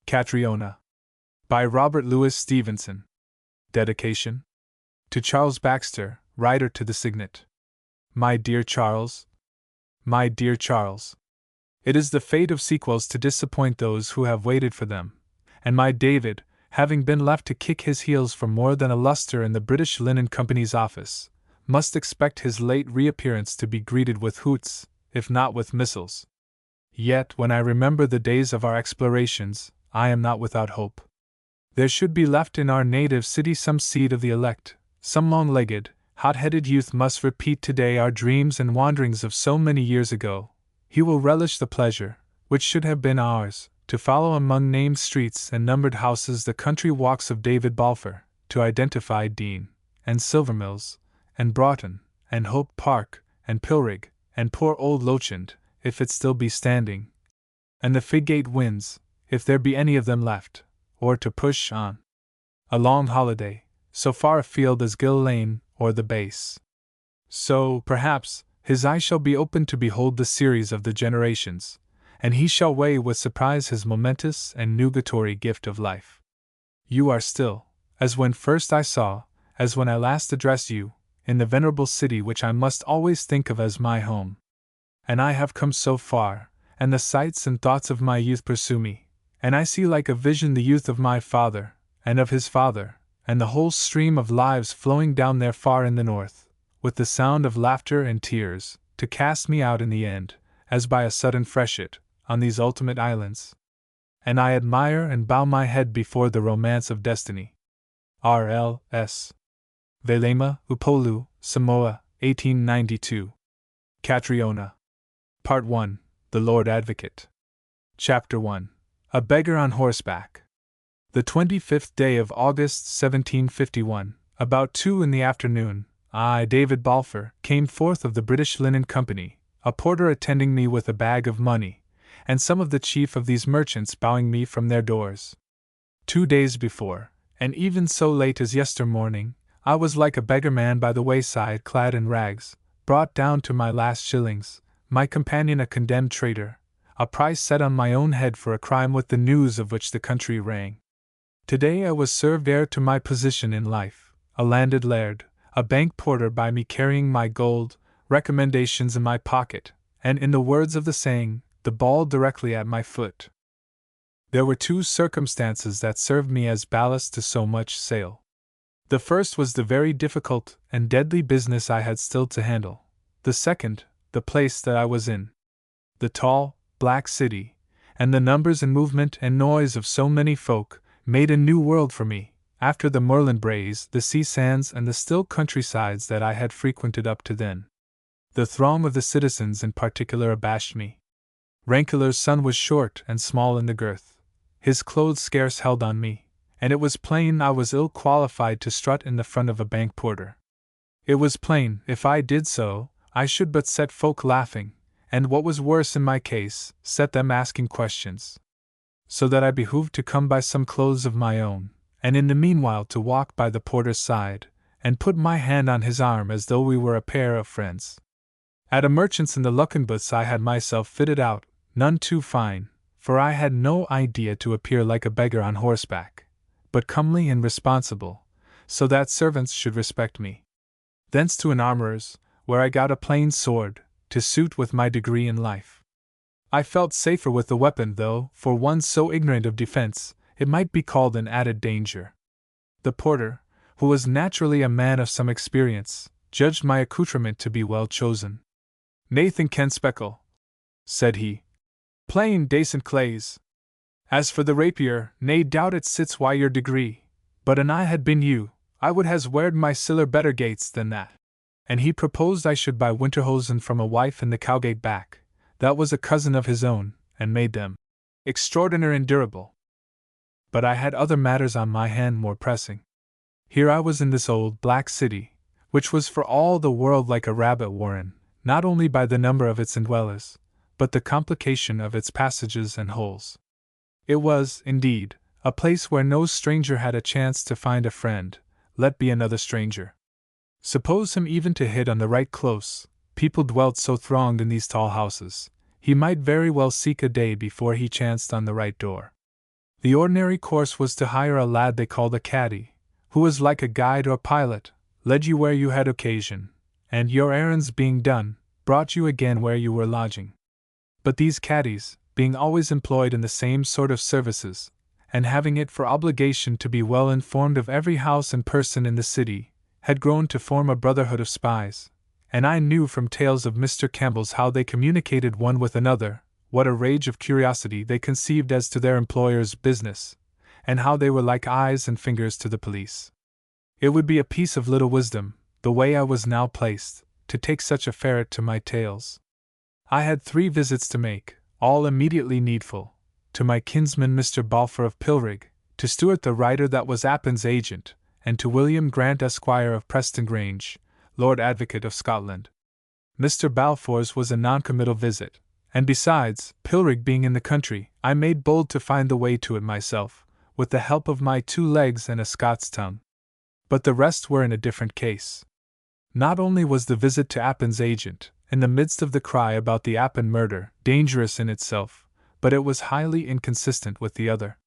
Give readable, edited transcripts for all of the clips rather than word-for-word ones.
Catriona. By Robert Louis Stevenson. Dedication. To Charles Baxter, writer to the Signet. My dear Charles. My dear Charles. It is the fate of sequels to disappoint those who have waited for them, and my David, having been left to kick his heels for more than a lustre in the British Linen Company's office, must expect his late reappearance to be greeted with hoots, if not with missiles. Yet, when I remember the days of our explorations, I am not without hope. There should be left in our native city some seed of the elect. Some long-legged, hot-headed youth must repeat today our dreams and wanderings of so many years ago. He will relish the pleasure, which should have been ours, to follow among named streets and numbered houses the country walks of David Balfour, to identify Dean, and Silvermills, and Broughton, and Hope Park, and Pilrig, and poor old Lochend, if it still be standing, and the Figate Winds, if there be any of them left, or to push on a long holiday, so far afield as Gill Lane or the Base. So, perhaps, his eye shall be opened to behold the series of the generations, and he shall weigh with surprise his momentous and nugatory gift of life. You are still, as when first I saw, as when I last addressed you, in the venerable city which I must always think of as my home. And I have come so far, and the sights and thoughts of my youth pursue me, and I see like a vision the youth of my father, and of his father, and the whole stream of lives flowing down there far in the north, with the sound of laughter and tears, to cast me out in the end, as by a sudden freshet, on these ultimate islands. And I admire and bow my head before the romance of destiny. R.L.S. Velema, Upolu, Samoa, 1892. Catriona. Part 1. The Lord Advocate. Chapter 1. A Beggar on Horseback. The 25th day of August, 1751, about 2 in the afternoon, I, David Balfour, came forth of the British Linen Company, a porter attending me with a bag of money, and some of the chief of these merchants bowing me from their doors. 2 days before, and even so late as yestermorning, I was like a beggar man by the wayside, clad in rags, brought down to my last shillings, my companion a condemned traitor, a price set on my own head for a crime with the news of which the country rang. Today I was served heir to my position in life, a landed laird, a bank porter by me carrying my gold, recommendations in my pocket, and in the words of the saying, the ball directly at my foot. There were 2 circumstances that served me as ballast to so much sail. The first was the very difficult and deadly business I had still to handle. The second, the place that I was in. The tall, black city, and the numbers and movement and noise of so many folk, made a new world for me, after the moorland braes, the sea sands, and the still countrysides that I had frequented up to then. The throng of the citizens in particular abashed me. Rankeler's son was short and small in the girth. His clothes scarce held on me, and it was plain I was ill qualified to strut in the front of a bank porter. It was plain, if I did so, I should but set folk laughing, and what was worse in my case, set them asking questions. So that I behooved to come by some clothes of my own, and in the meanwhile to walk by the porter's side, and put my hand on his arm as though we were a pair of friends. At a merchant's in the Luckenbooths I had myself fitted out, none too fine, for I had no idea to appear like a beggar on horseback, but comely and responsible, so that servants should respect me. Thence to an armorer's, where I got a plain sword, to suit with my degree in life. I felt safer with the weapon, though, for one so ignorant of defense, it might be called an added danger. The porter, who was naturally a man of some experience, judged my accoutrement to be well chosen. "Nathan ken speckle," said he. "Plain, dacent clays. As for the rapier, nae doubt it sits wy your degree, but an I had been you, I would has weared my siller better gates than that." And he proposed I should buy winterhosen from a wife in the Cowgate back, that was a cousin of his own, and made them extraordinary and durable. But I had other matters on my hand more pressing. Here I was in this old black city, which was for all the world like a rabbit warren, not only by the number of its indwellers, but the complication of its passages and holes. It was, indeed, a place where no stranger had a chance to find a friend, let be another stranger. Suppose him even to hit on the right close, people dwelt so thronged in these tall houses, he might very well seek a day before he chanced on the right door. The ordinary course was to hire a lad they called a caddy, who was like a guide or pilot, led you where you had occasion, and, your errands being done, brought you again where you were lodging. But these caddies, being always employed in the same sort of services, and having it for obligation to be well informed of every house and person in the city, had grown to form a brotherhood of spies, and I knew from tales of Mr. Campbell's how they communicated one with another, what a rage of curiosity they conceived as to their employer's business, and how they were like eyes and fingers to the police. It would be a piece of little wisdom, the way I was now placed, to take such a ferret to my tales. I had 3 visits to make, all immediately needful, to my kinsman Mr. Balfour of Pilrig, to Stewart the writer that was Appin's agent, and to William Grant Esquire of Preston Grange, Lord Advocate of Scotland. Mr. Balfour's was a non-committal visit, and besides, Pilrig being in the country, I made bold to find the way to it myself, with the help of my 2 legs and a Scots tongue. But the rest were in a different case. Not only was the visit to Appin's agent, in the midst of the cry about the Appin murder, dangerous in itself, but it was highly inconsistent with the other.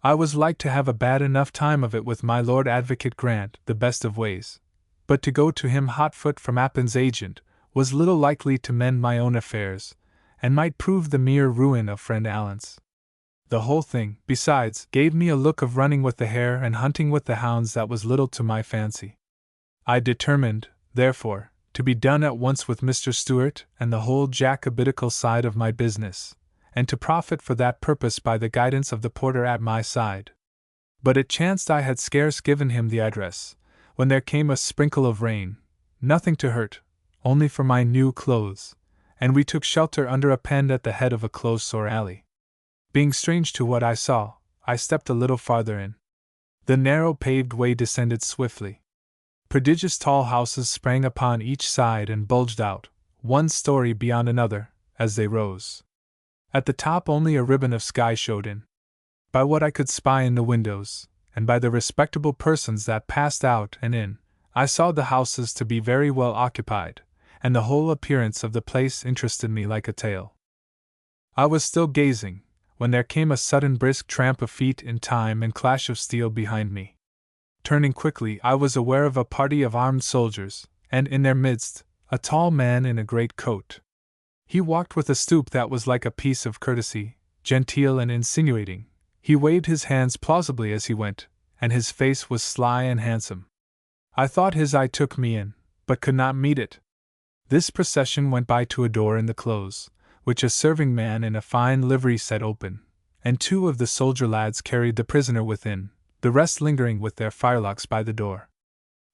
I was like to have a bad enough time of it with my Lord Advocate Grant, the best of ways, but to go to him hot-foot from Appin's agent was little likely to mend my own affairs, and might prove the mere ruin of friend Allen's. The whole thing, besides, gave me a look of running with the hare and hunting with the hounds that was little to my fancy. I determined, therefore, to be done at once with Mr. Stewart and the whole Jacobitical side of my business, and to profit for that purpose by the guidance of the porter at my side. But it chanced I had scarce given him the address, when there came a sprinkle of rain, nothing to hurt, only for my new clothes, and we took shelter under a pen at the head of a close or alley. Being strange to what I saw, I stepped a little farther in. The narrow paved way descended swiftly. Prodigious tall houses sprang upon each side and bulged out, one story beyond another, as they rose. At the top only a ribbon of sky showed in. By what I could spy in the windows, and by the respectable persons that passed out and in, I saw the houses to be very well occupied, and the whole appearance of the place interested me like a tale. I was still gazing, when there came a sudden brisk tramp of feet in time and clash of steel behind me. Turning quickly, I was aware of a party of armed soldiers, and in their midst, a tall man in a great coat. He walked with a stoop that was like a piece of courtesy, genteel and insinuating. He waved his hands plausibly as he went, and his face was sly and handsome. I thought his eye took me in, but could not meet it. This procession went by to a door in the close, which a serving man in a fine livery set open, and 2 of the soldier lads carried the prisoner within, the rest lingering with their firelocks by the door.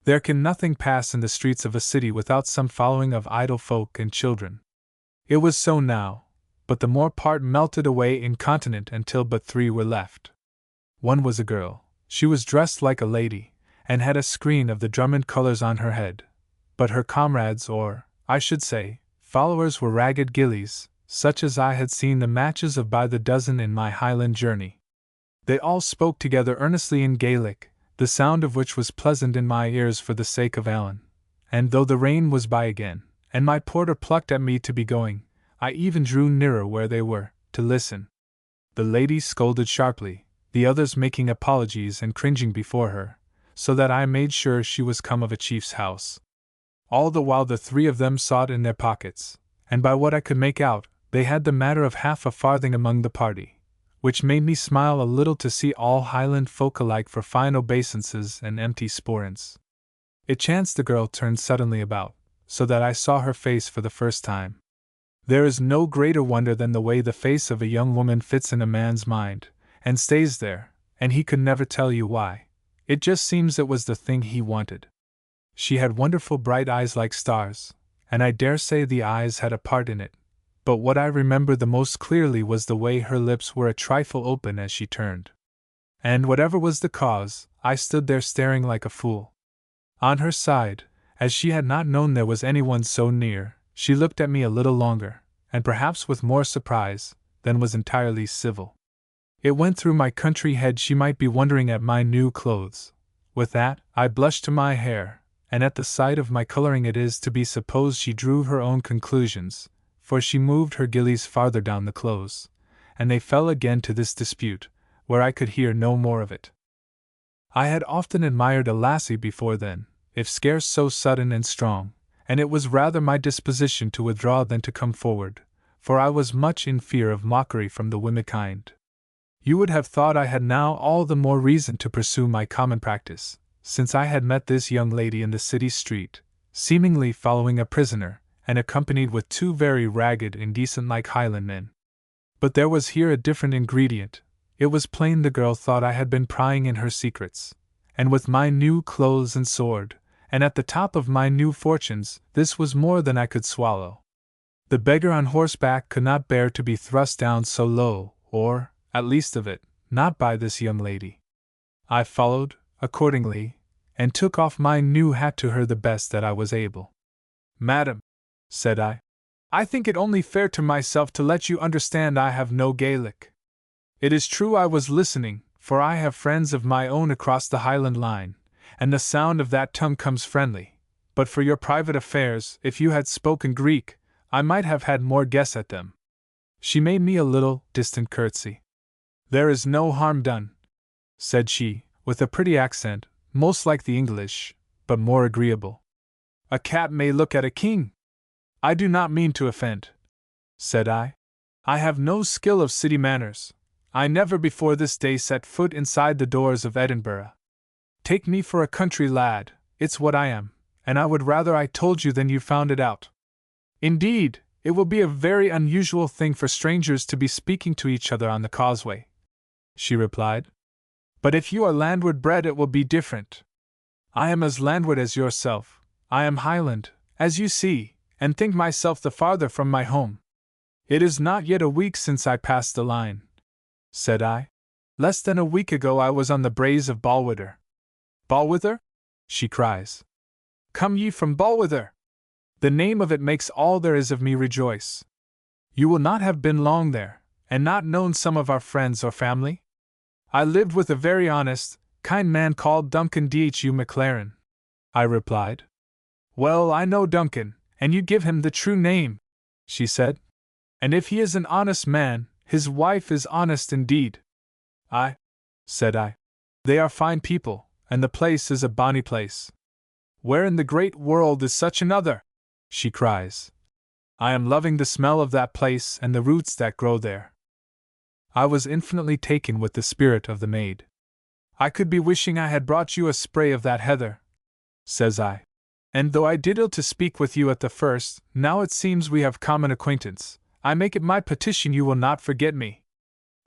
There can nothing pass in the streets of a city without some following of idle folk and children. It was so now, but the more part melted away incontinent until but 3 were left. One was a girl. She was dressed like a lady, and had a screen of the Drummond colours on her head, but her comrades, or, I should say, followers, were ragged gillies, such as I had seen the matches of by the dozen in my Highland journey. They all spoke together earnestly in Gaelic, the sound of which was pleasant in my ears for the sake of Allen, and though the rain was by again, and my porter plucked at me to be going, I even drew nearer where they were, to listen. The lady scolded sharply, the others making apologies and cringing before her, so that I made sure she was come of a chief's house. All the while the 3 of them sought in their pockets, and by what I could make out, they had the matter of half a farthing among the party, which made me smile a little to see all Highland folk alike for fine obeisances and empty sporrans. It chanced the girl turned suddenly about, so that I saw her face for the first time. There is no greater wonder than the way the face of a young woman fits in a man's mind, and stays there, and he could never tell you why. It just seems it was the thing he wanted. She had wonderful bright eyes like stars, and I dare say the eyes had a part in it, but what I remember the most clearly was the way her lips were a trifle open as she turned. And whatever was the cause, I stood there staring like a fool. On her side, as she had not known there was anyone so near, she looked at me a little longer, and perhaps with more surprise, than was entirely civil. It went through my country head she might be wondering at my new clothes. With that, I blushed to my hair, and at the sight of my coloring it is to be supposed she drew her own conclusions, for she moved her gillies farther down the close, and they fell again to this dispute, where I could hear no more of it. I had often admired a lassie before then, if scarce so sudden and strong, and it was rather my disposition to withdraw than to come forward, for I was much in fear of mockery from the womenkind. You would have thought I had now all the more reason to pursue my common practice, since I had met this young lady in the city street, seemingly following a prisoner, and accompanied with two very ragged, indecent-like Highland men. But there was here a different ingredient. It was plain the girl thought I had been prying in her secrets, and with my new clothes and sword, and at the top of my new fortunes, this was more than I could swallow. The beggar on horseback could not bear to be thrust down so low, or, at least of it, not by this young lady. I followed, accordingly, and took off my new hat to her the best that I was able. "Madam," said I think it only fair to myself to let you understand I have no Gaelic. It is true I was listening, for I have friends of my own across the Highland line, and the sound of that tongue comes friendly, but for your private affairs, if you had spoken Greek, I might have had more guess at them." She made me a little, distant curtsy. "There is no harm done," said she, with a pretty accent, most like the English, but more agreeable. "A cat may look at a king." "I do not mean to offend," said I. "I have no skill of city manners. I never before this day set foot inside the doors of Edinburgh. Take me for a country lad, it's what I am, and I would rather I told you than you found it out. Indeed, it will be a very unusual thing for strangers to be speaking to each other on the causeway," she replied. "But if you are landward bred it will be different. I am as landward as yourself. I am Highland, as you see, and think myself the farther from my home. It is not yet a week since I passed the line," said I. "Less than a week ago I was on the braes of Balwither." "Balwither?" she cries. "Come ye from Balwither? The name of it makes all there is of me rejoice. You will not have been long there, and not known some of our friends or family? I lived with a very honest, kind man called Duncan Dhu Maclaren," I replied. "Well, I know Duncan, and you give him the true name," she said. "And if he is an honest man, his wife is honest indeed." "Aye," said I. "They are fine people, and the place is a bonny place." "Where in the great world is such another?" she cries. "I am loving the smell of that place and the roots that grow there." I was infinitely taken with the spirit of the maid. "I could be wishing I had brought you a spray of that heather," says I. "And though I did ill to speak with you at the first, now it seems we have common acquaintance, I make it my petition you will not forget me.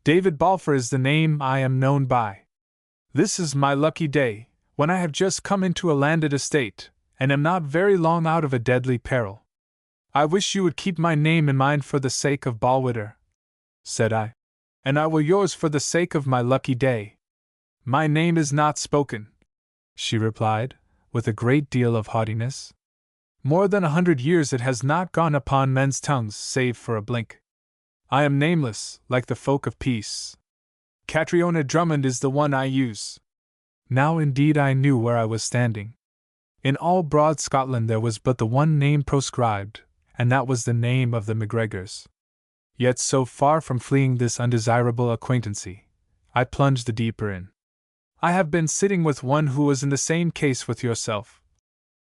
David Balfour is the name I am known by. This is my lucky day, when I have just come into a landed estate, and am not very long out of a deadly peril. I wish you would keep my name in mind for the sake of Balwither," said I. "And I will yours for the sake of my lucky day." "My name is not spoken," she replied, with a great deal of haughtiness. "More than 100 years it has not gone upon men's tongues save for a blink. I am nameless, like the folk of peace. Catriona Drummond is the one I use." Now indeed I knew where I was standing. In all broad Scotland there was but the one name proscribed, and that was the name of the MacGregors. Yet so far from fleeing this undesirable acquaintancy, I plunged deeper in. "I have been sitting with one who was in the same case with yourself,"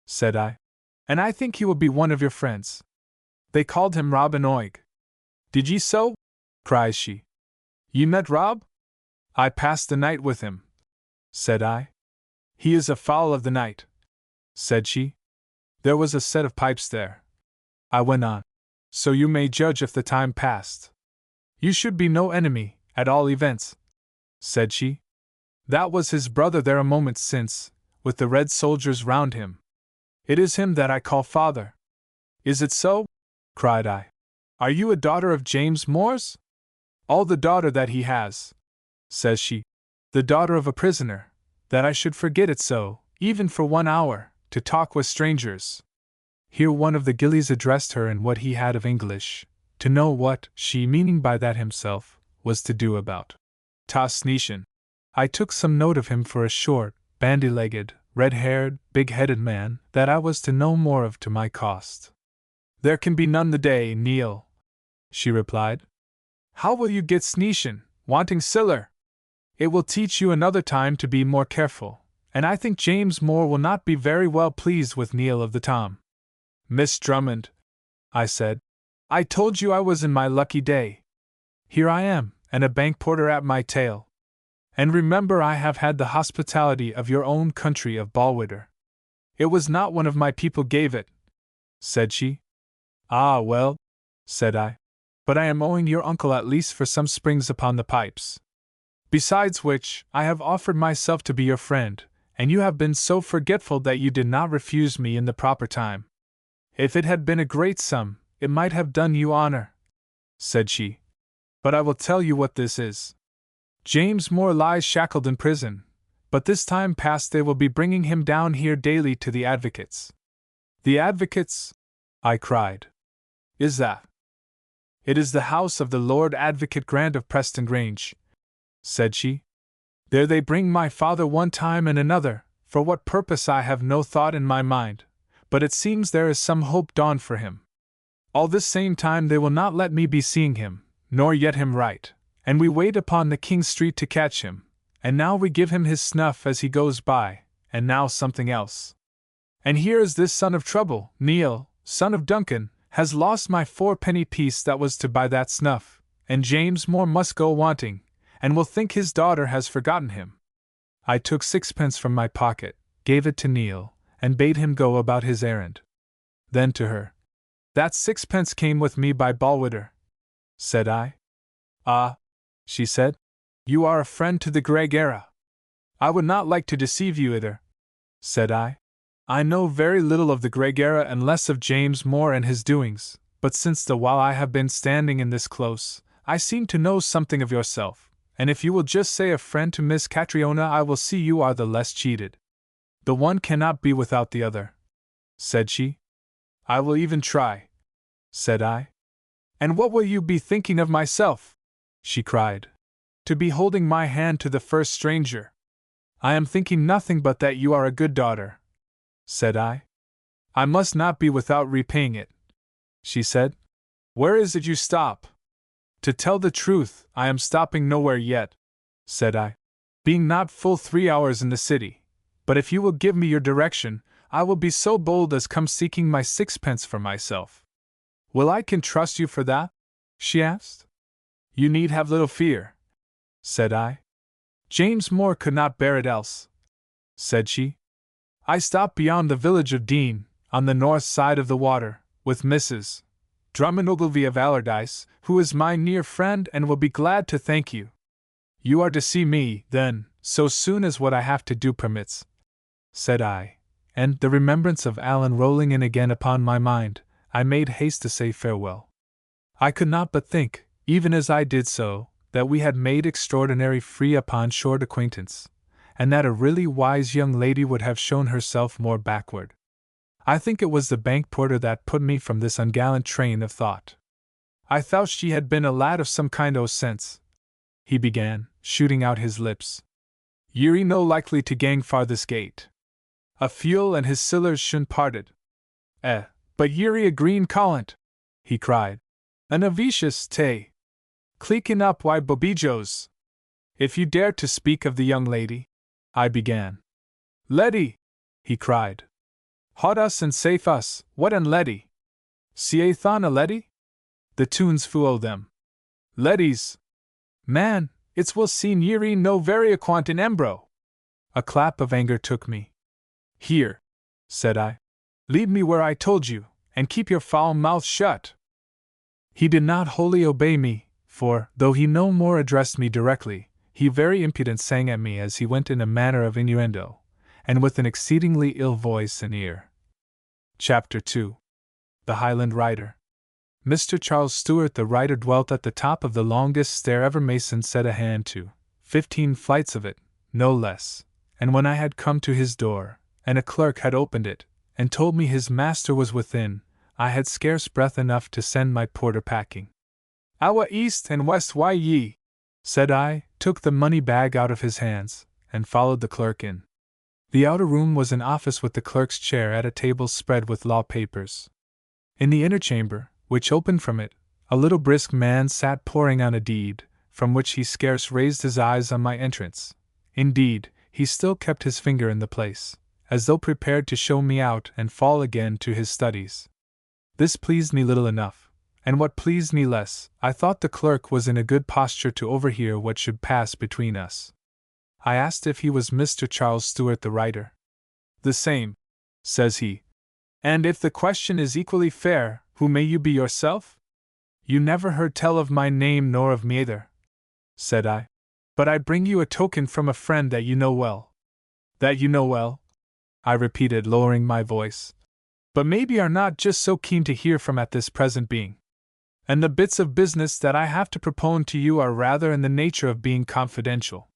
said I, "and I think he will be one of your friends. They called him Robin Oig." "Did ye so?" cries she. "Ye met Rob?" "I passed the night with him," said I. "He is a fowl of the night," said she. There was a set of pipes there. I went on. "So you may judge if the time passed. You should be no enemy, at all events," said she. "That was his brother there a moment since, with the red soldiers round him. It is him that I call father." "Is it so?" cried I. "Are you a daughter of James Moore's?" "All the daughter that he has," says she. "The daughter of a prisoner, that I should forget it so, even for 1 hour, to talk with strangers." Here one of the gillies addressed her in what he had of English, to know what she, meaning by that himself, was to do about Ta Sneeshin. I took some note of him for a short, bandy-legged, red-haired, big-headed man that I was to know more of to my cost. "There can be none the day, Neil," she replied. "How will you get Sneeshin, wanting siller?" It will teach you another time to be more careful, and I think James Moore will not be very well pleased with Neil of the Tom. Miss Drummond, I said, I told you I was in my lucky day. Here I am, and a bank porter at my tail. And remember, I have had the hospitality of your own country of Balwitter. It was not one of my people gave it, said she. Ah, well, said I, but I am owing your uncle at least for some springs upon the pipes. Besides which, I have offered myself to be your friend, and you have been so forgetful that you did not refuse me in the proper time. If it had been a great sum, it might have done you honor, said she. But I will tell you what this is. James Moore lies shackled in prison, but this time past they will be bringing him down here daily to the advocates. The advocates? I cried. Is that? It is the house of the Lord Advocate Grant of Preston Grange, said she. There they bring my father one time and another, for what purpose I have no thought in my mind, but it seems there is some hope dawned for him. All this same time they will not let me be seeing him, nor yet him write, and we wait upon the King Street to catch him, and now we give him his snuff as he goes by, and now something else. And here is this son of trouble, Neil, son of Duncan, has lost my 4-penny piece that was to buy that snuff, and James Moore must go wanting, and will think his daughter has forgotten him. I took 6 pence from my pocket, gave it to Neil, and bade him go about his errand. Then to her, that 6 pence came with me by Balwitter, said I. Ah, she said, you are a friend to the Greg era. I would not like to deceive you either, said I. I know very little of the Greg era and less of James Moore and his doings, but since the while I have been standing in this close, I seem to know something of yourself, and if you will just say a friend to Miss Catriona, I will see you are the less cheated. The one cannot be without the other, said she. I will even try, said I. And what will you be thinking of myself? She cried. To be holding my hand to the first stranger. I am thinking nothing but that you are a good daughter, said I. I must not be without repaying it, she said. Where is it you stop? To tell the truth, I am stopping nowhere yet, said I, being not full 3 hours in the city, but if you will give me your direction, I will be so bold as come seeking my 6 pence for myself. Will I can trust you for that? She asked. You need have little fear, said I. James Moore could not bear it else, said she. I stopped beyond the village of Dean, on the north side of the water, with Mrs. Drummond Ogilvy of Allardyce, who is my near friend and will be glad to thank you. You are to see me, then, so soon as what I have to do permits, said I, and, the remembrance of Alan rolling in again upon my mind, I made haste to say farewell. I could not but think, even as I did so, that we had made extraordinary free upon short acquaintance, and that a really wise young lady would have shown herself more backward. I think it was the bank porter that put me from this ungallant train of thought. I thought she had been a lad of some kind o' sense, he began, shooting out his lips. Ye're no likely to gang far this gate. A fuel and his sillers shouldn't parted. But ye're a green collant, he cried. An avicious tay. Cleeking up why bobijos. If you dare to speak of the young lady, I began. Letty, he cried. Haud us and safe us, what an Letty? Siathon a Letty? The tunes fuo them. Letties. Man, it's will seen ye're no very aquant in Embro. A clap of anger took me. Here, said I. Leave me where I told you, and keep your foul mouth shut. He did not wholly obey me, for, though he no more addressed me directly, he very impudent sang at me as he went in a manner of innuendo, and with an exceedingly ill voice and ear. Chapter 2. The Highland Rider. Mr. Charles Stewart the writer dwelt at the top of the longest stair ever mason set a hand to, 15 flights of it, no less, and when I had come to his door, and a clerk had opened it, and told me his master was within, I had scarce breath enough to send my porter packing. Awa east and west why ye? Said I, took the money bag out of his hands, and followed the clerk in. The outer room was an office with the clerk's chair at a table spread with law papers. In the inner chamber, which opened from it, a little brisk man sat poring on a deed, from which he scarce raised his eyes on my entrance. Indeed, he still kept his finger in the place, as though prepared to show me out and fall again to his studies. This pleased me little enough, and what pleased me less, I thought the clerk was in a good posture to overhear what should pass between us. I asked if he was Mr. Charles Stewart the writer. The same, says he. And if the question is equally fair, who may you be yourself? You never heard tell of my name nor of me either, said I. But I bring you a token from a friend that you know well. That you know well? I repeated, lowering my voice. But maybe are not just so keen to hear from at this present being. And the bits of business that I have to propone to you are rather in the nature of being confidential.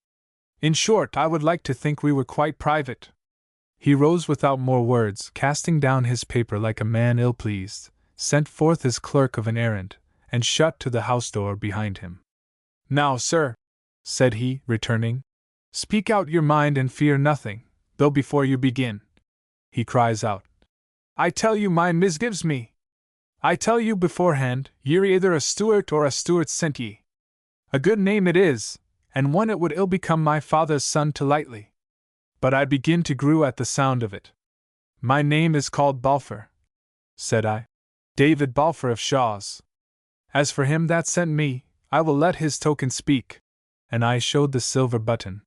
In short, I would like to think we were quite private. He rose without more words, casting down his paper like a man ill-pleased, sent forth his clerk of an errand, and shut to the house door behind him. Now, sir, said he, returning, speak out your mind and fear nothing, though before you begin, he cries out, I tell you mine misgives me. I tell you beforehand, ye're either a Stewart or a Stewart sent ye. A good name it is, and one it would ill become my father's son to lightly. But I begin to grue at the sound of it. My name is called Balfour, said I. David Balfour of Shaw's. As for him that sent me, I will let his token speak. And I showed the silver button.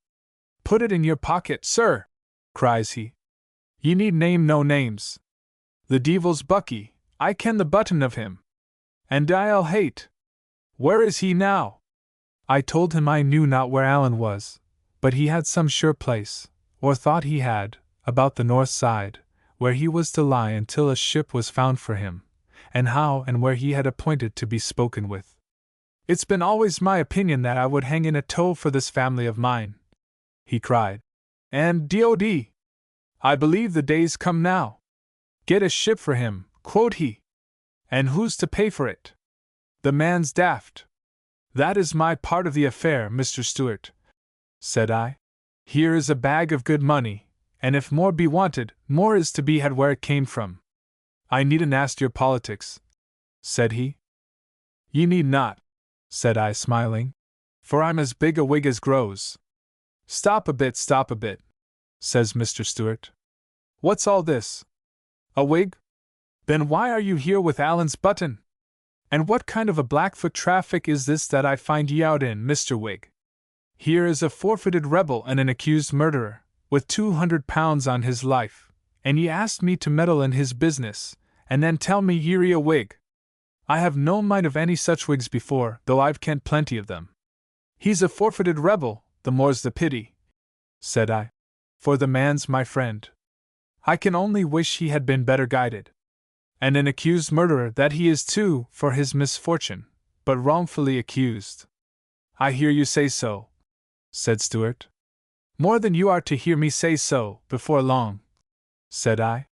Put it in your pocket, sir, cries he. Ye need name no names. The devil's bucky, I ken the button of him. And I'll hate. Where is he now? I told him I knew not where Allan was, but he had some sure place, or thought he had, about the north side, where he was to lie until a ship was found for him, and how and where he had appointed to be spoken with. It's been always my opinion that I would hang in a tow for this family of mine, he cried. And D.O.D. I believe the day's come now. Get a ship for him, quoth he. And who's to pay for it? The man's daft. That is my part of the affair, Mr. Stewart, said I. Here is a bag of good money, and if more be wanted, more is to be had where it came from. I needn't ask your politics, said he. Ye need not, said I, smiling, for I'm as big a Whig as grows. Stop a bit, says Mr. Stewart. What's all this? A Whig? Then why are you here with Allan's button? And what kind of a Blackfoot traffic is this that I find ye out in, Mr. Whig? Here is a forfeited rebel and an accused murderer, with £200 on his life, and ye asked me to meddle in his business, and then tell me ye're a Whig. I have no mind of any such Whigs before, though I've kent plenty of them. He's a forfeited rebel, the more's the pity, said I, for the man's my friend. I can only wish he had been better guided. And an accused murderer that he is too, for his misfortune, but wrongfully accused. I hear you say so, said Stewart. More than you are to hear me say so, before long, said I.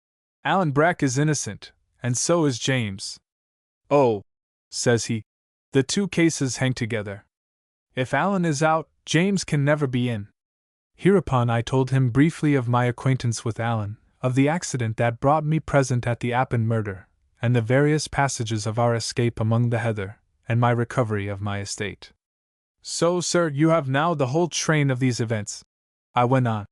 Allan Breck is innocent, and so is James. Oh, says he, the two cases hang together. If Allan is out, James can never be in. Hereupon I told him briefly of my acquaintance with Allan, of the accident that brought me present at the Appin murder, and the various passages of our escape among the heather, and my recovery of my estate. So, sir, you have now the whole train of these events, I went on,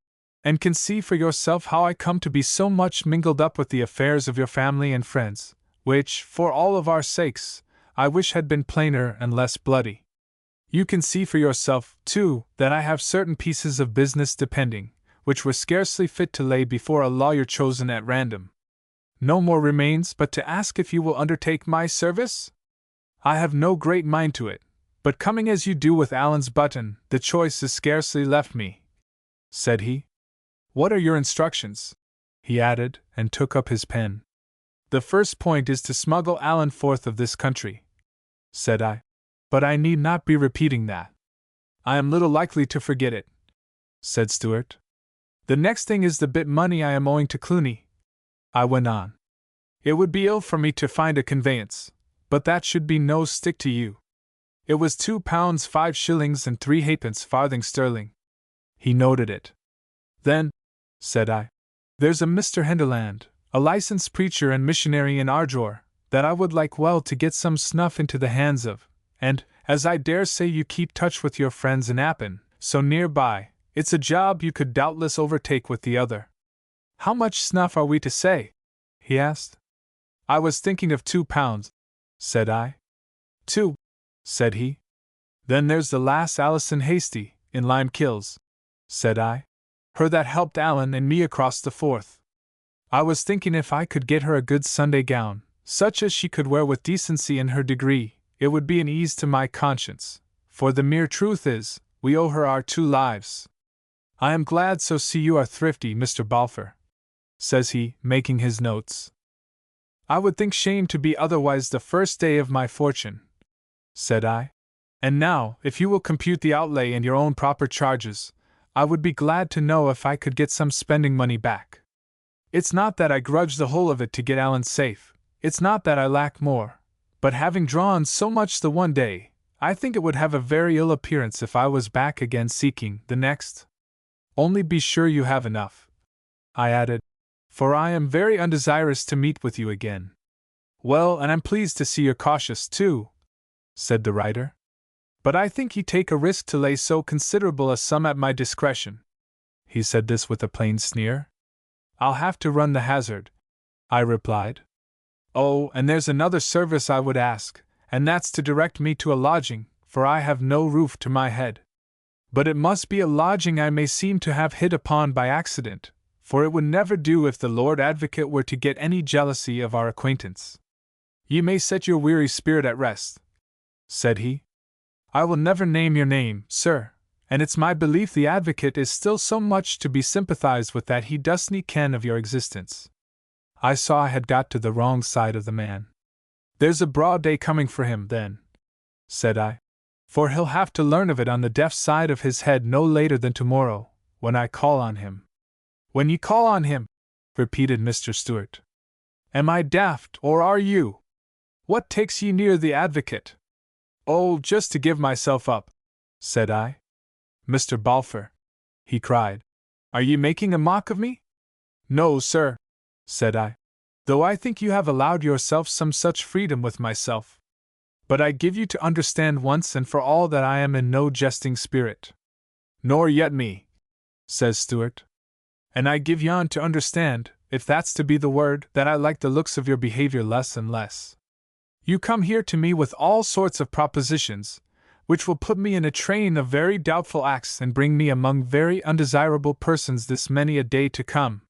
and can see for yourself how I come to be so much mingled up with the affairs of your family and friends, which, for all of our sakes, I wish had been plainer and less bloody. You can see for yourself, too, that I have certain pieces of business depending, which were scarcely fit to lay before a lawyer chosen at random. No more remains but to ask if you will undertake my service? I have no great mind to it, but coming as you do with Allan's button, the choice is scarcely left me, said he. What are your instructions? He added, and took up his pen. The first point is to smuggle Allan forth of this country, said I. But I need not be repeating that. I am little likely to forget it, said Stewart. The next thing is the bit money I am owing to Cluny, I went on. It would be ill for me to find a conveyance, but that should be no stick to you. It was £2 5 shillings and 3 halfpence farthing sterling. He noted it. Then, said I, there's a Mr. Henderland, a licensed preacher and missionary in Ardor, that I would like well to get some snuff into the hands of, and, As I dare say you keep touch with your friends in Appin, so nearby, it's a job you could doubtless overtake with the other. How much snuff are we to say? He asked. I was thinking of £2, said I. 2, said he. Then there's the lass Alison Hasty, in Lime Kills, said I. Her that helped Alan and me across the Forth. I was thinking if I could get her a good Sunday gown, such as she could wear with decency in her degree, it would be an ease to my conscience, for the mere truth is, we owe her our 2 lives. I am glad so see you are thrifty, Mr. Balfour, says he, making his notes. I would think shame to be otherwise the first day of my fortune, said I. And now, if you will compute the outlay and your own proper charges, I would be glad to know if I could get some spending money back. It's not that I grudge the whole of it to get Alan safe, it's not that I lack more, but having drawn so much the one day, I think it would have a very ill appearance if I was back again seeking the next. Only be sure you have enough, I added, for I am very undesirous to meet with you again. Well, and I'm pleased to see you're cautious too, said the writer. But I think ye take a risk to lay so considerable a sum at my discretion. He said this with a plain sneer. I'll have to run the hazard, I replied. Oh, and there's another service I would ask, and that's to direct me to a lodging, for I have no roof to my head. But it must be a lodging I may seem to have hit upon by accident, for it would never do if the Lord Advocate were to get any jealousy of our acquaintance. Ye may set your weary spirit at rest, said he. I will never name your name, sir, and it's my belief the Advocate is still so much to be sympathized with that he doesn't ken of your existence. I saw I had got to the wrong side of the man. There's a broad day coming for him, then, said I, for he'll have to learn of it on the deaf side of his head no later than tomorrow, when I call on him. When ye call on him, repeated Mr. Stewart. Am I daft, or are you? What takes ye near the Advocate? Oh, just to give myself up, said I. Mr. Balfour, he cried, are ye making a mock of me? No, sir, said I, though I think you have allowed yourself some such freedom with myself. But I give you to understand once and for all that I am in no jesting spirit. Nor yet me, says Stewart. And I give yon to understand, if that's to be the word, that I like the looks of your behavior less and less. You come here to me with all sorts of propositions, which will put me in a train of very doubtful acts and bring me among very undesirable persons this many a day to come.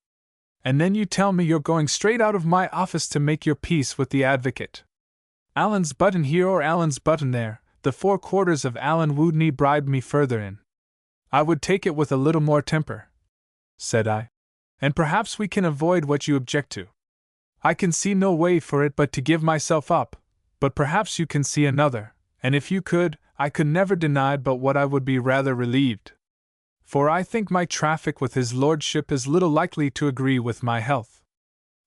And then you tell me you're going straight out of my office to make your peace with the Advocate. Allen's button here or Allen's button there, the 4 quarters of Allen Woodney bribed me further in. I would take it with a little more temper, said I, and perhaps we can avoid what you object to. I can see no way for it but to give myself up, but perhaps you can see another, and if you could, I could never deny but what I would be rather relieved. For I think my traffic with his lordship is little likely to agree with my health.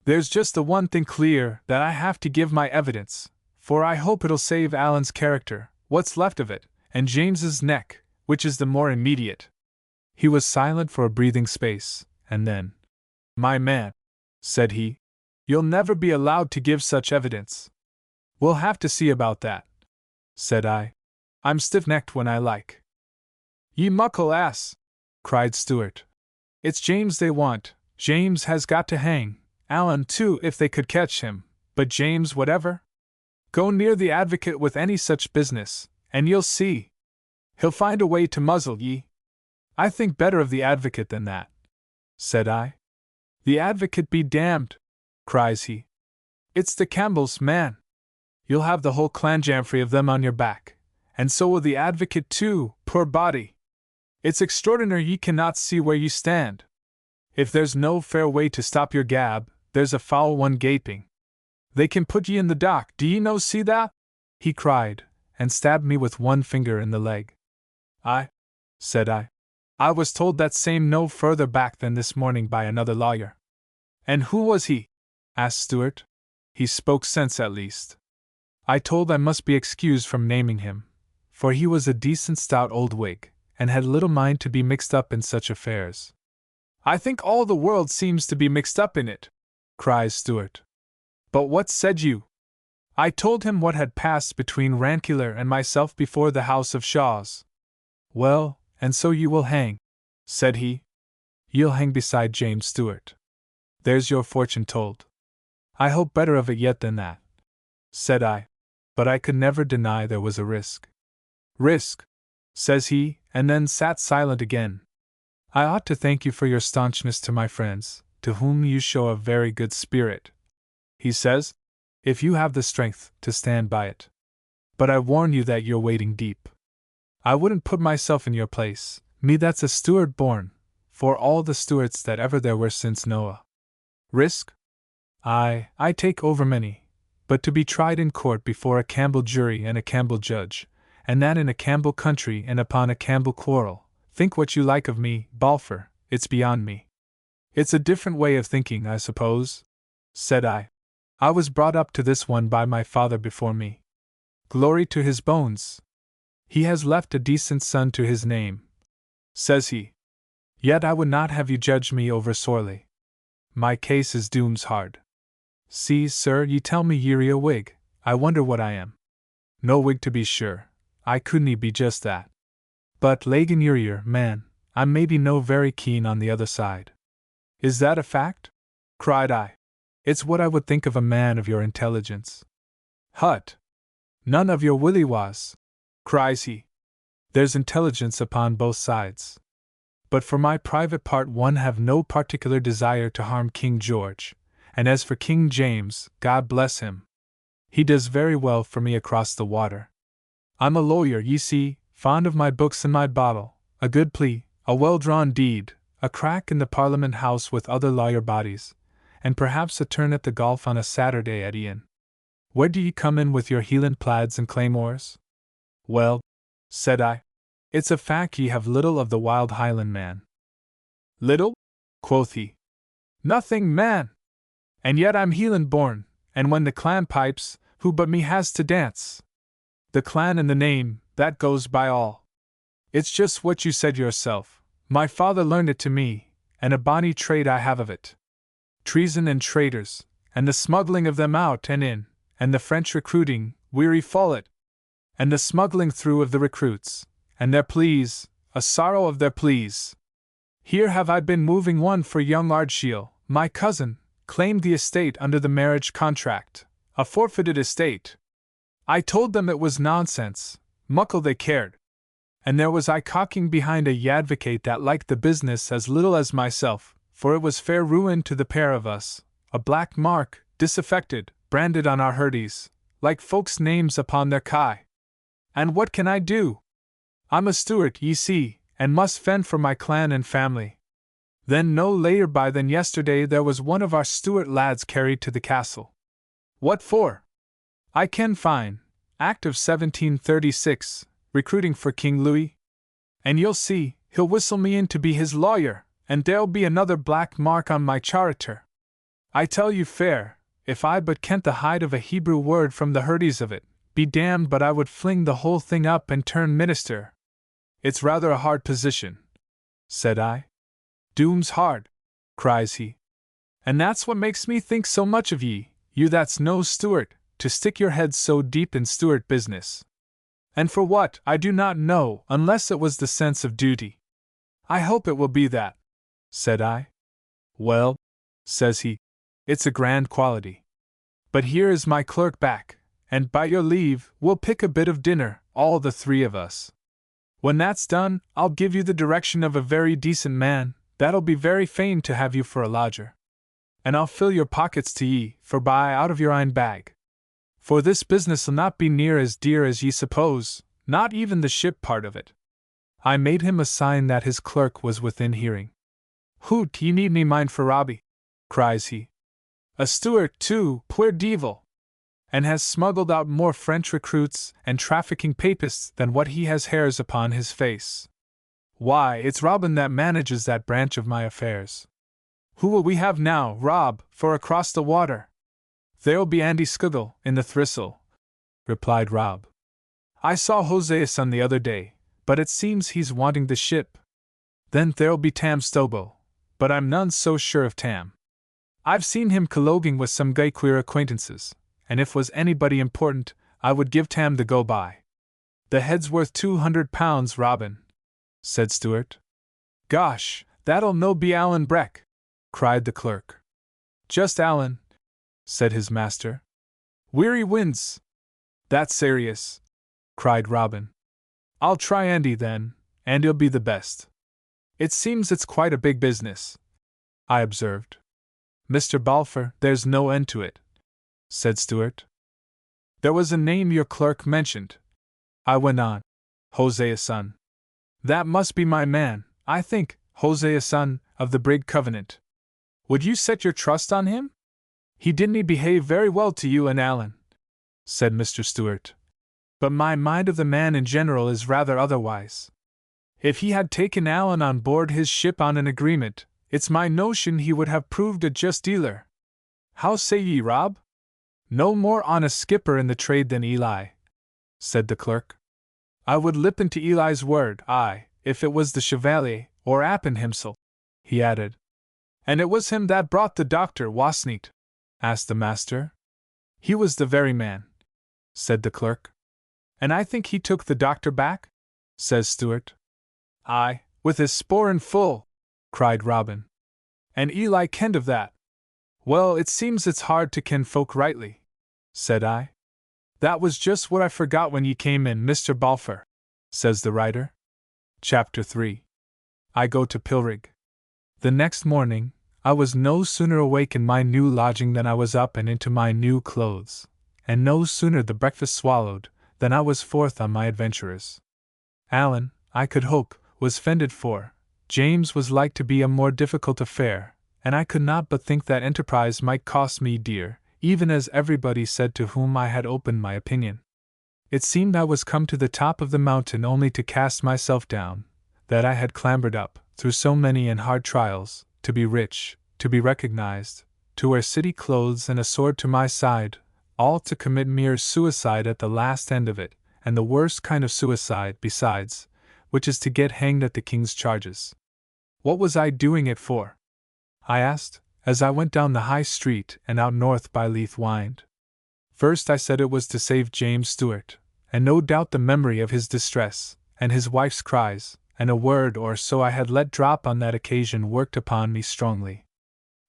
There's just the one thing clear, that I have to give my evidence, for I hope it'll save Alan's character, what's left of it, and James's neck, which is the more immediate. He was silent for a breathing space, and then, my man, said he, you'll never be allowed to give such evidence. We'll have to see about that, said I. I'm stiff-necked when I like. Ye muckle ass, cried Stewart. It's James they want. James has got to hang, Alan too if they could catch him, but James whatever? Go near the Advocate with any such business, and you'll see. He'll find a way to muzzle ye. I think better of the Advocate than that, said I. The Advocate be damned, cries he. It's the Campbells, man. You'll have the whole clanjamfrey of them on your back, and so will the Advocate too, poor body. It's extraordinary ye cannot see where ye stand. If there's no fair way to stop your gab, there's a foul one gaping. They can put ye in the dock, do ye no see that? He cried, and stabbed me with one finger in the leg. I, said I was told that same no further back than this morning by another lawyer. And who was he? Asked Stewart. He spoke sense at least. I told I must be excused from naming him, for he was a decent stout old Whig, and had little mind to be mixed up in such affairs. I think all the world seems to be mixed up in it, cries Stewart. But what said you? I told him what had passed between Rankeillor and myself before the house of Shaws. Well, and so you will hang, said he. You'll hang beside James Stewart. There's your fortune told. I hope better of it yet than that, said I, but I could never deny there was a risk. Risk, says he, and then sat silent again. I ought to thank you for your staunchness to my friends, to whom you show a very good spirit, he says, if you have the strength to stand by it. But I warn you that you're wading deep. I wouldn't put myself in your place, me that's a Stewart born, for all the Stewarts that ever there were since Noah. Risk? I take over many, but to be tried in court before a Campbell jury and a Campbell judge, and that in a Campbell country and upon a Campbell quarrel, think what you like of me, Balfour, it's beyond me. It's a different way of thinking, I suppose, said I. I was brought up to this one by my father before me. Glory to his bones! He has left a decent son to his name, says he. Yet I would not have you judge me over sorely. My case is dooms hard. See, sir, ye tell me ye're a Whig. I wonder what I am. No Whig to be sure. I couldn't be just that. But Lagan ye're man, I'm maybe no very keen on the other side. Is that a fact? Cried I. It's what I would think of a man of your intelligence. Hut! None of your willy-was, cries he. There's intelligence upon both sides. But for my private part one have no particular desire to harm King George, and as for King James, God bless him. He does very well for me across the water. I'm a lawyer, ye see, fond of my books and my bottle, a good plea, a well-drawn deed, a crack in the Parliament House with other lawyer bodies, and perhaps a turn at the golf on a Saturday at Ian. Where do ye come in with your Hieland plaids and claymores? Well, said I, it's a fact ye have little of the wild Highland man. Little? Quoth he. Nothing, man! And yet I'm Hieland born, and when the clan pipes, who but me has to dance? The clan and the name, that goes by all. It's just what you said yourself. My father learned it to me, and a bonny trade I have of it. Treason and traitors, and the smuggling of them out and in, and the French recruiting, weary follet, and the smuggling through of the recruits, and their pleas, a sorrow of their pleas. Here have I been moving one for young Ardshiel, my cousin, claimed the estate under the marriage contract, a forfeited estate. I told them it was nonsense, muckle they cared. And there was I cocking behind a yadvocate that liked the business as little as myself, for it was fair ruin to the pair of us, a black mark, disaffected, branded on our hurdies, like folks' names upon their kye. And what can I do? I'm a Stewart, ye see, and must fend for my clan and family. Then no later by than yesterday there was one of our Stewart lads carried to the castle. What for? I ken fine, Act of 1736, recruiting for King Louis. And you'll see, he'll whistle me in to be his lawyer, and there'll be another black mark on my character. I tell you fair, if I but kent the hide of a Hebrew word from the hurdies of it, be damned but I would fling the whole thing up and turn minister. It's rather a hard position, said I. Doom's hard, cries he. And that's what makes me think so much of ye, you that's no Stewart, to stick your head so deep in Stewart business. And for what, I do not know, unless it was the sense of duty. I hope it will be that, said I. Well, says he, it's a grand quality. But here is my clerk back, and by your leave, we'll pick a bit of dinner, all the three of us. When that's done, I'll give you the direction of a very decent man, that'll be very fain to have you for a lodger. And I'll fill your pockets to ye, for buy out of your own bag. For this business'll not be near as dear as ye suppose, not even the ship part of it. I made him a sign that his clerk was within hearing. Hoot, ye needn't mind for Robbie, cries he. A Stewart, too, puir devil, and has smuggled out more French recruits and trafficking papists than what he has hairs upon his face. Why, it's Robin that manages that branch of my affairs. Who will we have now, Rob, for across the water? There'll be Andy Scuggle in the Thistle, replied Rob. I saw Hoseason the other day, but it seems he's wanting the ship. Then there'll be Tam Stobo, but I'm none so sure of Tam. I've seen him colloguing with some gay queer acquaintances, and if was anybody important, I would give Tam the go-by. The head's worth £200, Robin, said Stewart. Gosh, that'll no be Alan Breck, cried the clerk. Just Alan, said his master. Weary winds. That's serious, cried Robin. I'll try Andy then, Andy'll be the best. It seems it's quite a big business, I observed. Mr. Balfour, there's no end to it, said Stewart. There was a name your clerk mentioned, I went on. Hosea's son. That must be my man, I think, Hosea's son, of the brig Covenant. Would you set your trust on him? He didn't behave very well to you and Alan, said Mr. Stewart. But my mind of the man in general is rather otherwise. If he had taken Alan on board his ship on an agreement, it's my notion he would have proved a just dealer. How say ye, Rob? No more honest skipper in the trade than Eli, said the clerk. I would lippen to Eli's word, aye, if it was the Chevalier, or Appin himself, he added. And it was him that brought the doctor, wasn't? Asked the master. He was the very man, said the clerk. And I think he took the doctor back? Says Stewart. Aye, with his sporran full, cried Robin. And Eli kenned of that. Well, it seems it's hard to ken folk rightly, said I. That was just what I forgot when ye came in, Mr. Balfour, says the writer. Chapter 3. I go to Pilrig. The next morning, I was no sooner awake in my new lodging than I was up and into my new clothes, and no sooner the breakfast swallowed than I was forth on my adventures. Alan, I could hope, was fended for. James was like to be a more difficult affair, and I could not but think that enterprise might cost me dear, even as everybody said to whom I had opened my opinion. It seemed I was come to the top of the mountain only to cast myself down, that I had clambered up, through so many and hard trials, to be rich, to be recognized, to wear city clothes and a sword to my side, all to commit mere suicide at the last end of it, and the worst kind of suicide besides, which is to get hanged at the king's charges. What was I doing it for? I asked, as I went down the high street and out north by Leith Wynd. First I said it was to save James Stewart, and no doubt the memory of his distress, and his wife's cries, and a word or so I had let drop on that occasion worked upon me strongly.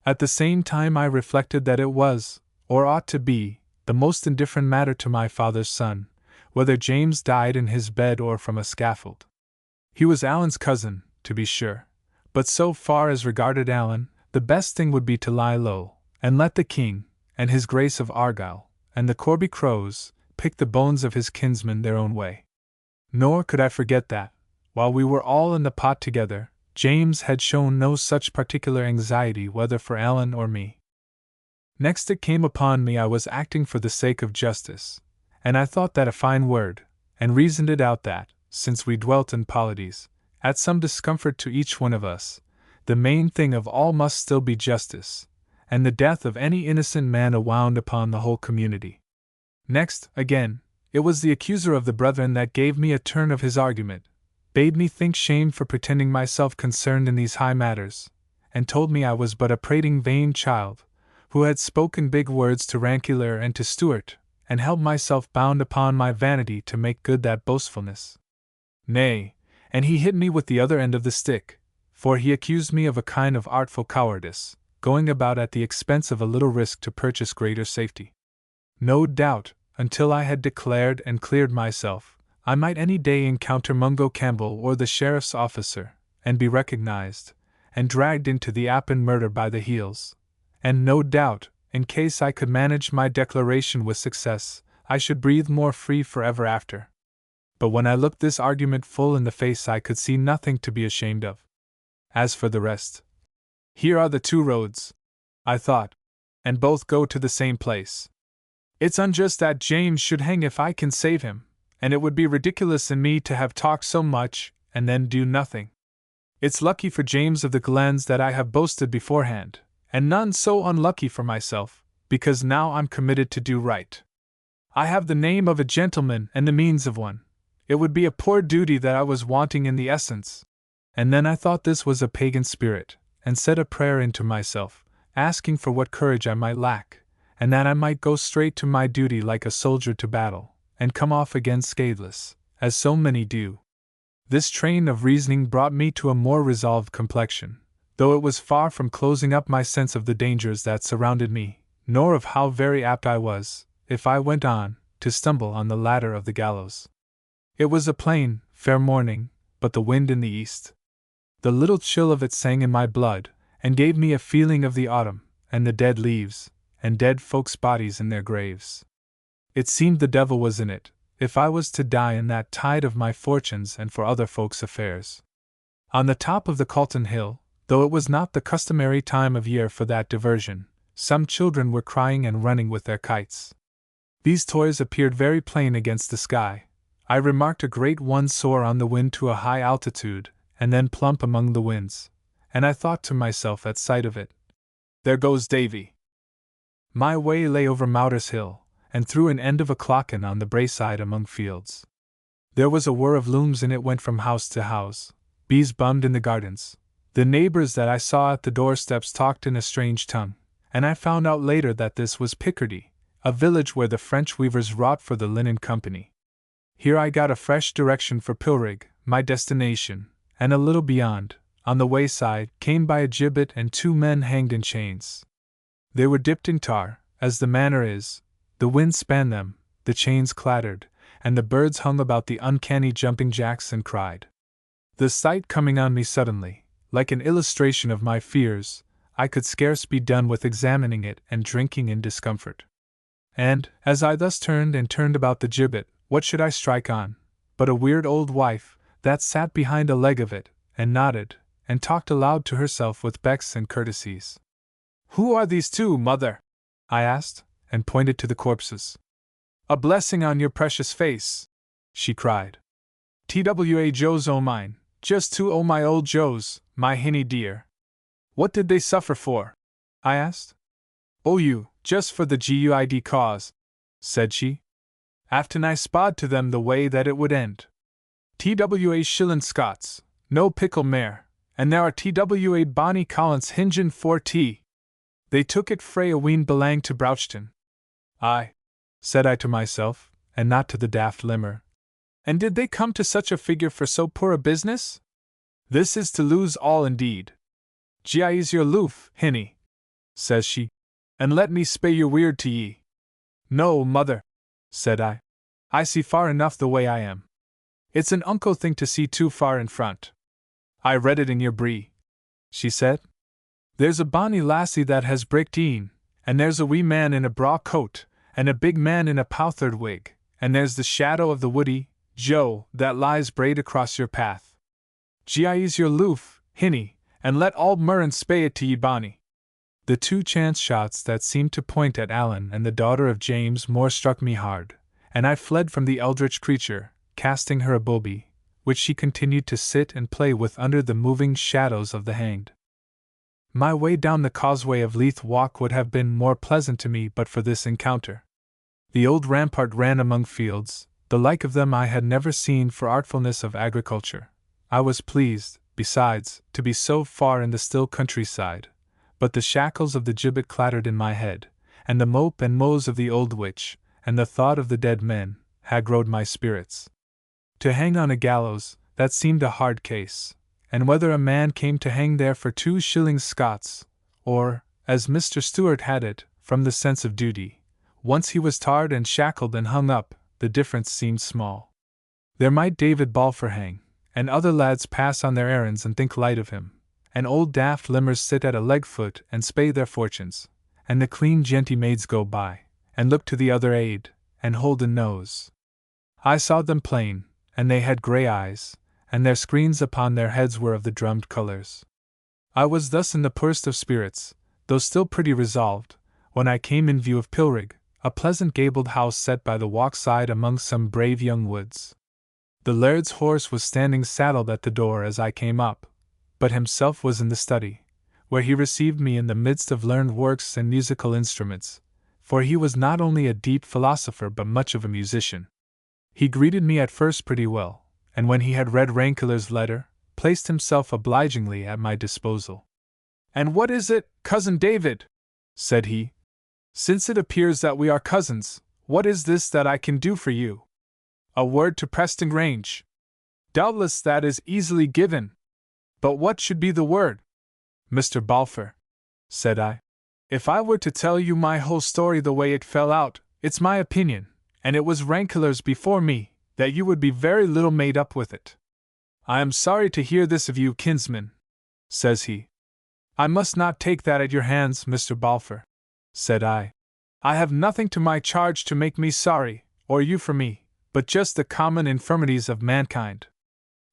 At the same time I reflected that it was, or ought to be, the most indifferent matter to my father's son, whether James died in his bed or from a scaffold. He was Alan's cousin, to be sure, but so far as regarded Alan, the best thing would be to lie low, and let the king, and his Grace of Argyle, and the Corby Crows, pick the bones of his kinsman their own way. Nor could I forget that, while we were all in the pot together, James had shown no such particular anxiety whether for Alan or me. Next it came upon me I was acting for the sake of justice, and I thought that a fine word, and reasoned it out that, since we dwelt in polities, at some discomfort to each one of us, the main thing of all must still be justice, and the death of any innocent man awound upon the whole community. Next, again, it was the accuser of the brethren that gave me a turn of his argument, bade me think shame for pretending myself concerned in these high matters, and told me I was but a prating vain child, who had spoken big words to Rankeillor and to Stewart, and held myself bound upon my vanity to make good that boastfulness. Nay, and he hit me with the other end of the stick, for he accused me of a kind of artful cowardice, going about at the expense of a little risk to purchase greater safety. No doubt, until I had declared and cleared myself, I might any day encounter Mungo Campbell or the sheriff's officer, and be recognized, and dragged into the Appin murder by the heels, and no doubt, in case I could manage my declaration with success, I should breathe more free forever after. But when I looked this argument full in the face I could see nothing to be ashamed of. As for the rest, here are the two roads, I thought, and both go to the same place. It's unjust that James should hang if I can save him, and it would be ridiculous in me to have talked so much and then do nothing. It's lucky for James of the Glens that I have boasted beforehand, and none so unlucky for myself, because now I'm committed to do right. I have the name of a gentleman and the means of one. It would be a poor duty that I was wanting in the essence. And then I thought this was a pagan spirit, and said a prayer into myself, asking for what courage I might lack, and that I might go straight to my duty like a soldier to battle, and come off again scatheless, as so many do. This train of reasoning brought me to a more resolved complexion, though it was far from closing up my sense of the dangers that surrounded me, nor of how very apt I was, if I went on, to stumble on the ladder of the gallows. It was a plain, fair morning, but the wind in the east. The little chill of it sang in my blood, and gave me a feeling of the autumn, and the dead leaves, and dead folks' bodies in their graves. It seemed the devil was in it, if I was to die in that tide of my fortunes and for other folks' affairs. On the top of the Calton Hill, though it was not the customary time of year for that diversion, some children were crying and running with their kites. These toys appeared very plain against the sky. I remarked a great one soar on the wind to a high altitude, and then plump among the winds, and I thought to myself at sight of it, "There goes Davy." My way lay over Mowder's Hill, and through an end of a clocken on the Braeside among fields. There was a whir of looms and it went from house to house. Bees bummed in the gardens. The neighbors that I saw at the doorsteps talked in a strange tongue, and I found out later that this was Picardy, a village where the French weavers wrought for the Linen Company. Here I got a fresh direction for Pilrig, my destination, and a little beyond, on the wayside, came by a gibbet and 2 men hanged in chains. They were dipped in tar, as the manner is. The wind span them, the chains clattered, and the birds hung about the uncanny jumping jacks and cried. The sight coming on me suddenly, like an illustration of my fears, I could scarce be done with examining it and drinking in discomfort. And, as I thus turned and turned about the gibbet, what should I strike on, but a weird old wife, that sat behind a leg of it, and nodded, and talked aloud to herself with becks and courtesies. "Who are these 2, mother?" I asked, and pointed to the corpses. "A blessing on your precious face," she cried. "Twa Joes o' mine, just 2 o' my old Joes, my hinny dear." "What did they suffer for?" I asked. "Oh you, just for the good cause," said she. "Aften I spod to them the way that it would end. Twa shillin' Scots, no pickle mair, and there are Twa bonny Collins hingin' for tea. They took it frae a ween belang to Broughton." "Aye," said I to myself, and not to the daft limmer. "And did they come to such a figure for so poor a business? This is to lose all indeed. Gi'es your loof, hinny," says she, "and let me spay your weird to ye." "No, mother," said I. "I see far enough the way I am. It's an unco thing to see too far in front." "I read it in your brie," she said. "There's a bonny lassie that has bricked een, and there's a wee man in a braw coat, and a big man in a powthered wig, and there's the shadow of the woody, Joe, that lies braid across your path. Gi'es your loof, hinny, and let all Murren spay it to ye bonny." The 2 chance shots that seemed to point at Allan and the daughter of James More struck me hard, and I fled from the eldritch creature, casting her a bobby, which she continued to sit and play with under the moving shadows of the hanged. My way down the causeway of Leith Walk would have been more pleasant to me but for this encounter. The old rampart ran among fields, the like of them I had never seen for artfulness of agriculture. I was pleased, besides, to be so far in the still countryside, but the shackles of the gibbet clattered in my head, and the mope and mows of the old witch, and the thought of the dead men, haggrowed my spirits. To hang on a gallows, that seemed a hard case, and whether a man came to hang there for 2 shillings Scots, or, as Mr. Stewart had it, from the sense of duty, once he was tarred and shackled and hung up, the difference seemed small. There might David Balfour hang, and other lads pass on their errands and think light of him, and old daft limmers sit at a leg-foot and spay their fortunes, and the clean genty maids go by, and look to the other aid, and hold a nose. I saw them plain, and they had grey eyes, and their screens upon their heads were of the drummed colours. I was thus in the poorest of spirits, though still pretty resolved, when I came in view of Pilrig, a pleasant gabled house set by the walk-side among some brave young woods. The laird's horse was standing saddled at the door as I came up, but himself was in the study, where he received me in the midst of learned works and musical instruments, for he was not only a deep philosopher but much of a musician. He greeted me at first pretty well, and when he had read Rankeillor's letter, placed himself obligingly at my disposal. "And what is it, Cousin David?" said he. Since it appears that we are cousins, what is this that I can do for you? A word to Preston Grange. Doubtless that is easily given. But what should be the word? Mr. Balfour, said I, if I were to tell you my whole story the way it fell out, it's my opinion, and it was Rankeler's before me, that you would be very little made up with it. I am sorry to hear this of you, kinsman, says he. I must not take that at your hands, Mr. Balfour, said I. I have nothing to my charge to make me sorry, or you for me, but just the common infirmities of mankind.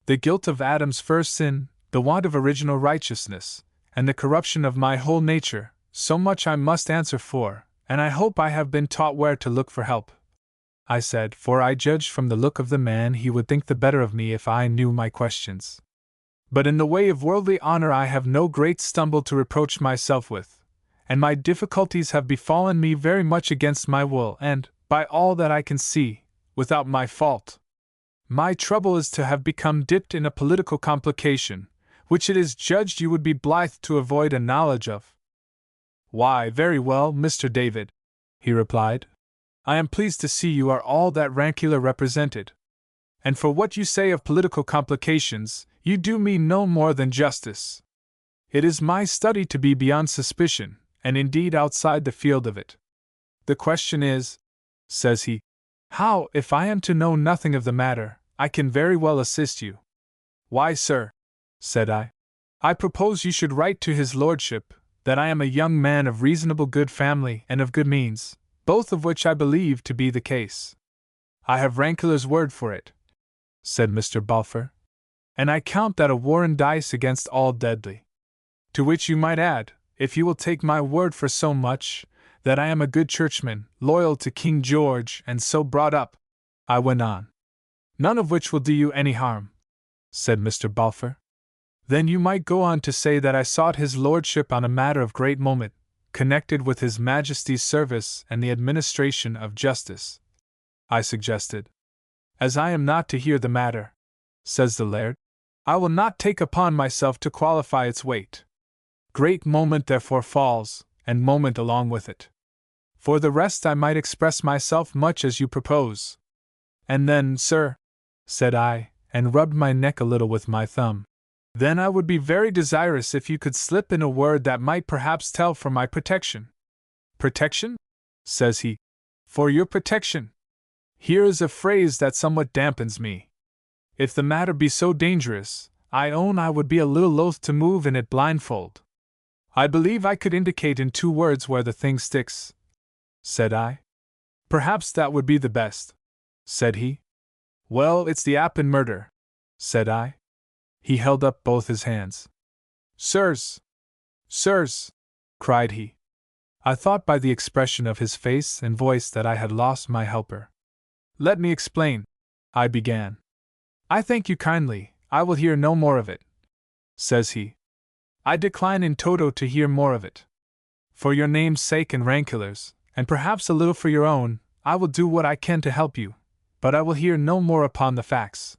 The guilt of Adam's first sin, the want of original righteousness, and the corruption of my whole nature, so much I must answer for, and I hope I have been taught where to look for help. I said, for I judged from the look of the man he would think the better of me if I knew my questions. But in the way of worldly honor I have no great stumble to reproach myself with, and my difficulties have befallen me very much against my will and, by all that I can see, without my fault. My trouble is to have become dipped in a political complication, which it is judged you would be blithe to avoid a knowledge of. Why, very well, Mr. David, he replied. I am pleased to see you are all that Rankeler represented. And for what you say of political complications, you do me no more than justice. It is my study to be beyond suspicion, and indeed outside the field of it. The question is, says he, how, if I am to know nothing of the matter, I can very well assist you. Why, sir, said I propose you should write to his lordship that I am a young man of reasonable good family and of good means, both of which I believe to be the case. I have Rankeler's word for it, said Mr. Balfour, and I count that a warren dice against all deadly. To which you might add, if you will take my word for so much, that I am a good churchman, loyal to King George, and so brought up, I went on. None of which will do you any harm, said Mr. Balfour. Then you might go on to say that I sought his lordship on a matter of great moment, connected with his Majesty's service and the administration of justice, I suggested. As I am not to hear the matter, says the laird, I will not take upon myself to qualify its weight. Great moment therefore falls, and moment along with it. For the rest I might express myself much as you propose. And then, sir, said I, and rubbed my neck a little with my thumb, then I would be very desirous if you could slip in a word that might perhaps tell for my protection. Protection? Says he. For your protection. Here is a phrase that somewhat dampens me. If the matter be so dangerous, I own I would be a little loath to move in it blindfold. I believe I could indicate in 2 words where the thing sticks, said I. Perhaps that would be the best, said he. Well, it's the Appin murder, said I. He held up both his hands. Sirs! Sirs! Cried he. I thought by the expression of his face and voice that I had lost my helper. Let me explain, I began. I thank you kindly, I will hear no more of it, says he. I decline in toto to hear more of it. For your name's sake and Rankeler's, and perhaps a little for your own, I will do what I can to help you, but I will hear no more upon the facts.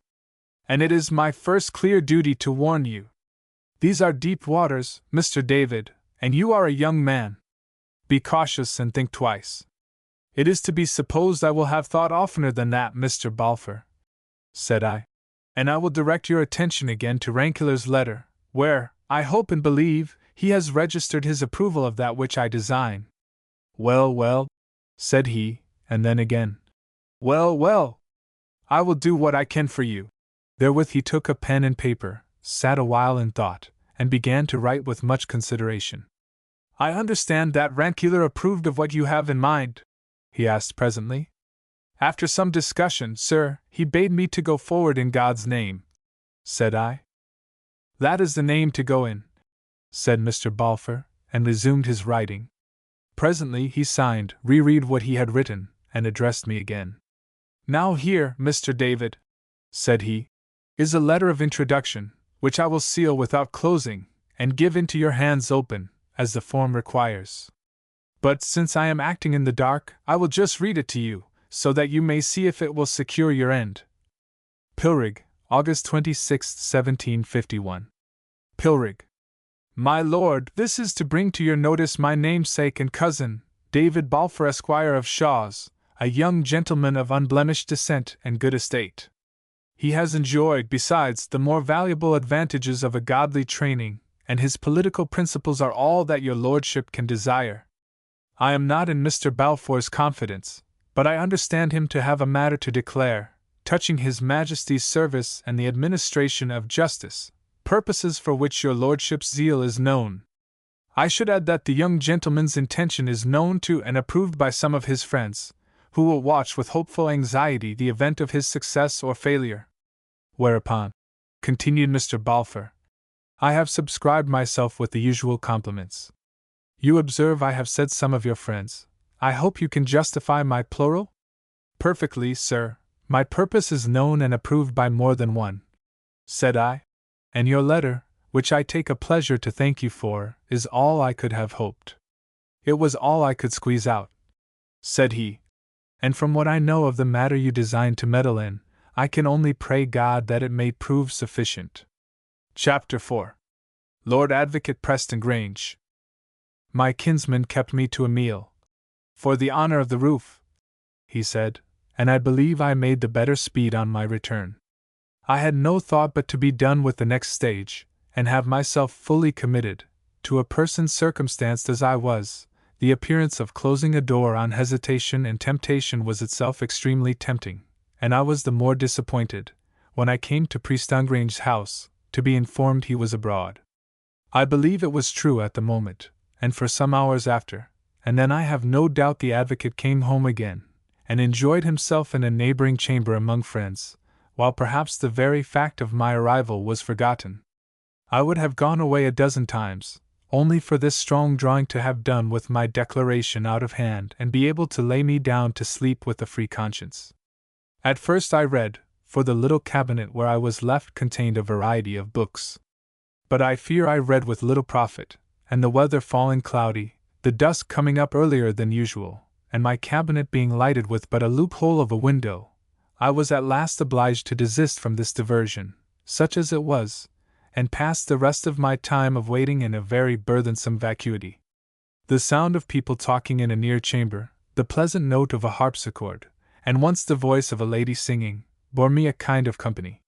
And it is my first clear duty to warn you. These are deep waters, Mr. David, and you are a young man. Be cautious and think twice. It is to be supposed I will have thought oftener than that, Mr. Balfour, said I, and I will direct your attention again to Rankeler's letter, where, I hope and believe, he has registered his approval of that which I design. Well, well, said he, and then again, well, well, I will do what I can for you. Therewith he took a pen and paper, sat a while in thought, and began to write with much consideration. I understand that Rankeler approved of what you have in mind, he asked presently. After some discussion, sir, he bade me to go forward in God's name, said I. That is the name to go in, said Mr. Balfour, and resumed his writing. Presently he signed, reread what he had written, and addressed me again. Now here, Mr. David, said he, is a letter of introduction, which I will seal without closing, and give into your hands open, as the form requires. But since I am acting in the dark, I will just read it to you, so that you may see if it will secure your end. Pilrig, August 26, 1751. Pilrig. My lord, this is to bring to your notice my namesake and cousin, David Balfour, Esquire of Shaw's, a young gentleman of unblemished descent and good estate. He has enjoyed, besides, the more valuable advantages of a godly training, and his political principles are all that your lordship can desire. I am not in Mr. Balfour's confidence, but I understand him to have a matter to declare, touching his Majesty's service and the administration of justice, purposes for which your lordship's zeal is known. I should add that the young gentleman's intention is known to and approved by some of his friends, who will watch with hopeful anxiety the event of his success or failure. Whereupon, continued Mr. Balfour, I have subscribed myself with the usual compliments. You observe I have said some of your friends. I hope you can justify my plural? Perfectly, sir. My purpose is known and approved by more than one, said I, and your letter, which I take a pleasure to thank you for, is all I could have hoped. It was all I could squeeze out, said he, and from what I know of the matter you design to meddle in, I can only pray God that it may prove sufficient. Chapter 4. Lord Advocate Preston Grange. My kinsman kept me to a meal. For the honor of the roof, he said, and I believe I made the better speed on my return. I had no thought but to be done with the next stage, and have myself fully committed. To a person circumstanced as I was, the appearance of closing a door on hesitation and temptation was itself extremely tempting, and I was the more disappointed, when I came to Preston Grange's house, to be informed he was abroad. I believe it was true at the moment, and for some hours after, and then I have no doubt the advocate came home again, and enjoyed himself in a neighboring chamber among friends, while perhaps the very fact of my arrival was forgotten. I would have gone away a dozen times, only for this strong drawing to have done with my declaration out of hand and be able to lay me down to sleep with a free conscience. At first I read, for the little cabinet where I was left contained a variety of books. But I fear I read with little profit, and the weather falling cloudy, the dusk coming up earlier than usual, and my cabinet being lighted with but a loophole of a window, I was at last obliged to desist from this diversion, such as it was, and passed the rest of my time of waiting in a very burthensome vacuity. The sound of people talking in a near chamber, the pleasant note of a harpsichord, and once the voice of a lady singing, bore me a kind of company.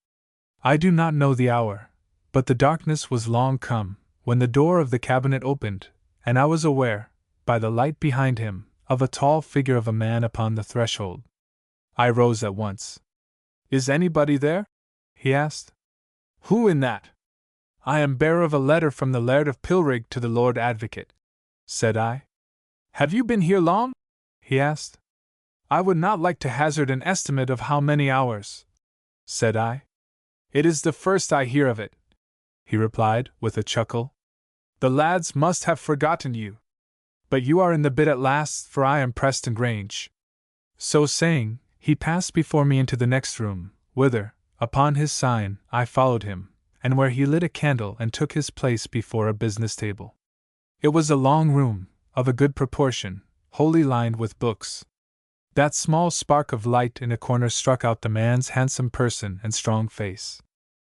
I do not know the hour, but the darkness was long come, when the door of the cabinet opened, and I was aware, by the light behind him, of a tall figure of a man upon the threshold. I rose at once. "Is anybody there?" he asked. "Who in that?" "I am bearer of a letter from the Laird of Pilrig to the Lord Advocate," said I. "Have you been here long?" he asked. "I would not like to hazard an estimate of how many hours," said I. "It is the first I hear of it," he replied, with a chuckle. "The lads must have forgotten you. But you are in the bit at last, for I am Preston Grange." So saying, he passed before me into the next room, whither, upon his sign, I followed him, and where he lit a candle and took his place before a business table. It was a long room, of a good proportion, wholly lined with books. That small spark of light in a corner struck out the man's handsome person and strong face.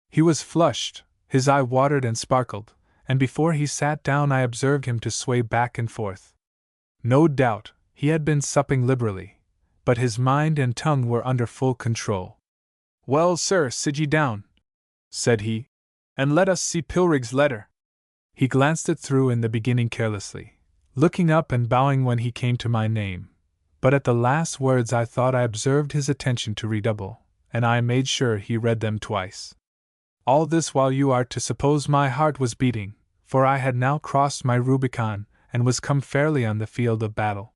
He was flushed, his eye watered and sparkled, and before he sat down I observed him to sway back and forth. No doubt, he had been supping liberally, but his mind and tongue were under full control. "Well, sir, sit ye down," said he, "and let us see Pilrig's letter." He glanced it through in the beginning carelessly, looking up and bowing when he came to my name, but at the last words I thought I observed his attention to redouble, and I made sure he read them twice. All this while you are to suppose my heart was beating, for I had now crossed my Rubicon, and was come fairly on the field of battle.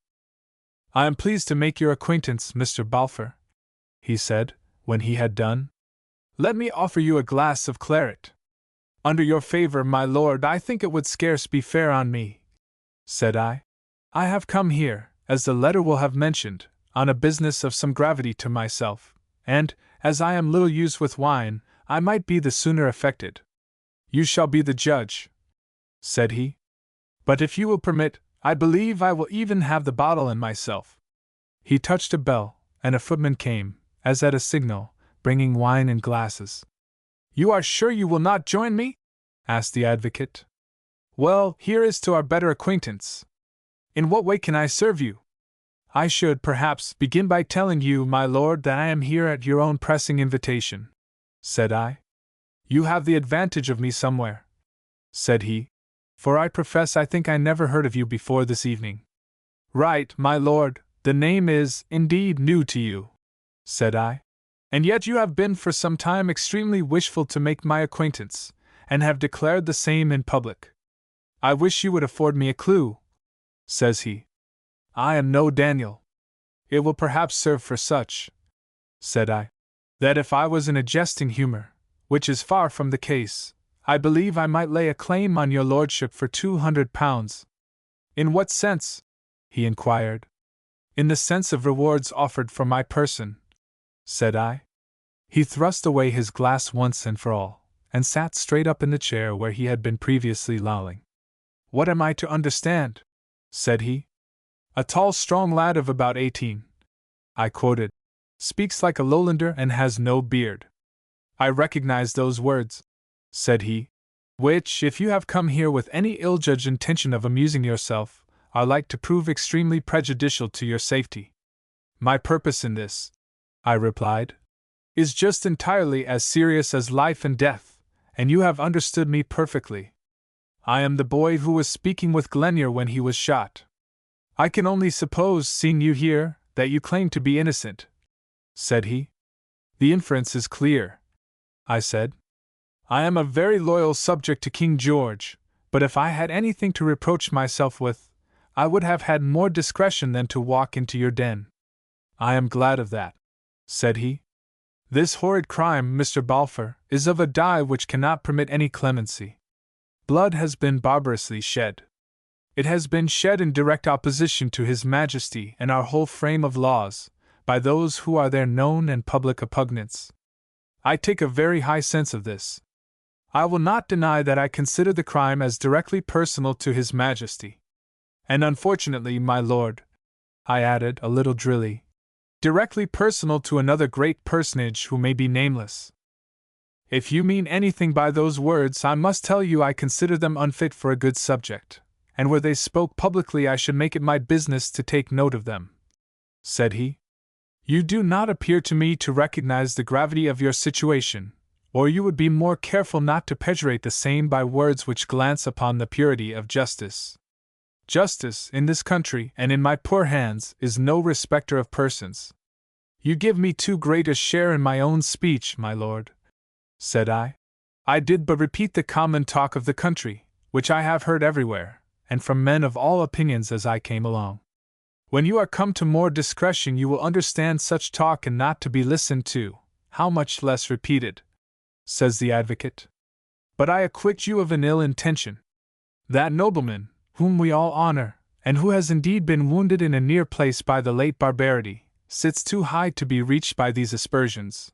"I am pleased to make your acquaintance, Mr. Balfour," he said, when he had done. "Let me offer you a glass of claret." "Under your favor, my lord, I think it would scarce be fair on me," said I. "I have come here, as the letter will have mentioned, on a business of some gravity to myself, and, as I am little used with wine, I might be the sooner affected." "You shall be the judge," said he. "But if you will permit, I believe I will even have the bottle and myself." He touched a bell, and a footman came, as at a signal, bringing wine and glasses. "You are sure you will not join me?" asked the advocate. "Well, here is to our better acquaintance." In what way can I serve you?" "I should, perhaps, begin by telling you, my lord, that I am here at your own pressing invitation," said I. "You have the advantage of me somewhere," said he, "for I profess I think I never heard of you before this evening." "Right, my lord, the name is, indeed, new to you," said I. "And yet you have been for some time extremely wishful to make my acquaintance, and have declared the same in public. I wish you would afford me a clue," says he. "I am no Daniel." "It will perhaps serve for such," said I, "that if I was in a jesting humor, which is far from the case, I believe I might lay a claim on your lordship for £200. "In what sense?" he inquired. "In the sense of rewards offered for my person," said I. He thrust away his glass once and for all, and sat straight up in the chair where he had been previously lolling. "What am I to understand?" said he. "A tall, strong lad of about 18," I quoted, "speaks like a lowlander and has no beard." "I recognize those words," said he, "which, if you have come here with any ill-judged intention of amusing yourself, are like to prove extremely prejudicial to your safety." "My purpose in this," I replied, "is just entirely as serious as life and death, and you have understood me perfectly. I am the boy who was speaking with Glenure when he was shot. I can only suppose, seeing you here, that you claim to be innocent," said he. "The inference is clear," I said. "I am a very loyal subject to King George, but if I had anything to reproach myself with, I would have had more discretion than to walk into your den." "I am glad of that," said he. "This horrid crime, Mr. Balfour, is of a dye which cannot permit any clemency. Blood has been barbarously shed. It has been shed in direct opposition to His Majesty and our whole frame of laws, by those who are their known and public oppugnants. I take a very high sense of this. I will not deny that I consider the crime as directly personal to His Majesty. And unfortunately, my lord," I added, a little drily, "directly personal to another great personage who may be nameless. If you mean anything by those words, I must tell you I consider them unfit for a good subject, and were they spoke publicly I should make it my business to take note of them," said he. "You do not appear to me to recognize the gravity of your situation, or you would be more careful not to pejourate the same by words which glance upon the purity of justice. Justice, in this country and in my poor hands, is no respecter of persons." "You give me too great a share in my own speech, my lord," said I. "I did but repeat the common talk of the country, which I have heard everywhere, and from men of all opinions as I came along. When you are come to more discretion you will understand such talk and not to be listened to, how much less repeated," says the advocate. "But I acquit you of an ill intention. That nobleman, whom we all honor, and who has indeed been wounded in a near place by the late barbarity, sits too high to be reached by these aspersions.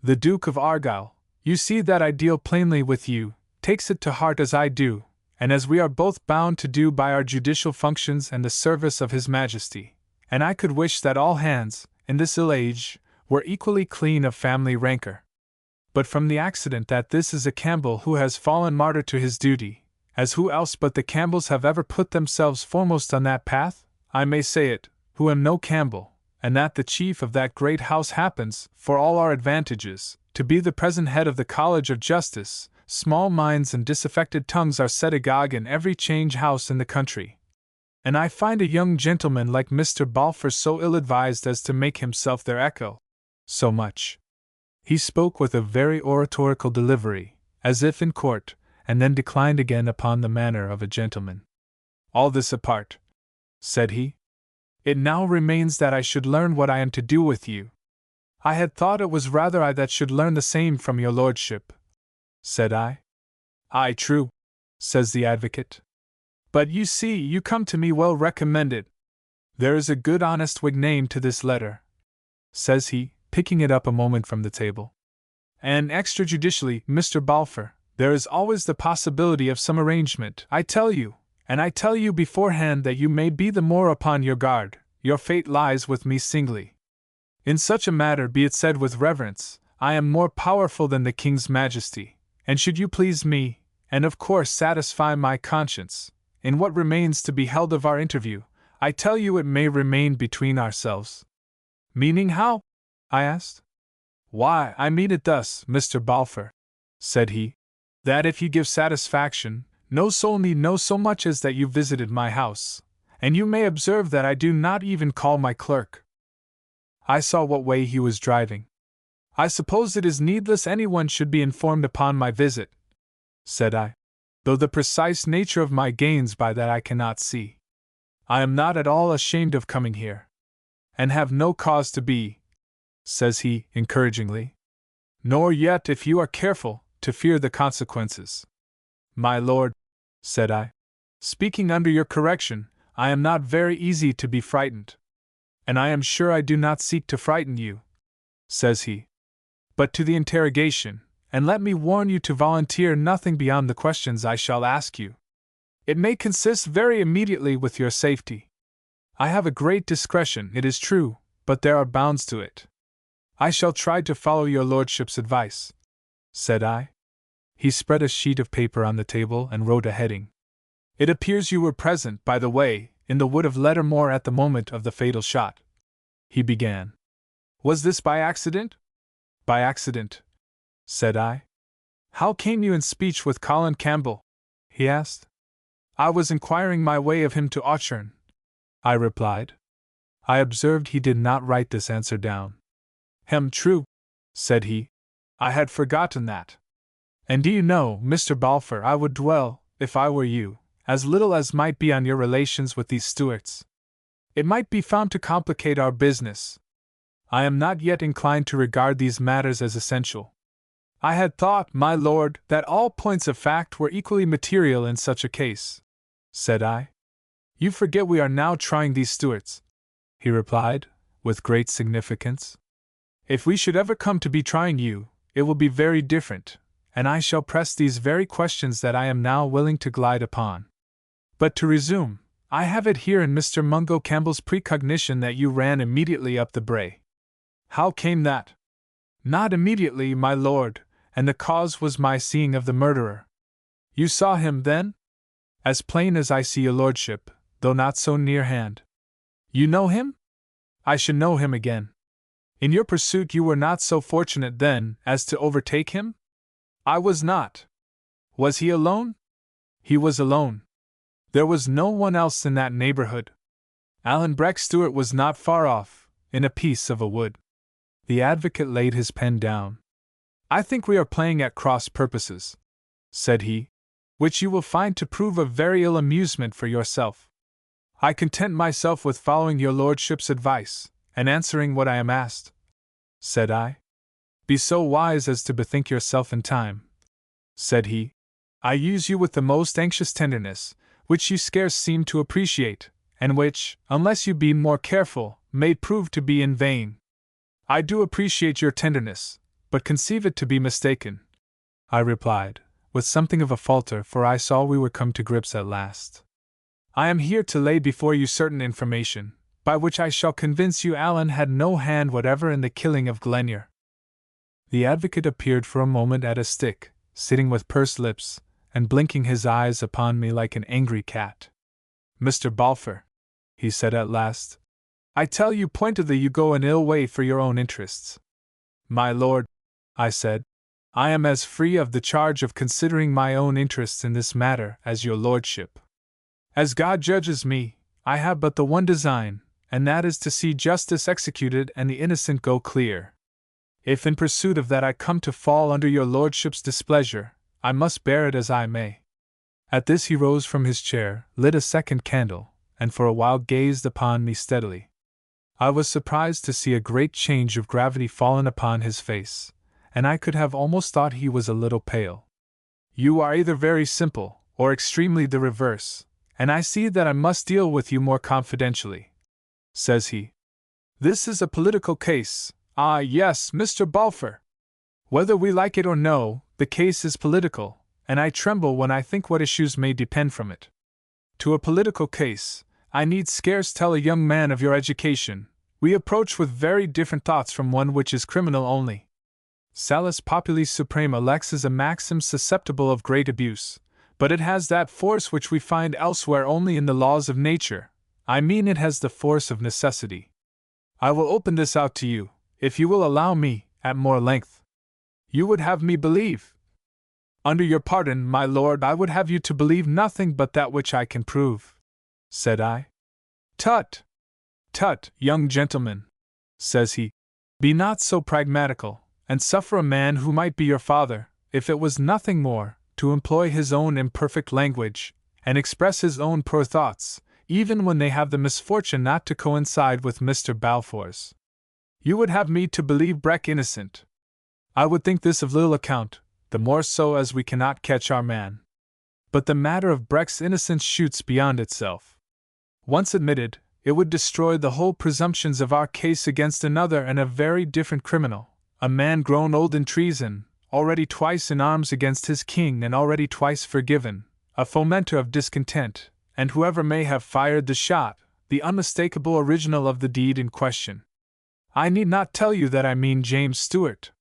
The Duke of Argyll, you see that I deal plainly with you, takes it to heart as I do, and as we are both bound to do by our judicial functions and the service of His Majesty, and I could wish that all hands, in this ill age, were equally clean of family rancor. But from the accident that this is a Campbell who has fallen martyr to his duty, as who else but the Campbells have ever put themselves foremost on that path, I may say it, who am no Campbell, and that the chief of that great house happens, for all our advantages, to be the present head of the College of Justice, small minds and disaffected tongues are set agog in every change house in the country. And I find a young gentleman like Mr. Balfour so ill-advised as to make himself their echo. So much." He spoke with a very oratorical delivery, as if in court, and then declined again upon the manner of a gentleman. "All this apart," said he, "it now remains that I should learn what I am to do with you. I had thought it was rather I that should learn the same from your lordship," said I. "Aye, true," says the advocate. "But you see, you come to me well recommended. There is a good honest Whig name to this letter," says he, picking it up a moment from the table. "And extrajudicially, Mr. Balfour, there is always the possibility of some arrangement, I tell you, and I tell you beforehand that you may be the more upon your guard. Your fate lies with me singly. In such a matter, be it said with reverence, I am more powerful than the King's Majesty, and should you please me, and of course satisfy my conscience, in what remains to be held of our interview, I tell you it may remain between ourselves. Meaning how? I asked. Why, I mean it thus, Mr. Balfour, said he, that if you give satisfaction, no soul need know so much as that you visited my house, and you may observe that I do not even call my clerk. I saw what way he was driving. I suppose it is needless anyone should be informed upon my visit, said I, though the precise nature of my gains by that I cannot see. I am not at all ashamed of coming here, and have no cause to be, says he, encouragingly. Nor yet, if you are careful, to fear the consequences. My lord, said I, speaking under your correction, I am not very easy to be frightened. And I am sure I do not seek to frighten you, says he. But to the interrogation, and let me warn you to volunteer nothing beyond the questions I shall ask you. It may consist very immediately with your safety. I have a great discretion, it is true, but there are bounds to it. I shall try to follow your lordship's advice, said I. He spread a sheet of paper on the table and wrote a heading. It appears you were present, by the way, in the wood of Lettermore at the moment of the fatal shot, he began. Was this by accident? By accident, said I. How came you in speech with Colin Campbell? He asked. I was inquiring my way of him to Auchern, I replied. I observed he did not write this answer down. True, said he. I had forgotten that. And do you know, Mr. Balfour, I would dwell, if I were you, as little as might be on your relations with these Stuarts. It might be found to complicate our business. I am not yet inclined to regard these matters as essential. I had thought, my lord, that all points of fact were equally material in such a case, said I. You forget we are now trying these Stuarts, he replied, with great significance. If we should ever come to be trying you, it will be very different, and I shall press these very questions that I am now willing to glide upon. But to resume, I have it here in Mr. Mungo Campbell's precognition that you ran immediately up the brae. How came that? Not immediately, my lord, and the cause was my seeing of the murderer. You saw him, then? As plain as I see your lordship, though not so near hand. You know him? I should know him again. In your pursuit you were not so fortunate, then, as to overtake him? I was not. Was he alone? He was alone. There was no one else in that neighborhood. Alan Breck Stewart was not far off, in a piece of a wood. The advocate laid his pen down. I think we are playing at cross purposes, said he, which you will find to prove of very ill amusement for yourself. I content myself with following your lordship's advice, and answering what I am asked, said I. Be so wise as to bethink yourself in time, said he. I use you with the most anxious tenderness, which you scarce seem to appreciate, and which, unless you be more careful, may prove to be in vain. I do appreciate your tenderness, but conceive it to be mistaken, I replied, with something of a falter, for I saw we were come to grips at last. I am here to lay before you certain information, by which I shall convince you Alan had no hand whatever in the killing of Glenure. The advocate appeared for a moment at a stick, sitting with pursed lips, and blinking his eyes upon me like an angry cat. Mr. Balfour, he said at last, I tell you pointedly you go an ill way for your own interests. My lord, I said, I am as free of the charge of considering my own interests in this matter as your lordship. As God judges me, I have but the one design, and that is to see justice executed and the innocent go clear. If in pursuit of that I come to fall under your lordship's displeasure, I must bear it as I may. At this he rose from his chair, lit a second candle, and for a while gazed upon me steadily. I was surprised to see a great change of gravity fallen upon his face, and I could have almost thought he was a little pale. You are either very simple, or extremely the reverse, and I see that I must deal with you more confidentially, says he. This is a political case. Ah, yes, Mr. Balfour. Whether we like it or no, the case is political, and I tremble when I think what issues may depend from it. To a political case, I need scarce tell a young man of your education, we approach with very different thoughts from one which is criminal only. Salus Populi Suprema Lex is a maxim susceptible of great abuse, but it has that force which we find elsewhere only in the laws of nature, I mean it has the force of necessity. I will open this out to you, if you will allow me, at more length. You would have me believe. Under your pardon, my lord, I would have you to believe nothing but that which I can prove, said I. Tut! Tut, young gentleman, says he, be not so pragmatical, and suffer a man who might be your father, if it was nothing more, to employ his own imperfect language, and express his own poor thoughts, even when they have the misfortune not to coincide with Mr. Balfour's. You would have me to believe Breck innocent. I would think this of little account, the more so as we cannot catch our man. But the matter of Breck's innocence shoots beyond itself. Once admitted, it would destroy the whole presumptions of our case against another and a very different criminal, a man grown old in treason, already twice in arms against his king and already twice forgiven, a fomenter of discontent, and whoever may have fired the shot, the unmistakable original of the deed in question. I need not tell you that I mean James Stewart.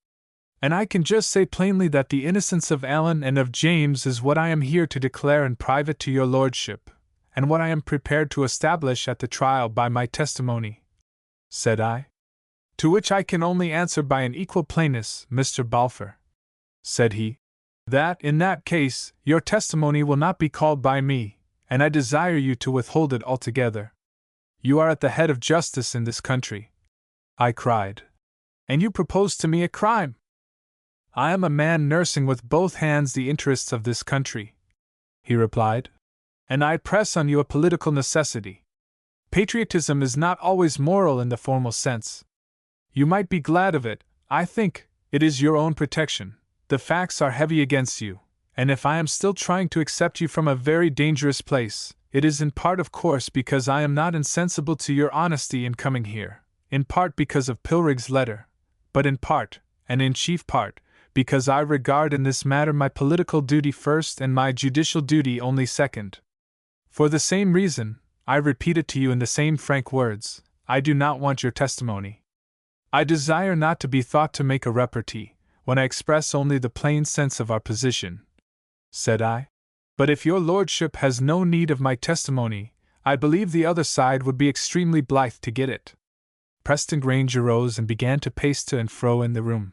And I can just say plainly that the innocence of Alan and of James is what I am here to declare in private to your lordship, and what I am prepared to establish at the trial by my testimony, said I. To which I can only answer by an equal plainness, Mr. Balfour, said he, that, in that case, your testimony will not be called by me, and I desire you to withhold it altogether. You are at the head of justice in this country, I cried, and you propose to me a crime. I am a man nursing with both hands the interests of this country, he replied, and I press on you a political necessity. Patriotism is not always moral in the formal sense. You might be glad of it, I think, it is your own protection. The facts are heavy against you, and if I am still trying to accept you from a very dangerous place, it is in part of course because I am not insensible to your honesty in coming here, in part because of Pilrig's letter, but in part, and in chief part, because I regard in this matter my political duty first and my judicial duty only second. For the same reason, I repeat it to you in the same frank words, I do not want your testimony. I desire not to be thought to make a repartee, when I express only the plain sense of our position, said I. But if your lordship has no need of my testimony, I believe the other side would be extremely blithe to get it. Preston Grange arose and began to pace to and fro in the room.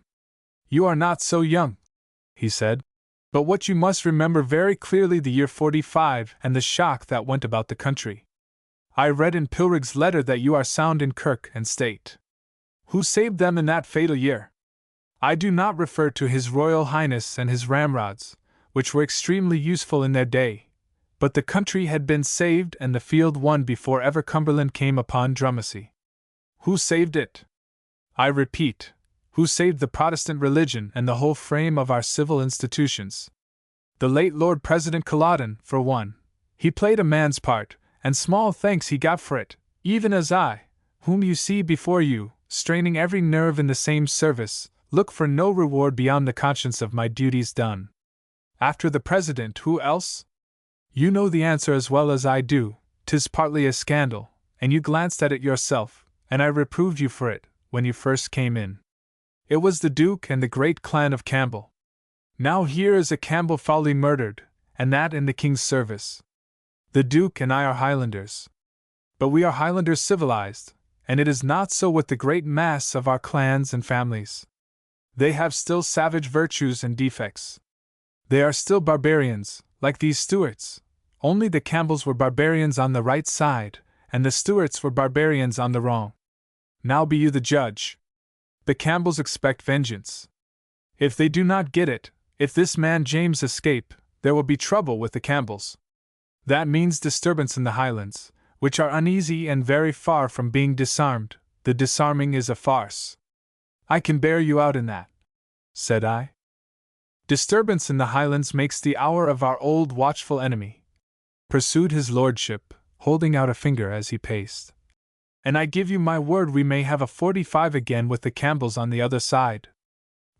You are not so young, he said, but what you must remember very clearly the year 45 and the shock that went about the country. I read in Pilrig's letter that you are sound in kirk and state. Who saved them in that fatal year? I do not refer to His Royal Highness and his ramrods, which were extremely useful in their day, but the country had been saved and the field won before ever Cumberland came upon Drummond's. Who saved it? I repeat, who saved the Protestant religion and the whole frame of our civil institutions? The late Lord President Culloden, for one. He played a man's part, and small thanks he got for it, even as I, whom you see before you, straining every nerve in the same service, look for no reward beyond the conscience of my duties done. After the President, who else? You know the answer as well as I do, 'tis partly a scandal, and you glanced at it yourself, and I reproved you for it, when you first came in. It was the Duke and the great clan of Campbell. Now here is a Campbell foully murdered, and that in the King's service. The Duke and I are Highlanders. But we are Highlanders civilized, and it is not so with the great mass of our clans and families. They have still savage virtues and defects. They are still barbarians, like these Stuarts, only the Campbells were barbarians on the right side, and the Stuarts were barbarians on the wrong. Now be you the judge. The Campbells expect vengeance. If they do not get it, if this man James escape, there will be trouble with the Campbells. That means disturbance in the Highlands, which are uneasy and very far from being disarmed. The disarming is a farce. I can bear you out in that, said I. Disturbance in the Highlands makes the hour of our old watchful enemy, pursued his lordship, holding out a finger as he paced. And I give you my word we may have a 45 again with the Campbells on the other side.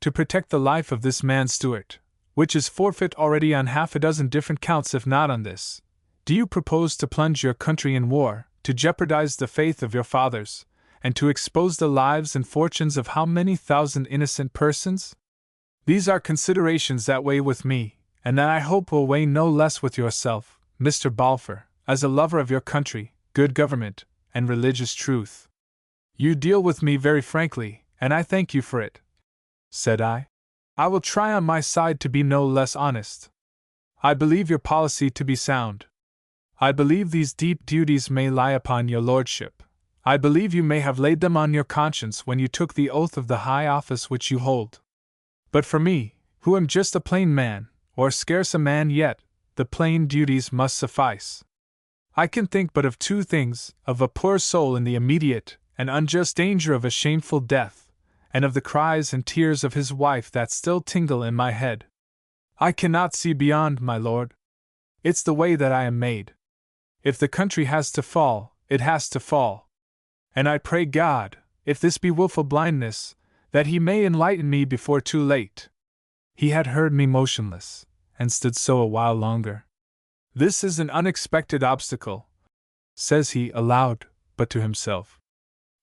To protect the life of this man Stewart, which is forfeit already on half a dozen different counts if not on this, do you propose to plunge your country in war, to jeopardize the faith of your fathers, and to expose the lives and fortunes of how many thousand innocent persons? These are considerations that weigh with me, and that I hope will weigh no less with yourself, Mr. Balfour, as a lover of your country, good government, and religious truth. You deal with me very frankly, and I thank you for it, said I. I will try on my side to be no less honest. I believe your policy to be sound. I believe these deep duties may lie upon your lordship. I believe you may have laid them on your conscience when you took the oath of the high office which you hold. But for me, who am just a plain man, or scarce a man yet, the plain duties must suffice. I can think but of two things, of a poor soul in the immediate and unjust danger of a shameful death, and of the cries and tears of his wife that still tingle in my head. I cannot see beyond, my lord. It's the way that I am made. If the country has to fall, it has to fall. And I pray God, if this be wilful blindness, that he may enlighten me before too late. He had heard me motionless, and stood so a while longer. This is an unexpected obstacle, says he aloud, but to himself.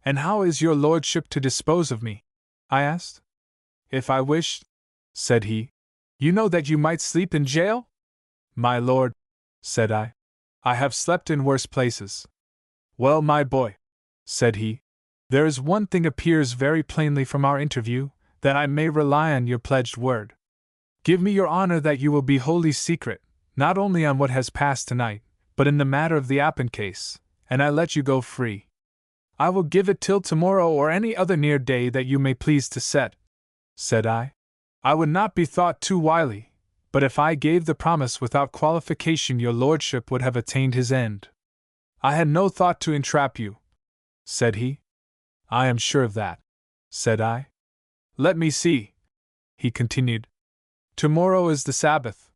And how is your lordship to dispose of me? I asked. If I wished, said he, you know that you might sleep in jail? My lord, said I have slept in worse places. Well, my boy, said he, there is one thing appears very plainly from our interview, that I may rely on your pledged word. Give me your honor that you will be wholly secret, not only on what has passed tonight, but in the matter of the Appin case, and I let you go free. I will give it till tomorrow or any other near day that you may please to set, said I. I would not be thought too wily, but if I gave the promise without qualification your lordship would have attained his end. I had no thought to entrap you, said he. I am sure of that, said I. Let me see, he continued. Tomorrow is the Sabbath.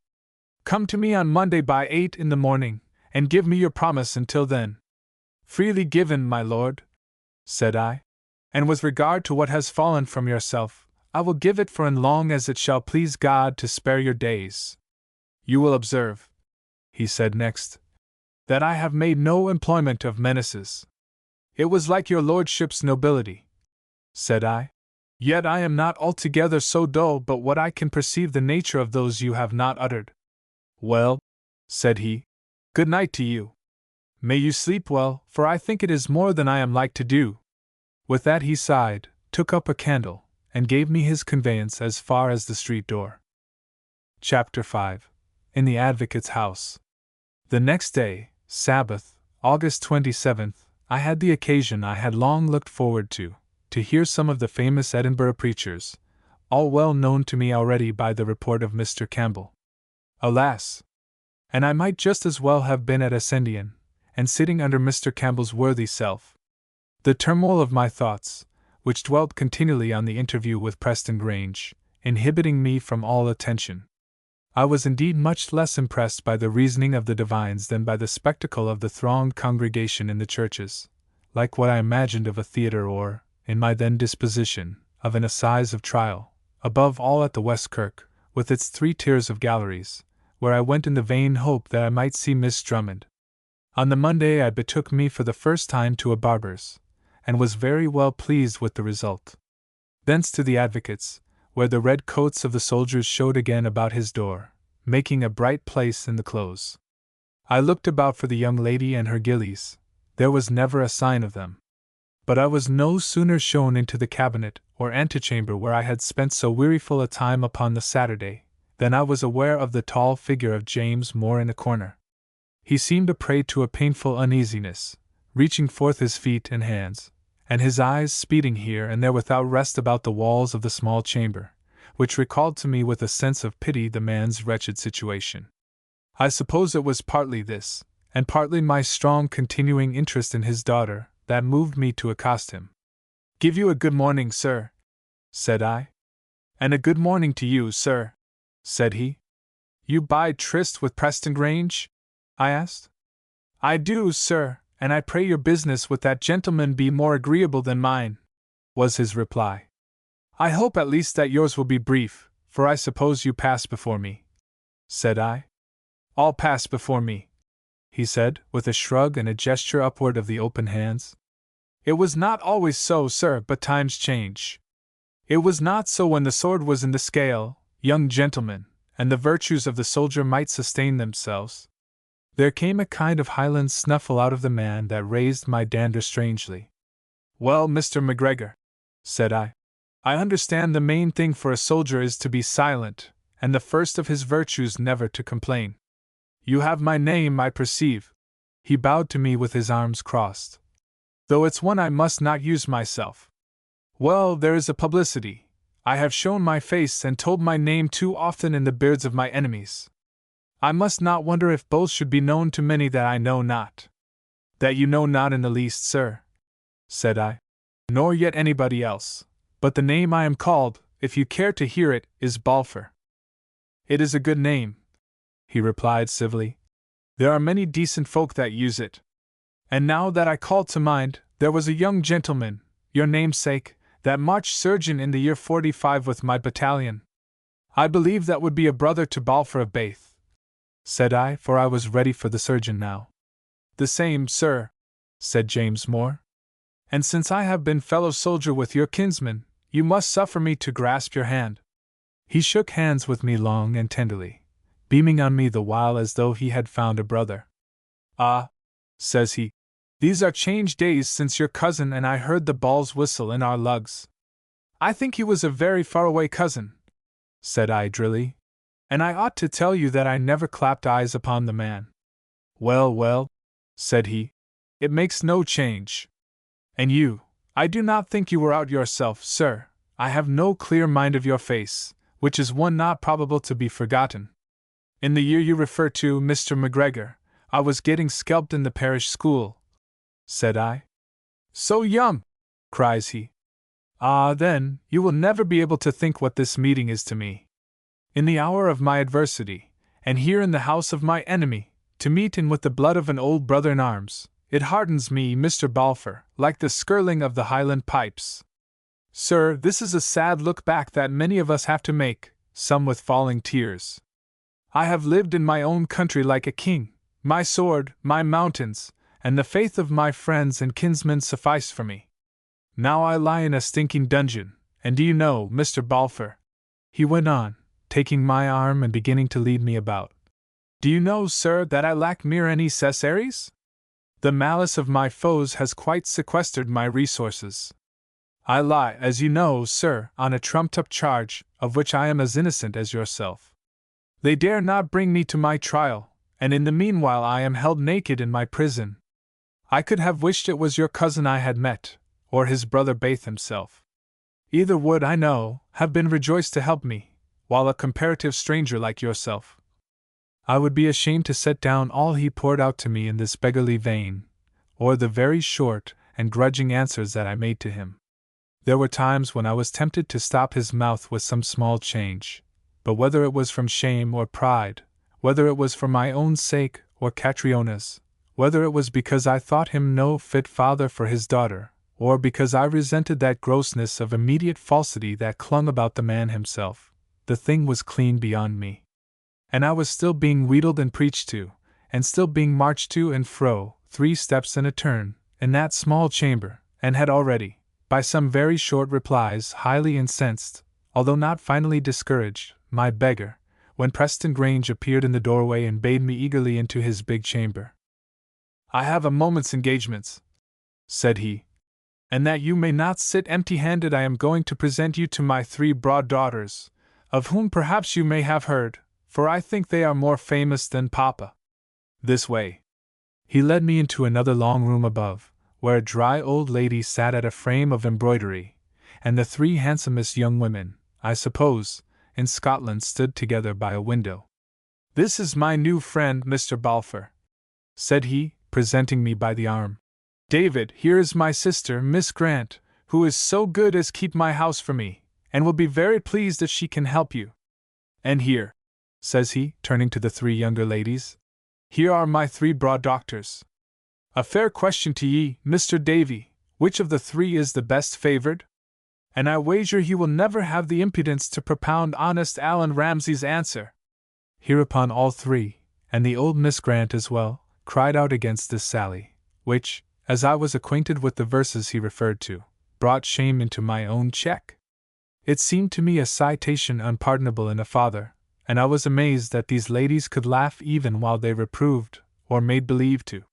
Come to me on Monday by 8 in the morning, and give me your promise until then. Freely given, my lord, said I. And with regard to what has fallen from yourself, I will give it for as long as it shall please God to spare your days. You will observe, he said next, that I have made no employment of menaces. It was like your lordship's nobility, said I. Yet I am not altogether so dull but what I can perceive the nature of those you have not uttered. Well, said he, good night to you. May you sleep well, for I think it is more than I am like to do. With that he sighed, took up a candle, and gave me his conveyance as far as the street door. Chapter 5. In the Advocate's House. The next day, Sabbath, August 27th, I had the occasion I had long looked forward to hear some of the famous Edinburgh preachers, all well known to me already by the report of Mr. Campbell. Alas! And I might just as well have been at Ascendian, and sitting under Mr. Campbell's worthy self. The turmoil of my thoughts, which dwelt continually on the interview with Preston Grange, inhibiting me from all attention. I was indeed much less impressed by the reasoning of the divines than by the spectacle of the thronged congregation in the churches, like what I imagined of a theatre or, in my then disposition, of an assize of trial, above all at the West Kirk, with its 3 tiers of galleries, where I went in the vain hope that I might see Miss Drummond. On the Monday I betook me for the first time to a barber's, and was very well pleased with the result. Thence to the Advocate's, where the red coats of the soldiers showed again about his door, making a bright place in the close. I looked about for the young lady and her gillies. There was never a sign of them. But I was no sooner shown into the cabinet or antechamber where I had spent so weariful a time upon the Saturday, than I was aware of the tall figure of James Moore in a corner. He seemed a prey to a painful uneasiness, reaching forth his feet and hands, and his eyes speeding here and there without rest about the walls of the small chamber, which recalled to me with a sense of pity the man's wretched situation. I suppose it was partly this, and partly my strong continuing interest in his daughter, that moved me to accost him. Give you a good morning, sir, said I. And a good morning to you, sir, said he. You bide tryst with Preston Grange? I asked. I do, sir, and I pray your business with that gentleman be more agreeable than mine, was his reply. I hope at least that yours will be brief, for I suppose you pass before me, said I. All pass before me, he said, with a shrug and a gesture upward of the open hands. It was not always so, sir, but times change. It was not so when the sword was in the scale, young gentlemen, and the virtues of the soldier might sustain themselves. There came a kind of Highland snuffle out of the man that raised my dander strangely. "Well, Mr. McGregor," said I understand the main thing for a soldier is to be silent, and the first of his virtues never to complain. You have my name, I perceive." He bowed to me with his arms crossed. "Though it's one I must not use myself. Well, there is a publicity. I have shown my face and told my name too often in the beards of my enemies. I must not wonder if both should be known to many that I know not." "That you know not in the least, sir," said I, "nor yet anybody else. But the name I am called, if you care to hear it, is Balfour." "It is a good name," he replied civilly. "There are many decent folk that use it. And now that I call to mind, there was a young gentleman, your namesake, that marched surgeon in the year '45 with my battalion. I believe that would be a brother to Balfour of Bath," said I, for I was ready for the surgeon now. "The same, sir," said James Moore. "And since I have been fellow soldier with your kinsman, you must suffer me to grasp your hand." He shook hands with me long and tenderly, beaming on me the while as though he had found a brother. "Ah," says he, "these are changed days since your cousin and I heard the balls whistle in our lugs." "I think he was a very far-away cousin," said I drily, "and I ought to tell you that I never clapped eyes upon the man." "Well, well," said he, "it makes no change. And you, I do not think you were out yourself, sir. I have no clear mind of your face, which is one not probable to be forgotten. In the year you refer to, Mr. McGregor, I was getting skelped in the parish school," said I. "So young!" cries he. "Ah, then, you will never be able to think what this meeting is to me. In the hour of my adversity, and here in the house of my enemy, to meet in with the blood of an old brother in arms, it hardens me, Mr. Balfour, like the skirling of the Highland pipes. Sir, this is a sad look back that many of us have to make, some with falling tears. I have lived in my own country like a king. My sword, my mountains, and the faith of my friends and kinsmen suffice for me. Now I lie in a stinking dungeon, and do you know, Mr. Balfour," he went on, taking my arm and beginning to lead me about, "do you know, sir, that I lack mere necessaries? The malice of my foes has quite sequestered my resources. I lie, as you know, sir, on a trumped-up charge, of which I am as innocent as yourself. They dare not bring me to my trial, and in the meanwhile I am held naked in my prison. I could have wished it was your cousin I had met, or his brother Bath himself. Either would, I know, have been rejoiced to help me, while a comparative stranger like yourself. I would be ashamed to set down all he poured out to me in this beggarly vein, or the very short and grudging answers that I made to him. There were times when I was tempted to stop his mouth with some small change, but whether it was from shame or pride, whether it was for my own sake or Catriona's, whether it was because I thought him no fit father for his daughter, or because I resented that grossness of immediate falsity that clung about the man himself, the thing was clean beyond me. And I was still being wheedled and preached to, and still being marched to and fro, 3 steps and a turn, in that small chamber, and had already, by some very short replies, highly incensed, although not finally discouraged, my beggar, when Preston Grange appeared in the doorway and bade me eagerly into his big chamber. "I have a moment's engagements," said he, "and that you may not sit empty-handed I am going to present you to my 3 broad daughters, of whom perhaps you may have heard, for I think they are more famous than Papa. This way." He led me into another long room above, where a dry old lady sat at a frame of embroidery, and the 3 handsomest young women, I suppose, in Scotland stood together by a window. "This is my new friend, Mr. Balfour," said he, presenting me by the arm. "David, here is my sister, Miss Grant, who is so good as keep my house for me, and will be very pleased if she can help you. And here," says he, turning to the 3 younger ladies, "here are my 3 broad doctors. A fair question to ye, Mr. Davy, which of the 3 is the best favoured? And I wager he will never have the impudence to propound honest Allan Ramsay's answer." Hereupon all 3, and the old Miss Grant as well, cried out against this sally, which, as I was acquainted with the verses he referred to, brought shame into my own check. It seemed to me a citation unpardonable in a father, and I was amazed that these ladies could laugh even while they reproved, or made believe to.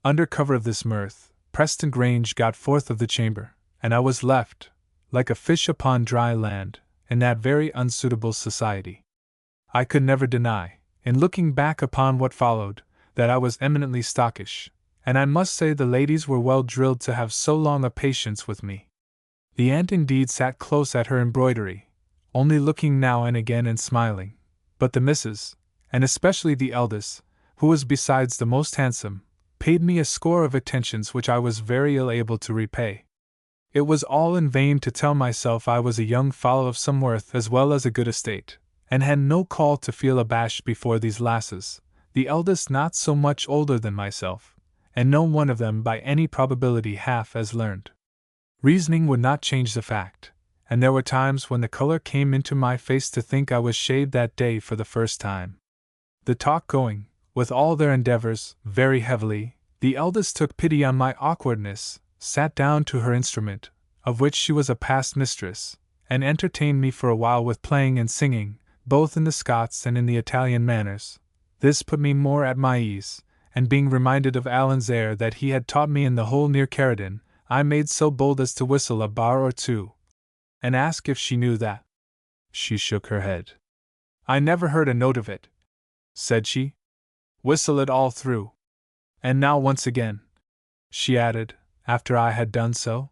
Under cover of this mirth, Preston Grange got forth of the chamber, and I was left, like a fish upon dry land, in that very unsuitable society. I could never deny, in looking back upon what followed, that I was eminently stockish, and I must say the ladies were well drilled to have so long a patience with me. The aunt indeed sat close at her embroidery, only looking now and again and smiling, but the misses, and especially the eldest, who was besides the most handsome, paid me a score of attentions which I was very ill able to repay. It was all in vain to tell myself I was a young fellow of some worth as well as a good estate, and had no call to feel abashed before these lasses, the eldest not so much older than myself, and no one of them by any probability half as learned. Reasoning would not change the fact, and there were times when the color came into my face to think I was shaved that day for the first time. The talk going, with all their endeavors, very heavily, the eldest took pity on my awkwardness, sat down to her instrument, of which she was a past mistress, and entertained me for a while with playing and singing, both in the Scots and in the Italian manners. This put me more at my ease, and being reminded of Alan's air that he had taught me in the hole near Carridon, I made so bold as to whistle a bar or two, and ask if she knew that. She shook her head. I never heard a note of it, said she. Whistle it all through. And now once again, she added, after I had done so.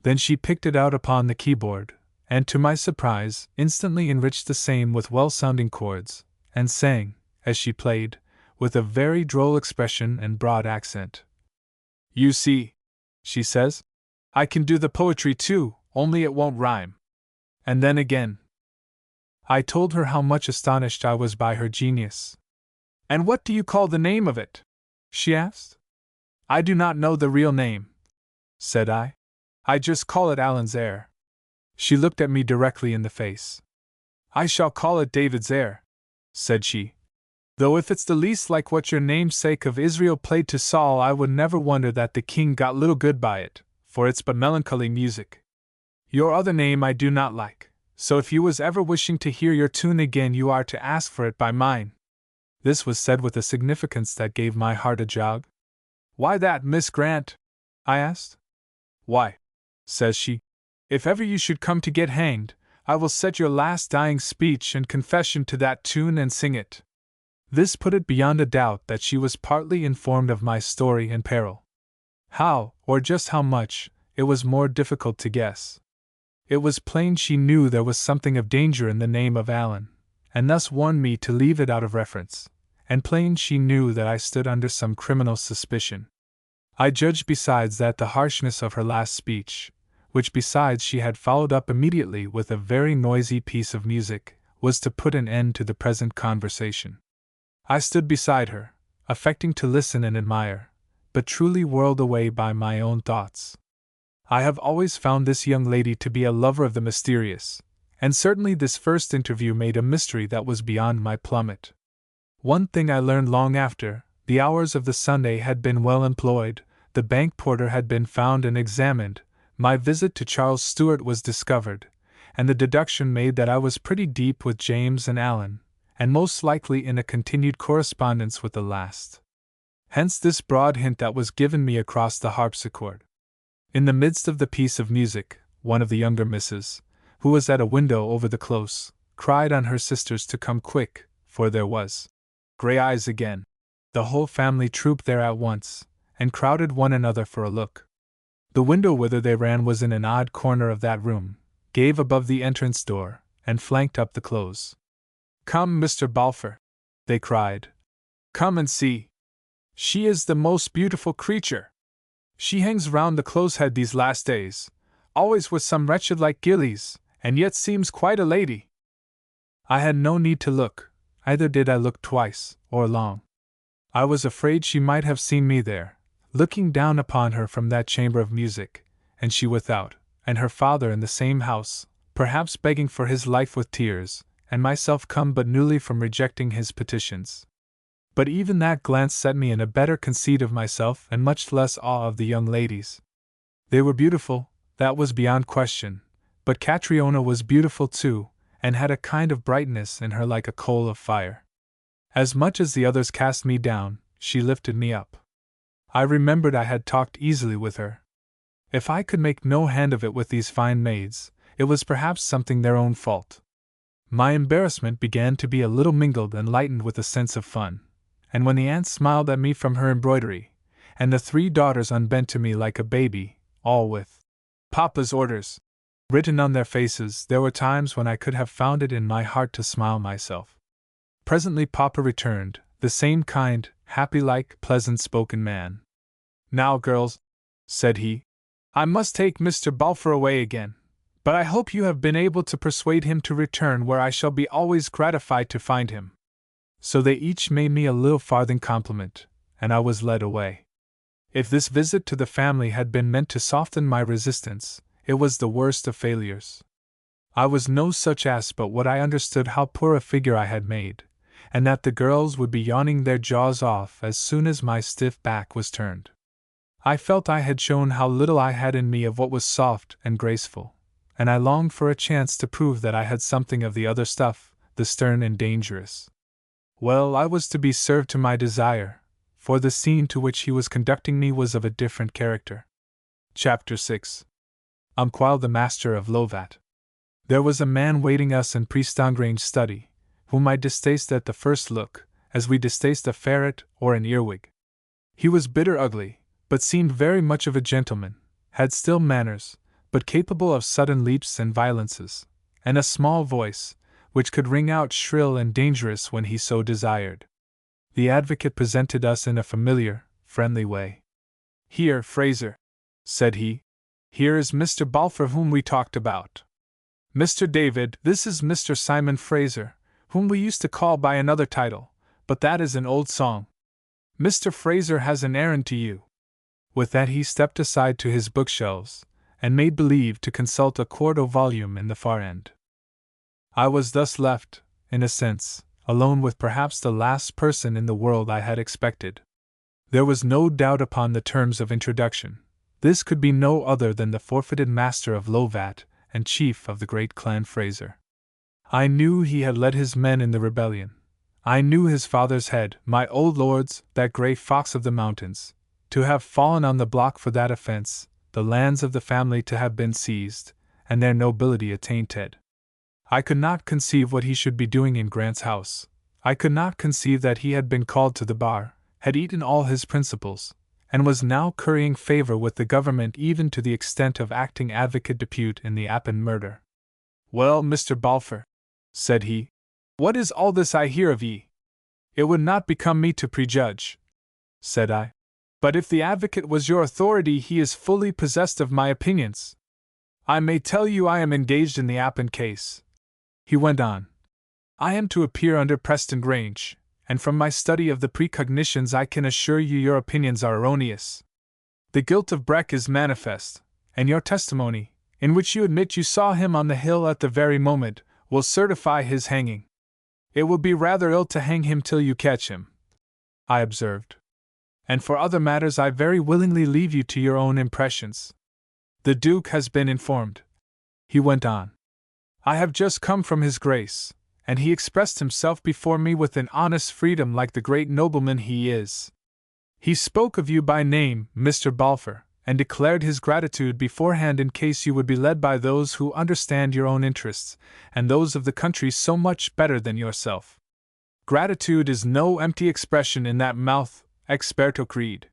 Then she picked it out upon the keyboard, and to my surprise, instantly enriched the same with well-sounding chords, and sang, as she played, with a very droll expression and broad accent. You see, she says, I can do the poetry too, only it won't rhyme. And then again, I told her how much astonished I was by her genius. And what do you call the name of it? She asked. I do not know the real name, said I. I just call it Alan's air. She looked at me directly in the face. I shall call it David's air, said she. Though if it's the least like what your namesake of Israel played to Saul, I would never wonder that the king got little good by it, for it's but melancholy music. Your other name I do not like, so if you was ever wishing to hear your tune again, you are to ask for it by mine. This was said with a significance that gave my heart a jog. Why that, Miss Grant? I asked. Why, says she, if ever you should come to get hanged, I will set your last dying speech and confession to that tune and sing it. This put it beyond a doubt that she was partly informed of my story and peril. How, or just how much, it was more difficult to guess. It was plain she knew there was something of danger in the name of Alan, and thus warned me to leave it out of reference, and plain she knew that I stood under some criminal suspicion. I judged besides that the harshness of her last speech, which besides she had followed up immediately with a very noisy piece of music, was to put an end to the present conversation. I stood beside her, affecting to listen and admire, but truly whirled away by my own thoughts. I have always found this young lady to be a lover of the mysterious, and certainly this first interview made a mystery that was beyond my plummet. One thing I learned long after: the hours of the Sunday had been well employed, the bank porter had been found and examined, my visit to Charles Stuart was discovered, and the deduction made that I was pretty deep with James and Alan, and most likely in a continued correspondence with the last. Hence this broad hint that was given me across the harpsichord. In the midst of the piece of music, one of the younger misses, who was at a window over the close, cried on her sisters to come quick, for there was grey eyes again. The whole family trooped there at once, and crowded one another for a look. The window whither they ran was in an odd corner of that room, gave above the entrance door, and flanked up the close. Come, Mr. Balfour, they cried. Come and see. She is the most beautiful creature. She hangs round the close head these last days, always with some wretched like Gillies, and yet seems quite a lady. I had no need to look, either did I look twice, or long. I was afraid she might have seen me there, looking down upon her from that chamber of music, and she without, and her father in the same house, perhaps begging for his life with tears, and myself come but newly from rejecting his petitions. But even that glance set me in a better conceit of myself and much less awe of the young ladies. They were beautiful, that was beyond question, but Catriona was beautiful too, and had a kind of brightness in her like a coal of fire. As much as the others cast me down, she lifted me up. I remembered I had talked easily with her. If I could make no hand of it with these fine maids, it was perhaps something their own fault. My embarrassment began to be a little mingled and lightened with a sense of fun, and when the aunt smiled at me from her embroidery, and the 3 daughters unbent to me like a baby, all with "Papa's orders" written on their faces, there were times when I could have found it in my heart to smile myself. Presently Papa returned, the same kind, happy-like, pleasant-spoken man. "Now, girls," said he, "I must take Mr. Balfour away again, but I hope you have been able to persuade him to return, where I shall be always gratified to find him." So they each made me a little farthing compliment, and I was led away. If this visit to the family had been meant to soften my resistance, it was the worst of failures. I was no such ass but what I understood how poor a figure I had made, and that the girls would be yawning their jaws off as soon as my stiff back was turned. I felt I had shown how little I had in me of what was soft and graceful, and I longed for a chance to prove that I had something of the other stuff, the stern and dangerous. Well, I was to be served to my desire, for the scene to which he was conducting me was of a different character. Chapter 6. While the master of Lovat. There was a man waiting us in Priestangrange's study, whom I distasted at the first look, as we distaste a ferret or an earwig. He was bitter ugly, but seemed very much of a gentleman, had still manners, but capable of sudden leaps and violences, and a small voice, which could ring out shrill and dangerous when he so desired. The advocate presented us in a familiar, friendly way. "Here, Fraser," said he, "here is Mr. Balfour whom we talked about. Mr. David, this is Mr. Simon Fraser, whom we used to call by another title, but that is an old song. Mr. Fraser has an errand to you." With that he stepped aside to his bookshelves, and made believe to consult a quarto volume in the far end. I was thus left, in a sense, alone with perhaps the last person in the world I had expected. There was no doubt upon the terms of introduction. This could be no other than the forfeited master of Lovat and chief of the great clan Fraser. I knew he had led his men in the rebellion. I knew his father's head, my old lord's, that grey fox of the mountains, to have fallen on the block for that offense, the lands of the family to have been seized, and their nobility attainted. I could not conceive what he should be doing in Grant's house. I could not conceive that he had been called to the bar, had eaten all his principles, and was now currying favor with the government even to the extent of acting advocate depute in the Appin murder. "Well, Mr. Balfour," said he, "what is all this I hear of ye?" "It would not become me to prejudge," said I. "But if the advocate was your authority, he is fully possessed of my opinions. I may tell you I am engaged in the Appin case," he went on. "I am to appear under Preston Grange, and from my study of the precognitions I can assure you your opinions are erroneous. The guilt of Breck is manifest, and your testimony, in which you admit you saw him on the hill at the very moment, will certify his hanging. It will be rather ill to hang him till you catch him," I observed. "And for other matters I very willingly leave you to your own impressions. The Duke has been informed," he went on. "I have just come from his Grace, and he expressed himself before me with an honest freedom like the great nobleman he is. He spoke of you by name, Mr. Balfour, and declared his gratitude beforehand in case you would be led by those who understand your own interests, and those of the country so much better than yourself. Gratitude is no empty expression in that mouth, experto creed.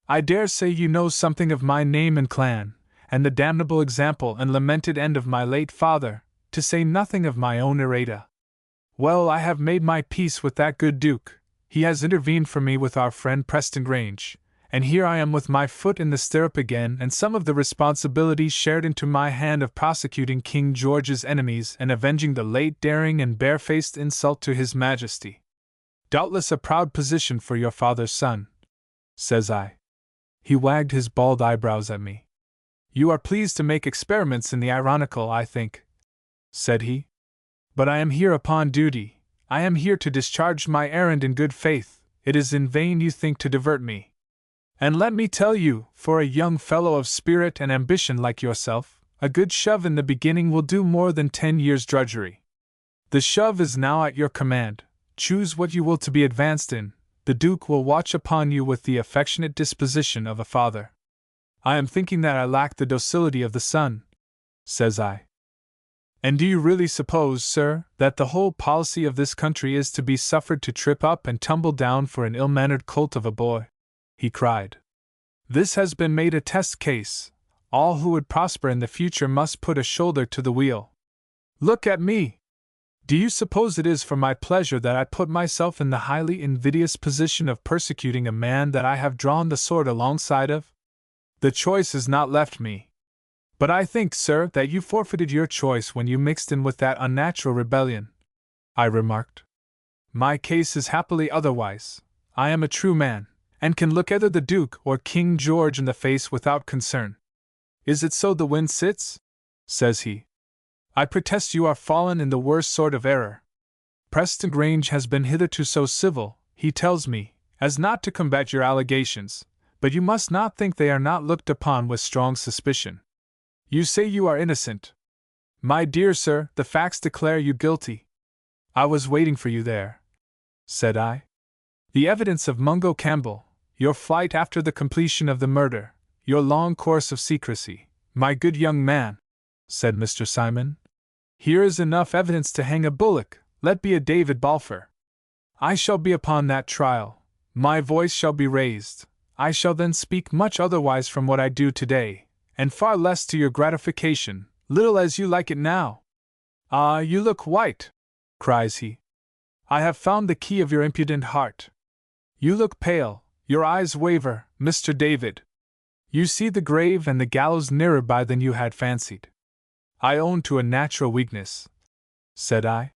I dare say you know something of my name and clan, and the damnable example and lamented end of my late father, to say nothing of my own errata. Well, I have made my peace with that good Duke. He has intervened for me with our friend Preston Grange, and here I am with my foot in the stirrup again and some of the responsibility shared into my hand of prosecuting King George's enemies and avenging the late daring and barefaced insult to His Majesty. Doubtless a proud position for your father's son," says I. He wagged his bald eyebrows at me. "You are pleased to make experiments in the ironical, I think," said he. "But I am here upon duty. I am here to discharge my errand in good faith. It is in vain you think to divert me. And let me tell you, for a young fellow of spirit and ambition like yourself, a good shove in the beginning will do more than 10 years' drudgery. The shove is now at your command. Choose what you will to be advanced in. The Duke will watch upon you with the affectionate disposition of a father. I am thinking that I lack the docility of the son, says I. And do you really suppose, sir, that the whole policy of this country is to be suffered to trip up and tumble down for an ill-mannered colt of a boy? He cried. This has been made a test case. All who would prosper in the future must put a shoulder to the wheel. Look at me! Do you suppose it is for my pleasure that I put myself in the highly invidious position of persecuting a man that I have drawn the sword alongside of? The choice is not left me. But I think, sir, that you forfeited your choice when you mixed in with that unnatural rebellion, I remarked. My case is happily otherwise. I am a true man, and can look either the Duke or King George in the face without concern. Is it so the wind sits? Says he. I protest you are fallen in the worst sort of error. Preston Grange has been hitherto so civil, he tells me, as not to combat your allegations, but you must not think they are not looked upon with strong suspicion. You say you are innocent. My dear sir, the facts declare you guilty. I was waiting for you there, said I. The evidence of Mungo Campbell, your flight after the completion of the murder, your long course of secrecy, my good young man, said Mr. Simon. Here is enough evidence to hang a bullock, let be a David Balfour. I shall be upon that trial. My voice shall be raised. I shall then speak much otherwise from what I do today, and far less to your gratification, little as you like it now. Ah, you look white, cries he. I have found the key of your impudent heart. You look pale, your eyes waver, Mr. David. You see the grave and the gallows nearer by than you had fancied. I own to a natural weakness, said I.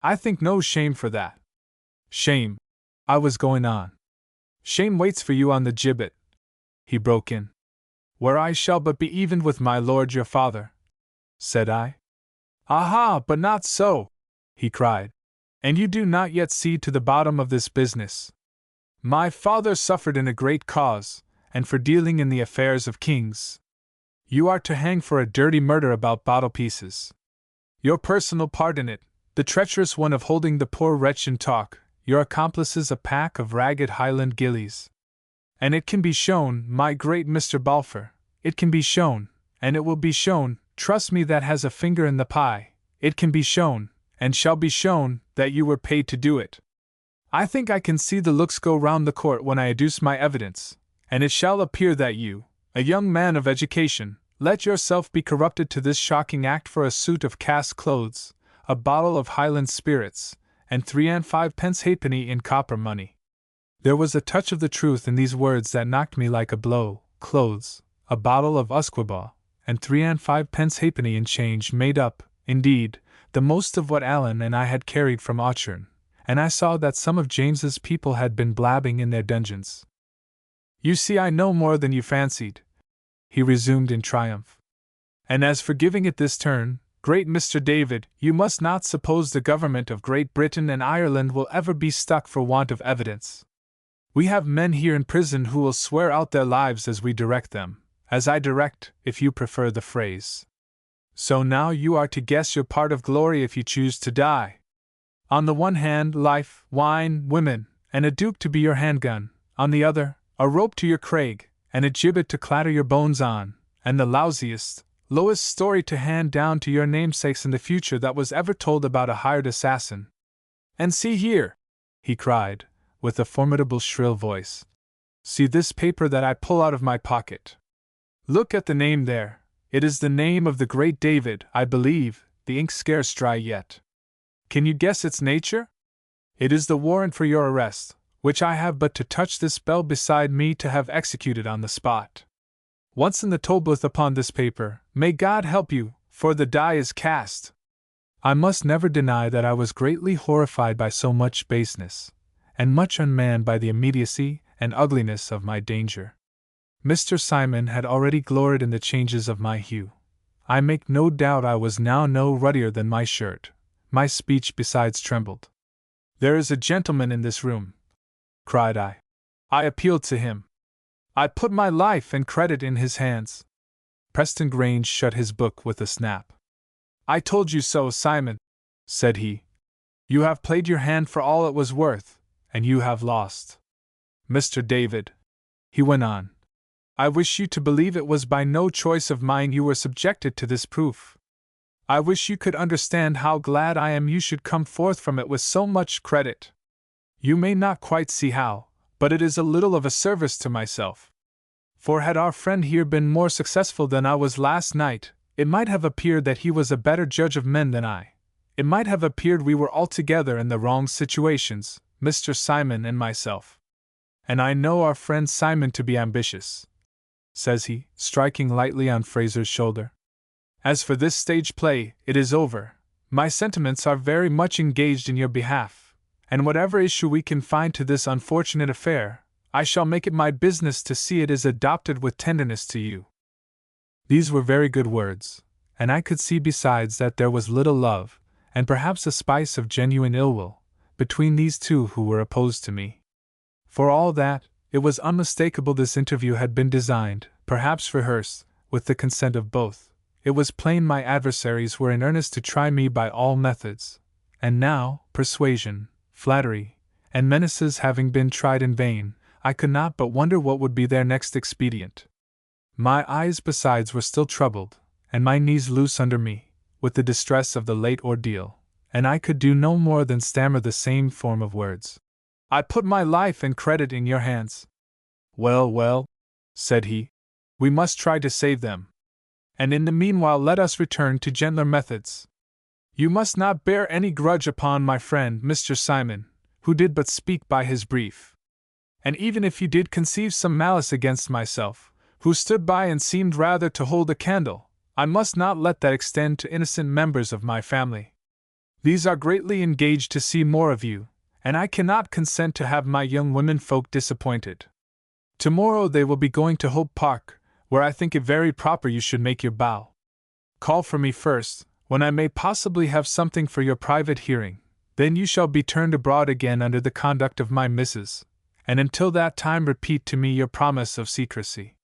I think no shame for that. Shame, I was going on. Shame waits for you on the gibbet, he broke in. Where I shall but be even with my lord your father, said I. Aha, but not so, he cried. And you do not yet see to the bottom of this business. My father suffered in a great cause, and for dealing in the affairs of kings. You are to hang for a dirty murder about bottle pieces. Your personal part in it, the treacherous one of holding the poor wretch in talk, your accomplices a pack of ragged Highland gillies. And it can be shown, my great Mr. Balfour, it can be shown, and it will be shown, trust me that has a finger in the pie, it can be shown, and shall be shown, that you were paid to do it. I think I can see the looks go round the court when I adduce my evidence, and it shall appear that you, a young man of education, let yourself be corrupted to this shocking act for a suit of cast clothes, a bottle of Highland spirits, and 3 and 5 pence halfpenny in copper money. There was a touch of the truth in these words that knocked me like a blow. Clothes, a bottle of usquebaugh, and 3 and 5 pence halfpenny in change made up, indeed, the most of what Allan and I had carried from Auchern, and I saw that some of James's people had been blabbing in their dungeons. You see I know more than you fancied, he resumed in triumph. And as for giving it this turn, great Mr. David, you must not suppose the government of Great Britain and Ireland will ever be stuck for want of evidence. We have men here in prison who will swear out their lives as we direct them, as I direct, if you prefer the phrase. So now you are to guess your part of glory if you choose to die. On the one hand, life, wine, women, and a duke to be your handgun; on the other, a rope to your craig, and a gibbet to clatter your bones on, and the lousiest, lowest story to hand down to your namesakes in the future that was ever told about a hired assassin. And see here, he cried, with a formidable shrill voice. See this paper that I pull out of my pocket. Look at the name there. It is the name of the great David, I believe, the ink scarce dry yet. Can you guess its nature? It is the warrant for your arrest, which I have but to touch this bell beside me to have executed on the spot. Once in the Tolbooth upon this paper, may God help you, for the die is cast. I must never deny that I was greatly horrified by so much baseness, and much unmanned by the immediacy and ugliness of my danger. Mr. Simon had already gloried in the changes of my hue. I make no doubt I was now no ruddier than my shirt. My speech besides trembled. There is a gentleman in this room, cried I. I appealed to him. I put my life and credit in his hands. Preston Grange shut his book with a snap. I told you so, Simon, said he. You have played your hand for all it was worth, and you have lost. Mr. David, he went on, I wish you to believe it was by no choice of mine you were subjected to this proof. I wish you could understand how glad I am you should come forth from it with so much credit. You may not quite see how, but it is a little of a service to myself. For had our friend here been more successful than I was last night, it might have appeared that he was a better judge of men than I. It might have appeared we were altogether in the wrong situations, Mr. Simon and myself. And I know our friend Simon to be ambitious, says he, striking lightly on Fraser's shoulder. As for this stage play, it is over. My sentiments are very much engaged in your behalf, and whatever issue we can find to this unfortunate affair, I shall make it my business to see it is adopted with tenderness to you. These were very good words, and I could see besides that there was little love, and perhaps a spice of genuine ill-will, between these two who were opposed to me. For all that, it was unmistakable this interview had been designed, perhaps rehearsed, with the consent of both. It was plain my adversaries were in earnest to try me by all methods, and now, persuasion, flattery, and menaces having been tried in vain, I could not but wonder what would be their next expedient. My eyes besides were still troubled, and my knees loose under me, with the distress of the late ordeal, and I could do no more than stammer the same form of words. I put my life and credit in your hands. Well, well, said he, we must try to save them. And in the meanwhile let us return to gentler methods. You must not bear any grudge upon my friend Mr. Simon, who did but speak by his brief. And even if you did conceive some malice against myself, who stood by and seemed rather to hold a candle, I must not let that extend to innocent members of my family. These are greatly engaged to see more of you, and I cannot consent to have my young womenfolk disappointed. Tomorrow they will be going to Hope Park, where I think it very proper you should make your bow. Call for me first, when I may possibly have something for your private hearing, then you shall be turned abroad again under the conduct of my missus, and until that time repeat to me your promise of secrecy.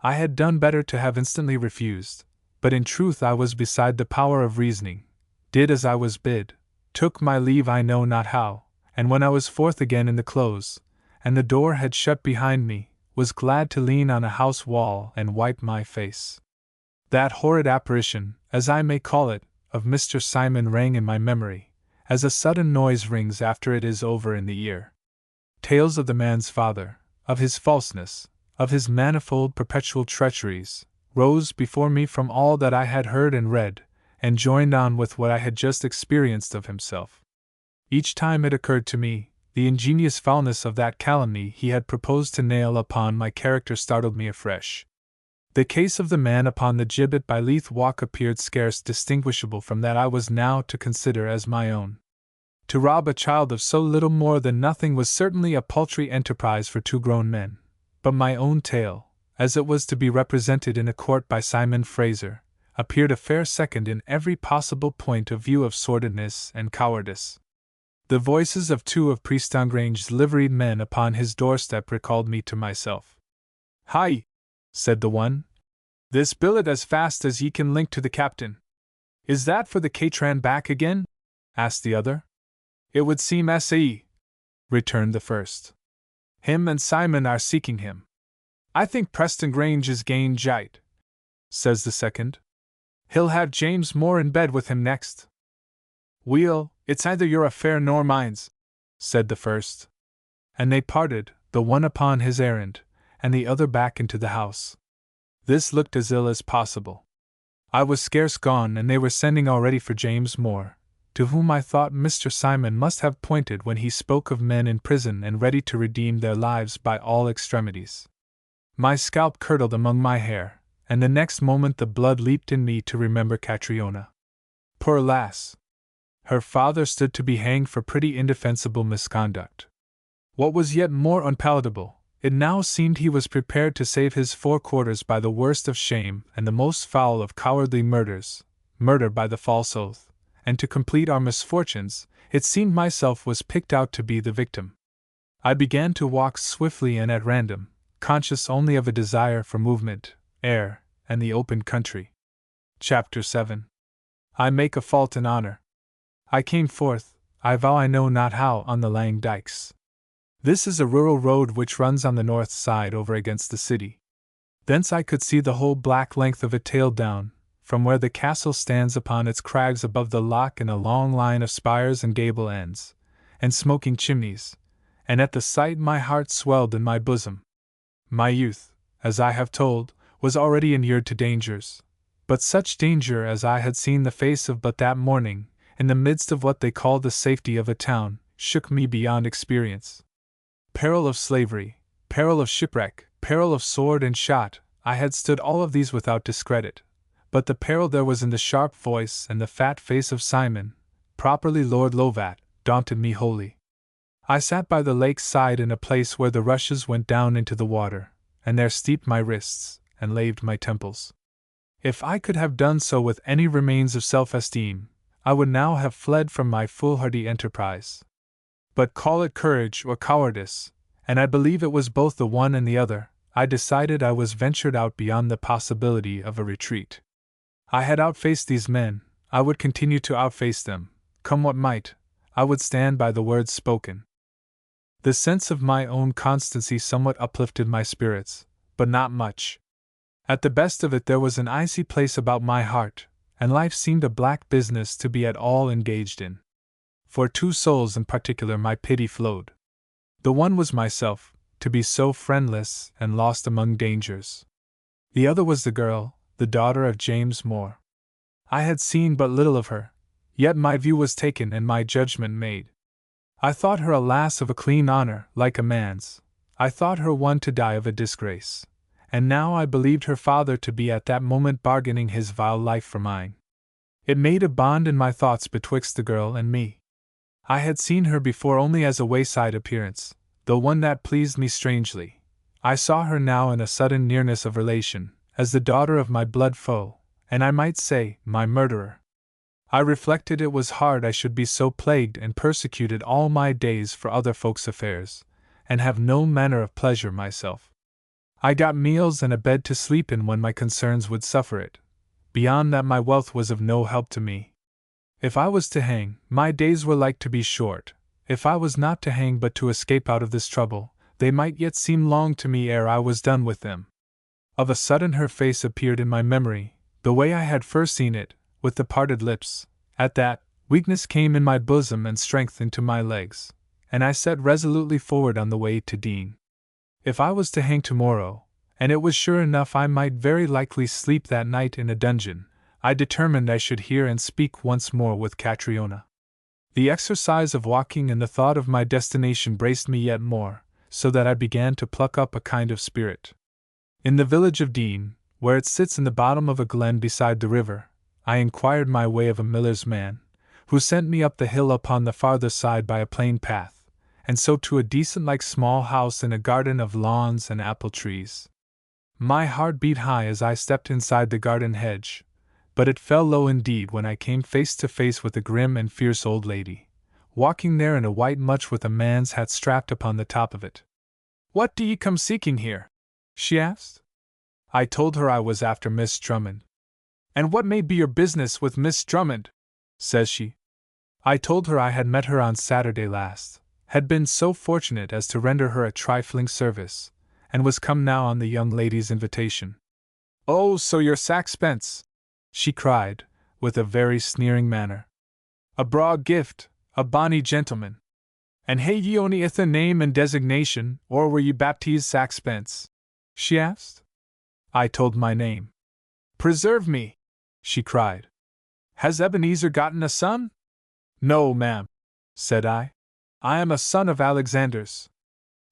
I had done better to have instantly refused, but in truth I was beside the power of reasoning, did as I was bid, took my leave I know not how, and when I was forth again in the close, and the door had shut behind me, was glad to lean on a house wall and wipe my face. That horrid apparition, as I may call it, of Mr. Simon rang in my memory, as a sudden noise rings after it is over in the ear. Tales of the man's father, of his falseness, of his manifold perpetual treacheries, rose before me from all that I had heard and read, and joined on with what I had just experienced of himself. Each time it occurred to me, the ingenious foulness of that calumny he had proposed to nail upon my character startled me afresh. The case of the man upon the gibbet by Leith Walk appeared scarce distinguishable from that I was now to consider as my own. To rob a child of so little more than nothing was certainly a paltry enterprise for two grown men, but my own tale, as it was to be represented in a court by Simon Fraser, appeared a fair second in every possible point of view of sordidness and cowardice. The voices of two of Priestangrange's liveried men upon his doorstep recalled me to myself. "Hi," said the one, "this billet as fast as ye can link to the captain." "Is that for the Catran back again?" asked the other. "It would seem S.A.E.," returned the first. "Him and Simon are seeking him." "I think Preston Grange is gain jite," says the second. "He'll have James Moore in bed with him next." "Weel, it's either your affair nor mine's," said the first. And they parted, the one upon his errand, and the other back into the house. This looked as ill as possible. I was scarce gone, and they were sending already for James Moore, to whom I thought Mr. Simon must have pointed when he spoke of men in prison and ready to redeem their lives by all extremities. My scalp curdled among my hair, and the next moment the blood leaped in me to remember Catriona. Poor lass! Her father stood to be hanged for pretty indefensible misconduct. What was yet more unpalatable, it now seemed he was prepared to save his four quarters by the worst of shame and the most foul of cowardly murders, murder by the false oath, and to complete our misfortunes, it seemed myself was picked out to be the victim. I began to walk swiftly and at random, conscious only of a desire for movement, air, and the open country. Chapter 7. I make a fault in honor. I came forth, I vow I know not how, on the Lang dykes. This is a rural road which runs on the north side over against the city. Thence I could see the whole black length of it tailed down, from where the castle stands upon its crags above the loch in a long line of spires and gable ends, and smoking chimneys, and at the sight my heart swelled in my bosom. My youth, as I have told, was already inured to dangers, but such danger as I had seen the face of but that morning, in the midst of what they call the safety of a town, shook me beyond experience. Peril of slavery, peril of shipwreck, peril of sword and shot, I had stood all of these without discredit, but the peril there was in the sharp voice and the fat face of Simon, properly Lord Lovat, daunted me wholly. I sat by the lake's side in a place where the rushes went down into the water, and there steeped my wrists, and laved my temples. If I could have done so with any remains of self-esteem, I would now have fled from my foolhardy enterprise. But call it courage or cowardice, and I believe it was both the one and the other, I decided I was ventured out beyond the possibility of a retreat. I had outfaced these men, I would continue to outface them, come what might, I would stand by the words spoken. The sense of my own constancy somewhat uplifted my spirits, but not much. At the best of it there was an icy place about my heart, and life seemed a black business to be at all engaged in. For two souls in particular my pity flowed. The one was myself, to be so friendless and lost among dangers. The other was the girl, the daughter of James Moore. I had seen but little of her, yet my view was taken and my judgment made. I thought her a lass of a clean honor, like a man's. I thought her one to die of a disgrace. And now I believed her father to be at that moment bargaining his vile life for mine. It made a bond in my thoughts betwixt the girl and me. I had seen her before only as a wayside appearance, though one that pleased me strangely. I saw her now in a sudden nearness of relation, as the daughter of my blood foe, and I might say, my murderer. I reflected it was hard I should be so plagued and persecuted all my days for other folks' affairs, and have no manner of pleasure myself. I got meals and a bed to sleep in when my concerns would suffer it. Beyond that my wealth was of no help to me. If I was to hang, my days were like to be short. If I was not to hang but to escape out of this trouble, they might yet seem long to me ere I was done with them. Of a sudden her face appeared in my memory, the way I had first seen it, with the parted lips. At that, weakness came in my bosom and strength into my legs, and I set resolutely forward on the way to Dean. If I was to hang tomorrow, and it was sure enough I might very likely sleep that night in a dungeon, I determined I should hear and speak once more with Catriona. The exercise of walking and the thought of my destination braced me yet more, so that I began to pluck up a kind of spirit. In the village of Dean, where it sits in the bottom of a glen beside the river, I inquired my way of a miller's man, who sent me up the hill upon the farther side by a plain path, and so to a decent-like small house in a garden of lawns and apple trees. My heart beat high as I stepped inside the garden hedge, but it fell low indeed when I came face to face with a grim and fierce old lady, walking there in a white mutch with a man's hat strapped upon the top of it. "What do ye come seeking here?" she asked. I told her I was after Miss Drummond. "And what may be your business with Miss Drummond?" says she. I told her I had met her on Saturday last, had been so fortunate as to render her a trifling service, and was come now on the young lady's invitation. "Oh, so you're Saxpence!" she cried, with a very sneering manner. "A braw gift, a bonny gentleman. And hae ye ony ither name and designation, or were ye baptized Saxpence?" she asked. I told my name. "Preserve me!" she cried. "Has Ebenezer gotten a son?" "No, ma'am," said I. "I am a son of Alexander's.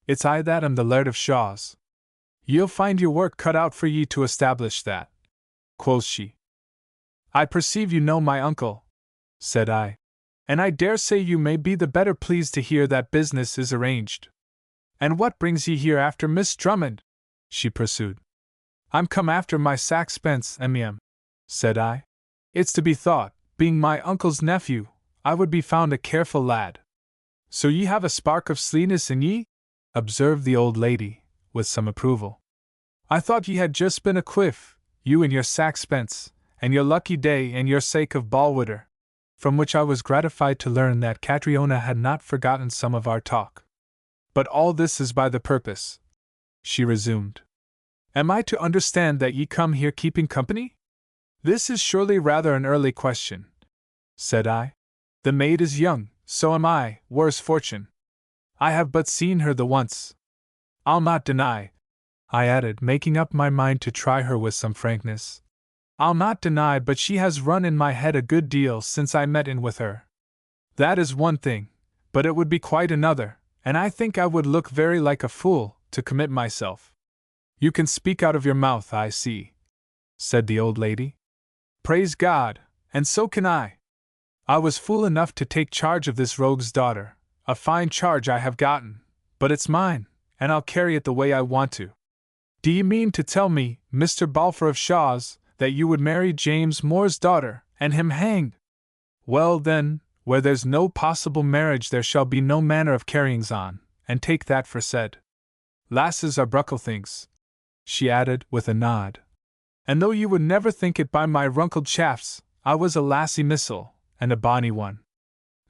It's I that am the Laird of Shaw's." "Ye'll find your work cut out for ye to establish that," quoth she. "I perceive you know my uncle," said I, "and I dare say you may be the better pleased to hear that business is arranged." "And what brings ye here after Miss Drummond?" she pursued. "I'm come after my Saxpence, mem," said I. "It's to be thought, being my uncle's nephew, I would be found a careful lad." "So ye have a spark of sleenness in ye?" observed the old lady, with some approval. "I thought ye had just been a quiff, you and your Saxpence, and your lucky day and your sake of Balwitter." From which I was gratified to learn that Catriona had not forgotten some of our talk. But all this is by the purpose, she resumed. Am I to understand that ye come here keeping company? This is surely rather an early question, said I. The maid is young, so am I, worse fortune. I have but seen her the once. I'll not deny, I added, making up my mind to try her with some frankness. I'll not deny but she has run in my head a good deal since I met in with her. That is one thing, but it would be quite another, and I think I would look very like a fool to commit myself. You can speak out of your mouth, I see, said the old lady. Praise God, and so can I. I was fool enough to take charge of this rogue's daughter, a fine charge I have gotten, but it's mine, and I'll carry it the way I want to. Do you mean to tell me, Mr. Balfour of Shaw's, that you would marry James Moore's daughter, and him hanged? Well then, where there's no possible marriage there shall be no manner of carryings on, and take that for said. Lasses are bruckle things, she added, with a nod. And though you would never think it by my runkled shafts, I was a lassie missile, and a bonny one.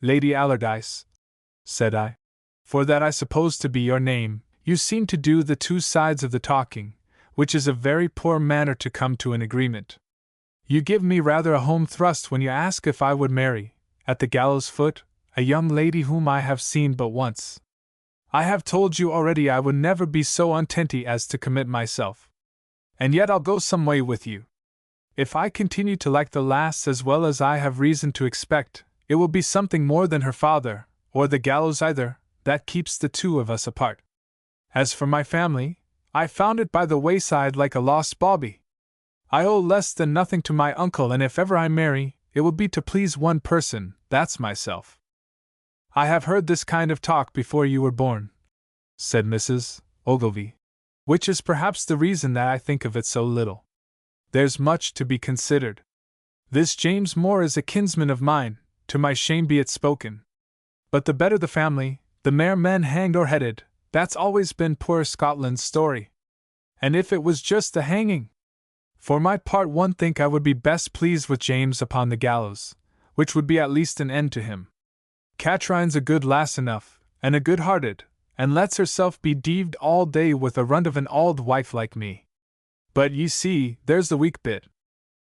Lady Allardyce, said I, for that I suppose to be your name, you seem to do the two sides of the talking, which is a very poor manner to come to an agreement. You give me rather a home thrust when you ask if I would marry, at the gallows foot, a young lady whom I have seen but once. I have told you already I would never be so untenty as to commit myself. And yet I'll go some way with you. If I continue to like the lass as well as I have reason to expect, it will be something more than her father, or the gallows either, that keeps the two of us apart. As for my family, I found it by the wayside like a lost bawbee. I owe less than nothing to my uncle, and if ever I marry, it will be to please one person, that's myself. I have heard this kind of talk before you were born, said Mrs. Ogilvy, which is perhaps the reason that I think of it so little. There's much to be considered. This James Moore is a kinsman of mine, to my shame be it spoken. But the better the family, the mair men hanged or headed, that's always been poor Scotland's story. And if it was just the hanging, for my part one think I would be best pleased with James upon the gallows, which would be at least an end to him. Catrine's a good lass enough, and a good-hearted, and lets herself be deaved all day with a runt of an auld wife like me. But ye see, there's the weak bit.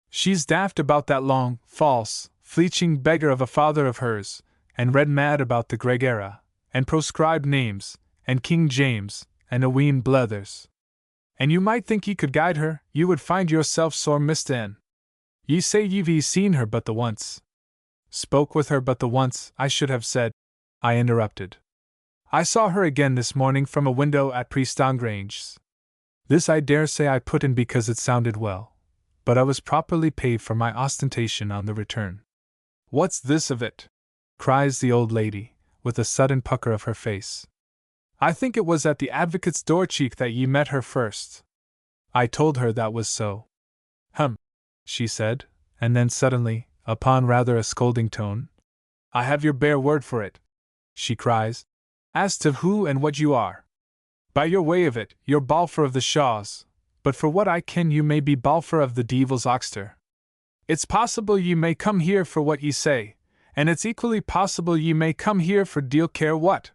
She's daft about that long, false, fleeching beggar of a father of hers, and red mad about the Greg era, and proscribed names, and King James, and a ween blethers. And you might think ye could guide her, you would find yourself sore mistaken. Ye say ye've seen her but the once. Spoke with her but the once, I should have said, I interrupted. I saw her again this morning from a window at Priestongrange's. This I dare say I put in because it sounded well, but I was properly paid for my ostentation on the return. What's this of it? Cries the old lady, with a sudden pucker of her face. I think it was at the advocate's door cheek that ye met her first. I told her that was so. She said, and then suddenly, upon rather a scolding tone, I have your bare word for it, she cries, as to who and what you are. By your way of it, you're Balfour of the Shaws, but for what I ken you may be Balfour of the Devil's Oxter. It's possible ye may come here for what ye say, and it's equally possible ye may come here for deal care what.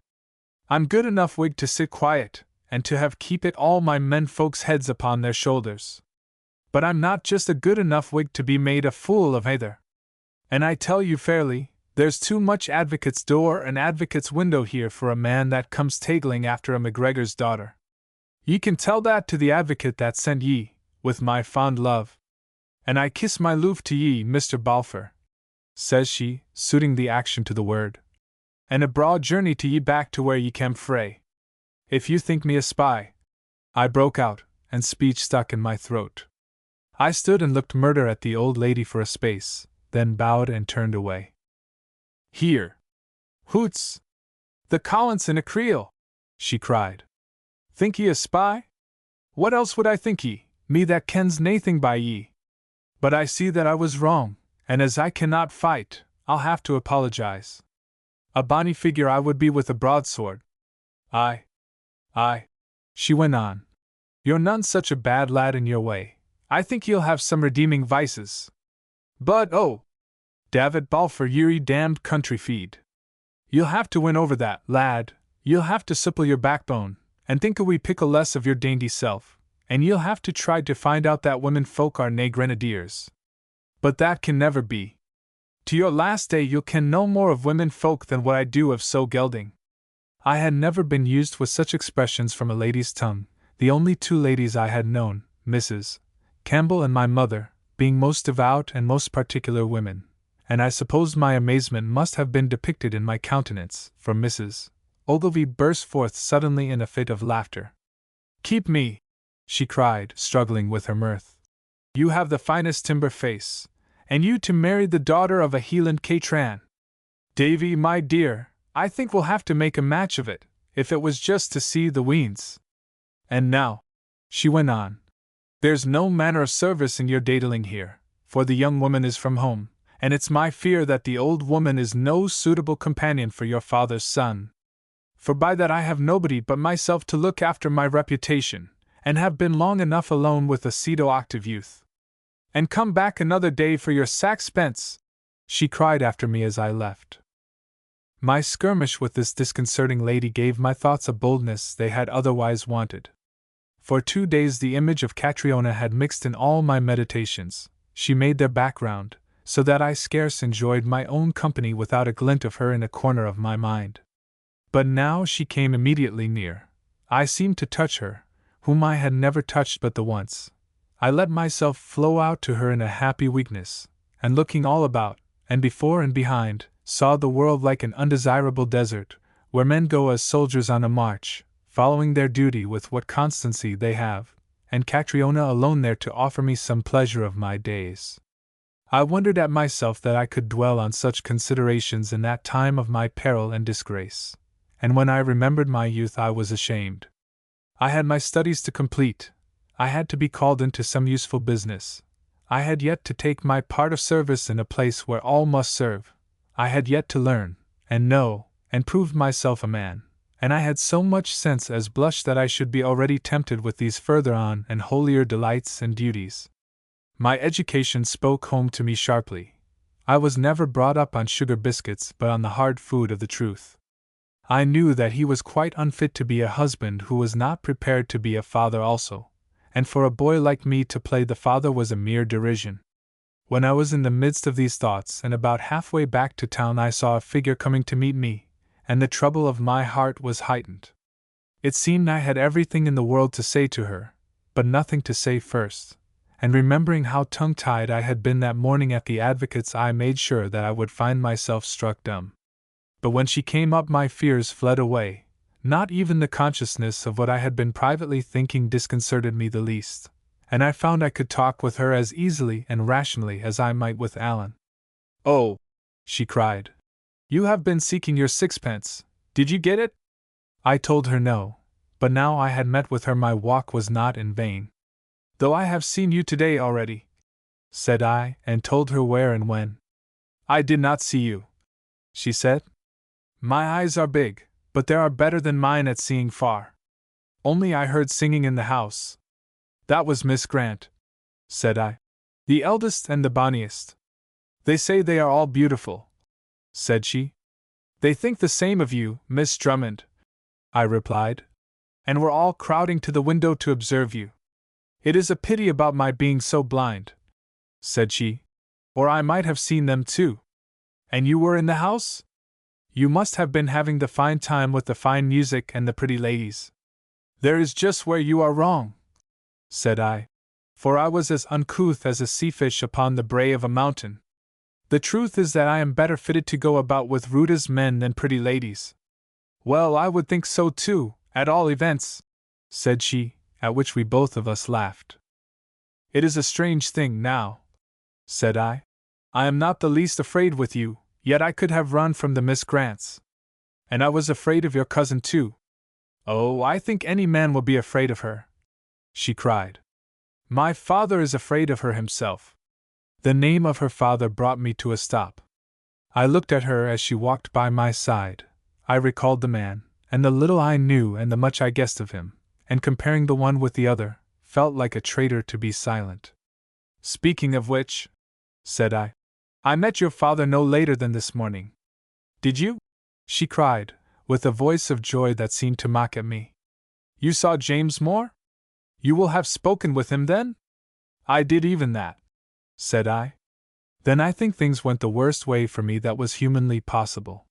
I'm good enough Whig to sit quiet, and to have keep it all my men folks' heads upon their shoulders. But I'm not just a good enough Whig to be made a fool of either. And I tell you fairly, there's too much advocate's door and advocate's window here for a man that comes tagling after a McGregor's daughter. Ye can tell that to the advocate that sent ye, with my fond love. And I kiss my loof to ye, Mr. Balfour, says she, suiting the action to the word. And a broad journey to ye back to where ye came frae. If you think me a spy, I broke out, and speech stuck in my throat. I stood and looked murder at the old lady for a space, then bowed and turned away. Here! Hoots! The Collins in a creel! She cried. Think ye a spy? What else would I think ye, me that kens naething by ye? But I see that I was wrong, and as I cannot fight, I'll have to apologize. A bonny figure I would be with a broadsword. Aye, she went on. You're none such a bad lad in your way. I think you'll have some redeeming vices. But oh! David Balfour, ye damned country feed. You'll have to win over that lad, You'll have to supple your backbone, and think a wee pickle less of your dainty self, and you'll have to try to find out that women folk are nae grenadiers. But that can never be. To your last day you'll ken no more of women folk than what I do of so gelding. I had never been used with such expressions from a lady's tongue, the only two ladies I had known, Mrs. Campbell and my mother, being most devout and most particular women, and I suppose my amazement must have been depicted in my countenance, for Mrs. Ogilvy burst forth suddenly in a fit of laughter. "Keep me!" she cried, struggling with her mirth. "You have the finest timber face, and you to marry the daughter of a Hieland Caitran! Davy, my dear, I think we'll have to make a match of it, if it was just to see the weans. And now," she went on, "there's no manner of service in your daidling here, for the young woman is from home, and it's my fear that the old woman is no suitable companion for your father's son. For by that I have nobody but myself to look after my reputation, and have been long enough alone with a pseudo-octave youth. And come back another day for your saxpence," she cried after me as I left. My skirmish with this disconcerting lady gave my thoughts a boldness they had otherwise wanted. For 2 days the image of Catriona had mixed in all my meditations, she made their background, so that I scarce enjoyed my own company without a glint of her in a corner of my mind. But now she came immediately near. I seemed to touch her, whom I had never touched but the once. I let myself flow out to her in a happy weakness, and looking all about, and before and behind, saw the world like an undesirable desert, where men go as soldiers on a march, following their duty with what constancy they have, and Catriona alone there to offer me some pleasure of my days. I wondered at myself that I could dwell on such considerations in that time of my peril and disgrace, and when I remembered my youth I was ashamed. I had my studies to complete, I had to be called into some useful business, I had yet to take my part of service in a place where all must serve, I had yet to learn, and know, and prove myself a man, and I had so much sense as blush that I should be already tempted with these further on and holier delights and duties. My education spoke home to me sharply. I was never brought up on sugar biscuits but on the hard food of the truth. I knew that he was quite unfit to be a husband who was not prepared to be a father also, and for a boy like me to play the father was a mere derision. When I was in the midst of these thoughts and about halfway back to town I saw a figure coming to meet me, and the trouble of my heart was heightened. It seemed I had everything in the world to say to her, but nothing to say first, and remembering how tongue-tied I had been that morning at the advocate's I made sure that I would find myself struck dumb. But when she came up my fears fled away, not even the consciousness of what I had been privately thinking disconcerted me the least, and I found I could talk with her as easily and rationally as I might with Alan. "Oh," she cried, "you have been seeking your sixpence, did you get it?" I told her no, but now I had met with her my walk was not in vain. "Though I have seen you today already," said I, and told her where and when. "I did not see you," she said. "My eyes are big, but they are better than mine at seeing far. Only I heard singing in the house." "That was Miss Grant," said I. "The eldest and the bonniest. They say they are all beautiful," said she. "They think the same of you, Miss Drummond," I replied, "and were all crowding to the window to observe you. It is a pity about my being so blind," said she, "or I might have seen them too. And you were in the house? You must have been having the fine time with the fine music and the pretty ladies." "There is just where you are wrong," said I, for I was as uncouth as a sea-fish upon the brae of a mountain. "The truth is that I am better fitted to go about with rude as men than pretty ladies." "Well, I would think so too, at all events," said she, at which we both of us laughed. "It is a strange thing, now," said I. "I am not the least afraid with you, yet I could have run from the Miss Grants. And I was afraid of your cousin too." "Oh, I think any man will be afraid of her," she cried. "My father is afraid of her himself." The name of her father brought me to a stop. I looked at her as she walked by my side. I recalled the man, and the little I knew and the much I guessed of him, and comparing the one with the other, felt like a traitor to be silent. "Speaking of which," said I met your father no later than this morning." "Did you?" she cried, with a voice of joy that seemed to mock at me. You saw James Moore? You will have spoken with him then? I did even that, said I. Then I think things went the worst way for me that was humanly possible.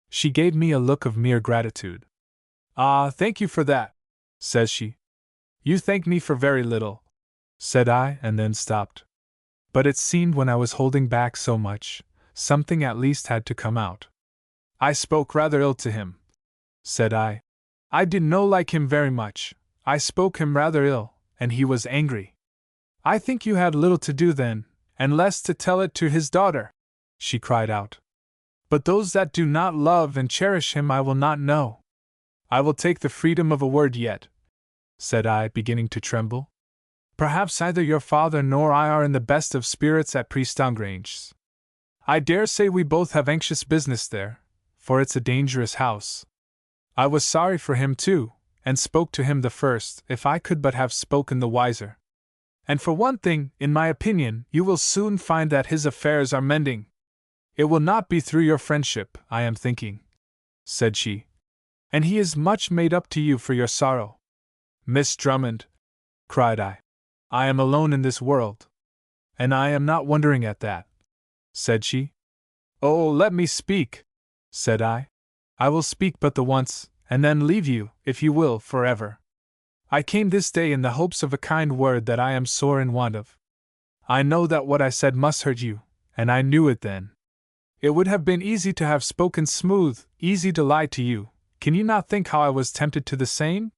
She gave me a look of mere gratitude. Ah, thank you for that, says she. You thank me for very little, said I, and then stopped. But it seemed when I was holding back so much, something at least had to come out. I spoke rather ill to him, said I. I didn't know like him very much. I spoke him rather ill, and he was angry. I think you had little to do then, and less to tell it to his daughter, she cried out. But those that do not love and cherish him I will not know. I will take the freedom of a word yet, said I, beginning to tremble. Perhaps neither your father nor I are in the best of spirits at Priestongrange. I dare say we both have anxious business there, for it's a dangerous house. I was sorry for him too, and spoke to him the first, if I could but have spoken the wiser. And for one thing, in my opinion, you will soon find that his affairs are mending. It will not be through your friendship, I am thinking, said she. And he is much made up to you for your sorrow. Miss Drummond, cried I am alone in this world. And I am not wondering at that, said she. Oh, let me speak, said I. I will speak but the once, and then leave you, if you will, forever. I came this day in the hopes of a kind word that I am sore in want of. I know that what I said must hurt you, and I knew it then. It would have been easy to have spoken smooth, easy to lie to you. Can you not think how I was tempted to the same?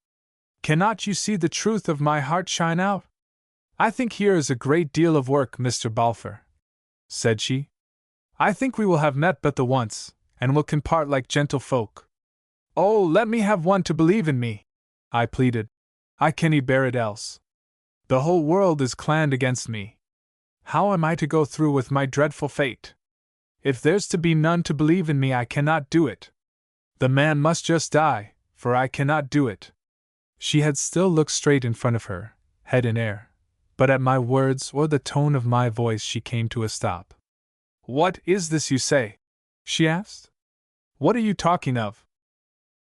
Cannot you see the truth of my heart shine out? I think here is a great deal of work, Mr. Balfour, said she. I think we will have met but the once, and will can part like gentle folk. Oh, let me have one to believe in me, I pleaded. I cannot bear it else. The whole world is claned against me. How am I to go through with my dreadful fate? If there's to be none to believe in me, I cannot do it. The man must just die, for I cannot do it. She had still looked straight in front of her, head in air, but at my words or the tone of my voice she came to a stop. What is this you say? She asked. What are you talking of?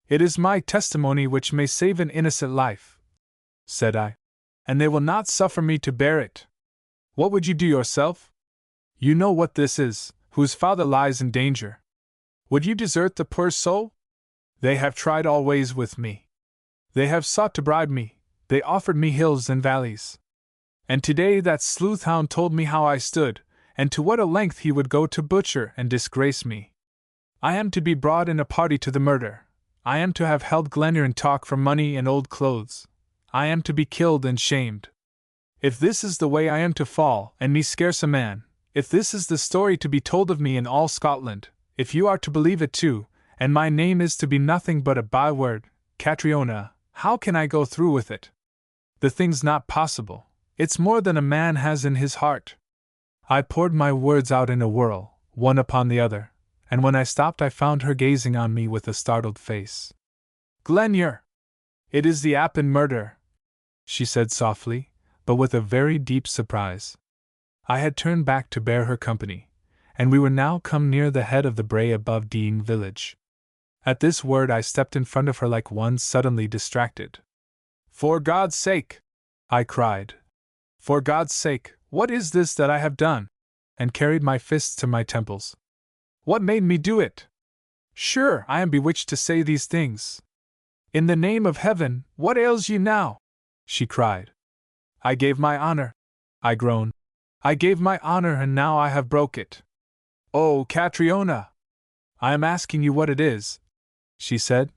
It is my testimony which may save an innocent life, said I, and they will not suffer me to bear it. What would you do yourself? You know what this is, whose father lies in danger. Would you desert the poor soul? They have tried all ways with me. They have sought to bribe me, they offered me hills and valleys. And today that sleuth-hound told me how I stood, and to what a length he would go to butcher and disgrace me. I am to be brought in a party to the murder. I am to have held Glenure in talk for money and old clothes. I am to be killed and shamed. If this is the way I am to fall, and me scarce a man, if this is the story to be told of me in all Scotland, if you are to believe it too, and my name is to be nothing but a byword, Catriona, how can I go through with it? The thing's not possible. It's more than a man has in his heart. I poured my words out in a whirl, one upon the other, and when I stopped I found her gazing on me with a startled face. Glenure! It is the Appin murder, she said softly, but with a very deep surprise. I had turned back to bear her company, and we were now come near the head of the brae above Dean village. At this word I stepped in front of her like one suddenly distracted. For God's sake! I cried. For God's sake, what is this that I have done? And carried my fists to my temples. What made me do it? Sure, I am bewitched to say these things. In the name of heaven, what ails you now? She cried. I gave my honor, I groaned. I gave my honor and now I have broke it. Oh, Catriona! I am asking you what it is, she said.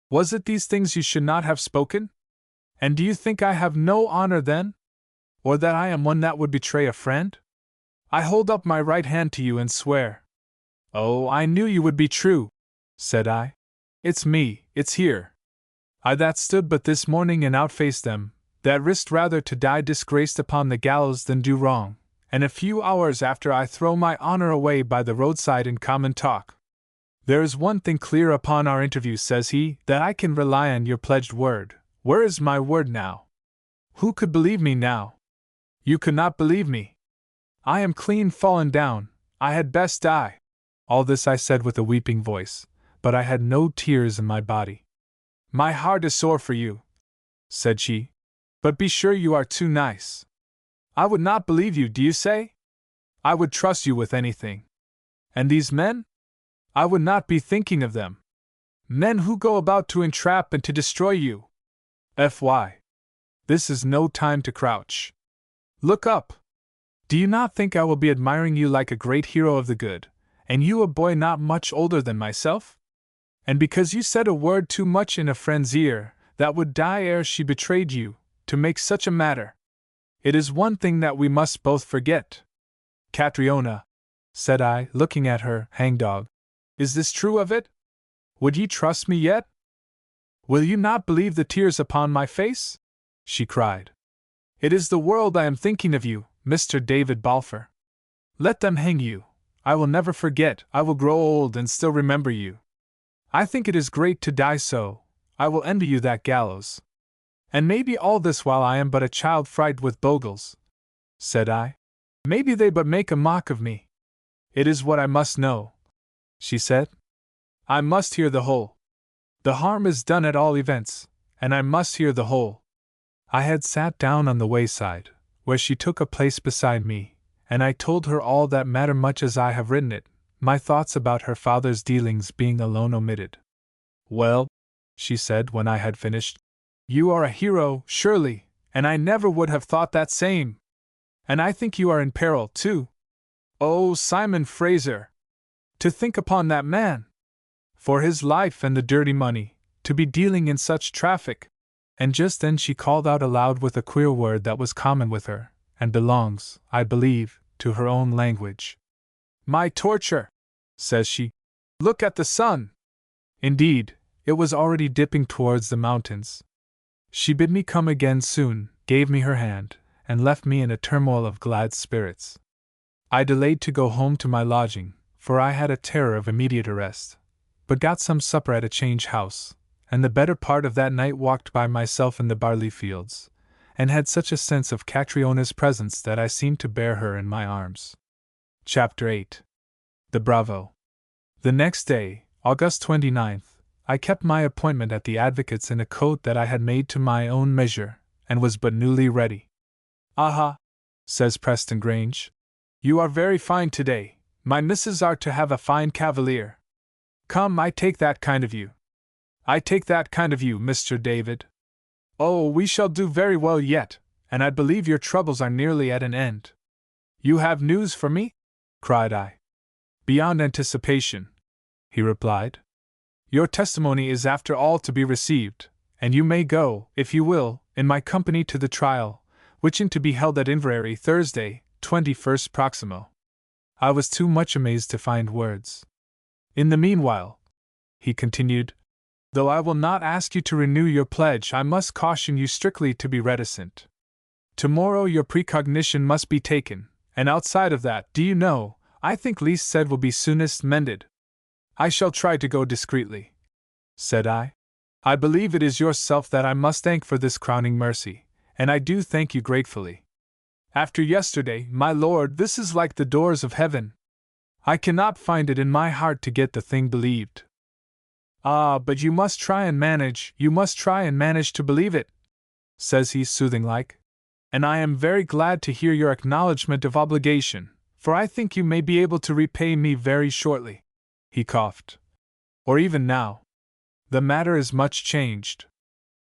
Was it these things you should not have spoken? And do you think I have no honor then? Or that I am one that would betray a friend? I hold up my right hand to you and swear. Oh, I knew you would be true, said I. It's me, it's here. I that stood but this morning and outfaced them, that risked rather to die disgraced upon the gallows than do wrong, and a few hours after I throw my honor away by the roadside in common talk. There is one thing clear upon our interview, says he, that I can rely on your pledged word. Where is my word now? Who could believe me now? You could not believe me. I am clean fallen down, I had best die. All this I said with a weeping voice, but I had no tears in my body. "My heart is sore for you," said she, "but be sure you are too nice. I would not believe you, do you say? I would trust you with anything. And these men? I would not be thinking of them. Men who go about to entrap and to destroy you. Fy. This is no time to crouch. Look up. Do you not think I will be admiring you like a great hero of the good, and you a boy not much older than myself? And because you said a word too much in a friend's ear, that would die ere she betrayed you, to make such a matter. It is one thing that we must both forget. Catriona, said I, looking at her, hangdog, is this true of it? Would ye trust me yet? Will you not believe the tears upon my face? She cried. It is the world I am thinking of you, Mr. David Balfour. Let them hang you. I will never forget, I will grow old and still remember you. I think it is great to die so, I will envy you that gallows. And maybe all this while I am but a child frighted with bogles, said I. Maybe they but make a mock of me. It is what I must know, she said. I must hear the whole. The harm is done at all events, and I must hear the whole. I had sat down on the wayside, where she took a place beside me, and I told her all that matter much as I have written it, my thoughts about her father's dealings being alone omitted. Well, she said when I had finished, you are a hero, surely, and I never would have thought that same. And I think you are in peril, too. Oh, Simon Fraser! To think upon that man! For his life and the dirty money, to be dealing in such traffic. And just then she called out aloud with a queer word that was common with her, and belongs, I believe, to her own language. My torture, says she. Look at the sun! Indeed, it was already dipping towards the mountains. She bid me come again soon, gave me her hand, and left me in a turmoil of glad spirits. I delayed to go home to my lodging, for I had a terror of immediate arrest, but got some supper at a change house, and the better part of that night walked by myself in the barley fields, and had such a sense of Catriona's presence that I seemed to bear her in my arms. Chapter 8. The Bravo. The next day, August 29th, I kept my appointment at the advocate's in a coat that I had made to my own measure, and was but newly ready. Aha, says Preston Grange, you are very fine today. My missus are to have a fine cavalier. Come, I take that kind of you. I take that kind of you, Mr. David. Oh, we shall do very well yet, and I believe your troubles are nearly at an end. You have news for me? Cried I. Beyond anticipation, he replied. Your testimony is after all to be received, and you may go, if you will, in my company to the trial, which is to be held at Inverary Thursday, 21st Proximo. I was too much amazed to find words. In the meanwhile, he continued, though I will not ask you to renew your pledge, I must caution you strictly to be reticent. Tomorrow your precognition must be taken, and outside of that, do you know, I think least said will be soonest mended. I shall try to go discreetly, said I. I believe it is yourself that I must thank for this crowning mercy, and I do thank you gratefully. After yesterday, my lord, this is like the doors of heaven. I cannot find it in my heart to get the thing believed. Ah, but you must try and manage to believe it, says he soothing-like. And I am very glad to hear your acknowledgment of obligation, for I think you may be able to repay me very shortly. He coughed. Or even now. The matter is much changed.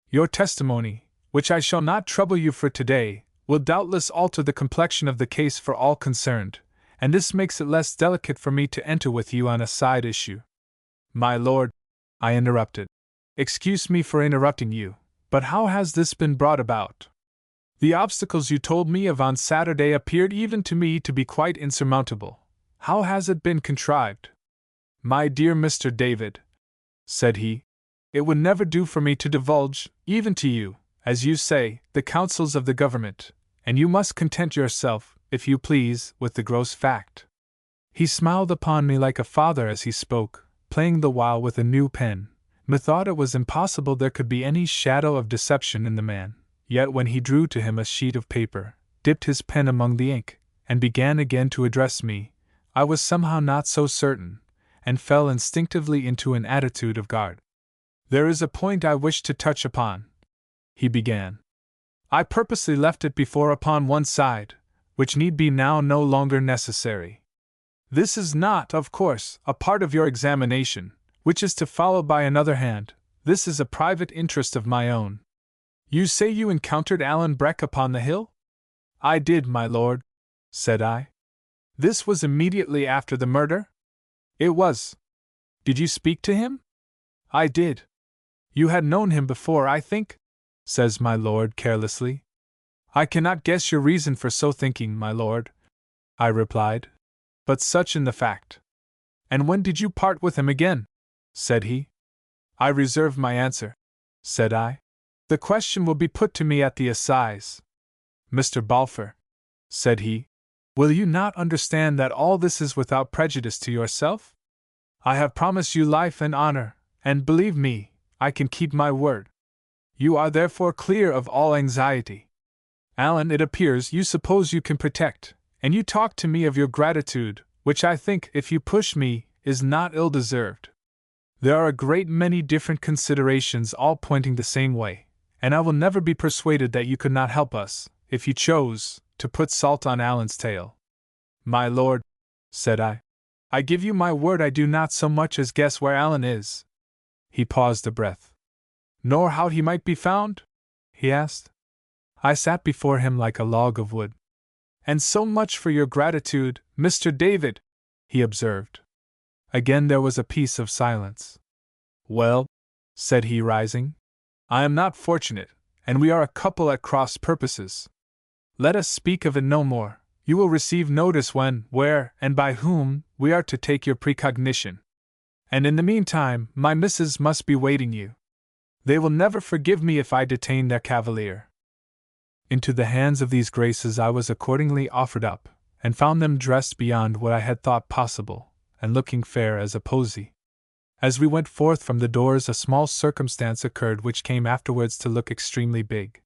Your testimony, which I shall not trouble you for today, will doubtless alter the complexion of the case for all concerned, and this makes it less delicate for me to enter with you on a side issue. My lord, I interrupted. Excuse me for interrupting you, but how has this been brought about? The obstacles you told me of on Saturday appeared even to me to be quite insurmountable. How has it been contrived? My dear Mr. David, said he, it would never do for me to divulge, even to you, as you say, the counsels of the government, and you must content yourself, if you please, with the gross fact. He smiled upon me like a father as he spoke, playing the while with a new pen. Methought it was impossible there could be any shadow of deception in the man, yet when he drew to him a sheet of paper, dipped his pen among the ink, and began again to address me, I was somehow not so certain, and fell instinctively into an attitude of guard. "There is a point I wish to touch upon," he began. "I purposely left it before upon one side, which need be now no longer necessary. This is not, of course, a part of your examination, which is to follow by another hand. This is a private interest of my own. You say you encountered Alan Breck upon the hill?" "I did, my lord," said I. "This was immediately after the murder?" "It was." "Did you speak to him?" "I did." "You had known him before, I think?" says my lord carelessly. "I cannot guess your reason for so thinking, my lord," I replied, "but such in the fact." "And when did you part with him again?" said he. "I reserve my answer," said I. "The question will be put to me at the assize." "Mr. Balfour," said he, "will you not understand that all this is without prejudice to yourself? I have promised you life and honor, and believe me, I can keep my word. You are therefore clear of all anxiety. Alan, it appears, you suppose you can protect, and you talk to me of your gratitude, which I think, if you push me, is not ill-deserved. There are a great many different considerations all pointing the same way, and I will never be persuaded that you could not help us, if you chose, to put salt on Alan's tail." "My lord," said I give you my word I do not so much as guess where Alan is." He paused a breath. "Nor how he might be found?" he asked. I sat before him like a log of wood. "And so much for your gratitude, Mr. David," he observed. Again there was a piece of silence. "Well," said he, rising, "I am not fortunate, and we are a couple at cross purposes. Let us speak of it no more. You will receive notice when, where, and by whom, we are to take your precognition. And in the meantime, my misses must be waiting you. They will never forgive me if I detain their cavalier." Into the hands of these graces I was accordingly offered up, and found them dressed beyond what I had thought possible, and looking fair as a posy. As we went forth from the doors, a small circumstance occurred which came afterwards to look extremely big.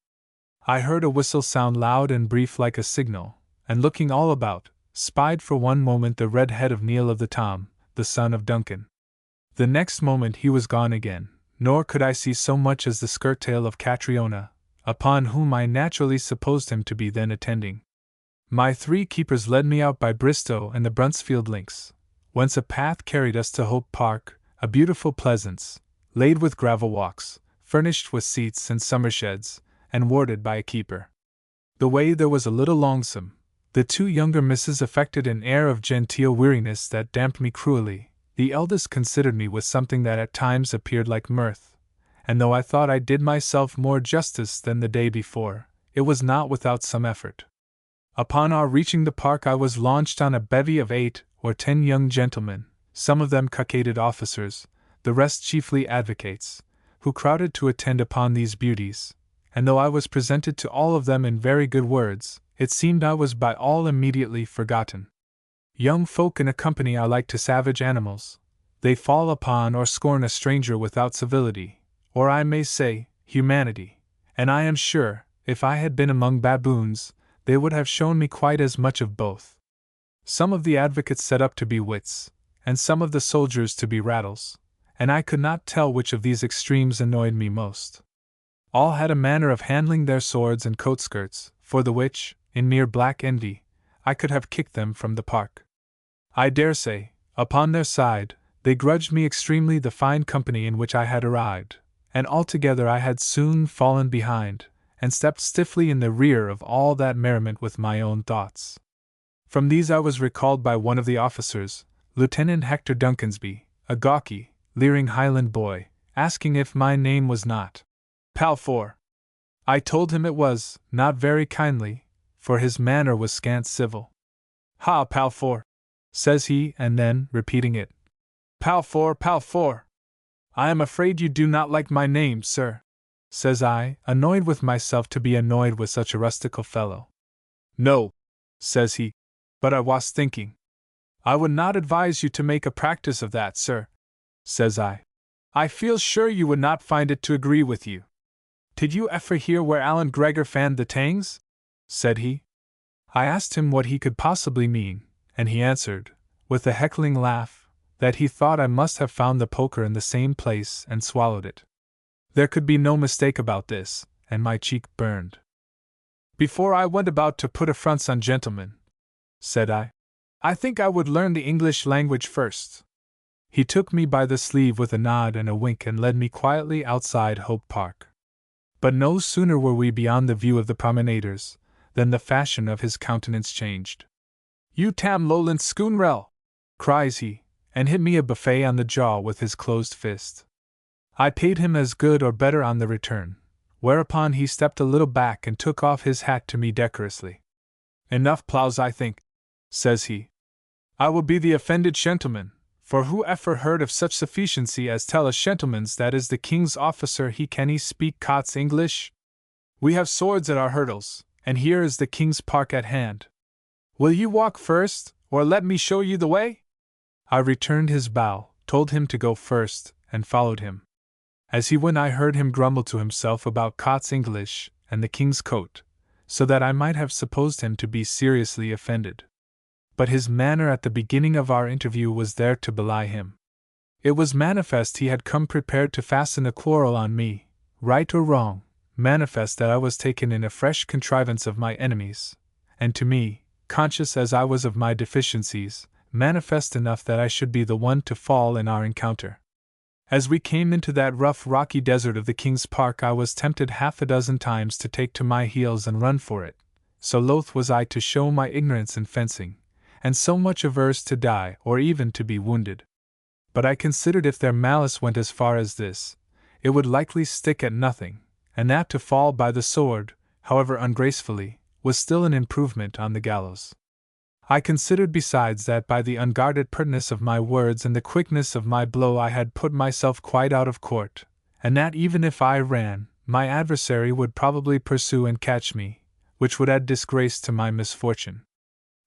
I heard a whistle sound loud and brief like a signal, and looking all about, spied for one moment the red head of Neil of the Tom, the son of Duncan. The next moment he was gone again, nor could I see so much as the skirt tail of Catriona, upon whom I naturally supposed him to be then attending. My 3 keepers led me out by Bristow and the Bruntsfield links, whence a path carried us to Hope Park, a beautiful pleasance, laid with gravel walks, furnished with seats and summer sheds, and warded by a keeper. The way there was a little longsome. The 2 younger misses affected an air of genteel weariness that damped me cruelly. The eldest considered me with something that at times appeared like mirth, and though I thought I did myself more justice than the day before, it was not without some effort. Upon our reaching the park I was launched on a bevy of 8 or 10 young gentlemen, some of them cockaded officers, the rest chiefly advocates, who crowded to attend upon these beauties, and though I was presented to all of them in very good words, it seemed I was by all immediately forgotten. Young folk in a company are like to savage animals. They fall upon or scorn a stranger without civility, or I may say, humanity, and I am sure, if I had been among baboons, they would have shown me quite as much of both. Some of the advocates set up to be wits, and some of the soldiers to be rattles, and I could not tell which of these extremes annoyed me most. All had a manner of handling their swords and coat-skirts, for the which, in mere black envy, I could have kicked them from the park. I dare say, upon their side, they grudged me extremely the fine company in which I had arrived, and altogether I had soon fallen behind, and stepped stiffly in the rear of all that merriment with my own thoughts. From these I was recalled by one of the officers, Lieutenant Hector Duncansby, a gawky, leering Highland boy, asking if my name was not Balfour. I told him it was, not very kindly, for his manner was scant civil. "Ha, Balfour," says he, and then, repeating it, "Balfour, Balfour. I am afraid you do not like my name, sir," says I, annoyed with myself to be annoyed with such a rustical fellow. "No," says he, "but I was thinking. I would not advise you to make a practice of that, sir," says I. "I feel sure you would not find it to agree with you." "Did you ever hear where Alan Gregor fanned the tangs?" said he. I asked him what he could possibly mean, and he answered, with a heckling laugh, that he thought I must have found the poker in the same place and swallowed it. There could be no mistake about this, and my cheek burned. Before I went about to put affronts on gentlemen, said I think I would learn the English language first. He took me by the sleeve with a nod and a wink and led me quietly outside Hope Park. But no sooner were we beyond the view of the promenaders than the fashion of his countenance changed. "You tam lowland scoundrel!" cries he, and hit me a buffet on the jaw with his closed fist. I paid him as good or better on the return, whereupon he stepped a little back and took off his hat to me decorously. "Enough plows, I think," says he. "I will be the offended gentleman, for who ever heard of such sufficiency as tell a gentleman's that is the king's officer he canny speak Scots English? We have swords at our hurdles, and here is the king's park at hand. Will you walk first, or let me show you the way?" I returned his bow, told him to go first, and followed him. As he went I heard him grumble to himself about Scots English and the king's coat, so that I might have supposed him to be seriously offended. But his manner at the beginning of our interview was there to belie him. It was manifest he had come prepared to fasten a quarrel on me, right or wrong, manifest that I was taken in a fresh contrivance of my enemies, and to me, conscious as I was of my deficiencies, manifest enough that I should be the one to fall in our encounter. As we came into that rough rocky desert of the King's Park I was tempted half a dozen times to take to my heels and run for it, so loath was I to show my ignorance in fencing, and so much averse to die or even to be wounded. But I considered if their malice went as far as this, it would likely stick at nothing, and that to fall by the sword, however ungracefully, was still an improvement on the gallows. I considered besides that by the unguarded pertness of my words and the quickness of my blow I had put myself quite out of court, and that even if I ran, my adversary would probably pursue and catch me, which would add disgrace to my misfortune.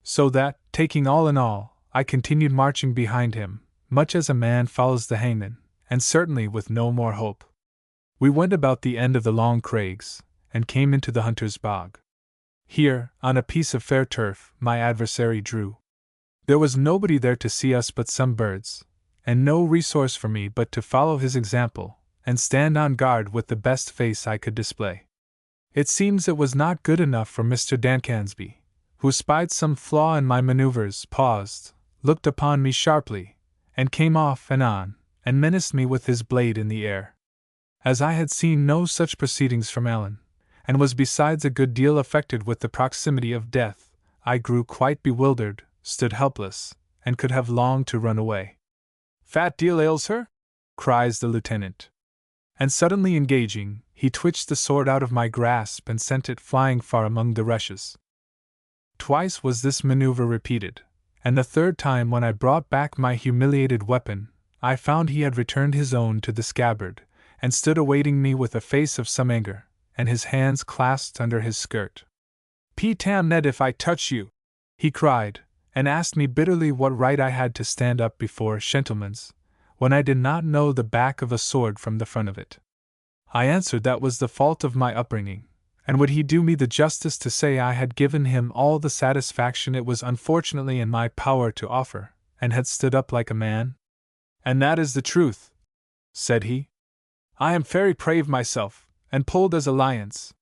So that, taking all in all, I continued marching behind him, much as a man follows the hangman, and certainly with no more hope. We went about the end of the long craigs, and came into the hunter's bog. Here, on a piece of fair turf, my adversary drew. There was nobody there to see us but some birds, and no resource for me but to follow his example, and stand on guard with the best face I could display. It seems it was not good enough for Mr. Dancansby, who spied some flaw in my maneuvers, paused, looked upon me sharply, and came off and on, and menaced me with his blade in the air. As I had seen no such proceedings from Allan, and was besides a good deal affected with the proximity of death, I grew quite bewildered, stood helpless, and could have longed to run away. "Fat deal ails her?" cries the lieutenant. And suddenly engaging, he twitched the sword out of my grasp and sent it flying far among the rushes. Twice was this maneuver repeated, and the third time when I brought back my humiliated weapon, I found he had returned his own to the scabbard, and stood awaiting me with a face of some anger, and his hands clasped under his skirt. "P-tam Ned if I touch you!" he cried, and asked me bitterly what right I had to stand up before a gentleman's, when I did not know the back of a sword from the front of it. I answered that was the fault of my upbringing, and would he do me the justice to say I had given him all the satisfaction it was unfortunately in my power to offer, and had stood up like a man? "And that is the truth," said he. "I am very brave myself, and pulled as a lion's.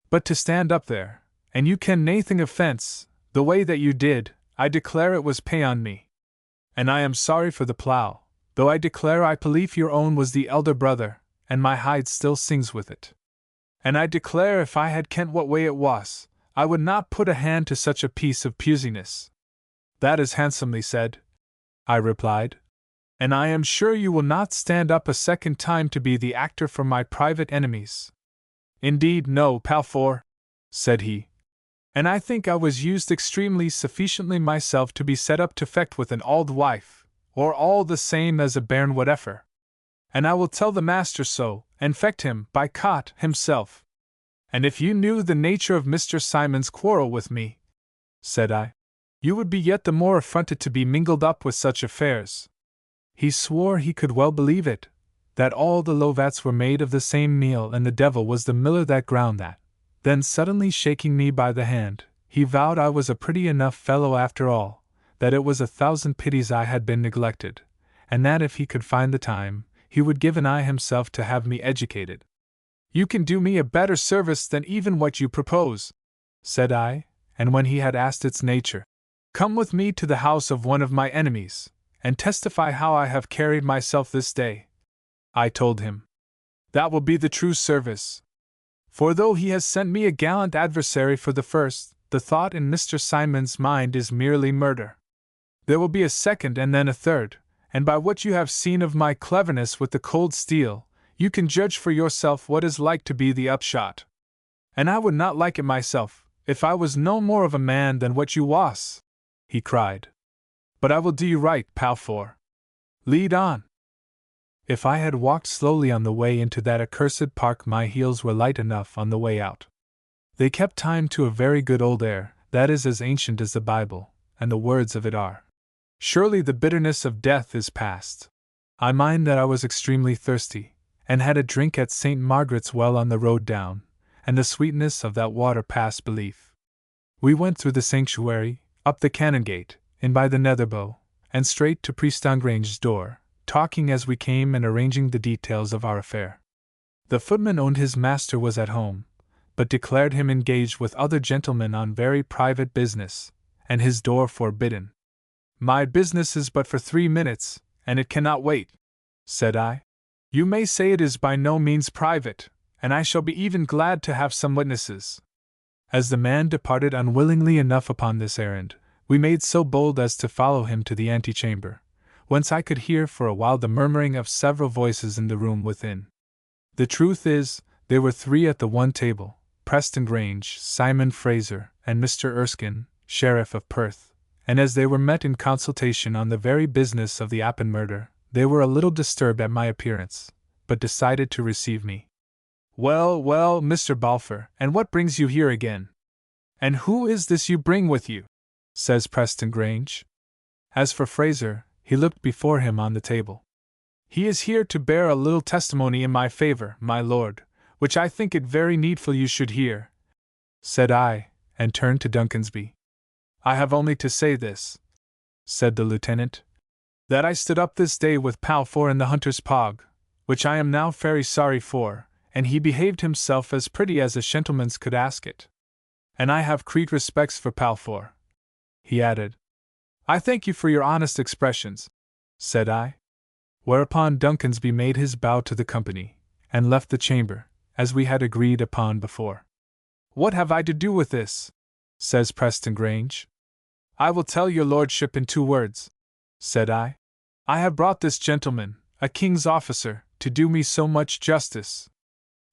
But to stand up there, and you ken naething of fence, the way that you did, I declare it was pay on me. And I am sorry for the plough, though I declare I believe your own was the elder brother, and my hide still sings with it. And I declare if I had kent what way it was, I would not put a hand to such a piece of pusiness." "That is handsomely said," I replied. "And I am sure you will not stand up a second time to be the actor for my private enemies." "Indeed, no, Balfour," said he. "And I think I was used extremely sufficiently myself to be set up to fecht with an auld wife, or all the same as a bairn whatever. And I will tell the master so, and fecht him, by cot, himself. And if you knew the nature of Mr. Simon's quarrel with me," said I, "you would be yet the more affronted to be mingled up with such affairs." He swore he could well believe it, that all the Lovats were made of the same meal and the devil was the miller that ground that. Then suddenly shaking me by the hand, he vowed I was a pretty enough fellow after all, that it was 1,000 pities I had been neglected, and that if he could find the time, he would give an eye himself to have me educated. "You can do me a better service than even what you propose," said I, and when he had asked its nature, "Come with me to the house of one of my enemies, and testify how I have carried myself this day," I told him. "That will be the true service. For though he has sent me a gallant adversary for the first, the thought in Mr. Simon's mind is merely murder. There will be a second and then a third, and by what you have seen of my cleverness with the cold steel, you can judge for yourself what is like to be the upshot. And I would not like it myself, if I was no more of a man than what you was," he cried. "But I will do you right, Balfour. Lead on." If I had walked slowly on the way into that accursed park, my heels were light enough on the way out. They kept time to a very good old air, that is as ancient as the Bible, and the words of it are, "Surely the bitterness of death is past." I mind that I was extremely thirsty, and had a drink at St. Margaret's Well on the road down, and the sweetness of that water past belief. We went through the sanctuary, up the Canongate, in by the Netherbow, and straight to Priestangrange's door, talking as we came and arranging the details of our affair. The footman owned his master was at home, but declared him engaged with other gentlemen on very private business, and his door forbidden. "My business is but for 3 minutes, and it cannot wait," said I. "You may say it is by no means private, and I shall be even glad to have some witnesses." As the man departed unwillingly enough upon this errand, we made so bold as to follow him to the antechamber, whence I could hear for a while the murmuring of several voices in the room within. The truth is, there were 3 at the one table: Prestongange, Simon Fraser, and Mr. Erskine, Sheriff of Perth, and as they were met in consultation on the very business of the Appin murder, they were a little disturbed at my appearance, but decided to receive me. "Well, well, Mr. Balfour, and what brings you here again? And who is this you bring with you?" says Prestongange. As for Fraser, he looked before him on the table. "He is here to bear a little testimony in my favor, my lord, which I think it very needful you should hear," said I, and turned to Duncansby. "I have only to say this," said the lieutenant, "that I stood up this day with Balfour in the Hunter's Pog, which I am now very sorry for, and he behaved himself as pretty as a gentleman's could ask it. And I have great respects for Balfour," he added. "I thank you for your honest expressions," said I. Whereupon Duncansby made his bow to the company, and left the chamber, as we had agreed upon before. "What have I to do with this?" says Prestongange. "I will tell your lordship in 2 words," said I. "I have brought this gentleman, a king's officer, to do me so much justice.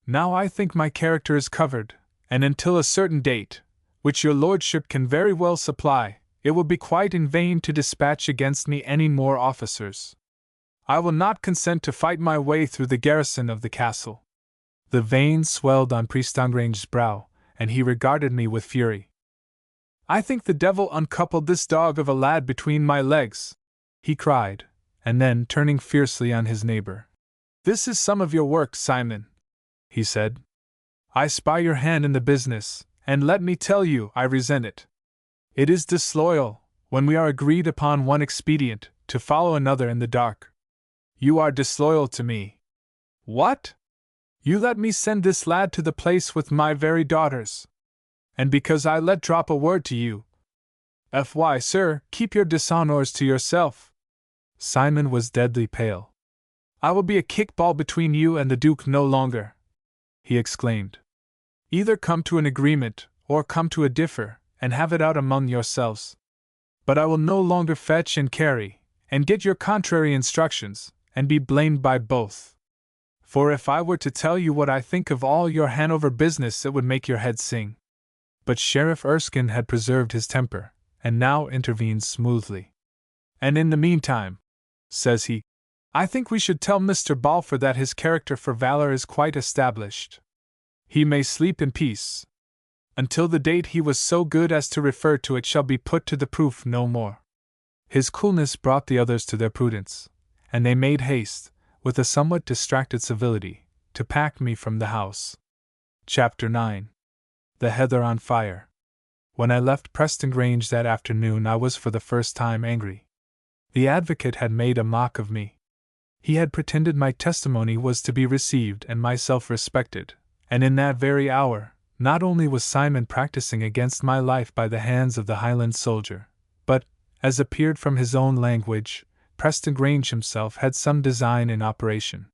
Now I think my character is covered, and until a certain date, which your lordship can very well supply, it will be quite in vain to dispatch against me any more officers. I will not consent to fight my way through the garrison of the castle." The veins swelled on Priestangrange's brow, and he regarded me with fury. "I think the devil uncoupled this dog of a lad between my legs," he cried, and then, turning fiercely on his neighbor, "This is some of your work, Simon," he said. "I spy your hand in the business, and let me tell you I resent it. It is disloyal, when we are agreed upon one expedient, to follow another in the dark. You are disloyal to me. What? You let me send this lad to the place with my very daughters. And because I let drop a word to you. Fy, sir, keep your dishonours to yourself." Simon was deadly pale. "I will be a kickball between you and the Duke no longer," he exclaimed. "Either come to an agreement, or come to a differ, and have it out among yourselves. But I will no longer fetch and carry, and get your contrary instructions, and be blamed by both. For if I were to tell you what I think of all your Hanover business, it would make your head sing." But Sheriff Erskine had preserved his temper, and now intervened smoothly. "And in the meantime," says he, "I think we should tell Mr. Balfour that his character for valor is quite established. He may sleep in peace. Until the date he was so good as to refer to it shall be put to the proof no more." His coolness brought the others to their prudence, and they made haste, with a somewhat distracted civility, to pack me from the house. Chapter 9. The Heather on Fire. When I left Prestongange that afternoon, I was for the first time angry. The advocate had made a mock of me. He had pretended my testimony was to be received and myself respected, and in that very hour, not only was Simon practicing against my life by the hands of the Highland soldier, but, as appeared from his own language, Preston Grange himself had some design in operation.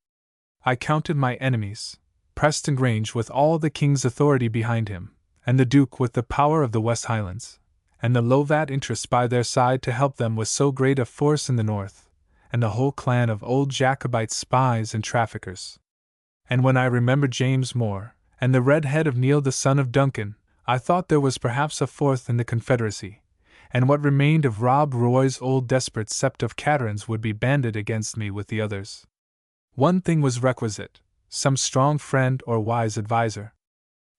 I counted my enemies, Preston Grange with all the king's authority behind him, and the Duke with the power of the West Highlands, and the Lovat interests by their side to help them with so great a force in the north, and the whole clan of old Jacobite spies and traffickers. And when I remembered James Moore, and the red head of Neil the son of Duncan, I thought there was perhaps a fourth in the confederacy, and what remained of Rob Roy's old desperate sept of Caterans would be banded against me with the others. One thing was requisite, some strong friend or wise adviser.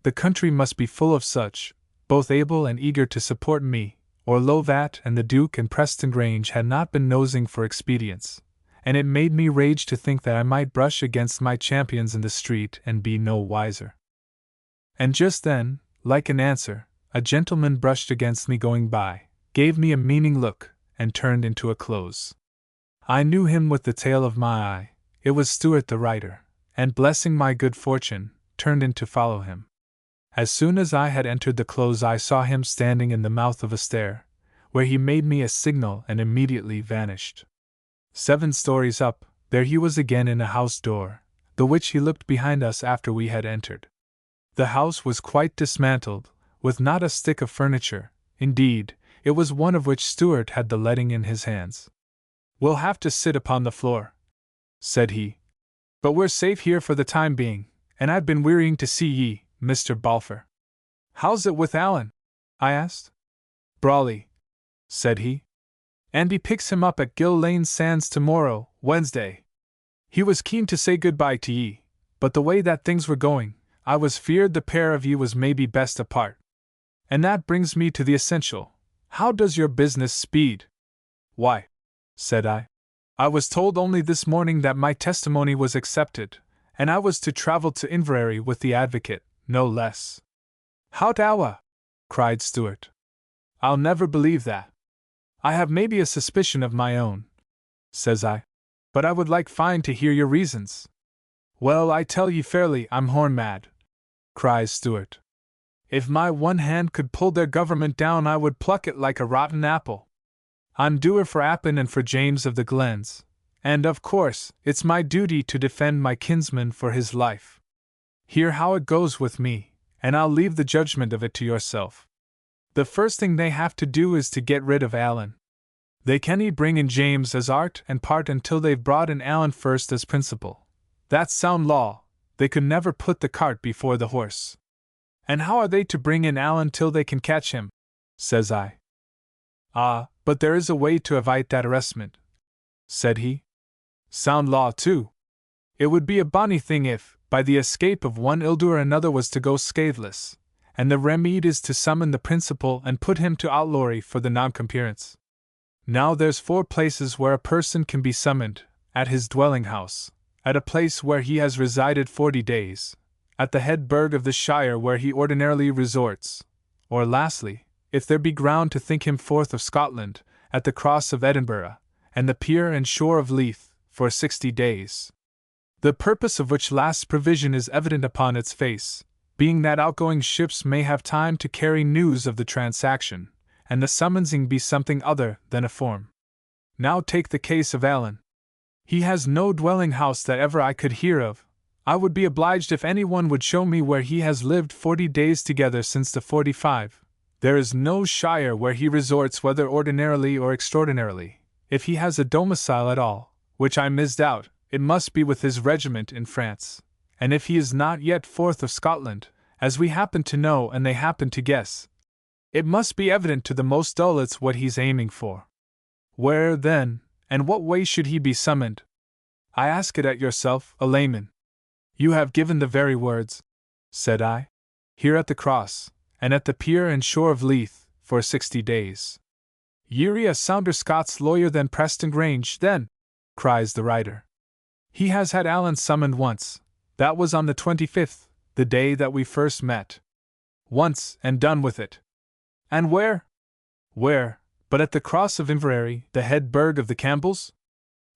The country must be full of such, both able and eager to support me, or Lovat and the Duke and Preston Grange had not been nosing for expedients, and it made me rage to think that I might brush against my champions in the street and be no wiser. And just then, like an answer, a gentleman brushed against me going by, gave me a meaning look, and turned into a close. I knew him with the tail of my eye. It was Stewart the writer, and blessing my good fortune, turned in to follow him. As soon as I had entered the close I saw him standing in the mouth of a stair, where he made me a signal and immediately vanished. 7 stories up, there he was again in a house door, the which he looked behind us after we had entered. The house was quite dismantled, with not a stick of furniture, indeed, it was one of which Stewart had the letting in his hands. "We'll have to sit upon the floor," said he. "But we're safe here for the time being, and I've been wearying to see ye, Mr. Balfour." "How's it with Allan?" I asked. "Brawly," said he. "Andy picks him up at Gill Lane Sands tomorrow, Wednesday. He was keen to say good-bye to ye, but the way that things were going, I was feared the pair of ye was maybe best apart. And that brings me to the essential. How does your business speed?" "Why," said I was told only this morning that my testimony was accepted, and I was to travel to Inverary with the advocate, no less." "Hout awa!" cried Stewart. "I'll never believe that. I have maybe a suspicion of my own," says I, "but I would like fine to hear your reasons." "Well, I tell ye fairly, I'm horn mad," cries Stewart. "If my one hand could pull their government down I would pluck it like a rotten apple. I'm doer for Appin and for James of the Glens, and of course it's my duty to defend my kinsman for his life. Hear how it goes with me, and I'll leave the judgment of it to yourself. The first thing they have to do is to get rid of Allan. They can't bring in James as art and part until they've brought in Allan first as principal. That's sound law. They could never put the cart before the horse." "And how are they to bring in Allan till they can catch him?" says I. "Ah, but there is a way to evite that arrestment," said he. "Sound law, too. It would be a bonny thing if, by the escape of one Ildur another was to go scatheless, and the remede is to summon the principal and put him to outlawry for the non-compearance. Now there's 4 places where a person can be summoned: at his dwelling house, at a place where he has resided 40 days, at the head burg of the shire where he ordinarily resorts, or lastly, if there be ground to think him forth of Scotland, at the cross of Edinburgh, and the pier and shore of Leith, for 60 days. The purpose of which last provision is evident upon its face, being that outgoing ships may have time to carry news of the transaction, and the summonsing be something other than a form. Now take the case of Allan. He has no dwelling house that ever I could hear of. I would be obliged if anyone would show me where he has lived 40 days together since the 45. There is no shire where he resorts whether ordinarily or extraordinarily. If he has a domicile at all, which I misdoubt, it must be with his regiment in France. And if he is not yet forth of Scotland, as we happen to know and they happen to guess, it must be evident to the most dull it's what he's aiming for. Where, then, and what way should he be summoned? I ask it at yourself, a layman. You have given the very words, said I. Here at the cross, and at the pier and shore of Leith, for 60 days. Ye're a sounder Scots lawyer than Preston Grange, then, cries the writer. He has had Allan summoned once. That was on the 25th, the day that we first met. Once, and done with it. And where? Where, but at the cross of Inverary, the head burg of the Campbells?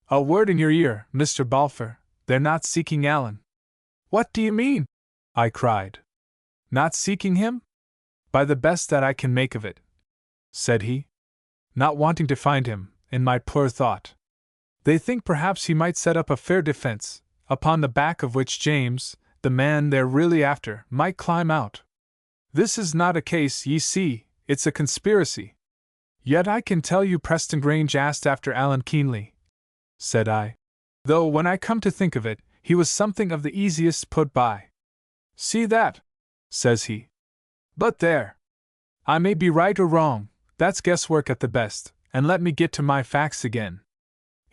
A word in your ear, Mr. Balfour, they're not seeking Alan. What do you mean? I cried. Not seeking him? By the best that I can make of it, said he, not wanting to find him, in my poor thought. They think perhaps he might set up a fair defense, upon the back of which James, the man they're really after, might climb out. This is not a case, ye see, it's a conspiracy. Yet I can tell you Preston Grange asked after Alan keenly, said I, though when I come to think of it, he was something of the easiest put by. See that, says he. But there. I may be right or wrong, that's guesswork at the best, and let me get to my facts again.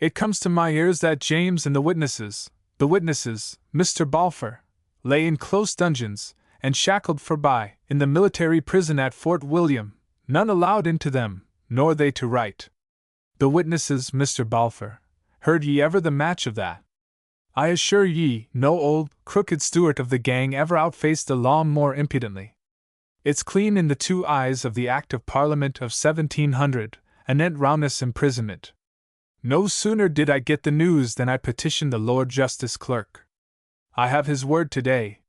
It comes to my ears that James and the witnesses, Mr. Balfour, lay in close dungeons, and shackled forby, in the military prison at Fort William, none allowed into them, nor they to write. The witnesses, Mr. Balfour, heard ye ever the match of that? I assure ye, no old, crooked Stuart of the gang ever outfaced the law more impudently. It's clean in the 2 eyes of the Act of Parliament of 1700, anent roundness imprisonment. No sooner did I get the news than I petitioned the Lord Justice Clerk. I have his word today.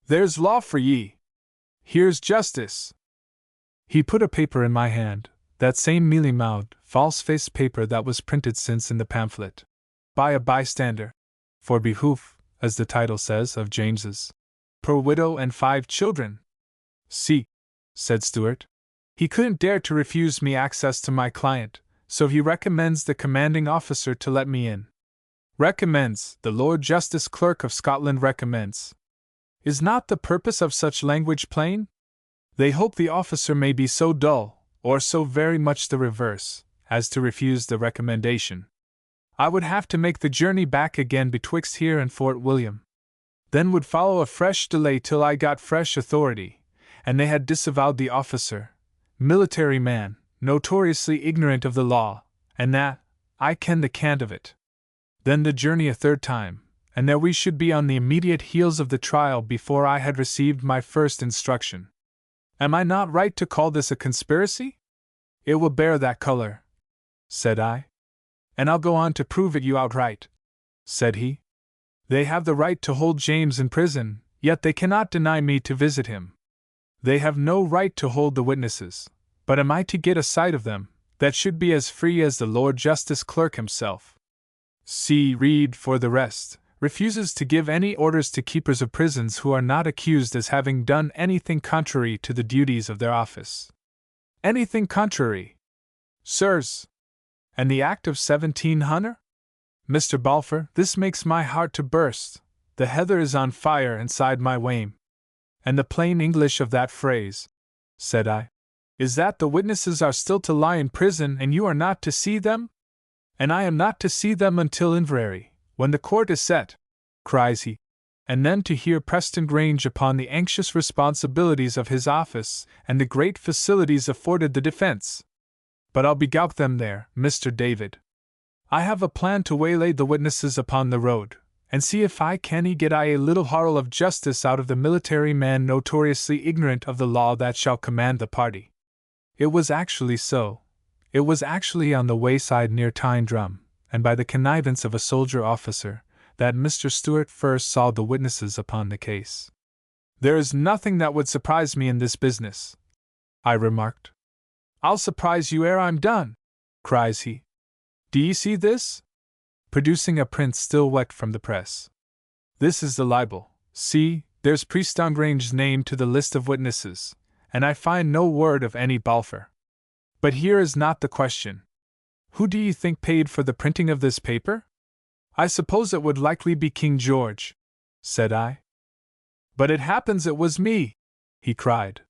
There's law for ye. Here's justice. He put a paper in my hand, that same mealy-mouthed, false-faced paper that was printed since in the pamphlet, by a bystander, for behoof, as the title says, of James's poor widow and 5 children. See, said Stuart. He couldn't dare to refuse me access to my client, so he recommends the commanding officer to let me in. Recommends, the Lord Justice Clerk of Scotland recommends. Is not the purpose of such language plain? They hope the officer may be so dull, or so very much the reverse, as to refuse the recommendation. I would have to make the journey back again betwixt here and Fort William. Then would follow a fresh delay till I got fresh authority, and they had disavowed the officer, military man, notoriously ignorant of the law, and that, I ken the cant of it. Then the journey a 3rd time, and there we should be on the immediate heels of the trial before I had received my first instruction. Am I not right to call this a conspiracy? It will bear that color, said I. And I'll go on to prove it you outright, said he. They have the right to hold James in prison, yet they cannot deny me to visit him. They have no right to hold the witnesses, but am I to get a sight of them, that should be as free as the Lord Justice Clerk himself? See, read, for the rest, refuses to give any orders to keepers of prisons who are not accused as having done anything contrary to the duties of their office. Anything contrary? Sirs! And the Act of 1700? Mr. Balfour, this makes my heart to burst. The heather is on fire inside my wame. And the plain English of that phrase, said I, is that the witnesses are still to lie in prison and you are not to see them? And I am not to see them until Inverary, when the court is set, cries he, and then to hear Preston Grange upon the anxious responsibilities of his office and the great facilities afforded the defense. But I'll begout them there, Mr. David. I have a plan to waylay the witnesses upon the road, and see if I can get a little harl of justice out of the military man notoriously ignorant of the law that shall command the party. It was actually so. It was actually on the wayside near Tyne Drum, and by the connivance of a soldier officer, that Mr. Stuart first saw the witnesses upon the case. There is nothing that would surprise me in this business, I remarked. I'll surprise you ere I'm done, cries he. Do ye see this? Producing a print still wet from the press. This is the libel. See, there's Preston Grange's name to the list of witnesses, and I find no word of any Balfour. But here is not the question. Who do ye think paid for the printing of this paper? I suppose it would likely be King George, said I. But it happens it was me, he cried.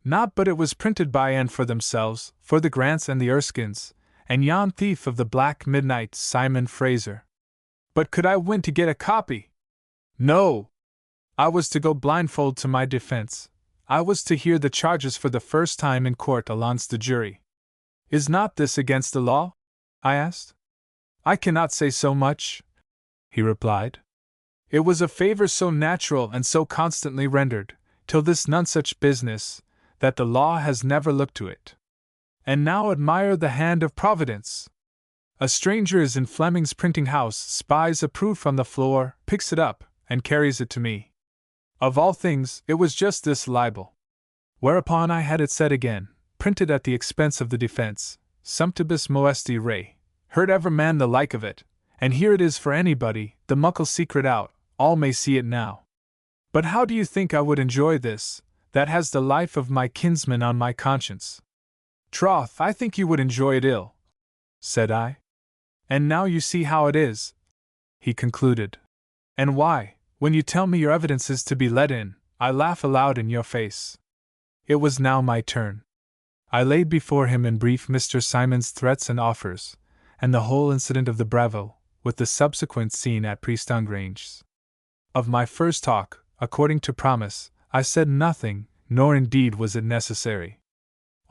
Not but it was printed by and for themselves, for the Grants and the Erskines, and yon thief of the Black Midnight, Simon Fraser. But could I win to get a copy? No! I was to go blindfold to my defense. I was to hear the charges for the first time in court alongst the jury. Is not this against the law? I asked. I cannot say so much, he replied. It was a favor so natural and so constantly rendered, till this none such business, that the law has never looked to it. And now admire the hand of Providence. A stranger is in Fleming's printing house, spies a proof on the floor, picks it up, and carries it to me. Of all things, it was just this libel. Whereupon I had it said again, printed at the expense of the defense, Sumptibus moesti re, heard ever man the like of it, and here it is for anybody, the muckle secret out, all may see it now. But how do you think I would enjoy this, that has the life of my kinsman on my conscience? Troth, I think you would enjoy it ill, said I. And now you see how it is, he concluded. And why, when you tell me your evidence is to be let in, I laugh aloud in your face. It was now my turn. I laid before him in brief Mr. Simon's threats and offers, and the whole incident of the Bravo, with the subsequent scene at Priestongrange. Of my first talk, according to promise, I said nothing, nor indeed was it necessary.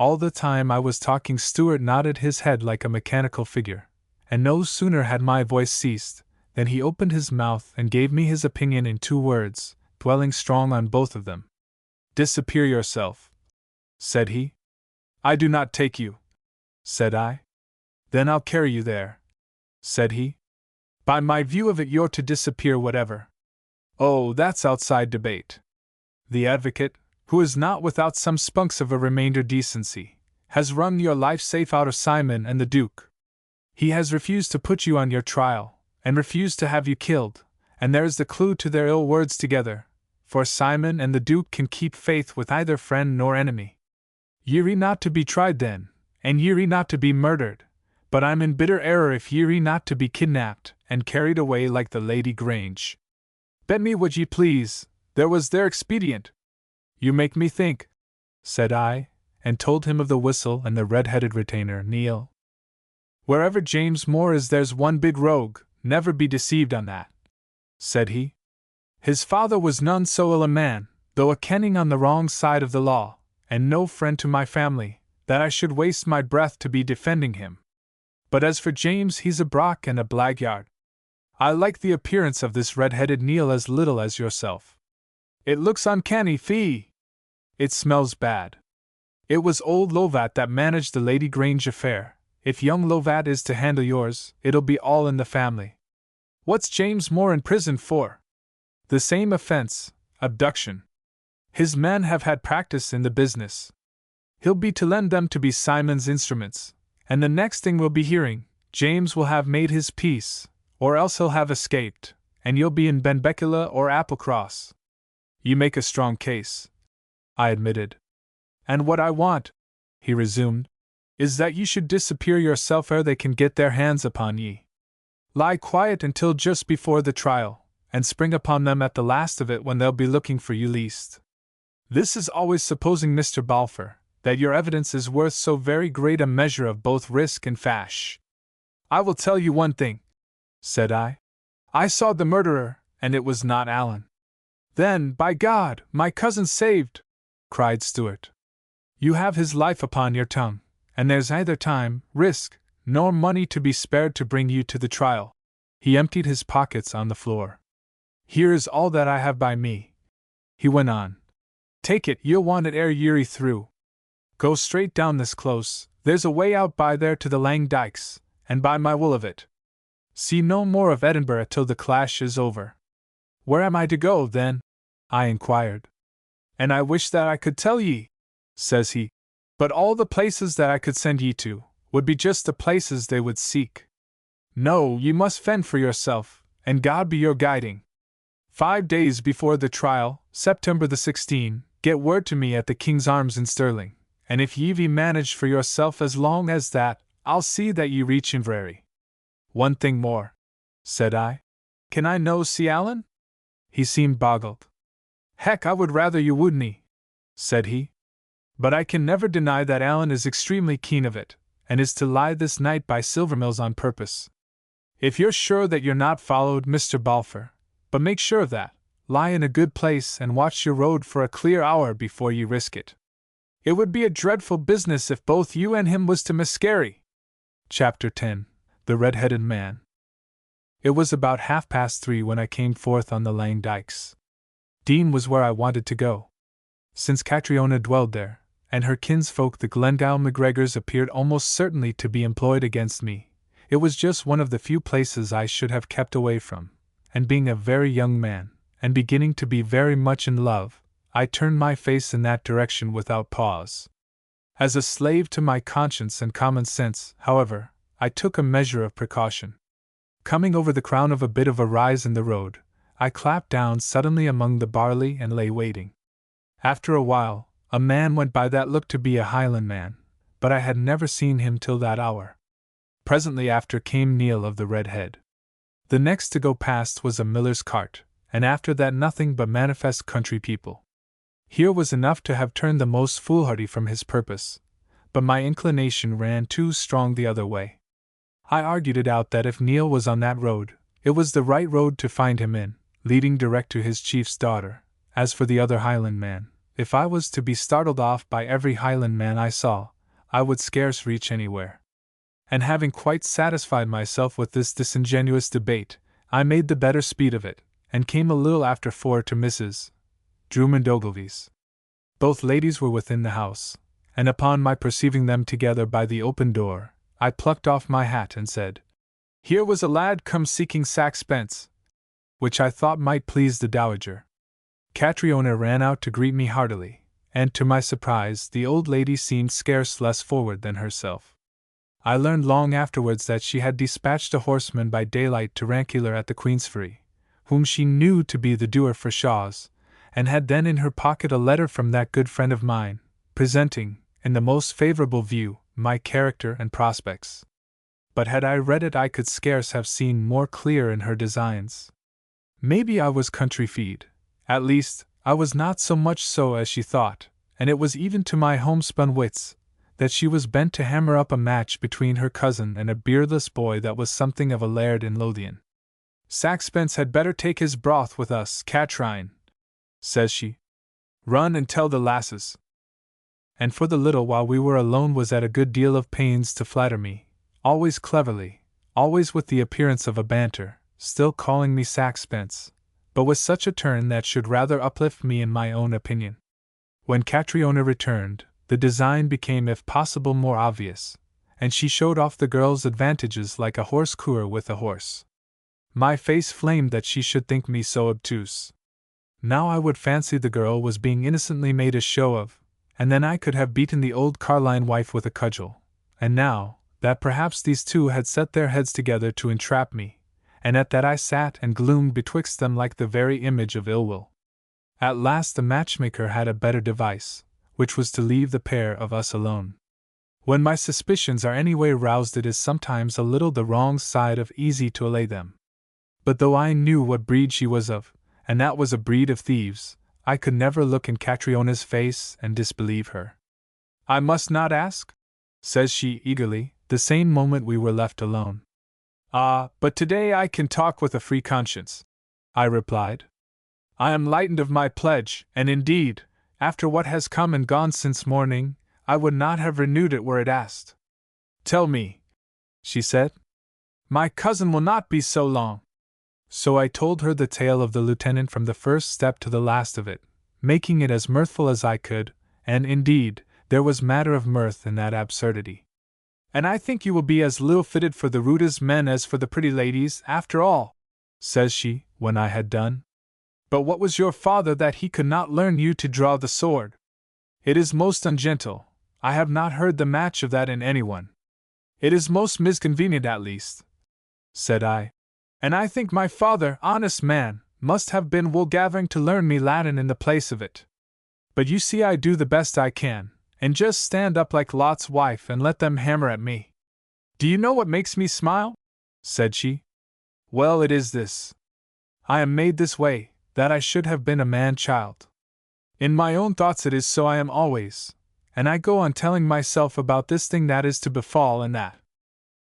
All the time I was talking Stuart nodded his head like a mechanical figure, and no sooner had my voice ceased, than he opened his mouth and gave me his opinion in 2 words, dwelling strong on both of them. Disappear yourself, said he. I do not take you, said I. Then I'll carry you there, said he. By my view of it, you're to disappear whatever. Oh, that's outside debate. The advocate, who is not without some spunks of a remainder decency, has run your life safe out of Simon and the Duke. He has refused to put you on your trial, and refused to have you killed, and there's the clue to their ill words together, for Simon and the Duke can keep faith with either friend nor enemy. Ye're not to be tried then, and ye're not to be murdered, but I'm in bitter error if ye're not to be kidnapped and carried away like the Lady Grange. Bet me what ye please, there was their expedient. You make me think, said I, and told him of the whistle and the red-headed retainer, Neil. Wherever James Moore is, there's one big rogue, never be deceived on that, said he. His father was none so ill a man, though a kenning on the wrong side of the law, and no friend to my family, that I should waste my breath to be defending him. But as for James, he's a brock and a blackguard. I like the appearance of this red-headed Neil as little as yourself. It looks uncanny, fee. It smells bad. It was old Lovat that managed the Lady Grange affair. If young Lovat is to handle yours, it'll be all in the family. What's James Moore in prison for? The same offense, abduction. His men have had practice in the business. He'll be to lend them to be Simon's instruments, and the next thing we'll be hearing, James will have made his peace, or else he'll have escaped, and you'll be in Benbecula or Applecross. You make a strong case, I admitted. And what I want, he resumed, is that ye should disappear yourself ere they can get their hands upon ye. Lie quiet until just before the trial, and spring upon them at the last of it when they'll be looking for you least. This is always supposing, Mr. Balfour, that your evidence is worth so very great a measure of both risk and fash. I will tell you one thing, said I. I saw the murderer, and it was not Allen. Then, by God, my cousin's saved, cried Stuart. You have his life upon your tongue, and there's neither time, risk, nor money to be spared to bring you to the trial. He emptied his pockets on the floor. Here is all that I have by me, he went on. Take it, you'll want it ere ye're through. Go straight down this close, there's a way out by there to the Lang Dykes, and by my will of it. See no more of Edinburgh till the clash is over. Where am I to go, then? I inquired. And I wish that I could tell ye, says he, but all the places that I could send ye to would be just the places they would seek. No, ye must fend for yourself, and God be your guiding. 5 days before the trial, September the 16th, get word to me at the King's Arms in Stirling, and if ye be managed for yourself as long as that, I'll see that ye reach Inverary. One thing more, said I. Can I no see Allen? He seemed boggled. Heck, I would rather you wouldn't, said he. But I can never deny that Allen is extremely keen of it, and is to lie this night by Silvermills on purpose. If you're sure that you're not followed, Mr. Balfour, but make sure of that, lie in a good place and watch your road for a clear hour before you risk it. It would be a dreadful business if both you and him was to miscarry. Chapter 10. The Red-Headed Man. It was about 3:30 when I came forth on the Lang Dykes. Dean was where I wanted to go. Since Catriona dwelled there, and her kinsfolk the Glengyle MacGregors appeared almost certainly to be employed against me. It was just one of the few places I should have kept away from, and being a very young man, and beginning to be very much in love, I turned my face in that direction without pause. As a slave to my conscience and common sense, however, I took a measure of precaution. Coming over the crown of a bit of a rise in the road, I clapped down suddenly among the barley and lay waiting. After a while, a man went by that looked to be a Highlandman, but I had never seen him till that hour. Presently after came Neil of the Red Head. The next to go past was a miller's cart, and after that nothing but manifest country people. Here was enough to have turned the most foolhardy from his purpose, but my inclination ran too strong the other way. I argued it out that if Neil was on that road, it was the right road to find him in, leading direct to his chief's daughter. As for the other Highlandman, if I was to be startled off by every Highlandman I saw, I would scarce reach anywhere. And having quite satisfied myself with this disingenuous debate, I made the better speed of it, and came a little after 4 to Mrs. Drummond Ogilvy's. Both ladies were within the house, and upon my perceiving them together by the open door, I plucked off my hat and said, "Here was a lad come seeking saxpence," which I thought might please the dowager. Catriona ran out to greet me heartily, and to my surprise the old lady seemed scarce less forward than herself. I learned long afterwards that she had dispatched a horseman by daylight to Rankeillor at the Queensferry, whom she knew to be the doer for Shaw's, and had then in her pocket a letter from that good friend of mine, presenting, in the most favourable view, my character and prospects. But had I read it I could scarce have seen more clear in her designs. Maybe I was country feed, at least, I was not so much so as she thought, and it was even to my homespun wits, that she was bent to hammer up a match between her cousin and a beardless boy that was something of a laird in Lothian. "Saxpence had better take his broth with us, Catrine," says she. "Run and tell the lasses." And for the little while we were alone was at a good deal of pains to flatter me, always cleverly, always with the appearance of a banter, still calling me Saxpence, but with such a turn that should rather uplift me in my own opinion. When Catriona returned, the design became if possible more obvious, and she showed off the girl's advantages like a horse cooer with a horse. My face flamed that she should think me so obtuse. Now I would fancy the girl was being innocently made a show of, and then I could have beaten the old Carline wife with a cudgel, and now, that perhaps these two had set their heads together to entrap me, and at that I sat and gloomed betwixt them like the very image of ill will. At last the matchmaker had a better device, which was to leave the pair of us alone. When my suspicions are any way roused it is sometimes a little the wrong side of easy to allay them. But though I knew what breed she was of, and that was a breed of thieves, I could never look in Catriona's face and disbelieve her. "I must not ask?" says she eagerly, the same moment we were left alone. "Ah, but today I can talk with a free conscience," I replied. "I am lightened of my pledge, and indeed, after what has come and gone since morning, I would not have renewed it were it asked." "Tell me," she said. "My cousin will not be so long." So I told her the tale of the lieutenant from the first step to the last of it, making it as mirthful as I could, and indeed, there was matter of mirth in that absurdity. "And I think you will be as little fitted for the rudest men as for the pretty ladies, after all," says she, when I had done. "But what was your father that he could not learn you to draw the sword? It is most ungentle. I have not heard the match of that in anyone." "It is most misconvenient at least," said I. "And I think my father, honest man, must have been wool-gathering to learn me Latin in the place of it. But you see I do the best I can, and just stand up like Lot's wife and let them hammer at me. Do you know what makes me smile?" said she. "Well, it is this. I am made this way, that I should have been a man-child. In my own thoughts it is so I am always, and I go on telling myself about this thing that is to befall and that.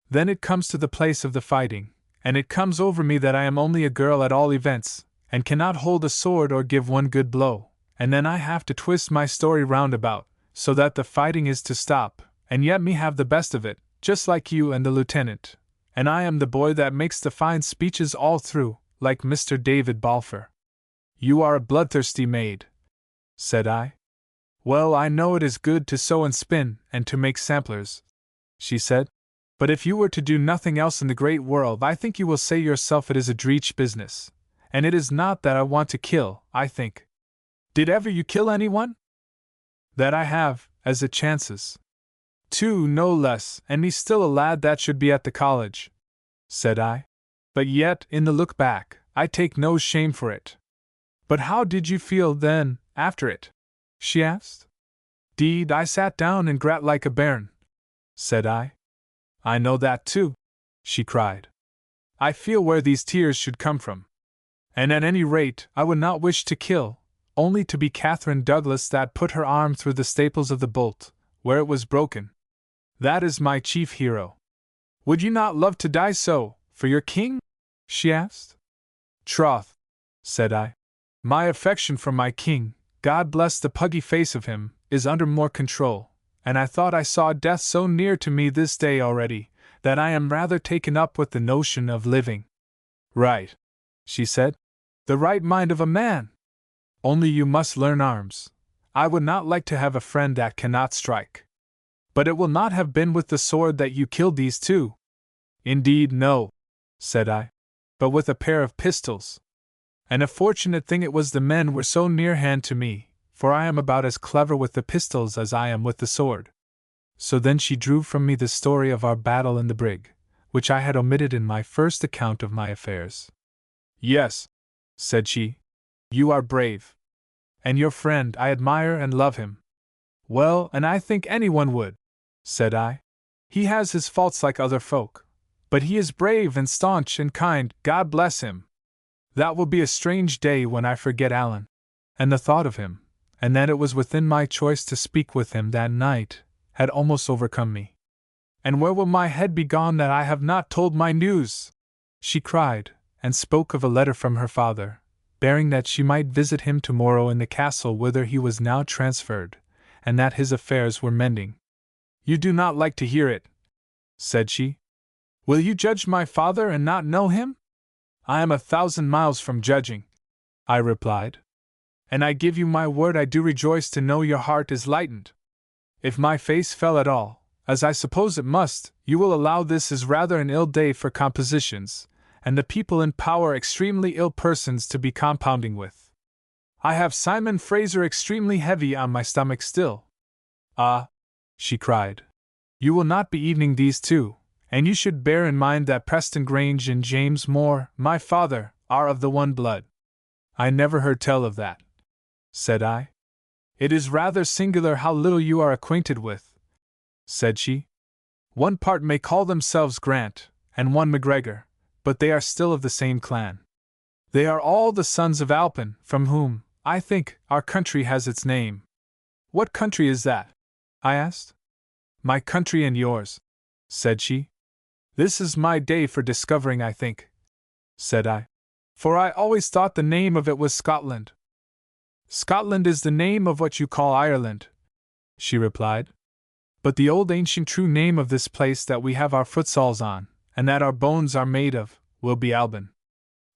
Then it comes to the place of the fighting, and it comes over me that I am only a girl at all events, and cannot hold a sword or give one good blow, and then I have to twist my story roundabout, so that the fighting is to stop, and yet me have the best of it, just like you and the lieutenant, and I am the boy that makes the fine speeches all through, like Mr. David Balfour." "You are a bloodthirsty maid," said I. Well, I know it is good to sew and spin, and to make samplers, she said. But if you were to do nothing else in the great world, I think you will say yourself it is a dreech business. And it is not that I want to kill, I think. Did ever you kill anyone? That I have, as it chances. 2 no less, and me still a lad that should be at the college, said I. But yet, in the look back, I take no shame for it. But how did you feel then, after it? She asked. Deed, I sat down and grat like a bairn, said I. I know that too, she cried. I feel where these tears should come from. And at any rate, I would not wish to kill, only to be Catherine Douglas that put her arm through the staples of the bolt, where it was broken. That is my chief hero. Would you not love to die so, for your king? She asked. Troth, said I. My affection for my king, God bless the puggy face of him, is under more control, and I thought I saw death so near to me this day already, that I am rather taken up with the notion of living. Right, she said. The right mind of a man. Only you must learn arms. I would not like to have a friend that cannot strike. But it will not have been with the sword that you killed these 2. Indeed, no, said I, but with a pair of pistols. And a fortunate thing it was the men were so near hand to me, for I am about as clever with the pistols as I am with the sword. So then she drew from me the story of our battle in the brig, which I had omitted in my first account of my affairs. Yes, said she, you are brave. And your friend, I admire and love him. Well, and I think anyone would, said I. He has his faults like other folk, but he is brave and staunch and kind, God bless him. That will be a strange day when I forget Alan, and the thought of him, and that it was within my choice to speak with him that night, had almost overcome me. And where will my head be gone that I have not told my news? She cried, and spoke of a letter from her father, bearing that she might visit him tomorrow in the castle whither he was now transferred, and that his affairs were mending. You do not like to hear it, said she. Will you judge my father and not know him? I am 1,000 miles from judging, I replied. And I give you my word I do rejoice to know your heart is lightened. If my face fell at all, as I suppose it must, you will allow this is rather an ill day for compositions, and the people in power extremely ill persons to be compounding with. I have Simon Fraser extremely heavy on my stomach still. Ah, she cried, you will not be evening these 2, and you should bear in mind that Preston Grange and James Moore, my father, are of the one blood. I never heard tell of that, said I. It is rather singular how little you are acquainted with, said she. One part may call themselves Grant, and one MacGregor, but they are still of the same clan. They are all the sons of Alpin, from whom, I think, our country has its name. What country is that? I asked. My country and yours, said she. This is my day for discovering, I think, said I. For I always thought the name of it was Scotland. Scotland is the name of what you call Ireland, she replied. But the old ancient true name of this place that we have our footsoles on, and that our bones are made of, will be Albin.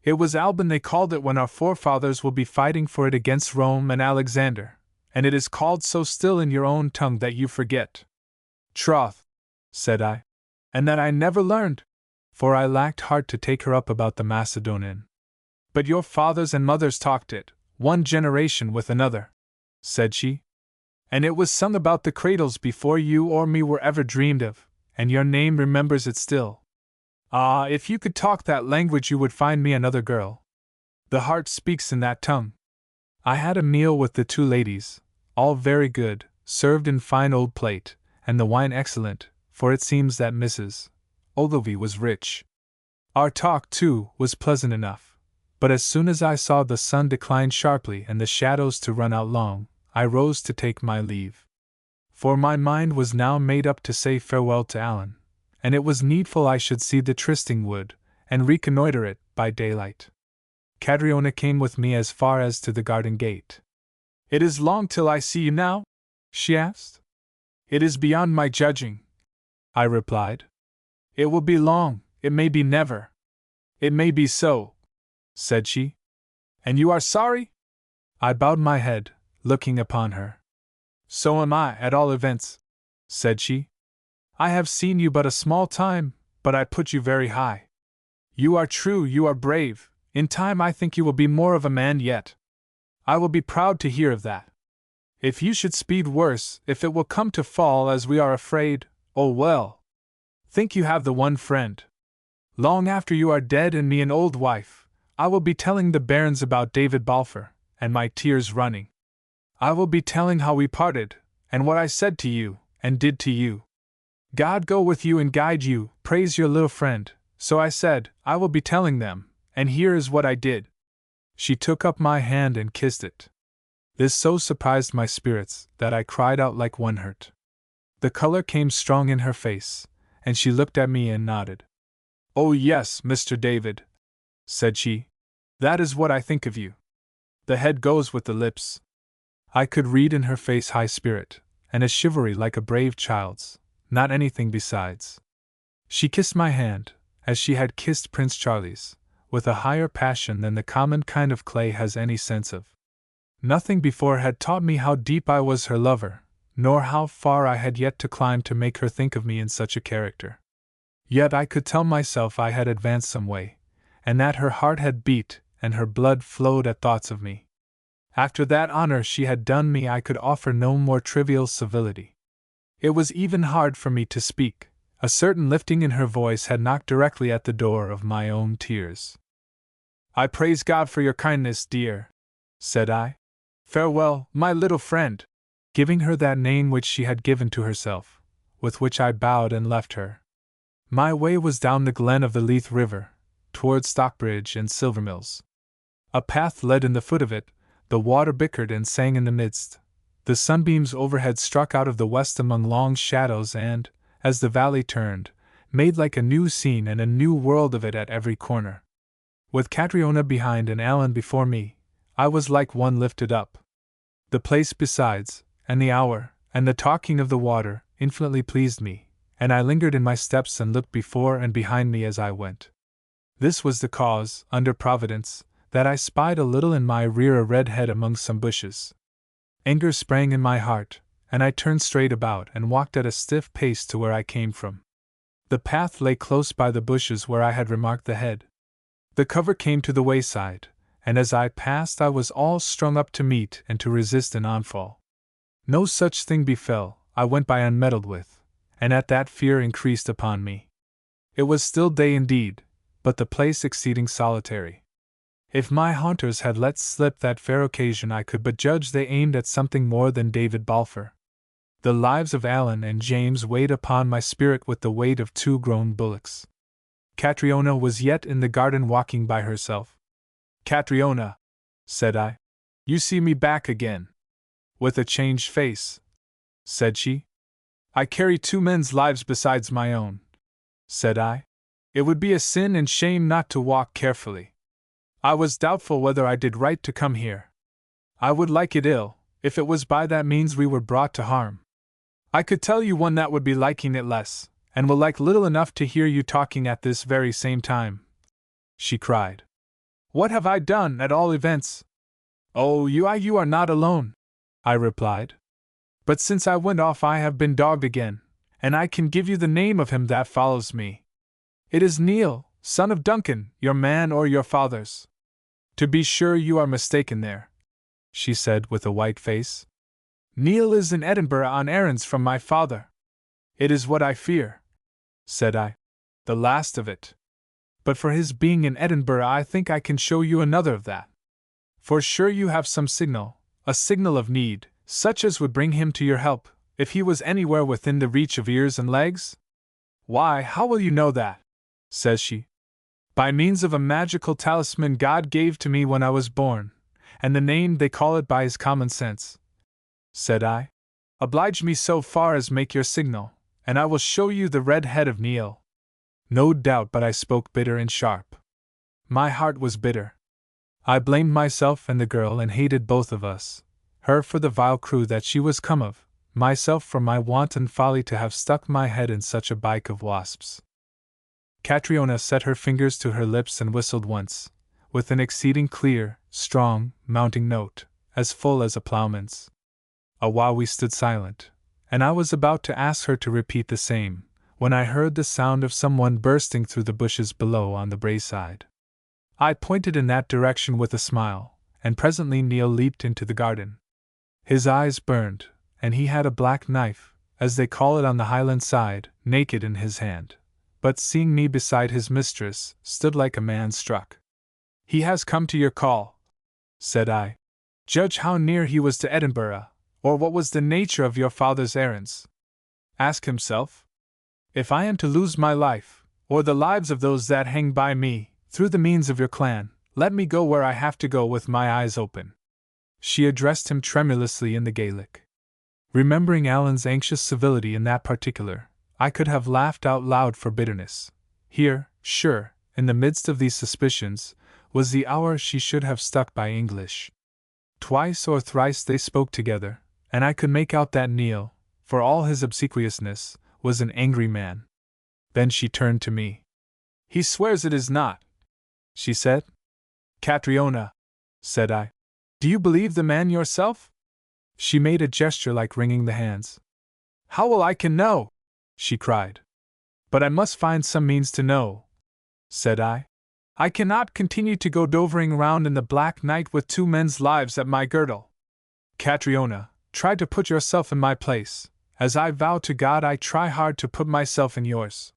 It was Albin they called it when our forefathers will be fighting for it against Rome and Alexander, and it is called so still in your own tongue that you forget. Troth, said I, and that I never learned, for I lacked heart to take her up about the Macedonian. But your fathers and mothers talked it, one generation with another, said she. And it was sung about the cradles before you or me were ever dreamed of, and your name remembers it still. Ah, if you could talk that language you would find me another girl. The heart speaks in that tongue. I had a meal with the 2 ladies, all very good, served in fine old plate, and the wine excellent, for it seems that Mrs. Ogilvy was rich. Our talk, too, was pleasant enough, but as soon as I saw the sun decline sharply and the shadows to run out long, I rose to take my leave. For my mind was now made up to say farewell to Alan, and it was needful I should see the trysting wood, and reconnoitre it by daylight. Catriona came with me as far as to the garden gate. It is long till I see you now? She asked. It is beyond my judging, I replied. It will be long, it may be never. It may be so, said she. And you are sorry? I bowed my head, looking upon her. So am I, at all events, said she. I have seen you but a small time, but I put you very high. You are true, you are brave. In time I think you will be more of a man yet. I will be proud to hear of that. If you should speed worse, if it will come to fall as we are afraid, oh well. Think you have the one friend. Long after you are dead and me an old wife, I will be telling the bairns about David Balfour, and my tears running. I will be telling how we parted, and what I said to you, and did to you. God go with you and guide you, praise your little friend. So I said, I will be telling them, and here is what I did. She took up my hand and kissed it. This so surprised my spirits that I cried out like one hurt. The color came strong in her face, and she looked at me and nodded. Oh yes, Mr. David, said she. That is what I think of you. The head goes with the lips. I could read in her face high spirit, and a chivalry like a brave child's, not anything besides. She kissed my hand, as she had kissed Prince Charlie's, with a higher passion than the common kind of clay has any sense of. Nothing before had taught me how deep I was her lover, nor how far I had yet to climb to make her think of me in such a character. Yet I could tell myself I had advanced some way, and that her heart had beat and her blood flowed at thoughts of me. After that honor she had done me I could offer no more trivial civility. It was even hard for me to speak. A certain lifting in her voice had knocked directly at the door of my own tears. I praise God for your kindness, dear, said I. Farewell, my little friend, giving her that name which she had given to herself, with which I bowed and left her. My way was down the glen of the Leith River, toward Stockbridge and Silvermills. A path led in the foot of it, the water bickered and sang in the midst. The sunbeams overhead struck out of the west among long shadows and, as the valley turned, made like a new scene and a new world of it at every corner. With Catriona behind and Alan before me, I was like one lifted up. The place besides, and the hour, and the talking of the water, infinitely pleased me, and I lingered in my steps and looked before and behind me as I went. This was the cause, under Providence, that I spied a little in my rear a red head among some bushes. Anger sprang in my heart, and I turned straight about and walked at a stiff pace to where I came from. The path lay close by the bushes where I had remarked the head. The cover came to the wayside, and as I passed I was all strung up to meet and to resist an onfall. No such thing befell, I went by unmeddled with, and at that fear increased upon me. It was still day indeed, but the place exceeding solitary. If my haunters had let slip that fair occasion I could but judge they aimed at something more than David Balfour. The lives of Alan and James weighed upon my spirit with the weight of 2 grown bullocks. Catriona was yet in the garden walking by herself. Catriona, said I, you see me back again. With a changed face, said she. I carry 2 men's lives besides my own, said I. It would be a sin and shame not to walk carefully. I was doubtful whether I did right to come here. I would like it ill, if it was by that means we were brought to harm. I could tell you one that would be liking it less, and will like little enough to hear you talking at this very same time, she cried. What have I done, at all events? Oh, you are not alone, I replied. But since I went off I have been dogged again, and I can give you the name of him that follows me. It is Neil, son of Duncan, your man or your father's. To be sure you are mistaken there, she said with a white face. Neil is in Edinburgh on errands from my father. It is what I fear, said I. The last of it. But for his being in Edinburgh I think I can show you another of that. For sure you have some signal, a signal of need, such as would bring him to your help, if he was anywhere within the reach of ears and legs? Why, how will you know that? Says she. By means of a magical talisman God gave to me when I was born, and the name they call it by his common sense, said I. Oblige me so far as make your signal, and I will show you the red head of Neil. No doubt but I spoke bitter and sharp. My heart was bitter. I blamed myself and the girl and hated both of us, her for the vile crew that she was come of, myself for my wanton folly to have stuck my head in such a bike of wasps. Catriona set her fingers to her lips and whistled once, with an exceeding clear, strong, mounting note, as full as a ploughman's. A while we stood silent, and I was about to ask her to repeat the same, when I heard the sound of someone bursting through the bushes below on the brae side. I pointed in that direction with a smile, and presently Neil leaped into the garden. His eyes burned, and he had a black knife, as they call it on the Highland side, naked in his hand, but seeing me beside his mistress, stood like a man struck. "He has come to your call," said I. "Judge how near he was to Edinburgh, or what was the nature of your father's errands. Ask himself. If I am to lose my life, or the lives of those that hang by me, through the means of your clan, let me go where I have to go with my eyes open." She addressed him tremulously in the Gaelic. Remembering Alan's anxious civility in that particular, I could have laughed out loud for bitterness. Here, sure, in the midst of these suspicions, was the hour she should have stuck by English. Twice or thrice they spoke together, and I could make out that Neil, for all his obsequiousness, was an angry man. Then she turned to me. "He swears it is not," she said. "Catriona," said I, "do you believe the man yourself?" She made a gesture like wringing the hands. "How will I can know?" she cried. "But I must find some means to know," said I. "I cannot continue to go dovering round in the black night with two men's lives at my girdle. Catriona, try to put yourself in my place, as I vow to God I try hard to put myself in yours.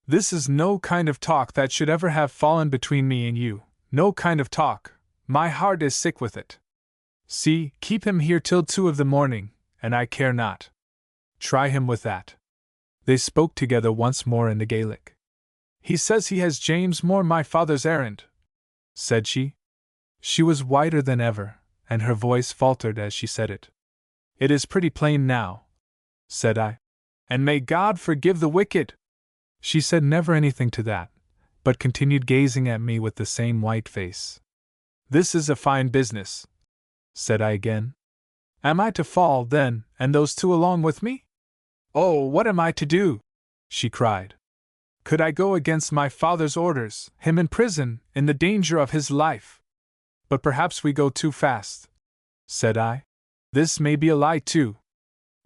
This is no kind of talk that should ever have fallen between me and you, no kind of talk. My heart is sick with it. See, keep him here till 2 of the morning, and I care not. Try him with that." They spoke together once more in the Gaelic. "He says he has James Moore my father's errand," said she. She was whiter than ever, and her voice faltered as she said it. "It is pretty plain now," said I. "And may God forgive the wicked." She said never anything to that, but continued gazing at me with the same white face. "This is a fine business," said I again. "Am I to fall, then, and those two along with me? Oh, what am I to do?" she cried. "Could I go against my father's orders, him in prison, in the danger of his life?" "But perhaps we go too fast," said I. "This may be a lie too.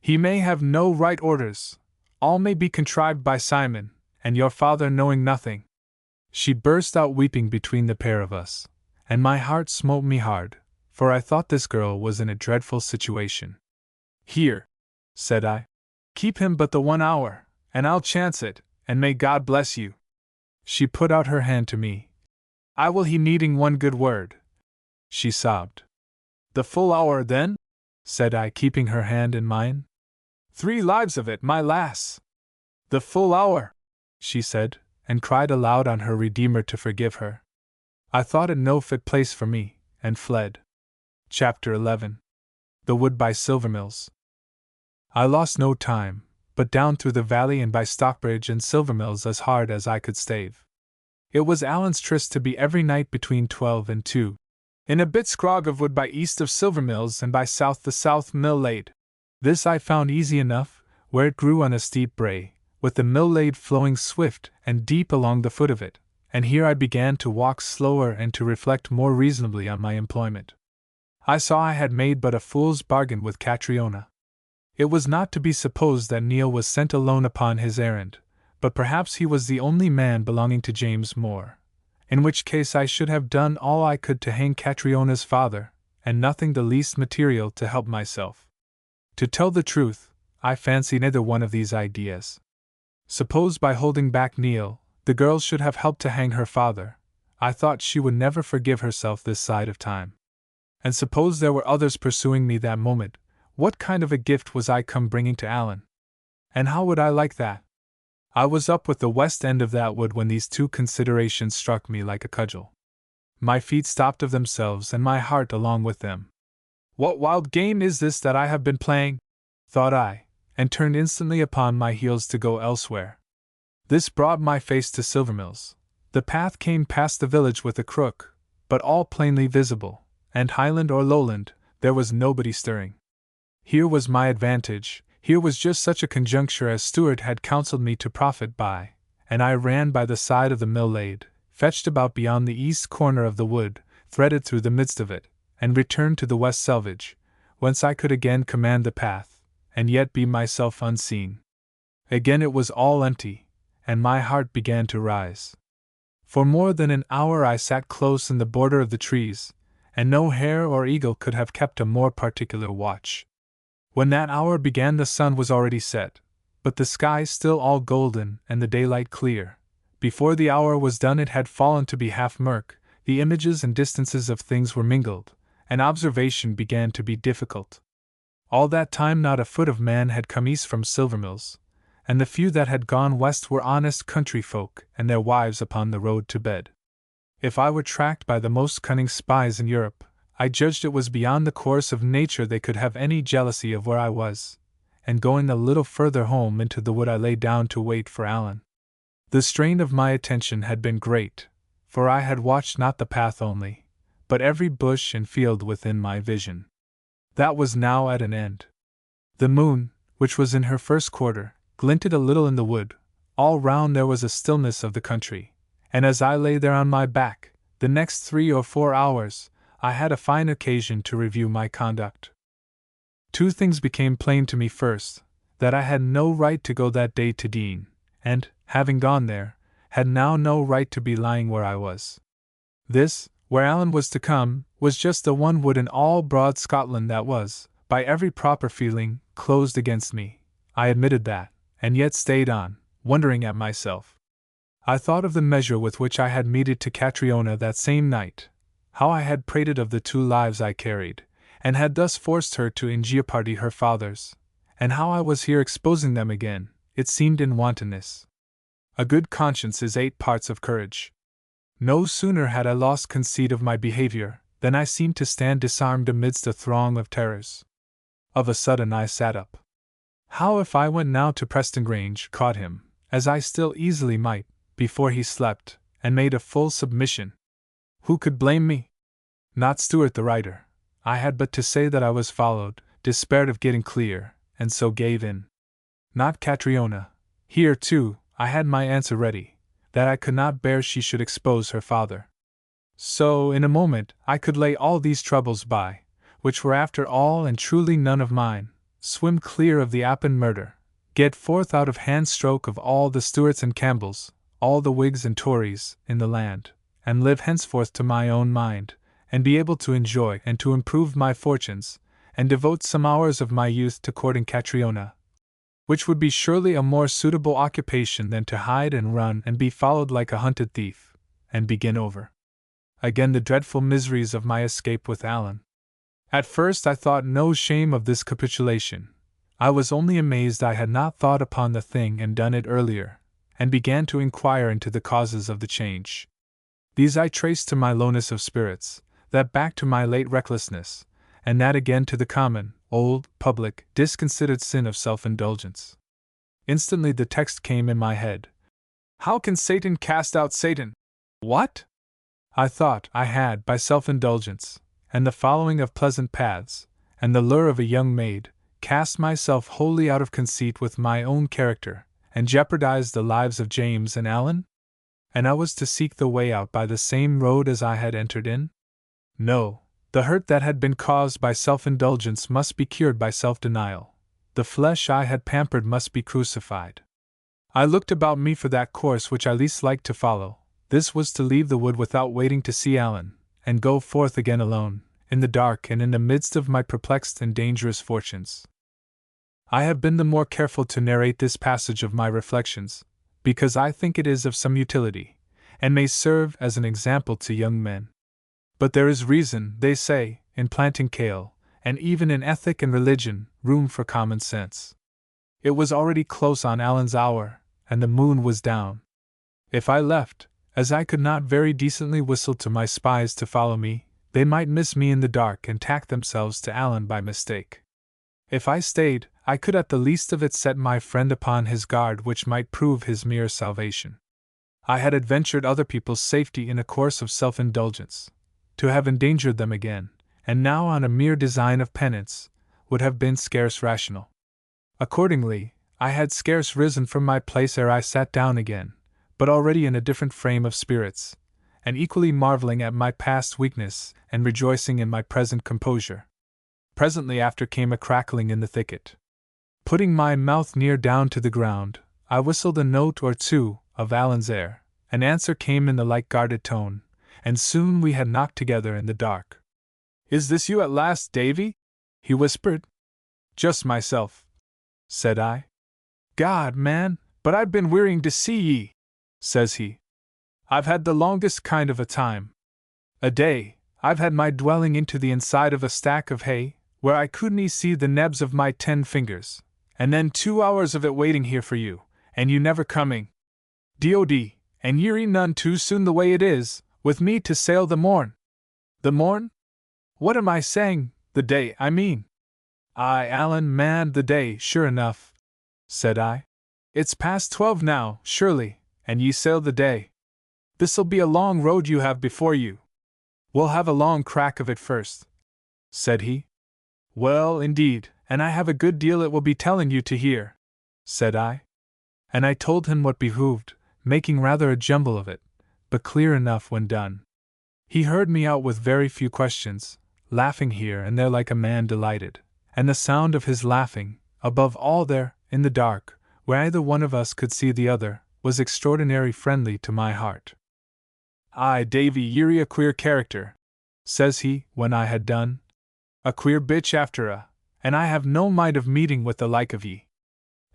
He may have no right orders, all may be contrived by Simon, and your father knowing nothing." She burst out weeping between the pair of us, and my heart smote me hard, for I thought this girl was in a dreadful situation. "Here," said I, "keep him but the 1 hour, and I'll chance it, and may God bless you." She put out her hand to me. "I will he needing one good word," she sobbed. "The full hour, then?" said I, keeping her hand in mine. "3 lives of it, my lass." "The full hour," she said, and cried aloud on her Redeemer to forgive her. I thought it no fit place for me, and fled. Chapter 11. The Wood by Silvermills. I lost no time, but down through the valley and by Stockbridge and Silvermills as hard as I could stave. It was Alan's tryst to be every night between 12 and 2. In a bit scrog of wood by east of Silvermills and by south the South Mill Lade. This I found easy enough, where it grew on a steep brae, with the mill lade flowing swift and deep along the foot of it, and here I began to walk slower and to reflect more reasonably on my employment. I saw I had made but a fool's bargain with Catriona. It was not to be supposed that Neil was sent alone upon his errand, but perhaps he was the only man belonging to James Moore, in which case I should have done all I could to hang Catriona's father, and nothing the least material to help myself. To tell the truth, I fancy neither one of these ideas. Suppose by holding back Neil, the girl should have helped to hang her father, I thought she would never forgive herself this side of time. And suppose there were others pursuing me that moment, what kind of a gift was I come bringing to Alan? And how would I like that? I was up with the west end of that wood when these two considerations struck me like a cudgel. My feet stopped of themselves and my heart along with them. What wild game is this that I have been playing? Thought I, and turned instantly upon my heels to go elsewhere. This brought my face to Silvermills. The path came past the village with a crook, but all plainly visible, and highland or lowland, there was nobody stirring. Here was my advantage, here was just such a conjuncture as Stewart had counselled me to profit by, and I ran by the side of the mill lade, fetched about beyond the east corner of the wood, threaded through the midst of it, and returned to the west selvage, whence I could again command the path, and yet be myself unseen. Again it was all empty, and my heart began to rise. For more than an hour I sat close in the border of the trees, and no hare or eagle could have kept a more particular watch. When that hour began the sun was already set, but the sky still all golden and the daylight clear. Before the hour was done it had fallen to be half murk, the images and distances of things were mingled, and observation began to be difficult. All that time not a foot of man had come east from Silvermills, and the few that had gone west were honest country folk and their wives upon the road to bed. If I were tracked by the most cunning spies in Europe, I judged it was beyond the course of nature they could have any jealousy of where I was, and going a little further home into the wood I lay down to wait for Allan. The strain of my attention had been great, for I had watched not the path only, but every bush and field within my vision. That was now at an end. The moon, which was in her first quarter, glinted a little in the wood. All round there was a stillness of the country, and as I lay there on my back, the next 3 or 4 hours, I had a fine occasion to review my conduct. 2 things became plain to me. First, that I had no right to go that day to Deane, and, having gone there, had now no right to be lying where I was. This, where Allan was to come, was just the one wood in all broad Scotland that was, by every proper feeling, closed against me. I admitted that, and yet stayed on, wondering at myself. I thought of the measure with which I had meted to Catriona that same night, how I had prated of the 2 lives I carried, and had thus forced her to injeopardy her father's, and how I was here exposing them again. It seemed in wantonness. A good conscience is 8 parts of courage. No sooner had I lost conceit of my behavior than I seemed to stand disarmed amidst a throng of terrors. Of a sudden I sat up. How if I went now to Preston Grange, caught him, as I still easily might, before he slept, and made a full submission? Who could blame me? Not Stuart the writer. I had but to say that I was followed, despaired of getting clear, and so gave in. Not Catriona. Here, too, I had my answer ready, that I could not bear she should expose her father. So, in a moment, I could lay all these troubles by, which were after all and truly none of mine, swim clear of the Appin murder, get forth out of hand-stroke of all the Stuarts and Campbells, all the Whigs and Tories, in the land, and live henceforth to my own mind, and be able to enjoy and to improve my fortunes, and devote some hours of my youth to courting Catriona, which would be surely a more suitable occupation than to hide and run and be followed like a hunted thief, and begin over again the dreadful miseries of my escape with Allan. At first I thought no shame of this capitulation. I was only amazed I had not thought upon the thing and done it earlier, and began to inquire into the causes of the change. These I traced to my lowness of spirits, that back to my late recklessness, and that again to the common, old, public, disconsidered sin of self-indulgence. Instantly the text came in my head. How can Satan cast out Satan? What? I thought I had, by self-indulgence, and the following of pleasant paths, and the lure of a young maid, cast myself wholly out of conceit with my own character, and jeopardized the lives of James and Allan? And I was to seek the way out by the same road as I had entered in? No, the hurt that had been caused by self-indulgence must be cured by self-denial. The flesh I had pampered must be crucified. I looked about me for that course which I least liked to follow. This was to leave the wood without waiting to see Allan, and go forth again alone, in the dark and in the midst of my perplexed and dangerous fortunes. I have been the more careful to narrate this passage of my reflections, because I think it is of some utility, and may serve as an example to young men. But there is reason, they say, in planting kale, and even in ethic and religion, room for common sense. It was already close on Allan's hour, and the moon was down. If I left, as I could not very decently whistle to my spies to follow me, they might miss me in the dark and tack themselves to Allan by mistake. If I stayed, I could at the least of it set my friend upon his guard, which might prove his mere salvation. I had adventured other people's safety in a course of self-indulgence. To have endangered them again, and now on a mere design of penance, would have been scarce rational. Accordingly, I had scarce risen from my place ere I sat down again, but already in a different frame of spirits, and equally marveling at my past weakness and rejoicing in my present composure. Presently after came a crackling in the thicket. Putting my mouth near down to the ground, I whistled a note or two of Allan's air. An answer came in the like guarded tone, and soon we had knocked together in the dark. "Is this you at last, Davy?" he whispered. "Just myself," said I. "God, man, but I've been wearying to see ye," says he. "I've had the longest kind of a time. A day, I've had my dwelling into the inside of a stack of hay, where I couldn't see the nebs of my 10 fingers, and then 2 hours of it waiting here for you, and you never coming. Dod, and ye're none too soon the way it is, with me to sail the morn." "The morn? What am I saying? The day, I mean." "Aye, Allan, man, the day, sure enough," said I. "It's past 12 now, surely, and ye sail the day. This'll be a long road you have before you." "We'll have a long crack of it first," said he. "Well, indeed, and I have a good deal it will be telling you to hear," said I. And I told him what behooved, making rather a jumble of it, but clear enough when done. He heard me out with very few questions, laughing here and there like a man delighted, and the sound of his laughing, above all there, in the dark, where either one of us could see the other, was extraordinary friendly to my heart. "Aye, Davy, ye're a queer character," says he, when I had done. "A queer bitch after a, and I have no mind of meeting with the like of ye.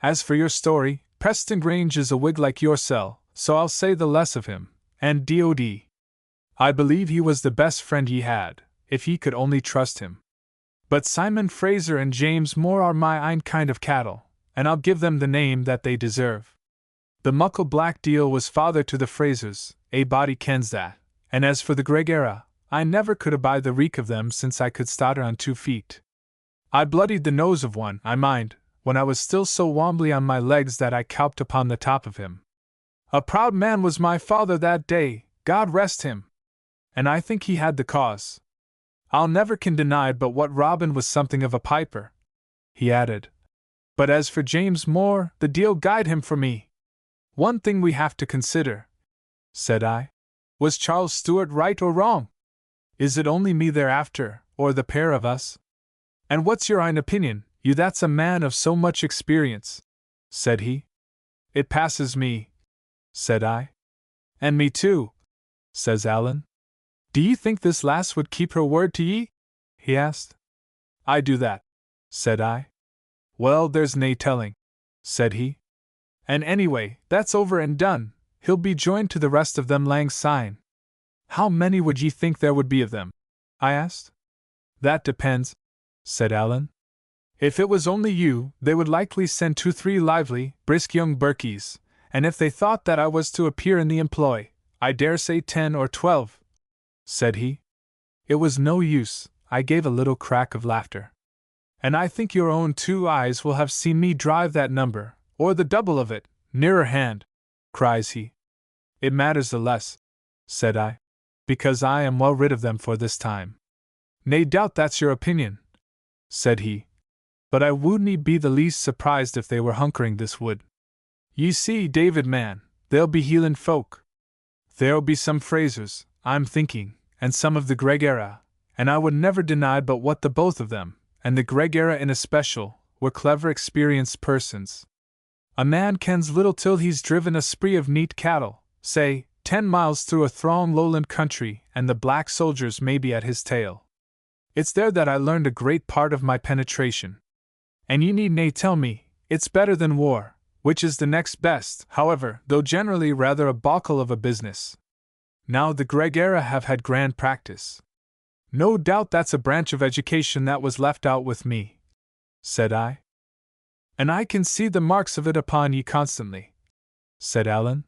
As for your story, Preston Grange is a Whig like yoursel, so I'll say the less of him, and Dod. I believe he was the best friend ye had, if ye could only trust him. But Simon Fraser and James Moore are my ain kind of cattle, and I'll give them the name that they deserve. The muckle black deal was father to the Frasers, a body kens that, and as for the Gregera, I never could abide the reek of them since I could stotter on 2 feet. I bloodied the nose of one, I mind, when I was still so wobbly on my legs that I cowped upon the top of him. A proud man was my father that day, God rest him! And I think he had the cause. I'll never can deny but what Robin was something of a piper," he added. "But as for James Moore, the deal guyed him for me. One thing we have to consider," said I. "Was Charles Stuart right or wrong? Is it only me thereafter, or the pair of us? And what's your own opinion, you that's a man of so much experience?" said he. "It passes me," said I. "And me too," says Allan. "Do ye think this lass would keep her word to ye?" he asked. "I do that," said I. "Well, there's nae telling," said he. "And anyway, that's over and done, he'll be joined to the rest of them lang syne." "How many would ye think there would be of them?" I asked. "That depends," said Allan. "If it was only you, they would likely send 2-3 lively, brisk young birkies, and if they thought that I was to appear in the employ, I dare say 10 or 12, said he. It was no use, I gave a little crack of laughter. "And I think your own 2 eyes will have seen me drive that number, or the double of it, nearer hand," cries he. "It matters the less," said I, "because I am well rid of them for this time." "Nae doubt that's your opinion," said he, "but I wouldn't be the least surprised if they were hunkering this wood. Ye see, David man, they'll be Hieland folk. There'll be some Frasers, I'm thinking, and some of the Gregera, and I would never deny but what the both of them, and the Gregera in especial, were clever, experienced persons. A man kens little till he's driven a spree of neat cattle, say, 10 miles through a throng lowland country, and the black soldiers may be at his tail. It's there that I learned a great part of my penetration. And ye need nae tell me, it's better than war, which is the next best, however, though generally rather a bauble of a business. Now the Gregera have had grand practice. No doubt that's a branch of education that was left out with me," said I. "And I can see the marks of it upon ye constantly," said Allan.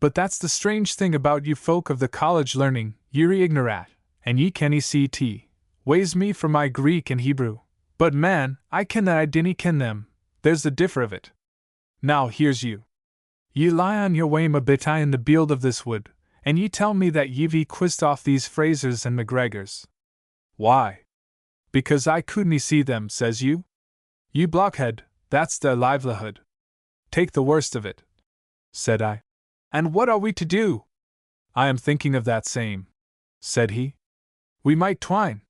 "But that's the strange thing about you folk of the college learning, ye're ignorat, and ye canny see ways me for my Greek and Hebrew. But man, I ken that I dinny ken them, there's the differ of it. Now here's you. Ye lie on your wame a bit in the bield of this wood, and ye tell me that ye've quizzed off these Frasers and McGregors. Why? Because I couldn't see them, says you? Ye blockhead, that's their livelihood. Take the worst of it," said I. "And what are we to do?" "I am thinking of that same," said he. "We might twine.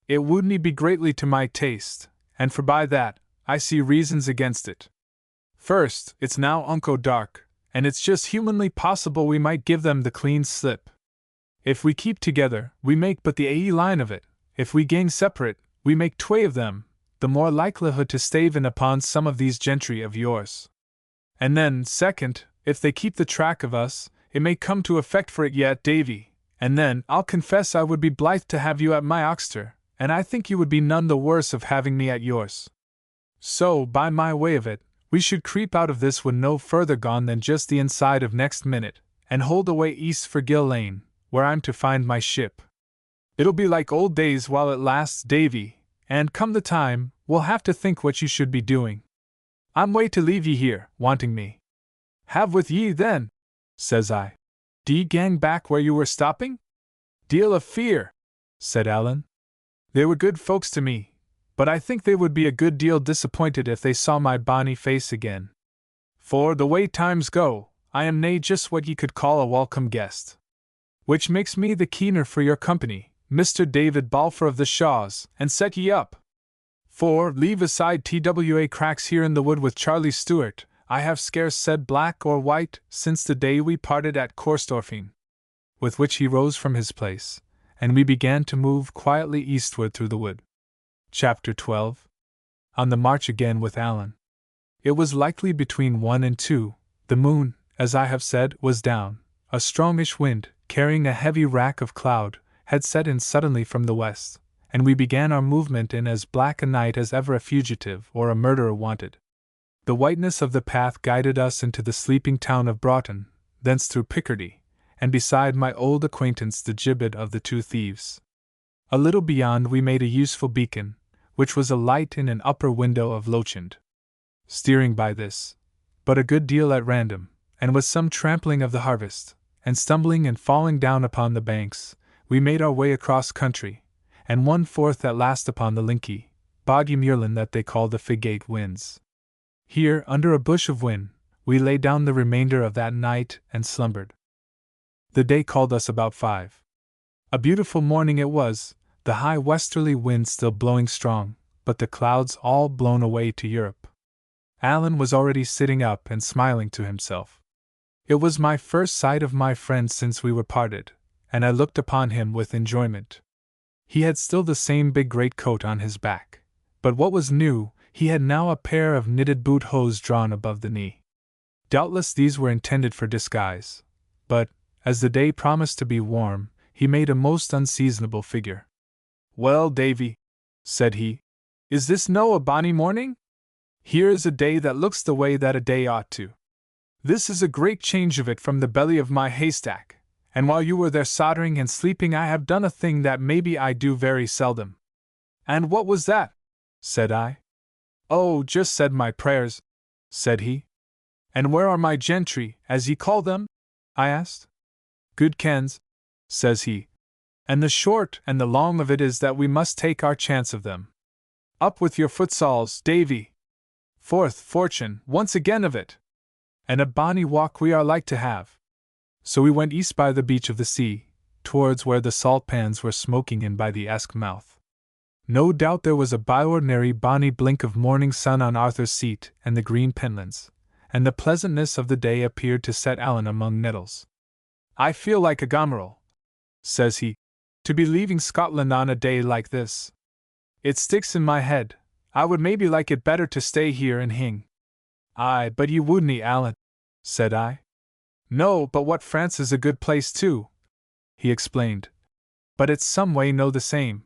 It wouldn't be greatly to my taste, and for by that, I see reasons against it. First, it's now unco dark, and it's just humanly possible we might give them the clean slip. If we keep together, we make but the ae line of it. If we gang separate, we make tway of them, the more likelihood to stave in upon some of these gentry of yours. And then, second, if they keep the track of us, it may come to effect for it yet, Davy, and then, I'll confess I would be blithe to have you at my oxter, and I think you would be none the worse of having me at yours. So, by my way of it, we should creep out of this when no further gone than just the inside of next minute, and hold away east for Gill Lane, where I'm to find my ship. It'll be like old days while it lasts, Davy, and come the time, we'll have to think what you should be doing. I'm way to leave ye here, wanting me. Have with ye then, says I. D'ye gang back where you were stopping? Deal of fear, said Allan. They were good folks to me, but I think they would be a good deal disappointed if they saw my bonny face again. For, the way times go, I am nae just what ye could call a welcome guest. Which makes me the keener for your company, Mr. David Balfour of the Shaws, and set ye up. For, leave aside TWA cracks here in the wood with Charlie Stewart, I have scarce said black or white since the day we parted at Corstorphine. With which he rose from his place, and we began to move quietly eastward through the wood. Chapter 12. On the march again with Allan. It was likely between 1 and 2, the moon, as I have said, was down, a strongish wind, carrying a heavy rack of cloud, had set in suddenly from the west, and we began our movement in as black a night as ever a fugitive or a murderer wanted. The whiteness of the path guided us into the sleeping town of Broughton, thence through Picardy, and beside my old acquaintance the gibbet of the two thieves. A little beyond we made a useful beacon, which was a light in an upper window of Lochend. Steering by this, but a good deal at random, and with some trampling of the harvest, and stumbling and falling down upon the banks, we made our way across country, and won forth at last upon the linky, boggy muirland that they call the Figate Winds. Here, under a bush of whin, we lay down the remainder of that night and slumbered. The day called us about 5. A beautiful morning it was, the high westerly wind still blowing strong, but the clouds all blown away to Europe. Allan was already sitting up and smiling to himself. It was my first sight of my friend since we were parted, and I looked upon him with enjoyment. He had still the same big greatcoat on his back, but what was new, he had now a pair of knitted boot hose drawn above the knee. Doubtless these were intended for disguise, but, as the day promised to be warm, he made a most unseasonable figure. "Well, Davy," said he, "is this no a bonny morning? Here is a day that looks the way that a day ought to. This is a great change of it from the belly of my haystack, and while you were there soldering and sleeping I have done a thing that maybe I do very seldom." "And what was that?" said I. "Oh, just said my prayers," said he. "And where are my gentry, as ye call them?" I asked. "Good kens," says he. "And the short and the long of it is that we must take our chance of them. Up with your footsalls, Davy. Forth, fortune, once again of it. And a bonny walk we are like to have." So we went east by the beach of the sea, towards where the salt pans were smoking in by the Esk mouth. No doubt there was a by-ordinary bonny blink of morning sun on Arthur's Seat and the green Penlands, and the pleasantness of the day appeared to set Allan among nettles. "I feel like a gomeril," says he, "to be leaving Scotland on a day like this. It sticks in my head, I would maybe like it better to stay here and hing." "Aye, but ye wouldn't, Allan," said I. "No, but what France is a good place too," he explained. "But it's some way no the same.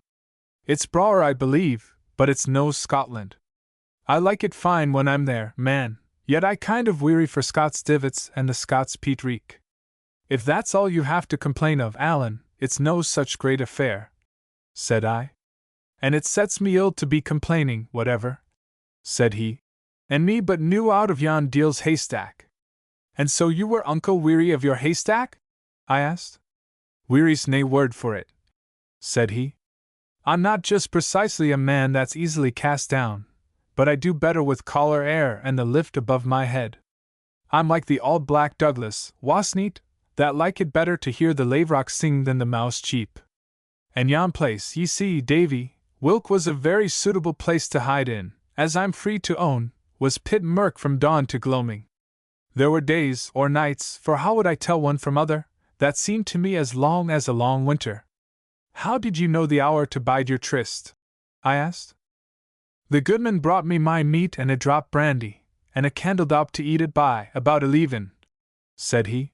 It's brawer, I believe, but it's no Scotland. I like it fine when I'm there, man, yet I kind of weary for Scots divots and the Scots peat reek." "If that's all you have to complain of, Allan, it's no such great affair," said I. "And it sets me ill to be complaining, whatever," said he. "And me but new out of yon deal's haystack." "And so you were unco weary of your haystack?" I asked. "Weary's nae word for it," said he. "I'm not just precisely a man that's easily cast down, but I do better with collar air and the lift above my head. I'm like the auld black Douglas, wasneet, that like it better to hear the laverock sing than the mouse cheep. And yon place, ye see, Davy, Wilk was a very suitable place to hide in, as I'm free to own, was pit mirk from dawn to gloaming. There were days, or nights, for how would I tell one from other, that seemed to me as long as a long winter. How did you know the hour to bide your tryst? I asked. The goodman brought me my meat and a drop brandy, and a candledop to eat it by, about 11, said he.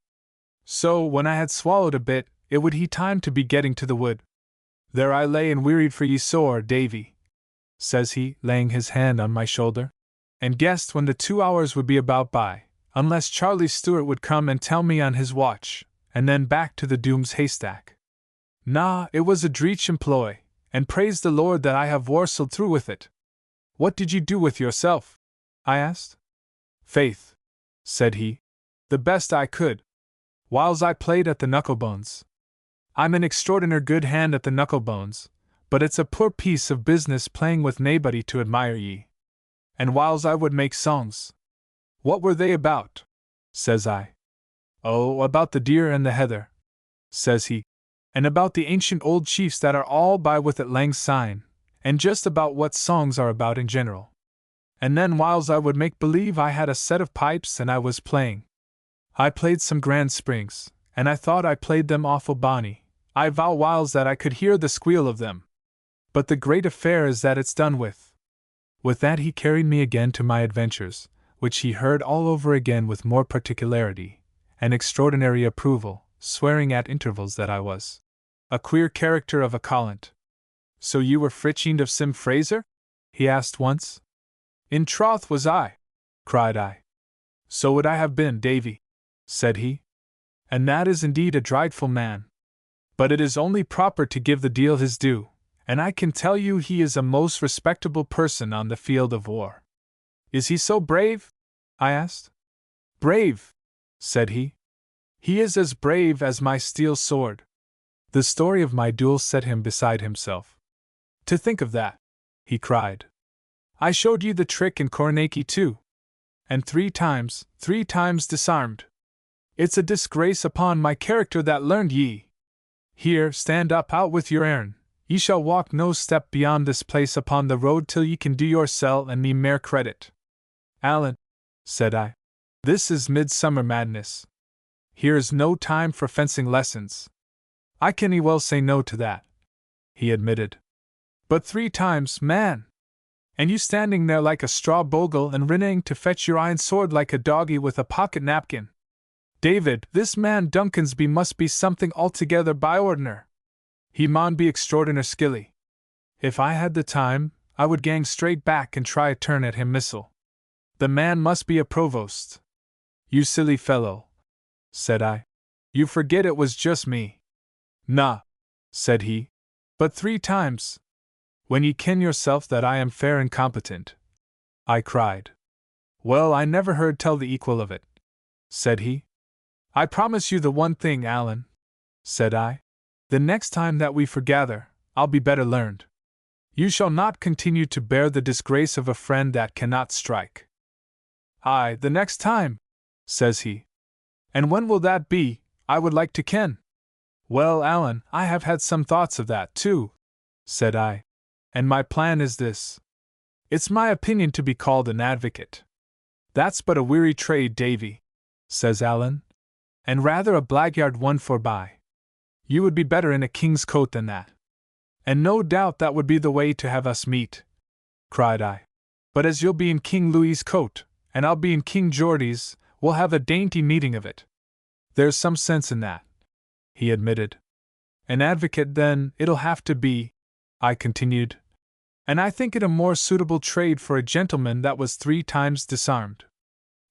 So, when I had swallowed a bit, it would he time to be getting to the wood. There I lay and wearied for ye sore, Davy, says he, laying his hand on my shoulder, and guessed when the 2 hours would be about by, unless Charlie Stewart would come and tell me on his watch, and then back to the Doom's haystack. Nah, it was a dreech employ, and praise the Lord that I have warsled through with it. What did you do with yourself? I asked. Faith, said he, the best I could, whiles I played at the knucklebones. I'm an extraordinary good hand at the knucklebones, but it's a poor piece of business playing with naebody to admire ye. And whiles I would make songs. What were they about? Says I. Oh, about the deer and the heather, says he, and about the ancient old chiefs that are all by with at lang syne, and just about what songs are about in general. And then whiles I would make believe I had a set of pipes and I was playing. I played some grand springs, and I thought I played them awful bonny. I vow whiles that I could hear the squeal of them. But the great affair is that it's done with. With that he carried me again to my adventures, which he heard all over again with more particularity, and extraordinary approval, swearing at intervals that I was a queer character of a callant. So you were fritchiend of Sim Fraser? He asked once. In troth was I, cried I. So would I have been, Davy, said he. And that is indeed a dreadful man. But it is only proper to give the deal his due, and I can tell you he is a most respectable person on the field of war. Is he so brave? I asked. Brave, said he. He is as brave as my steel sword. The story of my duel set him beside himself. To think of that, he cried. I showed you the trick in Cornackie too. And 3 times disarmed. It's a disgrace upon my character that learned ye. Here, stand up out with your airn. Ye shall walk no step beyond this place upon the road till ye can do yoursel and me mair credit. Allan, said I, this is midsummer madness. Here is no time for fencing lessons. I can well say no to that, he admitted. But 3 times, man! And you standing there like a straw bogle and rinning to fetch your iron sword like a doggy with a pocket napkin. David, this man Duncansby must be something altogether by ordinary. He maun be extraordinary skilly. If I had the time, I would gang straight back and try a turn at him missile. The man must be a provost. You silly fellow, said I. You forget it was just me. Nah, said he, but 3 times. When ye ken yourself that I am fair incompetent, I cried. Well, I never heard tell the equal of it, said he. I promise you the one thing, Allan, said I. The next time that we forgather, I'll be better learned. You shall not continue to bear the disgrace of a friend that cannot strike. Aye, the next time, says he. And when will that be, I would like to ken? Well, Allan, I have had some thoughts of that, too, said I. And my plan is this. It's my opinion to be called an advocate. That's but a weary trade, Davy, says Allan, and rather a blackguard one forby. You would be better in a king's coat than that. And no doubt that would be the way to have us meet, cried I. But as you'll be in King Louis's coat, and I'll be in King Geordie's, we'll have a dainty meeting of it. There's some sense in that, he admitted. An advocate, then, it'll have to be, I continued. And I think it a more suitable trade for a gentleman that was 3 times disarmed.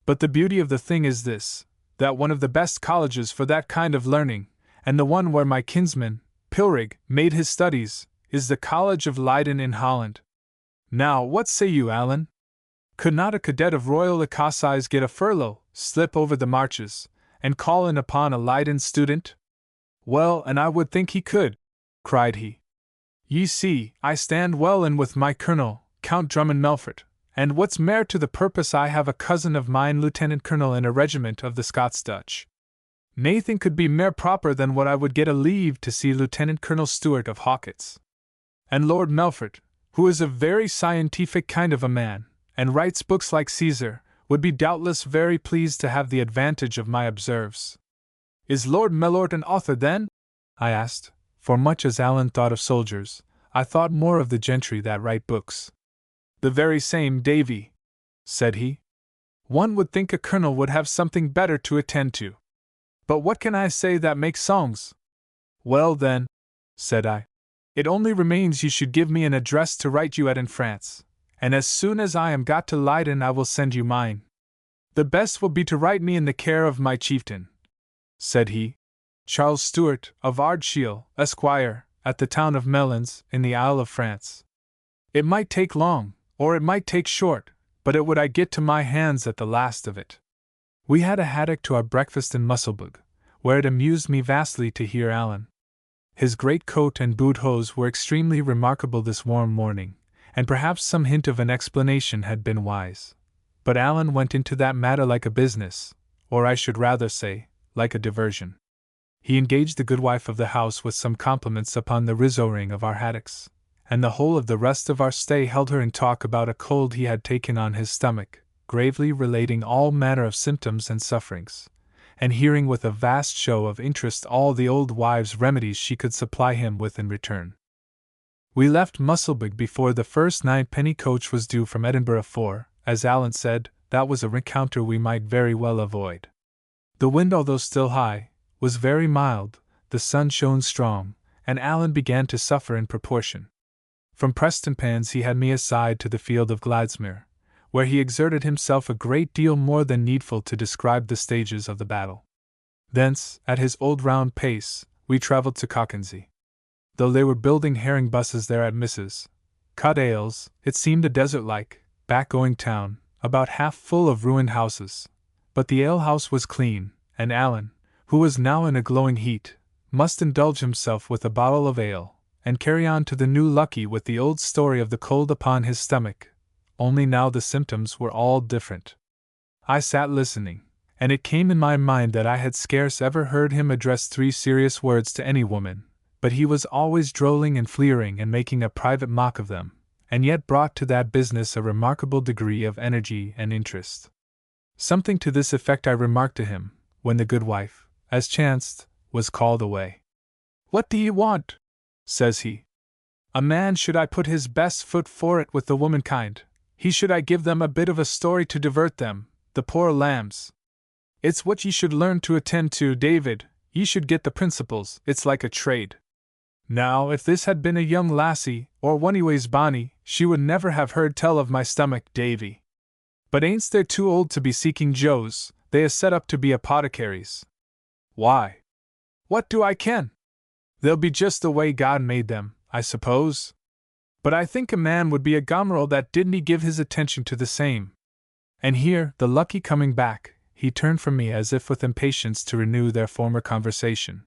But the beauty of the thing is this, that one of the best colleges for that kind of learning, and the one where my kinsman, Pilrig, made his studies, is the College of Leiden in Holland. Now, what say you, Allan? Could not a cadet of Royal Ecossais get a furlough, slip over the marches, and call in upon a Leiden student? Well, and I would think he could, cried he. Ye see, I stand well in with my colonel, Count Drummond Melfort, and what's mair to the purpose, I have a cousin of mine lieutenant colonel in a regiment of the Scots Dutch. Nathing could be mair proper than what I would get a leave to see Lieutenant Colonel Stewart of Hawkets. And Lord Melfort, who is a very scientific kind of a man, and writes books like Caesar, would be doubtless very pleased to have the advantage of my observes. Is Lord Melfort an author, then? I asked, for much as Alan thought of soldiers, I thought more of the gentry that write books. The very same, Davy, said he. One would think a colonel would have something better to attend to. But what can I say that makes songs? Well then, said I, it only remains you should give me an address to write you at in France, and as soon as I am got to Leyden I will send you mine. The best will be to write me in the care of my chieftain, said he, Charles Stewart of Ardshiel, Esquire, at the town of Melons, in the Isle of France. It might take long, or it might take short, but it would I get to my hands at the last of it. We had a haddock to our breakfast in Musselburgh, where it amused me vastly to hear Alan. His great coat and boot hose were extremely remarkable this warm morning, and perhaps some hint of an explanation had been wise. But Alan went into that matter like a business, or I should rather say, like a diversion. He engaged the good wife of the house with some compliments upon the rizzowing of our haddocks, and the whole of the rest of our stay held her in talk about a cold he had taken on his stomach, gravely relating all manner of symptoms and sufferings, and hearing with a vast show of interest all the old wives' remedies she could supply him with in return. We left Musselburgh before the first 9-penny coach was due from Edinburgh, for, as Alan said, that was a rencounter we might very well avoid. The wind, although still high, was very mild, the sun shone strong, and Alan began to suffer in proportion. From Prestonpans he had me aside to the field of Gladsmere, where he exerted himself a great deal more than needful to describe the stages of the battle. Thence, at his old round pace, we travelled to Cockenzie. Though they were building herring busses there at Mrs. Cotdale's, it seemed a desert-like, back-going town, about half full of ruined houses. But the alehouse was clean, and Alan, who was now in a glowing heat, must indulge himself with a bottle of ale, and carry on to the New Lucky with the old story of the cold upon his stomach, only now the symptoms were all different. I sat listening, and it came in my mind that I had scarce ever heard him address 3 serious words to any woman, but he was always drolling and fleering and making a private mock of them, and yet brought to that business a remarkable degree of energy and interest. Something to this effect I remarked to him, when the good wife, as chanced, was called away. What do ye want? Says he. A man should I put his best foot for it with the womankind, he should I give them a bit of a story to divert them, the poor lambs. It's what ye should learn to attend to, David, ye should get the principles, it's like a trade. Now, if this had been a young lassie, or oneways bonny, she would never have heard tell of my stomach, Davy. But ain't they too old to be seeking Joes, they is set up to be apothecaries. Why? What do I ken? They'll be just the way God made them, I suppose. But I think a man would be a gomeril that didn't give his attention to the same. And here, the Lucky coming back, he turned from me as if with impatience to renew their former conversation.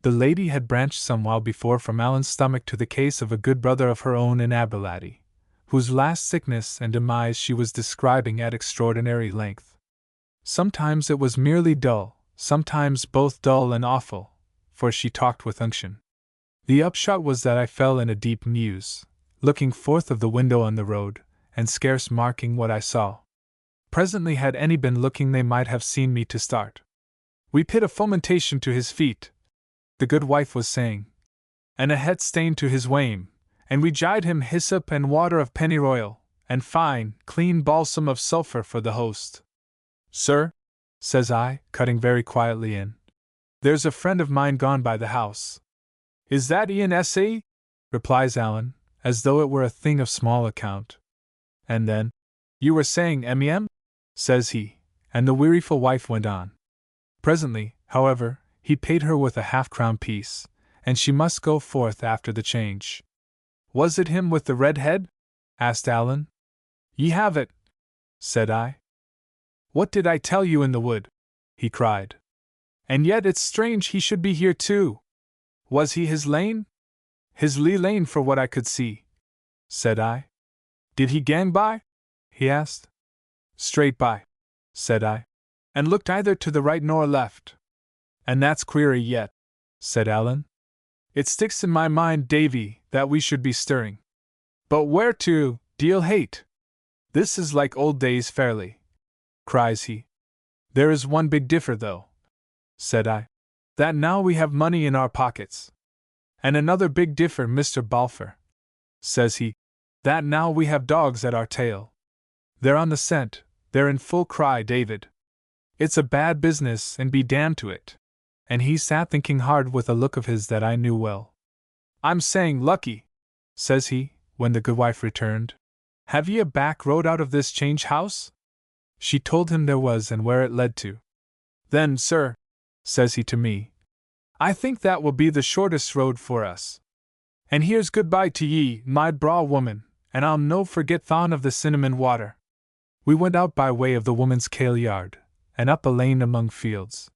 The lady had branched some while before from Alan's stomach to the case of a good brother of her own in Aberlady, whose last sickness and demise she was describing at extraordinary length. Sometimes it was merely dull, sometimes both dull and awful, for she talked with unction. The upshot was that I fell in a deep muse, looking forth of the window on the road, and scarce marking what I saw. Presently, had any been looking, they might have seen me to start. We pit a fomentation to his feet, the good wife was saying, and a het stain to his wame, and we gied him hyssop and water of pennyroyal, and fine, clean balsam of sulphur for the host. Sir, says I, cutting very quietly in, there's a friend of mine gone by the house. Is that Ian S.A.? Replies Alan, as though it were a thing of small account. And then, you were saying M.E.M.? Says he, and the weariful wife went on. Presently, however, he paid her with a half-crown piece, and she must go forth after the change. Was it him with the red head? Asked Alan. Ye have it, said I. What did I tell you in the wood? He cried. And yet it's strange he should be here too. Was he his lane? His lee lane for what I could see, said I. Did he gang by? He asked. Straight by, said I, and looked either to the right nor left. And that's queerer yet, said Alan. It sticks in my mind, Davy, that we should be stirring. But where to, deal hate? This is like old days fairly, cries he. There is one big differ though, said I, that now we have money in our pockets. And another big differ, Mr. Balfour, says he, that now we have dogs at our tail. They're on the scent, they're in full cry, David. It's a bad business, and be damned to it. And he sat thinking hard with a look of his that I knew well. I'm saying lucky, says he, when the goodwife returned. Have ye a back road out of this change house? She told him there was and where it led to. Then, sir, says he to me, I think that will be the shortest road for us. And here's goodbye to ye, my braw woman, and I'll no forget thon of the cinnamon water. We went out by way of the woman's kail yard, and up a lane among fields.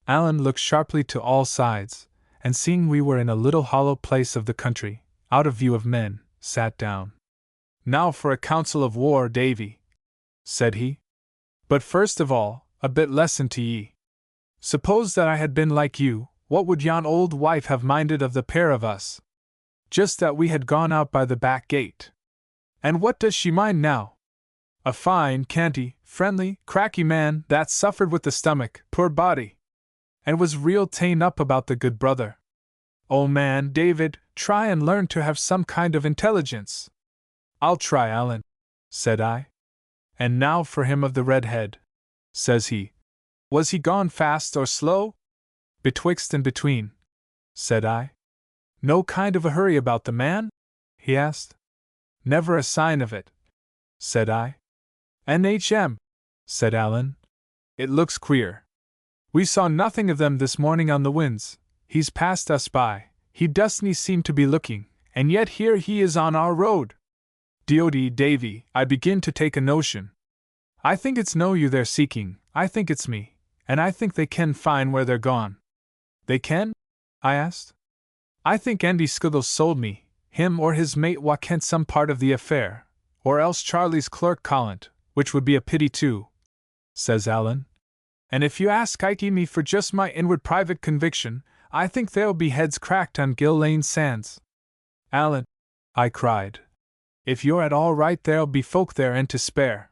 Alan looked sharply to all sides, and seeing we were in a little hollow place of the country, out of view of men, sat down. Now for a council of war, Davy, said he. But first of all, a bit lesson to ye. Suppose that I had been like you, what would yon old wife have minded of the pair of us? Just that we had gone out by the back gate. And what does she mind now? A fine, canty, friendly, cracky man that suffered with the stomach, poor body, and was real ta'en up about the good brother. Oh man, David, try and learn to have some kind of intelligence. I'll try, Alan, said I. And now for him of the red head, says he. Was he gone fast or slow? Betwixt and between, said I. No kind of a hurry about the man? He asked. Never a sign of it, said I. NHM, said Alan. It looks queer. We saw nothing of them this morning on the winds. He's passed us by, he doesn't seem to be looking, and yet here he is on our road. D.O.D. Davy, I begin to take a notion. I think it's no you they're seeking, I think it's me, and I think they can find where they're gone. They can? I asked. I think Andy Scuddles sold me, him or his mate wa kent some part of the affair, or else Charlie's clerk Collint, which would be a pity too, says Alan. And if you ask Ike me for just my inward private conviction, I think there'll be heads cracked on Gill Lane sands. Alan, I cried, if you're at all right there'll be folk there and to spare.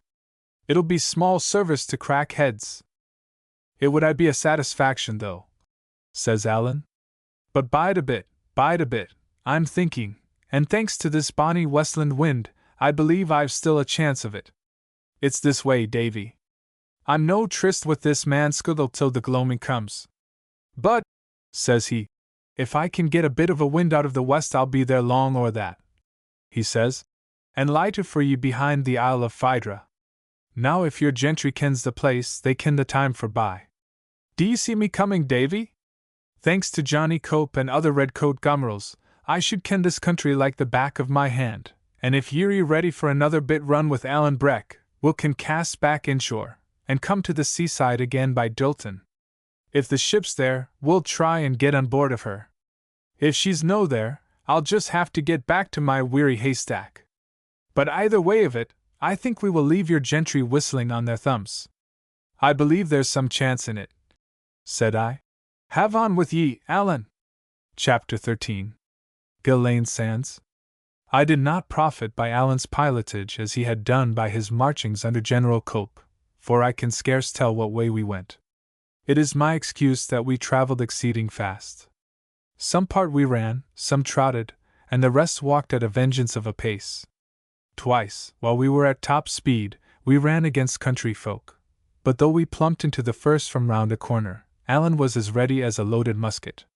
It'll be small service to crack heads. It would I be a satisfaction though, says Alan. But bide a bit, I'm thinking, and thanks to this bonny westland wind, I believe I've still a chance of it. It's this way, Davy. I'm no tryst with this man Scuddle till the gloaming comes. But, says he, if I can get a bit of a wind out of the west I'll be there long or that, he says, and lighter for ye behind the Isle of Phaedra. Now if your gentry kens the place, they ken the time for by. Do ye see me coming, Davy? Thanks to Johnny Cope and other redcoat gomerals, I should ken this country like the back of my hand, and if ye're ready for another bit run with Alan Breck, we'll can cast back inshore, and come to the seaside again by Dilton. If the ship's there, we'll try and get on board of her. If she's no there, I'll just have to get back to my weary haystack. But either way of it, I think we will leave your gentry whistling on their thumbs. I believe there's some chance in it, said I. Have on with ye, Alan. Chapter 13. Gill Lane Sands. I did not profit by Alan's pilotage as he had done by his marchings under General Cope, for I can scarce tell what way we went. It is my excuse that we travelled exceeding fast. Some part we ran, some trotted, and the rest walked at a vengeance of a pace. Twice, while we were at top speed, we ran against country folk, but though we plumped into the first from round a corner, Alan was as ready as a loaded musket.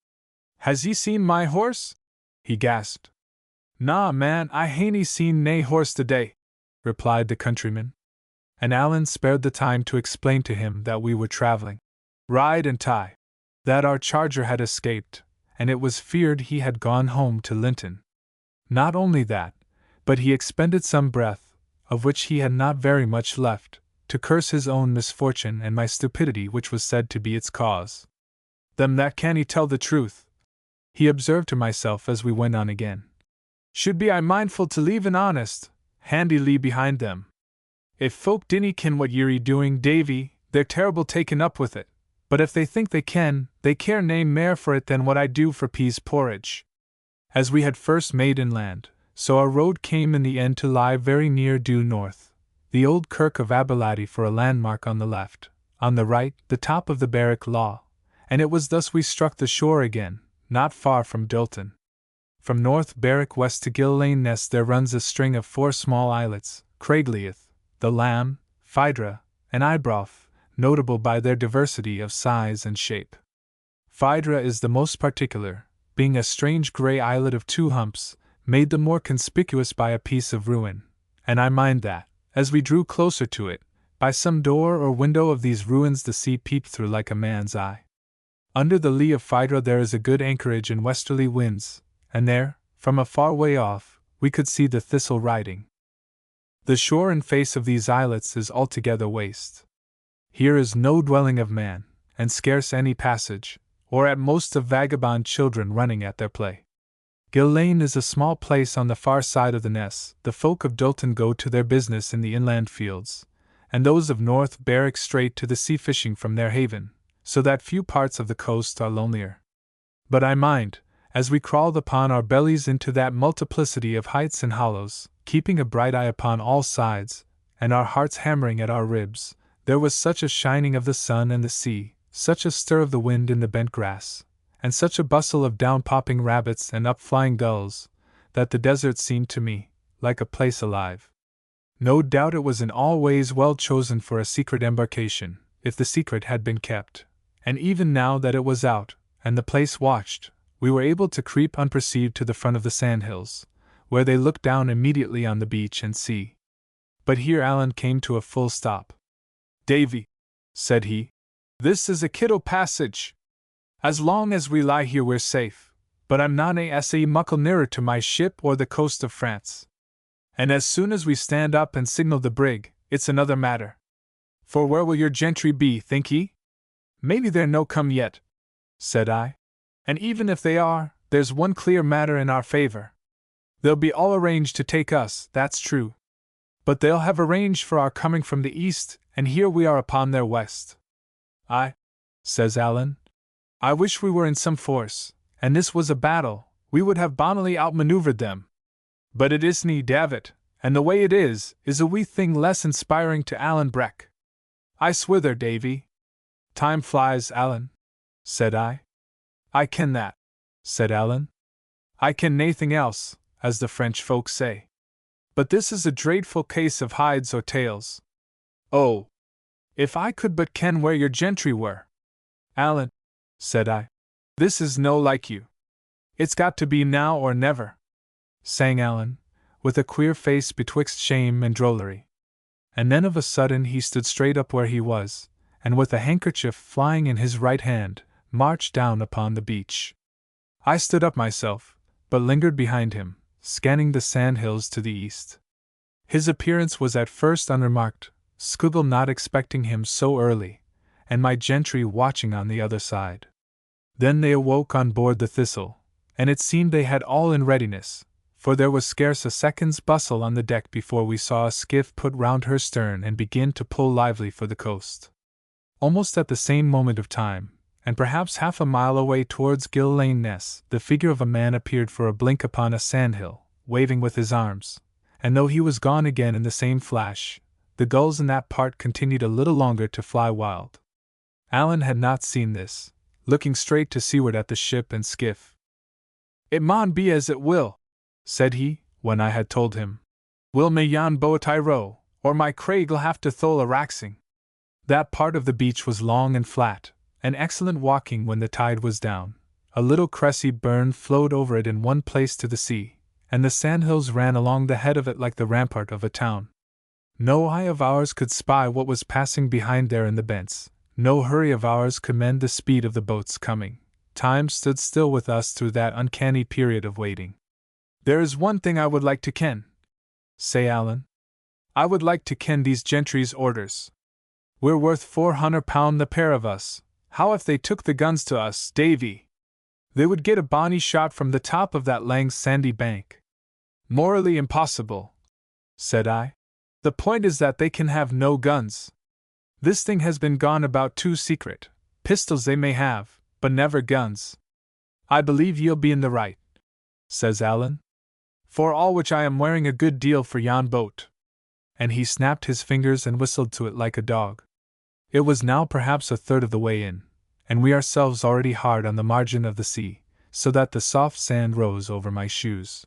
Has ye seen my horse? He gasped. Nah, man, I hain't seen nae horse today, replied the countryman. And Alan spared the time to explain to him that we were travelling, ride and tie, that our charger had escaped, and it was feared he had gone home to Linton. Not only that, but he expended some breath, of which he had not very much left, to curse his own misfortune and my stupidity which was said to be its cause. Them that canny tell the truth, he observed to myself as we went on again. Should be I mindful to leave an honest, handy lee behind them. If folk dinny ken what ye're doing, Davy, they're terrible taken up with it, But if they think they can, they care nae mair for it than what I do for peas porridge. As we had first made inland, so our road came in the end to lie very near due north, the old kirk of Aberladdie for a landmark on the left, on the right the top of the Berwick Law, and it was thus we struck the shore again, not far from Dilton. From North Berwick west to Gill Lane Ness there runs a string of 4 small islets, Craiglieth, the Lamb, Phaedra, and Ibroff, notable by their diversity of size and shape. Phaedra is the most particular, being a strange grey islet of 2 humps, made the more conspicuous by a piece of ruin, and I mind that, as we drew closer to it, by some door or window of these ruins the sea peeped through like a man's eye. Under the lee of Phaedra there is a good anchorage in westerly winds, and there, from a far way off, we could see the Thistle riding. The shore and face of these islets is altogether waste. Here is no dwelling of man, and scarce any passage, or at most of vagabond children running at their play. Gill Lane is a small place on the far side of the Ness. The folk of Dilton go to their business in the inland fields, and those of North Berwick straight to the sea fishing from their haven, so that few parts of the coast are lonelier. But I mind, as we crawled upon our bellies into that multiplicity of heights and hollows, keeping a bright eye upon all sides, and our hearts hammering at our ribs, there was such a shining of the sun and the sea, such a stir of the wind in the bent grass, and such a bustle of down-popping rabbits and up-flying gulls, that the desert seemed to me like a place alive. No doubt it was in all ways well chosen for a secret embarkation, if the secret had been kept, and even now that it was out, and the place watched, we were able to creep unperceived to the front of the sandhills, where they looked down immediately on the beach and sea. But here Allan came to a full stop. "Davy," said he, "this is a kiddo passage. As long as we lie here we're safe, but I'm not a muckle nearer to my ship or the coast of France. And as soon as we stand up and signal the brig, it's another matter. For where will your gentry be, think ye?" "Maybe they're no come yet," said I. "And even if they are, there's one clear matter in our favor. They'll be all arranged to take us, that's true. But they'll have arranged for our coming from the east, and here we are upon their west." "Aye," says Allan. "I wish we were in some force, and this was a battle, we would have bonnily outmaneuvered them. But it isn't, David, and the way it is a wee thing less inspiring to Allan Breck. I swither, Davy." "Time flies, Allan," said I. "I ken that," said Allan. "I ken naething else, as the French folk say. But this is a dreadful case of hides or tails. Oh, if I could but ken where your gentry were!" "Allan," said I, "this is no like you. It's got to be now or never," sang Allan, with a queer face betwixt shame and drollery. And then of a sudden he stood straight up where he was, and with a handkerchief flying in his right hand, marched down upon the beach. I stood up myself, but lingered behind him, scanning the sandhills to the east. His appearance was at first unremarked, Scuggle not expecting him so early, and my gentry watching on the other side. Then they awoke on board the Thistle, and it seemed they had all in readiness, for there was scarce a second's bustle on the deck before we saw a skiff put round her stern and begin to pull lively for the coast. Almost at the same moment of time, and perhaps half a mile away towards Gill Lane Ness, the figure of a man appeared for a blink upon a sandhill, waving with his arms, and though he was gone again in the same flash, the gulls in that part continued a little longer to fly wild. Allan had not seen this, looking straight to seaward at the ship and skiff. "It maun be as it will," said he, when I had told him. "Will me yon boat I row, or my craig'll have to thole a raxing." That part of the beach was long and flat, and excellent walking when the tide was down. A little cressy burn flowed over it in one place to the sea, and the sandhills ran along the head of it like the rampart of a town. No eye of ours could spy what was passing behind there in the bents, no hurry of ours could mend the speed of the boats coming. Time stood still with us through that uncanny period of waiting. "There is one thing I would like to ken," say Allan. "I would like to ken these gentry's orders. We're worth £400 the pair of us. How if they took the guns to us, Davy? They would get a bonny shot from the top of that lang sandy bank." "Morally impossible," said I. "The point is that they can have no guns. This thing has been gone about too secret, Pistols they may have, but never guns. I believe ye'll be in the right, says Alan. For all which I am wearing a good deal for yon boat. And he snapped his fingers and whistled to it like a dog. It was now perhaps a third of the way in, and we ourselves already hard on the margin of the sea, so that the soft sand rose over my shoes.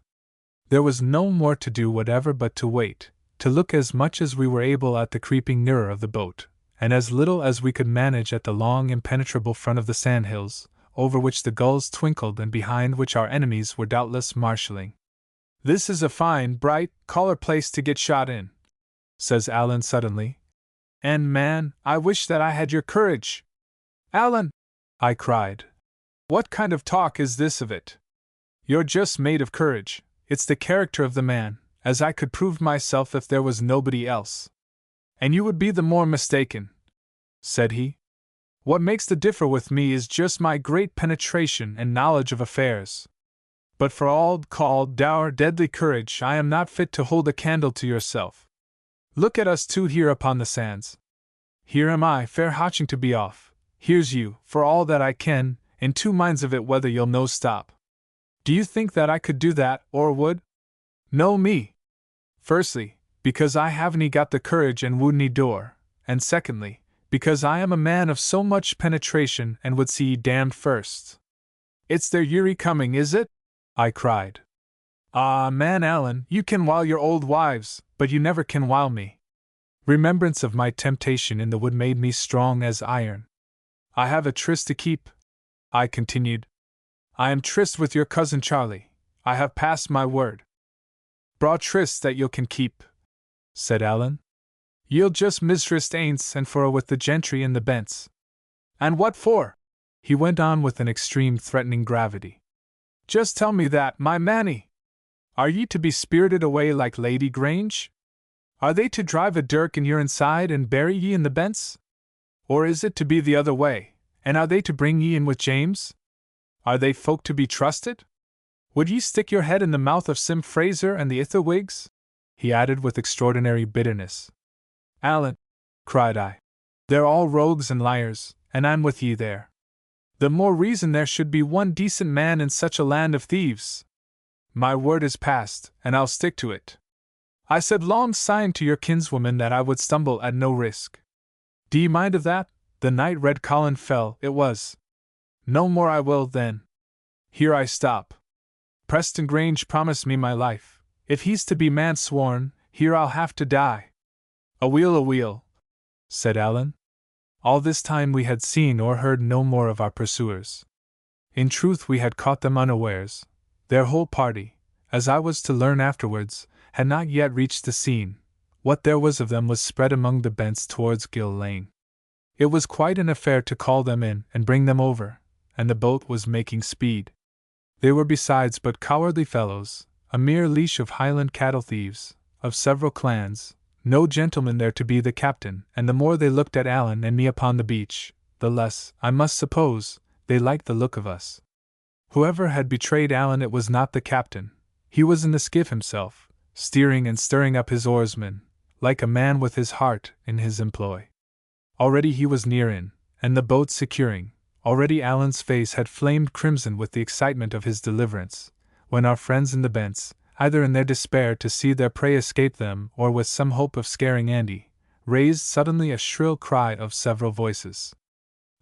There was no more to do whatever but to wait, to look as much as we were able at the creeping nearer of the boat, and as little as we could manage at the long impenetrable front of the sandhills, over which the gulls twinkled and behind which our enemies were doubtless marshalling. This is a fine, bright, collar place to get shot in, says Alan suddenly. And man, I wish that I had your courage. Alan, I cried. What kind of talk is this of it? You're just made of courage. It's the character of the man, as I could prove myself if there was nobody else. And you would be the more mistaken, said he. What makes the differ with me is just my great penetration and knowledge of affairs. But for all called dour deadly courage I am not fit to hold a candle to yourself. Look at us two here upon the sands. Here am I fair hatching to be off, here's you, for all that I can, in two minds of it whether you'll no stop. Do you think that I could do that, or would? No me. Firstly, because I haven't got the courage and wouldn't door, and secondly, because I am a man of so much penetration and would see ye damned first. It's there you're coming, is it? I cried. Ah, man Alan, you can wile your old wives, but you never can wile me. Remembrance of my temptation in the wood made me strong as iron. I have a tryst to keep, I continued. I am tryst with your cousin Charlie. I have passed my word. Braw tryst that you can keep, said Alan. Ye'll just mistrust aince and for with the gentry in the bents. And what for? He went on with an extreme threatening gravity. Just tell me that, my manny. Are ye to be spirited away like Lady Grange? Are they to drive a dirk in your inside and bury ye in the bents? Or is it to be the other way, and are they to bring ye in with James? Are they folk to be trusted? Would ye stick your head in the mouth of Sim Fraser and the Itherwigs? He added with extraordinary bitterness. Alan, cried I, they're all rogues and liars, and I'm with ye there. The more reason there should be one decent man in such a land of thieves. My word is passed, and I'll stick to it. I said long syne to your kinswoman that I would stumble at no risk. D'ye mind of that? The night Red Colin fell, it was. No more I will, then. Here I stop. Preston Grange promised me my life. If he's to be man sworn, here I'll have to die. Aweel, said Alan. All this time we had seen or heard no more of our pursuers. In truth we had caught them unawares. Their whole party, as I was to learn afterwards, had not yet reached the scene. What there was of them was spread among the bents towards Gill Lane. It was quite an affair to call them in and bring them over, and the boat was making speed. They were besides but cowardly fellows, a mere leash of Highland cattle thieves, of several clans, no gentleman there to be the captain, and the more they looked at Alan and me upon the beach, the less, I must suppose, they liked the look of us. Whoever had betrayed Alan, it was not the captain. He was in the skiff himself, steering and stirring up his oarsmen, like a man with his heart in his employ. Already he was near in, and the boat securing. Already Alan's face had flamed crimson with the excitement of his deliverance, when our friends in the bents, either in their despair to see their prey escape them or with some hope of scaring Andy, raised suddenly a shrill cry of several voices.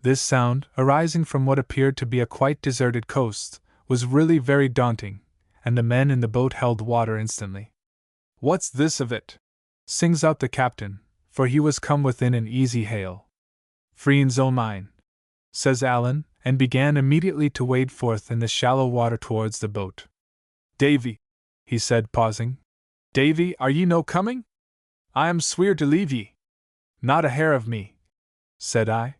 This sound, arising from what appeared to be a quite deserted coast, was really very daunting, and the men in the boat held water instantly. What's this of it? Sings out the captain, for he was come within an easy hail. Friends o' mine, says Alan, and began immediately to wade forth in the shallow water towards the boat. Davy, he said, pausing. Davy, are ye no coming? I am sweer to leave ye. Not a hair of me, said I.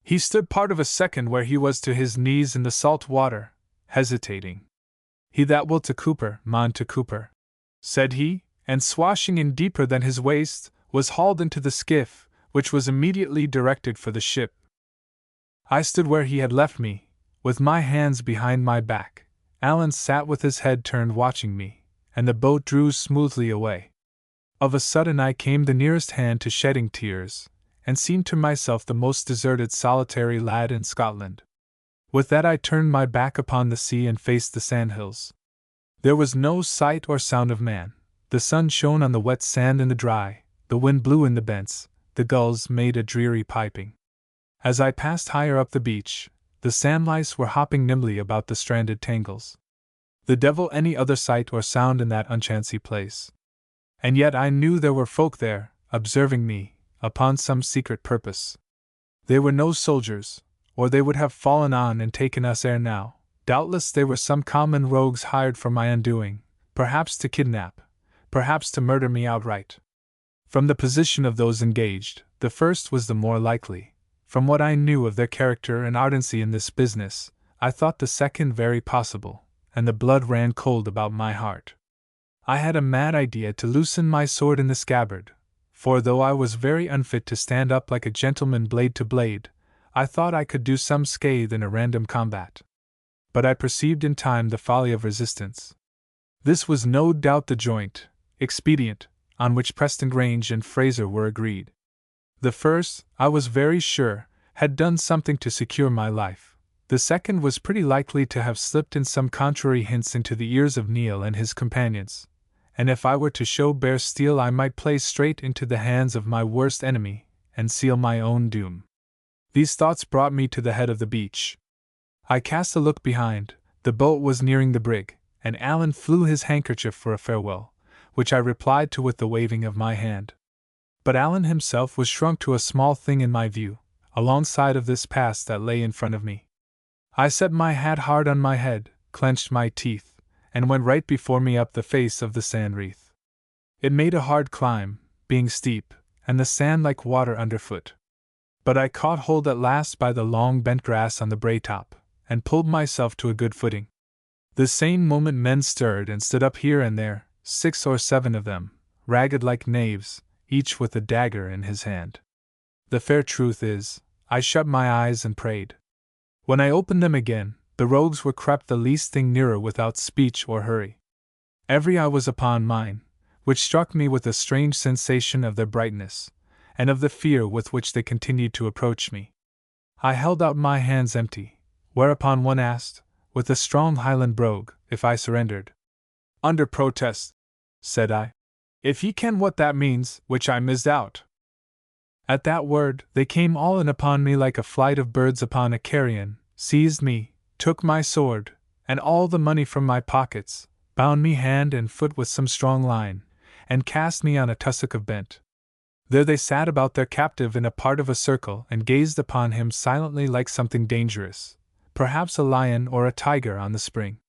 He stood part of a second where he was to his knees in the salt water, hesitating. He that will to Cooper, maun to Cooper, said he, and swashing in deeper than his waist, was hauled into the skiff, which was immediately directed for the ship. I stood where he had left me, with my hands behind my back. Alan sat with his head turned watching me, and the boat drew smoothly away. Of a sudden I came the nearest hand to shedding tears, and seemed to myself the most deserted solitary lad in Scotland. With that I turned my back upon the sea and faced the sandhills. There was no sight or sound of man. The sun shone on the wet sand and the dry, the wind blew in the bents, the gulls made a dreary piping. As I passed higher up the beach, the sandlice were hopping nimbly about the stranded tangles. The devil any other sight or sound in that unchancy place. And yet I knew there were folk there, observing me, upon some secret purpose. They were no soldiers, or they would have fallen on and taken us ere now. Doubtless they were some common rogues hired for my undoing, perhaps to kidnap, perhaps to murder me outright. From the position of those engaged, the first was the more likely. From what I knew of their character and ardency in this business, I thought the second very possible, and the blood ran cold about my heart. I had a mad idea to loosen my sword in the scabbard, for though I was very unfit to stand up like a gentleman blade to blade, I thought I could do some scathe in a random combat. But I perceived in time the folly of resistance. This was no doubt the joint expedient on which Preston Grange and Fraser were agreed. The first, I was very sure, had done something to secure my life. The second was pretty likely to have slipped in some contrary hints into the ears of Neil and his companions, and if I were to show bare steel I might play straight into the hands of my worst enemy, and seal my own doom. These thoughts brought me to the head of the beach. I cast a look behind. The boat was nearing the brig, and Allan flew his handkerchief for a farewell, which I replied to with the waving of my hand. But Allan himself was shrunk to a small thing in my view, alongside of this pass that lay in front of me. I set my hat hard on my head, clenched my teeth, and went right before me up the face of the sand wreath. It made a hard climb, being steep, and the sand like water underfoot. But I caught hold at last by the long bent grass on the brae top, and pulled myself to a good footing. The same moment men stirred and stood up here and there, 6 or 7 of them, ragged like knaves, each with a dagger in his hand. The fair truth is, I shut my eyes and prayed. When I opened them again, the rogues were crept the least thing nearer without speech or hurry. Every eye was upon mine, which struck me with a strange sensation of their brightness, and of the fear with which they continued to approach me. I held out my hands empty, whereupon one asked, with a strong Highland brogue, if I surrendered. "Under protest," said I. "If ye ken what that means, which I misdoubt." At that word, they came all in upon me like a flight of birds upon a carrion, seized me, took my sword, and all the money from my pockets, bound me hand and foot with some strong line, and cast me on a tussock of bent. There they sat about their captive in a part of a circle and gazed upon him silently like something dangerous, perhaps a lion or a tiger on the spring.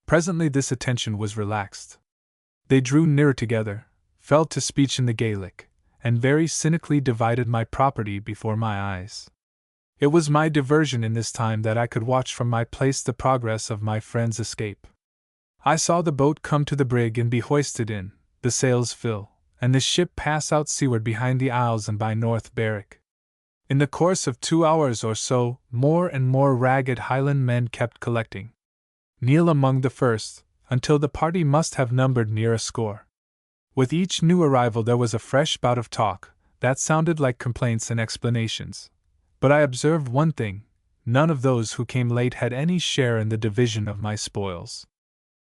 Presently this attention was relaxed. They drew nearer together, fell to speech in the Gaelic, and very cynically divided my property before my eyes. It was my diversion in this time that I could watch from my place the progress of my friend's escape. I saw the boat come to the brig and be hoisted in, the sails fill, and the ship pass out seaward behind the Isles and by North Berwick. In the course of 2 hours or so, more and more ragged Highland men kept collecting. Neil among the first, until the party must have numbered near a score. With each new arrival there was a fresh bout of talk, that sounded like complaints and explanations. But I observed one thing: none of those who came late had any share in the division of my spoils.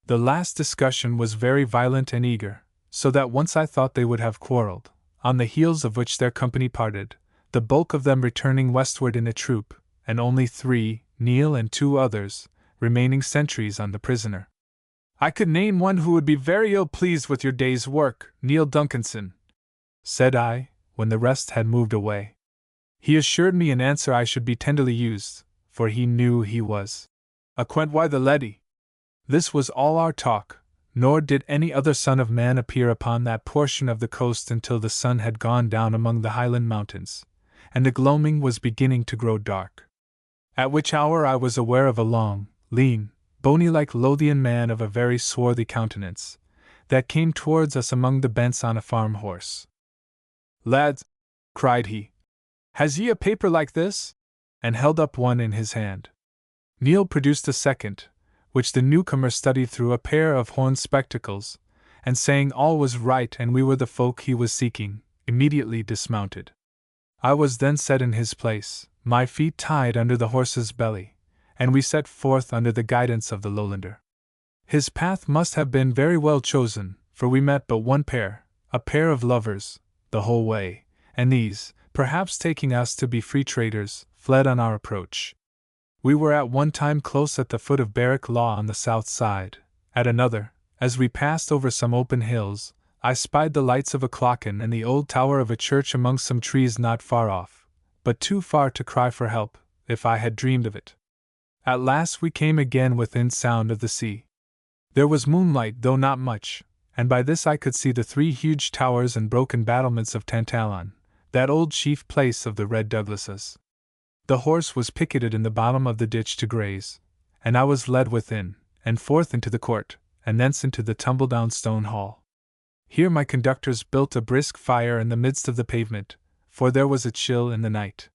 The last discussion was very violent and eager, so that once I thought they would have quarreled, on the heels of which their company parted, the bulk of them returning westward in a troop, and only 3, Neil and 2 others, remaining sentries on the prisoner. "I could name one who would be very ill pleased with your day's work, Neil Duncanson," said I, when the rest had moved away. He assured me in answer I should be tenderly used, for he knew he was acquaint why the leddy. This was all our talk, nor did any other son of man appear upon that portion of the coast until the sun had gone down among the Highland mountains, and the gloaming was beginning to grow dark. At which hour I was aware of a long, lean, bony-like Lothian man of a very swarthy countenance, that came towards us among the bents on a farm horse. "Lads," cried he, "has ye a paper like this?" and held up one in his hand. Neil produced a second, which the newcomer studied through a pair of horn spectacles, and saying all was right and we were the folk he was seeking, immediately dismounted. I was then set in his place, my feet tied under the horse's belly, and we set forth under the guidance of the Lowlander. His path must have been very well chosen, for we met but one pair, a pair of lovers, the whole way, and these, perhaps taking us to be free traders, fled on our approach. We were at one time close at the foot of Barrack Law on the south side, at another, as we passed over some open hills, I spied the lights of a clachan and the old tower of a church among some trees not far off, but too far to cry for help, if I had dreamed of it. At last we came again within sound of the sea. There was moonlight, though not much, and by this I could see the 3 huge towers and broken battlements of Tantallon, that old chief place of the Red Douglases. The horse was picketed in the bottom of the ditch to graze, and I was led within, and forth into the court, and thence into the tumble-down stone hall. Here my conductors built a brisk fire in the midst of the pavement, for there was a chill in the night.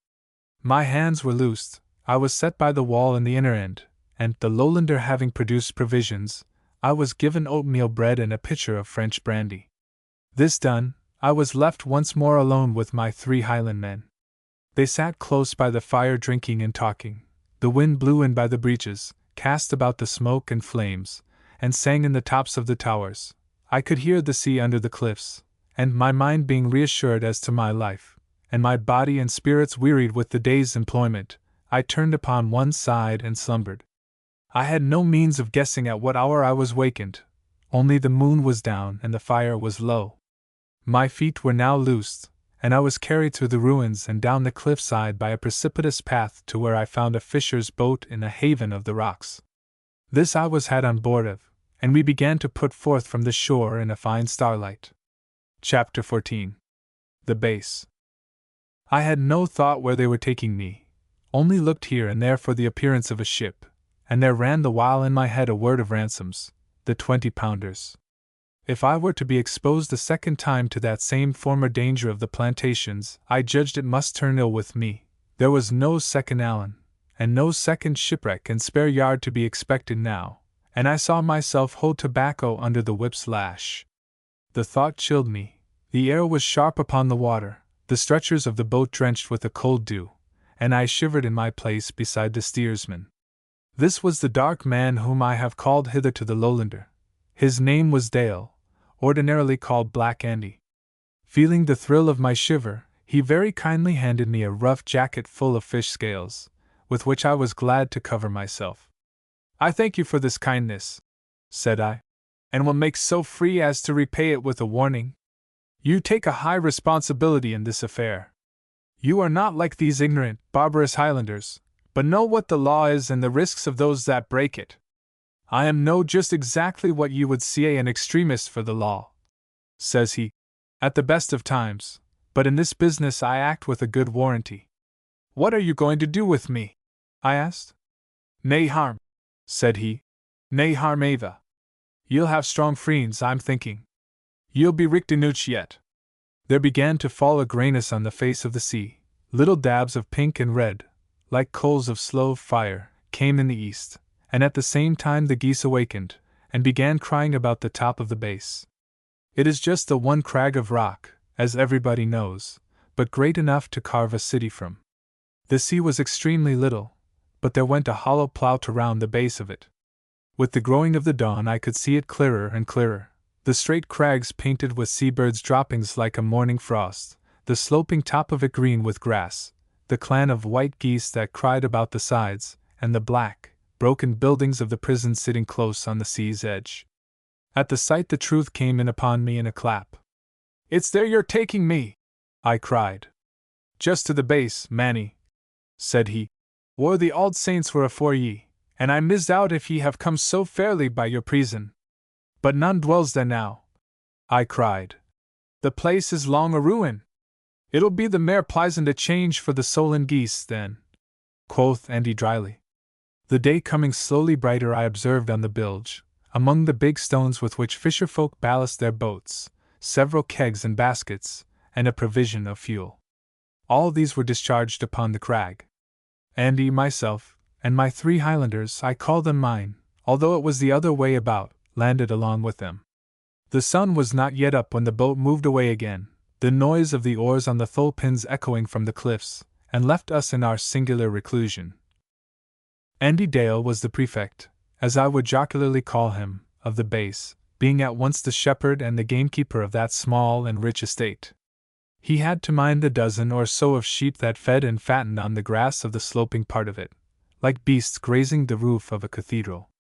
My hands were loosed, I was set by the wall in the inner end, and, the Lowlander having produced provisions, I was given oatmeal bread and a pitcher of French brandy. This done, I was left once more alone with my 3 Highlandmen. They sat close by the fire drinking and talking. The wind blew in by the breaches, cast about the smoke and flames, and sang in the tops of the towers. I could hear the sea under the cliffs, and my mind being reassured as to my life, and my body and spirits wearied with the day's employment, I turned upon one side and slumbered. I had no means of guessing at what hour I was wakened, only the moon was down and the fire was low. My feet were now loosed, and I was carried through the ruins and down the cliffside by a precipitous path to where I found a fisher's boat in a haven of the rocks. This I was had on board of, and we began to put forth from the shore in a fine starlight. Chapter 14. The Base. I had no thought where they were taking me, only looked here and there for the appearance of a ship, and there ran the while in my head a word of ransoms, the 20-pounders. If I were to be exposed a second time to that same former danger of the plantations, I judged it must turn ill with me. There was no second Allen, and no second shipwreck and spare yard to be expected now, and I saw myself hold tobacco under the whip's lash. The thought chilled me. The air was sharp upon the water, the stretchers of the boat drenched with a cold dew, and I shivered in my place beside the steersman. This was the dark man whom I have called hither to the Lowlander. His name was Dale, ordinarily called Black Andy. Feeling the thrill of my shiver, he very kindly handed me a rough jacket full of fish scales, with which I was glad to cover myself. "I thank you for this kindness," said I, "and will make so free as to repay it with a warning. You take a high responsibility in this affair. You are not like these ignorant, barbarous Highlanders, but know what the law is and the risks of those that break it. I am no just exactly what you would say an extremist for the law," says he, "at the best of times, but in this business I act with a good warranty." "What are you going to do with me?" I asked. "Nae harm," said he, "nae harm ava. You'll have strong friends, I'm thinking. You'll be richt yet." There began to fall a grayness on the face of the sea. Little dabs of pink and red, like coals of slow fire, came in the east, and at the same time the geese awakened, and began crying about the top of the base. It is just the one crag of rock, as everybody knows, but great enough to carve a city from. The sea was extremely little, but there went a hollow plout around the base of it. With the growing of the dawn I could see it clearer and clearer, the straight crags painted with seabirds' droppings like a morning frost, the sloping top of it green with grass, the clan of white geese that cried about the sides, and the black, broken buildings of the prison sitting close on the sea's edge. At the sight the truth came in upon me in a clap. "It's there you're taking me!" I cried. "Just to the base, Manny," said he. "Where the auld saints were afore ye, and I misdoubt if ye have come so fairly by your prison. But none dwells there now," I cried. "The place is long a ruin." "It'll be the mair pleasant a change for the solan geese, then," quoth Andy dryly. The day coming slowly brighter I observed on the bilge, among the big stones with which fisherfolk ballast their boats, several kegs and baskets, and a provision of fuel. All these were discharged upon the crag. Andy, myself, and my 3 Highlanders, I call them mine, although it was the other way about, landed along with them. The sun was not yet up when the boat moved away again, the noise of the oars on the thole pins echoing from the cliffs, and left us in our singular reclusion. Andy Dale was the prefect, as I would jocularly call him, of the base, being at once the shepherd and the gamekeeper of that small and rich estate. He had to mind the dozen or so of sheep that fed and fattened on the grass of the sloping part of it, like beasts grazing the roof of a cathedral.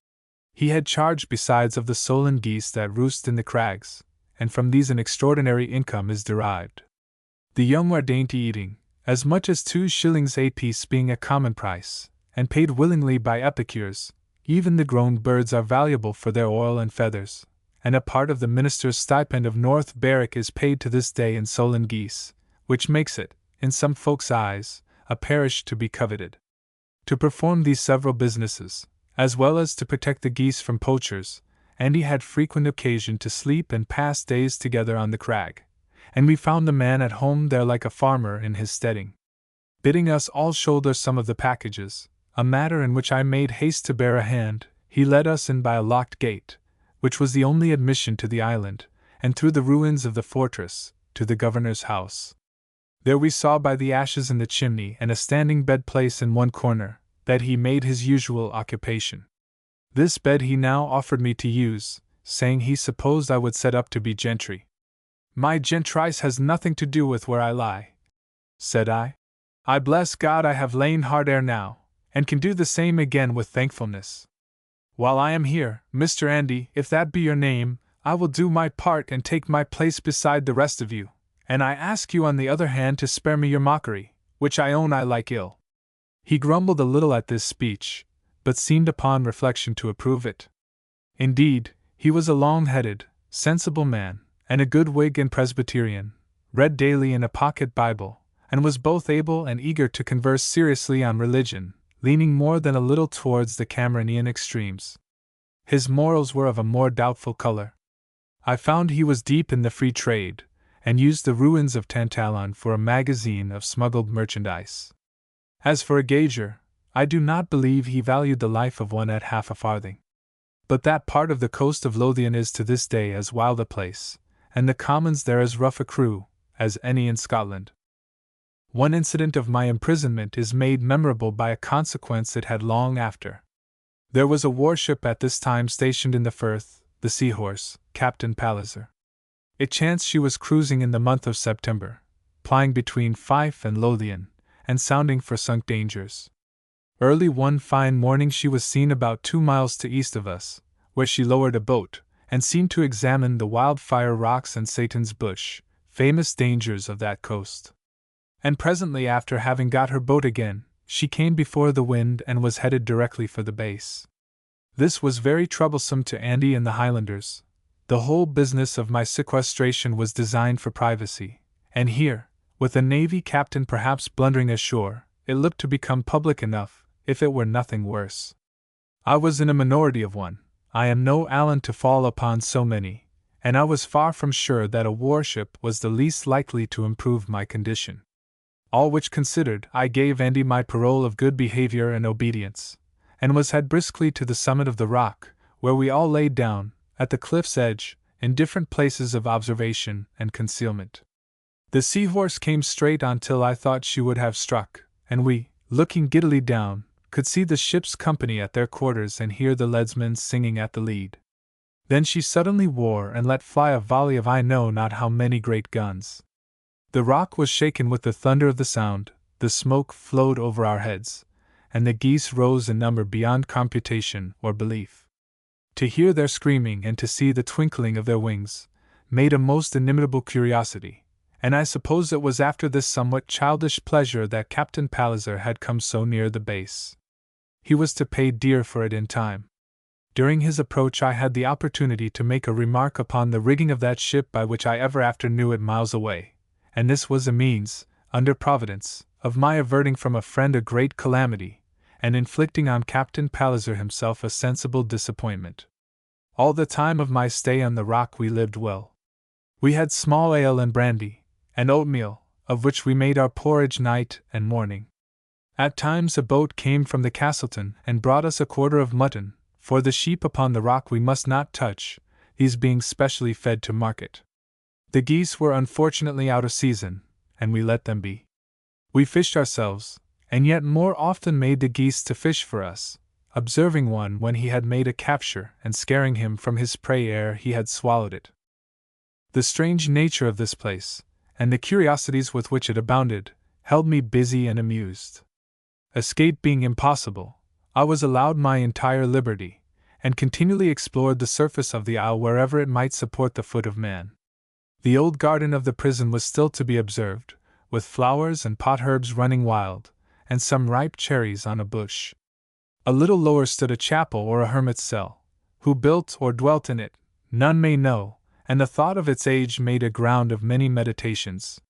He had charge besides of the solan geese that roost in the crags, and from these an extraordinary income is derived. The young are dainty eating, as much as 2 shillings apiece being a common price, and paid willingly by epicures. Even the grown birds are valuable for their oil and feathers, and a part of the minister's stipend of North Berwick is paid to this day in solan geese, which makes it, in some folks' eyes, a parish to be coveted. To perform these several businesses, as well as to protect the geese from poachers, Andy had frequent occasion to sleep and pass days together on the crag, and we found the man at home there like a farmer in his steading. Bidding us all shoulder some of the packages, a matter in which I made haste to bear a hand, he led us in by a locked gate, which was the only admission to the island, and through the ruins of the fortress, to the governor's house. There we saw by the ashes in the chimney and a standing bed place in one corner, that he made his usual occupation. This bed he now offered me to use, saying he supposed I would set up to be gentry. My gentrice has nothing to do with where I lie, said I. I bless God I have lain hard ere now, and can do the same again with thankfulness. While I am here, Mr. Andy, if that be your name, I will do my part and take my place beside the rest of you, and I ask you on the other hand to spare me your mockery, which I own I like ill. He grumbled a little at this speech, but seemed upon reflection to approve it. Indeed, he was a long-headed, sensible man, and a good Whig and Presbyterian, read daily in a pocket Bible, and was both able and eager to converse seriously on religion, leaning more than a little towards the Cameronian extremes. His morals were of a more doubtful color. I found he was deep in the free trade, and used the ruins of Tantallon for a magazine of smuggled merchandise. As for a gauger, I do not believe he valued the life of one at half a farthing. But that part of the coast of Lothian is to this day as wild a place, and the commons there as rough a crew, as any in Scotland. One incident of my imprisonment is made memorable by a consequence it had long after. There was a warship at this time stationed in the Firth, the Seahorse, Captain Palliser. It chanced she was cruising in the month of September, plying between Fife and Lothian, and sounding for sunk dangers. Early one fine morning she was seen about 2 miles to east of us, where she lowered a boat, and seemed to examine the Wildfire Rocks and Satan's Bush, famous dangers of that coast. And presently after having got her boat again, she came before the wind and was headed directly for the base. This was very troublesome to Andy and the Highlanders. The whole business of my sequestration was designed for privacy, and here, with a navy captain perhaps blundering ashore, it looked to become public enough, if it were nothing worse. I was in a minority of one. I am no Allen to fall upon so many, and I was far from sure that a warship was the least likely to improve my condition. All which considered, I gave Andy my parole of good behavior and obedience, and was had briskly to the summit of the rock, where we all laid down, at the cliff's edge, in different places of observation and concealment. The Seahorse came straight on till I thought she would have struck, and we, looking giddily down, could see the ship's company at their quarters and hear the leadsmen singing at the lead. Then she suddenly wore and let fly a volley of I know not how many great guns. The rock was shaken with the thunder of the sound, the smoke flowed over our heads, and the geese rose in number beyond computation or belief. To hear their screaming and to see the twinkling of their wings made a most inimitable curiosity, and I suppose it was after this somewhat childish pleasure that Captain Palliser had come so near the base. He was to pay dear for it in time. During his approach I had the opportunity to make a remark upon the rigging of that ship by which I ever after knew it miles away, and this was a means, under Providence, of my averting from a friend a great calamity, and inflicting on Captain Palliser himself a sensible disappointment. All the time of my stay on the rock we lived well. We had small ale and brandy, and oatmeal, of which we made our porridge night and morning. At times a boat came from the Castleton and brought us a quarter of mutton, for the sheep upon the rock we must not touch, these being specially fed to market. The geese were unfortunately out of season, and we let them be. We fished ourselves, and yet more often made the geese to fish for us, observing one when he had made a capture and scaring him from his prey ere he had swallowed it. The strange nature of this place, and the curiosities with which it abounded, held me busy and amused. Escape being impossible, I was allowed my entire liberty, and continually explored the surface of the isle wherever it might support the foot of man. The old garden of the prison was still to be observed, with flowers and pot-herbs running wild, and some ripe cherries on a bush. A little lower stood a chapel or a hermit's cell. Who built or dwelt in it, none may know, and the thought of its age made a ground of many meditations.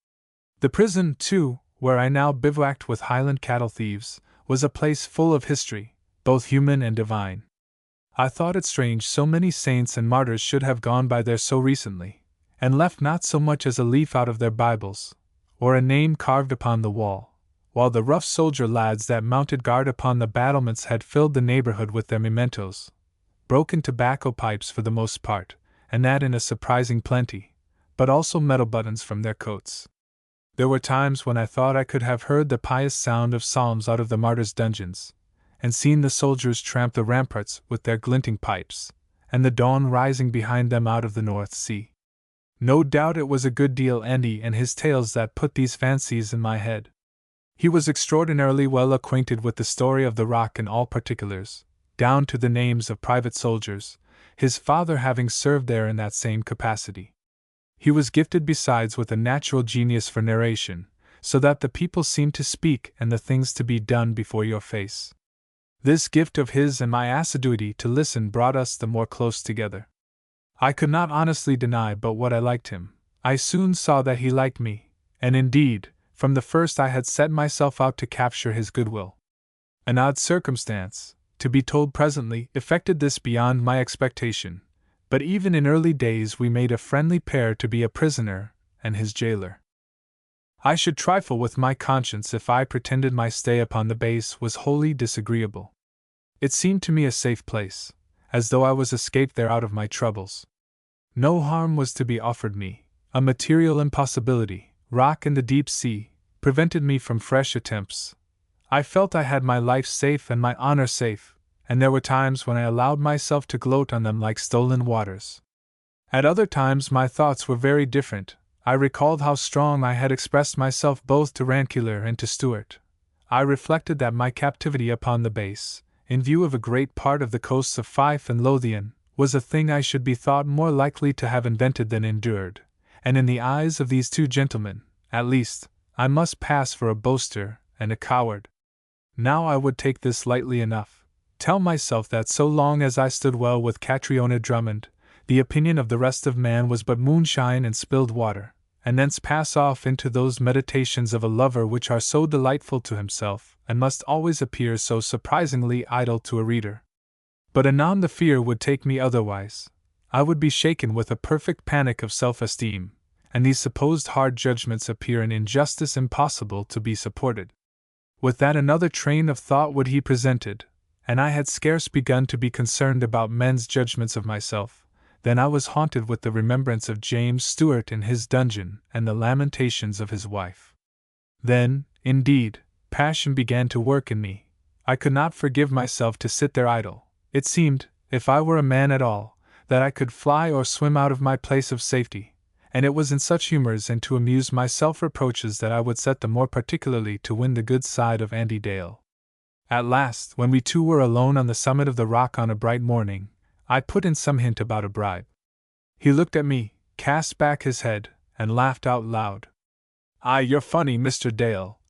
The prison, too, where I now bivouacked with Highland cattle thieves, was a place full of history, both human and divine. I thought it strange so many saints and martyrs should have gone by there so recently, and left not so much as a leaf out of their Bibles, or a name carved upon the wall, while the rough soldier lads that mounted guard upon the battlements had filled the neighborhood with their mementos, broken tobacco pipes for the most part, and that in a surprising plenty, but also metal buttons from their coats. There were times when I thought I could have heard the pious sound of psalms out of the martyrs' dungeons, and seen the soldiers tramp the ramparts with their glinting pipes, and the dawn rising behind them out of the North Sea. No doubt it was a good deal Andy and his tales that put these fancies in my head. He was extraordinarily well acquainted with the story of the Rock in all particulars, down to the names of private soldiers, his father having served there in that same capacity. He was gifted besides with a natural genius for narration, so that the people seemed to speak and the things to be done before your face. This gift of his and my assiduity to listen brought us the more close together. I could not honestly deny but what I liked him. I soon saw that he liked me, and indeed, from the first I had set myself out to capture his goodwill. An odd circumstance, to be told presently, effected this beyond my expectation, but even in early days we made a friendly pair to be a prisoner and his jailer. I should trifle with my conscience if I pretended my stay upon the base was wholly disagreeable. It seemed to me a safe place, as though I was escaped there out of my troubles. No harm was to be offered me, a material impossibility, rock in the deep sea, prevented me from fresh attempts. I felt I had my life safe and my honor safe, and there were times when I allowed myself to gloat on them like stolen waters. At other times my thoughts were very different. I recalled how strong I had expressed myself both to Rankeillor and to Stuart. I reflected that my captivity upon the base, in view of a great part of the coasts of Fife and Lothian, was a thing I should be thought more likely to have invented than endured, and in the eyes of these two gentlemen, at least, I must pass for a boaster and a coward. Now I would take this lightly enough, tell myself that so long as I stood well with Catriona Drummond, the opinion of the rest of man was but moonshine and spilled water, and thence pass off into those meditations of a lover which are so delightful to himself, and must always appear so surprisingly idle to a reader. But anon the fear would take me otherwise. I would be shaken with a perfect panic of self-esteem, and these supposed hard judgments appear an injustice impossible to be supported. With that another train of thought would he presented, and I had scarce begun to be concerned about men's judgments of myself, then I was haunted with the remembrance of James Stewart in his dungeon and the lamentations of his wife. Then, indeed, passion began to work in me. I could not forgive myself to sit there idle. It seemed, if I were a man at all, that I could fly or swim out of my place of safety, and it was in such humors and to amuse my self-reproaches that I would set the more particularly to win the good side of Andy Dale. At last, when we two were alone on the summit of the rock on a bright morning, I put in some hint about a bribe. He looked at me, cast back his head, and laughed out loud. "Aye, you're funny, Mr. Dale,"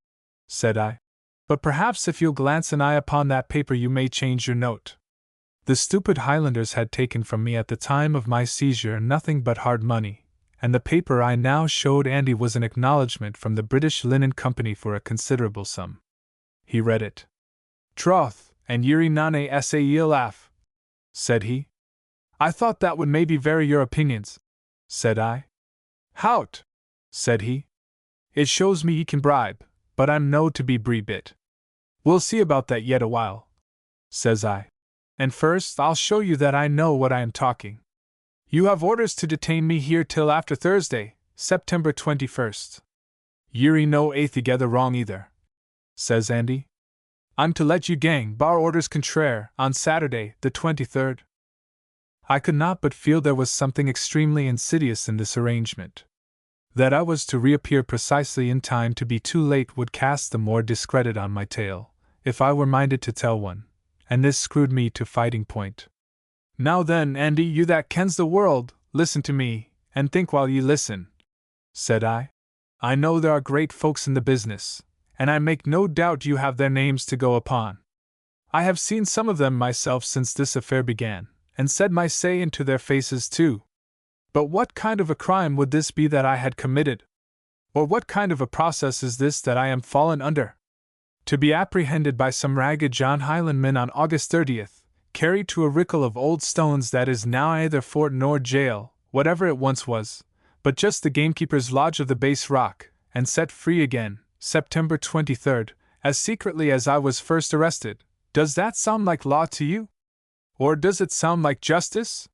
said I. "But perhaps if you'll glance an eye upon that paper you may change your note." The stupid Highlanders had taken from me at the time of my seizure nothing but hard money, and the paper I now showed Andy was an acknowledgment from the British Linen Company for a considerable sum. He read it. "Troth, and ye're nane sa laugh," said he. "I thought that would maybe vary your opinions," said I. "Hout," said he. "It shows me ye can bribe, but I'm no to be bribed." "We'll see about that yet awhile," says I. "And first I'll show you that I know what I am talking. You have orders to detain me here till after Thursday, September 21st. Yeary no altogether wrong either, says Andy. I'm to let you gang bar orders contraire on Saturday, the 23rd. I could not but feel there was something extremely insidious in this arrangement. That I was to reappear precisely in time to be too late would cast the more discredit on my tale, if I were minded to tell one, and this screwed me to fighting point. Now then, Andy, you that kens the world, listen to me, and think while ye listen, said I. I know there are great folks in the business, and I make no doubt you have their names to go upon. I have seen some of them myself since this affair began, and said my say into their faces too. But what kind of a crime would this be that I had committed? Or what kind of a process is this that I am fallen under? To be apprehended by some ragged John Highlandmen on August 30th, carried to a rickle of old stones that is now either fort nor jail, whatever it once was, but just the gamekeeper's lodge of the base rock, and set free again, September 23rd, as secretly as I was first arrested. Does that sound like law to you? Or does it sound like justice?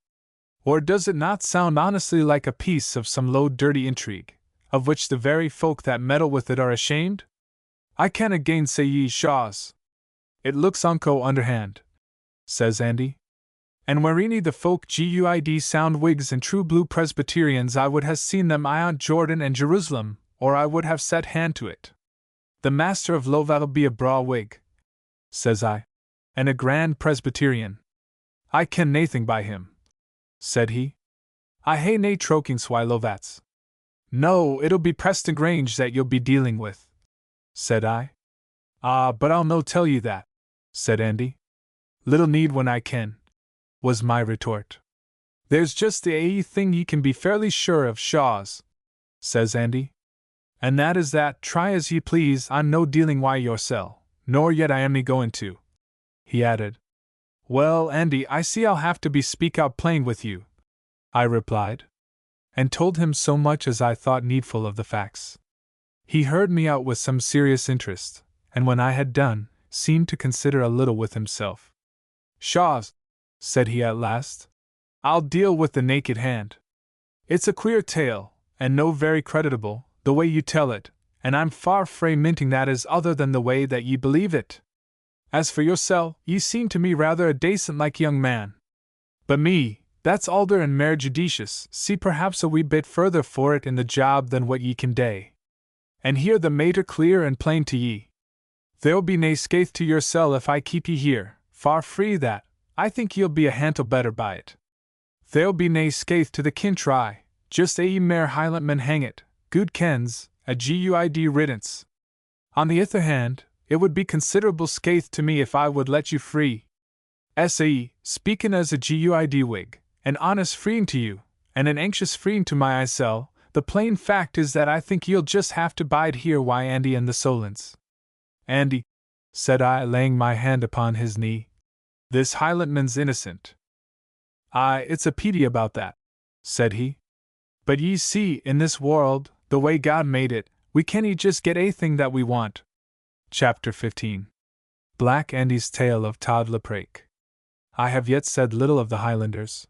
Or does it not sound honestly like a piece of some low dirty intrigue, of which the very folk that meddle with it are ashamed? I can again say ye Shaws. It looks unco underhand, says Andy. And wereeny the folk guid sound Whigs and true blue Presbyterians, I would have seen them iont Jordan and Jerusalem, or I would have set hand to it. The master of Lovat'll be a braw Whig, says I, and a grand Presbyterian. I ken naething by him, said he. I hae nae trokings why Lovats. No, it'll be Preston Grange that you'll be dealing with, said I. Ah, but I'll no tell you that, said Andy. Little need when I ken, was my retort. There's just the ae thing ye can be fairly sure of, Shaws, says Andy. And that is that, try as ye please, I'm no dealing wi' yoursel, nor yet I am me going to, he added. Well, Andy, I see I'll have to be speak out plain with you, I replied, and told him so much as I thought needful of the facts. He heard me out with some serious interest, and when I had done, seemed to consider a little with himself. Shaws, said he at last, I'll deal with the naked hand. It's a queer tale, and no very creditable, the way you tell it, and I'm far frae minting that is other than the way that ye believe it. As for yoursel, ye seem to me rather a dacent-like young man. But me, that's alder and mair judicious, see perhaps a wee bit further for it in the job than what ye can dae. And hear the matter clear and plain to ye. There'll be nae skaith to yoursel if I keep ye here, far free that, I think ye'll be a hantle better by it. There'll be nae skaith to the kintry, just ae mair Highlandmen hang it, good kens, a guid riddance. On the ither hand, it would be considerable skaith to me if I would let you free. S.A.E., speakin' as a guid Whig, an honest freeing to you, and an anxious freeing to my isel, the plain fact is that I think ye'll just have to bide here wi' Andy and the Solons. Andy, said I, laying my hand upon his knee, this Highlandman's innocent. Aye, it's a pity about that, said he. But ye see, in this world, the way God made it, we cannae just get aething that we want. Chapter 15. Black Andy's Tale of Todd Leprake. I have yet said little of the Highlanders.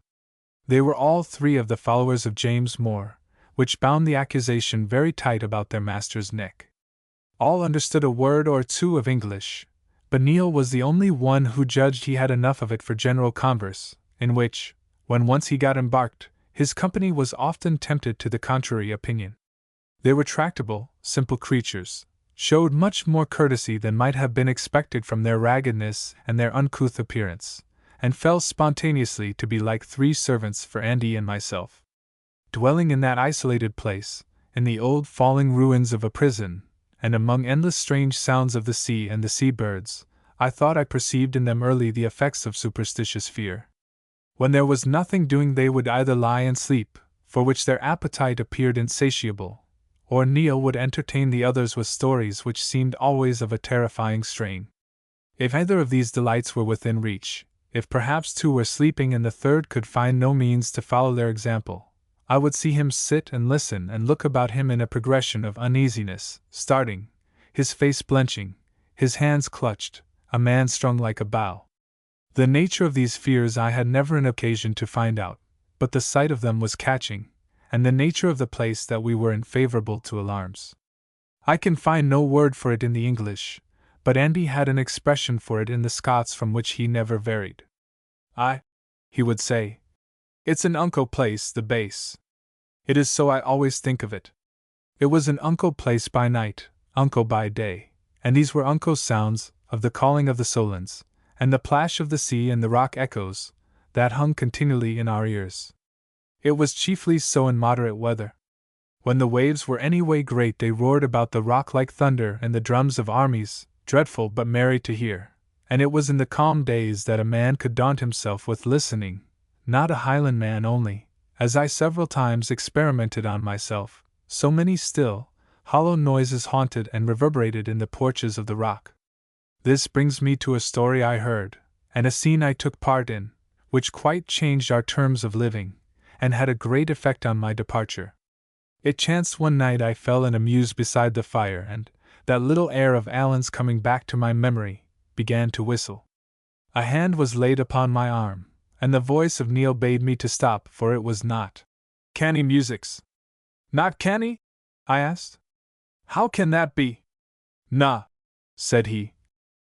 They were all three of the followers of James More, which bound the accusation very tight about their master's neck. All understood a word or two of English, but Neil was the only one who judged he had enough of it for general converse, in which, when once he got embarked, his company was often tempted to the contrary opinion. They were tractable, simple creatures, showed much more courtesy than might have been expected from their raggedness and their uncouth appearance, and fell spontaneously to be like three servants for Andy and myself. Dwelling in that isolated place, in the old falling ruins of a prison, and among endless strange sounds of the sea and the sea-birds, I thought I perceived in them early the effects of superstitious fear. When there was nothing doing they would either lie and sleep, for which their appetite appeared insatiable, or Neil would entertain the others with stories which seemed always of a terrifying strain. If either of these delights were within reach, if perhaps two were sleeping and the third could find no means to follow their example, I would see him sit and listen and look about him in a progression of uneasiness, starting, his face blenching, his hands clutched, a man strung like a bow. The nature of these fears I had never an occasion to find out, but the sight of them was catching, and the nature of the place that we were in favourable to alarms. I can find no word for it in the English, but Andy had an expression for it in the Scots from which he never varied. He would say, it's an unco place, the base. It is so I always think of it. It was an unco place by night, unco by day, and these were unco sounds of the calling of the Solents, and the plash of the sea and the rock echoes, that hung continually in our ears. It was chiefly so in moderate weather. When the waves were any way great they roared about the rock like thunder and the drums of armies, dreadful but merry to hear, and it was in the calm days that a man could daunt himself with listening, not a Highland man only, as I several times experimented on myself, so many still, hollow noises haunted and reverberated in the porches of the rock. This brings me to a story I heard, and a scene I took part in, which quite changed our terms of living, and had a great effect on my departure. It chanced one night I fell in a muse beside the fire, and that little air of Allen's coming back to my memory, began to whistle. A hand was laid upon my arm, and the voice of Neil bade me to stop, for it was not canny musics. Not canny? I asked. How can that be? Na, said he.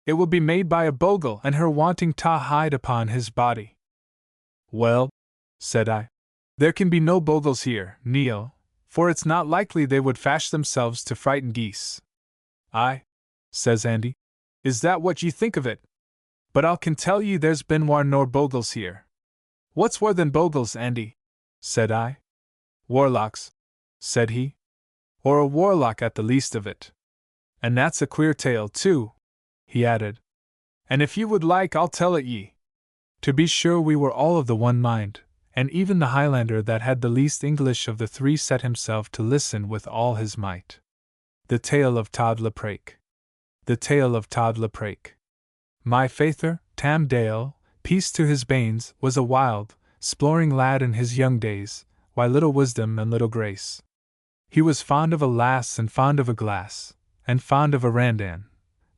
It will be made by a bogle, and her wanting ta hide upon his body. Well, said I, there can be no bogles here, Neil, for it's not likely they would fash themselves to frighten geese. Aye, says Andy, is that what ye think of it? But I'll can tell ye there's been war nor bogles here. What's war than bogles, Andy? Said I. Warlocks, said he. Or a warlock at the least of it. And that's a queer tale, too, he added. And if you would like, I'll tell it ye. To be sure, we were all of the one mind, and even the Highlander that had the least English of the three set himself to listen with all his might. The tale of Tod le Prake. The tale of Tod le Prake. My faither, Tam Dale, peace to his banes, was a wild, sploring lad in his young days, wi' little wisdom and little grace. He was fond of a lass and fond of a glass, and fond of a randan,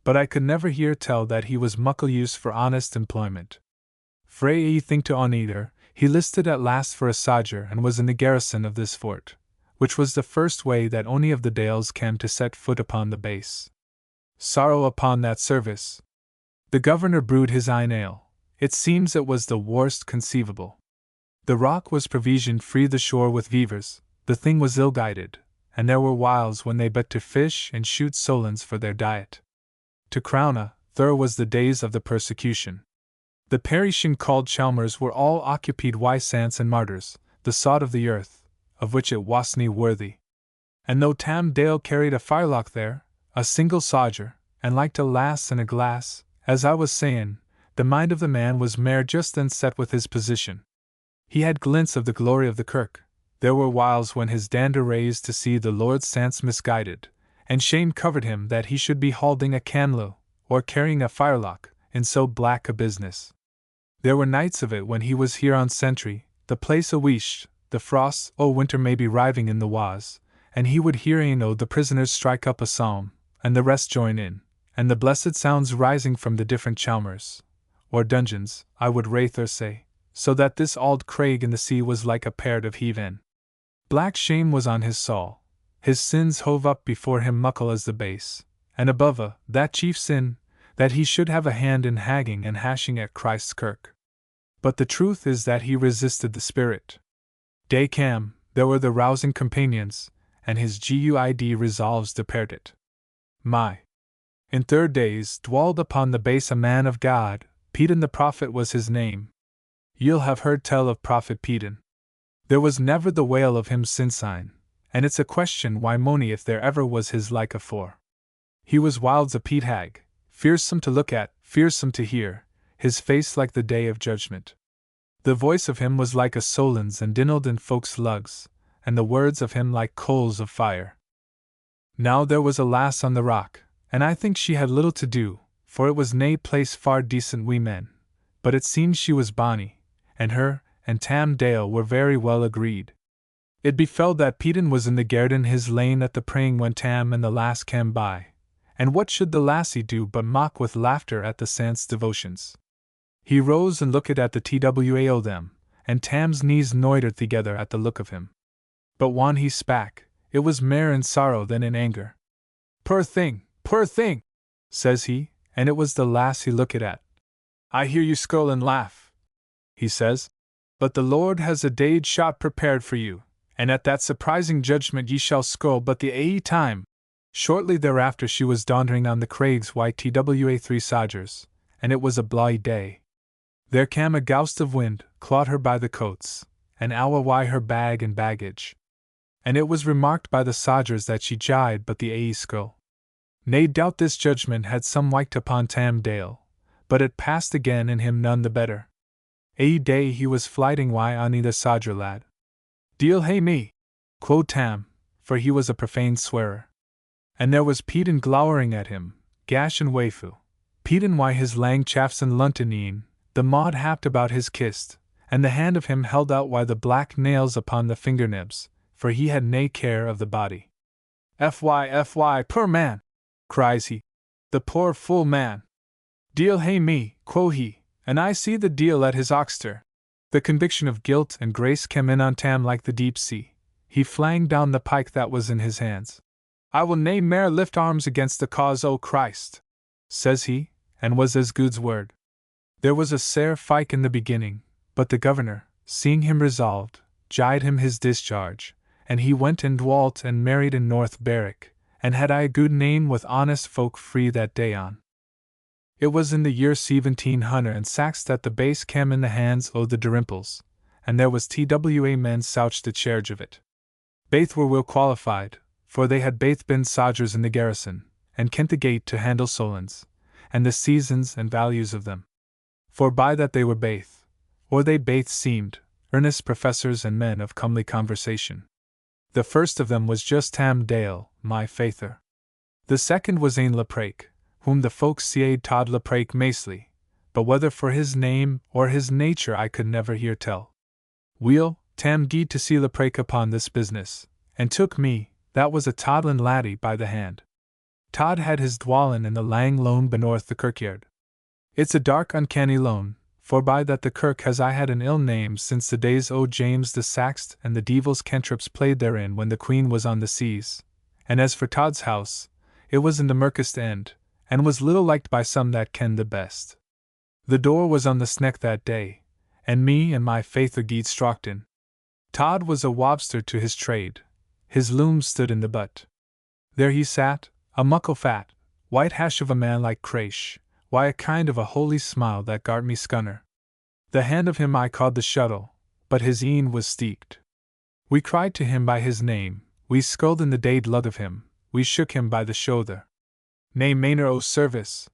but I could never hear tell that he was muckle use for honest employment. Frae ye think to on either, he listed at last for a sodger and was in the garrison of this fort, which was the first way that ony of the Dales came to set foot upon the base. Sorrow upon that service. The governor brewed his ain ale. It seems it was the worst conceivable. The rock was provisioned free the shore with beavers, the thing was ill-guided, and there were whiles when they bet to fish and shoot solents for their diet. To crown a thorough was the days of the persecution. The perishing called Chalmers were all occupied wi' saints and martyrs, the sod of the earth, of which it wasna worthy. And though Tam Dale carried a firelock there, a single sodger, and liked a lass and a glass, as I was sayin', the mind of the man was mair just then set with his position. He had glints of the glory of the kirk. There were whiles when his dander raised to see the Lord's saints misguided, and shame covered him that he should be haulding a canlo, or carrying a firelock, in so black a business. There were nights of it when he was here on sentry, the place a weesh, the frosts o' winter may be riving in the was, and he would hear ane o' the prisoners strike up a psalm, and the rest join in, and the blessed sounds rising from the different chalmers, or dungeons, I would rather say, so that this auld craig in the sea was like a pair of heave-in. Black shame was on his soul, his sins hove up before him muckle as the base, and above that chief sin, that he should have a hand in hagging and hashing at Christ's kirk. But the truth is that he resisted the Spirit. Day cam, there were the rousing companions, and his guid resolves depared it. In 3 days dwalled upon the base a man of God, Pedon the prophet was his name. Ye'll have heard tell of Prophet Pedon. There was never the wail of him sinsyne, and it's a question why mony if there ever was his like afore. He was wilds a peat hag, fearsome to look at, fearsome to hear, his face like the day of judgment. The voice of him was like a solan's and dinnelled in folks' lugs, and the words of him like coals of fire. Now there was a lass on the rock, and I think she had little to do, for it was nae place far decent wi' men, but it seemed she was bonny, and her and Tam Dale were very well agreed. It befell that Pedon was in the garden his lane at the praying when Tam and the lass came by, and what should the lassie do but mock with laughter at the saint's devotions? He rose and looked at the twao them, and Tam's knees noited together at the look of him. But whan he spak, it was mair in sorrow than in anger. Poor thing, says he, and it was the lass he looked at. I hear you scull and laugh, he says, but the Lord has a dayed shot prepared for you, and at that surprising judgment ye shall scull but the ae time. Shortly thereafter she was daundering on the craigs YTWA 3 sodgers, and it was a blawy day. There cam a goust of wind, clawed her by the coats, and owa wy her bag and baggage. And it was remarked by the sodgers that she jied but the ae skull. Nae doubt this judgment had some wykt upon Tam Dale, but it passed again in him none the better. Ae day he was flyting wy ony the sodger lad. Deal hae me, quo Tam, for he was a profane swearer. And there was Peden glowering at him, gash and wafu. Peden wy his lang chaffs and luntoneen, the maud happed about his kist, and the hand of him held out wy the black nails upon the fingernibs, for he had nae care of the body. Fy, poor man, cries he, the poor fool man. Deal hae me, quo he, and I see the deal at his oxter. The conviction of guilt and grace came in on Tam like the deep sea. He flanged down the pike that was in his hands. I will nae mair lift arms against the cause o' Christ, says he, and was as Gude's word. There was a sair fight in the beginning, but the governor, seeing him resolved, gied him his discharge, and he went and dwalt and married in North Berwick, and had I a good name with honest folk free that day on. It was in the year 1706 that the base cam in the hands o' the Darimples, and there was TWA men souched the charge of it. Baith were well qualified, for they had baith been sodgers in the garrison, and kent the gate to handle Solons, and the seasons and values of them. For by that they were baith, or they baith seemed, earnest professors and men of comely conversation. The first of them was just Tam Dale, my faither. The second was Ain Leprake, whom the folks seaed Todd Leprake Macely, but whether for his name or his nature I could never hear tell. Weel, Tam gied to see Leprake upon this business, and took me, that was a toddlin laddie, by the hand. Todd had his dwallin in the lang lone benorth the kirkyard. It's a dark uncanny lone, for by that the kirk has I had an ill name since the days o' James the Saxt and the devil's cantrips played therein when the Queen was on the seas. And as for Todd's house, it was in the mirkest end, and was little liked by some that kenned the best. The door was on the sneck that day, and me and my faither gied strocht in. Todd was a wobster to his trade, his loom stood in the butt. There he sat, a muckle fat, white hash of a man like Craish, why a kind of a holy smile that gart me scunner. The hand of him I called the shuttle, but his een was steeked. We cried to him by his name, we sculled in the dade lug of him, we shook him by the shouther. Nay maner o' service.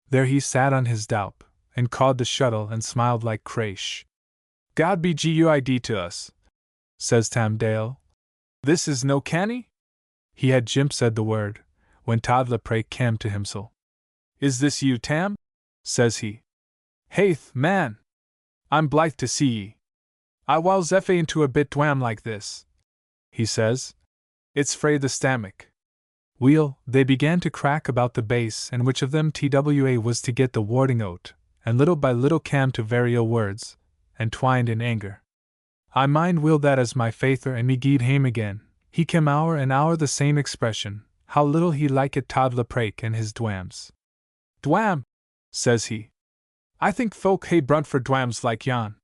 There he sat on his doup, and called the shuttle and smiled like Craish. God be guid to us, says Tam Dale. This is no canny? He had jimp said the word, when Todd Leprake cam to himsel. Is this you, Tam? Says he. Haith, man! I'm blithe to see ye. I will zephe into a bit dwam like this, he says. It's frae the stamach. Weel, they began to crack about the base and which of them TWA was to get the warding oat, and little by little cam to very ill words, and twined in anger. I mind weel that as my faither and me gied hame again, he cam hour and hour the same expression, how little he liked Todd Leprake and his dwams. Dwam, says he. I think folk hae brunt for dwams like yon.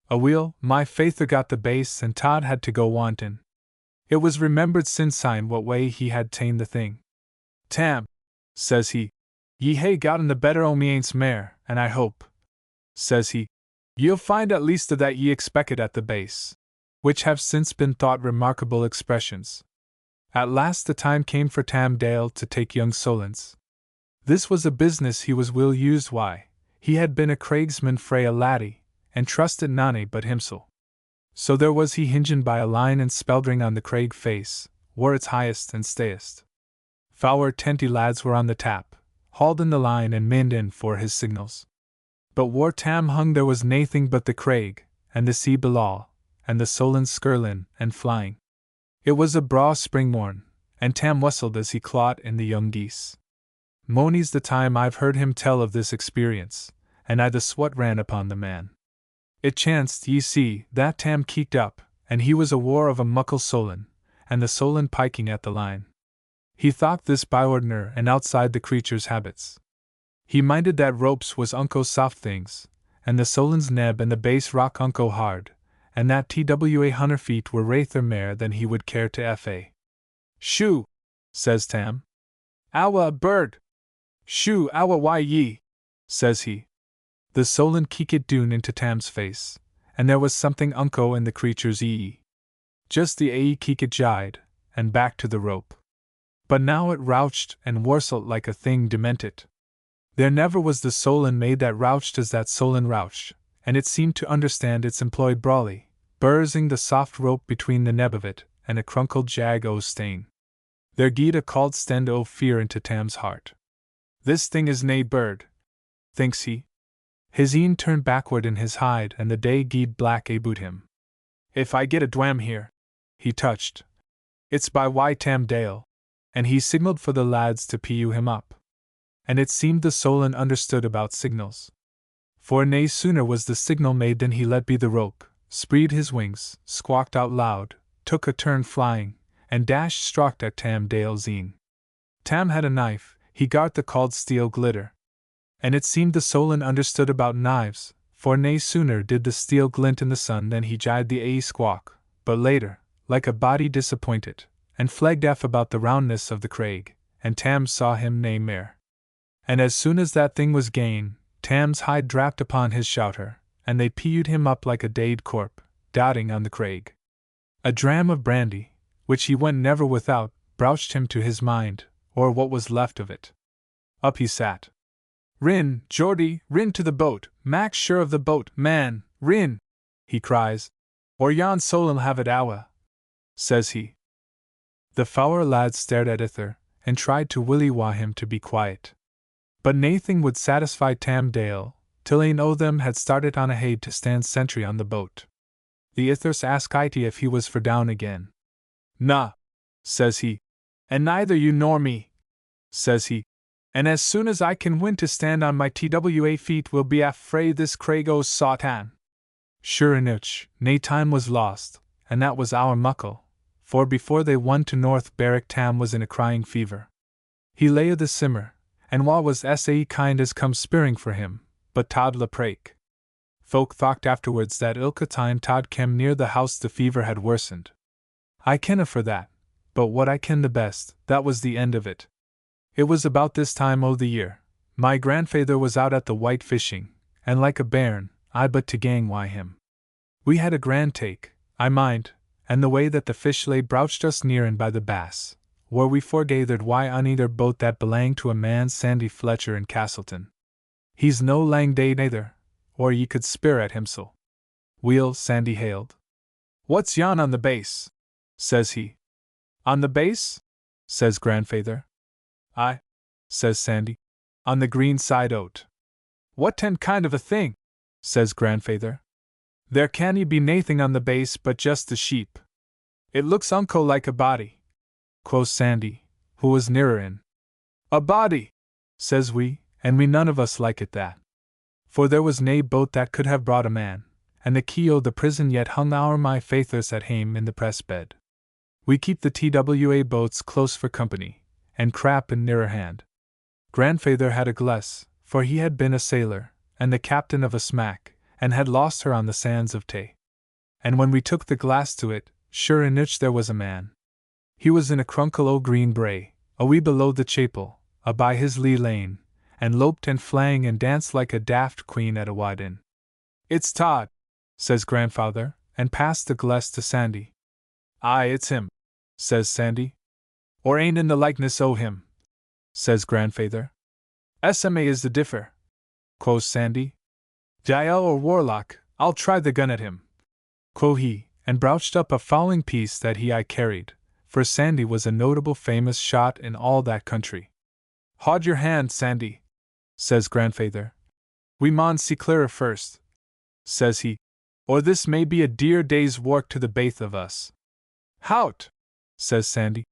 Aweel, my faither got the base and Todd had to go wantin'. It was remembered sinsyne what way he had ta'en the thing. Tam, says he, ye hae gotten the better o' me aince mare, and I hope, says he, ye'll find at least of that ye expected at the base, which have since been thought remarkable expressions. At last the time came for Tam Dale to take young Solons. This was a business he was will used why, he had been a craigsman frae a laddie, and trusted none but himsel. So there was he hingen by a line and speldring on the craig face, wore its highest and stayest. Fower 20 lads were on the tap, hauled in the line and minned in for his signals. But where Tam hung there was naething but the craig, and the sea below, and the Solons skirlin and flying. It was a braw spring morn, and Tam whistled as he clawed in the young geese. Mony's the time I've heard him tell of this experience, and I the swat ran upon the man. It chanced, ye see, that Tam keeked up, and he was aware of a muckle Solon, and the Solon piking at the line. He thought this byordinary and outside the creature's habits. He minded that ropes was unco soft things, and the Solon's neb and the base rock unco hard, and that twa 100 feet were rather mair than he would care to fa. Shoo! Says Tam. Awa a bird! Shoo, awa why ye? Says he. The Solon keekit doon into Tam's face, and there was something unco in the creature's ee. Just the keekit jide, and back to the rope. But now it rouched and worseled like a thing demented. There never was the Solon made that rouched as that Solon rouched, and it seemed to understand its employed brawly, burzing the soft rope between the neb of it and a crunkled jag o' stain. There gied a called stend o' fear into Tam's heart. This thing is nae bird, thinks he. His een turned backward in his hide, and the day gied black aboot him. If I get a dwam here, he touched. It's by why Tam Dale, and he signalled for the lads to pu him up. And it seemed the Solon understood about signals. For nae sooner was the signal made than he let be the rope, spread his wings, squawked out loud, took a turn flying, and dashed strocked at Tam Dale's een. Tam had a knife, he got the called steel glitter. And it seemed the Solon understood about knives, for nae sooner did the steel glint in the sun than he jied the squawk, but later, like a body disappointed, and flagged aff about the roundness of the craig, and Tam saw him nae mair. And as soon as that thing was gane, Tam's hide drapped upon his shouter, and they pu'd him up like a deid corp, dotting on the craig. A dram of brandy, which he went never without, brouched him to his mind, or what was left of it. Up he sat. Rin, Geordie, rin to the boat, mak sure of the boat, man, rin, he cries, or yon Solon'll have it awa, says he. The fower lads stared at Ither, and tried to willy-waw him to be quiet. But naething would satisfy Tam Dale, till ane o' them had started on ahead to stand sentry on the boat. The Ithers asked Ity if he was for down again. "Na," says he, "and neither you nor me," says he, "and as soon as I can win to stand on my twa feet we'll be affray this craig o' Sawtan." Sure enough, nae time was lost, and that was our muckle, for before they won to North Berwick Tam was in a crying fever. He lay o' the simmer, and wha was sae kind as come speering for him, but Todd Leprake. Folk thocht afterwards that ilka time Todd came near the house the fever had worsened. I kenna for that, but what I ken the best, that was the end of it. It was about this time o' the year. My grandfather was out at the white fishing, and like a bairn, I but to gang wy him. We had a grand take, I mind, and the way that the fish lay brouched us near in by the bass, where we forgathered why on either boat that belanged to a man Sandy Fletcher in Castleton. He's no lang day neither, or ye could speir at him so. Weel, Sandy hailed. "What's yon on the base?" says he. "On the base?" says grandfather. "Aye," says Sandy. "On the green side o't." "What ten kind of a thing?" says grandfather. "There canny be naething on the base but just the sheep." "It looks unco like a body," quoth Sandy, who was nearer in. "A body!" says we, and we none of us like it that. For there was nae boat that could have brought a man, and the key o' the prison yet hung ower my faithers at hame in the press bed. We keep the twa boats close for company, and crap in nearer hand. Grandfather had a gless, for he had been a sailor, and the captain of a smack, and had lost her on the sands of Tay. And when we took the glass to it, sure enough there was a man. He was in a crunkle o' green bray, a wee below the chapel, a by his lee lane, and loped and flang and danced like a daft queen at a wide inn. "It's Todd," says grandfather, and passed the glass to Sandy. "Aye, it's him," says Sandy. "Or ain't in the likeness o' him," says grandfather. "SMA is the differ," quoth Sandy. "Jael or Warlock, I'll try the gun at him," quo he, and brouched up a fowling piece that I carried, for Sandy was a notable famous shot in all that country. "Haud your hand, Sandy," says grandfather. "We maun see clearer first," says he, "or this may be a dear day's work to the baith of us." "Hout," says Sandy.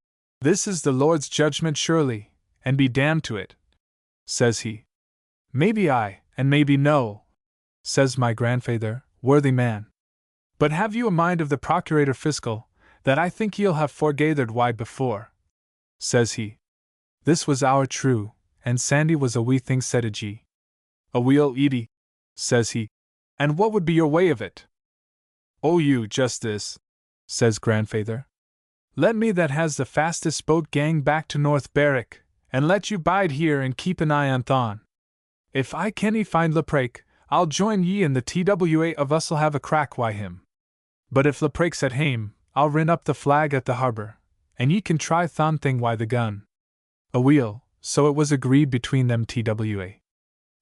"This is the Lord's judgment surely, and be damned to it," says he. "Maybe aye, and maybe no," says my grandfather, "worthy man." But have you a mind of the Procurator Fiscal, that I think he'll have foregathered why before? Says he. This was our true, and Sandy was a wee thing said a G. A weel Edie, says he. And what would be your way of it? Oh, you just this, says grandfather. Let me that has the fastest boat gang back to North Berwick, and let you bide here and keep an eye on Thon. If I canny find Leprake, I'll join ye and the TWA of us'll have a crack wy him. But if Leprake's at hame, I'll rin up the flag at the harbour, and ye can try Thon thing wy the gun. Aweel, so it was agreed between them TWA.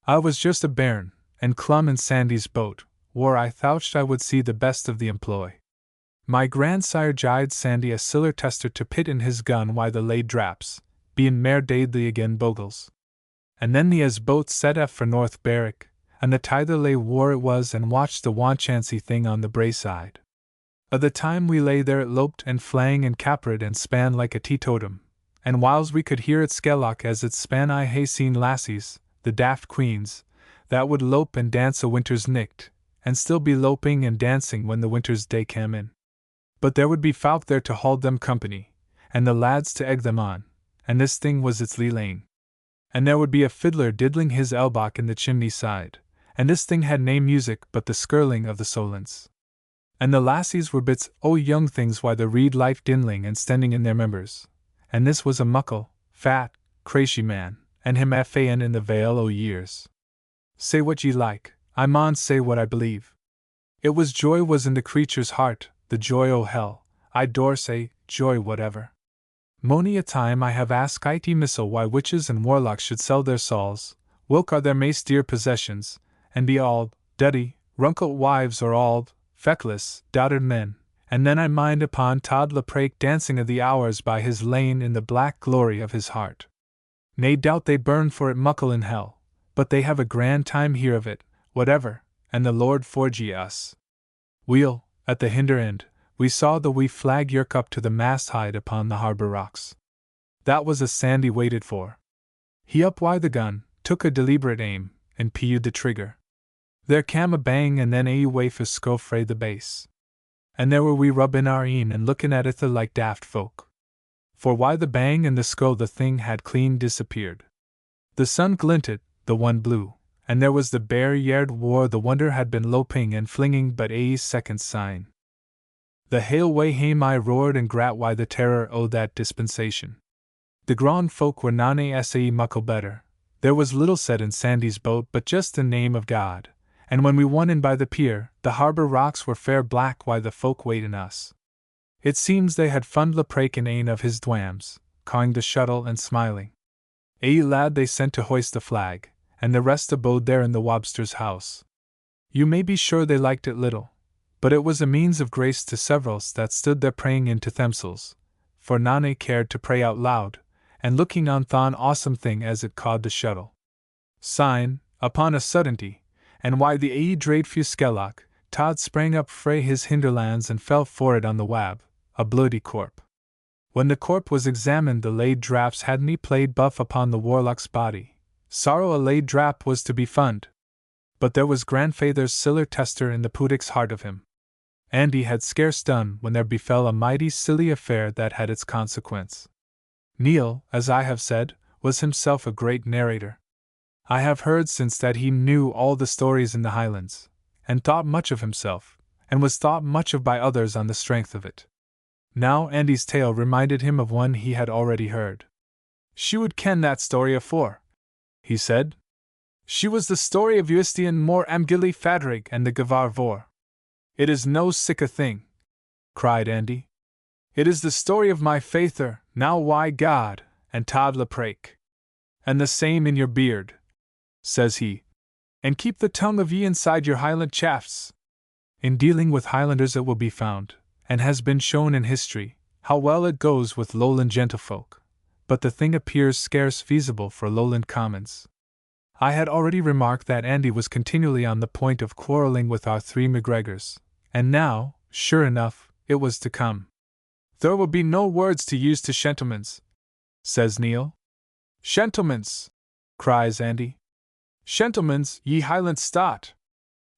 I was just a bairn, and clum in Sandy's boat, where I thoucht I would see the best of the employ. My grandsire gied Sandy a siller tester to pit in his gun wy the laid draps, bein' mair daidly again bogles. And then the as boat set off for North Berwick, and the tither lay where it was and watched the wanchancy thing on the brae side. A' the time we lay there it loped and flang and capered and span like a teetotum, and whiles we could hear it skellock as it span I hae seen lassies, the daft queens, that would lope and dance a winter's nicht, and still be loping and dancing when the winter's day came in. But there would be folk there to hold them company, and the lads to egg them on, and this thing was its lee lane. And there would be a fiddler diddling his elbach in the chimney side, and this thing had nae music but the skirling of the solents. And the lassies were bits o' young things why the reed life dinling and stending in their members, and this was a muckle, fat, crashy man, and him fan in the vale o' years. Say what ye like, I maun say what I believe. It was joy was in the creature's heart, the joy o' hell, I dore say, joy whatever. Mony a time I have asked Ity Missile why witches and warlocks should sell their souls, whilk are their maist dear possessions, and be auld, duddy, runkle wives or auld, feckless, doubted men, and then I mind upon Todd Leprake dancing of the hours by his lane in the black glory of his heart. Nae doubt they burn for it muckle in hell, but they have a grand time here of it, whatever, and the Lord forgie us. Weel, at the hinder end, we saw the wee flag yerk up to the mast-hide upon the harbour rocks. That was a Sandy waited for. He up-wy the gun, took a deliberate aim, and peewed the trigger. There cam a bang and then a waif of sco frae the base. And there were we rubbing our een and looking at it like daft folk. For why the bang and the sco the thing had clean disappeared. The sun glinted, the one blew, and there was the bare yard war the wonder had been loping and flinging but a second sign. The hail way hame I roared and grat why the terror o' that dispensation. The grand folk were nane sae muckle better. There was little said in Sandy's boat but just the name of God, and when we won in by the pier, the harbour rocks were fair black why the folk waitin' us. It seems they had fund Leprake in ane of his dwams, cawing the shuttle and smiling. A lad they sent to hoist the flag, and the rest abode there in the wobster's house. You may be sure they liked it little, but it was a means of grace to severals that stood there praying into themselves, for nane cared to pray out loud, and looking on thon awesome thing as it cawed the shuttle. Sign, upon a suddenty, and why the ae drade few skellock, Todd sprang up frae his hinderlands and fell for it on the wab, a bloody corp. When the corp was examined the laid draps hadn't played buff upon the warlock's body, sorrow a laid drap was to be fund. But there was grandfather's siller tester in the pudic's heart of him. And he had scarce done when there befell a mighty silly affair that had its consequence. Neil, as I have said, was himself a great narrator. I have heard since that he knew all the stories in the Highlands, and thought much of himself, and was thought much of by others on the strength of it. Now Andy's tale reminded him of one he had already heard. She would ken that story afore, he said. She was the story of Uistian Mor Amgili Fadrig and the Gavar Vor. It is no sic a thing, cried Andy. It is the story of my faither, now why God, and Todd Leprake. And the same in your beard, says he. And keep the tongue of ye inside your Highland chafts. In dealing with Highlanders it will be found, and has been shown in history, how well it goes with lowland gentlefolk, but the thing appears scarce feasible for lowland commons. I had already remarked that Andy was continually on the point of quarrelling with our three McGregors, and now, sure enough, it was to come. There will be no words to use to shentlemans, says Neil. Shentlemans, cries Andy. Shentlemans, ye Highland stot.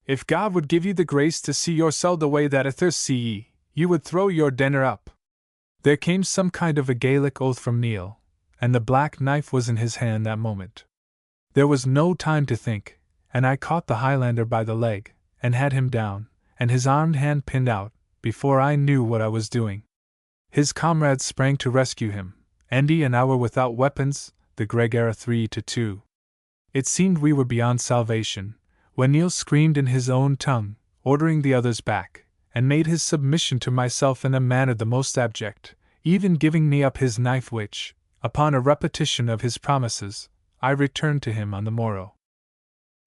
If God would give you the grace to see yoursel the way that athirst see ye, you would throw your dinner up. There came some kind of a Gaelic oath from Neil, and the black knife was in his hand that moment. There was no time to think, and I caught the Highlander by the leg, and had him down, and his armed hand pinned out, before I knew what I was doing. His comrades sprang to rescue him. Andy and I were without weapons, the Greg era 3-2. It seemed we were beyond salvation, when Neil screamed in his own tongue, ordering the others back, and made his submission to myself in a manner the most abject, even giving me up his knife which, upon a repetition of his promises, I returned to him on the morrow.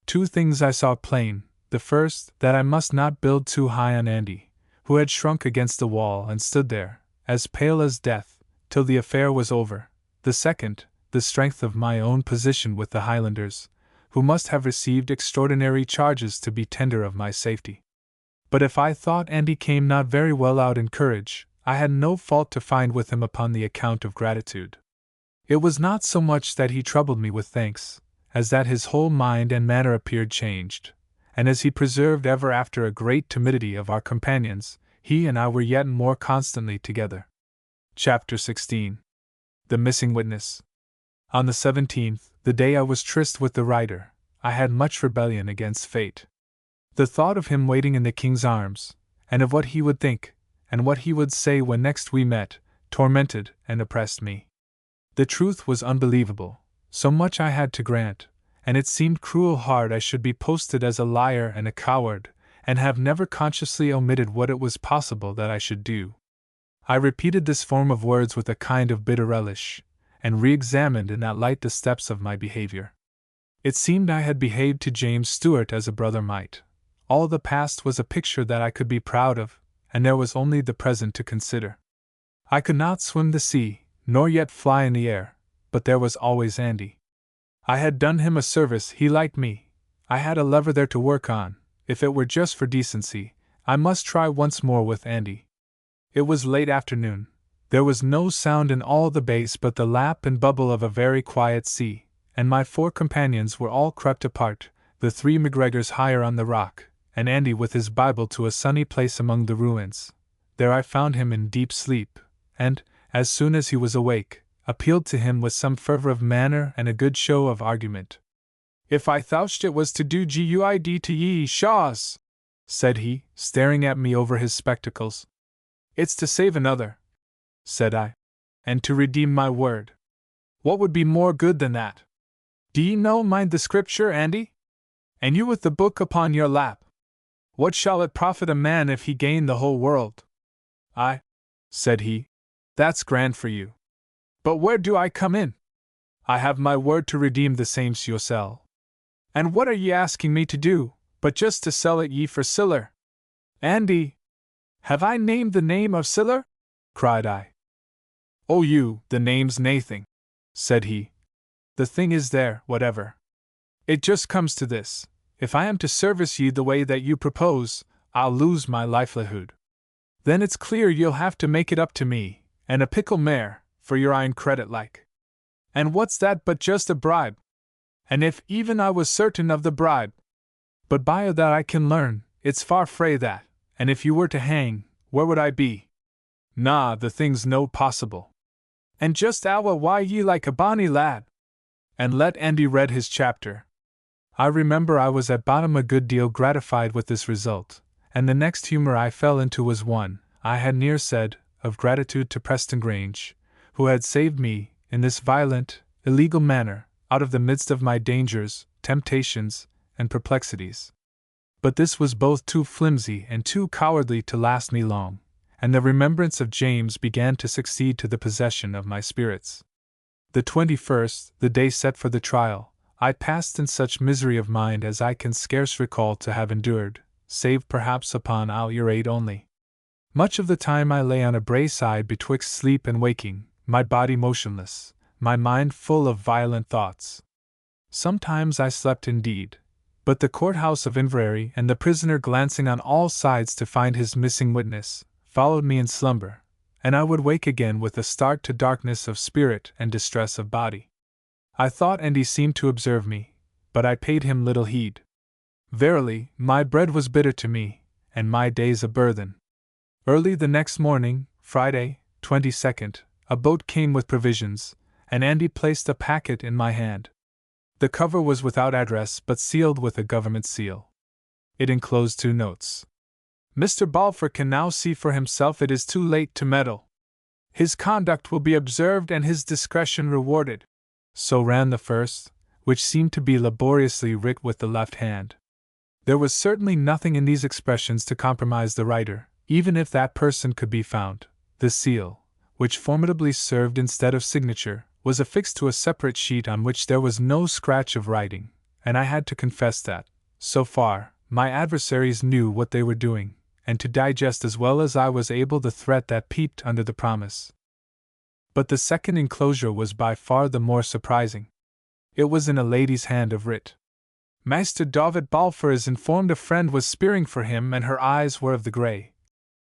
2 things I saw plain: the first, that I must not build too high on Andy, who had shrunk against the wall and stood there, as pale as death, till the affair was over; the second, the strength of my own position with the Highlanders, who must have received extraordinary charges to be tender of my safety. But if I thought Andy came not very well out in courage, I had no fault to find with him upon the account of gratitude. It was not so much that he troubled me with thanks, as that his whole mind and manner appeared changed, and as he preserved ever after a great timidity of our companions, he and I were yet more constantly together. Chapter 16. The Missing Witness. On the 17th, the day I was tryst with the writer, I had much rebellion against fate. The thought of him waiting in the king's arms, and of what he would think, and what he would say when next we met, tormented and oppressed me. The truth was unbelievable, so much I had to grant, and it seemed cruel hard I should be posted as a liar and a coward, and have never consciously omitted what it was possible that I should do. I repeated this form of words with a kind of bitter relish, and re-examined in that light the steps of my behavior. It seemed I had behaved to James Stewart as a brother might. All the past was a picture that I could be proud of, and there was only the present to consider. I could not swim the sea, nor yet fly in the air, but there was always Andy. I had done him a service, he liked me. I had a lever there to work on. If it were just for decency, I must try once more with Andy. It was late afternoon. There was no sound in all the bays but the lap and bubble of a very quiet sea, and my 4 companions were all crept apart, the 3 McGregors higher on the rock, and Andy with his Bible to a sunny place among the ruins. There I found him in deep sleep, and, as soon as he was awake, appealed to him with some fervor of manner and a good show of argument. "If I thoucht it was to do good to ye, Shaws," said he, staring at me over his spectacles. "It's to save another," said I, "and to redeem my word. What would be more good than that? Do ye no mind the Scripture, Andy? And you with the book upon your lap? What shall it profit a man if he gain the whole world?" "Aye," said he, "that's grand for you. But where do I come in? I have my word to redeem the saints yoursel. And what are ye asking me to do, but just to sell it ye for siller?" "Andy, have I named the name of siller?" cried I. "Oh you, the name's naething," said he. "The thing is there, whatever. It just comes to this: if I am to service ye the way that you propose, I'll lose my livelihood. Then it's clear you'll have to make it up to me, and a pickle mair, for your iron credit like. And what's that but just a bribe? And if even I was certain of the bribe, but by a that I can learn, it's far frae that, and if you were to hang, where would I be? Na, the thing's no possible. And just awa why ye like a bonny lad." And let Andy read his chapter. I remember I was at bottom a good deal gratified with this result, and the next humour I fell into was one, I had near said, of gratitude to Preston Grange, who had saved me, in this violent, illegal manner, out of the midst of my dangers, temptations, and perplexities. But this was both too flimsy and too cowardly to last me long, and the remembrance of James began to succeed to the possession of my spirits. The 21st, the day set for the trial, I passed in such misery of mind as I can scarce recall to have endured, save perhaps upon our aid only. Much of the time I lay on a brae side betwixt sleep and waking, my body motionless, my mind full of violent thoughts. Sometimes I slept indeed, but the courthouse of Inverary and the prisoner glancing on all sides to find his missing witness, followed me in slumber, and I would wake again with a start to darkness of spirit and distress of body. I thought Andy seemed to observe me, but I paid him little heed. Verily, my bread was bitter to me, and my days a burthen. Early the next morning, Friday, 22nd, a boat came with provisions, and Andy placed a packet in my hand. The cover was without address but sealed with a government seal. It enclosed 2 notes. Mr. Balfour can now see for himself it is too late to meddle. His conduct will be observed and his discretion rewarded. So ran the first, which seemed to be laboriously writ with the left hand. There was certainly nothing in these expressions to compromise the writer, even if that person could be found. The seal, which formidably served instead of signature, was affixed to a separate sheet on which there was no scratch of writing, and I had to confess that, so far, my adversaries knew what they were doing, and to digest as well as I was able the threat that peeped under the promise. But the second enclosure was by far the more surprising. It was in a lady's hand of writ. Master David Balfour is informed a friend was spearing for him, and her eyes were of the grey.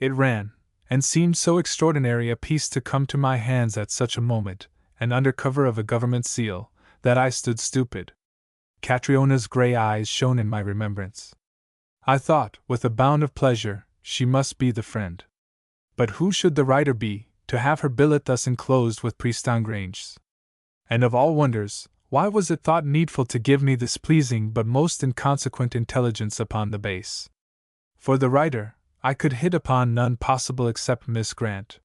It ran, and seemed so extraordinary a piece to come to my hands at such a moment, and under cover of a government seal, that I stood stupid. Catriona's grey eyes shone in my remembrance. I thought, with a bound of pleasure, she must be the friend. But who should the writer be, to have her billet thus enclosed with prestangranges? And of all wonders, why was it thought needful to give me this pleasing but most inconsequent intelligence upon the base? For the writer, I could hit upon none possible except Miss Grant.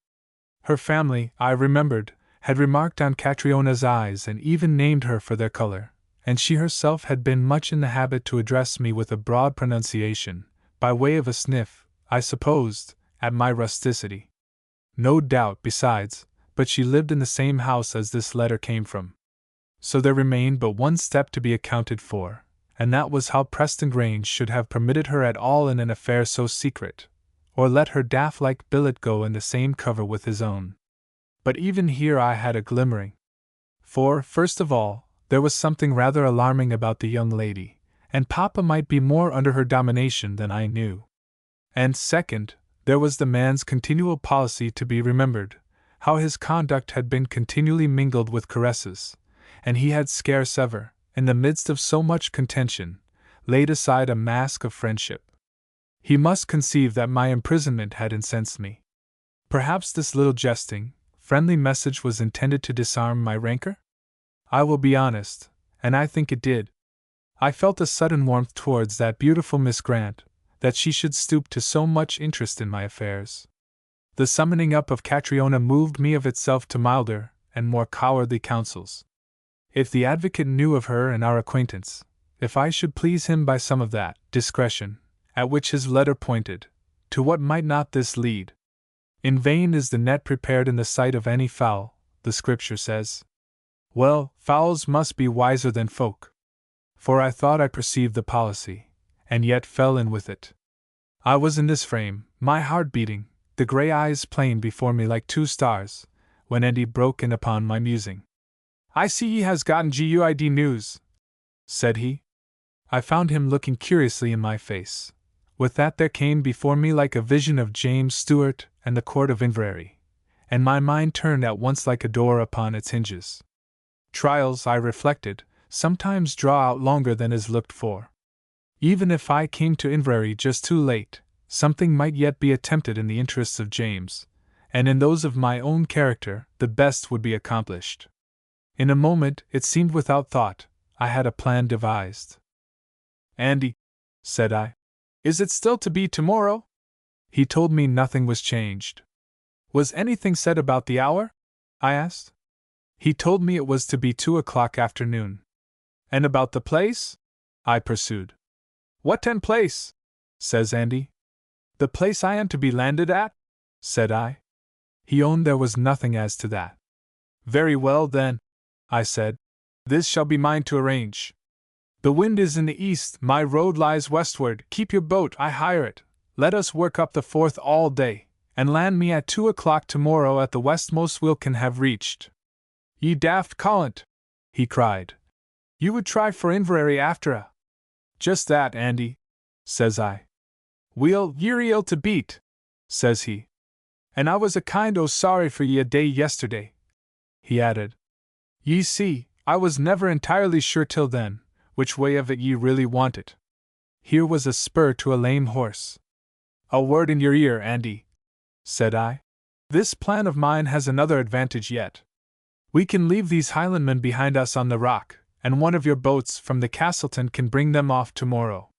Her family, I remembered, had remarked on Catriona's eyes and even named her for their color, and she herself had been much in the habit to address me with a broad pronunciation, by way of a sniff, I supposed, at my rusticity. No doubt, besides, but she lived in the same house as this letter came from. So there remained but one step to be accounted for, and that was how Preston Grange should have permitted her at all in an affair so secret, or let her daft-like billet go in the same cover with his own. But even here I had a glimmering. For, first of all, there was something rather alarming about the young lady, and Papa might be more under her domination than I knew. And second, there was the man's continual policy to be remembered, how his conduct had been continually mingled with caresses, and he had scarce ever, in the midst of so much contention, laid aside a mask of friendship. He must conceive that my imprisonment had incensed me. Perhaps this little jesting, friendly message was intended to disarm my rancor? I will be honest, and I think it did. I felt a sudden warmth towards that beautiful Miss Grant, that she should stoop to so much interest in my affairs. The summoning up of Catriona moved me of itself to milder and more cowardly counsels. If the advocate knew of her and our acquaintance, if I should please him by some of that discretion, at which his letter pointed, to what might not this lead? In vain is the net prepared in the sight of any fowl, the Scripture says. Well, fowls must be wiser than folk. For I thought I perceived the policy, and yet fell in with it. I was in this frame, my heart beating, the grey eyes plain before me like 2 stars, when Andy broke in upon my musing. I see he has gotten good news, said he. I found him looking curiously in my face. With that there came before me like a vision of James Stewart and the court of Inverary, and my mind turned at once like a door upon its hinges. Trials, I reflected, sometimes draw out longer than is looked for. Even if I came to Inverary just too late, something might yet be attempted in the interests of James, and in those of my own character, the best would be accomplished. In a moment, it seemed without thought, I had a plan devised. Andy, said I, is it still to be tomorrow? He told me nothing was changed. Was anything said about the hour? I asked. He told me it was to be 2:00 afternoon. And about the place? I pursued. What place? Says Andy. The place I am to be landed at? Said I. He owned there was nothing as to that. Very well then, I said. This shall be mine to arrange. The wind is in the east, my road lies westward, keep your boat, I hire it, let us work up the Forth all day, and land me at 2:00 tomorrow at the westmost we can have reached. Ye daft callant, he cried. You would try for Inverary after a. Just that, Andy, says I. We'll, ye're ill to beat, says he. And I was a kind o' sorry for ye a day yesterday, he added. Ye see, I was never entirely sure till then, which way of it ye really wanted. Here was a spur to a lame horse. "A word in your ear, Andy," said I. "This plan of mine has another advantage yet. We can leave these Highlandmen behind us on the rock, and one of your boats from the Castleton can bring them off tomorrow.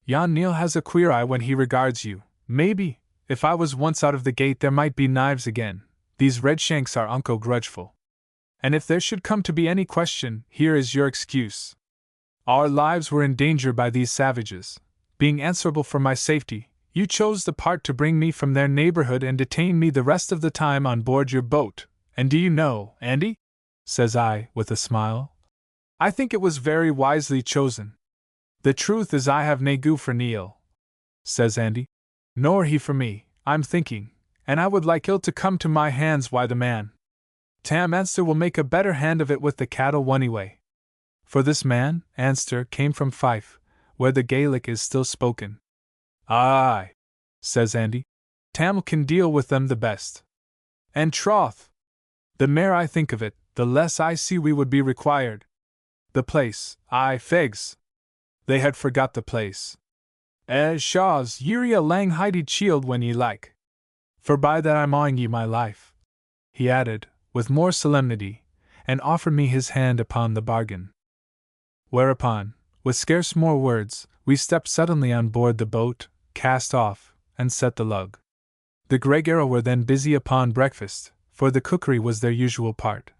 Yon Neil has a queer eye when he regards you. Maybe, if I was once out of the gate, there might be knives again. These Redshanks are unco grudgeful. And if there should come to be any question, here is your excuse. Our lives were in danger by these savages. Being answerable for my safety, you chose the part to bring me from their neighborhood and detain me the rest of the time on board your boat. And do you know, Andy," says I, with a smile, "I think it was very wisely chosen. The truth is I have nae goo for Neil," says Andy. "Nor he for me, I'm thinking, and I would like ill to come to my hands why the man. Tam Anster will make a better hand of it with the cattle anyway." For this man, Anster, came from Fife, where the Gaelic is still spoken. "Aye," says Andy, "Tam can deal with them the best. And troth, the mair I think of it, the less I see we would be required. The place, aye, fegs. They had forgot the place. Shaws, ye're a lang hided shield when ye like. For by that I'm awing ye my life," he added, with more solemnity, and offered me his hand upon the bargain. Whereupon, with scarce more words, we stepped suddenly on board the boat, cast off, and set the lug. The Gregera were then busy upon breakfast, for the cookery was their usual part.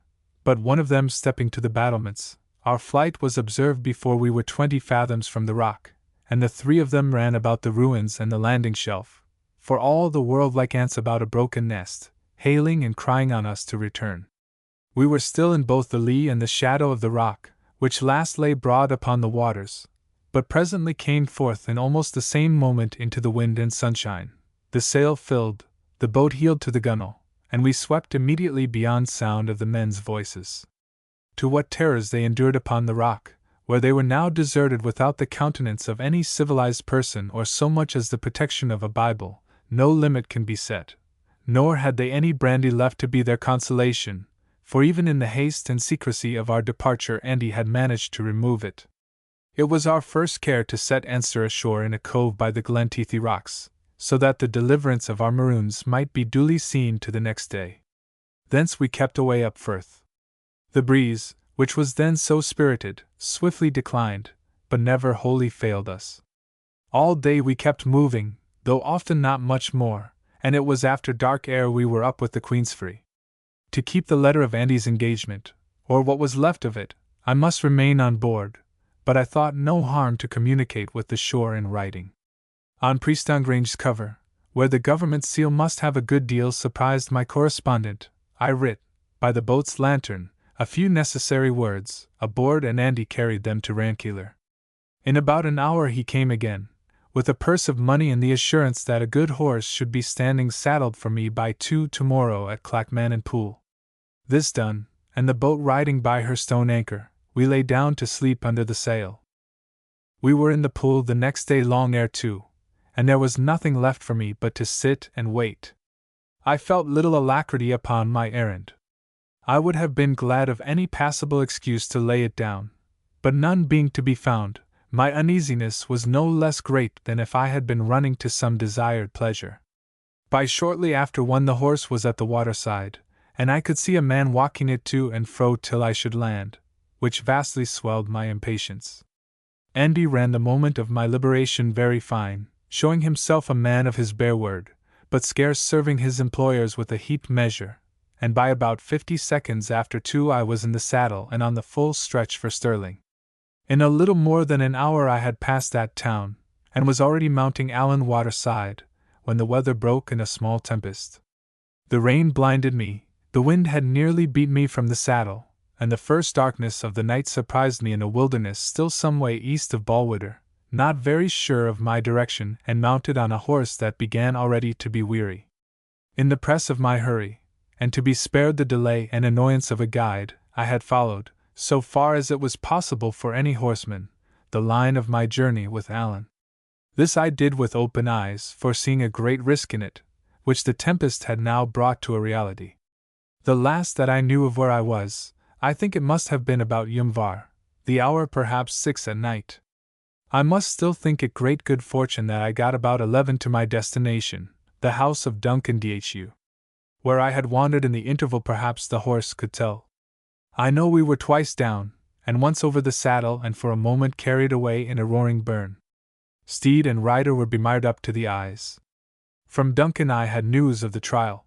But one of them stepping to the battlements, our flight was observed before we were 20 fathoms from the rock, and the three of them ran about the ruins and the landing shelf, for all the world like ants about a broken nest, hailing and crying on us to return. We were still in both the lee and the shadow of the rock, which last lay broad upon the waters, but presently came forth in almost the same moment into the wind and sunshine. The sail filled, the boat heeled to the gunwale, and we swept immediately beyond sound of the men's voices. To what terrors they endured upon the rock, where they were now deserted without the countenance of any civilized person or so much as the protection of a Bible, no limit can be set. Nor had they any brandy left to be their consolation, for even in the haste and secrecy of our departure Andy had managed to remove it. It was our first care to set Anster ashore in a cove by the Glenteithe rocks, so that the deliverance of our maroons might be duly seen to the next day. Thence we kept away up Firth. The breeze, which was then so spirited, swiftly declined, but never wholly failed us. All day we kept moving, though often not much more, and it was after dark ere we were up with the Queensferry. To keep the letter of Andy's engagement, or what was left of it, I must remain on board, but I thought no harm to communicate with the shore in writing. On Priestangrange's cover, where the government seal must have a good deal surprised my correspondent, I writ, by the boat's lantern, a few necessary words, aboard, and Andy carried them to Rankeillor. In about an hour he came again, with a purse of money and the assurance that a good horse should be standing saddled for me by 2 tomorrow at Clackmannan-Pool. This done, and the boat riding by her stone anchor, we lay down to sleep under the sail. We were in the pool the next day long ere 2, and there was nothing left for me but to sit and wait. I felt little alacrity upon my errand. I would have been glad of any passable excuse to lay it down, but none being to be found, my uneasiness was no less great than if I had been running to some desired pleasure. By shortly after 1 the horse was at the waterside, and I could see a man walking it to and fro till I should land, which vastly swelled my impatience. Andy ran the moment of my liberation very fine, showing himself a man of his bare word, but scarce serving his employers with a heaped measure, and by about 50 seconds after 2 I was in the saddle and on the full stretch for Stirling. In a little more than an hour I had passed that town, and was already mounting Allan Waterside, when the weather broke in a small tempest. The rain blinded me, the wind had nearly beat me from the saddle, and the first darkness of the night surprised me in a wilderness still some way east of Balwhidder, not very sure of my direction and mounted on a horse that began already to be weary. In the press of my hurry, and to be spared the delay and annoyance of a guide, I had followed, so far as it was possible for any horseman, the line of my journey with Allan. This I did with open eyes, foreseeing a great risk in it, which the tempest had now brought to a reality. The last that I knew of where I was, I think it must have been about Yumvar, the hour perhaps 6 at night. I must still think it great good fortune that I got about 11 to my destination, the house of Duncan Dhu. Where I had wandered in the interval perhaps the horse could tell. I know we were twice down, and once over the saddle and for a moment carried away in a roaring burn. Steed and rider were bemired up to the eyes. From Duncan I had news of the trial.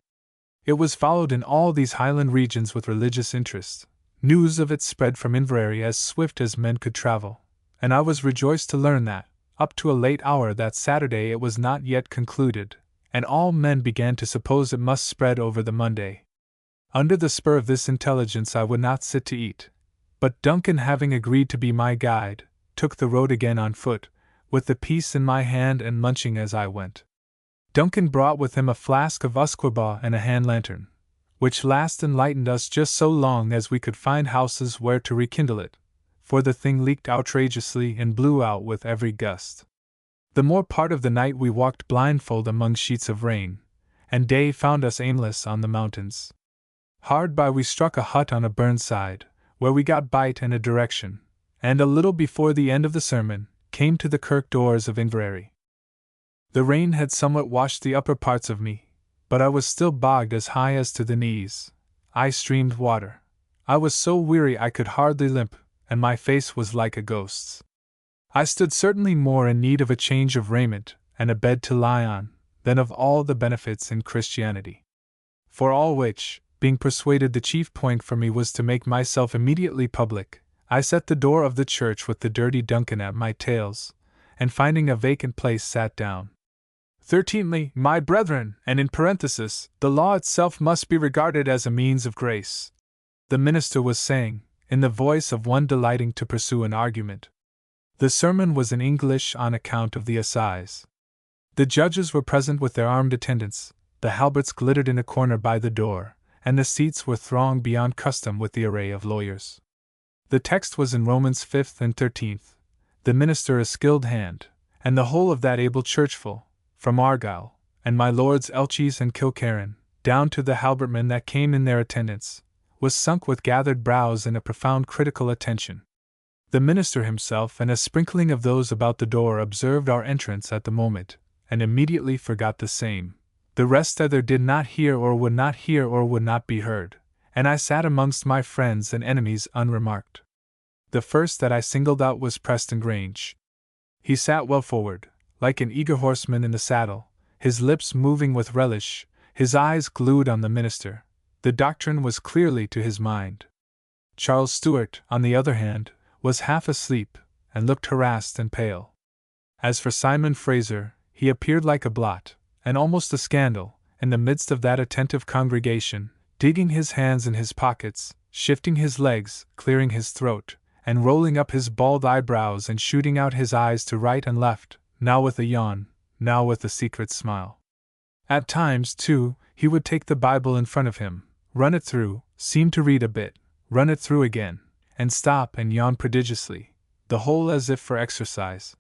It was followed in all these highland regions with religious interest. News of it spread from Inverary as swift as men could travel, and I was rejoiced to learn that, up to a late hour that Saturday, it was not yet concluded, and all men began to suppose it must spread over the Monday. Under the spur of this intelligence I would not sit to eat, but Duncan, having agreed to be my guide, took the road again on foot, with the piece in my hand and munching as I went. Duncan brought with him a flask of usquebaugh and a hand lantern, which last enlightened us just so long as we could find houses where to rekindle it, for the thing leaked outrageously and blew out with every gust. The more part of the night we walked blindfold among sheets of rain, and day found us aimless on the mountains. Hard by we struck a hut on a burnside, where we got bite and a direction, and a little before the end of the sermon, came to the kirk doors of Inverary. The rain had somewhat washed the upper parts of me, but I was still bogged as high as to the knees. I streamed water. I was so weary I could hardly limp, and my face was like a ghost's. I stood certainly more in need of a change of raiment and a bed to lie on than of all the benefits in Christianity. For all which, being persuaded the chief point for me was to make myself immediately public, I set the door of the church with the dirty Duncan at my tails, and finding a vacant place sat down. 13. My brethren, and in parenthesis, the law itself must be regarded as a means of grace, the minister was saying, in the voice of one delighting to pursue an argument. The sermon was in English on account of the assize. The judges were present with their armed attendants, the halberts glittered in a corner by the door, and the seats were thronged beyond custom with the array of lawyers. The text was in Romans 5th and 13th, the minister a skilled hand, and the whole of that able churchful, from Argyll, and my lords Elchies and Kilkerran, down to the halbertmen that came in their attendance, was sunk with gathered brows in a profound critical attention. The minister himself and a sprinkling of those about the door observed our entrance at the moment, and immediately forgot the same. The rest either did not hear or would not hear or would not be heard, and I sat amongst my friends and enemies unremarked. The first that I singled out was Preston Grange. He sat well forward, like an eager horseman in the saddle, his lips moving with relish, his eyes glued on the minister. The doctrine was clearly to his mind. Charles Stewart, on the other hand, was half asleep, and looked harassed and pale. As for Simon Fraser, he appeared like a blot, and almost a scandal, in the midst of that attentive congregation, digging his hands in his pockets, shifting his legs, clearing his throat, and rolling up his bald eyebrows and shooting out his eyes to right and left, now with a yawn, now with a secret smile. At times, too, he would take the Bible in front of him, run it through, seem to read a bit, run it through again, and stop and yawn prodigiously, the whole as if for exercise.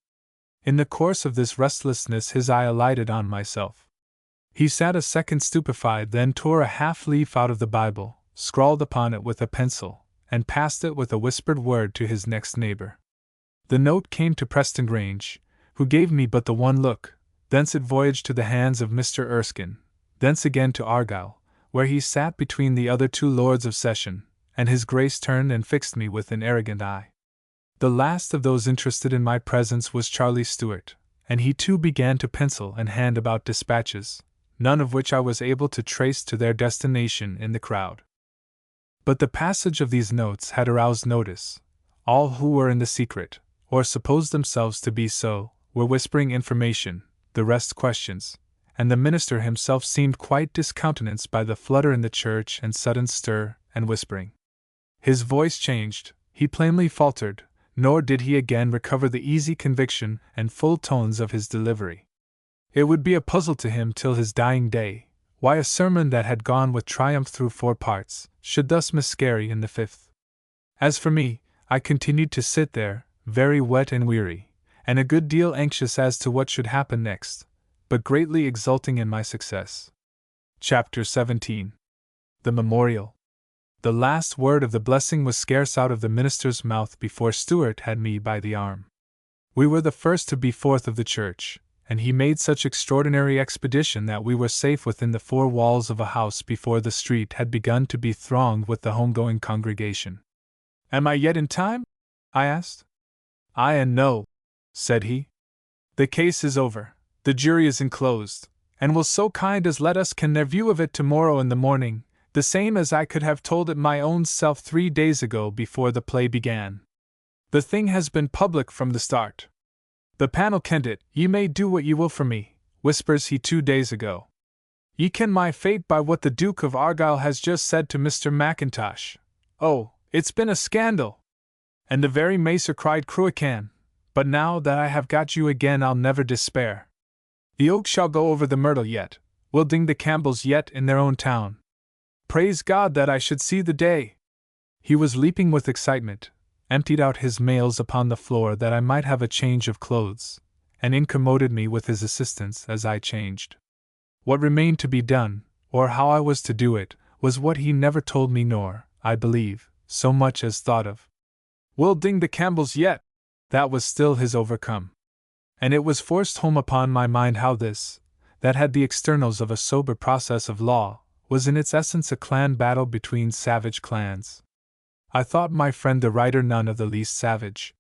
In the course of this restlessness his eye alighted on myself. He sat a second stupefied, then tore a half-leaf out of the Bible, scrawled upon it with a pencil, and passed it with a whispered word to his next neighbor. The note came to Preston Grange, who gave me but the one look, thence it voyaged to the hands of Mr. Erskine, thence again to Argyll, where he sat between the other two lords of session, and his grace turned and fixed me with an arrogant eye. The last of those interested in my presence was Charlie Stewart, and he too began to pencil and hand about dispatches, none of which I was able to trace to their destination in the crowd. But the passage of these notes had aroused notice. All who were in the secret, or supposed themselves to be so, were whispering information, the rest questions, and the minister himself seemed quite discountenanced by the flutter in the church and sudden stir and whispering. His voice changed, he plainly faltered, nor did he again recover the easy conviction and full tones of his delivery. It would be a puzzle to him till his dying day, why a sermon that had gone with triumph through 4 parts should thus miscarry in the 5th. As for me, I continued to sit there, very wet and weary, and a good deal anxious as to what should happen next, but greatly exulting in my success. Chapter 17. The Memorial. The last word of the blessing was scarce out of the minister's mouth before Stewart had me by the arm. We were the first to be forth of the church, and he made such extraordinary expedition that we were safe within the four walls of a house before the street had begun to be thronged with the home-going congregation. "Am I yet in time?" I asked. "Aye and no," said he. "The case is over, the jury is enclosed, and will so kind as let us can their view of it tomorrow in the morning, the same as I could have told it my own self 3 days ago before the play began. The thing has been public from the start. The panel kenned it. Ye may do what ye will for me, whispers he 2 days ago. Ye ken my fate by what the Duke of Argyll has just said to Mr. Mackintosh. Oh, it's been a scandal!" And the very macer cried Cruachan, "But now that I have got you again I'll never despair. The oak shall go over the myrtle yet, we'll ding the Campbells yet in their own town. Praise God that I should see the day!" He was leaping with excitement, emptied out his mails upon the floor that I might have a change of clothes, and incommoded me with his assistance as I changed. What remained to be done, or how I was to do it, was what he never told me nor, I believe, so much as thought of. "We'll ding the Campbells yet!" That was still his overcome. And it was forced home upon my mind how this, that had the externals of a sober process of law, was in its essence a clan battle between savage clans. I thought my friend the writer none of the least savage.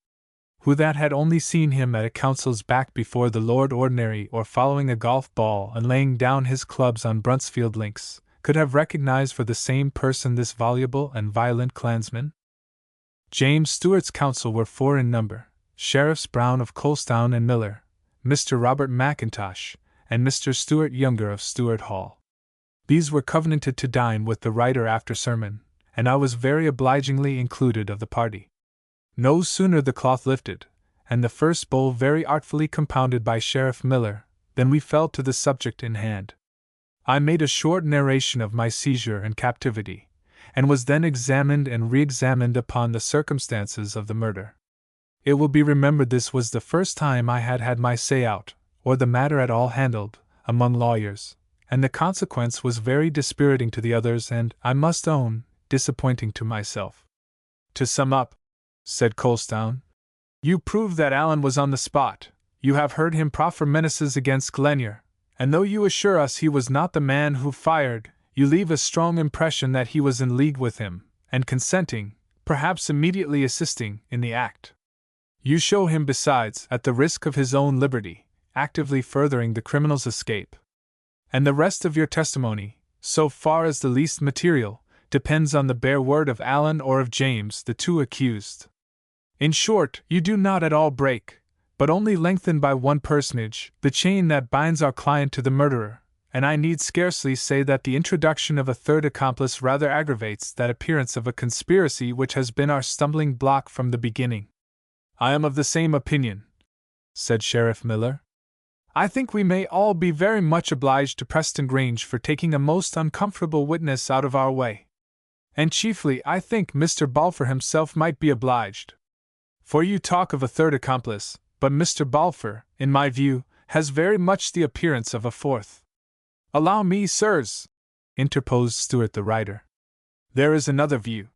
Who that had only seen him at a council's back before the Lord Ordinary or following a golf ball and laying down his clubs on Bruntsfield links, could have recognized for the same person this voluble and violent clansman? James Stewart's council were 4 in number, Sheriffs Brown of Coulstown and Miller, Mr. Robert Mackintosh, and Mr. Stewart Younger of Stewart Hall. These were covenanted to dine with the writer after sermon, and I was very obligingly included of the party. No sooner the cloth lifted, and the first bowl very artfully compounded by Sheriff Miller, than we fell to the subject in hand. I made a short narration of my seizure and captivity, and was then examined and re-examined upon the circumstances of the murder. It will be remembered this was the first time I had had my say out, or the matter at all handled, among lawyers, and the consequence was very dispiriting to the others and, I must own, disappointing to myself. "To sum up," said Coulstown, "you prove that Allen was on the spot, you have heard him proffer menaces against Glenure, and though you assure us he was not the man who fired, you leave a strong impression that he was in league with him, and consenting, perhaps immediately assisting, in the act. You show him besides, at the risk of his own liberty, actively furthering the criminal's escape. And the rest of your testimony, so far as the least material, depends on the bare word of Allen or of James, the 2 accused. In short, you do not at all break, but only lengthen by one personage, the chain that binds our client to the murderer, and I need scarcely say that the introduction of a third accomplice rather aggravates that appearance of a conspiracy which has been our stumbling block from the beginning." "I am of the same opinion," said Sheriff Miller. "I think we may all be very much obliged to Preston Grange for taking a most uncomfortable witness out of our way. And chiefly I think Mr. Balfour himself might be obliged. For you talk of a third accomplice, but Mr. Balfour, in my view, has very much the appearance of a fourth." "Allow me, sirs," interposed Stewart the writer. "There is another view.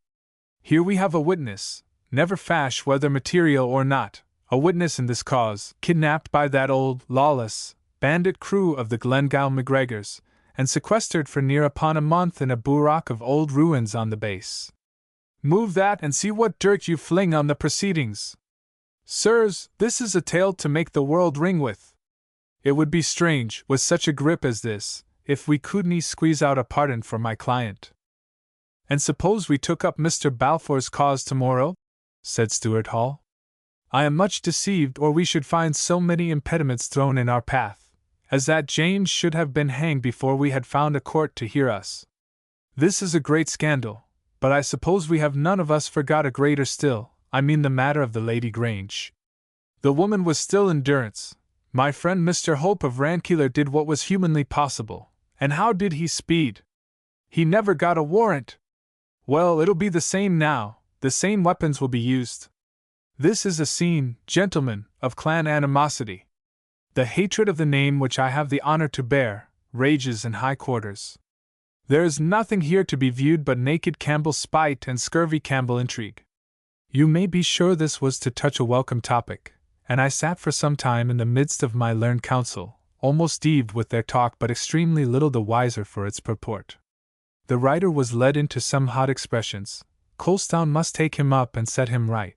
Here we have a witness, never fash whether material or not, a witness in this cause, kidnapped by that old, lawless, bandit crew of the Glengyle MacGregors, and sequestered for near upon a month in a boorak of old ruins on the base. Move that and see what dirt you fling on the proceedings. Sirs, this is a tale to make the world ring with. It would be strange, with such a grip as this, if we couldn't squeeze out a pardon for my client." "And suppose we took up Mr. Balfour's cause tomorrow?" said Stewart Hall. "I am much deceived, or we should find so many impediments thrown in our path, as that James should have been hanged before we had found a court to hear us. This is a great scandal, but I suppose we have none of us forgot a greater still, I mean the matter of the Lady Grange. The woman was still in durance. My friend Mr. Hope of Rankeillor did what was humanly possible, and how did he speed? He never got a warrant. Well, it'll be the same now, the same weapons will be used. This is a scene, gentlemen, of clan animosity. The hatred of the name which I have the honor to bear, rages in high quarters. There is nothing here to be viewed but naked Campbell spite and scurvy Campbell intrigue. You may be sure this was to touch a welcome topic, and I sat for some time in the midst of my learned counsel, almost deaved with their talk but extremely little the wiser for its purport. The writer was led into some hot expressions. Colstown must take him up and set him right.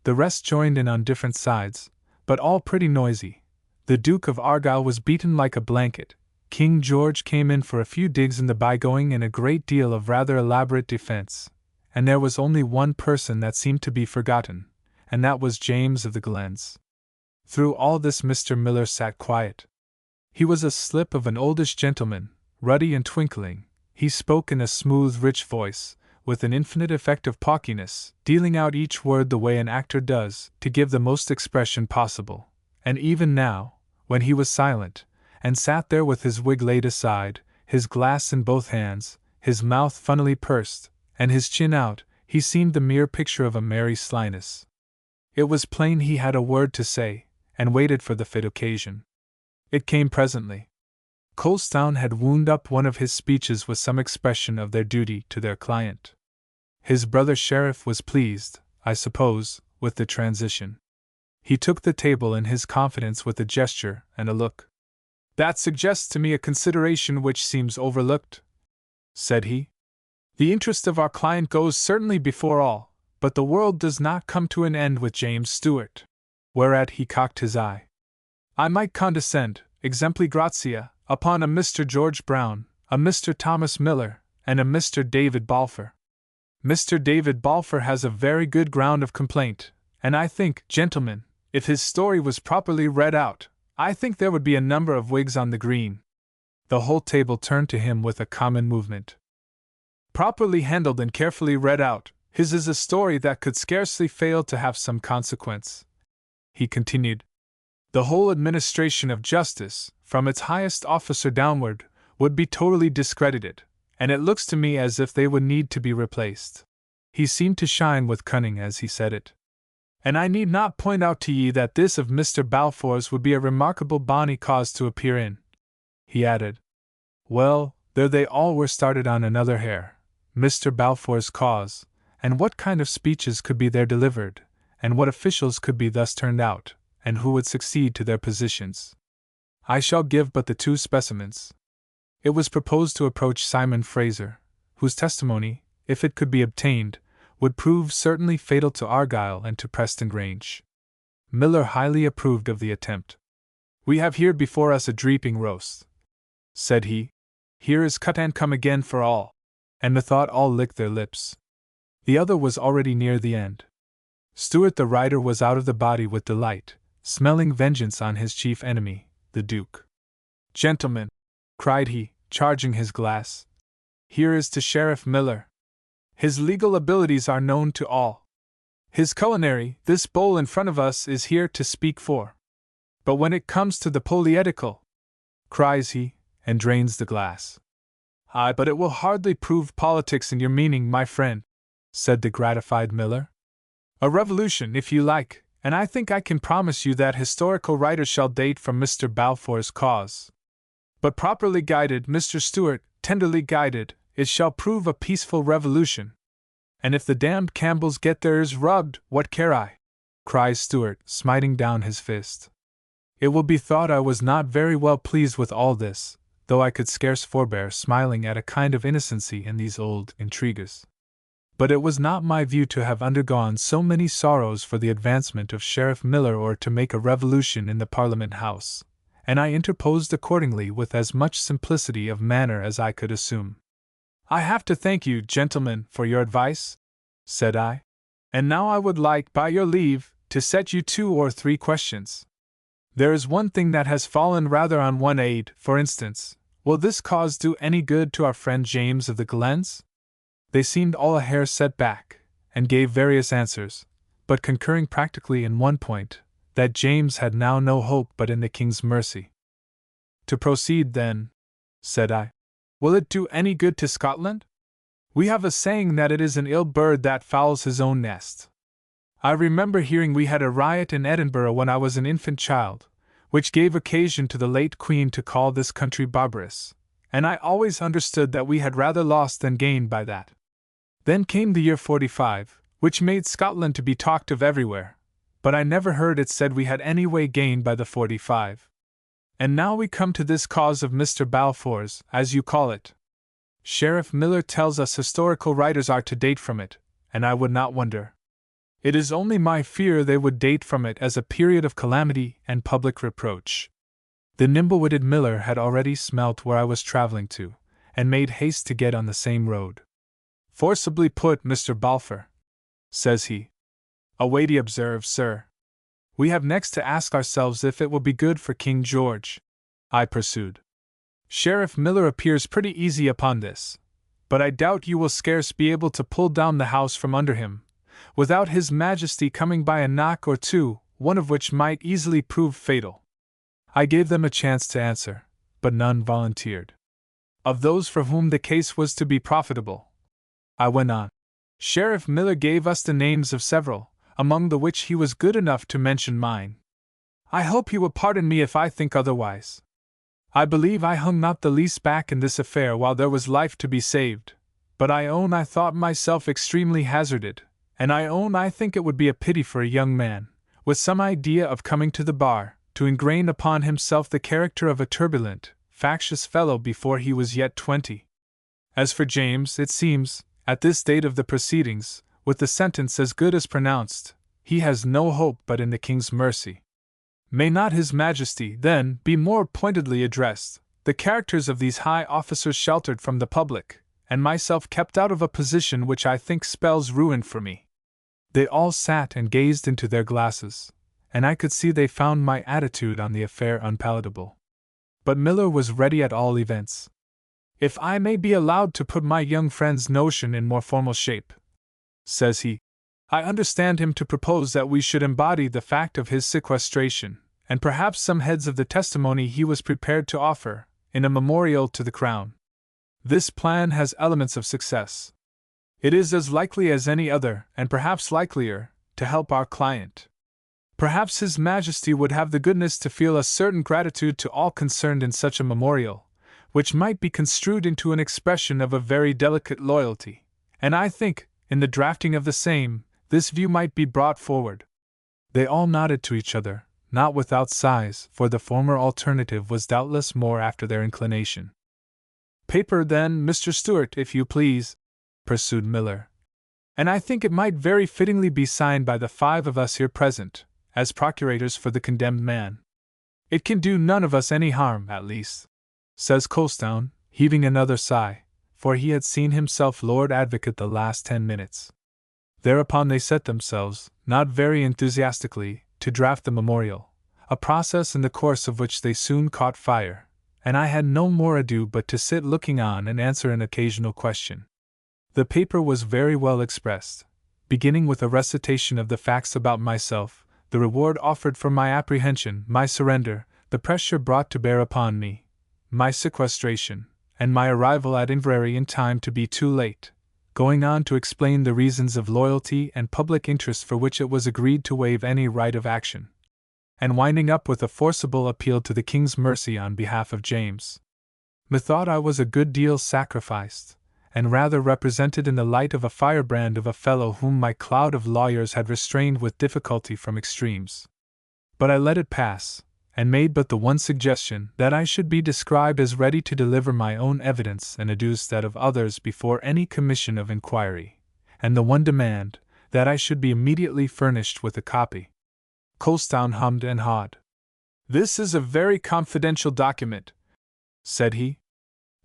The rest joined in on different sides, but all pretty noisy. The Duke of Argyll was beaten like a blanket. King George came in for a few digs in the bygoing and a great deal of rather elaborate defense, and there was only one person that seemed to be forgotten, and that was James of the Glens. Through all this Mr. Miller sat quiet. He was a slip of an oldish gentleman, ruddy and twinkling. He spoke in a smooth, rich voice, with an infinite effect of pawkiness, dealing out each word the way an actor does, to give the most expression possible. And even now, when he was silent, and sat there with his wig laid aside, his glass in both hands, his mouth funnily pursed, and his chin out, he seemed the mere picture of a merry slyness. It was plain he had a word to say, and waited for the fit occasion. It came presently. Colstown had wound up one of his speeches with some expression of their duty to their client. His brother sheriff was pleased, I suppose, with the transition. He took the table in his confidence with a gesture and a look. "That suggests to me a consideration which seems overlooked," said he. "The interest of our client goes certainly before all, but the world does not come to an end with James Stewart." Whereat he cocked his eye. "I might condescend, exempli gratia, upon a Mr. George Brown, a Mr. Thomas Miller, and a Mr. David Balfour. Mr. David Balfour has a very good ground of complaint, and I think, gentlemen, if his story was properly read out, I think there would be a number of wigs on the green." The whole table turned to him with a common movement. "Properly handled and carefully read out, his is a story that could scarcely fail to have some consequence," he continued. "The whole administration of justice, from its highest officer downward, would be totally discredited, and it looks to me as if they would need to be replaced." He seemed to shine with cunning as he said it. "And I need not point out to ye that this of Mr. Balfour's would be a remarkable bonny cause to appear in," he added. Well, there they all were started on another hare. Mr. Balfour's cause, and what kind of speeches could be there delivered, and what officials could be thus turned out, and who would succeed to their positions. I shall give but the two specimens. It was proposed to approach Simon Fraser, whose testimony, if it could be obtained, would prove certainly fatal to Argyll and to Preston Grange. Miller highly approved of the attempt. "We have here before us a dreeping roast," said he. "Here is cut and come again for all." And methought all licked their lips. The other was already near the end. Stewart the writer was out of the body with delight, smelling vengeance on his chief enemy, the Duke. "Gentlemen," cried he, charging his glass, "here is to Sheriff Miller. His legal abilities are known to all. His culinary, this bowl in front of us, is here to speak for. But when it comes to the poetical," cries he, and drains the glass. "Aye, but it will hardly prove politics in your meaning, my friend," said the gratified Miller. "A revolution, if you like, and I think I can promise you that historical writers shall date from Mr. Balfour's cause. But properly guided, Mr. Stewart, tenderly guided, it shall prove a peaceful revolution. And if the damned Campbells get their ears rubbed, what care I?" cries Stewart, smiting down his fist. It will be thought I was not very well pleased with all this, though I could scarce forbear smiling at a kind of innocency in these old intriguers. But it was not my view to have undergone so many sorrows for the advancement of Sheriff Miller or to make a revolution in the Parliament House, and I interposed accordingly with as much simplicity of manner as I could assume. "I have to thank you, gentlemen, for your advice," said I. "And now I would like, by your leave, to set you 2 or 3 questions. There is one thing that has fallen rather on one aid, for instance, will this cause do any good to our friend James of the Glens?" They seemed all a hair set back, and gave various answers, but concurring practically in one point, that James had now no hope but in the King's mercy. "To proceed, then," said I. "Will it do any good to Scotland? We have a saying that it is an ill bird that fouls his own nest. I remember hearing we had a riot in Edinburgh when I was an infant child, which gave occasion to the late Queen to call this country barbarous, and I always understood that we had rather lost than gained by that. Then came the year 45, which made Scotland to be talked of everywhere, but I never heard it said we had any way gained by the 45. And now we come to this cause of Mr. Balfour's, as you call it. Sheriff Miller tells us historical writers are to date from it, and I would not wonder. It is only my fear they would date from it as a period of calamity and public reproach. The nimble-witted Miller had already smelt where I was traveling to, and made haste to get on the same road. Forcibly put, Mr. Balfour, says he. A weighty observe, sir. We have next to ask ourselves if it will be good for King George, I pursued. Sheriff Miller appears pretty easy upon this, but I doubt you will scarce be able to pull down the house from under him, without His Majesty coming by a knock or two, one of which might easily prove fatal. I gave them a chance to answer, but none volunteered. Of those for whom the case was to be profitable, I went on. Sheriff Miller gave us the names of several, among the which he was good enough to mention mine. I hope he will pardon me if I think otherwise. I believe I hung not the least back in this affair while there was life to be saved, but I own I thought myself extremely hazarded, and I own I think it would be a pity for a young man, with some idea of coming to the bar, to ingrain upon himself the character of a turbulent, factious fellow before he was yet 20. As for James, it seems, at this date of the proceedings, with the sentence as good as pronounced, he has no hope but in the King's mercy. May not His Majesty, then, be more pointedly addressed, the characters of these high officers sheltered from the public, and myself kept out of a position which I think spells ruin for me? They all sat and gazed into their glasses, and I could see they found my attitude on the affair unpalatable. But Miller was ready at all events. If I may be allowed to put my young friend's notion in more formal shape, says he, I understand him to propose that we should embody the fact of his sequestration, and perhaps some heads of the testimony he was prepared to offer, in a memorial to the Crown. This plan has elements of success. It is as likely as any other, and perhaps likelier, to help our client. Perhaps His Majesty would have the goodness to feel a certain gratitude to all concerned in such a memorial, which might be construed into an expression of a very delicate loyalty, and I think, in the drafting of the same, this view might be brought forward. They all nodded to each other, not without sighs, for the former alternative was doubtless more after their inclination. Paper then, Mr. Stewart, if you please, pursued Miller, and I think it might very fittingly be signed by the 5 of us here present, as procurators for the condemned man. It can do none of us any harm, at least, says Colstown, heaving another sigh, for he had seen himself Lord Advocate the last 10 minutes. Thereupon they set themselves, not very enthusiastically, to draft the memorial, a process in the course of which they soon caught fire, and I had no more ado but to sit looking on and answer an occasional question. The paper was very well expressed, beginning with a recitation of the facts about myself, the reward offered for my apprehension, my surrender, the pressure brought to bear upon me, my sequestration, and my arrival at Inverary in time to be too late, going on to explain the reasons of loyalty and public interest for which it was agreed to waive any right of action, and winding up with a forcible appeal to the King's mercy on behalf of James. Methought I was a good deal sacrificed, and rather represented in the light of a firebrand of a fellow whom my cloud of lawyers had restrained with difficulty from extremes. But I let it pass, and made but the one suggestion that I should be described as ready to deliver my own evidence and adduce that of others before any commission of inquiry, and the one demand, that I should be immediately furnished with a copy. Colstown hummed and hawed. This is a very confidential document, said he,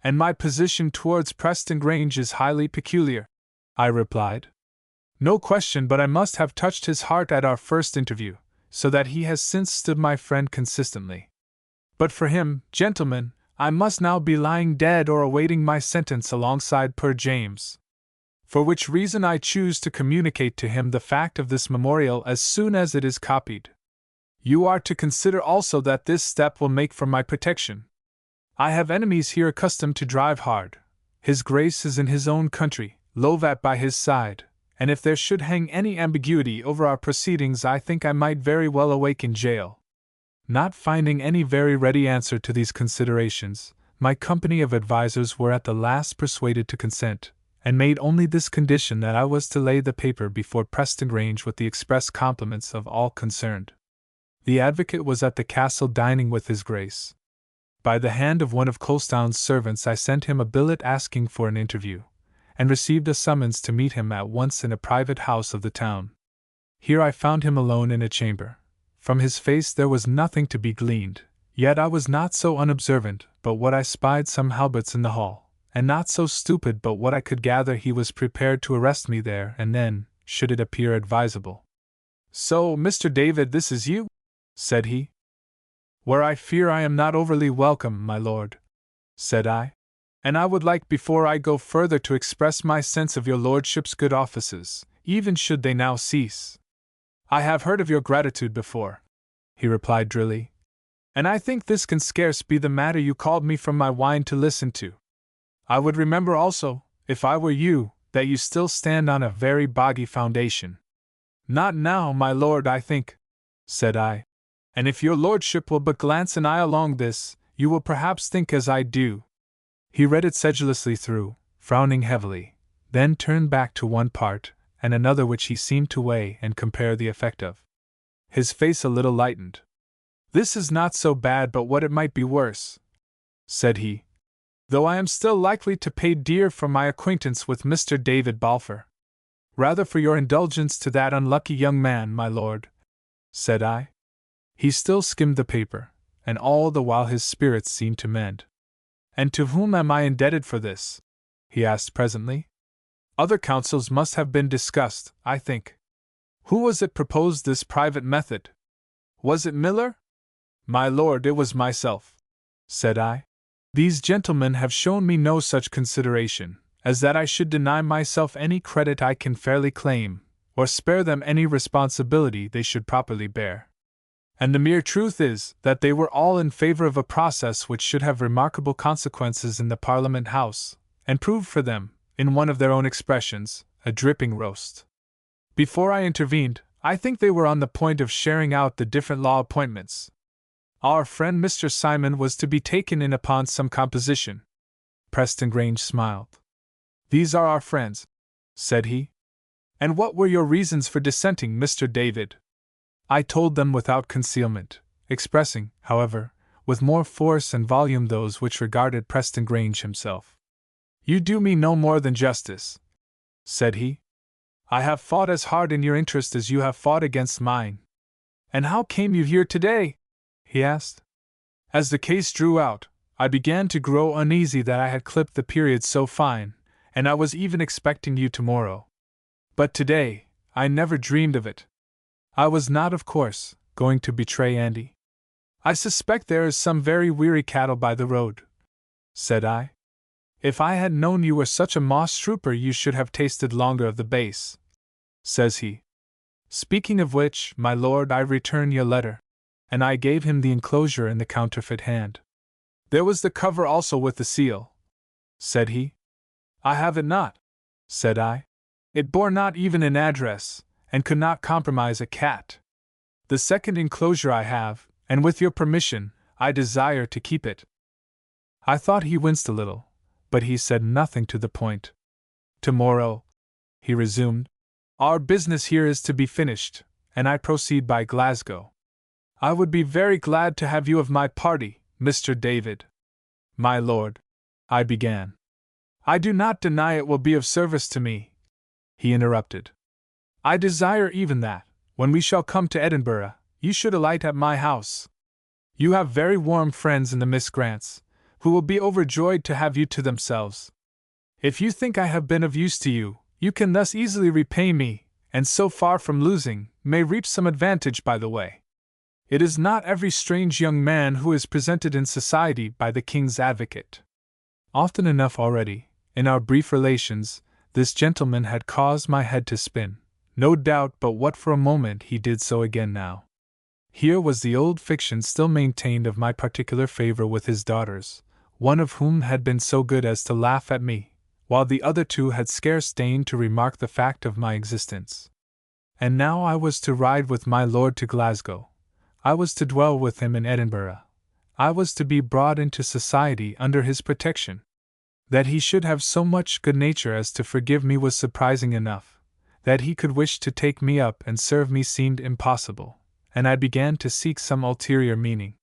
and my position towards Preston Grange is highly peculiar, I replied. No question but I must have touched his heart at our first interview, so that he has since stood my friend consistently. But for him, gentlemen, I must now be lying dead or awaiting my sentence alongside poor James. For which reason I choose to communicate to him the fact of this memorial as soon as it is copied. You are to consider also that this step will make for my protection. I have enemies here accustomed to drive hard. His Grace is in his own country, Lovat by his side, and if there should hang any ambiguity over our proceedings I think I might very well awake in jail. Not finding any very ready answer to these considerations, my company of advisers were at the last persuaded to consent, and made only this condition, that I was to lay the paper before Preston Grange with the express compliments of all concerned. The advocate was at the castle dining with his grace. By the hand of one of Colstown's servants I sent him a billet asking for an interview, and received a summons to meet him at once in a private house of the town. Here I found him alone in a chamber. From his face there was nothing to be gleaned, yet I was not so unobservant but what I spied some halberts in the hall, and not so stupid but what I could gather he was prepared to arrest me there and then, should it appear advisable. "So, Mr. David, this is you?" said he. "Where I fear I am not overly welcome, my lord," said I, "and I would like before I go further to express my sense of your lordship's good offices, even should they now cease." "I have heard of your gratitude before," he replied drily, "and I think this can scarce be the matter you called me from my wine to listen to. I would remember also, if I were you, that you still stand on a very boggy foundation." "Not now, my lord, I think," said I, "and if your lordship will but glance an eye along this, you will perhaps think as I do." He read it sedulously through, frowning heavily, then turned back to one part and another which he seemed to weigh and compare the effect of. His face a little lightened. "This is not so bad but what it might be worse," said he, "though I am still likely to pay dear for my acquaintance with Mr. David Balfour." "Rather for your indulgence to that unlucky young man, my lord," said I. He still skimmed the paper, and all the while his spirits seemed to mend. "And to whom am I indebted for this?" he asked presently. "Other counsels must have been discussed, I think. Who was it proposed this private method? Was it Miller?" "My lord, it was myself," said I. "These gentlemen have shown me no such consideration as that I should deny myself any credit I can fairly claim, or spare them any responsibility they should properly bear. And the mere truth is that they were all in favor of a process which should have remarkable consequences in the Parliament House, and proved for them, in one of their own expressions, a dripping roast. Before I intervened, I think they were on the point of sharing out the different law appointments. Our friend Mr. Simon was to be taken in upon some composition." Preston Grange smiled. "These are our friends," said he. "And what were your reasons for dissenting, Mr. David?" I told them without concealment, expressing, however, with more force and volume those which regarded Preston Grange himself. "You do me no more than justice," said he. "I have fought as hard in your interest as you have fought against mine." "And how came you here today?" he asked. "As the case drew out, I began to grow uneasy that I had clipped the period so fine, and I was even expecting you tomorrow. But today, I never dreamed of it. I was not, of course, going to betray Andy." "I suspect there is some very weary cattle by the road," said I. "If I had known you were such a moss trooper you should have tasted longer of the base," says he. "Speaking of which, my lord, I return your letter." And I gave him the enclosure in the counterfeit hand. "There was the cover also with the seal," said he. "I have it not," said I. "It bore not even an address, and could not compromise a cat. The second enclosure I have, and with your permission, I desire to keep it." I thought he winced a little, but he said nothing to the point. "Tomorrow," he resumed, "our business here is to be finished, and I proceed by Glasgow. I would be very glad to have you of my party, Mr. David." "My lord," I began. "I do not deny it will be of service to me," he interrupted. "I desire even that, when we shall come to Edinburgh, you should alight at my house. You have very warm friends in the Miss Grants, who will be overjoyed to have you to themselves. If you think I have been of use to you, you can thus easily repay me, and so far from losing, may reap some advantage by the way. It is not every strange young man who is presented in society by the King's Advocate." Often enough already, in our brief relations, this gentleman had caused my head to spin, no doubt but what for a moment he did so again now. Here was the old fiction still maintained of my particular favor with his daughters, one of whom had been so good as to laugh at me, while the other two had scarce deigned to remark the fact of my existence. And now I was to ride with my lord to Glasgow. I was to dwell with him in Edinburgh. I was to be brought into society under his protection. That he should have so much good nature as to forgive me was surprising enough. That he could wish to take me up and serve me seemed impossible, and I began to seek some ulterior meaning.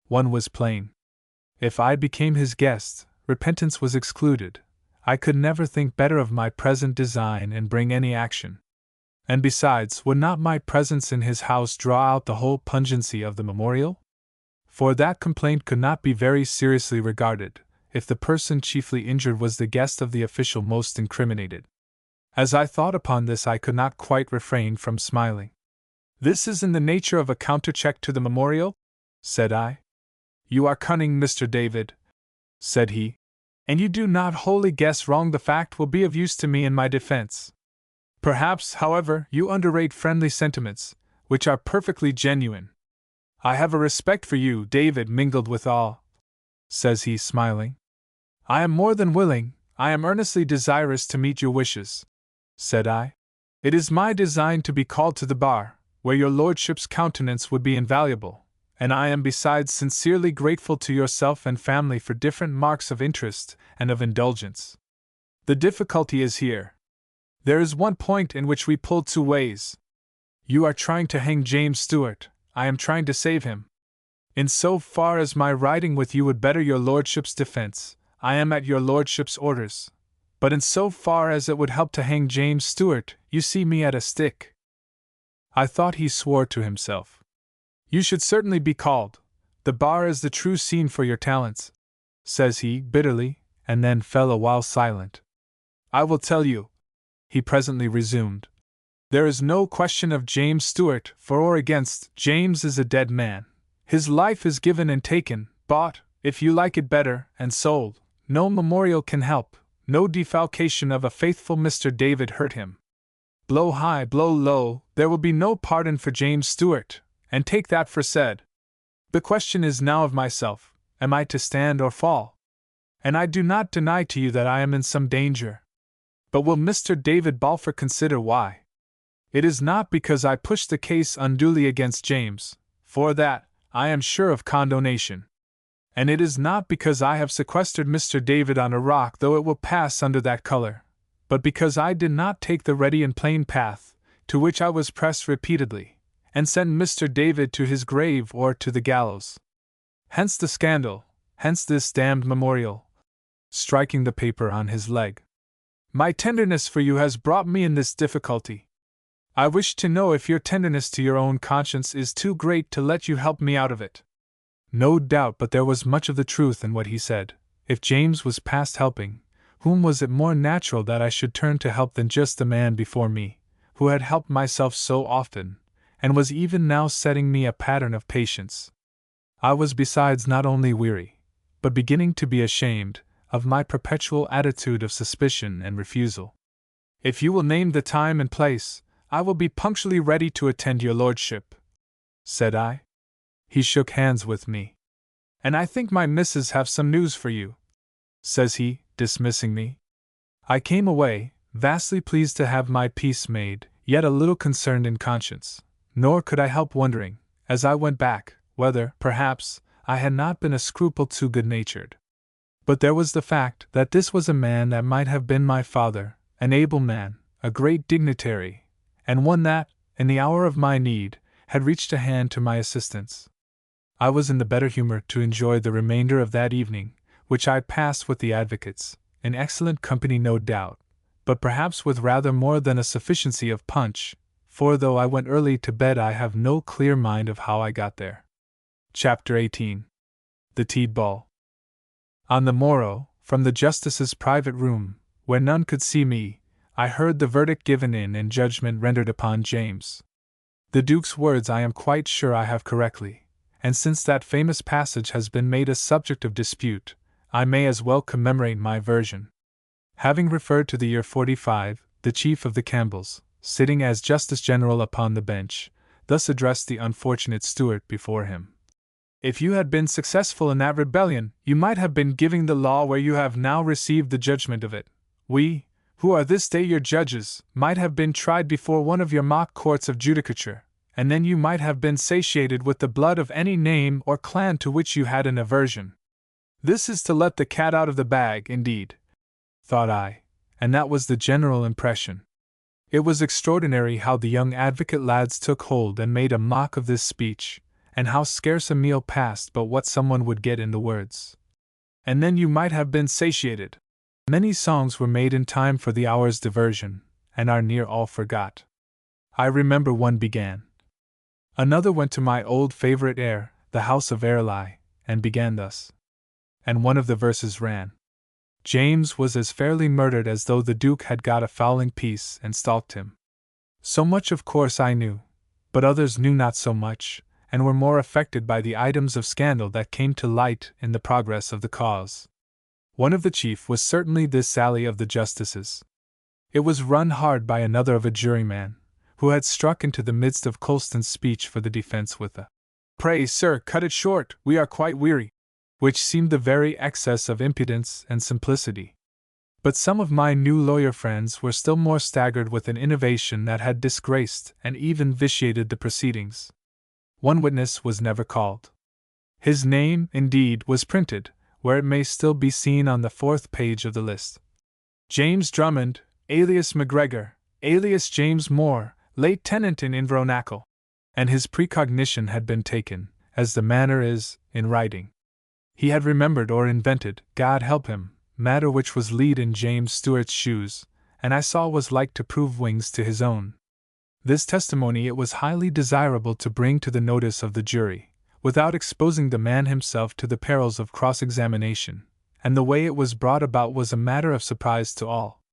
One was plain. If I became his guest, repentance was excluded. I could never think better of my present design and bring any action. And besides, would not my presence in his house draw out the whole pungency of the memorial? For that complaint could not be very seriously regarded, if the person chiefly injured was the guest of the official most incriminated. As I thought upon this, I could not quite refrain from smiling. "This is in the nature of a countercheck to the memorial?" said I. "You are cunning, Mr. David," said he, "and you do not wholly guess wrong. The fact will be of use to me in my defense. Perhaps, however, you underrate friendly sentiments, which are perfectly genuine. I have a respect for you, David, mingled with awe," says he, smiling. "I am more than willing, I am earnestly desirous to meet your wishes," said I. "It is my design to be called to the bar, where your lordship's countenance would be invaluable, and I am besides sincerely grateful to yourself and family for different marks of interest and of indulgence. The difficulty is here. There is one point in which we pull two ways. You are trying to hang James Stewart, I am trying to save him. In so far as my riding with you would better your lordship's defense, I am at your lordship's orders. But in so far as it would help to hang James Stewart, you see me at a stick." I thought he swore to himself. "You should certainly be called. The bar is the true scene for your talents," says he, bitterly, and then fell a while silent. "I will tell you," he presently resumed. "There is no question of James Stewart, for or against. James is a dead man. His life is given and taken, bought, if you like it better, and sold. No memorial can help, no defalcation of a faithful Mr. David hurt him. Blow high, blow low, there will be no pardon for James Stewart, and take that for said. The question is now of myself, am I to stand or fall? And I do not deny to you that I am in some danger. But will Mr. David Balfour consider why? It is not because I push the case unduly against James, for that, I am sure of condonation. And it is not because I have sequestered Mr. David on a rock, though it will pass under that color, but because I did not take the ready and plain path, to which I was pressed repeatedly, and send Mr. David to his grave or to the gallows. Hence the scandal, hence this damned memorial," striking the paper on his leg. "My tenderness for you has brought me in this difficulty. I wish to know if your tenderness to your own conscience is too great to let you help me out of it." No doubt but there was much of the truth in what he said. If James was past helping, whom was it more natural that I should turn to help than just the man before me, who had helped myself so often, and was even now setting me a pattern of patience? I was besides not only weary, but beginning to be ashamed of my perpetual attitude of suspicion and refusal. "If you will name the time and place, I will be punctually ready to attend your lordship," said I. He shook hands with me. "And I think my missus have some news for you," says he, dismissing me. I came away, vastly pleased to have my peace made, yet a little concerned in conscience, nor could I help wondering, as I went back, whether, perhaps, I had not been a scruple too good-natured. But there was the fact that this was a man that might have been my father, an able man, a great dignitary, and one that, in the hour of my need, had reached a hand to my assistance. I was in the better humor to enjoy the remainder of that evening, which I passed with the advocates, in excellent company no doubt, but perhaps with rather more than a sufficiency of punch, for though I went early to bed I have no clear mind of how I got there. Chapter 18. The Teed Ball. On the morrow, from the justice's private room, where none could see me, I heard the verdict given in and judgment rendered upon James. The Duke's words I am quite sure I have correctly, and since that famous passage has been made a subject of dispute, I may as well commemorate my version. Having referred to the year 45, the chief of the Campbells, sitting as Justice General upon the bench, thus addressed the unfortunate Stewart before him. "If you had been successful in that rebellion, you might have been giving the law where you have now received the judgment of it. We, who are this day your judges, might have been tried before one of your mock courts of judicature, and then you might have been satiated with the blood of any name or clan to which you had an aversion. This is to let the cat out of the bag, indeed, thought I, and that was the general impression. It was extraordinary how the young advocate lads took hold and made a mock of this speech, and how scarce a meal passed but what someone would get in the words. And then you might have been satiated. Many songs were made in time for the hour's diversion, and are near all forgot. I remember one began. Another went to my old favorite air, The House of Airlie, and began thus. And one of the verses ran. James was as fairly murdered as though the Duke had got a fowling piece and stalked him. So much of course I knew, but others knew not so much, and were more affected by the items of scandal that came to light in the progress of the cause. One of the chief was certainly this sally of the justices. It was run hard by another of a juryman, who had struck into the midst of Colston's speech for the defense with a "Pray, sir, cut it short, we are quite weary," which seemed the very excess of impudence and simplicity. But some of my new lawyer friends were still more staggered with an innovation that had disgraced and even vitiated the proceedings. One witness was never called. His name, indeed, was printed, where it may still be seen on the 4th page of the list. James Drummond, alias McGregor, alias James Moore, late tenant in Invernacle. And his precognition had been taken, as the manner is, in writing. He had remembered or invented, God help him, matter which was lead in James Stewart's shoes, and I saw was like to prove wings to his own. This testimony it was highly desirable to bring to the notice of the jury, without exposing the man himself to the perils of cross-examination, and the way it was brought about was a matter of surprise to all.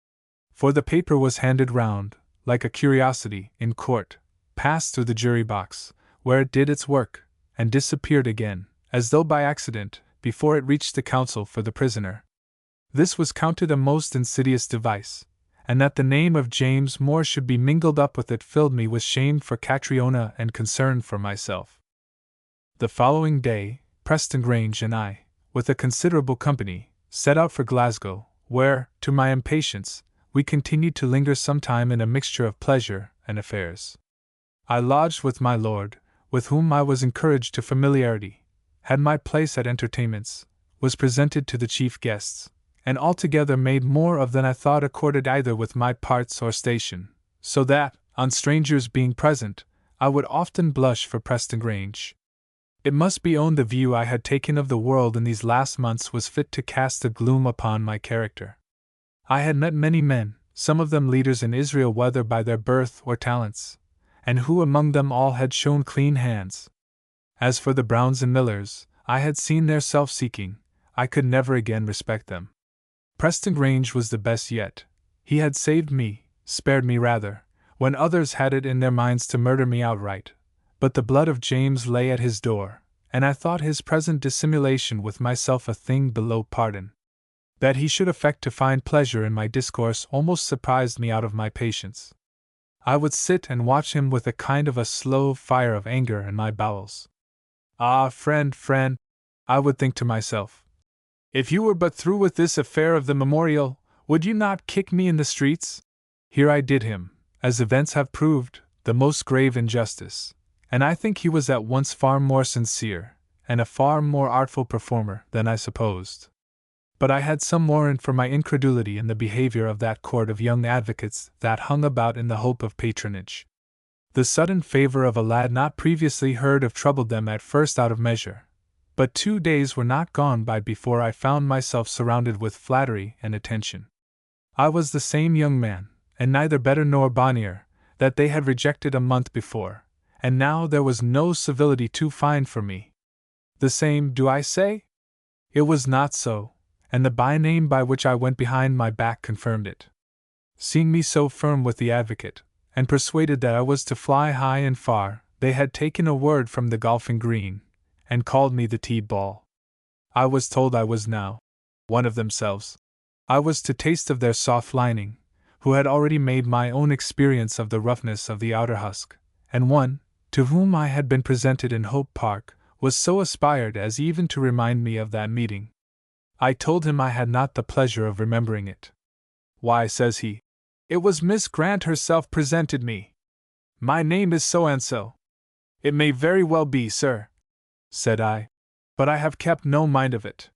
For the paper was handed round, like a curiosity, in court, passed through the jury box, where it did its work, and disappeared again, as though by accident, before it reached the counsel for the prisoner. This was counted a most insidious device, and that the name of James Moore should be mingled up with it filled me with shame for Catriona and concern for myself. The following day, Preston Grange and I, with a considerable company, set out for Glasgow, where, to my impatience, we continued to linger some time in a mixture of pleasure and affairs. I lodged with my lord, with whom I was encouraged to familiarity, had my place at entertainments, was presented to the chief guests, and altogether made more of than I thought accorded either with my parts or station, so that, on strangers being present, I would often blush for Preston Grange. It must be owned the view I had taken of the world in these last months was fit to cast a gloom upon my character. I had met many men, some of them leaders in Israel whether by their birth or talents, and who among them all had shown clean hands. As for the Browns and Millers, I had seen their self-seeking, I could never again respect them. Preston Grange was the best yet. He had saved me, spared me rather, when others had it in their minds to murder me outright. But the blood of James lay at his door, and I thought his present dissimulation with myself a thing below pardon. That he should affect to find pleasure in my discourse almost surprised me out of my patience. I would sit and watch him with a kind of a slow fire of anger in my bowels. Ah, friend, I would think to myself, if you were but through with this affair of the memorial, would you not kick me in the streets? Here I did him, as events have proved, the most grave injustice, and I think he was at once far more sincere, and a far more artful performer than I supposed. But I had some warrant for my incredulity in the behavior of that court of young advocates that hung about in the hope of patronage. The sudden favor of a lad not previously heard of troubled them at first out of measure, but 2 days were not gone by before I found myself surrounded with flattery and attention. I was the same young man, and neither better nor bonnier, that they had rejected a month before, and now there was no civility too fine for me. The same, do I say? It was not so, and the by-name by which I went behind my back confirmed it. Seeing me so firm with the advocate, and persuaded that I was to fly high and far, they had taken a word from the golfing green, and called me the T-ball. I was told I was now one of themselves. I was to taste of their soft lining, who had already made my own experience of the roughness of the outer husk, and one, to whom I had been presented in Hope Park, was so aspired as even to remind me of that meeting. I told him I had not the pleasure of remembering it. Why, says he, it was Miss Grant herself presented me. My name is so-and-so. It may very well be, sir, said I, but I have kept no mind of it.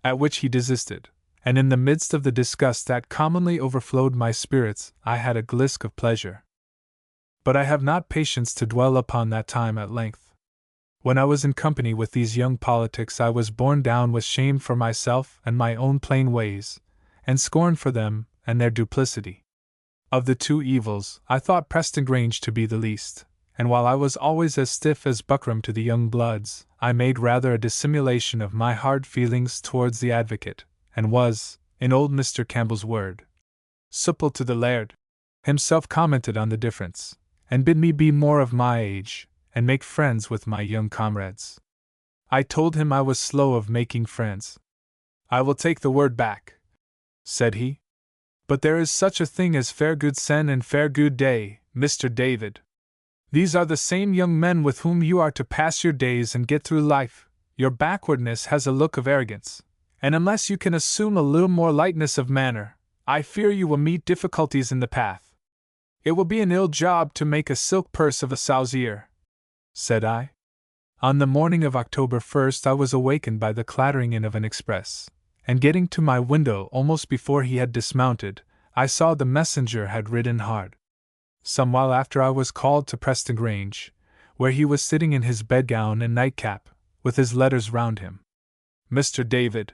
At which he desisted, and in the midst of the disgust that commonly overflowed my spirits, I had a glisk of pleasure. But I have not patience to dwell upon that time at length. When I was in company with these young politics, I was borne down with shame for myself and my own plain ways, and scorn for them and their duplicity. Of the two evils, I thought Preston Grange to be the least, and while I was always as stiff as buckram to the young bloods, I made rather a dissimulation of my hard feelings towards the advocate, and was, in old Mr. Campbell's word, supple to the laird. Himself commented on the difference, and bid me be more of my age, and make friends with my young comrades. I told him I was slow of making friends. I will take the word back, said he. But there is such a thing as fair good sen and fair good day, Mr. David. These are the same young men with whom you are to pass your days and get through life. Your backwardness has a look of arrogance, and unless you can assume a little more lightness of manner, I fear you will meet difficulties in the path. It will be an ill job to make a silk purse of a sow's ear, said I. On the morning of October 1st I was awakened by the clattering in of an express, and getting to my window almost before he had dismounted, I saw the messenger had ridden hard. Some while after I was called to Preston Grange, where he was sitting in his bedgown and nightcap, with his letters round him. Mr. David,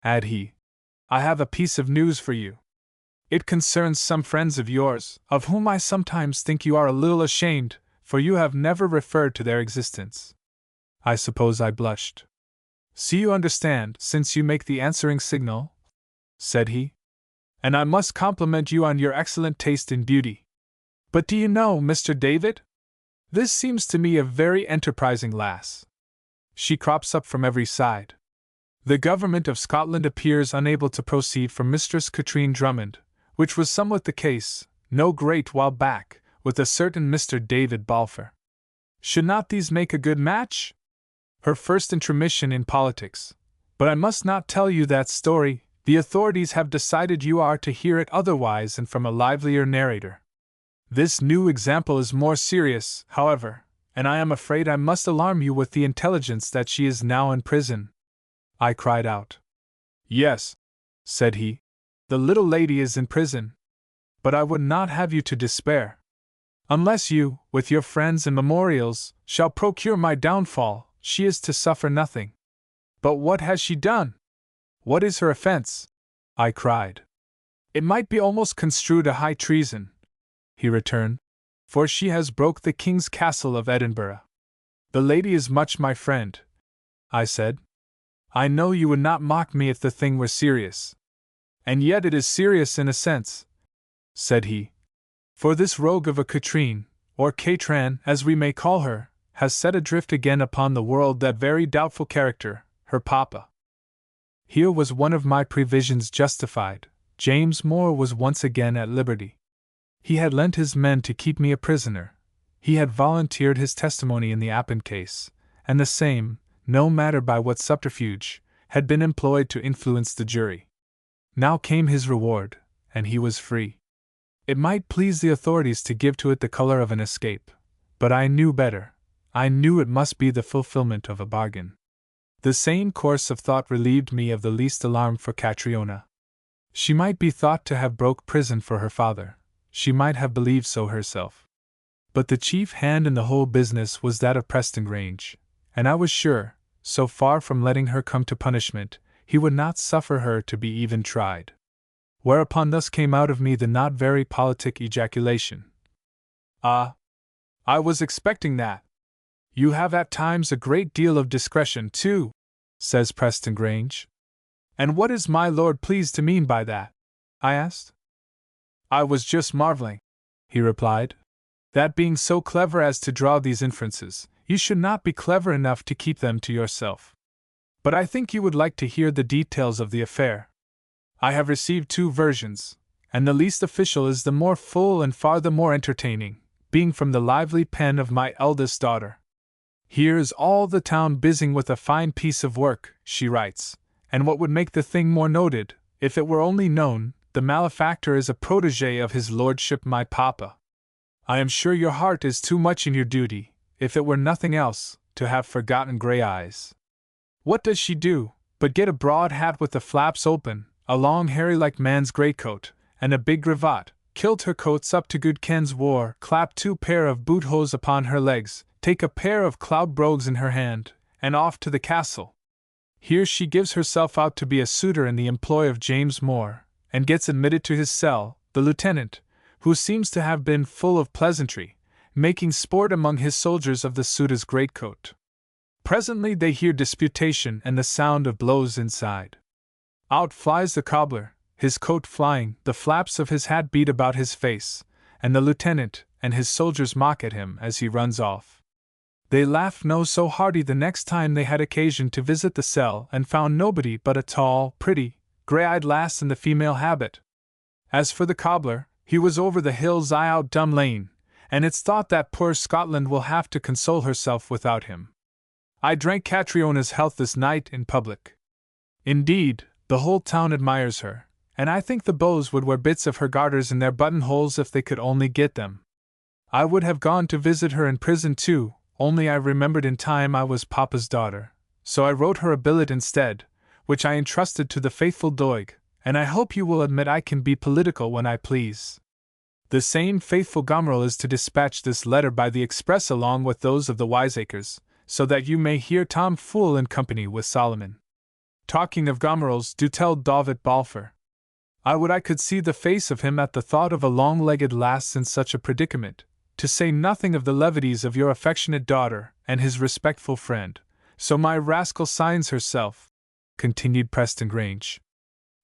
add he, I have a piece of news for you. It concerns some friends of yours, of whom I sometimes think you are a little ashamed, for you have never referred to their existence. I suppose I blushed. See, you understand, since you make the answering signal, said he. And I must compliment you on your excellent taste in beauty. But do you know, Mr. David? This seems to me a very enterprising lass. She crops up from every side. The government of Scotland appears unable to proceed from Mistress Katrine Drummond, which was somewhat the case, no great while back, with a certain Mr. David Balfour. Should not these make a good match? Her first intromission in politics. But I must not tell you that story. The authorities have decided you are to hear it otherwise and from a livelier narrator. This new example is more serious, however, and I am afraid I must alarm you with the intelligence that she is now in prison. I cried out. Yes, said he, the little lady is in prison. But I would not have you to despair. Unless you, with your friends and memorials, shall procure my downfall, she is to suffer nothing. But what has she done? What is her offense? I cried. It might be almost construed a high treason, he returned, for she has broke the King's Castle of Edinburgh. The lady is much my friend, I said. I know you would not mock me if the thing were serious. And yet it is serious in a sense, said he. For this rogue of a Katrine, or Catran as we may call her, has set adrift again upon the world that very doubtful character, her papa. Here was one of my previsions justified. James Moore was once again at liberty. He had lent his men to keep me a prisoner. He had volunteered his testimony in the Appin case, and the same, no matter by what subterfuge, had been employed to influence the jury. Now came his reward, and he was free. It might please the authorities to give to it the color of an escape, but I knew better. I knew it must be the fulfillment of a bargain. The sane course of thought relieved me of the least alarm for Catriona. She might be thought to have broke prison for her father. She might have believed so herself. But the chief hand in the whole business was that of Preston Grange, and I was sure, so far from letting her come to punishment, he would not suffer her to be even tried. Whereupon thus came out of me the not very politic ejaculation. Ah! I was expecting that. You have at times a great deal of discretion, too, says Preston Grange. And what is my lord pleased to mean by that? I asked. I was just marveling, he replied, that being so clever as to draw these inferences, you should not be clever enough to keep them to yourself. But I think you would like to hear the details of the affair. I have received 2 versions, and the least official is the more full and far the more entertaining, being from the lively pen of my eldest daughter. Here is all the town busying with a fine piece of work, she writes, and what would make the thing more noted, if it were only known, the malefactor is a protégé of his lordship my papa. I am sure your heart is too much in your duty, if it were nothing else, to have forgotten grey eyes. What does she do, but get a broad hat with the flaps open, a long hairy-like man's greatcoat, and a big cravat, kilt her coats up to good Ken's war, clap 2 pair of boot hose upon her legs, take a pair of cloud brogues in her hand, and off to the castle. Here she gives herself out to be a suitor in the employ of James Moore, and gets admitted to his cell, the lieutenant, who seems to have been full of pleasantry, making sport among his soldiers of the suitor's greatcoat. Presently they hear disputation and the sound of blows inside. Out flies the cobbler, his coat flying, the flaps of his hat beat about his face, and the lieutenant and his soldiers mock at him as he runs off. They laughed no so hearty the next time they had occasion to visit the cell and found nobody but a tall, pretty, grey-eyed lass in the female habit. As for the cobbler, he was over the hills out Dumb Lane, and it's thought that poor Scotland will have to console herself without him. I drank Catriona's health this night in public. Indeed, the whole town admires her, and I think the beaux would wear bits of her garters in their buttonholes if they could only get them. I would have gone to visit her in prison too, only I remembered in time I was Papa's daughter, so I wrote her a billet instead, which I entrusted to the faithful Doig, and I hope you will admit I can be political when I please. The same faithful Gomeril is to dispatch this letter by the express along with those of the wiseacres, so that you may hear Tom Fool in company with Solomon. Talking of Gomerils, do tell David Balfour. I would I could see the face of him at the thought of a long-legged lass in such a predicament, to say nothing of the levities of your affectionate daughter and his respectful friend. So my rascal signs herself, continued Preston Grange.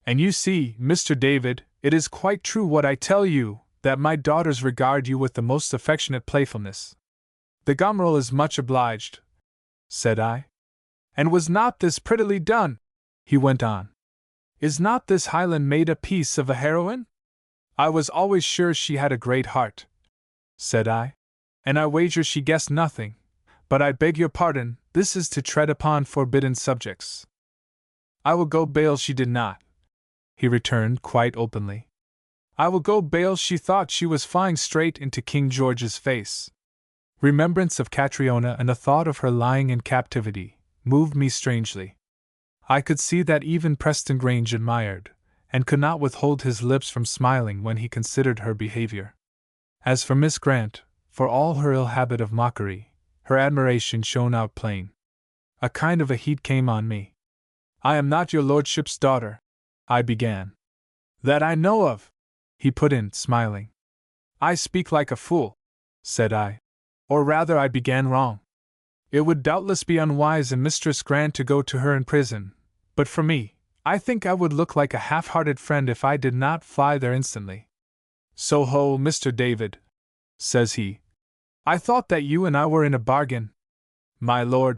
And you see, Mr. David, it is quite true what I tell you, that my daughters regard you with the most affectionate playfulness. The Gomeril is much obliged, said I. And was not this prettily done? He went on. Is not this Highland maid a piece of a heroine? I was always sure she had a great heart, said I, and I wager she guessed nothing, but I beg your pardon, this is to tread upon forbidden subjects. I will go bail she did not, he returned quite openly. I will go bail she thought she was flying straight into King George's face. Remembrance of Catriona and the thought of her lying in captivity moved me strangely. I could see that even Preston Grange admired, and could not withhold his lips from smiling when he considered her behavior. As for Miss Grant, for all her ill habit of mockery, her admiration shone out plain. A kind of a heat came on me. I am not your lordship's daughter, I began. That I know of, he put in, smiling. I speak like a fool, said I. Or rather I began wrong. It would doubtless be unwise in Mistress Grant to go to her in prison, but for me, I think I would look like a half-hearted friend if I did not fly there instantly. So ho, Mr. David, says he. I thought that you and I were in a bargain. My lord,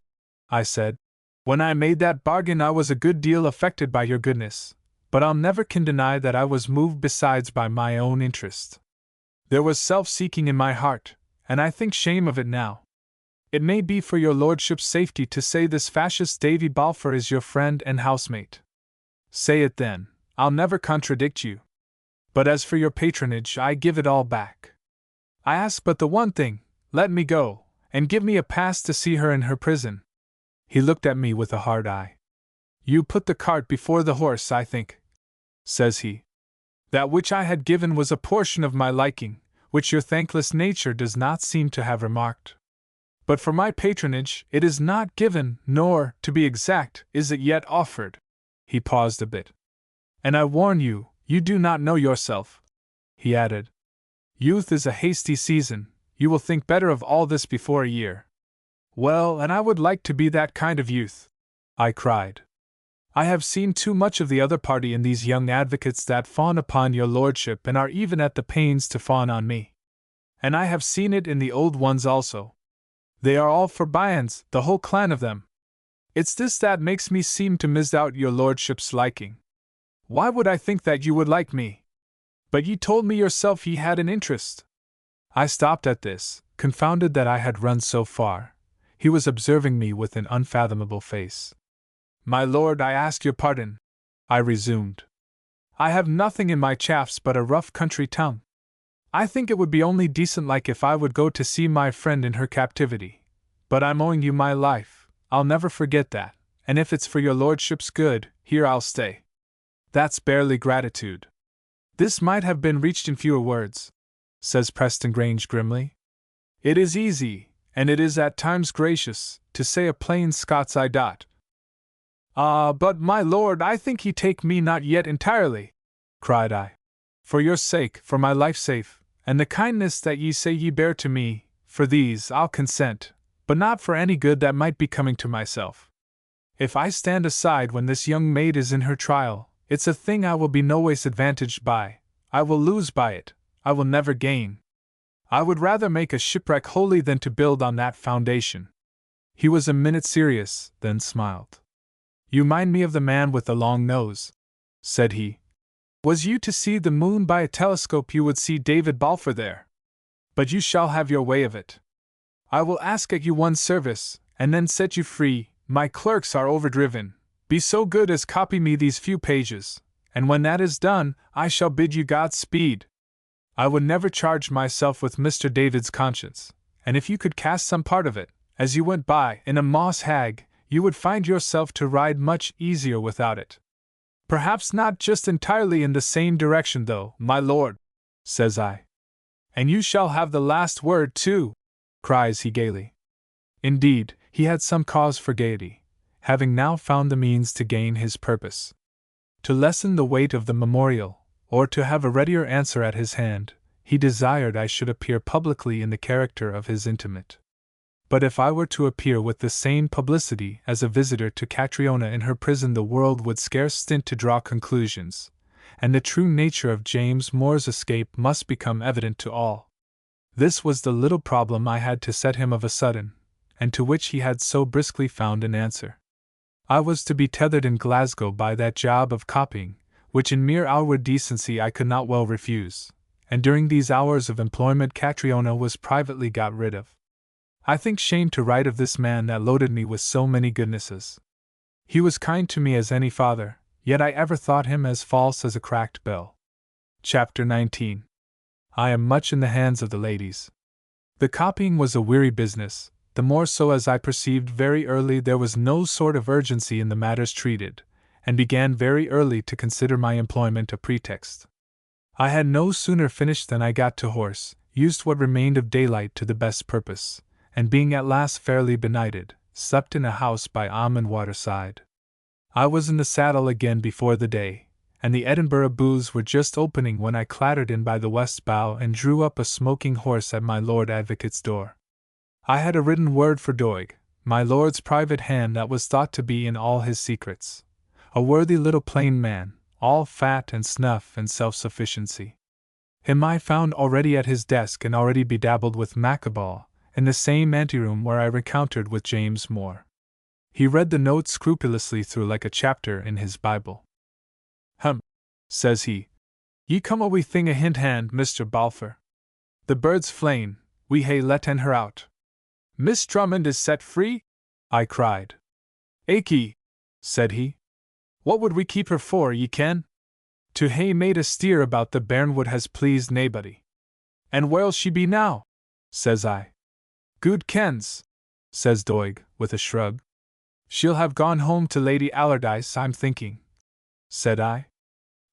I said, when I made that bargain I was a good deal affected by your goodness, but I'll never can deny that I was moved besides by my own interest. There was self-seeking in my heart, and I think shame of it now. It may be for your lordship's safety to say this fascist David Balfour is your friend and housemate. Say it then, I'll never contradict you. But as for your patronage, I give it all back. I ask but the one thing, let me go, and give me a pass to see her in her prison. He looked at me with a hard eye. You put the cart before the horse, I think, says he. That which I had given was a portion of my liking, which your thankless nature does not seem to have remarked. But for my patronage, it is not given, nor, to be exact, is it yet offered. He paused a bit. And I warn you, you do not know yourself, he added. Youth is a hasty season, you will think better of all this before a year. Well, and I would like to be that kind of youth, I cried. I have seen too much of the other party in these young advocates that fawn upon your lordship and are even at the pains to fawn on me. And I have seen it in the old ones also. They are all for bairns, the whole clan of them. It's this that makes me seem to misdoubt your lordship's liking. Why would I think that you would like me? But ye told me yourself ye had an interest. I stopped at this, confounded that I had run so far. He was observing me with an unfathomable face. My lord, I ask your pardon, I resumed. I have nothing in my chaffs but a rough country tongue. I think it would be only decent-like if I would go to see my friend in her captivity. But I'm owing you my life, I'll never forget that, and if it's for your lordship's good, here I'll stay. That's barely gratitude. This might have been reached in fewer words, says Preston Grange grimly. It is easy, and it is at times gracious, to say a plain Scots I dot. Ah, but my lord, I think ye take me not yet entirely, cried I. For your sake, for my life's sake, and the kindness that ye say ye bear to me, for these I'll consent, but not for any good that might be coming to myself. If I stand aside when this young maid is in her trial, it's a thing I will be noways advantaged by, I will lose by it, I will never gain. I would rather make a shipwreck wholly than to build on that foundation. He was a minute serious, then smiled. You mind me of the man with the long nose, said he. Was you to see the moon by a telescope, you would see David Balfour there. But you shall have your way of it. I will ask at you one service, and then set you free. My clerks are overdriven. Be so good as copy me these few pages, and when that is done, I shall bid you Godspeed. I would never charge myself with Mr. David's conscience, and if you could cast some part of it, as you went by, in a moss hag, you would find yourself to ride much easier without it. Perhaps not just entirely in the same direction, though, my lord, says I. And you shall have the last word, too, cries he gaily. Indeed, he had some cause for gaiety, having now found the means to gain his purpose. To lessen the weight of the memorial, or to have a readier answer at his hand, he desired I should appear publicly in the character of his intimate. But if I were to appear with the same publicity as a visitor to Catriona in her prison, the world would scarce stint to draw conclusions, and the true nature of James Moore's escape must become evident to all. This was the little problem I had to set him of a sudden, and to which he had so briskly found an answer. I was to be tethered in Glasgow by that job of copying, which in mere outward decency I could not well refuse, and during these hours of employment Catriona was privately got rid of. I think shame to write of this man that loaded me with so many goodnesses. He was kind to me as any father, yet I ever thought him as false as a cracked bell. Chapter 19. I am much in the hands of the ladies. The copying was a weary business, the more so as I perceived very early there was no sort of urgency in the matters treated, and began very early to consider my employment a pretext. I had no sooner finished than I got to horse, used what remained of daylight to the best purpose, and being at last fairly benighted, slept in a house by almond water side. I was in the saddle again before the day, and the Edinburgh booths were just opening when I clattered in by the west bow and drew up a smoking horse at my Lord Advocate's door. I had a written word for Doig, my lord's private hand that was thought to be in all his secrets, a worthy little plain man, all fat and snuff and self-sufficiency. Him I found already at his desk and already bedabbled with Macabal, in the same anteroom where I rencountered with James Moore. He read the note scrupulously through like a chapter in his Bible. Says he. Ye come a wee thing a hint hand, Mr. Balfour. The bird's flain, we hae letten her out. Miss Drummond is set free? I cried. Achy, said he. What would we keep her for, ye ken? To hae made a steer about the bairnwood has pleased naebody. And where'll she be now? Says I. Good kens, says Doig, with a shrug. She'll have gone home to Lady Allardyce, I'm thinking, said I.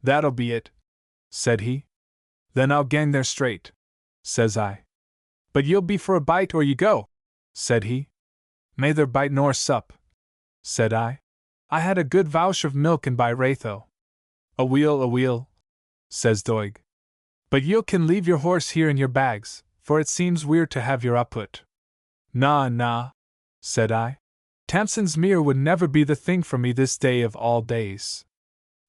That'll be it, said he. Then I'll gang there straight, says I. But ye'll be for a bite or ye go, said he. Neither bite nor sup, said I. I had a good vouch of milk and by Ratho. A wheel, says Doig. But ye'll can leave your horse here in your bags, for it seems weird to have your upput. Nah, said I. Tamson's mere would never be the thing for me this day of all days.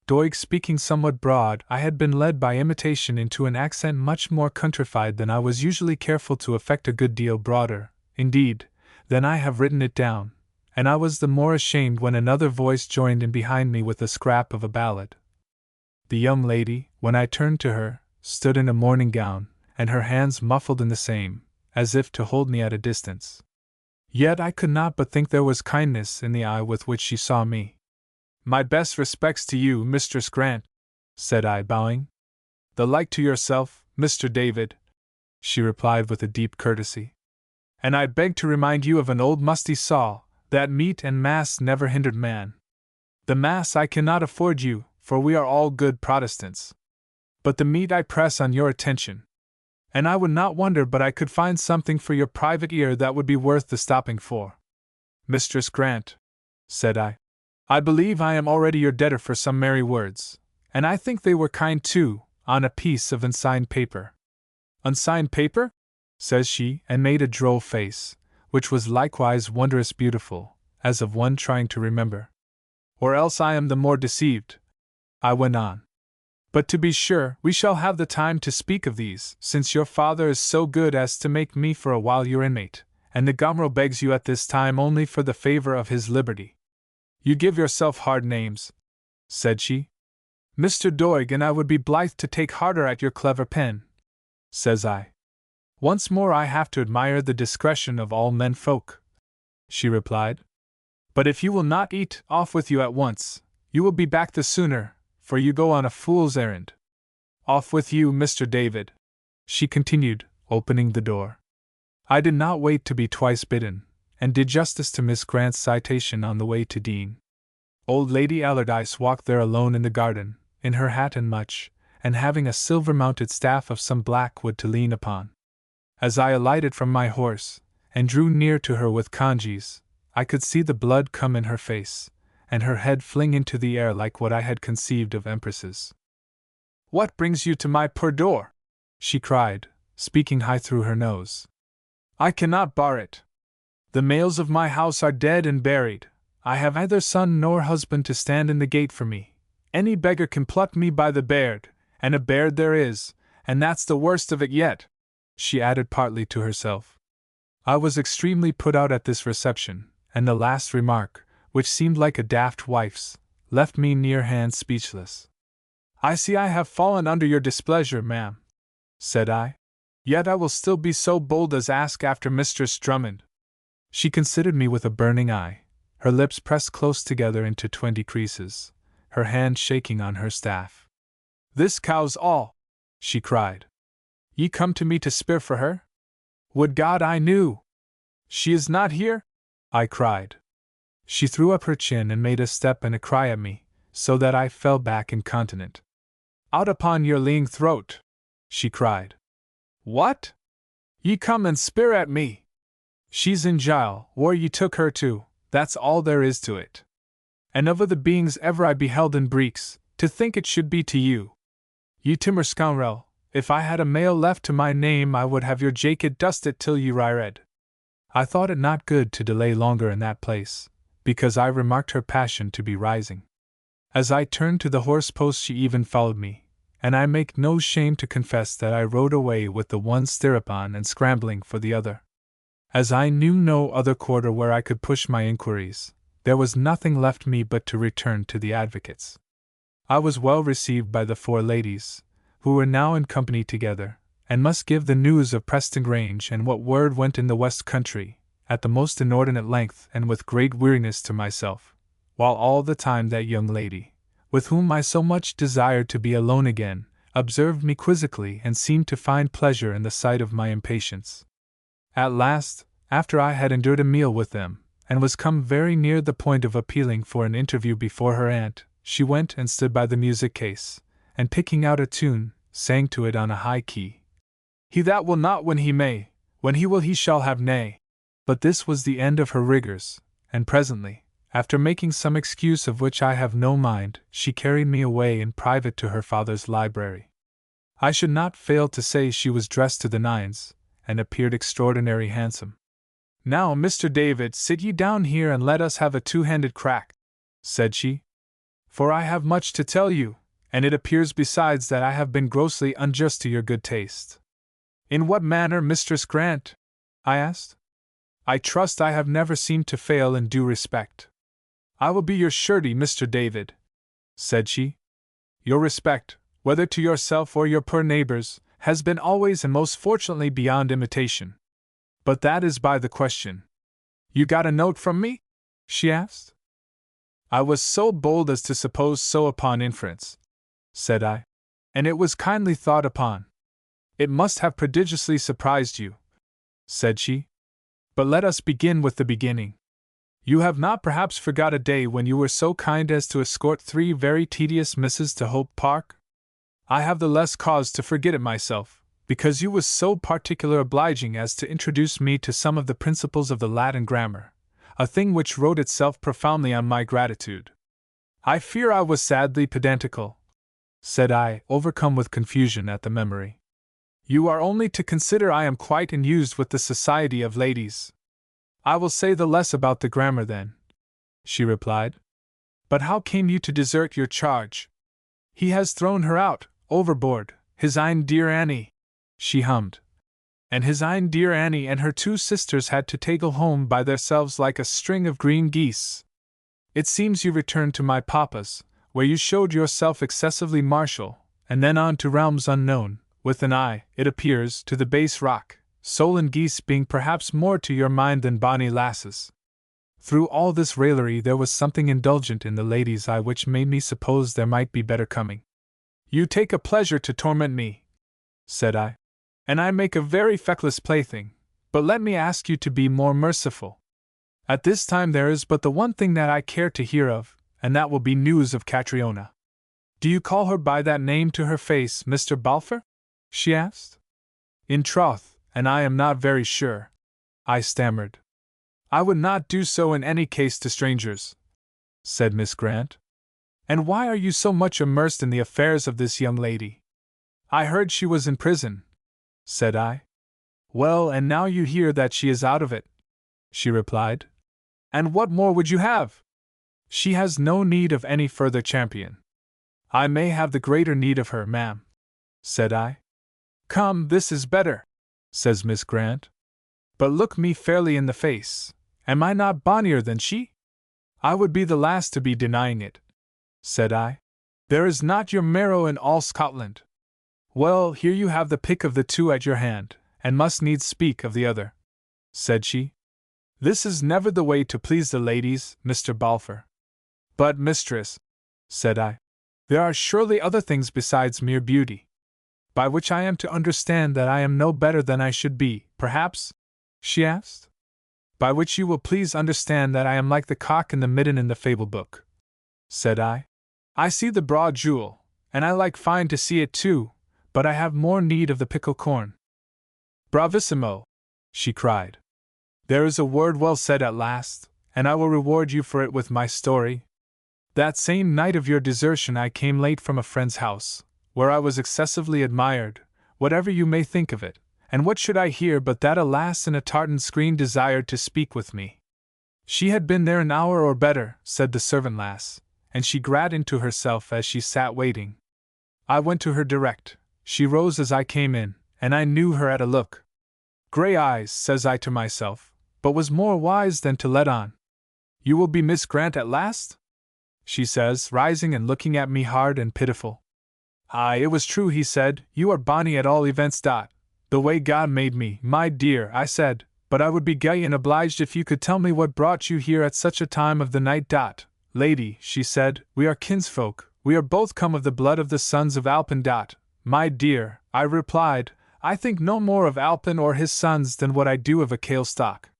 Doig speaking somewhat broad, I had been led by imitation into an accent much more countrified than I was usually careful to affect, a good deal broader, indeed, than I have written it down, and I was the more ashamed when another voice joined in behind me with a scrap of a ballad. The young lady, when I turned to her, stood in a morning gown, and her hands muffled in the same, as if to hold me at a distance. Yet I could not but think there was kindness in the eye with which she saw me. My best respects to you, Mistress Grant, said I, bowing. The like to yourself, Mr. David, she replied with a deep courtesy. And I beg to remind you of an old musty saw, that meat and mass never hindered man. The mass I cannot afford you, for we are all good Protestants. But the meat I press on your attention. And I would not wonder but I could find something for your private ear that would be worth the stopping for. Mistress Grant, said I believe I am already your debtor for some merry words, and I think they were kind too, on a piece of unsigned paper. Unsigned paper? Says she, and made a droll face, which was likewise wondrous beautiful, as of one trying to remember. Or else I am the more deceived, I went on. But to be sure, we shall have the time to speak of these, since your father is so good as to make me for a while your inmate, and the Gomeril begs you at this time only for the favor of his liberty. You give yourself hard names, said she. Mr. Doig and I would be blithe to take harder at your clever pen, says I. Once more I have to admire the discretion of all men folk, she replied. But if you will not eat, off with you at once, you will be back the sooner, for you go on a fool's errand. Off with you, Mr. David, she continued, opening the door. I did not wait to be twice bidden, and did justice to Miss Grant's citation on the way to Dean. Old Lady Allardyce walked there alone in the garden, in her hat and much, and having a silver-mounted staff of some black wood to lean upon. As I alighted from my horse, and drew near to her with congees, I could see the blood come in her face, and her head fling into the air like what I had conceived of empresses. What brings you to my poor door? She cried, speaking high through her nose. I cannot bar it. The males of my house are dead and buried. I have neither son nor husband to stand in the gate for me. Any beggar can pluck me by the beard, and a beard there is, and that's the worst of it yet, she added partly to herself. I was extremely put out at this reception, and the last remark, which seemed like a daft wife's, left me near hand speechless. I see I have fallen under your displeasure, ma'am, said I. Yet I will still be so bold as ask after Mistress Drummond. She considered me with a burning eye, her lips pressed close together into 20 creases, her hand shaking on her staff. This cow's all, she cried. Ye come to me to spare for her? Would God I knew! She is not here? I cried. She threw up her chin and made a step and a cry at me, so that I fell back incontinent. Out upon your lean throat, she cried. What? Ye come and spear at me! She's in jail, where ye took her to, that's all there is to it. And of the beings ever I beheld in breeks, to think it should be to you. Ye timber scoundrel, if I had a male left to my name I would have your jacket dusted till ye read. I thought it not good to delay longer in that place, because I remarked her passion to be rising. As I turned to the horse post she even followed me, and I make no shame to confess that I rode away with the one stirrup on and scrambling for the other. As I knew no other quarter where I could push my inquiries, there was nothing left me but to return to the advocates. I was well received by the 4 ladies, who were now in company together, and must give the news of Preston Grange and what word went in the west country, at the most inordinate length and with great weariness to myself, while all the time that young lady, with whom I so much desired to be alone again, observed me quizzically and seemed to find pleasure in the sight of my impatience. At last, after I had endured a meal with them, and was come very near the point of appealing for an interview before her aunt, she went and stood by the music case, and picking out a tune, sang to it on a high key. He that will not when he may, when he will he shall have nay. But this was the end of her rigors, and presently, after making some excuse of which I have no mind, she carried me away in private to her father's library. I should not fail to say she was dressed to the nines, and appeared extraordinary handsome. Now, Mr. David, sit ye down here and let us have a 2-handed crack, said she. For I have much to tell you, and it appears besides that I have been grossly unjust to your good taste. In what manner, Mistress Grant? I asked. I trust I have never seemed to fail in due respect. I will be your surety, Mr. David, said she. Your respect, whether to yourself or your poor neighbors, has been always and most fortunately beyond imitation. But that is by the question. You got a note from me? She asked. I was so bold as to suppose so upon inference, said I, and it was kindly thought upon. It must have prodigiously surprised you, said she. But let us begin with the beginning. You have not perhaps forgot a day when you were so kind as to escort 3 very tedious misses to Hope Park? I have the less cause to forget it myself, because you was so particular obliging as to introduce me to some of the principles of the Latin grammar, a thing which wrote itself profoundly on my gratitude. I fear I was sadly pedantical, said I, overcome with confusion at the memory. You are only to consider I am quite enused with the society of ladies. I will say the less about the grammar then, she replied. But how came you to desert your charge? He has thrown her out, overboard, his ein dear Annie, she hummed. And his ein dear Annie and her 2 sisters had to tagle home by theirselves like a string of green geese. It seems you returned to my papa's, where you showed yourself excessively martial, and then on to realms unknown, with an eye, it appears, to the base rock, sole and geese being perhaps more to your mind than bonny lasses. Through all this raillery there was something indulgent in the lady's eye which made me suppose there might be better coming. You take a pleasure to torment me, said I, and I make a very feckless plaything, but let me ask you to be more merciful. At this time there is but the one thing that I care to hear of, and that will be news of Catriona. Do you call her by that name to her face, Mr. Balfour? She asked. In troth, and I am not very sure, I stammered. I would not do so in any case to strangers, said Miss Grant. And why are you so much immersed in the affairs of this young lady? I heard she was in prison, said I. Well, and now you hear that she is out of it, she replied. And what more would you have? She has no need of any further champion. I may have the greater need of her, ma'am, said I. Come, this is better, says Miss Grant. But look me fairly in the face. Am I not bonnier than she? I would be the last to be denying it, said I. There is not your marrow in all Scotland. Well, here you have the pick of the 2 at your hand, and must needs speak of the other, said she. This is never the way to please the ladies, Mr. Balfour. But, mistress, said I, there are surely other things besides mere beauty. By which I am to understand that I am no better than I should be, perhaps? She asked. By which you will please understand that I am like the cock in the midden in the fable book, said I. I see the broad jewel, and I like fine to see it too, but I have more need of the pickled corn. Bravissimo, she cried. There is a word well said at last, and I will reward you for it with my story. That same night of your desertion I came late from a friend's house, where I was excessively admired, whatever you may think of it, and what should I hear but that a lass in a tartan screen desired to speak with me. She had been there an hour or better, said the servant lass, and she grat into herself as she sat waiting. I went to her direct. She rose as I came in, and I knew her at a look. Grey eyes, says I to myself, but was more wise than to let on. You will be Miss Grant at last? She says, rising and looking at me hard and pitiful. Aye, it was true, he said, you are bonny at all events. The way God made me, my dear, I said, but I would be gay and obliged if you could tell me what brought you here at such a time of the night. Lady, she said, we are kinsfolk, we are both come of the blood of the sons of Alpin. My dear, I replied, I think no more of Alpin or his sons than what I do of a kale stock.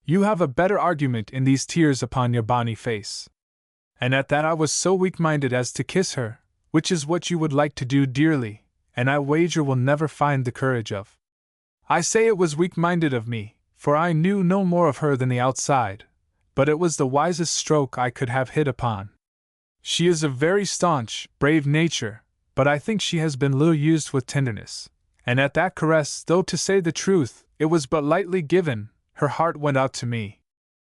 You have a better argument in these tears upon your bonny face. And at that I was so weak-minded as to kiss her, which is what you would like to do dearly, and I wager will never find the courage of. I say it was weak-minded of me, for I knew no more of her than the outside, but it was the wisest stroke I could have hit upon. She is a very staunch, brave nature, but I think she has been little used with tenderness, and at that caress, though to say the truth, it was but lightly given, her heart went out to me.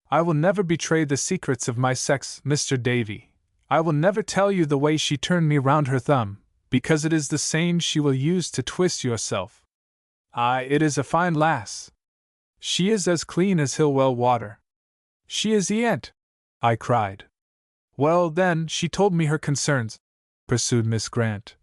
I will never betray the secrets of my sex, Mr. Davy. I will never tell you the way she turned me round her thumb, because it is the same she will use to twist yourself. Aye, it is a fine lass. She is as clean as Hillwell water. She is yent, I cried. Well, then, she told me her concerns, pursued Miss Grant,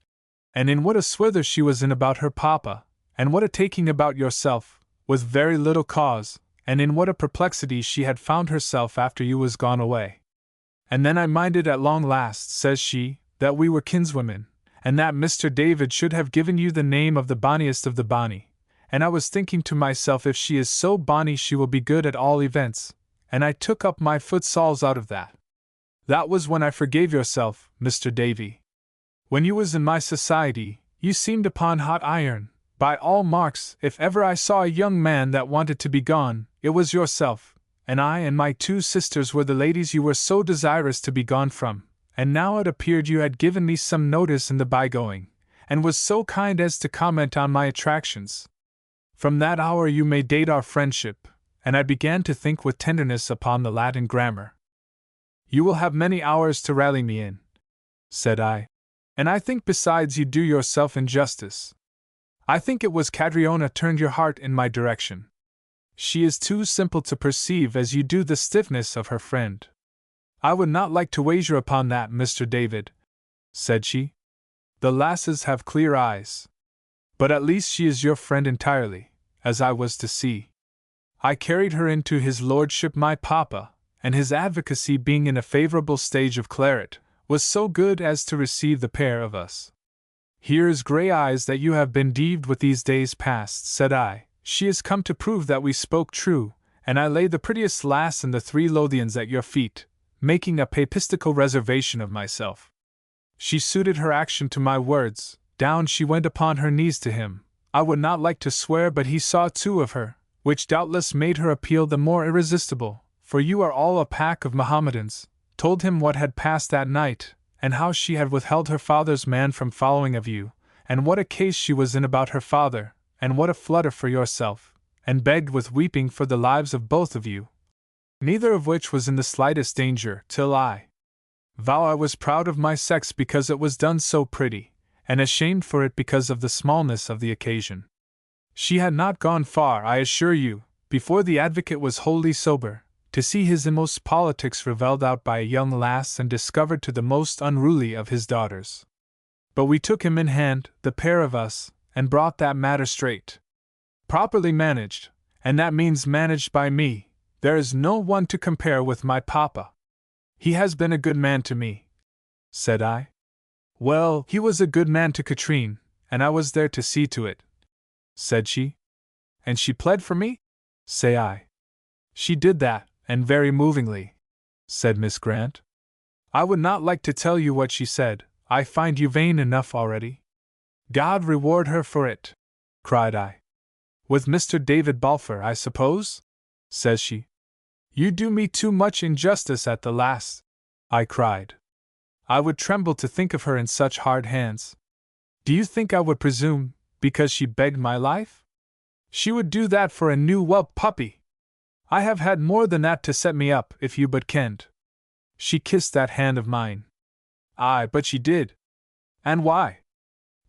and in what a swither she was in about her papa, and what a taking about yourself, with very little cause, and in what a perplexity she had found herself after you was gone away. And then I minded at long last, says she, that we were kinswomen, and that Mr. David should have given you the name of the bonniest of the bonny, and I was thinking to myself if she is so bonny she will be good at all events, and I took up my foot soles out of that. That was when I forgave yourself, Mr. Davy. When you was in my society, you seemed upon hot iron. By all marks, if ever I saw a young man that wanted to be gone, it was yourself, and I and my 2 sisters were the ladies you were so desirous to be gone from, and now it appeared you had given me some notice in the bygoing, and was so kind as to comment on my attractions. From that hour you may date our friendship, and I began to think with tenderness upon the Latin grammar. You will have many hours to rally me in, said I, and I think besides you do yourself injustice. I think it was Catriona turned your heart in my direction. She is too simple to perceive as you do the stiffness of her friend. I would not like to wager upon that, Mr. David, said she. The lasses have clear eyes. But at least she is your friend entirely, as I was to see. I carried her into his lordship my papa, and his advocacy being in a favourable stage of claret, was so good as to receive the pair of us. Here's grey eyes that you have been deaved with these days past, said I. She has come to prove that we spoke true, and I lay the prettiest lass in the 3 Lothians at your feet, making a papistical reservation of myself. She suited her action to my words. Down she went upon her knees to him. I would not like to swear, but he saw 2 of her, which doubtless made her appeal the more irresistible, for you are all a pack of Mohammedans, told him what had passed that night, and how she had withheld her father's man from following of you, and what a case she was in about her father, and what a flutter for yourself, and begged with weeping for the lives of both of you, neither of which was in the slightest danger, till I vow I was proud of my sex because it was done so pretty, and ashamed for it because of the smallness of the occasion. She had not gone far, I assure you, before the advocate was wholly sober, to see his inmost politics revelled out by a young lass and discovered to the most unruly of his daughters. But we took him in hand, the pair of us, and brought that matter straight. Properly managed, and that means managed by me, there is no one to compare with my papa. He has been a good man to me, said I. Well, he was a good man to Katrine, and I was there to see to it, said she. And she pled for me? Say I. She did that, and very movingly, said Miss Grant. I would not like to tell you what she said, I find you vain enough already. God reward her for it, cried I. With Mr. David Balfour, I suppose? Says she. You do me too much injustice at the last, I cried. I would tremble to think of her in such hard hands. Do you think I would presume, because she begged my life? She would do that for a new whelp puppy. I have had more than that to set me up, if you but kenned. She kissed that hand of mine. Aye, but she did. And why?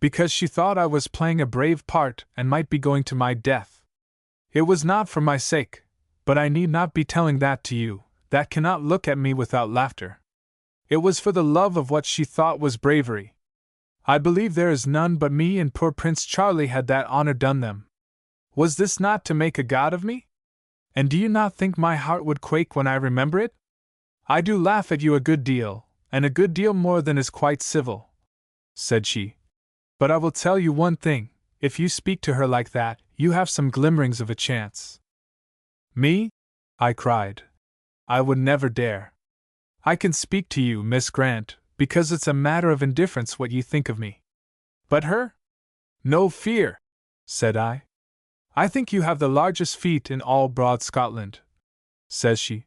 Because she thought I was playing a brave part and might be going to my death. It was not for my sake, but I need not be telling that to you, that cannot look at me without laughter. It was for the love of what she thought was bravery. I believe there is none but me and poor Prince Charlie had that honor done them. Was this not to make a god of me? And do you not think my heart would quake when I remember it? I do laugh at you a good deal, and a good deal more than is quite civil, said she. But I will tell you one thing, if you speak to her like that, you have some glimmerings of a chance. Me? I cried. I would never dare. I can speak to you, Miss Grant, because it's a matter of indifference what you think of me. But her? No fear, said I. I think you have the largest feet in all broad Scotland, says she.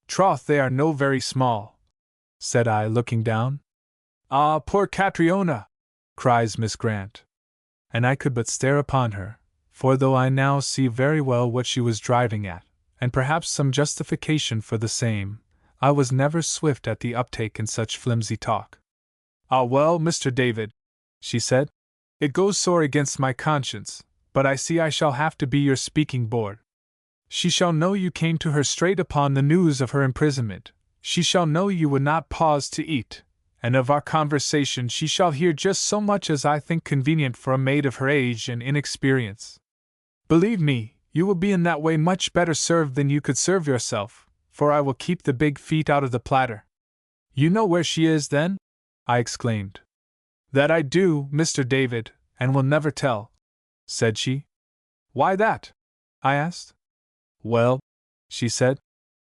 Troth, they are no very small, said I, looking down. Ah, poor Catriona, cries Miss Grant. And I could but stare upon her, for though I now see very well what she was driving at, and perhaps some justification for the same, I was never swift at the uptake in such flimsy talk. Ah well, Mr. David, she said, it goes sore against my conscience, but I see I shall have to be your speaking board. She shall know you came to her straight upon the news of her imprisonment, she shall know you would not pause to eat, and of our conversation she shall hear just so much as I think convenient for a maid of her age and inexperience. Believe me, you will be in that way much better served than you could serve yourself, for I will keep the big feet out of the platter. You know where she is, then? I exclaimed. That I do, Mr. David, and will never tell, said she. Why that? I asked. Well, she said,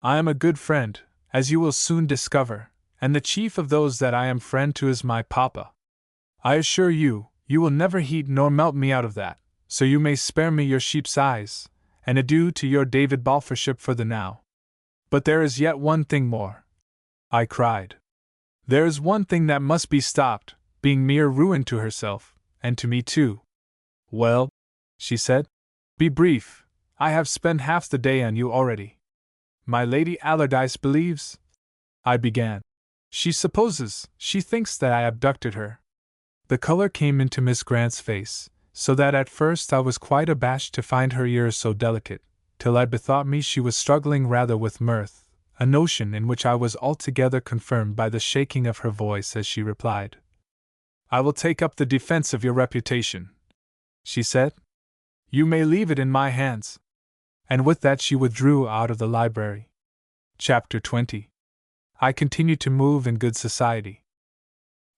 I am a good friend, as you will soon discover, and the chief of those that I am friend to is my papa. I assure you, you will never heat nor melt me out of that, so you may spare me your sheep's eyes, and adieu to your David Balfourship for the now. But there is yet one thing more, I cried. There is one thing that must be stopped, being mere ruin to herself, and to me too. Well, she said, be brief, I have spent half the day on you already. My Lady Allardyce believes, I began. She supposes, she thinks that I abducted her. The color came into Miss Grant's face, so that at first I was quite abashed to find her ears so delicate, till I bethought me she was struggling rather with mirth, a notion in which I was altogether confirmed by the shaking of her voice as she replied. I will take up the defense of your reputation, she said. You may leave it in my hands. And with that she withdrew out of the library. Chapter 20. I continued to move in good society.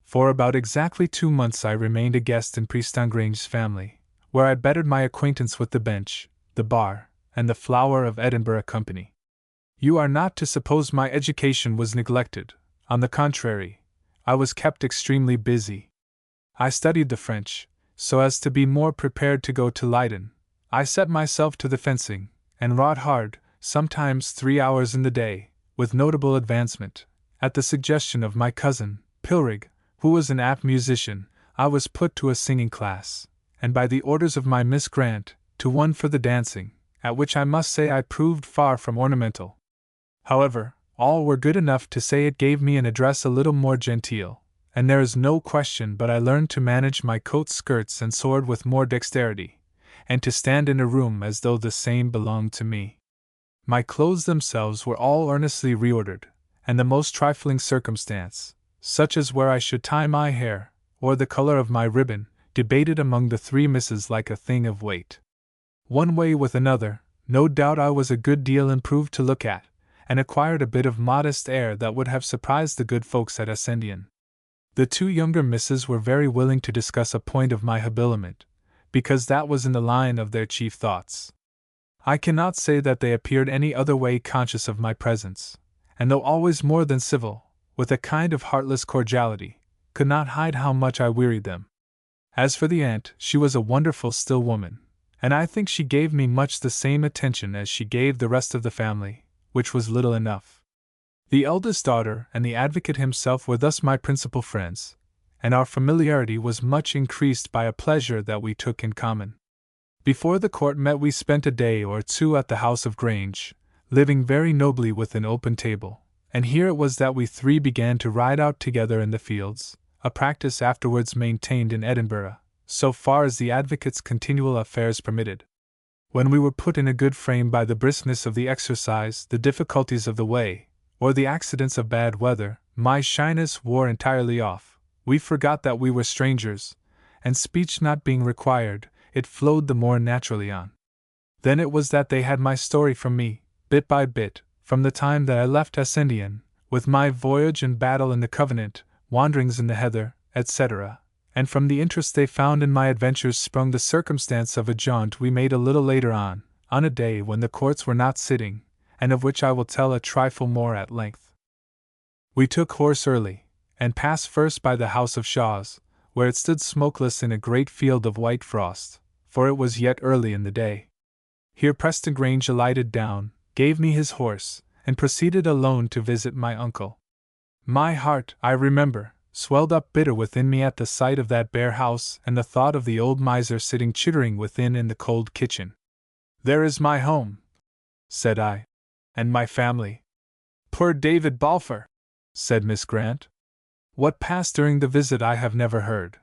For about exactly 2 months I remained a guest in Priestangrange's family, where I bettered my acquaintance with the bench, the bar, and the flower of Edinburgh company. You are not to suppose my education was neglected. On the contrary, I was kept extremely busy. I studied the French, so as to be more prepared to go to Leyden. I set myself to the fencing, and wrought hard, sometimes 3 hours in the day, with notable advancement. At the suggestion of my cousin, Pilrig, who was an apt musician, I was put to a singing class, and by the orders of my Miss Grant, to one for the dancing, at which I must say I proved far from ornamental. However, all were good enough to say it gave me an address a little more genteel, and there is no question but I learned to manage my coat skirts and sword with more dexterity, and to stand in a room as though the same belonged to me. My clothes themselves were all earnestly reordered, and the most trifling circumstance, such as where I should tie my hair, or the color of my ribbon, debated among the 3 misses like a thing of weight. One way with another, no doubt I was a good deal improved to look at, and acquired a bit of modest air that would have surprised the good folks at Ascendian. The 2 younger misses were very willing to discuss a point of my habiliment, because that was in the line of their chief thoughts. I cannot say that they appeared any other way conscious of my presence, and though always more than civil, with a kind of heartless cordiality, could not hide how much I wearied them. As for the aunt, she was a wonderful still woman, and I think she gave me much the same attention as she gave the rest of the family, which was little enough. The eldest daughter and the advocate himself were thus my principal friends, and our familiarity was much increased by a pleasure that we took in common. Before the court met we spent a day or 2 at the house of Grange, living very nobly with an open table, and here it was that we 3 began to ride out together in the fields, a practice afterwards maintained in Edinburgh, so far as the advocate's continual affairs permitted. When we were put in a good frame by the briskness of the exercise, the difficulties of the way, or the accidents of bad weather, my shyness wore entirely off. We forgot that we were strangers, and speech not being required, it flowed the more naturally on. Then it was that they had my story from me, bit by bit, from the time that I left Ascendian, with my voyage and battle in the Covenant, wanderings in the heather, etc., and from the interest they found in my adventures sprung the circumstance of a jaunt we made a little later on a day when the courts were not sitting, and of which I will tell a trifle more at length. We took horse early, and passed first by the house of Shaw's, where it stood smokeless in a great field of white frost, for it was yet early in the day. Here Preston Grange alighted down, gave me his horse, and proceeded alone to visit my uncle. My heart, I remember, swelled up bitter within me at the sight of that bare house and the thought of the old miser sitting chittering within in the cold kitchen. There is my home, said I, and my family. Poor David Balfour, said Miss Grant. What passed during the visit I have never heard,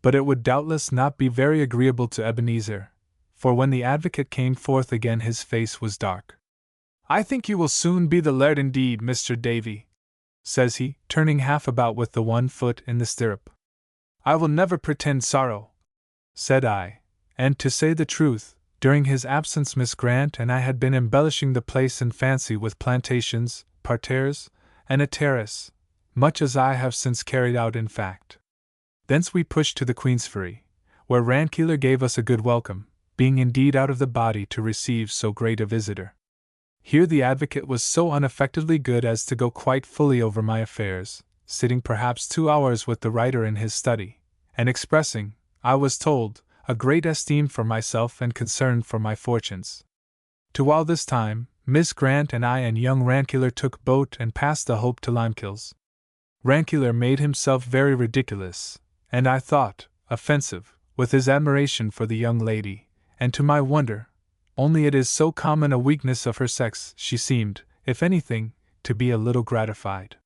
but it would doubtless not be very agreeable to Ebenezer, for when the advocate came forth again his face was dark. I think you will soon be the laird indeed, Mr. Davy, says he, turning half about with the one foot in the stirrup. I will never pretend sorrow, said I, and to say the truth, during his absence Miss Grant and I had been embellishing the place in fancy with plantations, parterres, and a terrace, much as I have since carried out in fact. Thence we pushed to the Queensferry, where Rankeeler gave us a good welcome, being indeed out of the body to receive so great a visitor. Here the advocate was so unaffectedly good as to go quite fully over my affairs, sitting perhaps 2 hours with the writer in his study, and expressing, I was told, a great esteem for myself and concern for my fortunes. To all this time, Miss Grant and I and young Rankeillor took boat and passed the Hope to Limekills. Rankeillor made himself very ridiculous, and I thought, offensive, with his admiration for the young lady, and to my wonder, only it is so common a weakness of her sex, she seemed, if anything, to be a little gratified.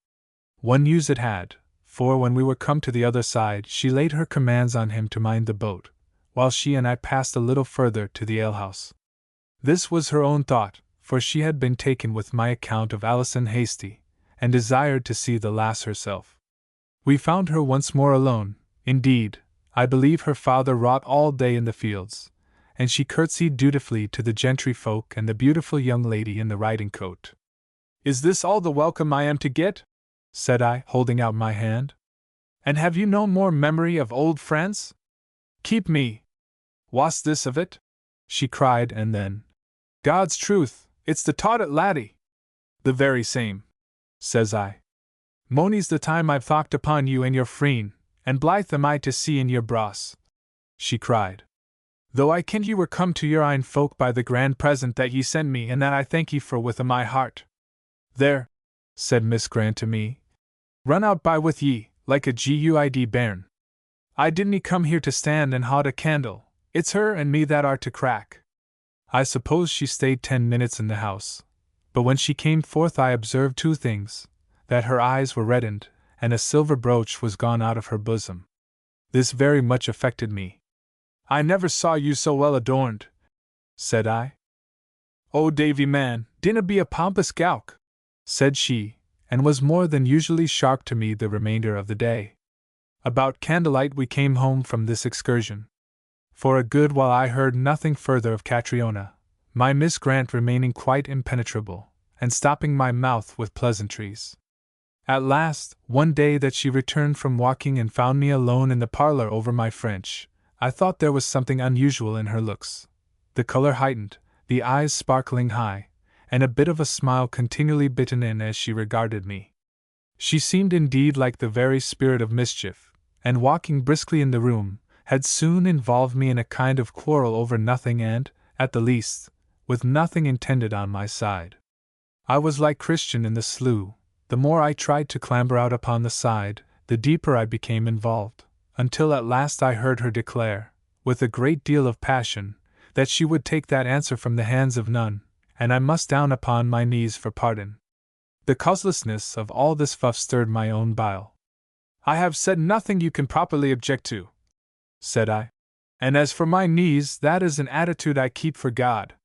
One news it had, for when we were come to the other side she laid her commands on him to mind the boat, while she and I passed a little further to the alehouse. This was her own thought, for she had been taken with my account of Alison Hasty, and desired to see the lass herself. We found her once more alone. Indeed, I believe her father wrought all day in the fields, and she curtsied dutifully to the gentry folk and the beautiful young lady in the riding coat. "Is this all the welcome I am to get?" said I, holding out my hand. "And have you no more memory of old friends? Keep me! What's this of it?" she cried, and then, "God's truth, it's the taught laddie!" "The very same," says I. "Mony's the time I've thocht upon you and your freen, and blithe am I to see in your bross," she cried. "Though I kenned ye were come to your ain folk by the grand present that ye sent me, and that I thank ye for with a' my heart." "There," said Miss Grant to me, "run out by with ye, like a guid bairn. I didn't come here to stand and haud a candle, it's her and me that are to crack." I suppose she stayed 10 minutes in the house, but when she came forth I observed 2 things, that her eyes were reddened, and a silver brooch was gone out of her bosom. This very much affected me. "I never saw you so well adorned," said I. "Oh, Davy man, dinna be a pompous gowk," said she, and was more than usually sharp to me the remainder of the day. About candlelight we came home from this excursion. For a good while I heard nothing further of Catriona, my Miss Grant remaining quite impenetrable, and stopping my mouth with pleasantries. At last, one day that she returned from walking and found me alone in the parlor over my French, I thought there was something unusual in her looks. The color heightened, the eyes sparkling high, and a bit of a smile continually bitten in as she regarded me. She seemed indeed like the very spirit of mischief, and walking briskly in the room, had soon involved me in a kind of quarrel over nothing and, at the least, with nothing intended on my side. I was like Christian in the slough. The more I tried to clamber out upon the side, the deeper I became involved, until at last I heard her declare, with a great deal of passion, that she would take that answer from the hands of none, and I must down upon my knees for pardon. The causelessness of all this fuff stirred my own bile. "I have said nothing you can properly object to," said I. "And as for my knees, that is an attitude I keep for God.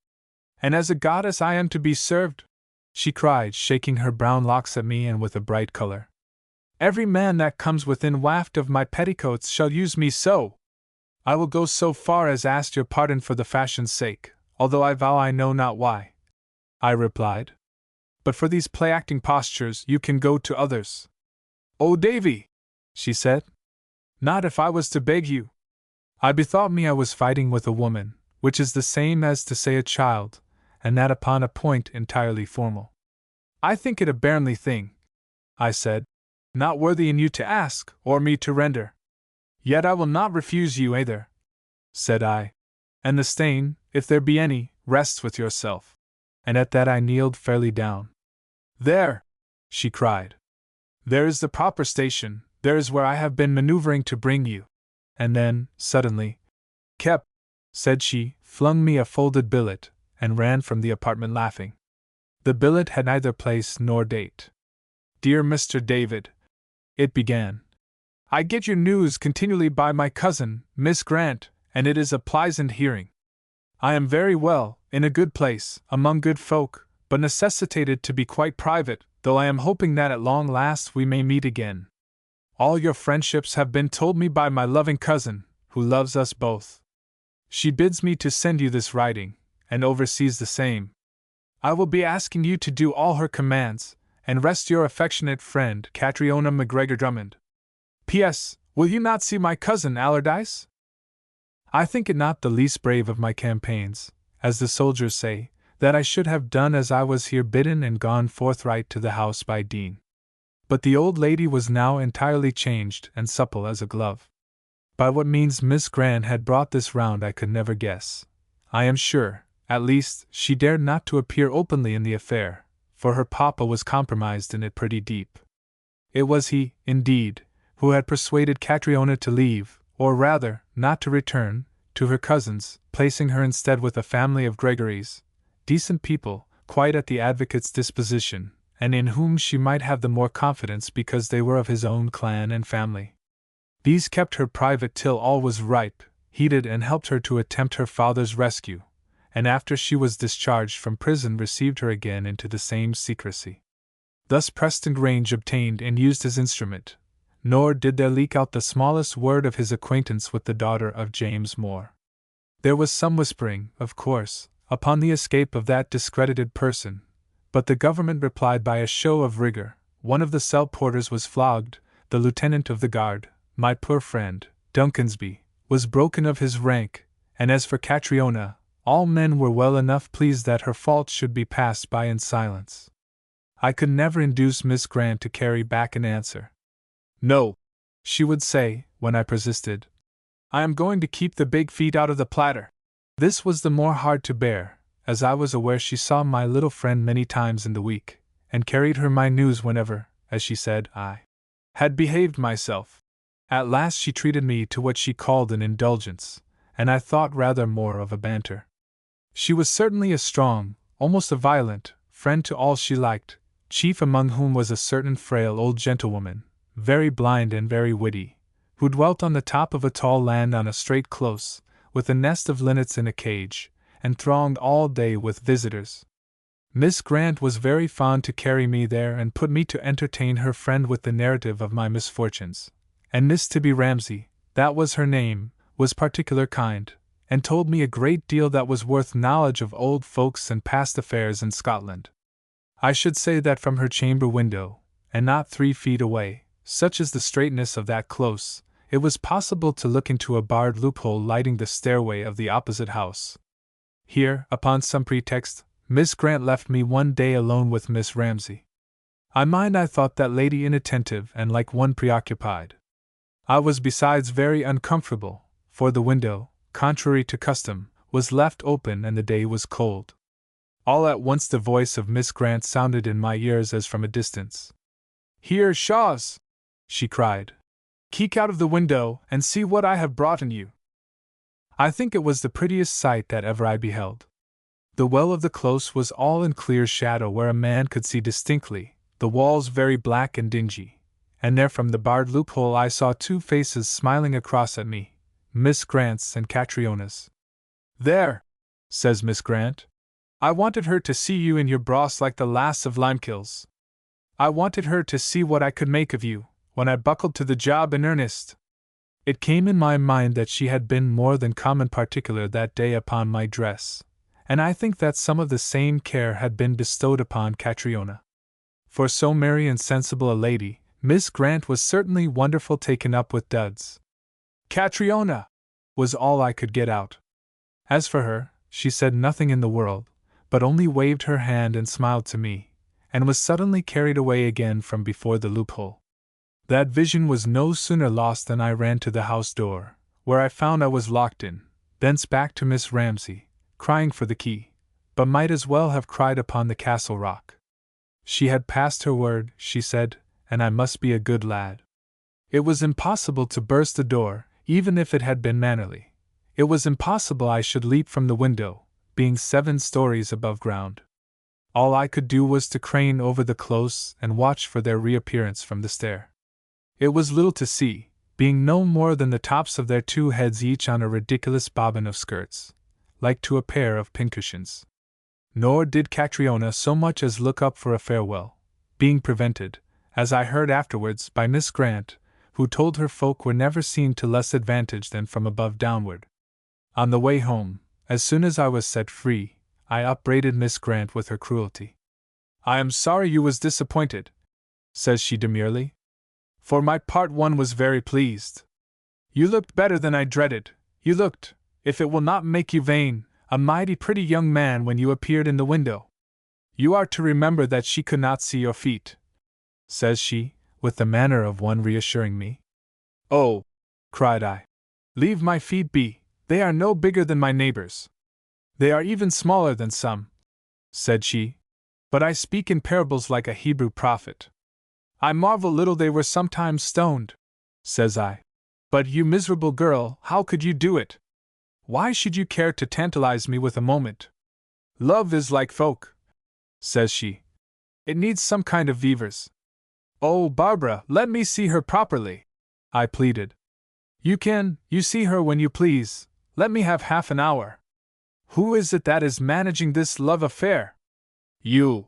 And as a goddess I am to be served," she cried, shaking her brown locks at me and with a bright color. "Every man that comes within waft of my petticoats shall use me so. I will go so far as ask your pardon for the fashion's sake, although I vow I know not why," I replied. "But for these play-acting postures you can go to others." "Oh, Davy," she said, "not if I was to beg you." I bethought me I was fighting with a woman, which is the same as to say a child, and that upon a point entirely formal. "I think it a bairnly thing," I said, "not worthy in you to ask, or me to render. Yet I will not refuse you either," said I, "and the stain, if there be any, rests with yourself." And at that I kneeled fairly down. "There!" she cried. "There is the proper station, there is where I have been maneuvering to bring you." And then, suddenly, "Kep," said she, flung me a folded billet, and ran from the apartment laughing. The billet had neither place nor date. "Dear Mr. David," it began, "I get your news continually by my cousin, Miss Grant, and it is a pleasant hearing. I am very well, in a good place, among good folk, but necessitated to be quite private, though I am hoping that at long last we may meet again. All your friendships have been told me by my loving cousin, who loves us both. She bids me to send you this writing, and oversees the same. I will be asking you to do all her commands, and rest your affectionate friend, Catriona MacGregor Drummond. P.S. Will you not see my cousin Allardyce? I think it not the least brave of my campaigns, as the soldiers say, that I should have done as I was here bidden and gone forthright to the house by Dean. But the old lady was now entirely changed and supple as a glove. By what means Miss Grant had brought this round I could never guess. I am sure, at least, she dared not to appear openly in the affair, for her papa was compromised in it pretty deep. It was he, indeed, who had persuaded Catriona to leave, or rather, not to return, to her cousins, placing her instead with a family of Gregorys, decent people, quite at the advocate's disposition, and in whom she might have the more confidence because they were of his own clan and family. These kept her private till all was ripe, heated, and helped her to attempt her father's rescue, and after she was discharged from prison received her again into the same secrecy. Thus Preston Grange obtained and used his instrument, nor did there leak out the smallest word of his acquaintance with the daughter of James Moore. There was some whispering, of course, upon the escape of that discredited person, but the government replied by a show of rigor. One of the cell porters was flogged, the lieutenant of the guard, my poor friend, Duncansby, was broken of his rank, and as for Catriona, all men were well enough pleased that her fault should be passed by in silence. I could never induce Miss Grant to carry back an answer. No, she would say, when I persisted. I am going to keep the big feet out of the platter. This was the more hard to bear, as I was aware she saw my little friend many times in the week, and carried her my news whenever, as she said, I had behaved myself. At last she treated me to what she called an indulgence, and I thought rather more of a banter. She was certainly a strong, almost a violent, friend to all she liked, chief among whom was a certain frail old gentlewoman, very blind and very witty, who dwelt on the top of a tall land on a straight close, with a nest of linnets in a cage, and thronged all day with visitors. Miss Grant was very fond to carry me there and put me to entertain her friend with the narrative of my misfortunes, and Miss Tibby Ramsay, that was her name, was particular kind, and told me a great deal that was worth knowledge of old folks and past affairs in Scotland. I should say that from her chamber window, and not 3 feet away, such is the straightness of that close, it was possible to look into a barred loophole lighting the stairway of the opposite house. Here, upon some pretext, Miss Grant left me one day alone with Miss Ramsay. I thought that lady inattentive and like one preoccupied. I was besides very uncomfortable, for the window, contrary to custom, was left open and the day was cold. All at once the voice of Miss Grant sounded in my ears as from a distance. "Here, Shaws!" she cried. "Keek out of the window and see what I have broughten you." I think it was the prettiest sight that ever I beheld. The well of the close was all in clear shadow where a man could see distinctly, the walls very black and dingy, and there from the barred loophole I saw 2 faces smiling across at me, Miss Grant's and Catriona's. "There," says Miss Grant. "I wanted her to see you in your bross like the lass of Limekills. I wanted her to see what I could make of you, when I buckled to the job in earnest." It came in my mind that she had been more than common particular that day upon my dress, and I think that some of the same care had been bestowed upon Catriona. For so merry and sensible a lady, Miss Grant was certainly wonderful taken up with duds. "Catriona!" was all I could get out. As for her, she said nothing in the world, but only waved her hand and smiled to me, and was suddenly carried away again from before the loophole. That vision was no sooner lost than I ran to the house door, where I found I was locked in, thence back to Miss Ramsay, crying for the key, but might as well have cried upon the castle rock. She had passed her word, she said, and I must be a good lad. It was impossible to burst the door, even if it had been mannerly. It was impossible I should leap from the window, being 7 stories above ground. All I could do was to crane over the close and watch for their reappearance from the stair. It was little to see, being no more than the tops of their 2 heads each on a ridiculous bobbin of skirts, like to a pair of pincushions. Nor did Catriona so much as look up for a farewell, being prevented, as I heard afterwards, by Miss Grant, who told her folk were never seen to less advantage than from above downward. On the way home, as soon as I was set free, I upbraided Miss Grant with her cruelty. "I am sorry you was disappointed," says she demurely. "For my part one was very pleased. You looked better than I dreaded, you looked, if it will not make you vain, a mighty pretty young man when you appeared in the window. You are to remember that she could not see your feet," says she, with the manner of one reassuring me. "Oh," cried I, "leave my feet be, they are no bigger than my neighbors. They are even smaller than some," said she, "but I speak in parables like a Hebrew prophet. I marvel little they were sometimes stoned," says I. "But you miserable girl, how could you do it? Why should you care to tantalize me with a moment? Love is like folk," says she. "It needs some kind of vivers." "Oh, Barbara, let me see her properly," I pleaded. You see her when you please, let me have half an hour." "Who is it that is managing this love affair? You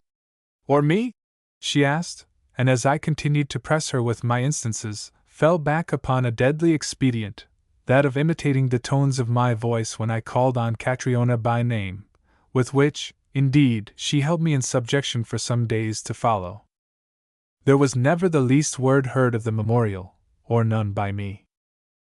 or me?" she asked, and as I continued to press her with my instances, fell back upon a deadly expedient, that of imitating the tones of my voice when I called on Catriona by name, with which, indeed, she held me in subjection for some days to follow. There was never the least word heard of the memorial, or none by me.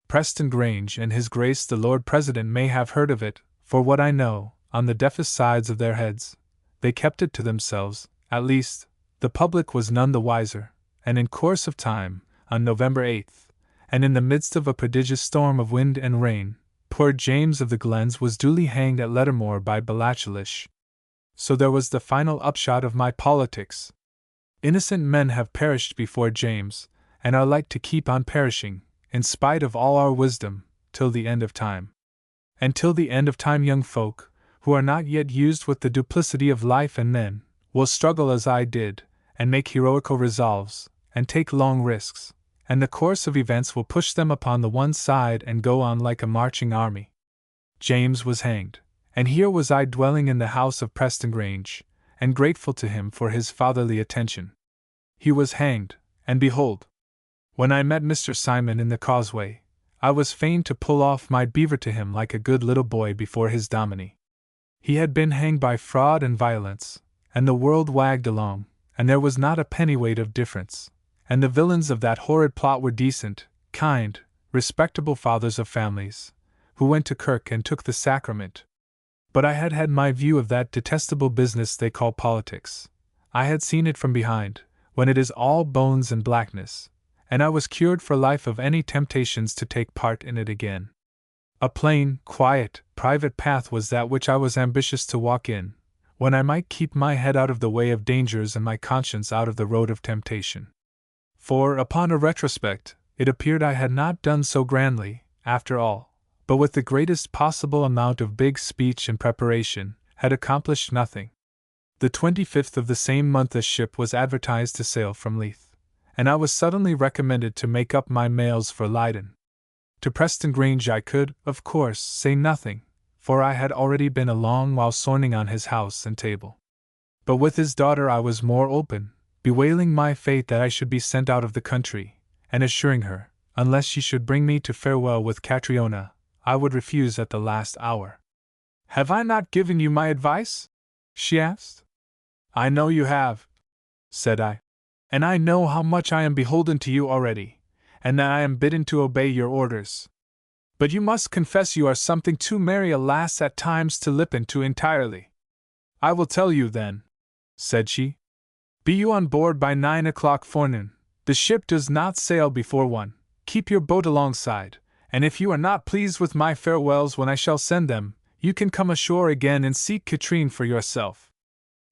Preston Grange and His Grace the Lord President may have heard of it, for what I know, on the deafest sides of their heads. They kept it to themselves, at least, the public was none the wiser, and in course of time, on November 8th, and in the midst of a prodigious storm of wind and rain, poor James of the Glens was duly hanged at Lettermore by Balachalish. So there was the final upshot of my politics. Innocent men have perished before James, and are like to keep on perishing, in spite of all our wisdom, till the end of time. And till the end of time young folk, who are not yet used with the duplicity of life and men, will struggle as I did, and make heroical resolves, and take long risks, and the course of events will push them upon the one side and go on like a marching army. James was hanged, and here was I dwelling in the house of Preston Grange, and grateful to him for his fatherly attention. He was hanged, and behold, when I met Mr. Simon in the causeway, I was fain to pull off my beaver to him like a good little boy before his dominie. He had been hanged by fraud and violence, and the world wagged along, and there was not a pennyweight of difference, and the villains of that horrid plot were decent, kind, respectable fathers of families, who went to kirk and took the sacrament. But I had had my view of that detestable business they call politics. I had seen it from behind, when it is all bones and blackness, and I was cured for life of any temptations to take part in it again. A plain, quiet, private path was that which I was ambitious to walk in, when I might keep my head out of the way of dangers and my conscience out of the road of temptation. For, upon a retrospect, it appeared I had not done so grandly, after all, but with the greatest possible amount of big speech and preparation, had accomplished nothing. The 25th of the same month a ship was advertised to sail from Leith, and I was suddenly recommended to make up my mails for Leyden. To Preston Grange I could, of course, say nothing, for I had already been a long while sorning on his house and table. But with his daughter I was more open, bewailing my fate that I should be sent out of the country, and assuring her, unless she should bring me to farewell with Catriona, I would refuse at the last hour. "Have I not given you my advice?" she asked. "I know you have," said I, "and I know how much I am beholden to you already, and that I am bidden to obey your orders. But you must confess you are something too merry a lass at times to lippen to entirely." "I will tell you then," said she. "Be you on board by 9 o'clock forenoon. The ship does not sail before 1. Keep your boat alongside, and if you are not pleased with my farewells when I shall send them, you can come ashore again and seek Katrine for yourself."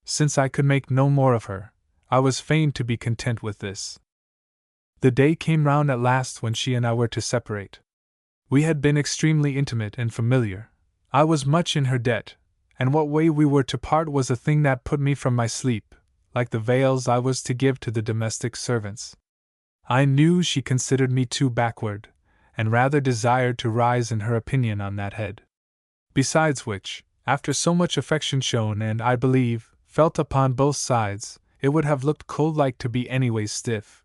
Since I could make no more of her, I was fain to be content with this. The day came round at last when she and I were to separate. We had been extremely intimate and familiar. I was much in her debt, and what way we were to part was a thing that put me from my sleep, like the vails I was to give to the domestic servants. I knew she considered me too backward, and rather desired to rise in her opinion on that head. Besides which, after so much affection shown and, I believe, felt upon both sides, it would have looked cold-like to be anyways stiff.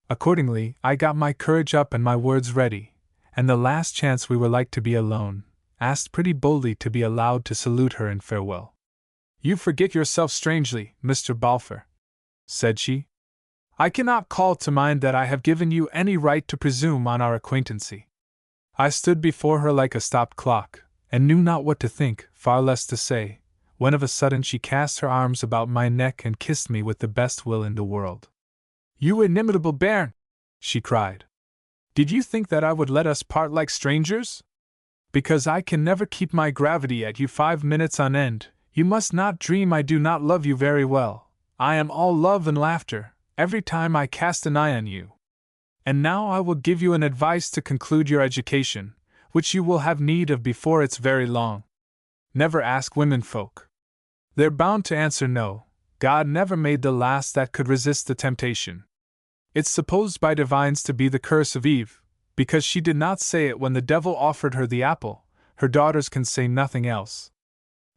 Accordingly, I got my courage up and my words ready, and the last chance we were like to be alone, asked pretty boldly to be allowed to salute her in farewell. "You forget yourself strangely, Mr. Balfour," said she. "I cannot call to mind that I have given you any right to presume on our acquaintancy." I stood before her like a stopped clock, and knew not what to think, far less to say, when of a sudden she cast her arms about my neck and kissed me with the best will in the world. "You inimitable bairn!" she cried. "Did you think that I would let us part like strangers? Because I can never keep my gravity at you 5 minutes on end, you must not dream I do not love you very well. I am all love and laughter, every time I cast an eye on you. And now I will give you an advice to conclude your education, which you will have need of before it's very long. Never ask womenfolk. They're bound to answer no. God never made the lass that could resist the temptation. It's supposed by divines to be the curse of Eve, because she did not say it when the devil offered her the apple. Her daughters can say nothing else.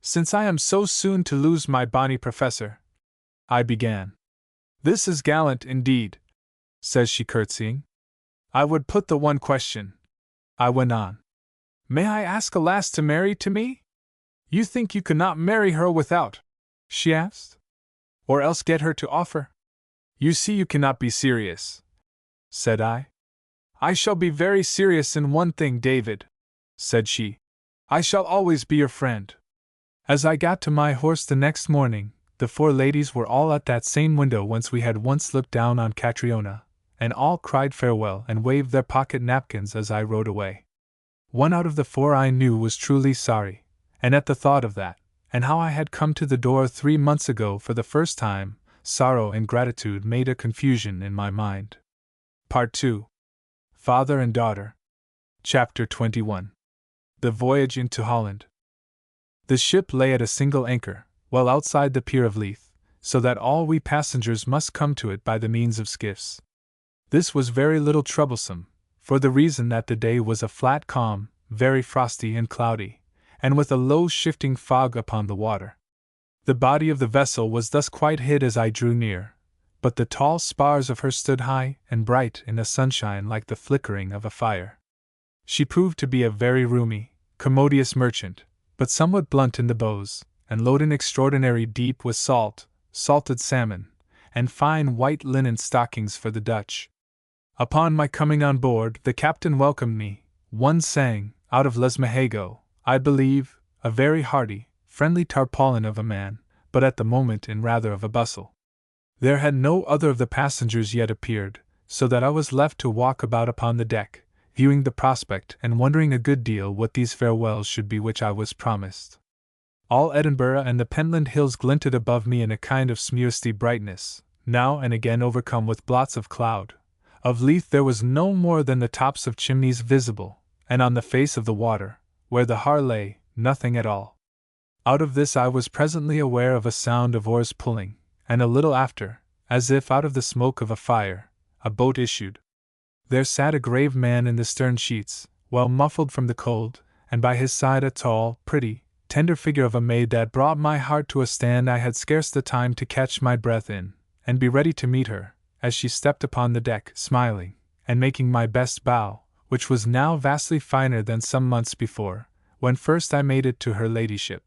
Since I am so soon to lose my bonny professor," I began. "This is gallant indeed," says she curtsying. "I would put the one question," I went on. "May I ask a lass to marry to me?" "You think you could not marry her without?" she asked. "Or else get her to offer?" "You see you cannot be serious," said I. "I shall be very serious in one thing, David," said she. "I shall always be your friend." As I got to my horse the next morning, the 4 ladies were all at that same window whence we had once looked down on Catriona, and all cried farewell and waved their pocket napkins as I rode away. One out of the 4 I knew was truly sorry, and at the thought of that, and how I had come to the door 3 months ago for the first time, sorrow and gratitude made a confusion in my mind. Part 2. Father and Daughter. Chapter 21. The Voyage into Holland. The ship lay at a single anchor, well outside the pier of Leith, so that all we passengers must come to it by the means of skiffs. This was very little troublesome, for the reason that the day was a flat calm, very frosty and cloudy, and with a low shifting fog upon the water. The body of the vessel was thus quite hid as I drew near, but the tall spars of her stood high and bright in the sunshine like the flickering of a fire. She proved to be a very roomy, commodious merchant, but somewhat blunt in the bows, and loading extraordinary deep with salt, salted salmon, and fine white linen stockings for the Dutch. Upon my coming on board, the captain welcomed me. One sang, out of Lesmahago, I believe, a very hearty, friendly tarpaulin of a man, but at the moment in rather of a bustle. There had no other of the passengers yet appeared, so that I was left to walk about upon the deck, viewing the prospect and wondering a good deal what these farewells should be which I was promised. All Edinburgh and the Pentland Hills glinted above me in a kind of smearsty brightness, now and again overcome with blots of cloud. Of Leith there was no more than the tops of chimneys visible, and on the face of the water, where the Har lay, nothing at all. Out of this I was presently aware of a sound of oars pulling, and a little after, as if out of the smoke of a fire, a boat issued. There sat a grave man in the stern sheets, well muffled from the cold, and by his side a tall, pretty, tender figure of a maid that brought my heart to a stand. I had scarce the time to catch my breath in, and be ready to meet her, as she stepped upon the deck, smiling, and making my best bow, which was now vastly finer than some months before, when first I made it to her ladyship.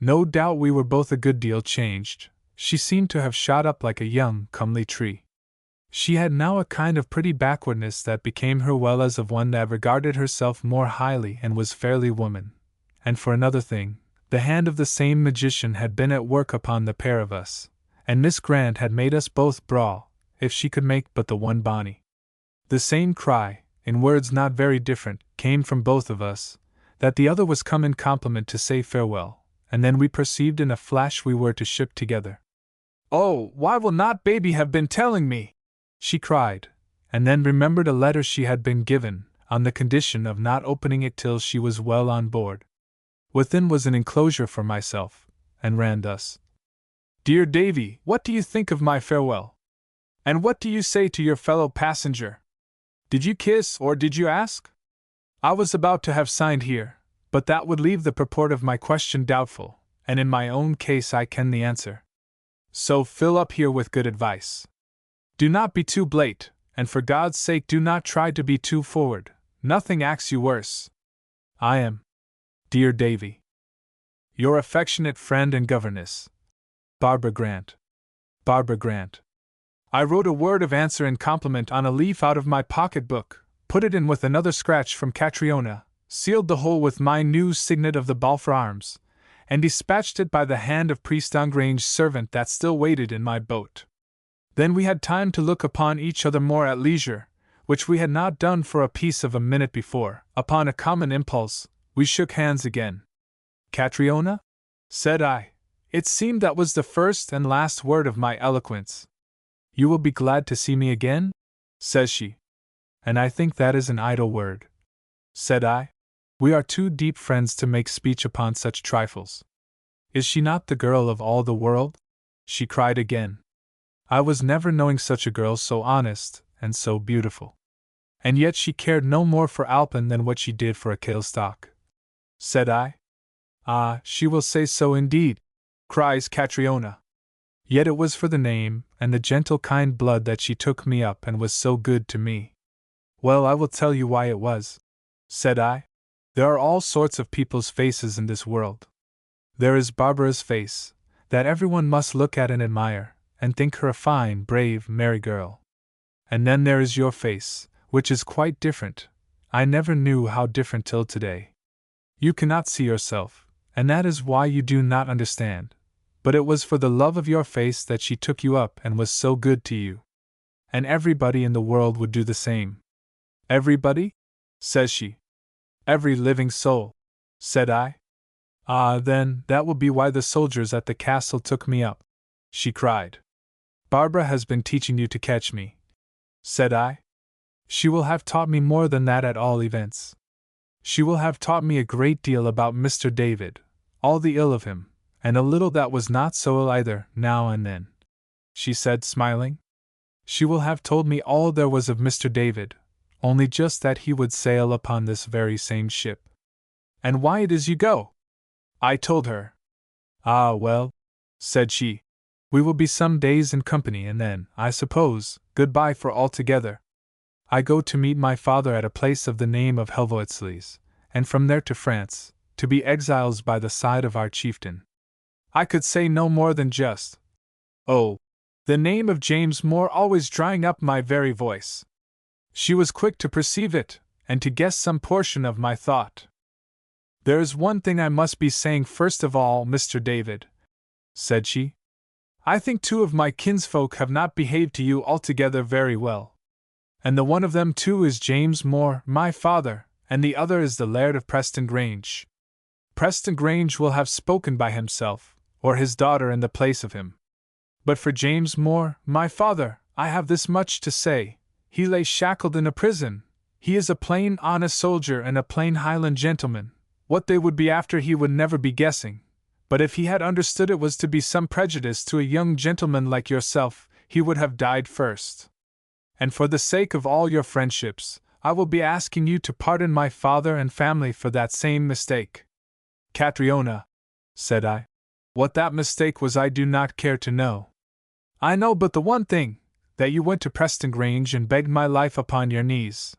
No doubt we were both a good deal changed. She seemed to have shot up like a young, comely tree. She had now a kind of pretty backwardness that became her well as of one that regarded herself more highly and was fairly woman. And for another thing, the hand of the same magician had been at work upon the pair of us, and Miss Grant had made us both brawl, if she could make but the one bonny. The same cry, in words not very different, came from both of us, that the other was come in compliment to say farewell, and then we perceived in a flash we were to ship together. "Oh, why will not baby have been telling me?" she cried, and then remembered a letter she had been given, on the condition of not opening it till she was well on board. Within was an enclosure for myself, and ran thus: "Dear Davy, what do you think of my farewell? And what do you say to your fellow passenger? Did you kiss or did you ask?" I was about to have signed here, but that would leave the purport of my question doubtful, and in my own case I ken the answer. So fill up here with good advice. Do not be too blate, and for God's sake do not try to be too forward. Nothing acts you worse. I am, dear Davy, your affectionate friend and governess, Barbara Grant. Barbara Grant. I wrote a word of answer in compliment on a leaf out of my pocket-book, put it in with another scratch from Catriona, sealed the whole with my new signet of the Balfour arms, and dispatched it by the hand of Priestangrange's servant that still waited in my boat. Then we had time to look upon each other more at leisure, which we had not done for a piece of a minute before. Upon a common impulse, we shook hands again. "Catriona?" said I. It seemed that was the first and last word of my eloquence. "You will be glad to see me again?" says she. "And I think that is an idle word," said I. "We are too deep friends to make speech upon such trifles." "Is she not the girl of all the world?" she cried again. I was never knowing such a girl so honest and so beautiful. "And yet she cared no more for Alpin than what she did for a Kailstock," said I. "Ah, she will say so indeed," cries Catriona. "Yet it was for the name and the gentle kind blood that she took me up and was so good to me." "Well, I will tell you why it was," said I. "There are all sorts of people's faces in this world. There is Barbara's face, that everyone must look at and admire, and think her a fine, brave, merry girl. And then there is your face, which is quite different. I never knew how different till today. You cannot see yourself, and that is why you do not understand. But it was for the love of your face that she took you up and was so good to you. And everybody in the world would do the same." "Everybody?" says she. "Every living soul," said I. "Ah, then, that will be why the soldiers at the castle took me up," she cried. "Barbara has been teaching you to catch me," said I. "She will have taught me more than that at all events. She will have taught me a great deal about Mr. David, all the ill of him, and a little that was not so ill either, now and then," she said, smiling. "She will have told me all there was of Mr. David, only just that he would sail upon this very same ship." "And why it is you go?" I told her. "Ah, well," said she, "we will be some days in company, and then, I suppose, goodbye for altogether. I go to meet my father at a place of the name of Helvoetsluys, and from there to France, to be exiles by the side of our chieftain." I could say no more than just, "Oh," the name of James Moore always drying up my very voice. She was quick to perceive it, and to guess some portion of my thought. "There is one thing I must be saying first of all, Mr. David," said she. "I think two of my kinsfolk have not behaved to you altogether very well. And the one of them too is James Moore, my father, and the other is the Laird of Preston Grange. Preston Grange will have spoken by himself, or his daughter in the place of him. But for James Moore, my father, I have this much to say: he lay shackled in a prison. He is a plain, honest soldier and a plain Highland gentleman. What they would be after he would never be guessing. But if he had understood it was to be some prejudice to a young gentleman like yourself, he would have died first. And for the sake of all your friendships, I will be asking you to pardon my father and family for that same mistake." "Catriona," said I, "what that mistake was I do not care to know. I know but the one thing, that you went to Preston Grange and begged my life upon your knees."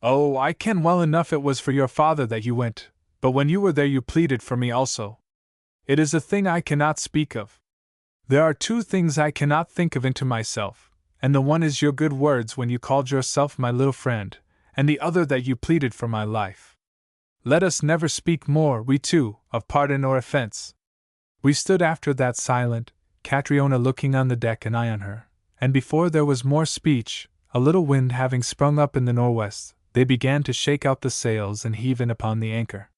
"Oh, I ken well enough it was for your father that you went, but when you were there you pleaded for me also. It is a thing I cannot speak of. There are two things I cannot think of into myself, and the one is your good words when you called yourself my little friend, and the other that you pleaded for my life. Let us never speak more, we two, of pardon or offense." We stood after that silent, Catriona looking on the deck and I on her, and before there was more speech, a little wind having sprung up in the nor'west, they began to shake out the sails and heave in upon the anchor.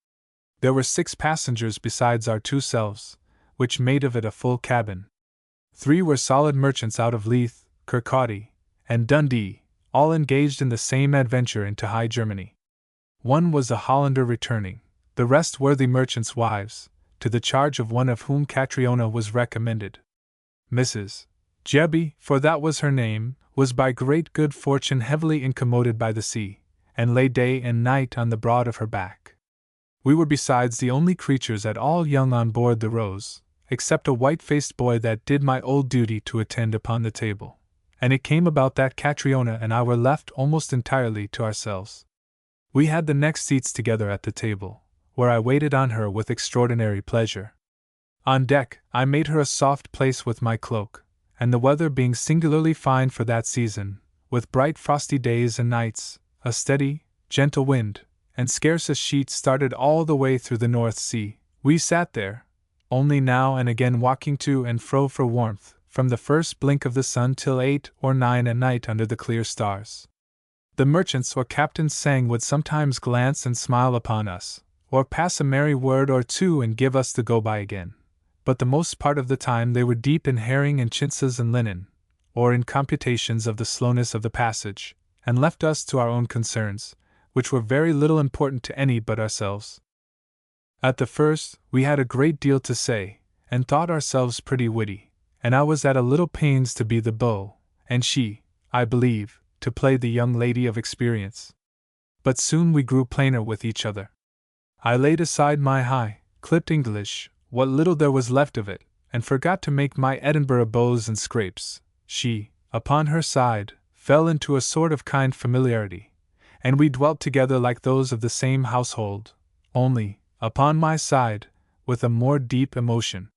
There were 6 passengers besides our 2 selves, which made of it a full cabin. 3 were solid merchants out of Leith, Kirkcaldy, and Dundee, all engaged in the same adventure into High Germany. 1 was a Hollander returning, the rest worthy merchants' wives, to the charge of one of whom Catriona was recommended. Mrs. Jebby, for that was her name, was by great good fortune heavily incommoded by the sea, and lay day and night on the broad of her back. We were besides the only creatures at all young on board the Rose, except a white-faced boy that did my old duty to attend upon the table, and it came about that Catriona and I were left almost entirely to ourselves. We had the next seats together at the table, where I waited on her with extraordinary pleasure. On deck, I made her a soft place with my cloak, and the weather being singularly fine for that season, with bright frosty days and nights, a steady, gentle wind, and scarce a sheet started all the way through the North Sea, we sat there, only now and again walking to and fro for warmth, from the first blink of the sun till 8 or 9 at night under the clear stars. The merchants or captains saying would sometimes glance and smile upon us, or pass a merry word or two and give us the go-by again, but the most part of the time they were deep in herring and chintzes and linen, or in computations of the slowness of the passage, and left us to our own concerns, which were very little important to any but ourselves. At the first, we had a great deal to say, and thought ourselves pretty witty, and I was at a little pains to be the beau, and she, I believe, to play the young lady of experience. But soon we grew plainer with each other. I laid aside my high, clipped English, what little there was left of it, and forgot to make my Edinburgh bows and scrapes. She, upon her side, fell into a sort of kind familiarity, and we dwelt together like those of the same household, only, upon my side, with a more deep emotion.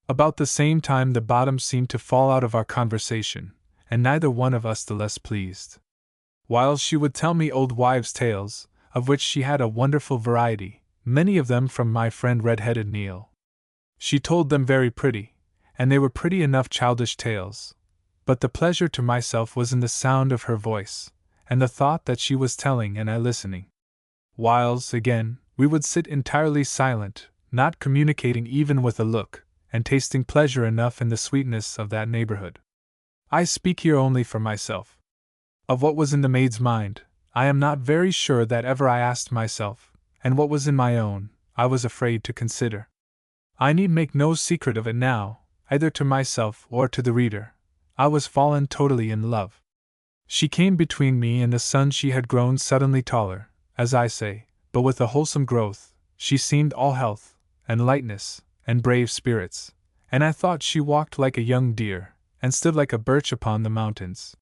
About the same time the bottom seemed to fall out of our conversation, and neither one of us the less pleased. While she would tell me old wives' tales, of which she had a wonderful variety, many of them from my friend red-headed Neil. She told them very pretty, and they were pretty enough childish tales, but the pleasure to myself was in the sound of her voice, and the thought that she was telling and I listening. Whiles, again, we would sit entirely silent, not communicating even with a look, and tasting pleasure enough in the sweetness of that neighborhood. I speak here only for myself. Of what was in the maid's mind, I am not very sure that ever I asked myself, and what was in my own, I was afraid to consider. I need make no secret of it now, either to myself or to the reader. I was fallen totally in love. She came between me and the sun. She had grown suddenly taller, as I say, but with a wholesome growth. She seemed all health, and lightness, and brave spirits, and I thought she walked like a young deer, and stood like a birch upon the mountains.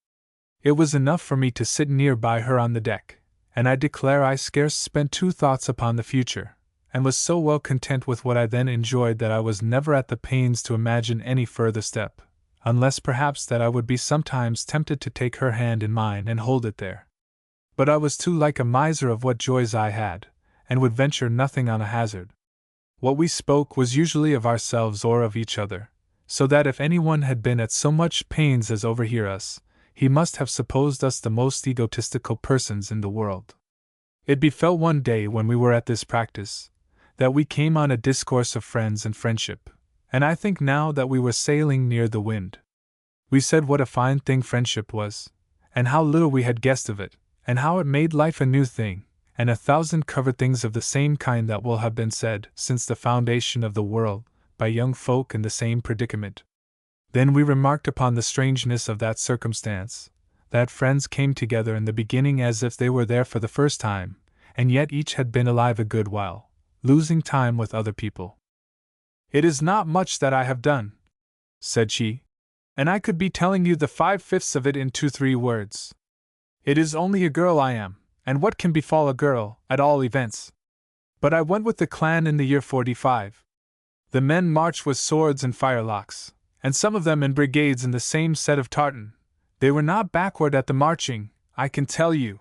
It was enough for me to sit near by her on the deck, and I declare I scarce spent 2 thoughts upon the future, and was so well content with what I then enjoyed that I was never at the pains to imagine any further step, unless perhaps that I would be sometimes tempted to take her hand in mine and hold it there. But I was too like a miser of what joys I had, and would venture nothing on a hazard. What we spoke was usually of ourselves or of each other, so that if anyone had been at so much pains as overhear us, he must have supposed us the most egotistical persons in the world. It befell one day when we were at this practice, that we came on a discourse of friends and friendship, and I think now that we were sailing near the wind. We said what a fine thing friendship was, and how little we had guessed of it, and how it made life a new thing, and 1,000 covered things of the same kind that will have been said since the foundation of the world, by young folk in the same predicament. Then we remarked upon the strangeness of that circumstance, that friends came together in the beginning as if they were there for the first time, and yet each had been alive a good while, losing time with other people. "It is not much that I have done," said she, "and I could be telling you the 5/5 of it in 2-3 words. It is only a girl I am, and what can befall a girl, at all events? But I went with the clan in the year 45. The men marched with swords and firelocks, and some of them in brigades in the same set of tartan. They were not backward at the marching, I can tell you.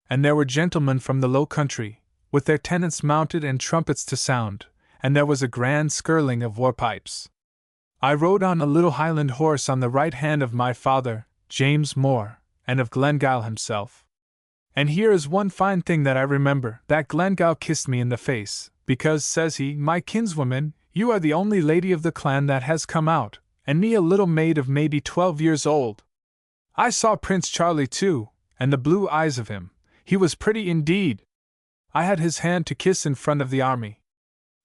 And there were gentlemen from the low country, with their tenants mounted and trumpets to sound, and there was a grand skirling of war pipes. I rode on a little Highland horse on the right hand of my father, James Moore, and of Glengyle himself. And here is one fine thing that I remember, that Glengyle kissed me in the face, because, says he, my kinswoman, you are the only lady of the clan that has come out, and me a little maid of maybe 12 years old. I saw Prince Charlie too, and the blue eyes of him, he was pretty indeed. I had his hand to kiss in front of the army.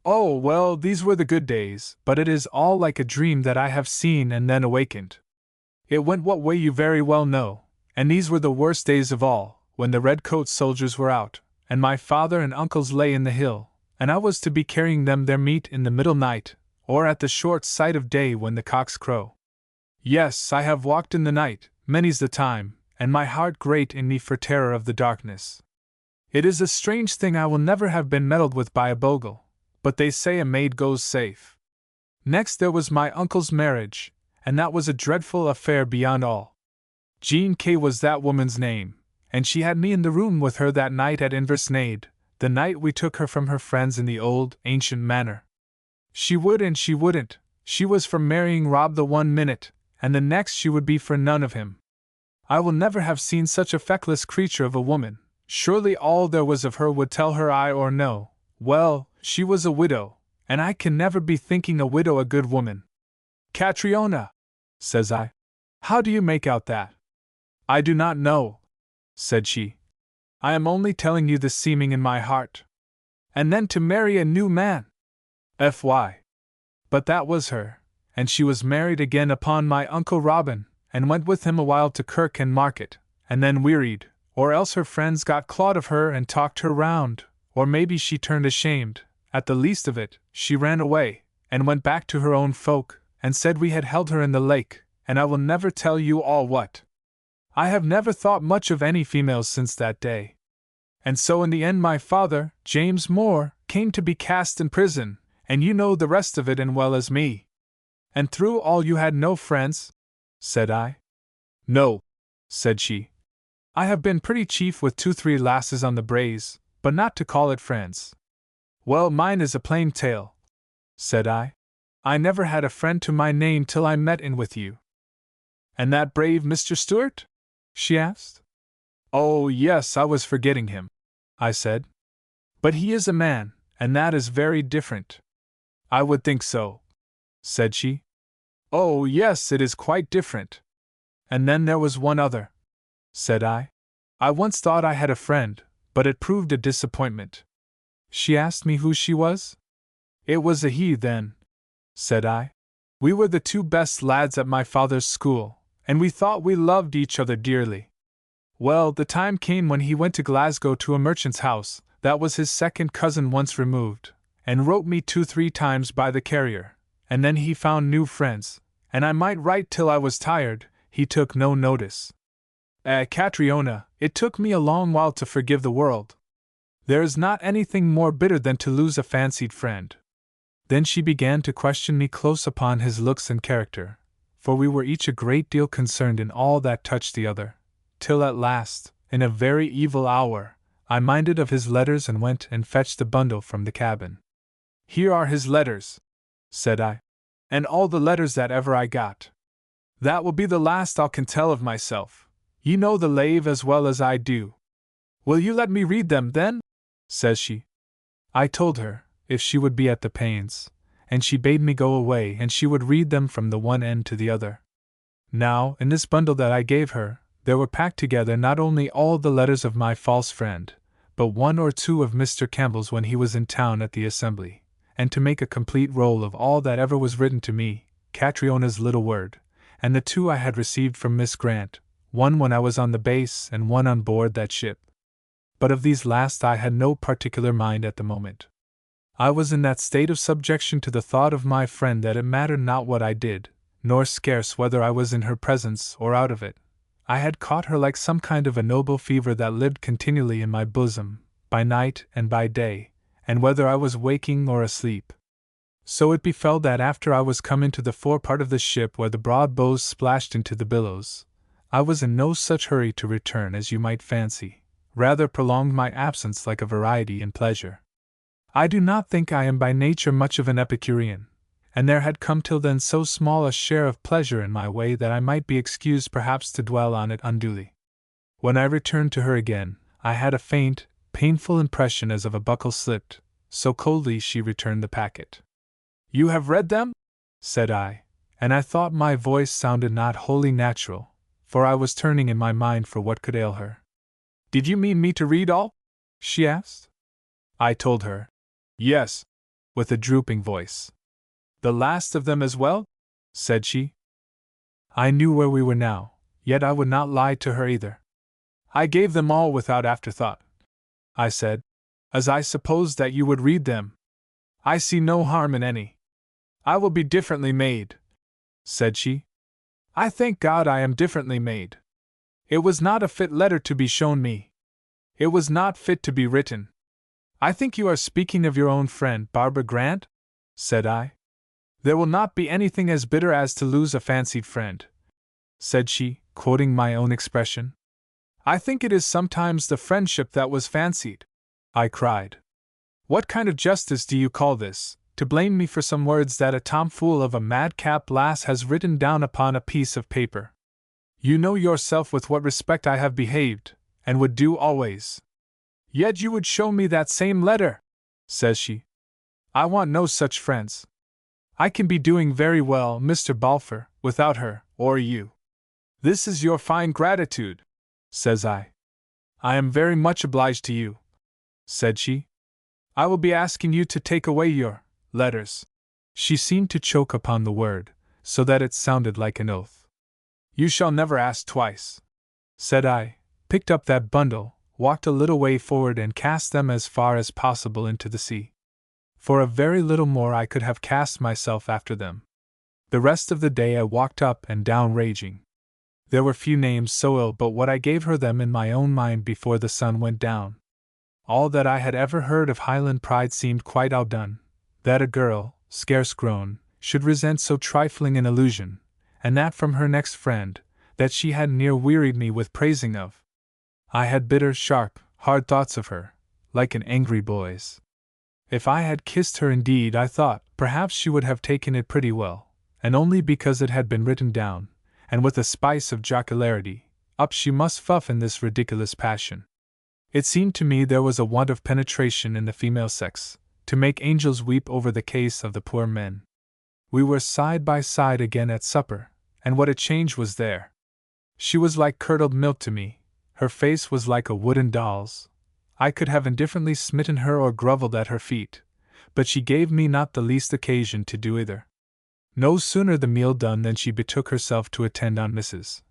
Oh, well, these were the good days, but it is all like a dream that I have seen and then awakened. It went what way you very well know, and these were the worst days of all, when the red-coat soldiers were out, and my father and uncles lay in the hill, and I was to be carrying them their meat in the middle night, or at the short sight of day when the cocks crow. Yes, I have walked in the night, many's the time, and my heart great in me for terror of the darkness. It is a strange thing I will never have been meddled with by a bogle, but they say a maid goes safe. Next there was my uncle's marriage, and that was a dreadful affair beyond all. Jean K. was that woman's name, and she had me in the room with her that night at Inversnaid, the night we took her from her friends in the old, ancient manor. She would and she wouldn't. She was for marrying Rob the one minute, and the next she would be for none of him. I will never have seen such a feckless creature of a woman. Surely all there was of her would tell her aye or no. Well, she was a widow, and I can never be thinking a widow a good woman. Catriona, says I, how do you make out that? I do not know, said she. I am only telling you the seeming in my heart. And then to marry a new man. Fy. But that was her, and she was married again upon my Uncle Robin, and went with him a while to Kirk and Market, and then wearied, or else her friends got claught of her and talked her round, or maybe she turned ashamed, at the least of it, she ran away, and went back to her own folk, and said we had held her in the lake, and I will never tell you all what. I have never thought much of any females since that day. And so in the end my father, James Moore, came to be cast in prison, and you know the rest of it and well as me. And through all you had no friends? Said I. No, said she. I have been pretty chief with 2-3 lasses on the braes, but not to call it friends. Well, mine is a plain tale, said I. I never had a friend to my name till I met in with you. And that brave Mr. Stewart? She asked. Oh, yes, I was forgetting him, I said. But he is a man, and that is very different. I would think so, said she. Oh, yes, it is quite different. And then there was one other, said I. I once thought I had a friend, but it proved a disappointment. She asked me who she was? It was a he, then, said I. We were the 2 best lads at my father's school, and we thought we loved each other dearly. Well, the time came when he went to Glasgow to a merchant's house, that was his second cousin once removed, and wrote me 2-3 times by the carrier, and then he found new friends, and I might write till I was tired, he took no notice. Catriona, it took me a long while to forgive the world. There is not anything more bitter than to lose a fancied friend. Then she began to question me close upon his looks and character, for we were each a great deal concerned in all that touched the other, till at last, in a very evil hour, I minded of his letters and went and fetched the bundle from the cabin. Here are his letters, said I, and all the letters that ever I got. That will be the last I can tell of myself. You know the lave as well as I do. Will you let me read them, then? Says she. I told her, if she would be at the pains, and she bade me go away and she would read them from the one end to the other. Now, in this bundle that I gave her, there were packed together not only all the letters of my false friend, but 1 or 2 of Mr. Campbell's when he was in town at the assembly, and to make a complete roll of all that ever was written to me, Catriona's little word, and the 2 I had received from Miss Grant, one when I was on the base and one on board that ship. But of these last I had no particular mind at the moment. I was in that state of subjection to the thought of my friend that it mattered not what I did, nor scarce whether I was in her presence or out of it. I had caught her like some kind of a noble fever that lived continually in my bosom, by night and by day, and whether I was waking or asleep. So it befell that after I was come into the forepart of the ship where the broad bows splashed into the billows, I was in no such hurry to return as you might fancy, rather prolonged my absence like a variety in pleasure. I do not think I am by nature much of an Epicurean, and there had come till then so small a share of pleasure in my way that I might be excused perhaps to dwell on it unduly. When I returned to her again, I had a faint, painful impression as of a buckle slipped, so coldly she returned the packet. You have read them? Said I, and I thought my voice sounded not wholly natural, for I was turning in my mind for what could ail her. Did you mean me to read all? She asked. I told her. Yes, with a drooping voice. The last of them as well? Said she. I knew where we were now, yet I would not lie to her either. I gave them all without afterthought, I said, as I supposed that you would read them. I see no harm in any. I will be differently made, said she. I thank God I am differently made. It was not a fit letter to be shown me. It was not fit to be written. I think you are speaking of your own friend, Barbara Grant? Said I. There will not be anything as bitter as to lose a fancied friend, said she, quoting my own expression. I think it is sometimes the friendship that was fancied, I cried. What kind of justice do you call this, to blame me for some words that a tomfool of a madcap lass has written down upon a piece of paper. You know yourself with what respect I have behaved, and would do always. Yet you would show me that same letter, says she. I want no such friends. I can be doing very well, Mr. Balfour, without her, or you. This is your fine gratitude, says I. I am very much obliged to you, said she. I will be asking you to take away your letters. She seemed to choke upon the word, so that it sounded like an oath. You shall never ask twice, said I, picked up that bundle, walked a little way forward and cast them as far as possible into the sea. For a very little more I could have cast myself after them. The rest of the day I walked up and down raging. There were few names so ill but what I gave her them in my own mind before the sun went down. All that I had ever heard of Highland pride seemed quite outdone, that a girl, scarce grown, should resent so trifling an allusion, and that from her next friend, that she had near wearied me with praising of. I had bitter, sharp, hard thoughts of her, like an angry boy's. If I had kissed her indeed, I thought, perhaps she would have taken it pretty well, and only because it had been written down, and with a spice of jocularity, up she must fuff in this ridiculous passion. It seemed to me there was a want of penetration in the female sex, to make angels weep over the case of the poor men. We were side by side again at supper, and what a change was there! She was like curdled milk to me, her face was like a wooden doll's. I could have indifferently smitten her or grovelled at her feet, but she gave me not the least occasion to do either. No sooner the meal done than she betook herself to attend on Mrs.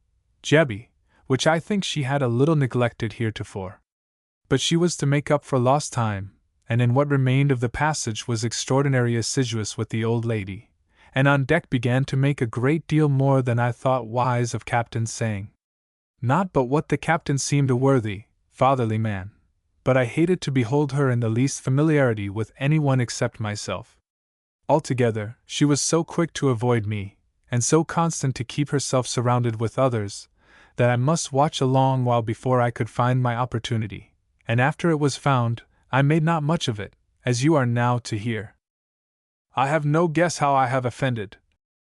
Jebby, which I think she had a little neglected heretofore. But she was to make up for lost time, and in what remained of the passage was extraordinarily assiduous with the old lady, and on deck began to make a great deal more than I thought wise of Captain's saying. Not but what the captain seemed a worthy, fatherly man, but I hated to behold her in the least familiarity with any one except myself. Altogether, she was so quick to avoid me, and so constant to keep herself surrounded with others, that I must watch a long while before I could find my opportunity, and after it was found, I made not much of it, as you are now to hear. I have no guess how I have offended,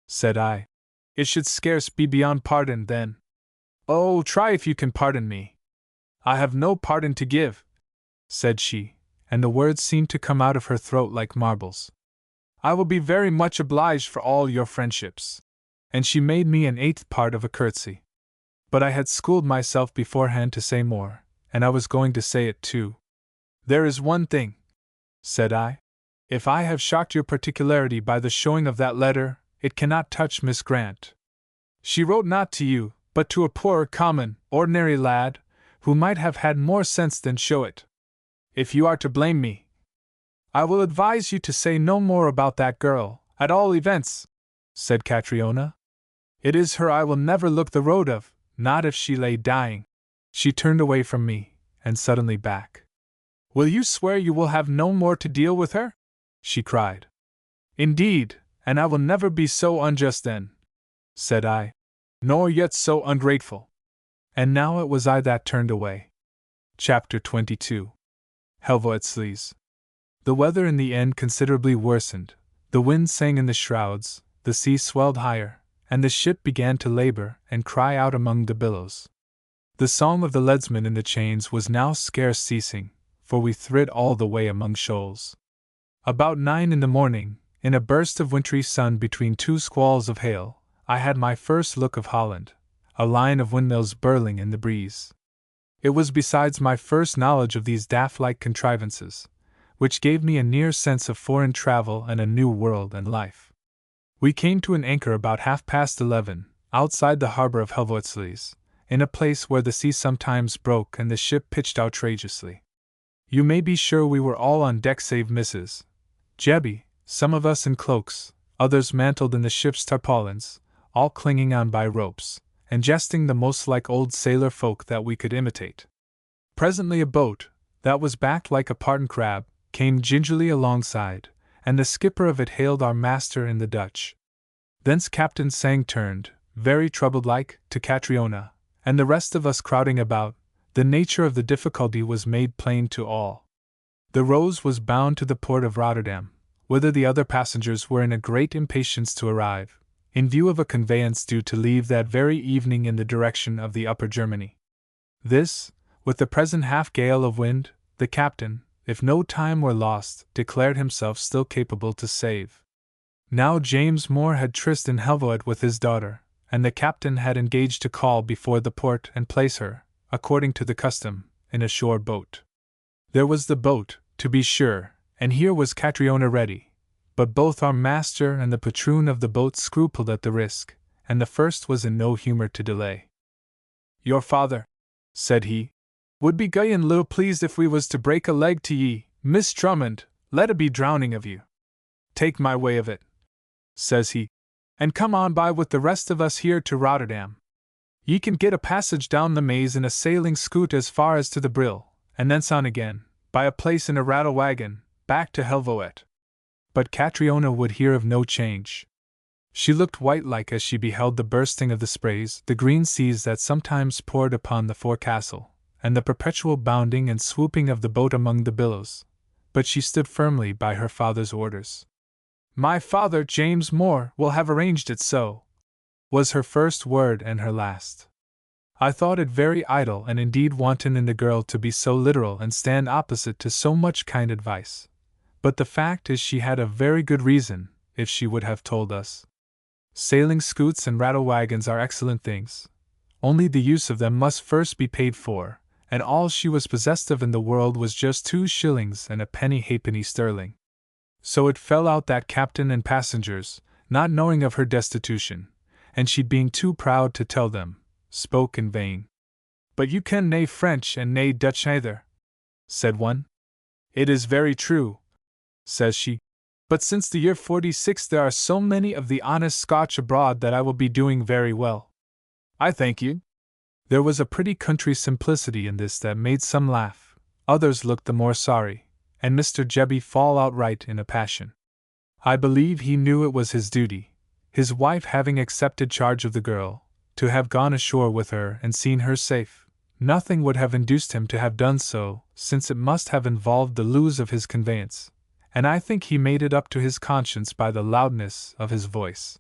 said I. It should scarce be beyond pardon, then. Oh, try if you can pardon me. I have no pardon to give, said she, and the words seemed to come out of her throat like marbles. I will be very much obliged for all your friendships. And she made me an eighth part of a curtsy. But I had schooled myself beforehand to say more, and I was going to say it too. There is one thing, said I. If I have shocked your particularity by the showing of that letter, it cannot touch Miss Grant. She wrote not to you, but to a poor, common, ordinary lad, who might have had more sense than show it. If you are to blame me, I will advise you to say no more about that girl, at all events, said Catriona. It is her I will never look the road of, not if she lay dying. She turned away from me, and suddenly back. Will you swear you will have no more to deal with her? She cried. Indeed, and I will never be so unjust then, said I, nor yet so ungrateful. And now it was I that turned away. Chapter 22. Helvoetsluys. The weather in the end considerably worsened, the wind sang in the shrouds, the sea swelled higher, and the ship began to labor and cry out among the billows. The song of the leadsman in the chains was now scarce ceasing, for we thrid all the way among shoals. About 9 in the morning, in a burst of wintry sun between two squalls of hail, I had my first look of Holland, a line of windmills burling in the breeze. It was besides my first knowledge of these daft-like contrivances, which gave me a near sense of foreign travel and a new world and life. We came to an anchor about 11:30, outside the harbor of Helvoetsluys, in a place where the sea sometimes broke and the ship pitched outrageously. You may be sure we were all on deck save Mrs. Jebby, some of us in cloaks, others mantled in the ship's tarpaulins, all clinging on by ropes, and jesting the most like old sailor folk that we could imitate. Presently a boat, that was backed like a parton crab, came gingerly alongside, and the skipper of it hailed our master in the Dutch. Thence Captain Sang turned, very troubled like, to Catriona, and the rest of us crowding about. The nature of the difficulty was made plain to all. The Rose was bound to the port of Rotterdam, whither the other passengers were in a great impatience to arrive, in view of a conveyance due to leave that very evening in the direction of the Upper Germany. This, with the present half-gale of wind, the captain, if no time were lost, declared himself still capable to save. Now James Moore had tryst in Helvoet with his daughter, and the captain had engaged to call before the port and place her, according to the custom, in a shore boat. There was the boat, to be sure, and here was Catriona ready, but both our master and the patroon of the boat scrupled at the risk, and the first was in no humour to delay. "Your father," said he, "would be gey and little pleased if we was to break a leg to ye, Miss Drummond, let it be drowning of you. Take my way of it," says he, "and come on by with the rest of us here to Rotterdam. Ye can get a passage down the Maze in a sailing scoot as far as to the Brill, and thence on again, by a place in a rattle wagon, back to Helvoet." But Catriona would hear of no change. She looked white-like as she beheld the bursting of the sprays, the green seas that sometimes poured upon the forecastle, and the perpetual bounding and swooping of the boat among the billows, but she stood firmly by her father's orders. "My father, James Moore, will have arranged it so," was her first word and her last. I thought it very idle and indeed wanton in the girl to be so literal and stand opposite to so much kind advice, but the fact is she had a very good reason, if she would have told us. Sailing scoots and rattle wagons are excellent things, only the use of them must first be paid for, and all she was possessed of in the world was just 2 shillings and a penny halfpenny sterling. So it fell out that captain and passengers, not knowing of her destitution, and she being too proud to tell them, spoke in vain. "But you ken nae French and nae Dutch either," said one. "It is very true," says she, "but since the year 46 there are so many of the honest Scotch abroad that I will be doing very well. I thank you." There was a pretty country simplicity in this that made some laugh, others looked the more sorry, and Mr. Jebby fall outright in a passion. I believe he knew it was his duty, his wife having accepted charge of the girl, to have gone ashore with her and seen her safe. Nothing would have induced him to have done so, since it must have involved the lose of his conveyance, and I think he made it up to his conscience by the loudness of his voice.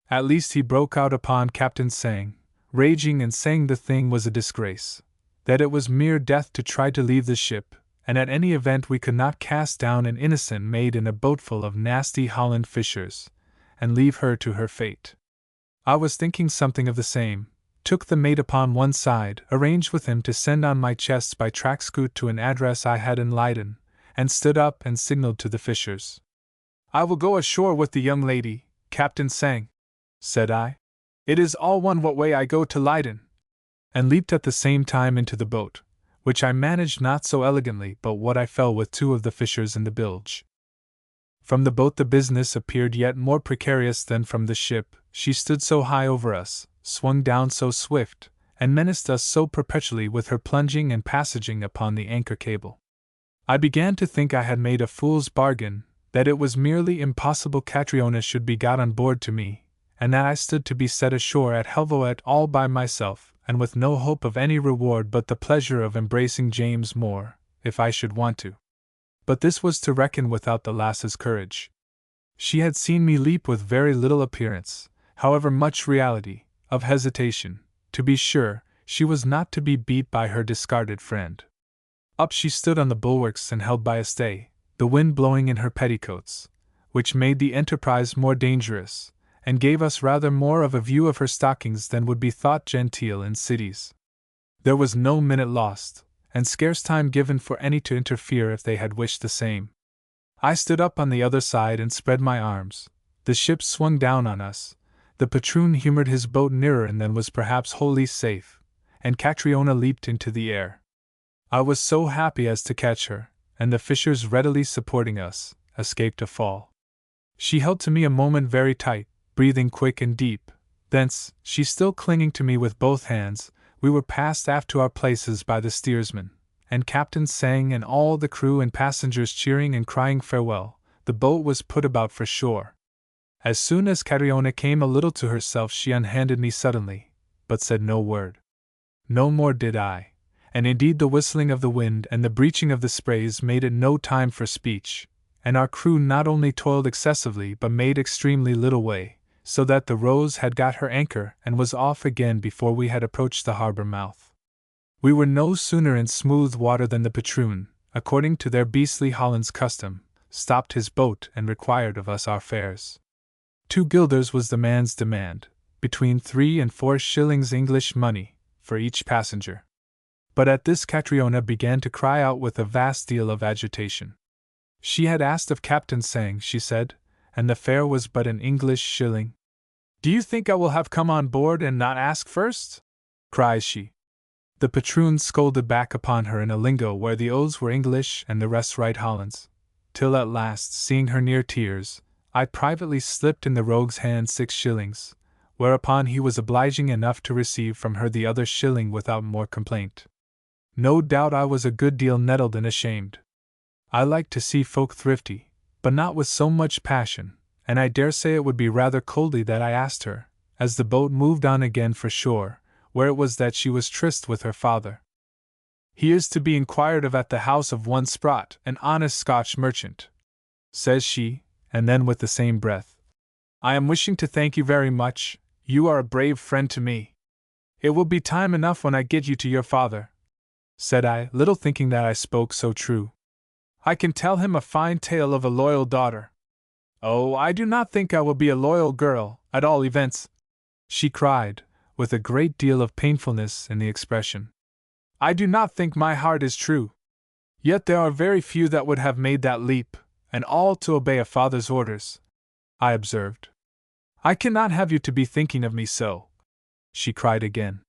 At least he broke out upon Captain saying, raging and saying the thing was a disgrace, that it was mere death to try to leave the ship, and at any event we could not cast down an innocent maid in a boatful of nasty Holland fishers, and leave her to her fate. I was thinking something of the same, took the mate upon one side, arranged with him to send on my chests by track scoot to an address I had in Leyden, and stood up and signaled to the fishers. "I will go ashore with the young lady, Captain Sang," said I. "It is all one what way I go to Leyden," and leaped at the same time into the boat, which I managed not so elegantly but what I fell with 2 of the fishers in the bilge. From the boat the business appeared yet more precarious than from the ship. She stood so high over us, swung down so swift, and menaced us so perpetually with her plunging and passaging upon the anchor cable. I began to think I had made a fool's bargain, that it was merely impossible Catriona should be got on board to me, and that I stood to be set ashore at Helvoet all by myself, and with no hope of any reward but the pleasure of embracing James Moore, if I should want to. But this was to reckon without the lass's courage. She had seen me leap with very little appearance, however much reality, of hesitation. To be sure, she was not to be beat by her discarded friend. Up she stood on the bulwarks and held by a stay, the wind blowing in her petticoats, which made the enterprise more dangerous, and gave us rather more of a view of her stockings than would be thought genteel in cities. There was no minute lost, and scarce time given for any to interfere if they had wished the same. I stood up on the other side and spread my arms. The ship swung down on us, the patroon humoured his boat nearer and then was perhaps wholly safe, and Catriona leaped into the air. I was so happy as to catch her, and the fishers readily supporting us, escaped a fall. She held to me a moment very tight, breathing quick and deep. Thence, she still clinging to me with both hands, we were passed aft to our places by the steersman, and Captain Sang and all the crew and passengers cheering and crying farewell. The boat was put about for shore. As soon as Catriona came a little to herself she unhanded me suddenly, but said no word. No more did I, and indeed the whistling of the wind and the breaching of the sprays made it no time for speech, and our crew not only toiled excessively but made extremely little way, so that the Rose had got her anchor and was off again before we had approached the harbor mouth. We were no sooner in smooth water than the patroon, according to their beastly Holland's custom, stopped his boat and required of us our fares. 2 guilders was the man's demand, between 3 and 4 shillings English money, for each passenger. But at this Catriona began to cry out with a vast deal of agitation. She had asked of Captain Sang, she said, and the fare was but an English shilling. "Do you think I will have come on board and not ask first?" cries she. The patroon scolded back upon her in a lingo where the oaths were English and the rest right Hollands, till at last, seeing her near tears, I privately slipped in the rogue's hand 6 shillings, whereupon he was obliging enough to receive from her the other shilling without more complaint. No doubt I was a good deal nettled and ashamed. I like to see folk thrifty, but not with so much passion, and I dare say it would be rather coldly that I asked her, as the boat moved on again for shore, where it was that she was tryst with her father. "He is to be inquired of at the house of one Sprott, an honest Scotch merchant," says she, and then with the same breath, "I am wishing to thank you very much, you are a brave friend to me. It will be time enough when I get you to your father," said I, little thinking that I spoke so true. "I can tell him a fine tale of a loyal daughter." "Oh, I do not think I will be a loyal girl, at all events," she cried, with a great deal of painfulness in the expression. "I do not think my heart is true. Yet there are very few that would have made that leap, and all to obey a father's orders," I observed. "I cannot have you to be thinking of me so," she cried again.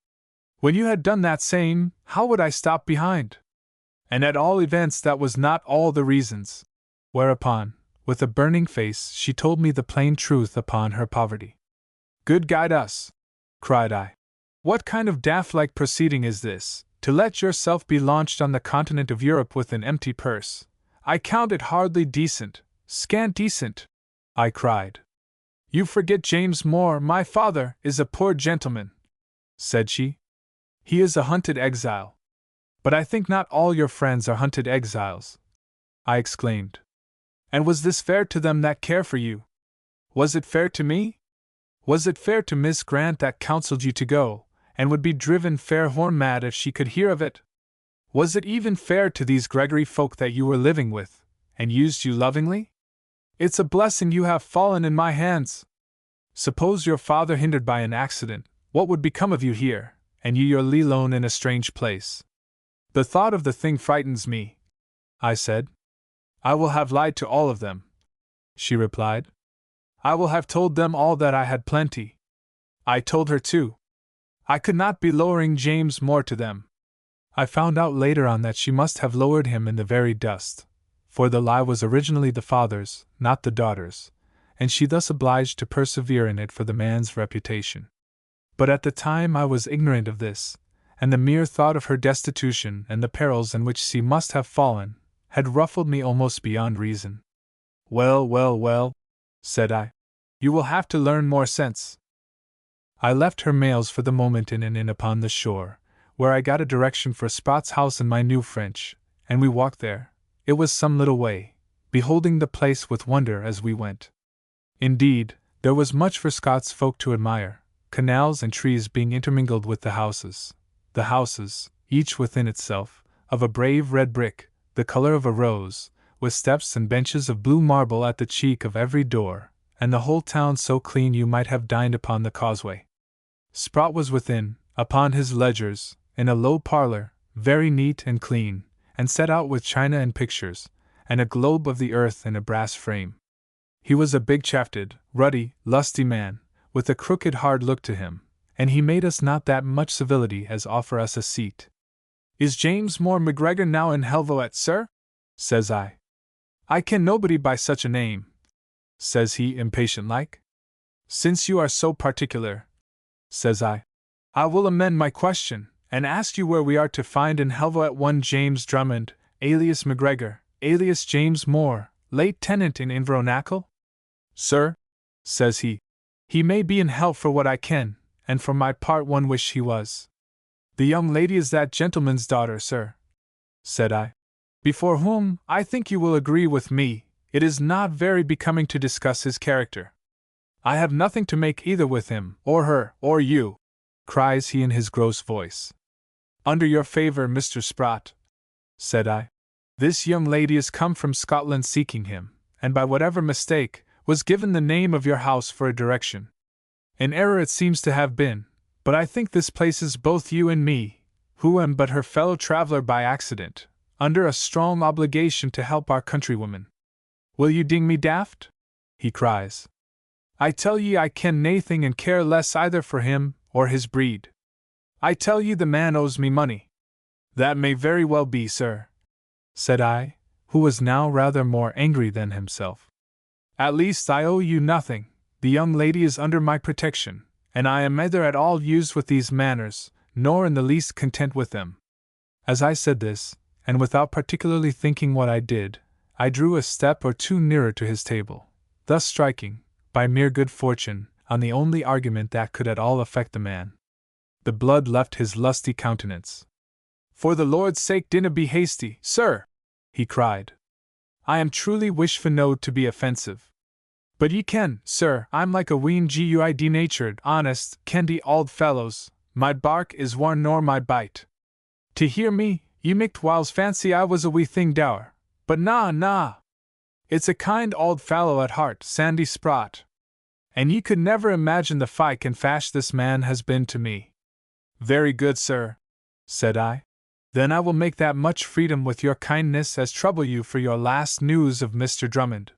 "When you had done that same, how would I stop behind? And at all events that was not all the reasons." Whereupon, with a burning face, she told me the plain truth upon her poverty. "Good guide us!" cried I. "What kind of daft-like proceeding is this, to let yourself be launched on the continent of Europe with an empty purse? I count it hardly decent, scant decent," I cried. "You forget James Moore, my father, is a poor gentleman," said she. "He is a hunted exile." "But I think not all your friends are hunted exiles," I exclaimed. "And was this fair to them that care for you? Was it fair to me? Was it fair to Miss Grant that counseled you to go, and would be driven fair horn mad if she could hear of it? Was it even fair to these Gregory folk that you were living with, and used you lovingly? It's a blessing you have fallen in my hands. Suppose your father hindered by an accident, what would become of you here, and you alone in a strange place?" "The thought of the thing frightens me," I said. "I will have lied to all of them," she replied. "I will have told them all that I had plenty." I told her too. I could not be lowering James Moore to them. I found out later on that she must have lowered him in the very dust, for the lie was originally the father's, not the daughter's, and she thus obliged to persevere in it for the man's reputation. But at the time I was ignorant of this, and the mere thought of her destitution and the perils in which she must have fallen had ruffled me almost beyond reason. "Well, well, well," said I, "you will have to learn more sense." I left her mails for the moment in an inn upon the shore, where I got a direction for Sprott's house in my new French, and we walked there. It was some little way, beholding the place with wonder as we went. Indeed, there was much for Scots folk to admire, canals and trees being intermingled with the houses, each within itself, of a brave red brick, the color of a rose, with steps and benches of blue marble at the cheek of every door, and the whole town so clean you might have dined upon the causeway. Sprott was within, upon his ledgers, in a low parlor, very neat and clean, and set out with china and pictures, and a globe of the earth in a brass frame. He was a big-chafted, ruddy, lusty man, with a crooked hard look to him, and he made us not that much civility as offer us a seat. "Is James Moore McGregor now in Helvoet, sir?" says I. "I ken nobody by such a name," says he impatient-like. "Since you are so particular," says I will amend my question, and ask you where we are to find in Helvoet one James Drummond, alias McGregor, alias James Moore, late tenant in Invernacle? "Sir," says he may be in hell for what I ken, and for my part one wish he was. "The young lady is that gentleman's daughter, sir," said I, "before whom, I think you will agree with me, It is not very becoming to discuss his character. I have nothing to make either with him, or her, or you, cries he in his gross voice. Under your favor, Mr. Sprott, said I. This young lady is come from Scotland seeking him, and by whatever mistake, was given the name of your house for a direction. An error it seems to have been, but I think this places both you and me, who am but her fellow traveler by accident, under a strong obligation to help our countrywoman. Will you ding me daft? He cries. I tell ye I ken naething and care less either for him or his breed. I tell ye the man owes me money. That may very well be, sir, said I, who was now rather more angry than himself. At least I owe you nothing. The young lady is under my protection, and I am neither at all used with these manners, nor in the least content with them. As I said this, and without particularly thinking what I did, I drew a step or two nearer to his table, thus striking, by mere good fortune, on the only argument that could at all affect the man. The blood left his lusty countenance. For the Lord's sake dinna be hasty, sir, he cried. I am truly wishful to be offensive. But ye ken, sir, I'm like a ween good-natured, honest, candy auld fellows, my bark is warn nor my bite. To hear me, ye micht whiles fancy I was a wee thing dour, but na. It's a kind auld fellow at heart, Sandy Sprott. And ye could never imagine the fike and fash this man has been to me. Very good, sir, said I. Then I will make that much freedom with your kindness as trouble you for your last news of Mr. Drummond.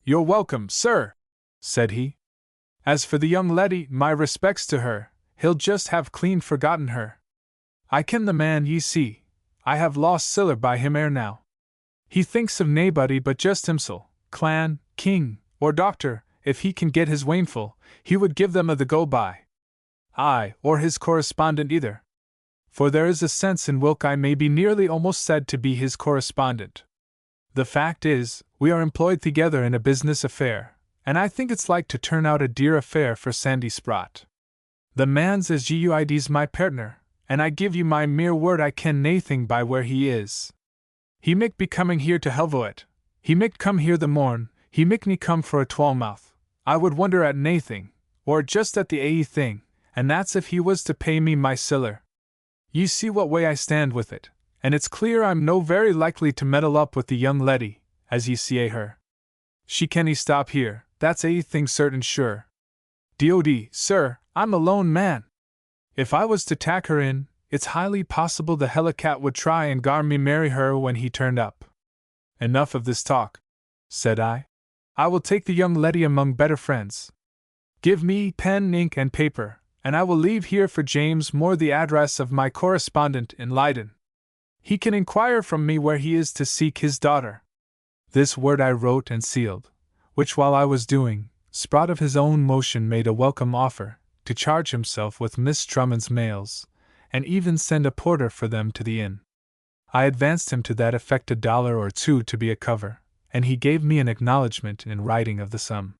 You're welcome, sir, said he. As for the young leddy, my respects to her, he'll just have clean forgotten her. I ken the man, ye see, I have lost siller by him ere now. He thinks of naebody but just himsel, clan, king, or doctor, if he can get his wainful, he would give them a the go-by. Aye, or his correspondent either. For there is a sense in whilk I may be nearly almost said to be his correspondent. The fact is, we are employed together in a business affair, and I think it's like to turn out a dear affair for Sandy Sprott. The man's as guid's my partner, and I give you my mere word I ken naething by where he is. He micht be coming here to Helvoet, he micht come here the morn, he michtna come for a twalmouth. I would wonder at naething, or just at the ae thing, and that's if he was to pay me my siller. Ye see what way I stand with it, and it's clear I'm no very likely to meddle up with the young leddy, as ye see her. She canny stop here, that's ae thing certain sure. Dod, sir, I'm a lone man. If I was to tack her in, it's highly possible the hellicat would try and gar me marry her when he turned up. Enough of this talk, said I. I will take the young leddy among better friends. Give me pen, ink, and paper, and I will leave here for James Moore the address of my correspondent in Leiden. He can inquire from me where he is to seek his daughter. This word I wrote and sealed, which while I was doing, Sprott of his own motion made a welcome offer to charge himself with Miss Drummond's mails, and even send a porter for them to the inn. I advanced him to that effect $1 or $2 to be a cover, and he gave me an acknowledgment in writing of the sum.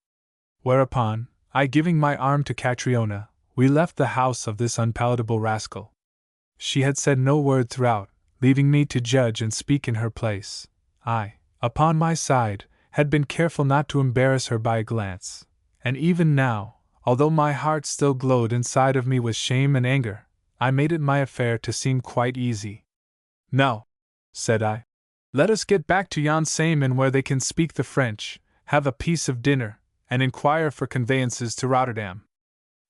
Whereupon, I giving my arm to Catriona, we left the house of this unpalatable rascal. She had said no word throughout, leaving me to judge and speak in her place. I, upon my side, had been careful not to embarrass her by a glance, and even now, although my heart still glowed inside of me with shame and anger, I made it my affair to seem quite easy. Now, said I, let us get back to yon same inn where they can speak the French, have a piece of dinner, and inquire for conveyances to Rotterdam.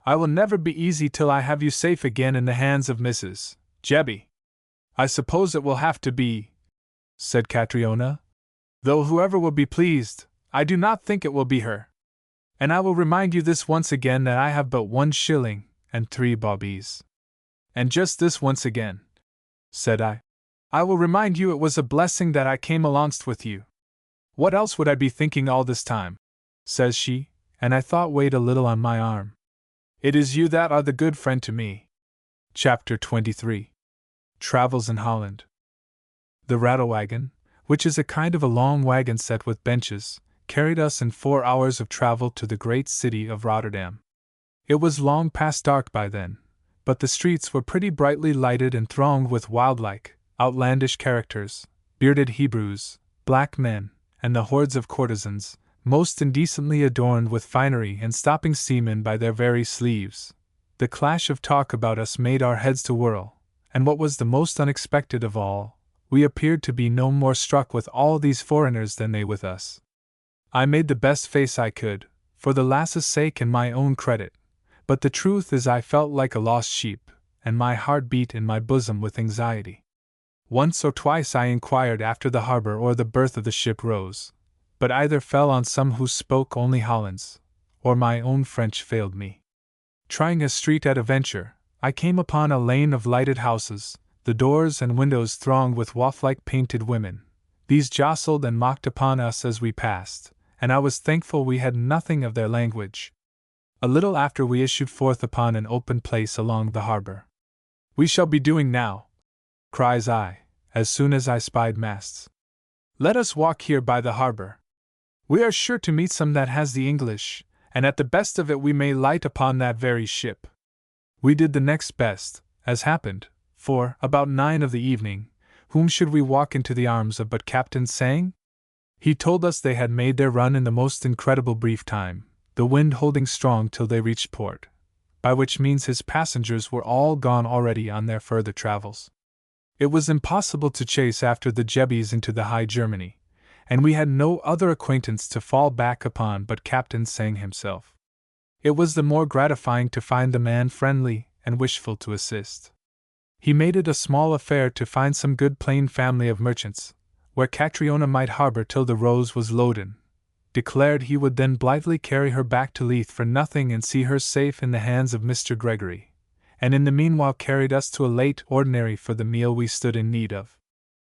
I will never be easy till I have you safe again in the hands of Mrs. Jebby. I suppose it will have to be, said Catriona, though whoever will be pleased, I do not think it will be her. And I will remind you this once again that I have but 1 shilling and 3 bawbees. And just this once again, said I will remind you it was a blessing that I came alongst with you. What else would I be thinking all this time? Says she, and I thought weighed a little on my arm. It is you that are the good friend to me. Chapter 23. Travels in Holland. The rattle wagon, which is a kind of a long wagon set with benches, carried us in 4 hours of travel to the great city of Rotterdam. It was long past dark by then, but the streets were pretty brightly lighted and thronged with wildlike, outlandish characters, bearded Hebrews, black men, and the hordes of courtesans, most indecently adorned with finery and stopping seamen by their very sleeves. The clash of talk about us made our heads to whirl, and what was the most unexpected of all, we appeared to be no more struck with all these foreigners than they with us. I made the best face I could, for the lass's sake and my own credit, but the truth is I felt like a lost sheep, and my heart beat in my bosom with anxiety. Once or twice I inquired after the harbor or the berth of the ship Rose, but either fell on some who spoke only Hollands, or my own French failed me. Trying a street at a venture, I came upon a lane of lighted houses, the doors and windows thronged with waif-like painted women. These jostled and mocked upon us as we passed, and I was thankful we had nothing of their language. A little after we issued forth upon an open place along the harbor. "We shall be doing now," cries I, as soon as I spied masts. "Let us walk here by the harbor. We are sure to meet some that has the English, and at the best of it we may light upon that very ship." We did the next best, as happened, for, about 9 of the evening, whom should we walk into the arms of but Captain Tsang? He told us they had made their run in the most incredible brief time, the wind holding strong till they reached port, by which means his passengers were all gone already on their further travels. It was impossible to chase after the Jebbies into the High Germany, and we had no other acquaintance to fall back upon but Captain Tsang himself. It was the more gratifying to find the man friendly and wishful to assist. He made it a small affair to find some good plain family of merchants, where Catriona might harbor till the Rose was loaden, declared he would then blithely carry her back to Leith for nothing and see her safe in the hands of Mr. Gregory, and in the meanwhile carried us to a late ordinary for the meal we stood in need of.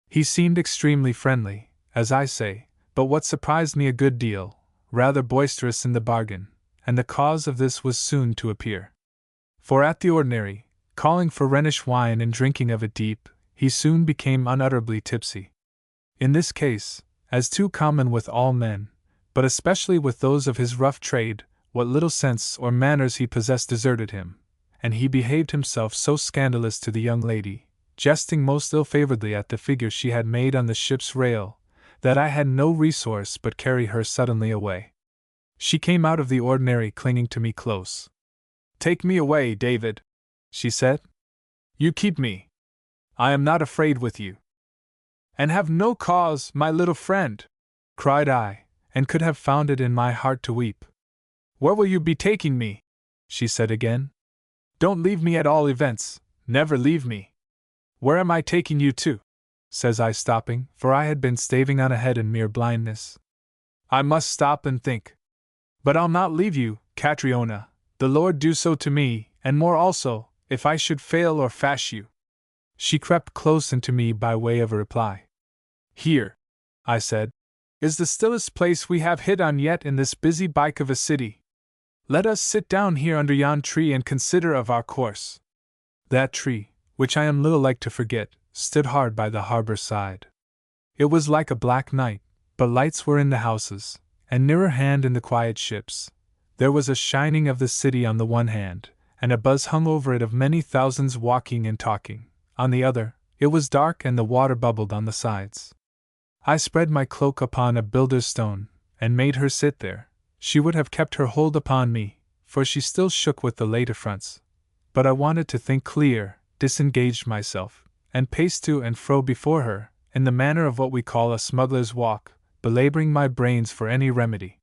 He seemed extremely friendly, as I say, but what surprised me a good deal, rather boisterous in the bargain, and the cause of this was soon to appear. For at the ordinary, calling for Rhenish wine and drinking of it deep, he soon became unutterably tipsy. In this case, as too common with all men, but especially with those of his rough trade, what little sense or manners he possessed deserted him, and he behaved himself so scandalous to the young lady, jesting most ill-favoredly at the figure she had made on the ship's rail, that I had no resource but carry her suddenly away. She came out of the ordinary clinging to me close. "Take me away, David," she said. "You keep me. I am not afraid with you." "And have no cause, my little friend," cried I, and could have found it in my heart to weep. "Where will you be taking me?" she said again. "Don't leave me at all events, never leave me." "Where am I taking you to?" says I, stopping, for I had been staving on ahead in mere blindness. "I must stop and think. But I'll not leave you, Catriona, the Lord do so to me, and more also, if I should fail or fash you." She crept close into me by way of a reply. "Here," I said, "is the stillest place we have hit on yet in this busy bike of a city. Let us sit down here under yon tree and consider of our course." That tree, which I am little like to forget, stood hard by the harbor side. It was like a black night, but lights were in the houses, and nearer hand in the quiet ships. There was a shining of the city on the one hand, and a buzz hung over it of many thousands walking and talking. On the other, it was dark and the water bubbled on the sides. I spread my cloak upon a builder's stone, and made her sit there. She would have kept her hold upon me, for she still shook with the late affronts. But I wanted to think clear, disengaged myself, and paced to and fro before her, in the manner of what we call a smuggler's walk, belaboring my brains for any remedy.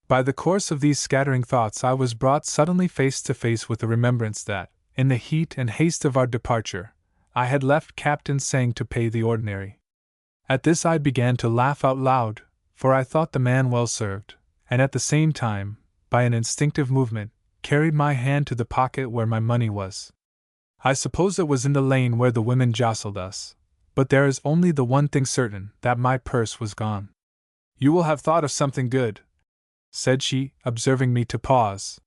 By the course of these scattering thoughts I was brought suddenly face to face with the remembrance that, in the heat and haste of our departure, I had left Captain Tsang to pay the ordinary. At this I began to laugh out loud, for I thought the man well served, and at the same time, by an instinctive movement, carried my hand to the pocket where my money was. I suppose it was in the lane where the women jostled us, but there is only the one thing certain, that my purse was gone. "You will have thought of something good," said she, observing me to pause.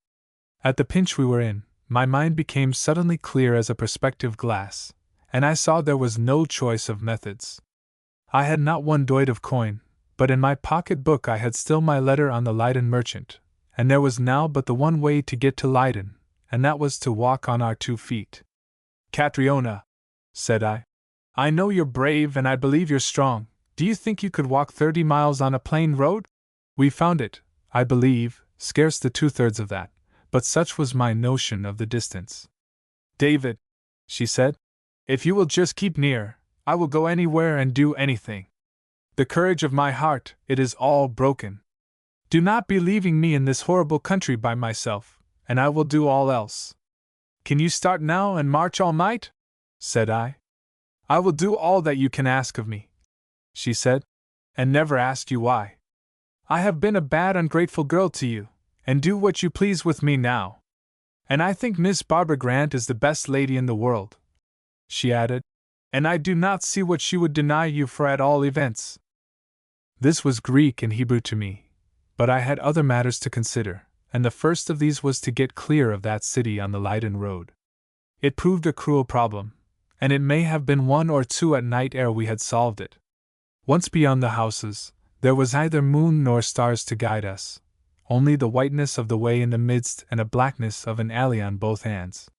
At the pinch we were in, my mind became suddenly clear as a perspective glass, and I saw there was no choice of methods. I had not one doit of coin, but in my pocket book I had still my letter on the Leyden merchant, and there was now but the one way to get to Leyden, and that was to walk on our 2 feet. "Catriona," said I know you're brave and I believe you're strong. Do you think you could walk 30 miles on a plain road? We found it, I believe, scarce the 2/3 of that, but such was my notion of the distance. David, she said, if you will just keep near, I will go anywhere and do anything. The courage of my heart, it is all broken. Do not be leaving me in this horrible country by myself, and I will do all else. Can you start now and march all night? Said I. I will do all that you can ask of me, she said, and never ask you why. I have been a bad, ungrateful girl to you, and do what you please with me now. And I think Miss Barbara Grant is the best lady in the world, she added, and I do not see what she would deny you for at all events. This was Greek and Hebrew to me, but I had other matters to consider, and the first of these was to get clear of that city on the Leiden road. It proved a cruel problem, and it may have been 1 or 2 at night ere we had solved it. Once beyond the houses, there was neither moon nor stars to guide us, only the whiteness of the way in the midst and a blackness of an alley on both hands.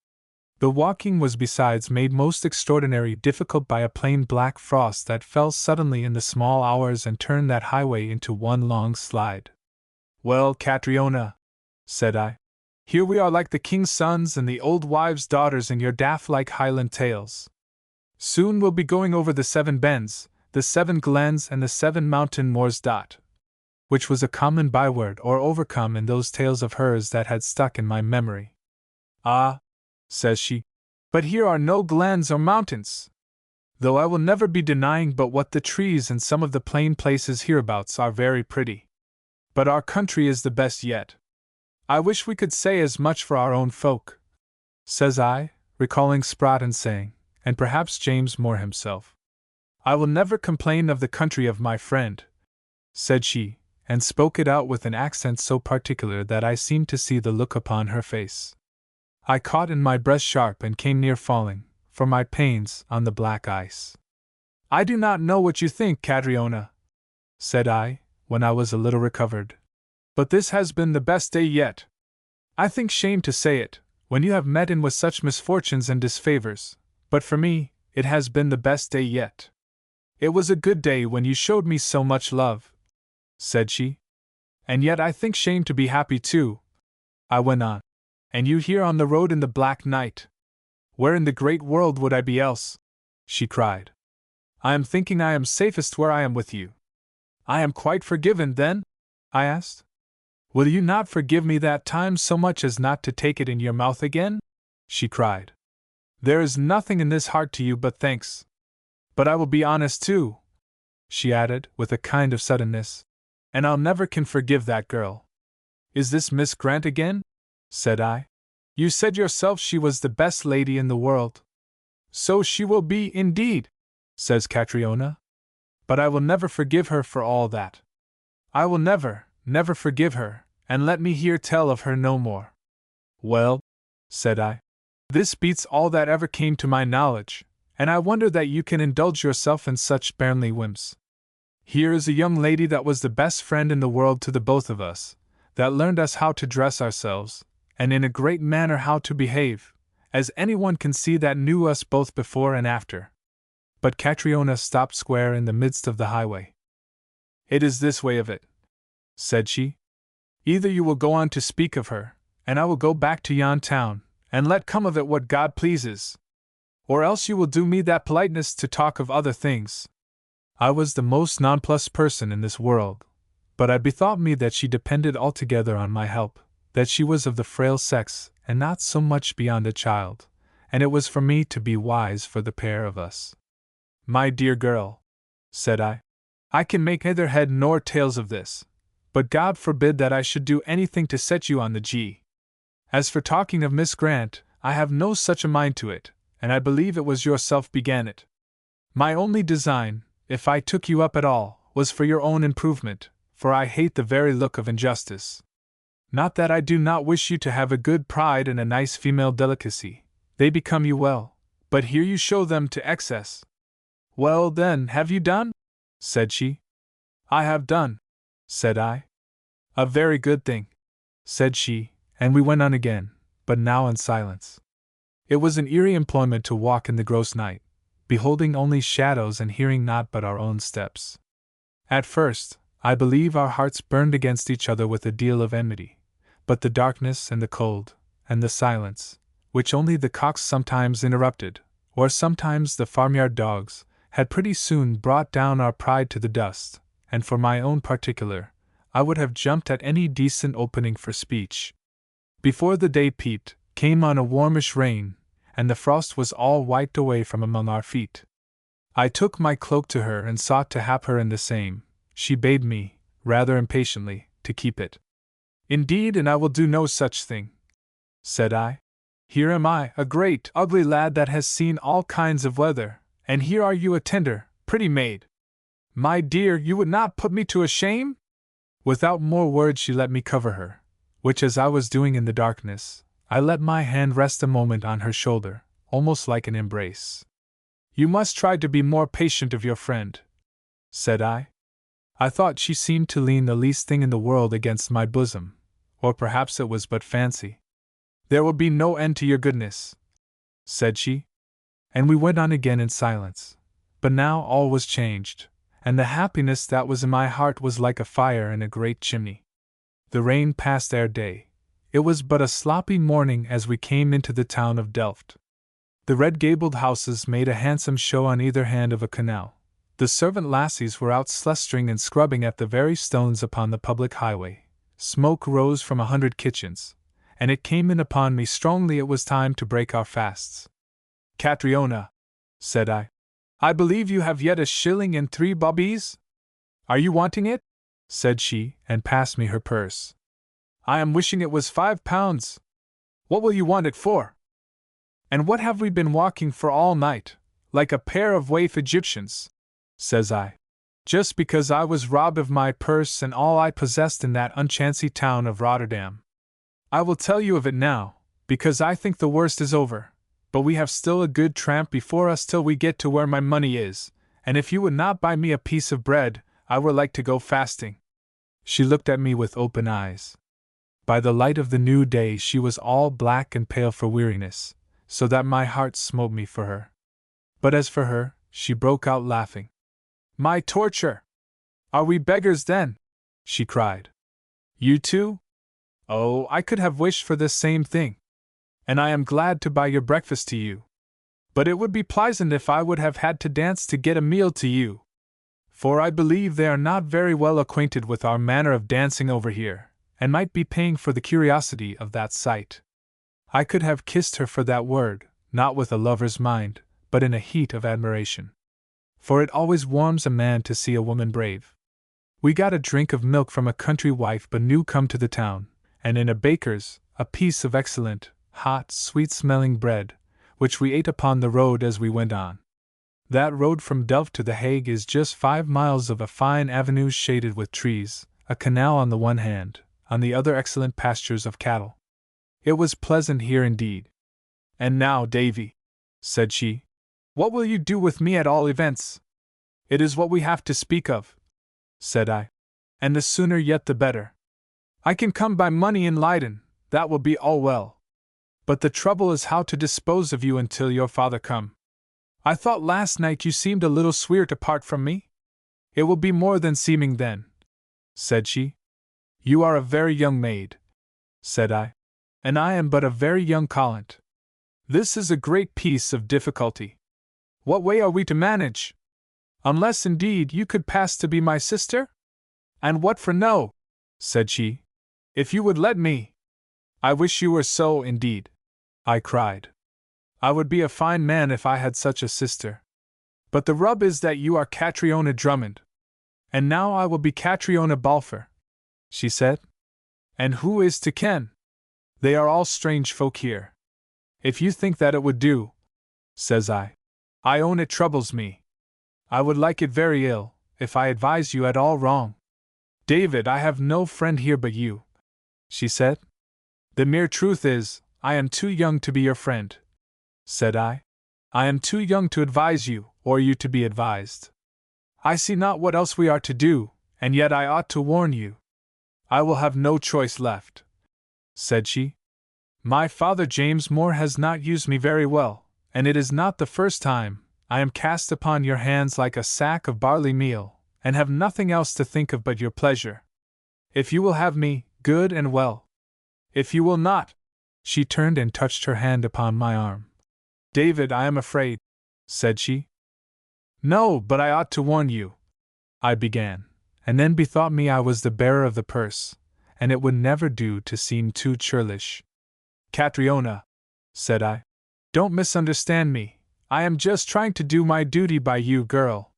The walking was besides made most extraordinary difficult by a plain black frost that fell suddenly in the small hours and turned that highway into one long slide. Well, Catriona, said I, here we are like the king's sons and the old wives' daughters in your daft-like Highland tales. Soon we'll be going over the 7 bens, the 7 glens and the 7 mountain moors. Which was a common byword or overcome in those tales of hers that had stuck in my memory. Ah, says she, but here are no glens or mountains. Though I will never be denying but what the trees and some of the plain places hereabouts are very pretty. But our country is the best yet. I wish we could say as much for our own folk, says I, recalling Sprott and saying, and perhaps James Moore himself. I will never complain of the country of my friend, said she, and spoke it out with an accent so particular that I seemed to see the look upon her face. I caught in my breast sharp and came near falling, for my pains, on the black ice. I do not know what you think, Catriona, said I, when I was a little recovered, but this has been the best day yet. I think shame to say it, when you have met in with such misfortunes and disfavors, but for me, it has been the best day yet. It was a good day when you showed me so much love, said she. And yet I think shame to be happy too, I went on. And you here on the road in the black night. Where in the great world would I be else? She cried. I am thinking I am safest where I am with you. I am quite forgiven, then? I asked. Will you not forgive me that time so much as not to take it in your mouth again? She cried. There is nothing in this heart to you but thanks. But I will be honest too, she added, with a kind of suddenness, and I'll never can forgive that girl. Is this Miss Grant again? Said I. You said yourself she was the best lady in the world. So she will be indeed, says Catriona. But I will never forgive her for all that. I will never forgive her, and let me hear tell of her no more. Well, said I, this beats all that ever came to my knowledge, and I wonder that you can indulge yourself in such bairnly whims. Here is a young lady that was the best friend in the world to the both of us, that learned us how to dress ourselves, and in a great manner how to behave, as anyone can see that knew us both before and after. But Catriona stopped square in the midst of the highway. It is this way of it, said she. Either you will go on to speak of her, and I will go back to yon town, and let come of it what God pleases, or else you will do me that politeness to talk of other things. I was the most nonplussed person in this world, but I bethought me that she depended altogether on my help, that she was of the frail sex, and not so much beyond a child, and it was for me to be wise for the pair of us. My dear girl, said I can make neither head nor tails of this, but God forbid that I should do anything to set you on the G. As for talking of Miss Grant, I have no such a mind to it, and I believe it was yourself began it. My only design, if I took you up at all, was for your own improvement, for I hate the very look of injustice. Not that I do not wish you to have a good pride and a nice female delicacy, they become you well, but here you show them to excess. Well then, have you done? Said she. I have done, said I. A very good thing, said she, and we went on again, but now in silence. It was an eerie employment to walk in the gross night, beholding only shadows and hearing naught but our own steps. At first, I believe our hearts burned against each other with a deal of enmity, but the darkness and the cold, and the silence, which only the cocks sometimes interrupted, or sometimes the farmyard dogs, had pretty soon brought down our pride to the dust, and for my own particular, I would have jumped at any decent opening for speech. Before the day peeped, came on a warmish rain, and the frost was all wiped away from among our feet. I took my cloak to her and sought to hap her in the same. She bade me, rather impatiently, to keep it. Indeed, and I will do no such thing, said I. Here am I, a great, ugly lad that has seen all kinds of weather, and here are you a tender, pretty maid. My dear, you would not put me to a shame? Without more words she let me cover her, which as I was doing in the darkness, I let my hand rest a moment on her shoulder, almost like an embrace. You must try to be more patient of your friend, said I. I thought she seemed to lean the least thing in the world against my bosom, or perhaps it was but fancy. There will be no end to your goodness, said she. And we went on again in silence. But now all was changed, and the happiness that was in my heart was like a fire in a great chimney. The rain passed ere day. It was but a sloppy morning as we came into the town of Delft. The red-gabled houses made a handsome show on either hand of a canal. The servant lassies were out slustering and scrubbing at the very stones upon the public highway. Smoke rose from 100 kitchens, and it came in upon me strongly it was time to break our fasts. Catriona, said I believe you have yet a shilling and 3 bobbies? Are you wanting it? Said she, and passed me her purse. I am wishing it was 5 pounds. What will you want it for? And what have we been walking for all night, like a pair of waif Egyptians? Says I. Just because I was robbed of my purse and all I possessed in that unchancy town of Rotterdam. I will tell you of it now, because I think the worst is over, but we have still a good tramp before us till we get to where my money is, and if you would not buy me a piece of bread, I would like to go fasting. She looked at me with open eyes. By the light of the new day she was all black and pale for weariness, so that my heart smote me for her. But as for her, she broke out laughing. My torture! Are we beggars then? She cried. You too? Oh, I could have wished for this same thing. And I am glad to buy your breakfast to you. But it would be pleasant if I would have had to dance to get a meal to you. For I believe they are not very well acquainted with our manner of dancing over here, and might be paying for the curiosity of that sight. I could have kissed her for that word, not with a lover's mind, but in a heat of admiration. For it always warms a man to see a woman brave. We got a drink of milk from a country wife but new come to the town, and in a baker's, a piece of excellent, hot, sweet-smelling bread, which we ate upon the road as we went on. That road from Delft to The Hague is just 5 miles of a fine avenue shaded with trees, a canal on the one hand, on the other excellent pastures of cattle. It was pleasant here indeed. And now, Davy, said she, what will you do with me at all events? It is what we have to speak of, said I, and the sooner yet the better. I can come by money in Leiden, that will be all well. But the trouble is how to dispose of you until your father come. I thought last night you seemed a little sweer to part from me? It will be more than seeming then, said she. You are a very young maid, said I, and I am but a very young callant. This is a great piece of difficulty. What way are we to manage? Unless, indeed, you could pass to be my sister? And what for no, said she, if you would let me. I wish you were so, indeed, I cried. I would be a fine man if I had such a sister. But the rub is that you are Catriona Drummond. And now I will be Catriona Balfour, she said. And who is to ken? They are all strange folk here. If you think that it would do, says I own it troubles me. I would like it very ill, if I advise you at all wrong. David, I have no friend here but you, she said. The mere truth is, I am too young to be your friend, said I. I am too young to advise you, or you to be advised. I see not what else we are to do, and yet I ought to warn you. I will have no choice left, said she. My father James Moore has not used me very well, and it is not the first time. I am cast upon your hands like a sack of barley meal, and have nothing else to think of but your pleasure. If you will have me, good and well. If you will not—" She turned and touched her hand upon my arm. "David, I am afraid," said she. "No, but I ought to warn you," I began, and then bethought me I was the bearer of the purse, and it would never do to seem too churlish. "Catriona," said I, "don't misunderstand me. I am just trying to do my duty by you, girl.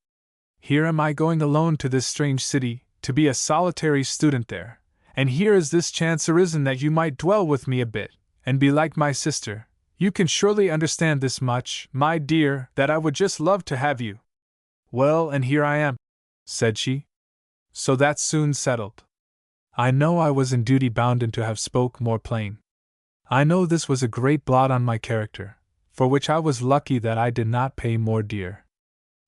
Here am I going alone to this strange city, to be a solitary student there, and here is this chance arisen that you might dwell with me a bit, and be like my sister. You can surely understand this much, my dear, that I would just love to have you." "Well, and here I am," said she. "So that's soon settled." I know I was in duty bounden to have spoke more plain. I know this was a great blot on my character, for which I was lucky that I did not pay more dear.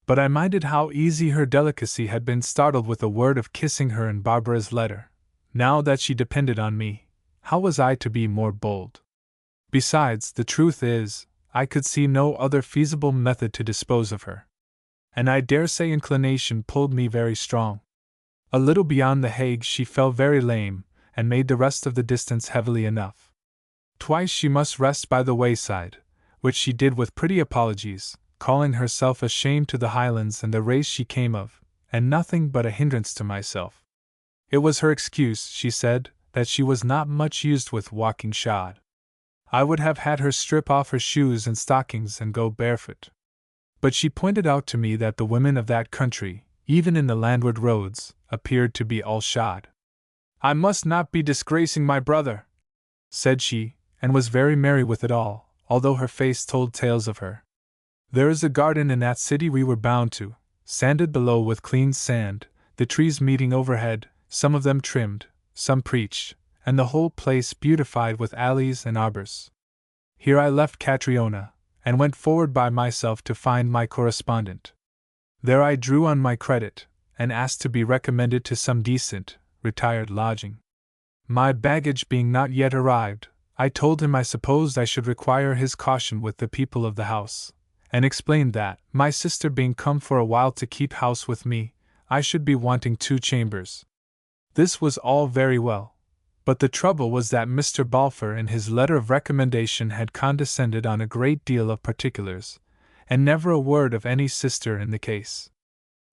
But I minded how easy her delicacy had been startled with a word of kissing her in Barbara's letter. Now that she depended on me, how was I to be more bold? Besides, the truth is, I could see no other feasible method to dispose of her. And I dare say inclination pulled me very strong. A little beyond the Hague she fell very lame, and made the rest of the distance heavily enough. Twice she must rest by the wayside, which she did with pretty apologies, calling herself a shame to the Highlands and the race she came of, and nothing but a hindrance to myself. It was her excuse, she said, that she was not much used with walking shod. I would have had her strip off her shoes and stockings and go barefoot. But she pointed out to me that the women of that country, even in the landward roads, appeared to be all shod. "I must not be disgracing my brother," said she, and was very merry with it all, although her face told tales of her. There is a garden in that city we were bound to, sanded below with clean sand, the trees meeting overhead, some of them trimmed, some preached, and the whole place beautified with alleys and arbors. Here I left Catriona, and went forward by myself to find my correspondent. There I drew on my credit, and asked to be recommended to some decent, retired lodging. My baggage being not yet arrived, I told him I supposed I should require his caution with the people of the house, and explained that, my sister being come for a while to keep house with me, I should be wanting 2 chambers. This was all very well, but the trouble was that Mr. Balfour in his letter of recommendation had condescended on a great deal of particulars, and never a word of any sister in the case.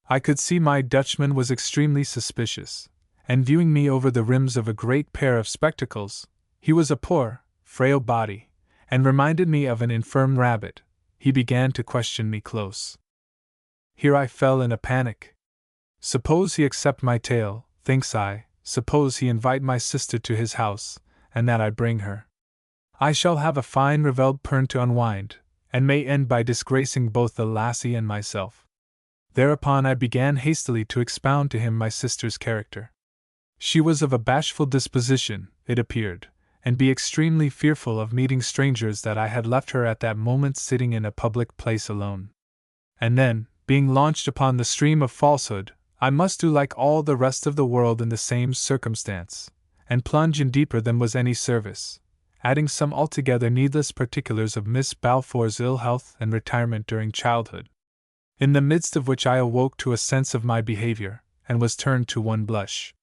I could see my Dutchman was extremely suspicious, and viewing me over the rims of a great pair of spectacles, he was a poor, frail body, and reminded me of an infirm rabbit, he began to question me close. Here I fell in a panic. Suppose he accept my tale, thinks I, suppose he invite my sister to his house, and that I bring her. I shall have a fine revelled pern to unwind, and may end by disgracing both the lassie and myself. Thereupon I began hastily to expound to him my sister's character. She was of a bashful disposition, it appeared, and be extremely fearful of meeting strangers, that I had left her at that moment sitting in a public place alone. And then, being launched upon the stream of falsehood, I must do like all the rest of the world in the same circumstance, and plunge in deeper than was any service, adding some altogether needless particulars of Miss Balfour's ill health and retirement during childhood, in the midst of which I awoke to a sense of my behavior, and was turned to one blush.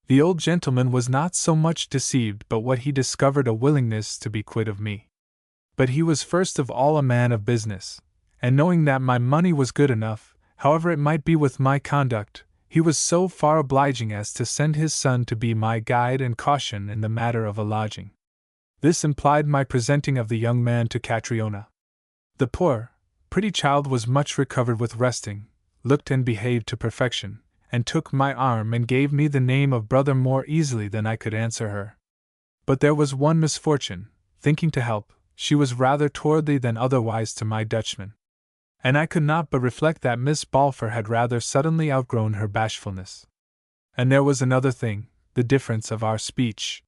The old gentleman was not so much deceived but what he discovered a willingness to be quit of me. But he was first of all a man of business, and knowing that my money was good enough, however it might be with my conduct, he was so far obliging as to send his son to be my guide and caution in the matter of a lodging. This implied my presenting of the young man to Catriona. The poor, pretty child was much recovered with resting, looked and behaved to perfection, and took my arm and gave me the name of brother more easily than I could answer her. But there was one misfortune: thinking to help, she was rather towardly than otherwise to my Dutchman. And I could not but reflect that Miss Balfour had rather suddenly outgrown her bashfulness. And there was another thing, the difference of our speech.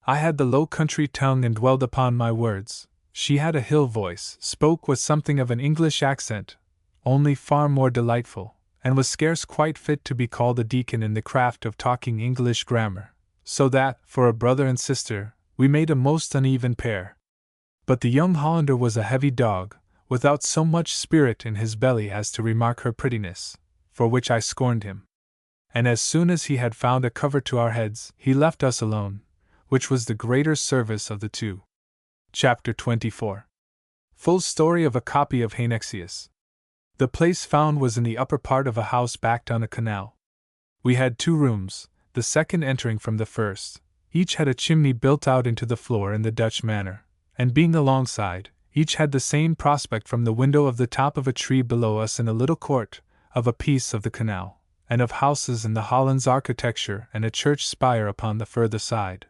I had the low country tongue and dwelled upon my words. She had a hill voice, spoke with something of an English accent, only far more delightful, and was scarce quite fit to be called a deacon in the craft of talking English grammar, so that, for a brother and sister, we made a most uneven pair. But the young Hollander was a heavy dog, without so much spirit in his belly as to remark her prettiness, for which I scorned him. and as soon as he had found a cover to our heads, he left us alone, which was the greater service of the two. Chapter 24. Full story of a copy of Haenexius. The place found was in the upper part of a house backed on a canal. We had 2 rooms, the second entering from the first. Each had a chimney built out into the floor in the Dutch manner, and being alongside, each had the same prospect from the window of the top of a tree below us in a little court, of a piece of the canal, and of houses in the Hollands architecture and a church spire upon the further side.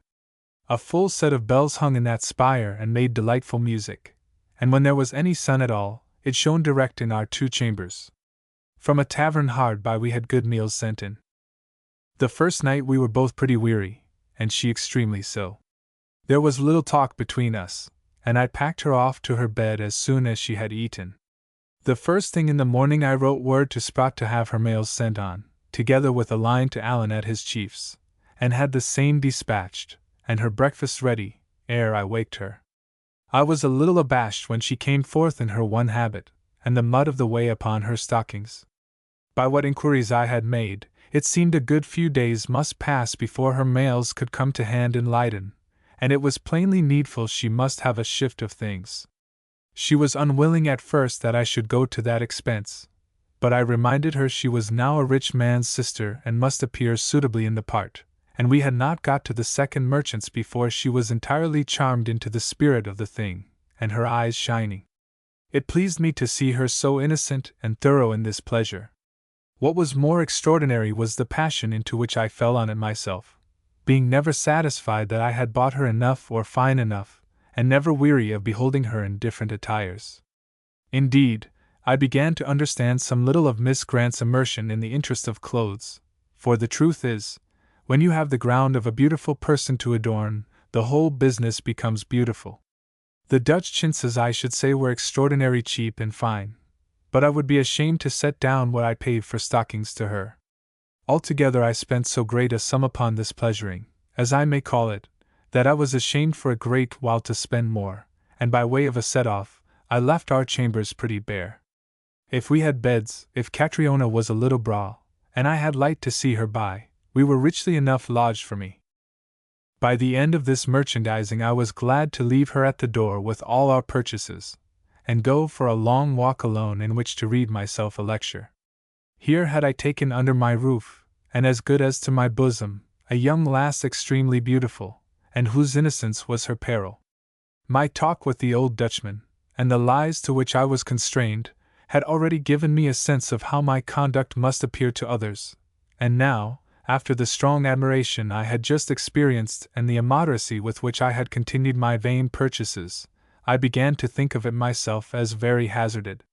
A full set of bells hung in that spire and made delightful music, and when there was any sun at all, it shone direct in our 2 chambers. From a tavern hard by we had good meals sent in. The first night we were both pretty weary, and she extremely so. There was little talk between us, and I packed her off to her bed as soon as she had eaten. The first thing in the morning I wrote word to Sprott to have her mails sent on, together with a line to Allen at his chief's, and had the same dispatched, and her breakfast ready, ere I waked her. I was a little abashed when she came forth in her one habit, and the mud of the way upon her stockings. By what inquiries I had made, it seemed a good few days must pass before her mails could come to hand in Leyden, and it was plainly needful she must have a shift of things. She was unwilling at first that I should go to that expense, but I reminded her she was now a rich man's sister and must appear suitably in the part, and we had not got to the second merchant's before she was entirely charmed into the spirit of the thing, and her eyes shining. It pleased me to see her so innocent and thorough in this pleasure. What was more extraordinary was the passion into which I fell on it myself, being never satisfied that I had bought her enough or fine enough, and never weary of beholding her in different attires. Indeed, I began to understand some little of Miss Grant's immersion in the interest of clothes, for the truth is, when you have the ground of a beautiful person to adorn, the whole business becomes beautiful. The Dutch chintzes I should say were extraordinary cheap and fine, but I would be ashamed to set down what I paid for stockings to her. Altogether I spent so great a sum upon this pleasuring, as I may call it, that I was ashamed for a great while to spend more, and by way of a set-off, I left our chambers pretty bare. If we had beds, if Catriona was a little braw, and I had light to see her by, we were richly enough lodged for me. By the end of this merchandising I was glad to leave her at the door with all our purchases, and go for a long walk alone in which to read myself a lecture. Here had I taken under my roof, and as good as to my bosom, a young lass extremely beautiful, and whose innocence was her peril. My talk with the old Dutchman, and the lies to which I was constrained, had already given me a sense of how my conduct must appear to others, and now, after the strong admiration I had just experienced and the immoderacy with which I had continued my vain purchases, I began to think of it myself as very hazarded.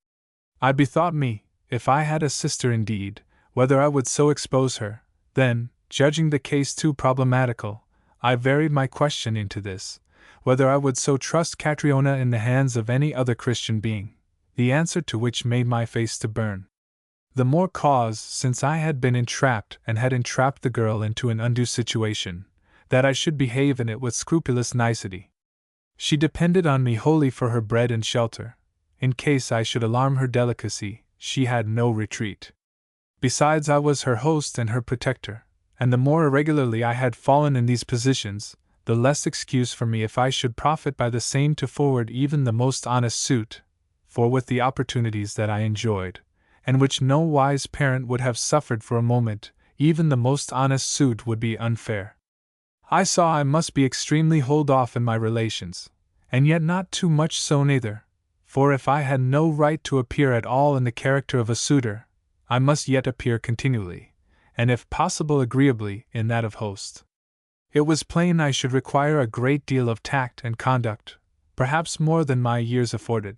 I bethought me, if I had a sister indeed, whether I would so expose her. Then, judging the case too problematical, I varied my question into this, whether I would so trust Catriona in the hands of any other Christian being, the answer to which made my face to burn. The more cause, since I had been entrapped and had entrapped the girl into an undue situation, that I should behave in it with scrupulous nicety. She depended on me wholly for her bread and shelter. In case I should alarm her delicacy, she had no retreat. Besides, I was her host and her protector, and the more irregularly I had fallen in these positions, the less excuse for me if I should profit by the same to forward even the most honest suit, for with the opportunities that I enjoyed, and which no wise parent would have suffered for a moment, even the most honest suit would be unfair. I saw I must be extremely hold off in my relations, and yet not too much so neither, for if I had no right to appear at all in the character of a suitor, I must yet appear continually, and if possible agreeably, in that of host. It was plain I should require a great deal of tact and conduct, perhaps more than my years afforded.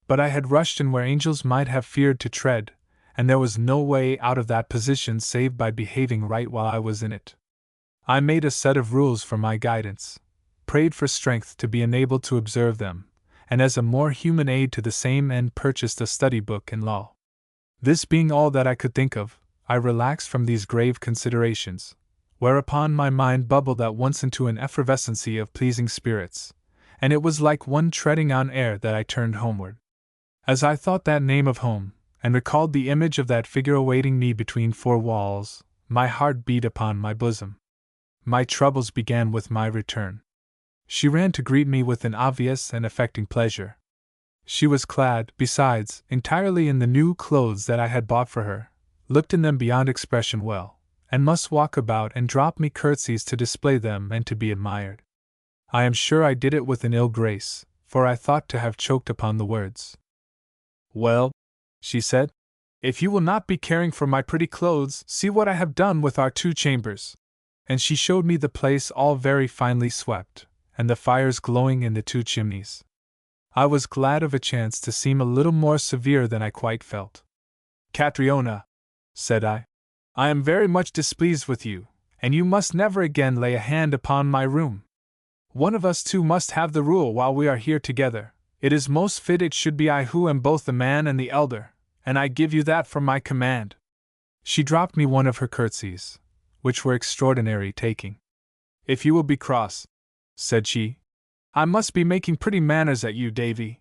But I had rushed in where angels might have feared to tread, and there was no way out of that position save by behaving right while I was in it. I made a set of rules for my guidance, prayed for strength to be enabled to observe them, and as a more human aid to the same end purchased a study book in law. This being all that I could think of, I relaxed from these grave considerations, whereupon my mind bubbled at once into an effervescency of pleasing spirits, and it was like one treading on air that I turned homeward. As I thought that name of home, and recalled the image of that figure awaiting me between 4 walls, my heart beat upon my bosom. My troubles began with my return. She ran to greet me with an obvious and affecting pleasure. She was clad, besides, entirely in the new clothes that I had bought for her, looked in them beyond expression well, and must walk about and drop me curtsies to display them and to be admired. I am sure I did it with an ill grace, for I thought to have choked upon the words. "Well," she said, "if you will not be caring for my pretty clothes, see what I have done with our 2 chambers." And she showed me the place all very finely swept, and the fires glowing in the 2 chimneys. I was glad of a chance to seem a little more severe than I quite felt. "Catriona," said I am very much displeased with you, and you must never again lay a hand upon my room. One of us 2 must have the rule while we are here together. It is most fit it should be I who am both the man and the elder, and I give you that for my command." She dropped me one of her curtsies, which were extraordinary taking. "If you will be cross," said she, "I must be making pretty manners at you, Davy.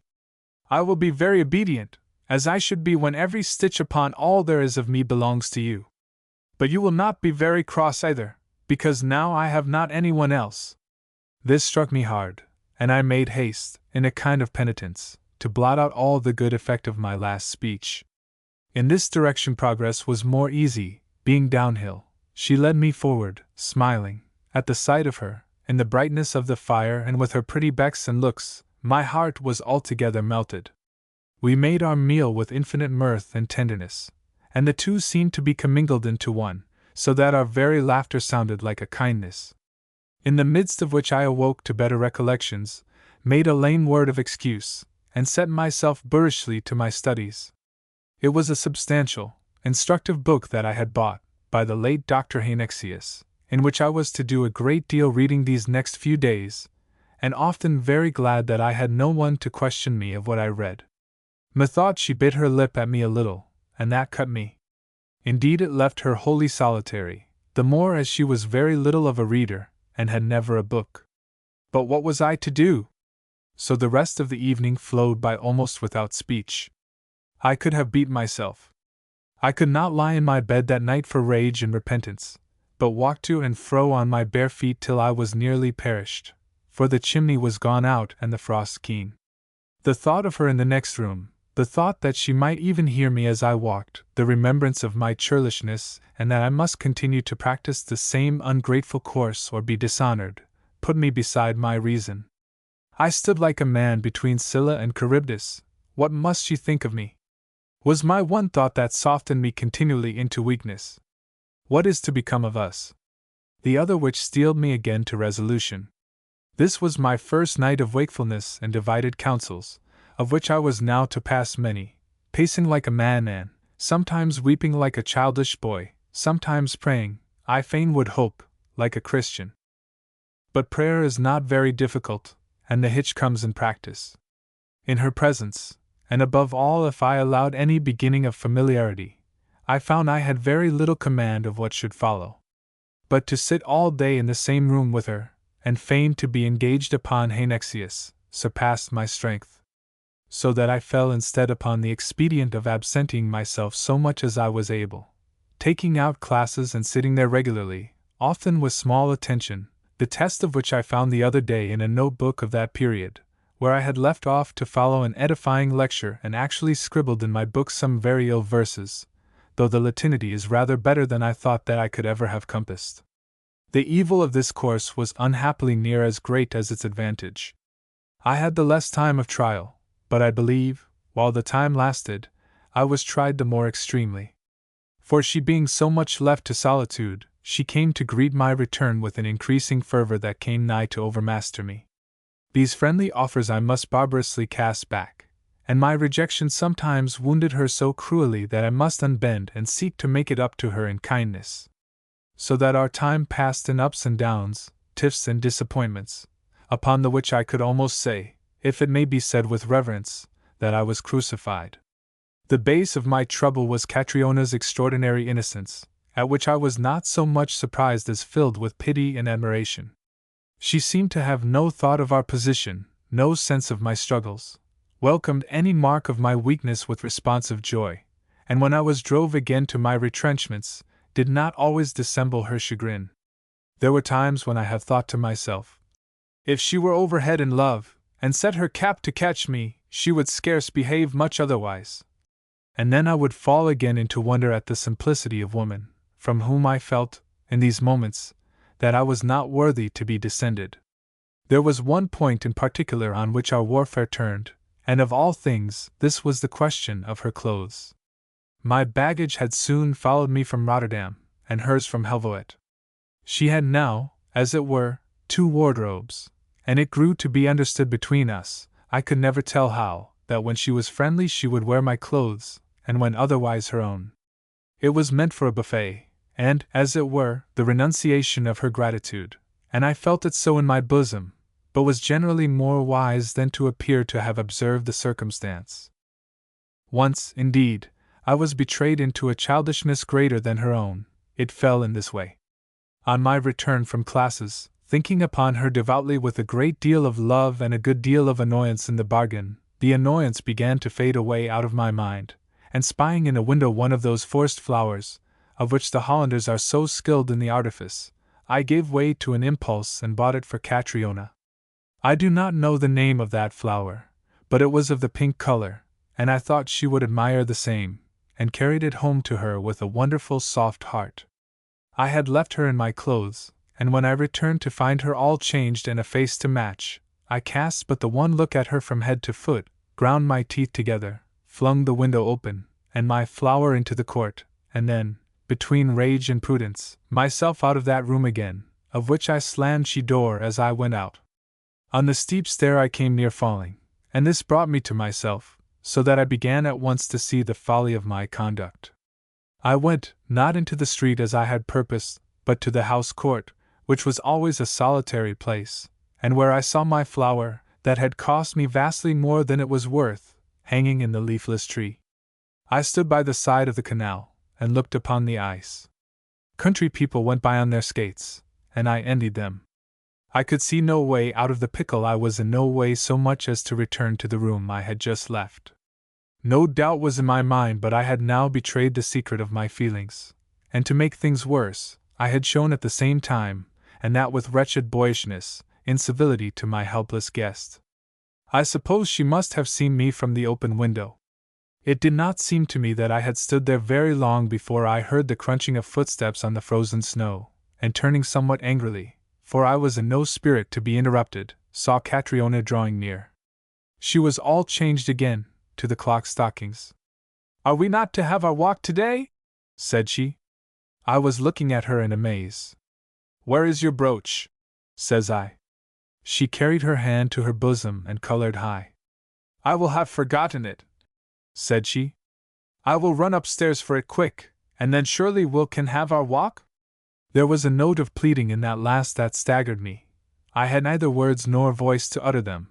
I will be very obedient, as I should be when every stitch upon all there is of me belongs to you. But you will not be very cross either, because now I have not anyone else." This struck me hard, and I made haste, in a kind of penitence, to blot out all the good effect of my last speech. In this direction progress was more easy, being downhill. She led me forward, smiling, at the sight of her, in the brightness of the fire and with her pretty becks and looks. My heart was altogether melted. We made our meal with infinite mirth and tenderness, and the 2 seemed to be commingled into one, so that our very laughter sounded like a kindness. In the midst of which I awoke to better recollections, made a lame word of excuse, and set myself boorishly to my studies. It was a substantial, instructive book that I had bought, by the late Dr. Hainexius, in which I was to do a great deal reading these next few days, and often very glad that I had no one to question me of what I read. Methought she bit her lip at me a little, and that cut me. Indeed, it left her wholly solitary, the more as she was very little of a reader, and had never a book. But what was I to do? So the rest of the evening flowed by almost without speech. I could have beat myself. I could not lie in my bed that night for rage and repentance, but walked to and fro on my bare feet till I was nearly perished, for the chimney was gone out and the frost keen. The thought of her in the next room, the thought that she might even hear me as I walked, the remembrance of my churlishness, and that I must continue to practice the same ungrateful course or be dishonored, put me beside my reason. I stood like a man between Scylla and Charybdis. What must she think of me? Was my one thought that softened me continually into weakness. What is to become of us? The other which steeled me again to resolution. This was my first night of wakefulness and divided counsels, of which I was now to pass many, pacing like a madman, sometimes weeping like a childish boy, sometimes praying, I fain would hope, like a Christian. But prayer is not very difficult, and the hitch comes in practice. In her presence, and above all if I allowed any beginning of familiarity, I found I had very little command of what should follow. But to sit all day in the same room with her, and feign to be engaged upon Hainexius, surpassed my strength. So that I fell instead upon the expedient of absenting myself so much as I was able, taking out classes and sitting there regularly, often with small attention, the test of which I found the other day in a notebook of that period, where I had left off to follow an edifying lecture and actually scribbled in my book some very ill verses, though the Latinity is rather better than I thought that I could ever have compassed. The evil of this course was unhappily near as great as its advantage. I had the less time of trial, but I believe, while the time lasted, I was tried the more extremely. For she being so much left to solitude, she came to greet my return with an increasing fervor that came nigh to overmaster me. These friendly offers I must barbarously cast back, and my rejection sometimes wounded her so cruelly that I must unbend and seek to make it up to her in kindness. So that our time passed in ups and downs, tiffs and disappointments, upon the which I could almost say, if it may be said with reverence, that I was crucified. The base of my trouble was Catriona's extraordinary innocence, at which I was not so much surprised as filled with pity and admiration. She seemed to have no thought of our position, no sense of my struggles, welcomed any mark of my weakness with responsive joy, and when I was drove again to my retrenchments, did not always dissemble her chagrin. There were times when I have thought to myself, if she were overhead in love, and set her cap to catch me, she would scarce behave much otherwise. And then I would fall again into wonder at the simplicity of woman, from whom I felt, in these moments, that I was not worthy to be descended. There was one point in particular on which our warfare turned, and of all things, this was the question of her clothes. My baggage had soon followed me from Rotterdam, and hers from Helvoet. She had now, as it were, 2 wardrobes, and it grew to be understood between us, I could never tell how, that when she was friendly she would wear my clothes, and when otherwise her own. It was meant for a buffet, and, as it were, the renunciation of her gratitude, and I felt it so in my bosom, but was generally more wise than to appear to have observed the circumstance. Once, indeed, I was betrayed into a childishness greater than her own. It fell in this way. On my return from classes, thinking upon her devoutly with a great deal of love and a good deal of annoyance in the bargain, the annoyance began to fade away out of my mind, and spying in a window one of those forced flowers, of which the Hollanders are so skilled in the artifice, I gave way to an impulse and bought it for Catriona. I do not know the name of that flower, but it was of the pink color, and I thought she would admire the same, and carried it home to her with a wonderful soft heart. I had left her in my clothes, and when I returned to find her all changed and a face to match, I cast but the one look at her from head to foot, ground my teeth together, flung the window open, and my flower into the court, and then, between rage and prudence, myself out of that room again, of which I slammed the door as I went out. On the steep stair I came near falling, and this brought me to myself, so that I began at once to see the folly of my conduct. I went, not into the street as I had purposed, but to the house court, which was always a solitary place, and where I saw my flower, that had cost me vastly more than it was worth, hanging in the leafless tree. I stood by the side of the canal, and looked upon the ice. Country people went by on their skates, and I envied them. I could see no way out of the pickle I was in, no way so much as to return to the room I had just left. No doubt was in my mind, but I had now betrayed the secret of my feelings, and to make things worse, I had shown at the same time, and that with wretched boyishness, incivility to my helpless guest. I suppose she must have seen me from the open window. It did not seem to me that I had stood there very long before I heard the crunching of footsteps on the frozen snow, and turning somewhat angrily, for I was in no spirit to be interrupted, saw Catriona drawing near. She was all changed again, to the clock stockings. "Are we not to have our walk today?" said she. I was looking at her in amaze. "Where is your brooch?" says I. She carried her hand to her bosom and colored high. "I will have forgotten it," said she. "I will run upstairs for it quick, and then surely we can have our walk?" There was a note of pleading in that last that staggered me. I had neither words nor voice to utter them.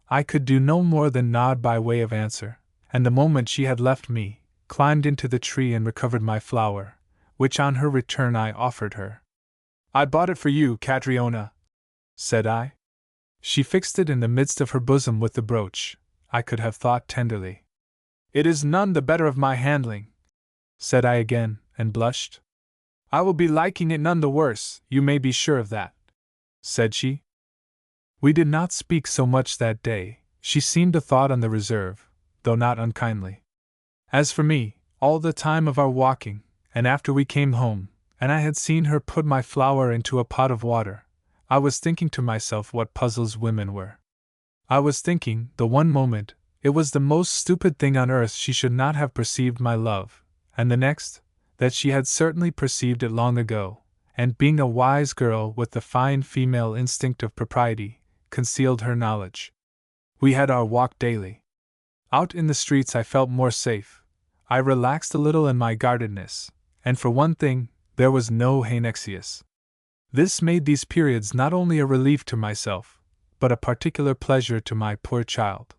I could do no more than nod by way of answer, and the moment she had left me, climbed into the tree and recovered my flower, which on her return I offered her. "I bought it for you, Catriona," said I. She fixed it in the midst of her bosom with the brooch, I could have thought tenderly. "It is none the better of my handling," said I again, and blushed. "I will be liking it none the worse, you may be sure of that," said she. We did not speak so much that day. She seemed a thought on the reserve, though not unkindly. As for me, all the time of our walking, and after we came home, and I had seen her put my flower into a pot of water, I was thinking to myself what puzzles women were. I was thinking, the one moment, it was the most stupid thing on earth she should not have perceived my love, and the next, that she had certainly perceived it long ago, and being a wise girl with the fine female instinct of propriety, concealed her knowledge. We had our walk daily. Out in the streets I felt more safe. I relaxed a little in my guardedness, and for one thing, there was no Haenexius. This made these periods not only a relief to myself, but a particular pleasure to my poor child.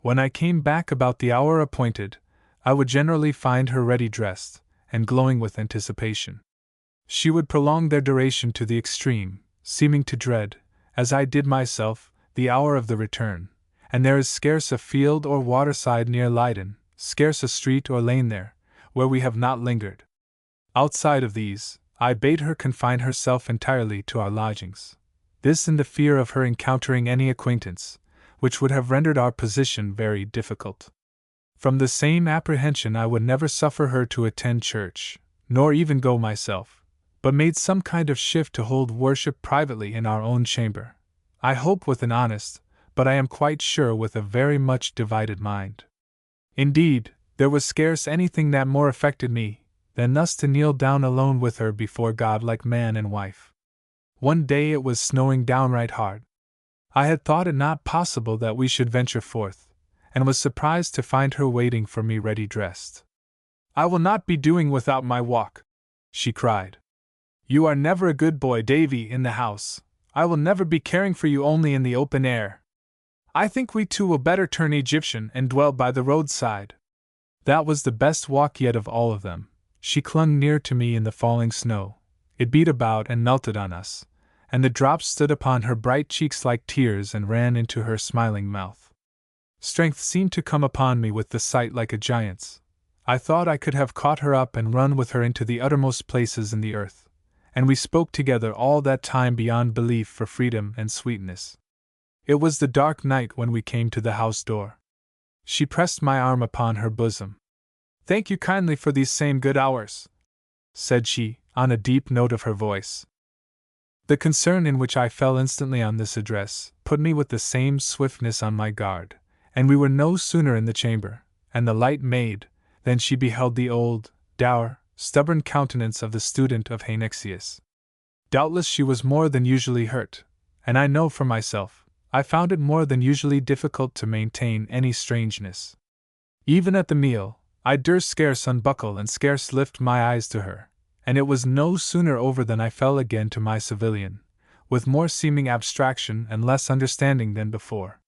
When I came back about the hour appointed, I would generally find her ready dressed, and glowing with anticipation. She would prolong their duration to the extreme, seeming to dread, as I did myself, the hour of the return, and there is scarce a field or waterside near Leyden, scarce a street or lane there, where we have not lingered. Outside of these, I bade her confine herself entirely to our lodgings. This in the fear of her encountering any acquaintance, which would have rendered our position very difficult. From the same apprehension I would never suffer her to attend church, nor even go myself, but made some kind of shift to hold worship privately in our own chamber. I hope with an honest, but I am quite sure with a very much divided mind. Indeed, there was scarce anything that more affected me than thus to kneel down alone with her before God like man and wife. One day it was snowing downright hard. I had thought it not possible that we should venture forth, and was surprised to find her waiting for me ready dressed. "I will not be doing without my walk," she cried. "You are never a good boy, Davy, in the house. I will never be caring for you only in the open air. I think we two will better turn Egyptian and dwell by the roadside." That was the best walk yet of all of them. She clung near to me in the falling snow. It beat about and melted on us, and the drops stood upon her bright cheeks like tears and ran into her smiling mouth. Strength seemed to come upon me with the sight like a giant's. I thought I could have caught her up and run with her into the uttermost places in the earth, and we spoke together all that time beyond belief for freedom and sweetness. It was the dark night when we came to the house door. She pressed my arm upon her bosom. "Thank you kindly for these same good hours," said she, on a deep note of her voice. The concern in which I fell instantly on this address put me with the same swiftness on my guard, and we were no sooner in the chamber, and the light made, than she beheld the old, dour, stubborn countenance of the student of Heineccius. Doubtless she was more than usually hurt, and I know for myself, I found it more than usually difficult to maintain any strangeness. Even at the meal, I durst scarce unbuckle and scarce lift my eyes to her, and it was no sooner over than I fell again to my civilian, with more seeming abstraction and less understanding than before.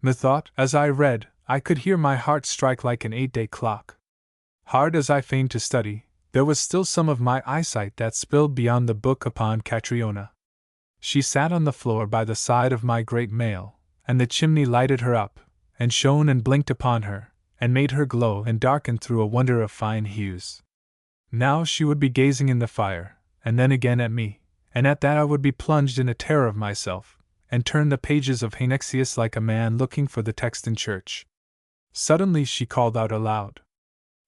Methought, as I read, I could hear my heart strike like an 8-day clock. Hard as I feigned to study, there was still some of my eyesight that spilled beyond the book upon Catriona. She sat on the floor by the side of my great mail, and the chimney lighted her up, and shone and blinked upon her, and made her glow and darken through a wonder of fine hues. Now she would be gazing in the fire, and then again at me, and at that I would be plunged in a terror of myself, and turn the pages of Heineccius like a man looking for the text in church. Suddenly she called out aloud.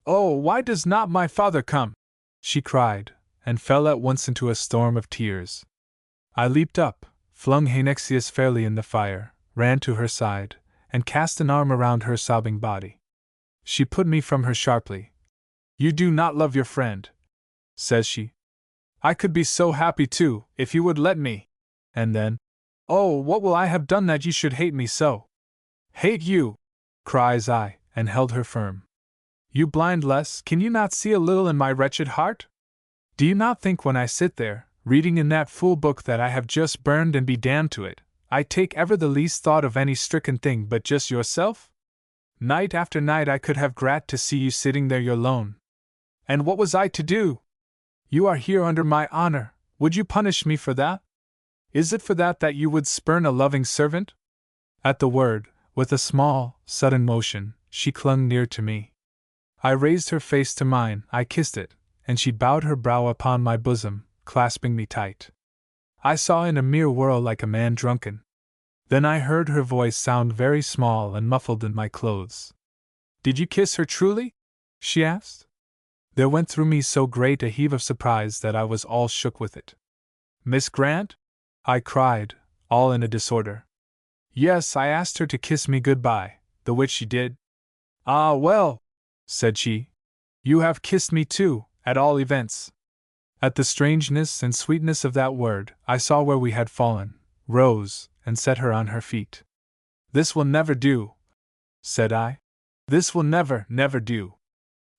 "Oh, why does not my father come?" she cried, and fell at once into a storm of tears. I leaped up, flung Heineccius fairly in the fire, ran to her side, and cast an arm around her sobbing body. She put me from her sharply. "You do not love your friend," says she. "I could be so happy too, if you would let me." And then, "Oh, what will I have done that you should hate me so?" "Hate you!" cries I, and held her firm. "You blind less, can you not see a little in my wretched heart? Do you not think when I sit there, reading in that fool book that I have just burned and be damned to it, I take ever the least thought of any stricken thing but just yourself? Night after night I could have grat to see you sitting there your lone. And what was I to do? You are here under my honor, would you punish me for that? Is it for that that you would spurn a loving servant?" At the word, with a small, sudden motion, she clung near to me. I raised her face to mine, I kissed it, and she bowed her brow upon my bosom, clasping me tight. I saw in a mere whirl like a man drunken. Then I heard her voice sound very small and muffled in my clothes. "Did you kiss her truly?" she asked. There went through me so great a heave of surprise that I was all shook with it. "Miss Grant?" I cried, all in a disorder. "Yes, I asked her to kiss me good-bye, the which she did." "Ah, well," said she, "you have kissed me too, at all events." At the strangeness and sweetness of that word, I saw where we had fallen, rose, and set her on her feet. "This will never do," said I. "This will never, never do.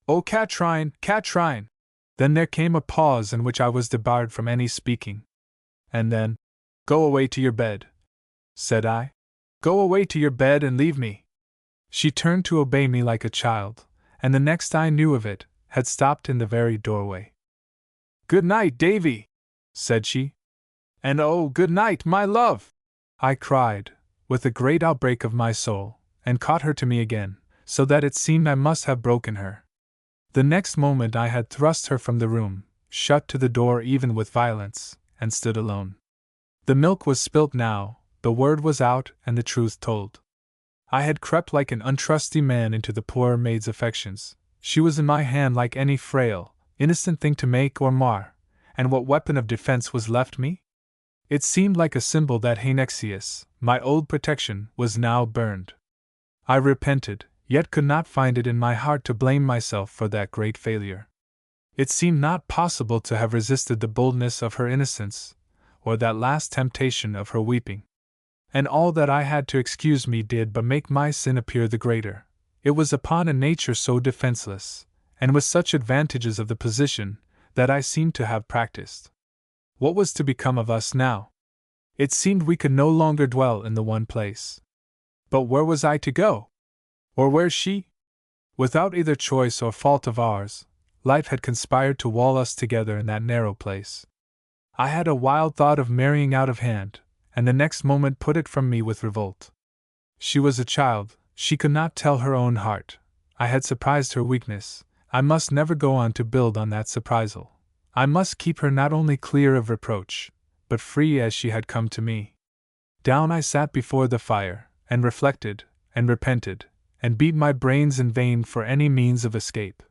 Oh, Catrine, Catrine!" Then there came a pause in which I was debarred from any speaking. And then, "Go away to your bed," said I. "Go away to your bed and leave me." She turned to obey me like a child, and the next I knew of it, had stopped in the very doorway. "Good night, Davy," said she. "And oh, good night, my love!" I cried, with a great outbreak of my soul, and caught her to me again, so that it seemed I must have broken her. The next moment I had thrust her from the room, shut to the door even with violence, and stood alone. The milk was spilt now, the word was out, and the truth told. I had crept like an untrusty man into the poor maid's affections. She was in my hand like any frail, innocent thing to make or mar, and what weapon of defense was left me? It seemed like a symbol that Haenexius, my old protection, was now burned. I repented, yet could not find it in my heart to blame myself for that great failure. It seemed not possible to have resisted the boldness of her innocence, or that last temptation of her weeping. And all that I had to excuse me did but make my sin appear the greater. It was upon a nature so defenseless, and with such advantages of the position, that I seemed to have practiced. What was to become of us now? It seemed we could no longer dwell in the one place. But where was I to go? Or where she? Without either choice or fault of ours, life had conspired to wall us together in that narrow place. I had a wild thought of marrying out of hand, and the next moment put it from me with revolt. She was a child, she could not tell her own heart. I had surprised her weakness, I must never go on to build on that surprisal. I must keep her not only clear of reproach, but free as she had come to me. Down I sat before the fire, and reflected, and repented, and beat my brains in vain for any means of escape.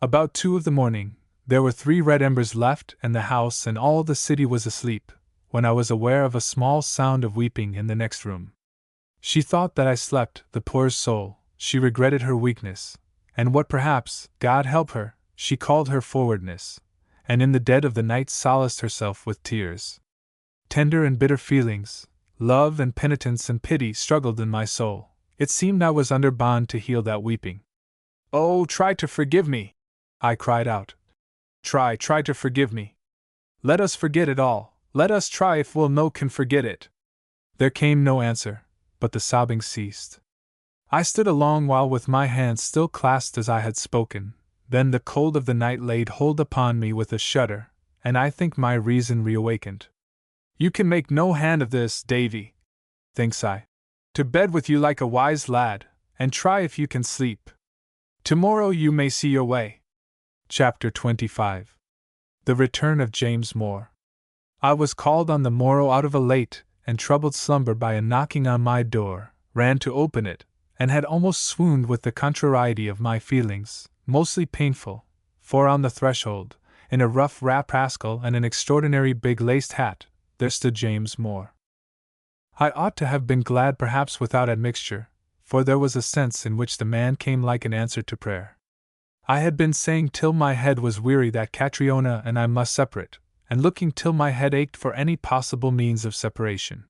About 2 of the morning, there were 3 red embers left, and the house and all the city was asleep, when I was aware of a small sound of weeping in the next room. She thought that I slept, the poor soul, she regretted her weakness, and what perhaps, God help her, she called her forwardness, and in the dead of the night solaced herself with tears. Tender and bitter feelings, love and penitence and pity struggled in my soul. It seemed I was under bond to heal that weeping. "Oh, try to forgive me!" I cried out. Try to forgive me. Let us forget it all, let us try if can forget it." There came no answer, but the sobbing ceased. I stood a long while with my hands still clasped as I had spoken, then the cold of the night laid hold upon me with a shudder, and I think my reason reawakened. "You can make no hand of this, Davy," thinks I. "To bed with you like a wise lad, and try if you can sleep. Tomorrow you may see your way." Chapter 25. The Return of James Moore. I was called on the morrow out of a late and troubled slumber by a knocking on my door, ran to open it, and had almost swooned with the contrariety of my feelings, mostly painful, for on the threshold, in a rough wrap rascal and an extraordinary big laced hat, there stood James Moore. I ought to have been glad perhaps without admixture, for there was a sense in which the man came like an answer to prayer. I had been saying till my head was weary that Catriona and I must separate, and looking till my head ached for any possible means of separation.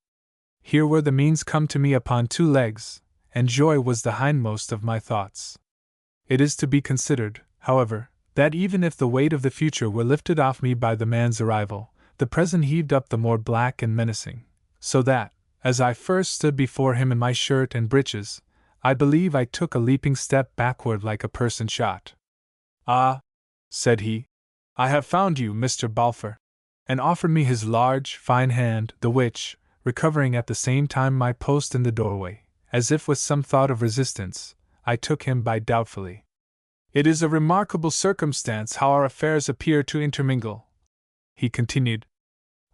Here were the means come to me upon 2 legs, and joy was the hindmost of my thoughts. It is to be considered, however, that even if the weight of the future were lifted off me by the man's arrival, the present heaved up the more black and menacing, so that, as I first stood before him in my shirt and breeches, I believe I took a leaping step backward like a person shot. "Ah," said he, "I have found you, Mr. Balfour," and offered me his large, fine hand, the which, recovering at the same time my post in the doorway, as if with some thought of resistance, I took him by doubtfully. "It is a remarkable circumstance how our affairs appear to intermingle," he continued.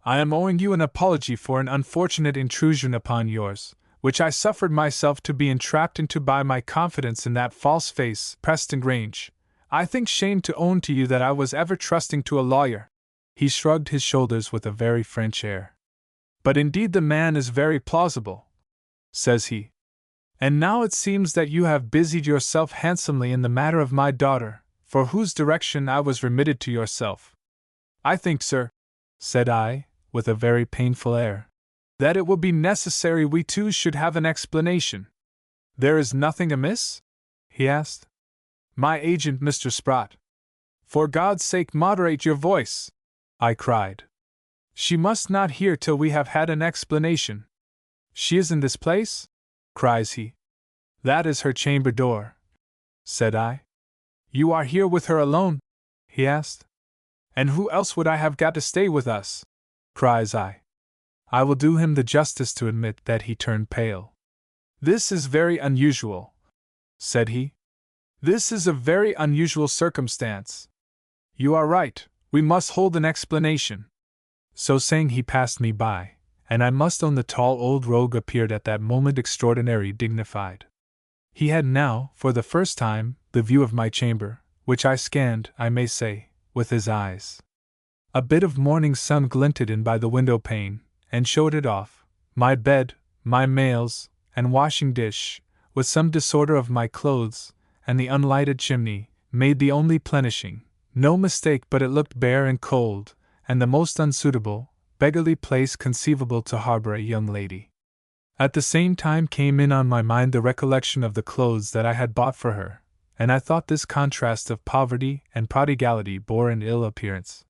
"I am owing you an apology for an unfortunate intrusion upon yours, which I suffered myself to be entrapped into by my confidence in that false face, Preston Grange. I think shame to own to you that I was ever trusting to a lawyer." He shrugged his shoulders with a very French air. "But indeed the man is very plausible," says he. "And now it seems that you have busied yourself handsomely in the matter of my daughter, for whose direction I was remitted to yourself. I think, sir," said I, with a very painful air, "that it will be necessary we 2 should have an explanation." "There is nothing amiss?" he asked. "My agent, Mr. Sprott." "For God's sake moderate your voice," I cried. "She must not hear till we have had an explanation." "She is in this place?" cries he. "That is her chamber door," said I. "You are here with her alone?" he asked. "And who else would I have got to stay with us?" cries I. I will do him the justice to admit that he turned pale. "This is very unusual," said he. "This is a very unusual circumstance." "You are right," We must hold an explanation." So saying, he passed me by, and I must own the tall old rogue appeared at that moment extraordinarily dignified. He had now, for the first time, the view of my chamber, which I scanned, I may say, with his eyes. A bit of morning sun glinted in by the window pane, and showed it off. My bed, my mails, and washing dish, with some disorder of my clothes, and the unlighted chimney, made the only plenishing, no mistake, but it looked bare and cold, and the most unsuitable, beggarly place conceivable to harbor a young lady. At the same time came in on my mind the recollection of the clothes that I had bought for her, and I thought this contrast of poverty and prodigality bore an ill appearance.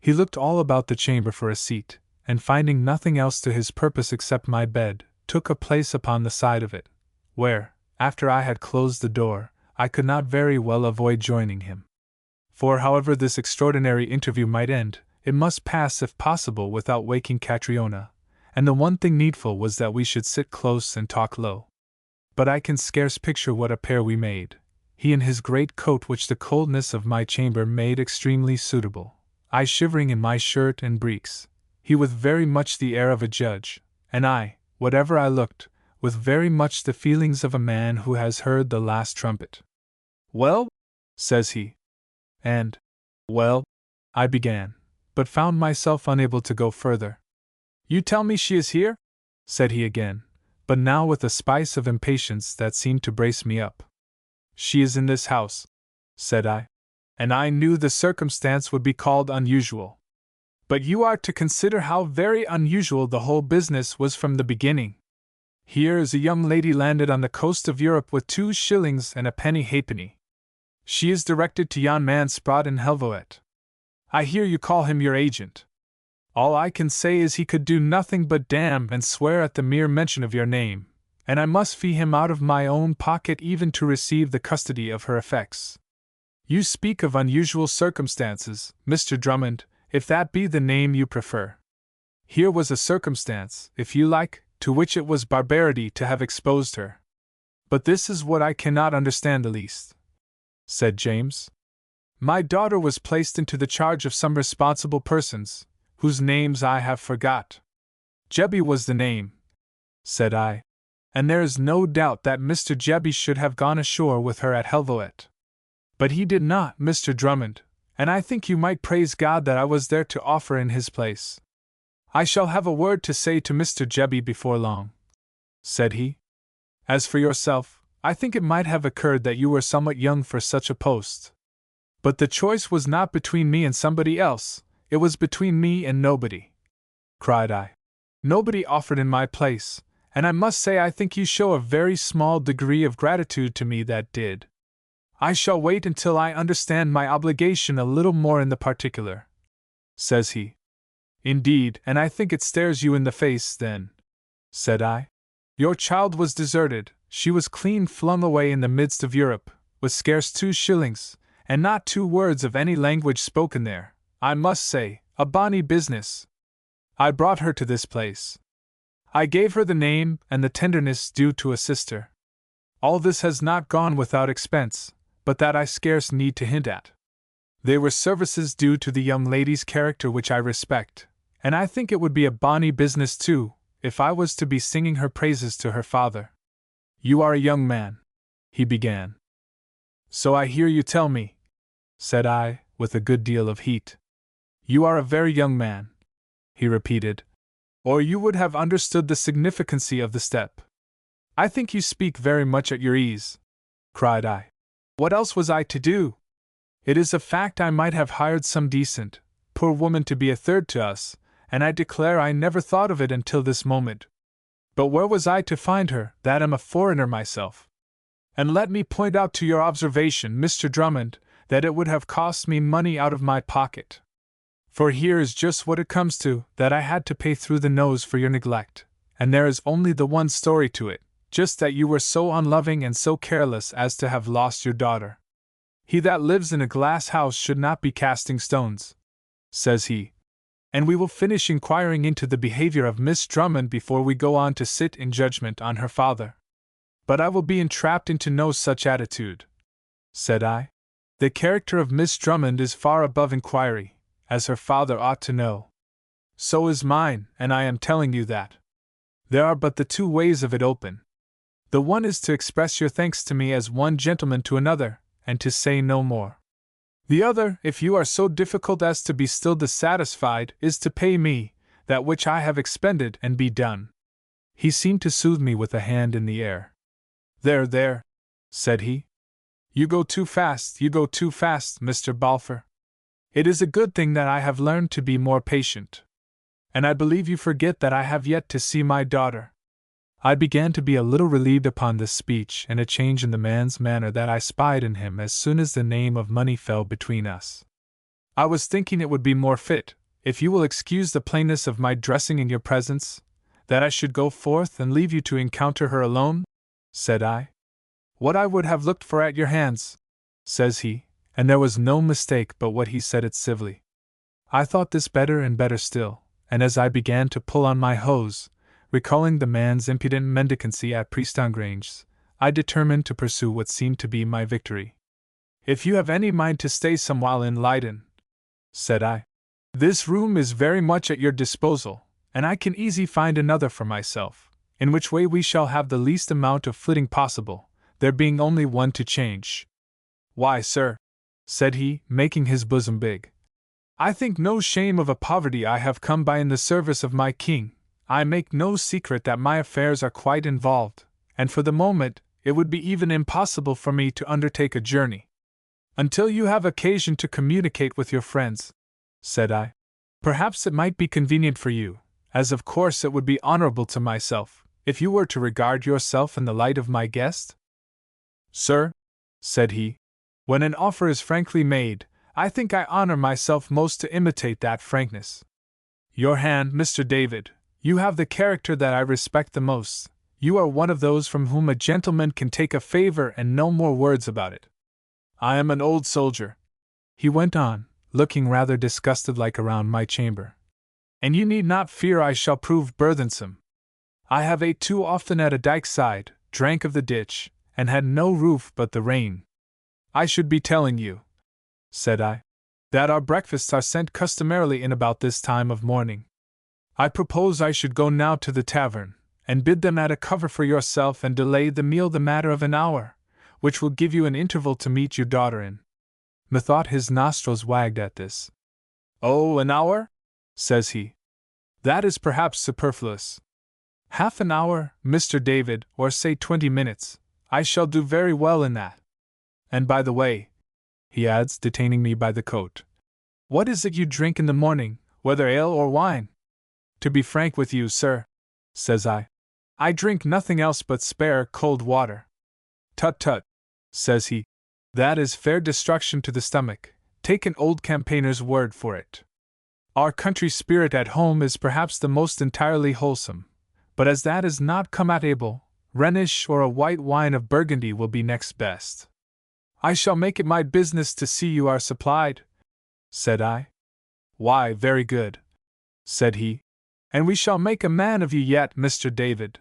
He looked all about the chamber for a seat, and finding nothing else to his purpose except my bed, took a place upon the side of it, where, after I had closed the door, I could not very well avoid joining him. For however this extraordinary interview might end, it must pass if possible without waking Catriona, and the one thing needful was that we should sit close and talk low. But I can scarce picture what a pair we made, he in his great coat which the coldness of my chamber made extremely suitable, I shivering in my shirt and breeks, he with very much the air of a judge, and I, whatever I looked, with very much the feelings of a man who has heard the last trumpet. "Well?" says he. And, "Well," I began, but found myself unable to go further. "You tell me she is here?" said he again, but now with a spice of impatience that seemed to brace me up. "She is in this house," said I, "and I knew the circumstance would be called unusual. But you are to consider how very unusual the whole business was from the beginning. Here is a young lady landed on the coast of Europe with 2 shillings and a penny halfpenny. She is directed to yon man Sprott in Helvoet. I hear you call him your agent. All I can say is he could do nothing but damn and swear at the mere mention of your name, and I must fee him out of my own pocket even to receive the custody of her effects. You speak of unusual circumstances, Mr. Drummond, if that be the name you prefer. Here was a circumstance, if you like, to which it was barbarity to have exposed her. But this is what I cannot understand the least," said James. "My daughter was placed into the charge of some responsible persons, whose names I have forgot. Jebby was the name," said I, "and there is no doubt that Mr. Jebby should have gone ashore with her at Helvoet. But he did not, Mr. Drummond, and I think you might praise God that I was there to offer in his place. I shall have a word to say to Mr. Jebby before long," said he. "As for yourself, I think it might have occurred that you were somewhat young for such a post. But the choice was not between me and somebody else, it was between me and nobody," cried I. "Nobody offered in my place, and I must say I think you show a very small degree of gratitude to me that did. I shall wait until I understand my obligation a little more in the particular," says he. "Indeed, and I think it stares you in the face, then," said I. "Your child was deserted, she was clean flung away in the midst of Europe, with scarce 2 shillings, and not 2 words of any language spoken there. I must say, a bonny business. I brought her to this place. I gave her the name and the tenderness due to a sister. All this has not gone without expense, but that I scarce need to hint at. They were services due to the young lady's character which I respect, and I think it would be a bonny business too, if I was to be singing her praises to her father. You are a young man," he began. "So I hear you tell me," said I, with a good deal of heat. "You are a very young man," he repeated, "or you would have understood the significancy of the step." "I think you speak very much at your ease," cried I. "What else was I to do? It is a fact I might have hired some decent, poor woman to be a third to us, and I declare I never thought of it until this moment. But where was I to find her, that am a foreigner myself? And let me point out to your observation, Mr. Drummond, that it would have cost me money out of my pocket. For here is just what it comes to, that I had to pay through the nose for your neglect, and there is only the one story to it, just that you were so unloving and so careless as to have lost your daughter. He that lives in a glass house should not be casting stones," says he. "And we will finish inquiring into the behavior of Miss Drummond before we go on to sit in judgment on her father. But I will be entrapped into no such attitude," said I. The character of Miss Drummond is far above inquiry, as her father ought to know. So is mine, and I am telling you that. There are but the two ways of it open. The one is to express your thanks to me as one gentleman to another, and to say no more. The other, if you are so difficult as to be still dissatisfied, is to pay me that which I have expended and be done. He seemed to soothe me with a hand in the air. There, there, said he. You go too fast, Mr. Balfour. It is a good thing that I have learned to be more patient. And I believe you forget that I have yet to see my daughter. I began to be a little relieved upon this speech and a change in the man's manner that I spied in him as soon as the name of money fell between us. I was thinking it would be more fit, if you will excuse the plainness of my dressing in your presence, that I should go forth and leave you to encounter her alone, said I. What I would have looked for at your hands, says he, and there was no mistake but what he said it civilly. I thought this better and better still, and as I began to pull on my hose, recalling the man's impudent mendicancy at Priestangrange, I determined to pursue what seemed to be my victory. If you have any mind to stay some while in Leyden, said I, this room is very much at your disposal, and I can easily find another for myself, in which way we shall have the least amount of flitting possible, there being only one to change. Why, sir, said he, making his bosom big, I think no shame of a poverty I have come by in the service of my king. I make no secret that my affairs are quite involved, and for the moment it would be even impossible for me to undertake a journey. Until you have occasion to communicate with your friends, said I, perhaps it might be convenient for you, as of course it would be honorable to myself, if you were to regard yourself in the light of my guest. Sir, said he, when an offer is frankly made, I think I honor myself most to imitate that frankness. Your hand, Mr. David. You have the character that I respect the most. You are one of those from whom a gentleman can take a favor and no more words about it. I am an old soldier, he went on, looking rather disgusted like around my chamber. And you need not fear I shall prove burthensome. I have ate too often at a dyke side, drank of the ditch, and had no roof but the rain. I should be telling you, said I, that our breakfasts are sent customarily in about this time of morning. I propose I should go now to the tavern, and bid them add a cover for yourself and delay the meal the matter of an hour, which will give you an interval to meet your daughter in. Methought his nostrils wagged at this. Oh, an hour? Says he. That is perhaps superfluous. Half an hour, Mr. David, or say 20 minutes, I shall do very well in that. And by the way, he adds, detaining me by the coat, what is it you drink in the morning, whether ale or wine? To be frank with you, sir, says I drink nothing else but spare cold water. Tut tut, says he, that is fair destruction to the stomach, take an old campaigner's word for it. Our country spirit at home is perhaps the most entirely wholesome, but as that is not come at able, Rhenish or a white wine of Burgundy will be next best. I shall make it my business to see you are supplied, said I. Why, very good, said he, and we shall make a man of you yet, Mr. David.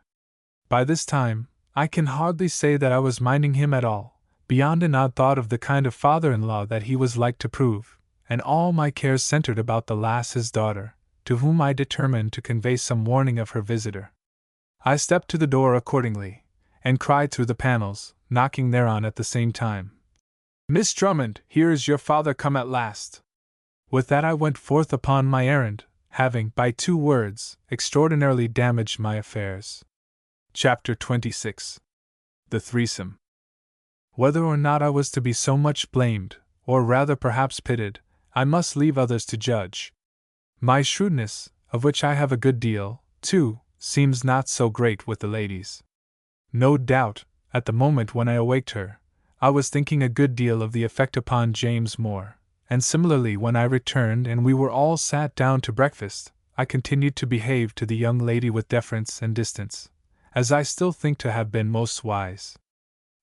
By this time, I can hardly say that I was minding him at all, beyond an odd thought of the kind of father-in-law that he was like to prove, and all my cares centered about the lass his daughter, to whom I determined to convey some warning of her visitor. I stepped to the door accordingly, and cried through the panels, knocking thereon at the same time, Miss Drummond, here is your father come at last. With that I went forth upon my errand, having, by 2 words, extraordinarily damaged my affairs. Chapter 26. The Threesome. Whether or not I was to be so much blamed, or rather perhaps pitied, I must leave others to judge. My shrewdness, of which I have a good deal, too, seems not so great with the ladies. No doubt, at the moment when I awaked her, I was thinking a good deal of the effect upon James Moore, and similarly when I returned and we were all sat down to breakfast, I continued to behave to the young lady with deference and distance, as I still think to have been most wise.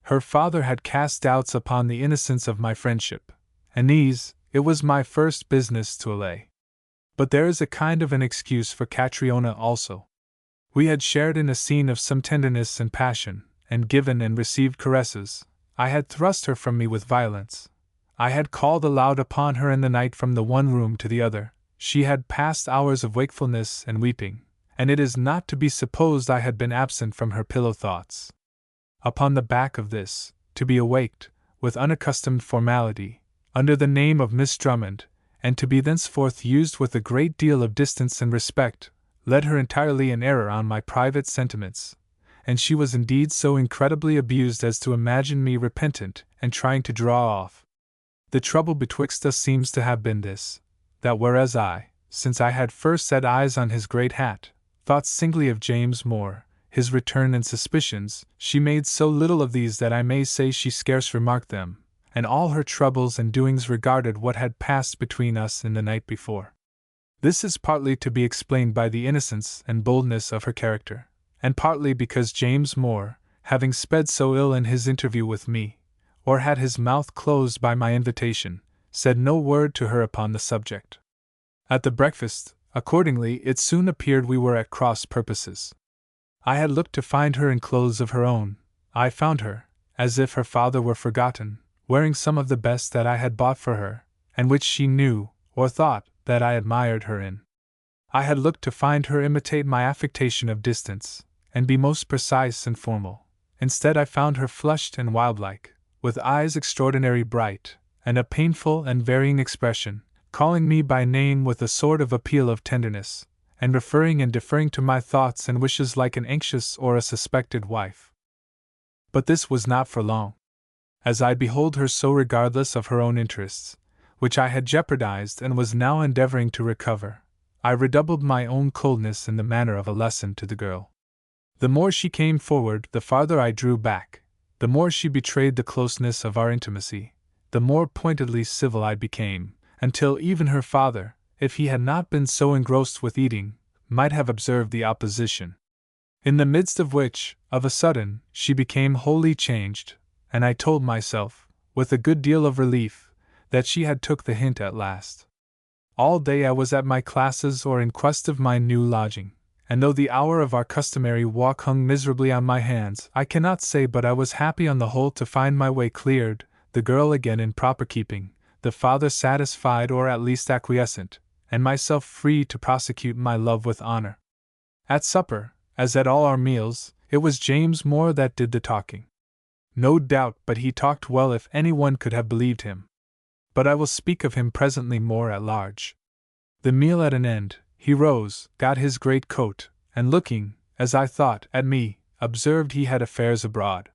Her father had cast doubts upon the innocence of my friendship, and these it was my first business to allay. But there is a kind of an excuse for Catriona also. We had shared in a scene of some tenderness and passion, and given and received caresses. I had thrust her from me with violence. I had called aloud upon her in the night from the one room to the other. She had passed hours of wakefulness and weeping, and it is not to be supposed I had been absent from her pillow thoughts. Upon the back of this, to be awaked, with unaccustomed formality, under the name of Miss Drummond, and to be thenceforth used with a great deal of distance and respect, led her entirely in error on my private sentiments, and she was indeed so incredibly abused as to imagine me repentant and trying to draw off. The trouble betwixt us seems to have been this, that whereas I, since I had first set eyes on his great hat, thought singly of James Moore, his return and suspicions, she made so little of these that I may say she scarce remarked them, and all her troubles and doings regarded what had passed between us in the night before. This is partly to be explained by the innocence and boldness of her character, and partly because James Moore, having sped so ill in his interview with me, or had his mouth closed by my invitation, said no word to her upon the subject. At the breakfast, accordingly, it soon appeared we were at cross purposes. I had looked to find her in clothes of her own. I found her, as if her father were forgotten, wearing some of the best that I had bought for her, and which she knew, or thought, that I admired her in. I had looked to find her imitate my affectation of distance, and be most precise and formal. Instead, I found her flushed and wildlike, with eyes extraordinary bright, and a painful and varying expression, calling me by name with a sort of appeal of tenderness, and referring and deferring to my thoughts and wishes like an anxious or a suspected wife. But this was not for long. As I behold her so regardless of her own interests, which I had jeopardized and was now endeavoring to recover, I redoubled my own coldness in the manner of a lesson to the girl. The more she came forward, the farther I drew back. The more she betrayed the closeness of our intimacy, the more pointedly civil I became, until even her father, if he had not been so engrossed with eating, might have observed the opposition. In the midst of which, of a sudden, she became wholly changed, and I told myself, with a good deal of relief, that she had took the hint at last. All day I was at my classes or in quest of my new lodging, and though the hour of our customary walk hung miserably on my hands, I cannot say but I was happy on the whole to find my way cleared, the girl again in proper keeping, the father satisfied or at least acquiescent, and myself free to prosecute my love with honor. At supper, as at all our meals, it was James Moore that did the talking. No doubt but he talked well if anyone could have believed him. But I will speak of him presently more at large. The meal at an end, he rose, got his great coat, and looking, as I thought, at me, observed he had affairs abroad.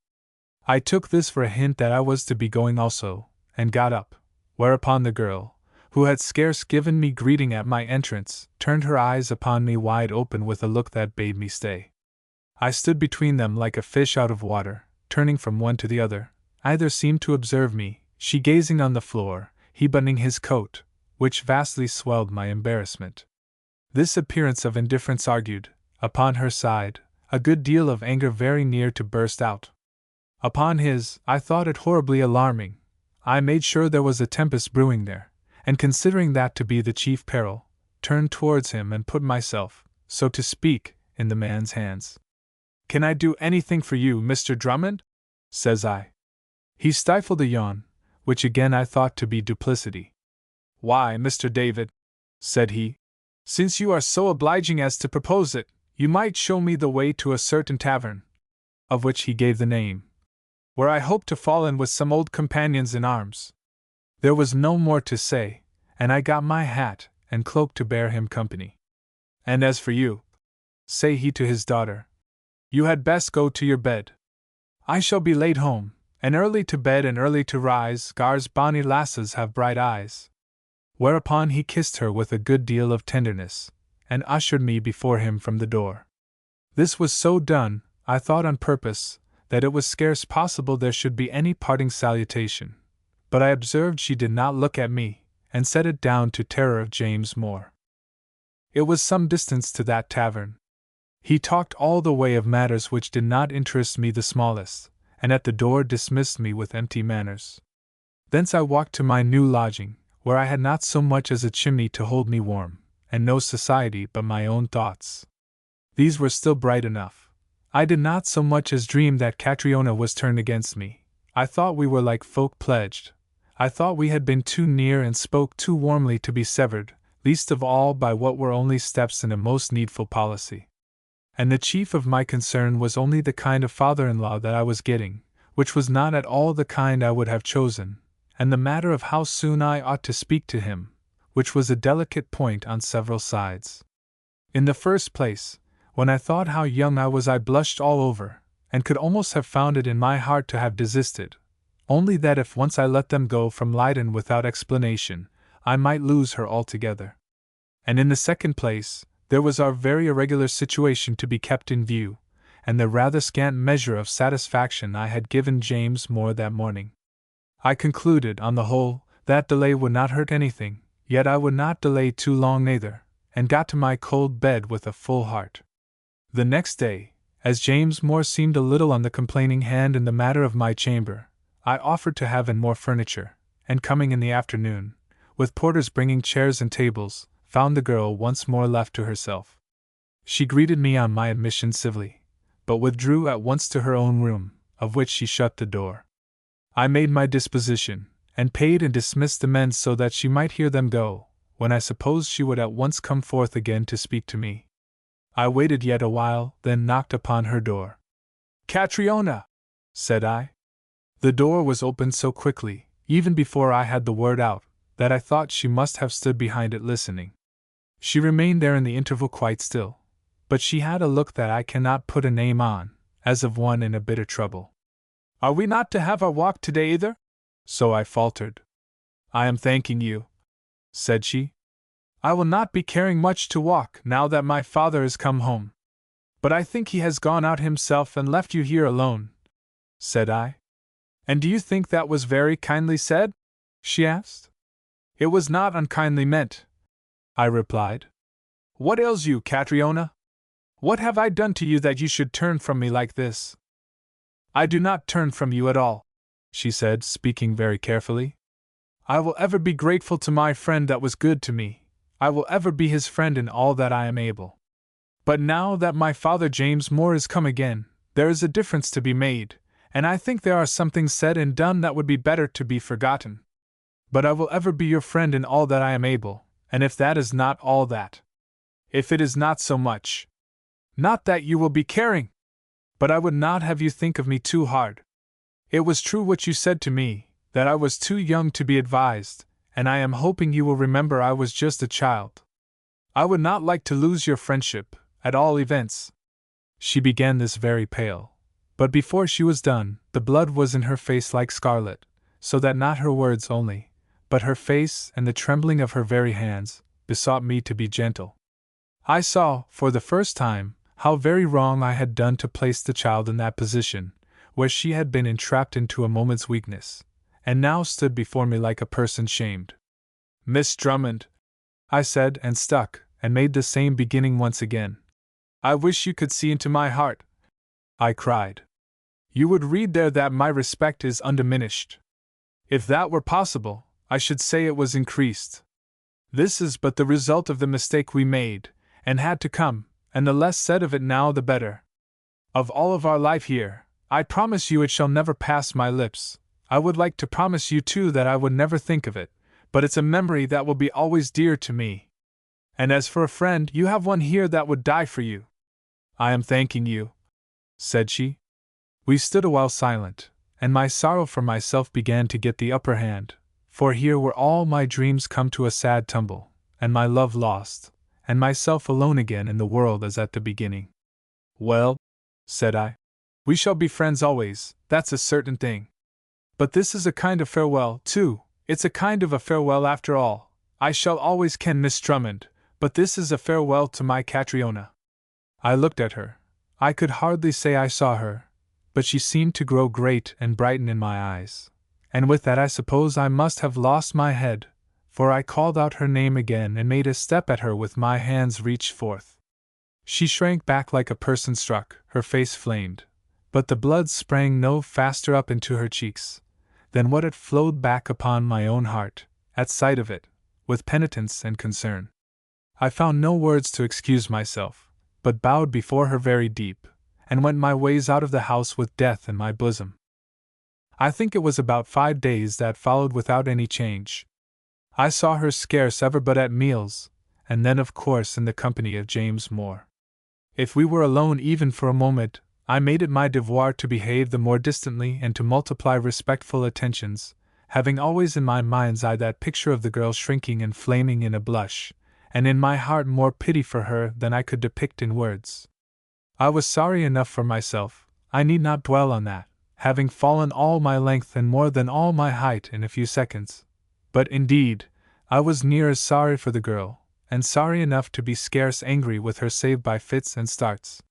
I took this for a hint that I was to be going also, and got up, whereupon the girl, who had scarce given me greeting at my entrance, turned her eyes upon me wide open with a look that bade me stay. I stood between them like a fish out of water, turning from one to the other. Either seemed to observe me, she gazing on the floor, he buttoning his coat, which vastly swelled my embarrassment. This appearance of indifference argued, upon her side, a good deal of anger very near to burst out. Upon his, I thought it horribly alarming. I made sure there was a tempest brewing there, and considering that to be the chief peril, turned towards him and put myself, so to speak, in the man's hands. "Can I do anything for you, Mr. Drummond?" says I. He stifled a yawn, which again I thought to be duplicity. "Why, Mr. David," said he, "since you are so obliging as to propose it, you might show me the way to a certain tavern," of which he gave the name, "where I hope to fall in with some old companions in arms." There was no more to say, and I got my hat and cloak to bear him company. "And as for you," say he to his daughter, "you had best go to your bed. I shall be late home, and early to bed and early to rise, gars bonny lasses have bright eyes." Whereupon he kissed her with a good deal of tenderness, and ushered me before him from the door. This was so done, I thought on purpose, that it was scarce possible there should be any parting salutation, but I observed she did not look at me, and set it down to terror of James Moore. It was some distance to that tavern. He talked all the way of matters which did not interest me the smallest, and at the door dismissed me with empty manners. Thence I walked to my new lodging, where I had not so much as a chimney to hold me warm, and no society but my own thoughts. These were still bright enough. I did not so much as dream that Catriona was turned against me. I thought we were like folk pledged. I thought we had been too near and spoke too warmly to be severed, least of all by what were only steps in a most needful policy. And the chief of my concern was only the kind of father-in-law that I was getting, which was not at all the kind I would have chosen, and the matter of how soon I ought to speak to him, which was a delicate point on several sides. In the first place, when I thought how young I was, I blushed all over, and could almost have found it in my heart to have desisted, only that if once I let them go from Leyden without explanation, I might lose her altogether. And in the second place, there was our very irregular situation to be kept in view, and the rather scant measure of satisfaction I had given James Moore that morning. I concluded, on the whole, that delay would not hurt anything, yet I would not delay too long neither, and got to my cold bed with a full heart. The next day, as James Moore seemed a little on the complaining hand in the matter of my chamber, I offered to have in more furniture, and coming in the afternoon, with porters bringing chairs and tables, found the girl once more left to herself. She greeted me on my admission civilly, but withdrew at once to her own room, of which she shut the door. I made my disposition, and paid and dismissed the men so that she might hear them go, when I supposed she would at once come forth again to speak to me. I waited yet a while, then knocked upon her door. "Catriona!" said I. The door was opened so quickly, even before I had the word out, that I thought she must have stood behind it listening. She remained there in the interval quite still, but she had a look that I cannot put a name on, as of one in a bitter trouble. "Are we not to have our walk today either?" So I faltered. "I am thanking you," said she. "I will not be caring much to walk now that my father is come home. But I think he has gone out himself and left you here alone," said I. "And do you think that was very kindly said?" she asked. "It was not unkindly meant," I replied. "What ails you, Catriona? What have I done to you that you should turn from me like this?" "I do not turn from you at all," she said, speaking very carefully. "I will ever be grateful to my friend that was good to me. I will ever be his friend in all that I am able. But now that my father James Moore is come again, there is a difference to be made, and I think there are some things said and done that would be better to be forgotten. But I will ever be your friend in all that I am able, and if that is not all that, if it is not so much, not that you will be caring, but I would not have you think of me too hard. It was true what you said to me, that I was too young to be advised, and I am hoping you will remember I was just a child. I would not like to lose your friendship, at all events." She began this very pale, but before she was done, the blood was in her face like scarlet, so that not her words only, but her face and the trembling of her very hands, besought me to be gentle. I saw, for the first time, how very wrong I had done to place the child in that position, where she had been entrapped into a moment's weakness, and now stood before me like a person shamed. "Miss Drummond," I said, and stuck, and made the same beginning once again. "I wish you could see into my heart," I cried. "You would read there that my respect is undiminished. If that were possible, I should say it was increased. This is but the result of the mistake we made, and had to come, and the less said of it now the better. Of all of our life here, I promise you it shall never pass my lips. I would like to promise you too that I would never think of it, but it's a memory that will be always dear to me. And as for a friend, you have one here that would die for you." "I am thanking you," said she. We stood a while silent, and my sorrow for myself began to get the upper hand, for here were all my dreams come to a sad tumble, and my love lost, and myself alone again in the world as at the beginning. "Well," said I, "we shall be friends always, that's a certain thing. But this is a kind of farewell, too, it's a kind of a farewell after all. I shall always ken Miss Drummond, but this is a farewell to my Catriona." I looked at her. I could hardly say I saw her, but she seemed to grow great and brighten in my eyes, and with that I suppose I must have lost my head, for I called out her name again and made a step at her with my hands reached forth. She shrank back like a person struck, her face flamed, but the blood sprang no faster up into her cheeks than what it flowed back upon my own heart, at sight of it, with penitence and concern. I found no words to excuse myself, but bowed before her very deep, and went my ways out of the house with death in my bosom. I think it was about 5 days that followed without any change. I saw her scarce ever but at meals, and then of course in the company of James Moore. If we were alone even for a moment, I made it my devoir to behave the more distantly and to multiply respectful attentions, having always in my mind's eye that picture of the girl shrinking and flaming in a blush, and in my heart more pity for her than I could depict in words. I was sorry enough for myself, I need not dwell on that, having fallen all my length and more than all my height in a few seconds. But indeed, I was near as sorry for the girl, and sorry enough to be scarce angry with her save by fits and starts.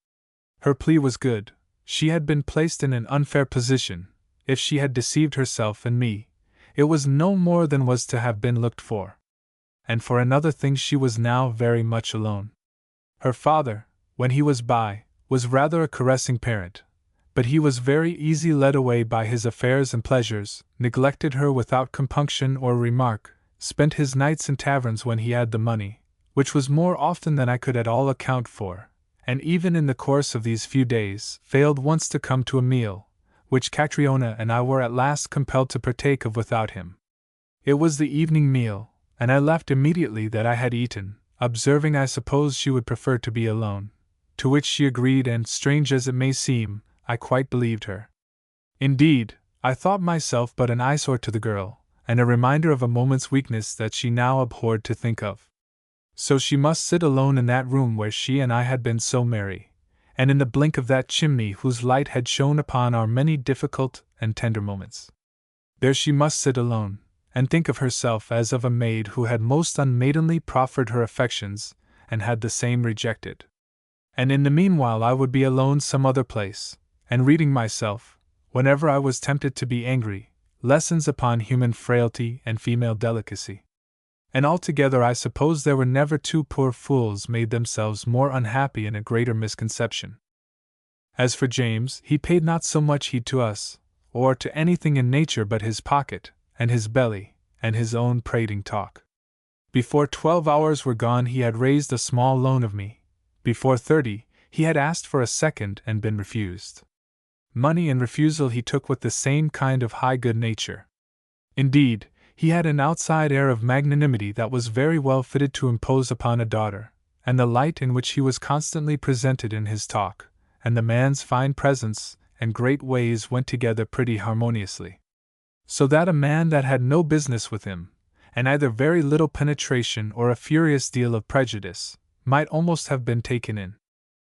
Her plea was good. She had been placed in an unfair position. If she had deceived herself and me, it was no more than was to have been looked for. And for another thing, she was now very much alone. Her father, when he was by, was rather a caressing parent, but he was very easy led away by his affairs and pleasures, neglected her without compunction or remark, spent his nights in taverns when he had the money, which was more often than I could at all account for, and even in the course of these few days failed once to come to a meal, which Catriona and I were at last compelled to partake of without him. It was the evening meal, and I left immediately that I had eaten, observing I suppose she would prefer to be alone, to which she agreed, and strange as it may seem, I quite believed her. Indeed, I thought myself but an eyesore to the girl, and a reminder of a moment's weakness that she now abhorred to think of. So she must sit alone in that room where she and I had been so merry, and in the blink of that chimney whose light had shone upon our many difficult and tender moments. There she must sit alone, and think of herself as of a maid who had most unmaidenly proffered her affections, and had the same rejected. And in the meanwhile I would be alone some other place, and reading myself, whenever I was tempted to be angry, lessons upon human frailty and female delicacy. And altogether I suppose there were never two poor fools made themselves more unhappy in a greater misconception. As for James, he paid not so much heed to us, or to anything in nature but his pocket, and his belly, and his own prating talk. Before 12 hours were gone he had raised a small loan of me. Before 30, he had asked for a second and been refused. Money and refusal he took with the same kind of high good nature. Indeed, he had an outside air of magnanimity that was very well fitted to impose upon a daughter, and the light in which he was constantly presented in his talk, and the man's fine presence and great ways went together pretty harmoniously. So that a man that had no business with him, and either very little penetration or a furious deal of prejudice, might almost have been taken in.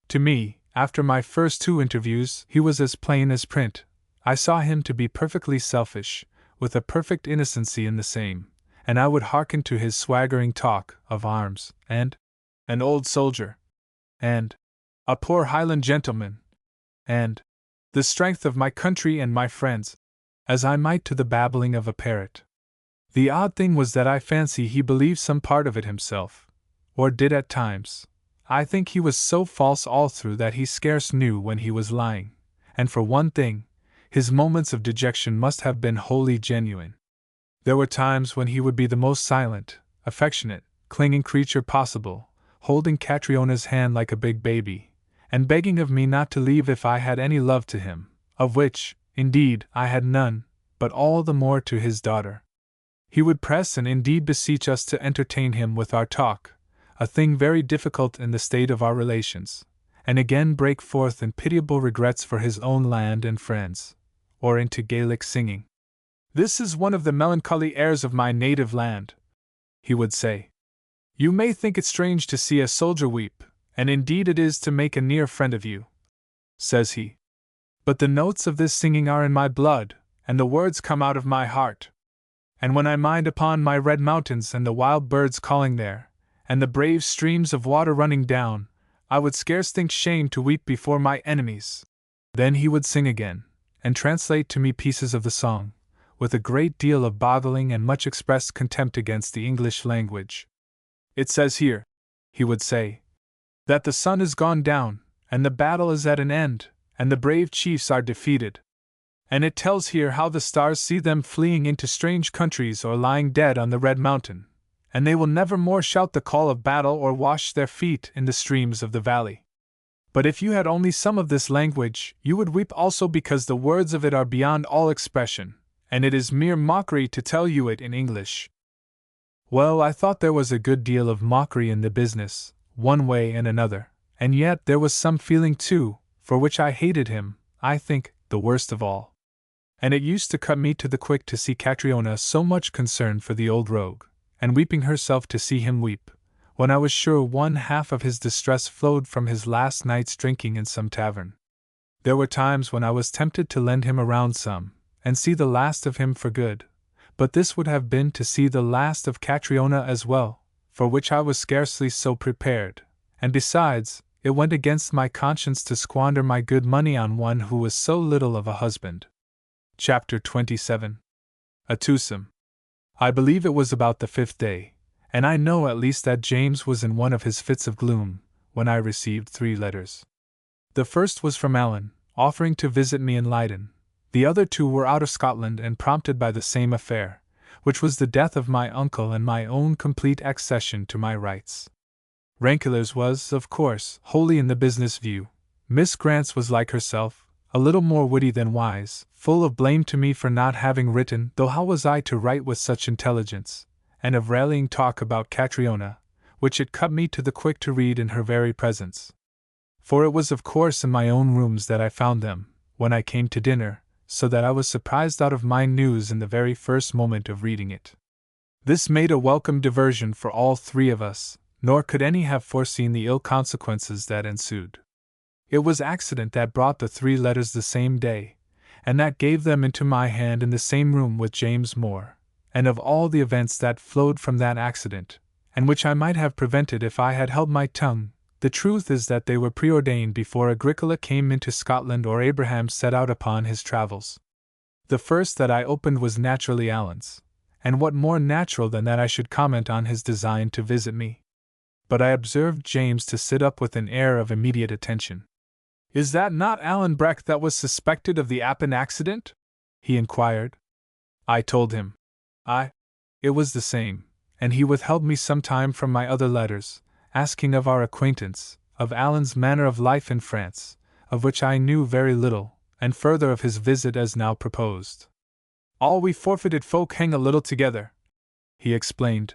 To me, after my first 2 interviews, he was as plain as print. I saw him to be perfectly selfish, with a perfect innocency in the same, and I would hearken to his swaggering talk of arms, and an old soldier, and a poor Highland gentleman, and the strength of my country and my friends, as I might to the babbling of a parrot. The odd thing was that I fancy he believed some part of it himself, or did at times. I think he was so false all through that he scarce knew when he was lying, and for one thing, his moments of dejection must have been wholly genuine. There were times when he would be the most silent, affectionate, clinging creature possible, holding Catriona's hand like a big baby, and begging of me not to leave if I had any love to him, of which, indeed, I had none, but all the more to his daughter. He would press and indeed beseech us to entertain him with our talk, a thing very difficult in the state of our relations, and again break forth in pitiable regrets for his own land and friends, or into Gaelic singing. "This is one of the melancholy airs of my native land," he would say. "You may think it strange to see a soldier weep, and indeed it is to make a near friend of you," says he. "But the notes of this singing are in my blood, and the words come out of my heart. And when I mind upon my red mountains and the wild birds calling there, and the brave streams of water running down, I would scarce think shame to weep before my enemies." Then he would sing again, and translate to me pieces of the song, with a great deal of boggling and much expressed contempt against the English language. "It says here," he would say, "that the sun is gone down, and the battle is at an end, and the brave chiefs are defeated. And it tells here how the stars see them fleeing into strange countries or lying dead on the Red Mountain, and they will never more shout the call of battle or wash their feet in the streams of the valley. But if you had only some of this language, you would weep also, because the words of it are beyond all expression, and it is mere mockery to tell you it in English. Well, I thought there was a good deal of mockery in the business, one way and another, and yet there was some feeling too, for which I hated him, I think, the worst of all. And it used to cut me to the quick to see Catriona so much concerned for the old rogue, and weeping herself to see him weep, when I was sure one half of his distress flowed from his last night's drinking in some tavern. There were times when I was tempted to lend him a round sum, and see the last of him for good, but this would have been to see the last of Catriona as well, for which I was scarcely so prepared, and besides, it went against my conscience to squander my good money on one who was so little of a husband. Chapter 27. A twosome. I believe it was about the 5th day, and I know at least that James was in one of his fits of gloom, when I received 3 letters. The first was from Alan, offering to visit me in Leyden. The other 2 were out of Scotland and prompted by the same affair, which was the death of my uncle and my own complete accession to my rights. Rankeler's was, of course, wholly in the business view. Miss Grant's was like herself, a little more witty than wise, full of blame to me for not having written, though how was I to write with such intelligence, and of rallying talk about Catriona, which it cut me to the quick to read in her very presence. For it was of course in my own rooms that I found them, when I came to dinner, so that I was surprised out of my news in the very first moment of reading it. This made a welcome diversion for all 3 of us, nor could any have foreseen the ill consequences that ensued. It was accident that brought the 3 letters the same day, and that gave them into my hand in the same room with James Moore, and of all the events that flowed from that accident, and which I might have prevented if I had held my tongue, the truth is that they were preordained before Agricola came into Scotland or Abraham set out upon his travels. The first that I opened was naturally Alan's, and what more natural than that I should comment on his design to visit me? But I observed James to sit up with an air of immediate attention. "Is that not Alan Breck that was suspected of the Appin accident?" he inquired. I told him. It was the same, and he withheld me some time from my other letters, asking of our acquaintance, of Alan's manner of life in France, of which I knew very little, and further of his visit as now proposed. "All we forfeited folk hang a little together," he explained.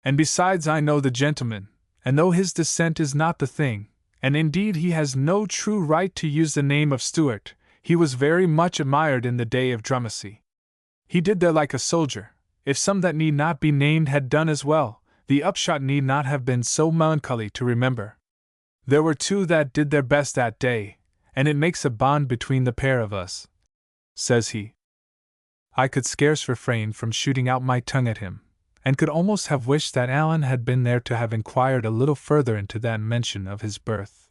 "And besides I know the gentleman, and though his descent is not the thing, and indeed he has no true right to use the name of Stuart, he was very much admired in the day of Drumacy. He did there like a soldier. If some that need not be named had done as well, the upshot need not have been so melancholy to remember. There were 2 that did their best that day, and it makes a bond between the pair of us," says he. I could scarce refrain from shooting out my tongue at him, and could almost have wished that Alan had been there to have inquired a little further into that mention of his birth.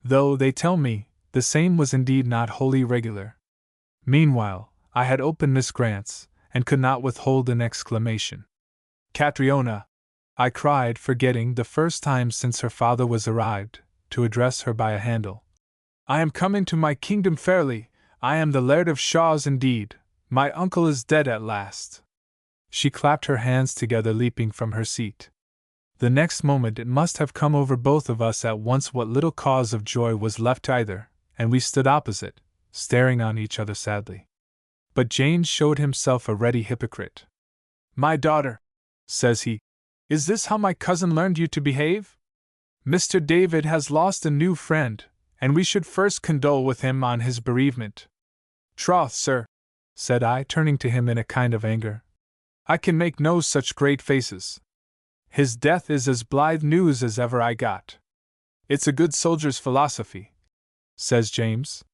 Though, they tell me, the same was indeed not wholly regular. Meanwhile, I had opened Miss Grant's, and could not withhold an exclamation. "Catriona!" I cried, forgetting, the first time since her father was arrived, to address her by a handle. "I am come into my kingdom fairly, I am the Laird of Shaw's indeed, my uncle is dead at last." She clapped her hands together, leaping from her seat. The next moment it must have come over both of us at once what little cause of joy was left either, and we stood opposite, staring on each other sadly. But James showed himself a ready hypocrite. "My daughter," says he, "is this how my cousin learned you to behave? Mr. David has lost a new friend, and we should first condole with him on his bereavement." "Troth, sir," said I, turning to him in a kind of anger, "I can make no such great faces. His death is as blithe news as ever I got." "It's a good soldier's philosophy," says James.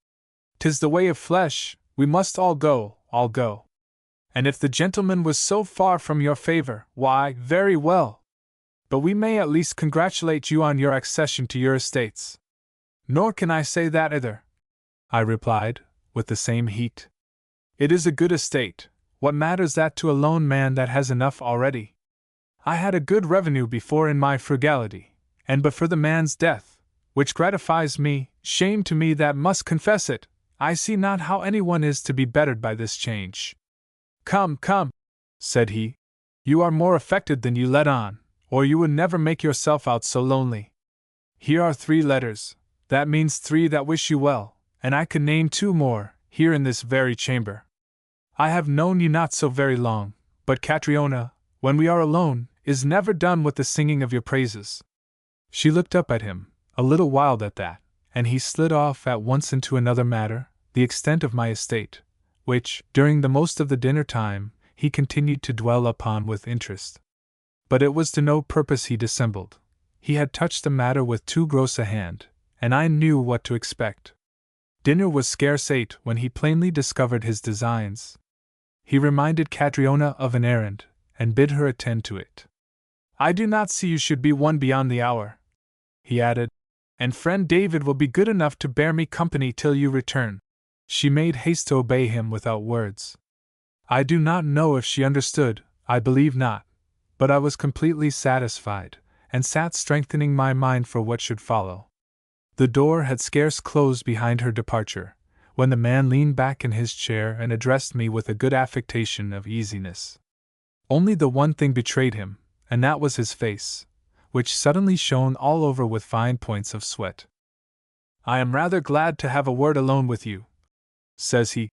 "'Tis the way of flesh, we must all go, all go. And if the gentleman was so far from your favor, why, very well. But we may at least congratulate you on your accession to your estates." "Nor can I say that either," I replied, with the same heat. "It is a good estate, what matters that to a lone man that has enough already? I had a good revenue before in my frugality, and but for the man's death, which gratifies me, shame to me that must confess it, I see not how anyone is to be bettered by this change." "Come, come," said he, "you are more affected than you let on, or you would never make yourself out so lonely. Here are 3 letters, that means 3 that wish you well, and I could name 2 more, here in this very chamber. I have known you not so very long, but Catriona, when we are alone, is never done with the singing of your praises. She looked up at him, a little wild at that, and he slid off at once into another matter, the extent of my estate, which, during the most of the dinner time, he continued to dwell upon with interest. But it was to no purpose he dissembled. He had touched the matter with too gross a hand, and I knew what to expect. Dinner was scarce 8 when he plainly discovered his designs. He reminded Catriona of an errand, and bid her attend to it. I do not see you should be one beyond the hour, he added, and friend David will be good enough to bear me company till you return. She made haste to obey him without words. I do not know if she understood, I believe not, but I was completely satisfied, and sat strengthening my mind for what should follow. The door had scarce closed behind her departure, when the man leaned back in his chair and addressed me with a good affectation of easiness. Only the one thing betrayed him, and that was his face, which suddenly shone all over with fine points of sweat. I am rather glad to have a word alone with you, says he,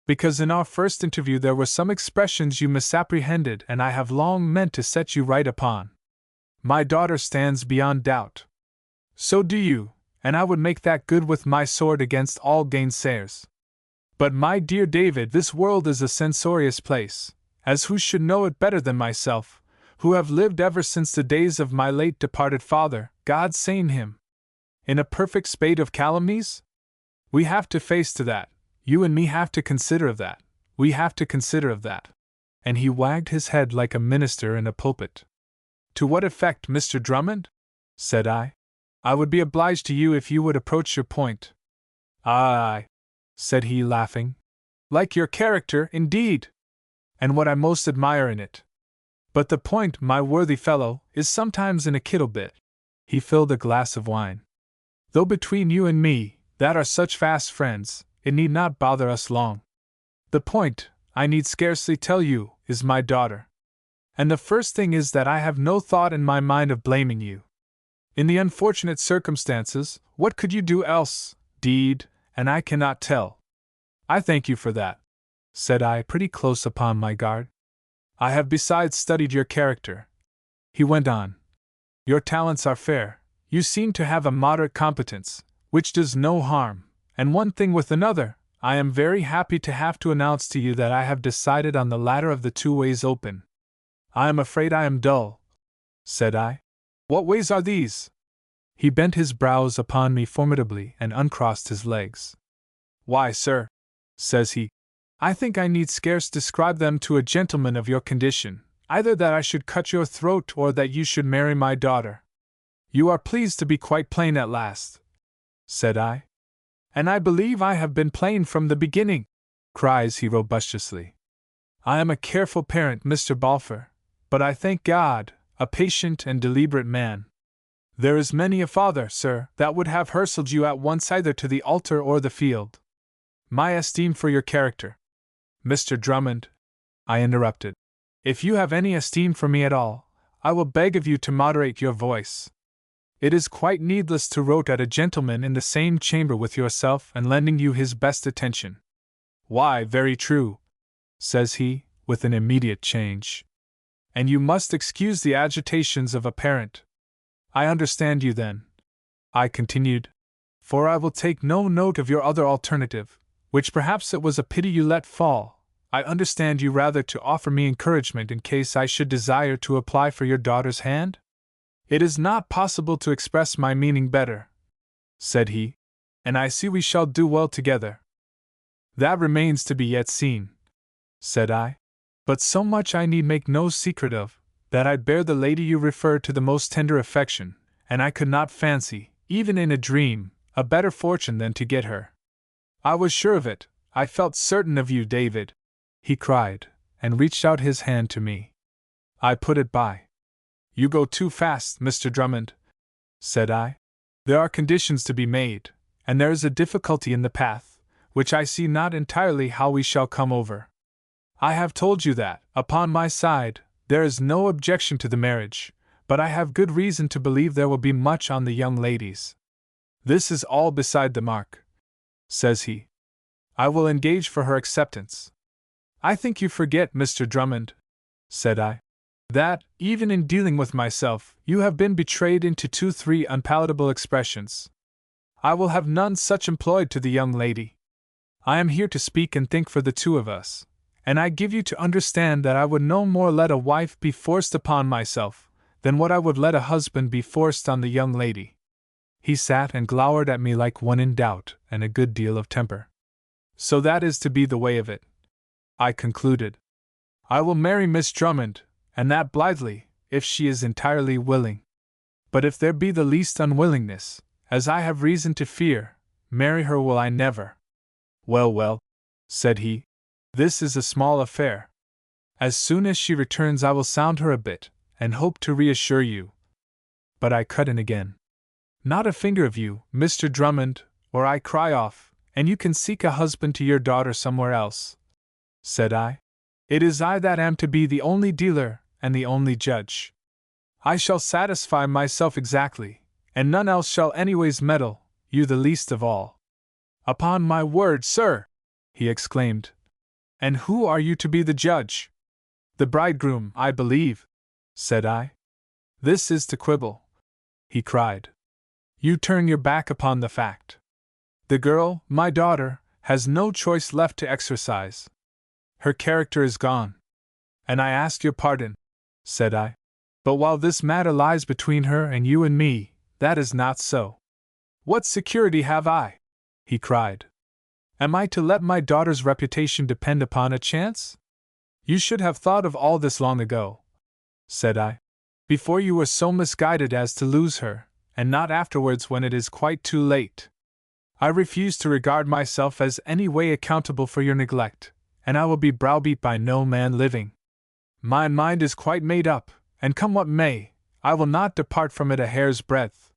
because in our first interview there were some expressions you misapprehended and I have long meant to set you right upon. My daughter stands beyond doubt. So do you, and I would make that good with my sword against all gainsayers. But my dear David, this world is a censorious place, as who should know it better than myself, who have lived ever since the days of my late departed father, God sane him, in a perfect spate of calumnies? We have to face to that. You and me have to consider of that. We have to consider of that. And he wagged his head like a minister in a pulpit. To what effect, Mr. Drummond? Said I. I would be obliged to you if you would approach your point. Aye, said he, laughing. Like your character, indeed! And what I most admire in it. But the point, my worthy fellow, is sometimes in a kittle bit. He filled a glass of wine. Though between you and me, that are such fast friends, it need not bother us long. The point, I need scarcely tell you, is my daughter. And the first thing is that I have no thought in my mind of blaming you. In the unfortunate circumstances, what could you do else, deed, and I cannot tell. I thank you for that, said I, pretty close upon my guard. I have besides studied your character. He went on. Your talents are fair, you seem to have a moderate competence, which does no harm, and one thing with another, I am very happy to have to announce to you that I have decided on the latter of the 2 ways open. I am afraid I am dull, said I. What ways are these? He bent his brows upon me formidably and uncrossed his legs. Why, sir, says he, I think I need scarce describe them to a gentleman of your condition, either that I should cut your throat or that you should marry my daughter. You are pleased to be quite plain at last, said I. And I believe I have been plain from the beginning, cries he robustiously. I am a careful parent, Mr. Balfour, but I thank God, a patient and deliberate man. There is many a father, sir, that would have hurled you at once either to the altar or the field. My esteem for your character. Mr. Drummond, I interrupted, if you have any esteem for me at all, I will beg of you to moderate your voice. It is quite needless to rote at a gentleman in the same chamber with yourself and lending you his best attention. Why, very true, says he, with an immediate change. And you must excuse the agitations of a parent. I understand you then, I continued, for I will take no note of your other alternative, which perhaps it was a pity you let fall. I understand you rather to offer me encouragement in case I should desire to apply for your daughter's hand? It is not possible to express my meaning better, said he, and I see we shall do well together. That remains to be yet seen, said I, but so much I need make no secret of, that I bear the lady you refer to the most tender affection, and I could not fancy, even in a dream, a better fortune than to get her. I was sure of it, I felt certain of you, David, he cried, and reached out his hand to me. I put it by. You go too fast, Mr. Drummond, said I. There are conditions to be made, and there is a difficulty in the path, which I see not entirely how we shall come over. I have told you that, upon my side, there is no objection to the marriage, but I have good reason to believe there will be much on the young lady's. "This is all beside the mark," says he. "I will engage for her acceptance." "I think you forget, Mr. Drummond," said I, "that, even in dealing with myself, you have been betrayed into 2-3 unpalatable expressions. I will have none such employed to the young lady. I am here to speak and think for the two of us, and I give you to understand that I would no more let a wife be forced upon myself than what I would let a husband be forced on the young lady." He sat and glowered at me like one in doubt and a good deal of temper. "So that is to be the way of it," I concluded. "I will marry Miss Drummond, and that blithely, if she is entirely willing. But if there be the least unwillingness, as I have reason to fear, marry her will I never." "Well, well," said he, "this is a small affair. As soon as she returns I will sound her a bit, and hope to reassure you." But I cut in again. "Not a finger of you, Mr. Drummond, or I cry off, and you can seek a husband to your daughter somewhere else," said I. "It is I that am to be the only dealer and the only judge. I shall satisfy myself exactly, and none else shall anyways meddle, you the least of all." "Upon my word, sir!" he exclaimed. "And who are you to be the judge?" "The bridegroom, I believe," said I. "This is to quibble," he cried. "You turn your back upon the fact. The girl, my daughter, has no choice left to exercise. Her character is gone. And I ask your pardon," said I, "but while this matter lies between her and you and me, that is not so." "What security have I?" he cried. "Am I to let my daughter's reputation depend upon a chance?" "You should have thought of all this long ago," said I, "before you were so misguided as to lose her, and not afterwards when it is quite too late. I refuse to regard myself as any way accountable for your neglect, and I will be browbeat by no man living. My mind is quite made up, and come what may, I will not depart from it a hair's breadth.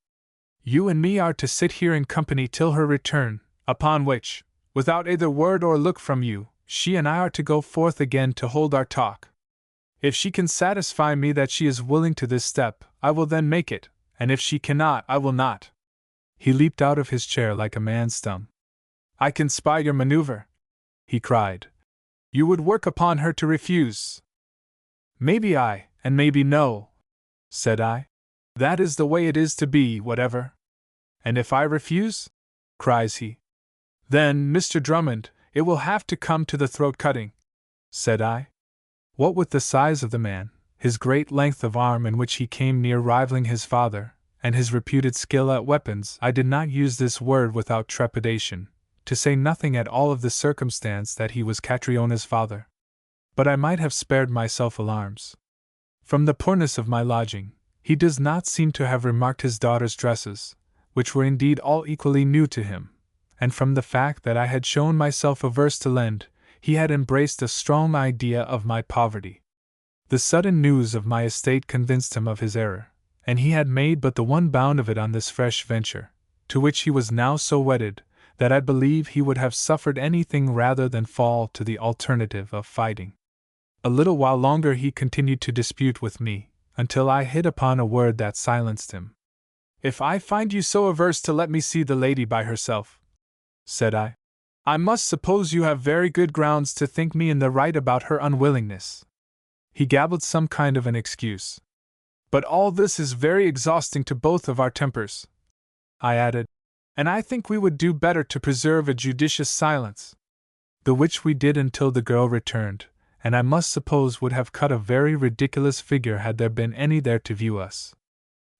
You and me are to sit here in company till her return, upon which, without either word or look from you, she and I are to go forth again to hold our talk. If she can satisfy me that she is willing to this step, I will then make it, and if she cannot, I will not." He leaped out of his chair like a man stung. "I can spy your maneuver," he cried. "You would work upon her to refuse." "Maybe aye, and maybe no," said I. "That is the way it is to be, whatever." "And if I refuse?" cries he. "Then, Mr. Drummond, it will have to come to the throat-cutting," said I. What with the size of the man, his great length of arm in which he came near rivaling his father, and his reputed skill at weapons, I did not use this word without trepidation, to say nothing at all of the circumstance that he was Catriona's father. But I might have spared myself alarms. From the poorness of my lodging, he does not seem to have remarked his daughter's dresses, which were indeed all equally new to him, and from the fact that I had shown myself averse to lend, he had embraced a strong idea of my poverty. The sudden news of my estate convinced him of his error, and he had made but the one bound of it on this fresh venture, to which he was now so wedded, that I believe he would have suffered anything rather than fall to the alternative of fighting. A little while longer he continued to dispute with me, until I hit upon a word that silenced him. "If I find you so averse to let me see the lady by herself," said I must suppose you have very good grounds to think me in the right about her unwillingness." He gabbled some kind of an excuse. "But all this is very exhausting to both of our tempers," I added, "and I think we would do better to preserve a judicious silence." The which we did until the girl returned, and I must suppose would have cut a very ridiculous figure had there been any there to view us.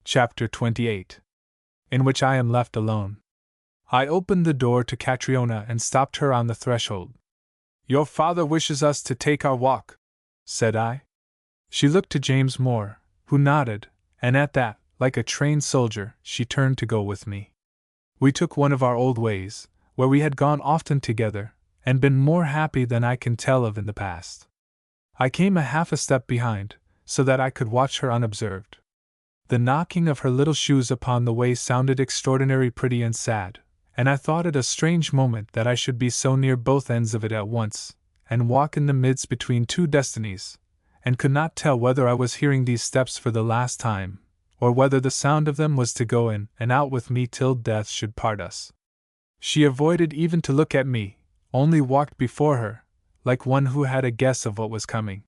Chapter 28, in which I am left alone. I opened the door to Catriona and stopped her on the threshold. "Your father wishes us to take our walk," said I. She looked to James Moore, who nodded, and at that, like a trained soldier, she turned to go with me. We took one of our old ways, where we had gone often together, and been more happy than I can tell of in the past. I came a half a step behind, so that I could watch her unobserved. The knocking of her little shoes upon the way sounded extraordinary pretty and sad, and I thought it a strange moment that I should be so near both ends of it at once, and walk in the midst between two destinies, and could not tell whether I was hearing these steps for the last time, or whether the sound of them was to go in and out with me till death should part us. She avoided even to look at me, only walked before her, like one who had a guess of what was coming.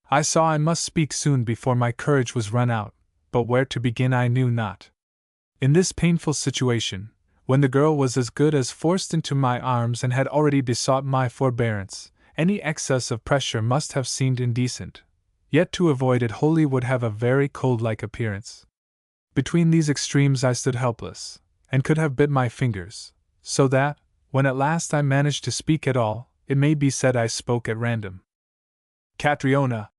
I saw I must speak soon before my courage was run out, but where to begin I knew not. In this painful situation, when the girl was as good as forced into my arms and had already besought my forbearance, any excess of pressure must have seemed indecent, yet to avoid it wholly would have a very cold-like appearance. Between these extremes I stood helpless, and could have bit my fingers, so that, when at last I managed to speak at all, it may be said I spoke at random. "Catriona,"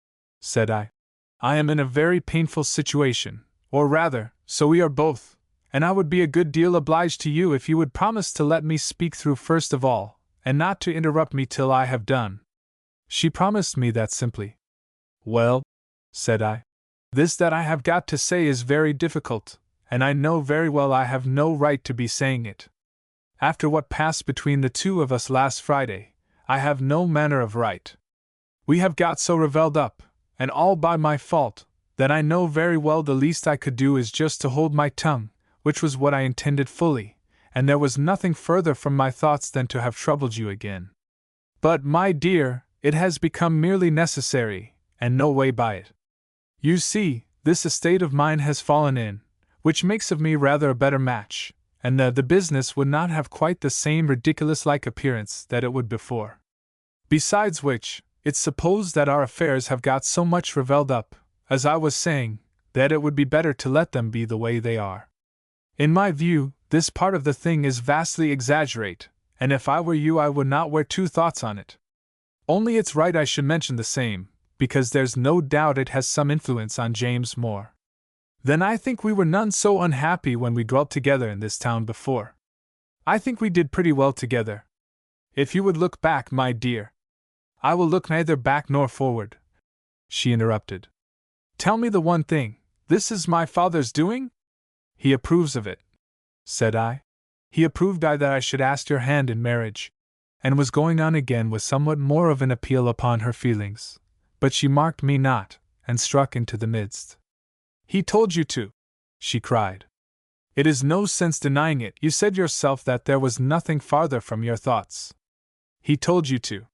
said I am in a very painful situation, or rather, so we are both, and I would be a good deal obliged to you if you would promise to let me speak through first of all, and not to interrupt me till I have done. She promised me that simply. "Well," said I, "this that I have got to say is very difficult, and I know very well I have no right to be saying it. After what passed between the two of us last Friday, I have no manner of right. We have got so revelled up, and all by my fault, that I know very well the least I could do is just to hold my tongue, which was what I intended fully, and there was nothing further from my thoughts than to have troubled you again. But, my dear, it has become merely necessary, and no way by it. You see, this estate of mine has fallen in, which makes of me rather a better match, and the business would not have quite the same ridiculous-like appearance that it would before. Besides which, it's supposed that our affairs have got so much revelled up, as I was saying, that it would be better to let them be the way they are. In my view, this part of the thing is vastly exaggerate, and if I were you I would not wear two thoughts on it. Only it's right I should mention the same, because there's no doubt it has some influence on James Moore. Then I think we were none so unhappy when we dwelt together in this town before. I think we did pretty well together. If you would look back, my dear—" "I will look neither back nor forward," she interrupted. "Tell me the one thing, this is my father's doing?" "He approves of it," said I. "He approved that I should ask your hand in marriage," and was going on again with somewhat more of an appeal upon her feelings, but she marked me not, and struck into the midst. "He told you to!" she cried. "It is no sense denying it, you said yourself that there was nothing farther from your thoughts. He told you to.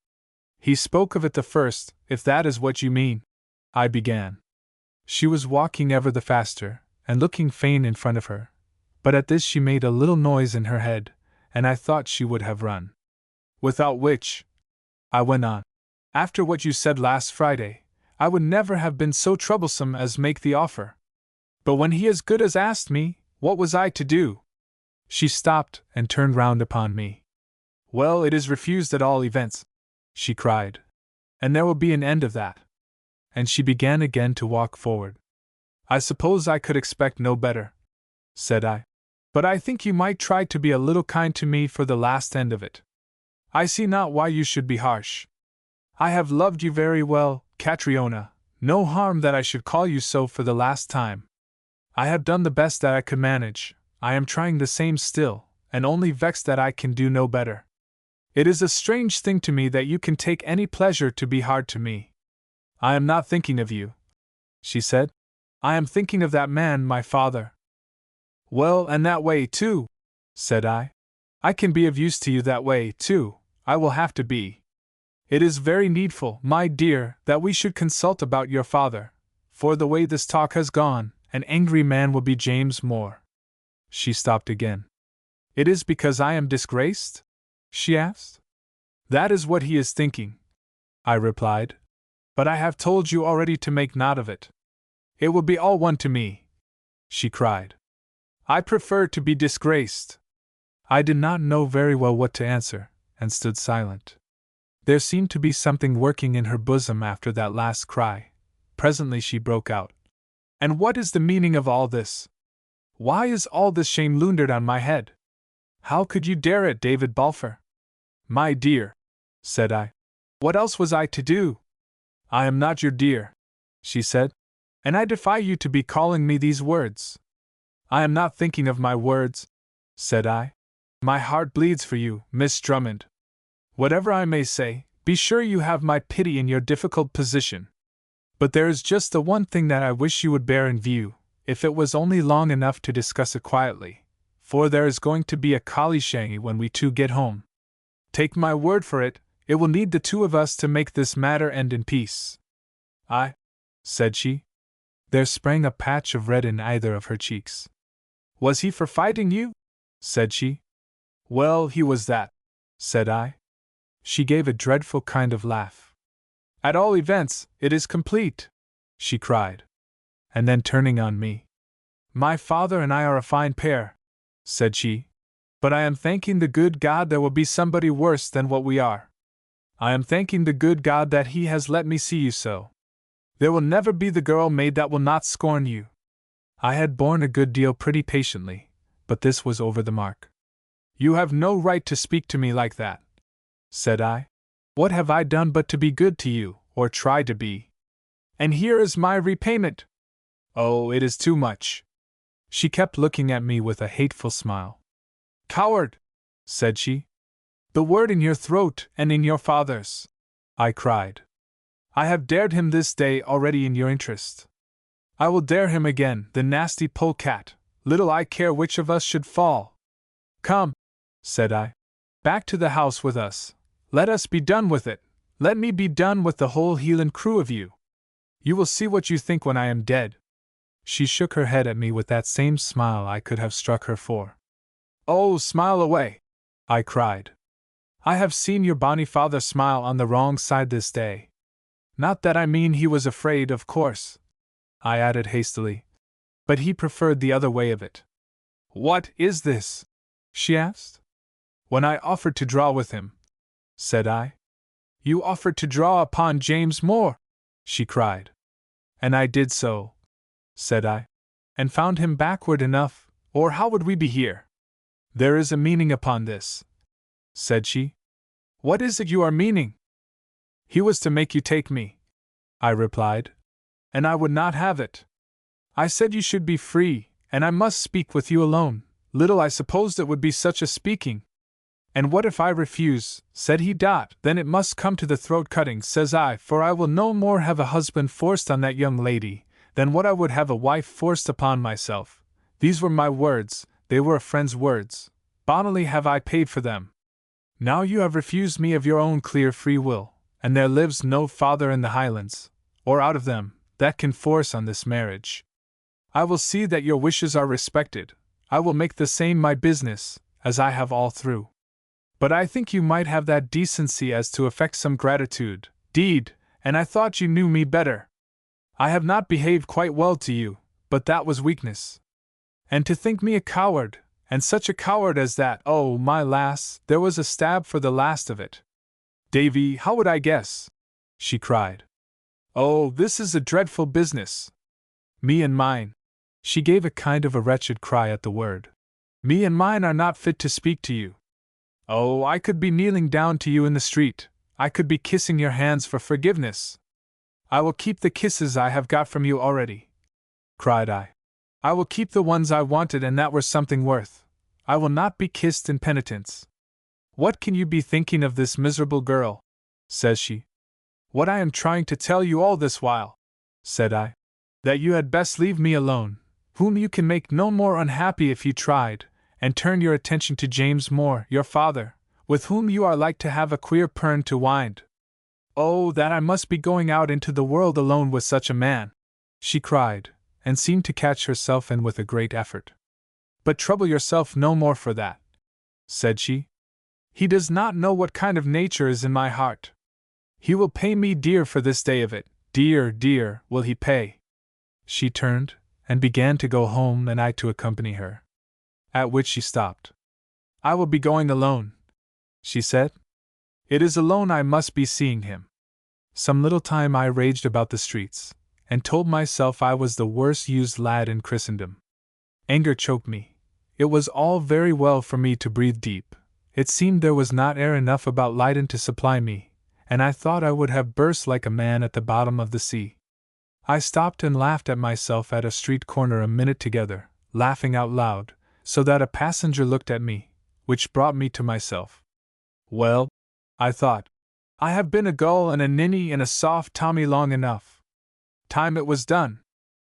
He spoke of it the first, if that is what you mean," I began. She was walking ever the faster, and looking fain in front of her, but at this she made a little noise in her head, and I thought she would have run. "Without which," I went on, "after what you said last Friday, I would never have been so troublesome as make the offer. But when he as good as asked me, what was I to do?" She stopped and turned round upon me. "Well, it is refused at all events," she cried, "and there will be an end of that." And she began again to walk forward. "I suppose I could expect no better," said I. "But I think you might try to be a little kind to me for the last end of it. I see not why you should be harsh. I have loved you very well, Catriona, no harm that I should call you so for the last time. I have done the best that I could manage, I am trying the same still, and only vexed that I can do no better. It is a strange thing to me that you can take any pleasure to be hard to me. I am not thinking of you," she said. "I am thinking of that man, my father." "Well, and that way, too," said I. "I can be of use to you that way, too, I will have to be. It is very needful, my dear, that we should consult about your father, for the way this talk has gone, an angry man will be James Moore." She stopped again. "It is because I am disgraced?" she asked. "That is what he is thinking," I replied. "But I have told you already to make naught of it." "It will be all one to me," she cried. "I prefer to be disgraced." I did not know very well what to answer, and stood silent. There seemed to be something working in her bosom after that last cry. Presently she broke out. "And what is the meaning of all this? Why is all this shame laundered on my head? How could you dare it, David Balfour?" "My dear," said I, "what else was I to do?" "I am not your dear," she said, "and I defy you to be calling me these words." "I am not thinking of my words," said I. "My heart bleeds for you, Miss Drummond. Whatever I may say, be sure you have my pity in your difficult position. But there is just the one thing that I wish you would bear in view, if it was only long enough to discuss it quietly, for there is going to be a collie shangy when we two get home. Take my word for it, it will need the two of us to make this matter end in peace. I, said she. There sprang a patch of red in either of her cheeks. Was he for fighting you? Said she. Well, he was that, said I. She gave a dreadful kind of laugh. At all events, it is complete, she cried. And then turning on me. My father and I are a fine pair, said she, but I am thanking the good God there will be somebody worse than what we are. I am thanking the good God that He has let me see you so. There will never be the girl maid that will not scorn you. I had borne a good deal pretty patiently, but this was over the mark. You have no right to speak to me like that, said I. What have I done but to be good to you, or try to be? And here is my repayment. Oh, it is too much. She kept looking at me with a hateful smile. Coward, said she. The word in your throat and in your father's, I cried. I have dared him this day already in your interest. I will dare him again, the nasty polecat, little I care which of us should fall. Come, said I, back to the house with us. Let us be done with it. Let me be done with the whole Hielan crew of you. You will see what you think when I am dead. She shook her head at me with that same smile I could have struck her for. Oh, smile away, I cried. I have seen your bonny father smile on the wrong side this day. Not that I mean he was afraid, of course, I added hastily, but he preferred the other way of it. What is this? She asked. When I offered to draw with him, said I. You offered to draw upon James Moore, she cried. And I did so, said I, and found him backward enough, or how would we be here? There is a meaning upon this, said she. What is it you are meaning? He was to make you take me, I replied, and I would not have it. I said you should be free, and I must speak with you alone. Little I supposed it would be such a speaking. And what if I refuse, said he. Then it must come to the throat-cutting, says I, for I will no more have a husband forced on that young lady, than what I would have a wife forced upon myself. These were my words, they were a friend's words. Bonnily have I paid for them. Now you have refused me of your own clear free will, and there lives no father in the Highlands, or out of them, that can force on this marriage. I will see that your wishes are respected. I will make the same my business, as I have all through. But I think you might have that decency as to affect some gratitude, deed, and I thought you knew me better. I have not behaved quite well to you, but that was weakness. And to think me a coward, and such a coward as that, oh, my lass, there was a stab for the last of it. Davy, how would I guess? She cried. Oh, this is a dreadful business. Me and mine. She gave a kind of a wretched cry at the word. Me and mine are not fit to speak to you. Oh, I could be kneeling down to you in the street, I could be kissing your hands for forgiveness. I will keep the kisses I have got from you already, cried I. I will keep the ones I wanted and that were something worth. I will not be kissed in penitence. What can you be thinking of this miserable girl? Says she. What I am trying to tell you all this while, said I. That you had best leave me alone, whom you can make no more unhappy if you tried, and turn your attention to James Moore, your father, with whom you are like to have a queer pern to wind. Oh, that I must be going out into the world alone with such a man, she cried, and seemed to catch herself in with a great effort. But trouble yourself no more for that, said she. He does not know what kind of nature is in my heart. He will pay me dear for this day of it, dear, dear, will he pay. She turned, and began to go home and I to accompany her. At which she stopped. I will be going alone, she said. It is alone I must be seeing him. Some little time I raged about the streets, and told myself I was the worst used lad in Christendom. Anger choked me. It was all very well for me to breathe deep. It seemed there was not air enough about Leyden to supply me, and I thought I would have burst like a man at the bottom of the sea. I stopped and laughed at myself at a street corner a minute together, laughing out loud, so that a passenger looked at me, which brought me to myself. Well, I thought, I have been a gull and a ninny and a soft Tommy long enough. Time it was done.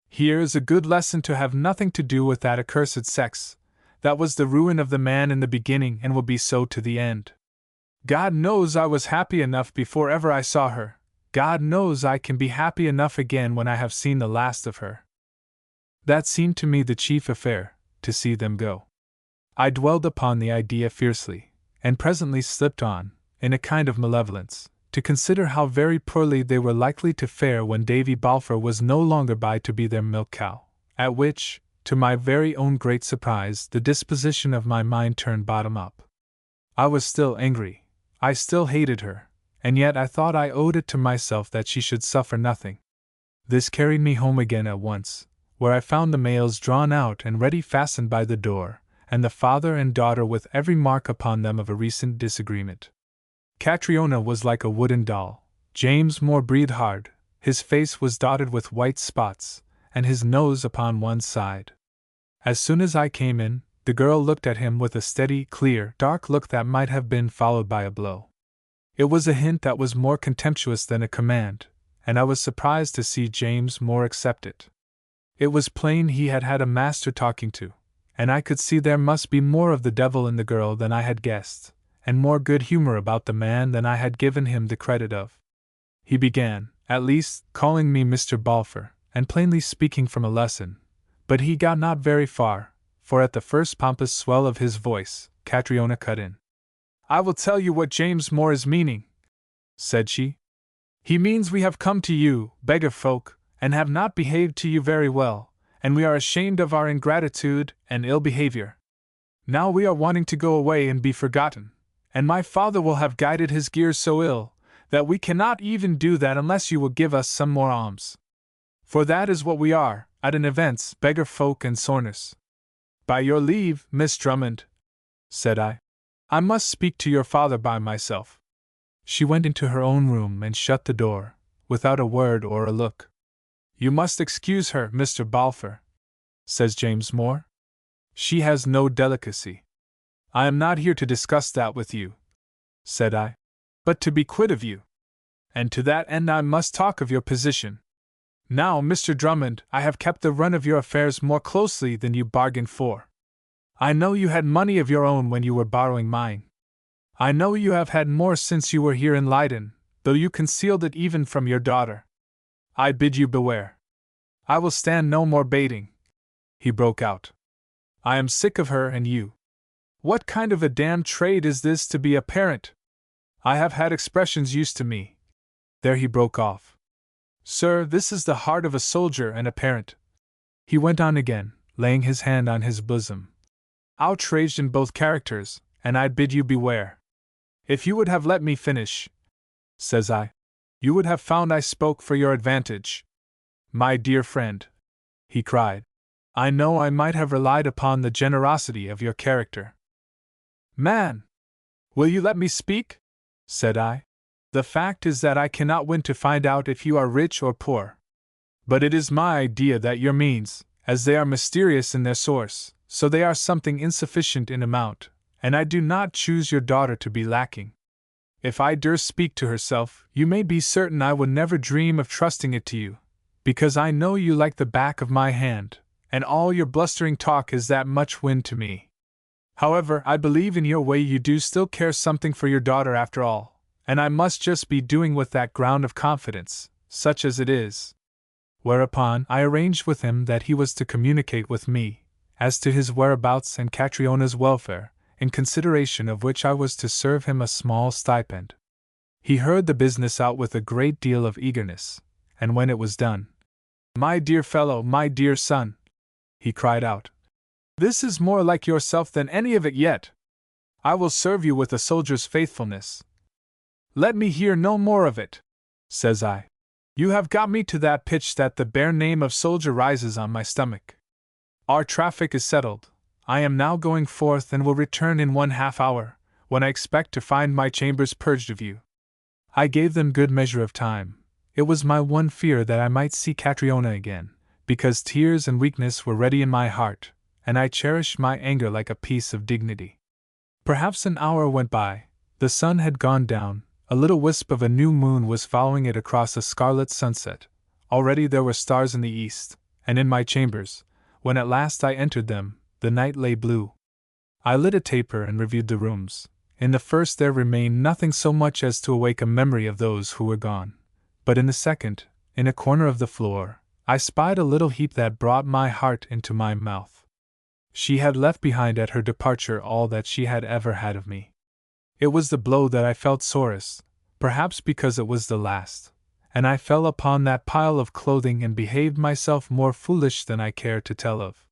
Here is a good lesson to have nothing to do with that accursed sex. That was the ruin of the man in the beginning and will be so to the end. God knows I was happy enough before ever I saw her. God knows I can be happy enough again when I have seen the last of her. That seemed to me the chief affair, to see them go. I dwelled upon the idea fiercely, and presently slipped on, in a kind of malevolence, to consider how very poorly they were likely to fare when Davy Balfour was no longer by to be their milk cow, at which, to my very own great surprise, the disposition of my mind turned bottom up. I was still angry, I still hated her, and yet I thought I owed it to myself that she should suffer nothing. This carried me home again at once, where I found the mails drawn out and ready fastened by the door, and the father and daughter with every mark upon them of a recent disagreement. Catriona was like a wooden doll. James Moore breathed hard, his face was dotted with white spots, and his nose upon one side. As soon as I came in, the girl looked at him with a steady, clear, dark look that might have been followed by a blow. It was a hint that was more contemptuous than a command, and I was surprised to see James Moore accept it. It was plain he had had a master talking to, and I could see there must be more of the devil in the girl than I had guessed, and more good humor about the man than I had given him the credit of. He began, at least, calling me Mr. Balfour, and plainly speaking from a lesson, but he got not very far, for at the first pompous swell of his voice, Catriona cut in. "I will tell you what James Moore is meaning," said she. "He means we have come to you, beggar folk, and have not behaved to you very well, and we are ashamed of our ingratitude and ill behavior. Now we are wanting to go away and be forgotten, and my father will have guided his gears so ill that we cannot even do that unless you will give us some more alms. For that is what we are, at an events, beggar folk and sorners." "By your leave, Miss Drummond," said I must speak to your father by myself." She went into her own room and shut the door, without a word or a look. "You must excuse her, Mr. Balfour," says James Moore. "She has no delicacy." "I am not here to discuss that with you," said I, "but to be quit of you. And to that end I must talk of your position. Now, Mr. Drummond, I have kept the run of your affairs more closely than you bargained for. I know you had money of your own when you were borrowing mine. I know you have had more since you were here in Leyden, though you concealed it even from your daughter. I bid you beware. I will stand no more baiting," he broke out. "I am sick of her and you. What kind of a damned trade is this to be a parent? I have had expressions used to me." There he broke off. "Sir, this is the heart of a soldier and a parent," he went on again, laying his hand on his bosom. "Outraged in both characters, and I bid you beware. If you would have let me finish," says I, "you would have found I spoke for your advantage. My dear friend," he cried, "I know I might have relied upon the generosity of your character." "Man! Will you let me speak?" said I. "The fact is that I cannot win to find out if you are rich or poor. But it is my idea that your means, as they are mysterious in their source, so they are something insufficient in amount, and I do not choose your daughter to be lacking. If I durst speak to herself, you may be certain I would never dream of trusting it to you, because I know you like the back of my hand, and all your blustering talk is that much wind to me. However, I believe in your way you do still care something for your daughter after all, and I must just be doing with that ground of confidence, such as it is." Whereupon I arranged with him that he was to communicate with me as to his whereabouts and Catriona's welfare, in consideration of which I was to serve him a small stipend. He heard the business out with a great deal of eagerness, and when it was done, "My dear fellow, my dear son," he cried out, "this is more like yourself than any of it yet. I will serve you with a soldier's faithfulness." "Let me hear no more of it," says I. "You have got me to that pitch that the bare name of soldier rises on my stomach. Our traffic is settled. I am now going forth and will return in 1/2 hour, when I expect to find my chambers purged of you." I gave them good measure of time. It was my one fear that I might see Catriona again, because tears and weakness were ready in my heart, and I cherished my anger like a piece of dignity. Perhaps an hour went by. The sun had gone down, a little wisp of a new moon was following it across a scarlet sunset. Already there were stars in the east, and in my chambers, when at last I entered them, the night lay blue. I lit a taper and reviewed the rooms. In the first there remained nothing so much as to awake a memory of those who were gone. But in the second, in a corner of the floor, I spied a little heap that brought my heart into my mouth. She had left behind at her departure all that she had ever had of me. It was the blow that I felt sorest, perhaps because it was the last, and I fell upon that pile of clothing and behaved myself more foolish than I care to tell of.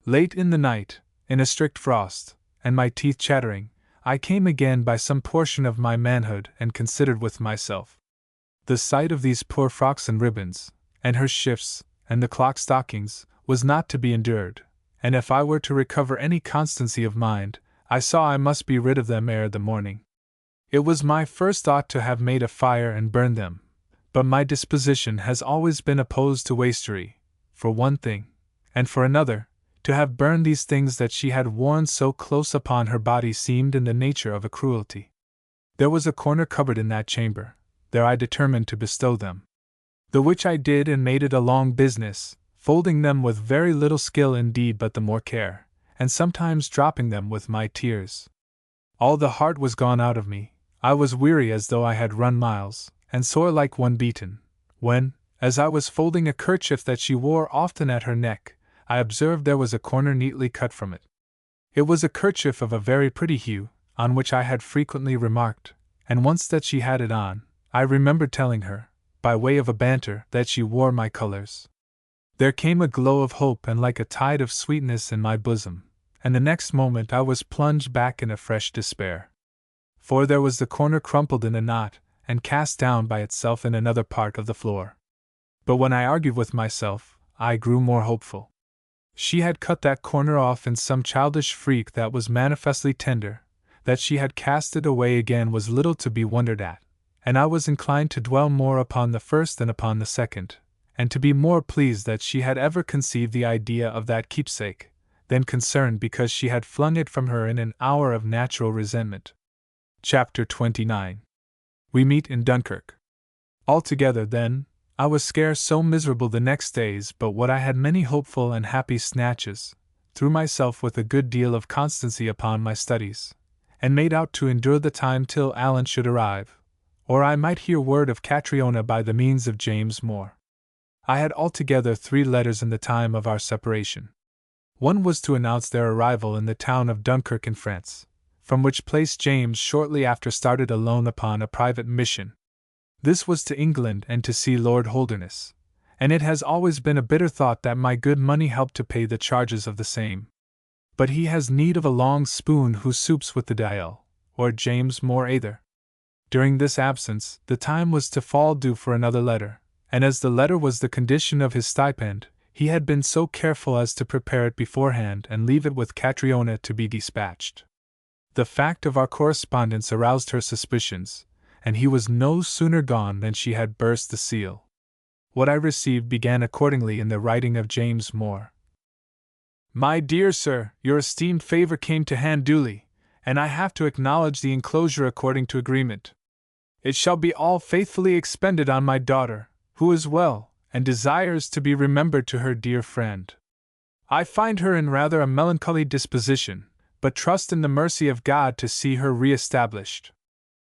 Late in the night, in a strict frost, and my teeth chattering, I came again by some portion of my manhood and considered with myself. The sight of these poor frocks and ribbons, and her shifts, and the clock stockings, was not to be endured, and if I were to recover any constancy of mind, I saw I must be rid of them ere the morning. It was my first thought to have made a fire and burned them, but my disposition has always been opposed to wastery, for one thing, and for another, to have burned these things that she had worn so close upon her body seemed in the nature of a cruelty. There was a corner cupboard in that chamber, there I determined to bestow them. The which I did and made it a long business, folding them with very little skill indeed but the more care, and sometimes dropping them with my tears. All the heart was gone out of me, I was weary as though I had run miles, and sore like one beaten, when, as I was folding a kerchief that she wore often at her neck, I observed there was a corner neatly cut from it. It was a kerchief of a very pretty hue, on which I had frequently remarked, and once that she had it on, I remembered telling her, by way of a banter, that she wore my colors. There came a glow of hope and like a tide of sweetness in my bosom, and the next moment I was plunged back in a fresh despair. For there was the corner crumpled in a knot, and cast down by itself in another part of the floor. But when I argued with myself, I grew more hopeful. She had cut that corner off in some childish freak that was manifestly tender. That she had cast it away again was little to be wondered at, and I was inclined to dwell more upon the first than upon the second, and to be more pleased that she had ever conceived the idea of that keepsake, than concerned because she had flung it from her in an hour of natural resentment. Chapter 29. We meet in Dunkirk. Altogether, then, I was scarce so miserable the next days but what I had many hopeful and happy snatches, threw myself with a good deal of constancy upon my studies, and made out to endure the time till Alan should arrive, or I might hear word of Catriona by the means of James Moore. I had altogether 3 letters in the time of our separation. One was to announce their arrival in the town of Dunkirk in France, from which place James shortly after started alone upon a private mission. This was to England and to see Lord Holderness, and it has always been a bitter thought that my good money helped to pay the charges of the same. But he has need of a long spoon who soups with the dial, or James Moore either. During this absence, the time was to fall due for another letter, and as the letter was the condition of his stipend, he had been so careful as to prepare it beforehand and leave it with Catriona to be dispatched. The fact of our correspondence aroused her suspicions, and he was no sooner gone than she had burst the seal. What I received began accordingly in the writing of James Moore. My dear sir, your esteemed favor came to hand duly, and I have to acknowledge the enclosure according to agreement. It shall be all faithfully expended on my daughter, who is well, and desires to be remembered to her dear friend. I find her in rather a melancholy disposition, but trust in the mercy of God to see her re-established.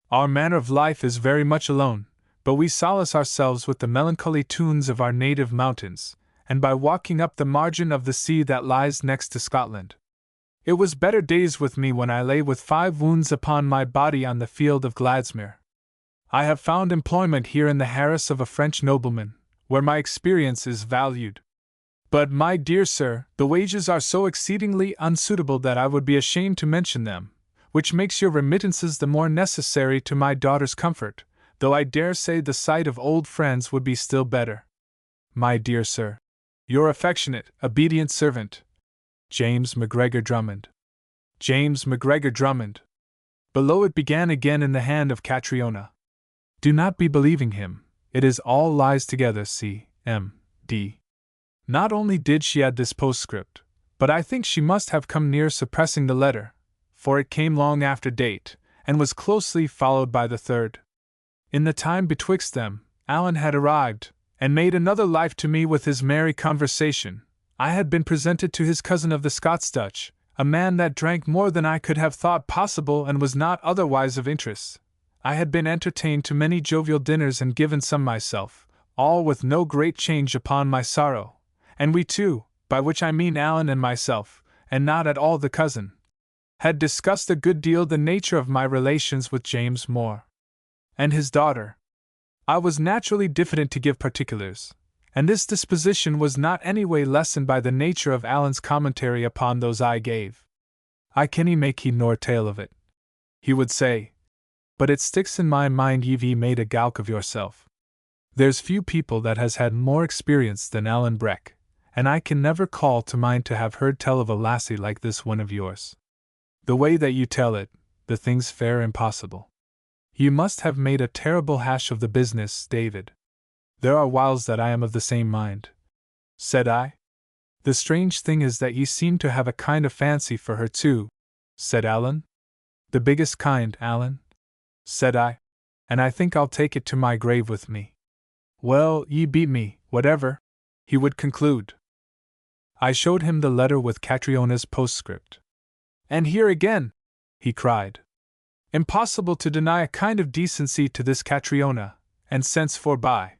Our manner of life is very much alone, but we solace ourselves with the melancholy tunes of our native mountains, and by walking up the margin of the sea that lies next to Scotland. It was better days with me when I lay with 5 wounds upon my body on the field of Gladsmere. I have found employment here in the harris of a French nobleman, where my experience is valued. But, my dear sir, the wages are so exceedingly unsuitable that I would be ashamed to mention them, which makes your remittances the more necessary to my daughter's comfort, though I dare say the sight of old friends would be still better. My dear sir, your affectionate, obedient servant, James MacGregor Drummond. James MacGregor Drummond. Below it began again in the hand of Catriona. Do not be believing him, it is all lies together. C.M.D. Not only did she add this postscript, but I think she must have come near suppressing the letter, for it came long after date, and was closely followed by the third. In the time betwixt them, Alan had arrived, and made another life to me with his merry conversation. I had been presented to his cousin of the Scots Dutch, a man that drank more than I could have thought possible and was not otherwise of interest. I had been entertained to many jovial dinners and given some myself, all with no great change upon my sorrow, and we two, by which I mean Alan and myself, and not at all the cousin, had discussed a good deal the nature of my relations with James Moore and his daughter. I was naturally diffident to give particulars, and this disposition was not any way lessened by the nature of Alan's commentary upon those I gave. I cannae make heed nor tale of it, he would say, but it sticks in my mind ye've made a gowk of yourself. There's few people that has had more experience than Alan Breck, and I can never call to mind to have heard tell of a lassie like this one of yours. The way that you tell it, the thing's fair impossible. You must have made a terrible hash of the business, David. There are whiles that I am of the same mind, said I. The strange thing is that ye seem to have a kind of fancy for her too, said Alan. The biggest kind, Alan, said I, and I think I'll take it to my grave with me. Well, ye beat me, whatever, he would conclude. I showed him the letter with Catriona's postscript. And here again, he cried. Impossible to deny a kind of decency to this Catriona, and sense forby.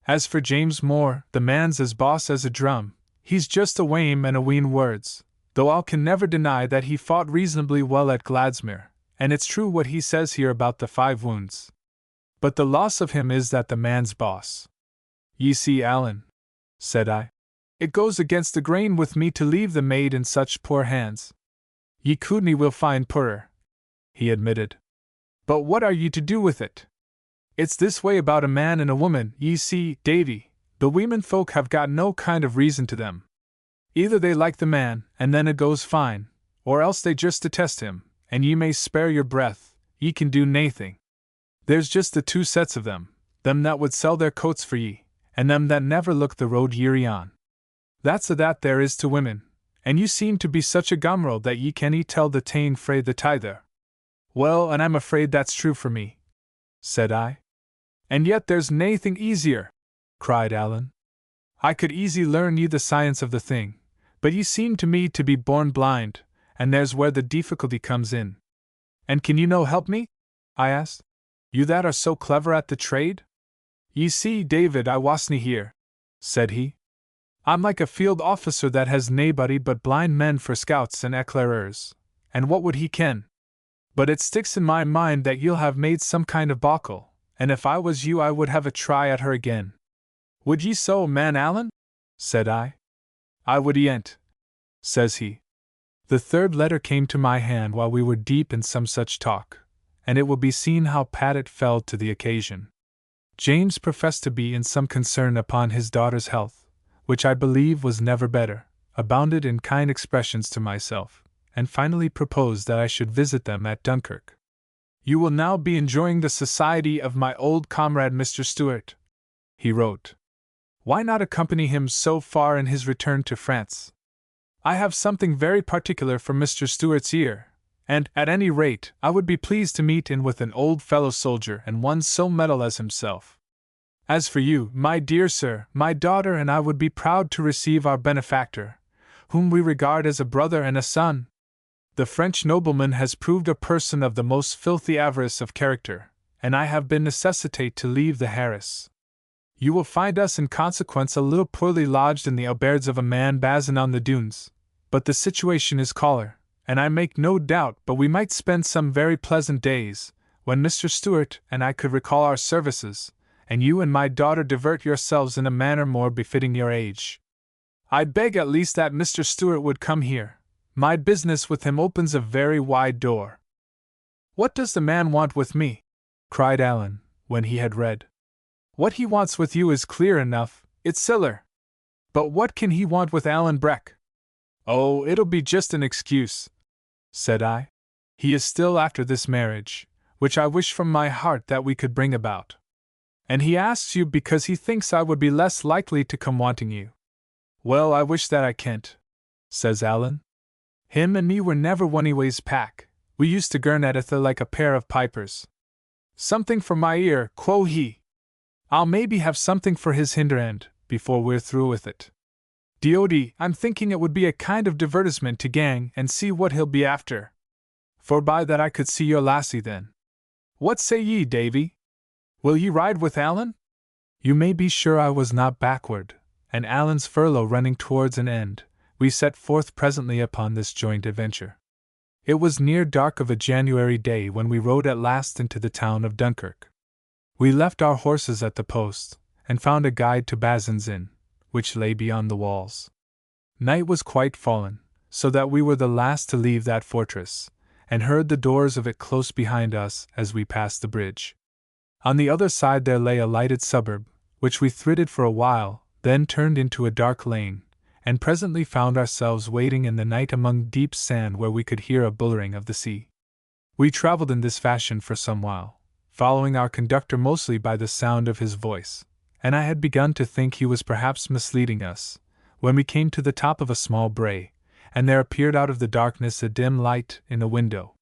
As for James Moore, the man's as boss as a drum, he's just a wame and a ween words, though I can never deny that he fought reasonably well at Gladsmere, and it's true what he says here about the 5 wounds. But the loss of him is that the man's boss. Ye see, Alan, said I, it goes against the grain with me to leave the maid in such poor hands. Ye couldn't will find poorer, he admitted. But what are ye to do with it? It's this way about a man and a woman, ye see, Davy, the women folk have got no kind of reason to them. Either they like the man, and then it goes fine, or else they just detest him, and ye may spare your breath, ye can do naething. There's just the 2 sets of them that would sell their coats for ye, and them that never look the road ye're on. That's a that there is to women, and you seem to be such a gummerel that ye can't tell the tane frae the tither. Well, and I'm afraid that's true for me, said I. And yet there's naething easier, cried Alan. I could easy learn ye the science of the thing, but ye seem to me to be born blind, and there's where the difficulty comes in. And can you no help me? I asked. You that are so clever at the trade? Ye see, David, I wasna here, said he. I'm like a field officer that has naebody but blind men for scouts and eclairers, and what would he ken? But it sticks in my mind that you'll have made some kind of baucle, and if I was you I would have a try at her again. Would ye so, man Alan? Said I. I would yent, says he. The 3rd letter came to my hand while we were deep in some such talk, and it will be seen how pat it fell to the occasion. James professed to be in some concern upon his daughter's health, which I believe was never better, abounded in kind expressions to myself, and finally proposed that I should visit them at Dunkirk. You will now be enjoying the society of my old comrade Mr. Stewart, he wrote. Why not accompany him so far in his return to France? I have something very particular for Mr. Stewart's ear, and, at any rate, I would be pleased to meet in with an old fellow soldier and one so mettle as himself. As for you, my dear sir, my daughter and I would be proud to receive our benefactor, whom we regard as a brother and a son. The French nobleman has proved a person of the most filthy avarice of character, and I have been necessitate to leave the Harris. You will find us in consequence a little poorly lodged in the albergs of a man basin on the dunes, but the situation is caller, and I make no doubt but we might spend some very pleasant days, when Mr. Stewart and I could recall our services, and you and my daughter divert yourselves in a manner more befitting your age. I beg at least that Mr. Stewart would come here. My business with him opens a very wide door. What does the man want with me? Cried Alan, when he had read. What he wants with you is clear enough, it's siller. But what can he want with Alan Breck? Oh, it'll be just an excuse, said I. He is still after this marriage, which I wish from my heart that we could bring about. And he asks you because he thinks I would be less likely to come wanting you. Well, I wish that I can't, says Alan. Him and me were never oneyways pack, we used to girn at ither like a pair of pipers. Something for my ear, quo he. I'll maybe have something for his hinder end, before we're through with it. Diody, I'm thinking it would be a kind of divertisement to gang and see what he'll be after. For by that I could see your lassie then. What say ye, Davy? Will ye ride with Alan? You may be sure I was not backward, and Alan's furlough running towards an end, we set forth presently upon this joint adventure. It was near dark of a January day when we rode at last into the town of Dunkirk. We left our horses at the post, and found a guide to Bazzin's Inn, which lay beyond the walls. Night was quite fallen, so that we were the last to leave that fortress, and heard the doors of it close behind us as we passed the bridge. On the other side there lay a lighted suburb, which we thridded for a while, then turned into a dark lane, and presently found ourselves wading in the night among deep sand where we could hear a bullering of the sea. We travelled in this fashion for some while, following our conductor mostly by the sound of his voice, and I had begun to think he was perhaps misleading us, when we came to the top of a small brae, and there appeared out of the darkness a dim light in a window.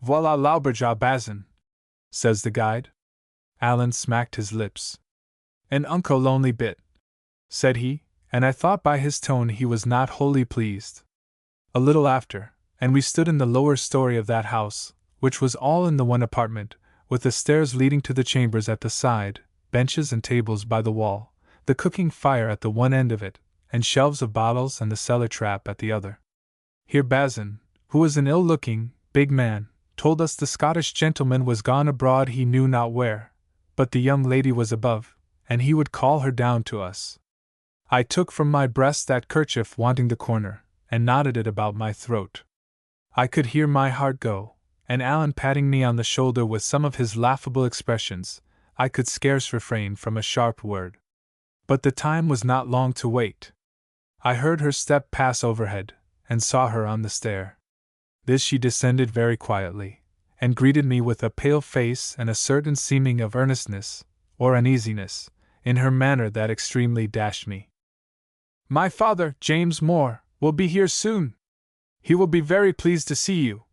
Voilà l'auberge à Bazzin, says the guide. Alan smacked his lips. An unco lonely bit, said he, and I thought by his tone he was not wholly pleased. A little after, and we stood in the lower story of that house, which was all in the one apartment, with the stairs leading to the chambers at the side, benches and tables by the wall, the cooking fire at the one end of it, and shelves of bottles and the cellar trap at the other. Here Bazzin, who was an ill-looking, big man, told us the Scottish gentleman was gone abroad he knew not where, but the young lady was above, and he would call her down to us. I took from my breast that kerchief wanting the corner, and knotted it about my throat. I could hear my heart go, and Alan patting me on the shoulder with some of his laughable expressions. I could scarce refrain from a sharp word. But the time was not long to wait. I heard her step pass overhead, and saw her on the stair. This she descended very quietly, and greeted me with a pale face and a certain seeming of earnestness, or uneasiness, in her manner that extremely dashed me. My father, James Moore, will be here soon. He will be very pleased to see you,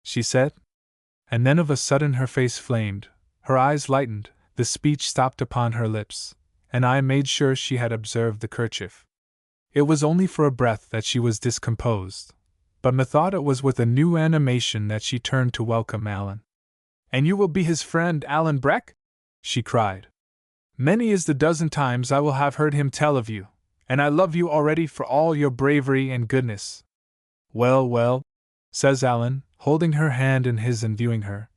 she said. And then of a sudden her face flamed, her eyes lightened, the speech stopped upon her lips, and I made sure she had observed the kerchief. It was only for a breath that she was discomposed, but methought it was with a new animation that she turned to welcome Alan. And you will be his friend Alan Breck? She cried. Many is the dozen times I will have heard him tell of you, and I love you already for all your bravery and goodness. Well, well, says Alan, holding her hand in his and viewing her.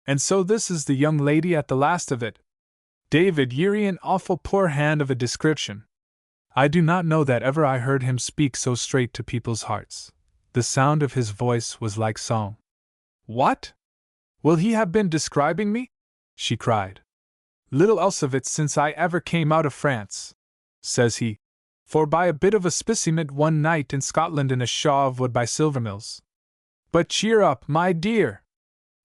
And so this is the young lady at the last of it. David, ye're an awful poor hand of a description. I do not know that ever I heard him speak so straight to people's hearts. The sound of his voice was like song. What? Will he have been describing me? She cried. Little else of it since I ever came out of France, says he, for by a bit of a speciment one night in Scotland in a shaw of wood by Silvermills. But cheer up, my dear.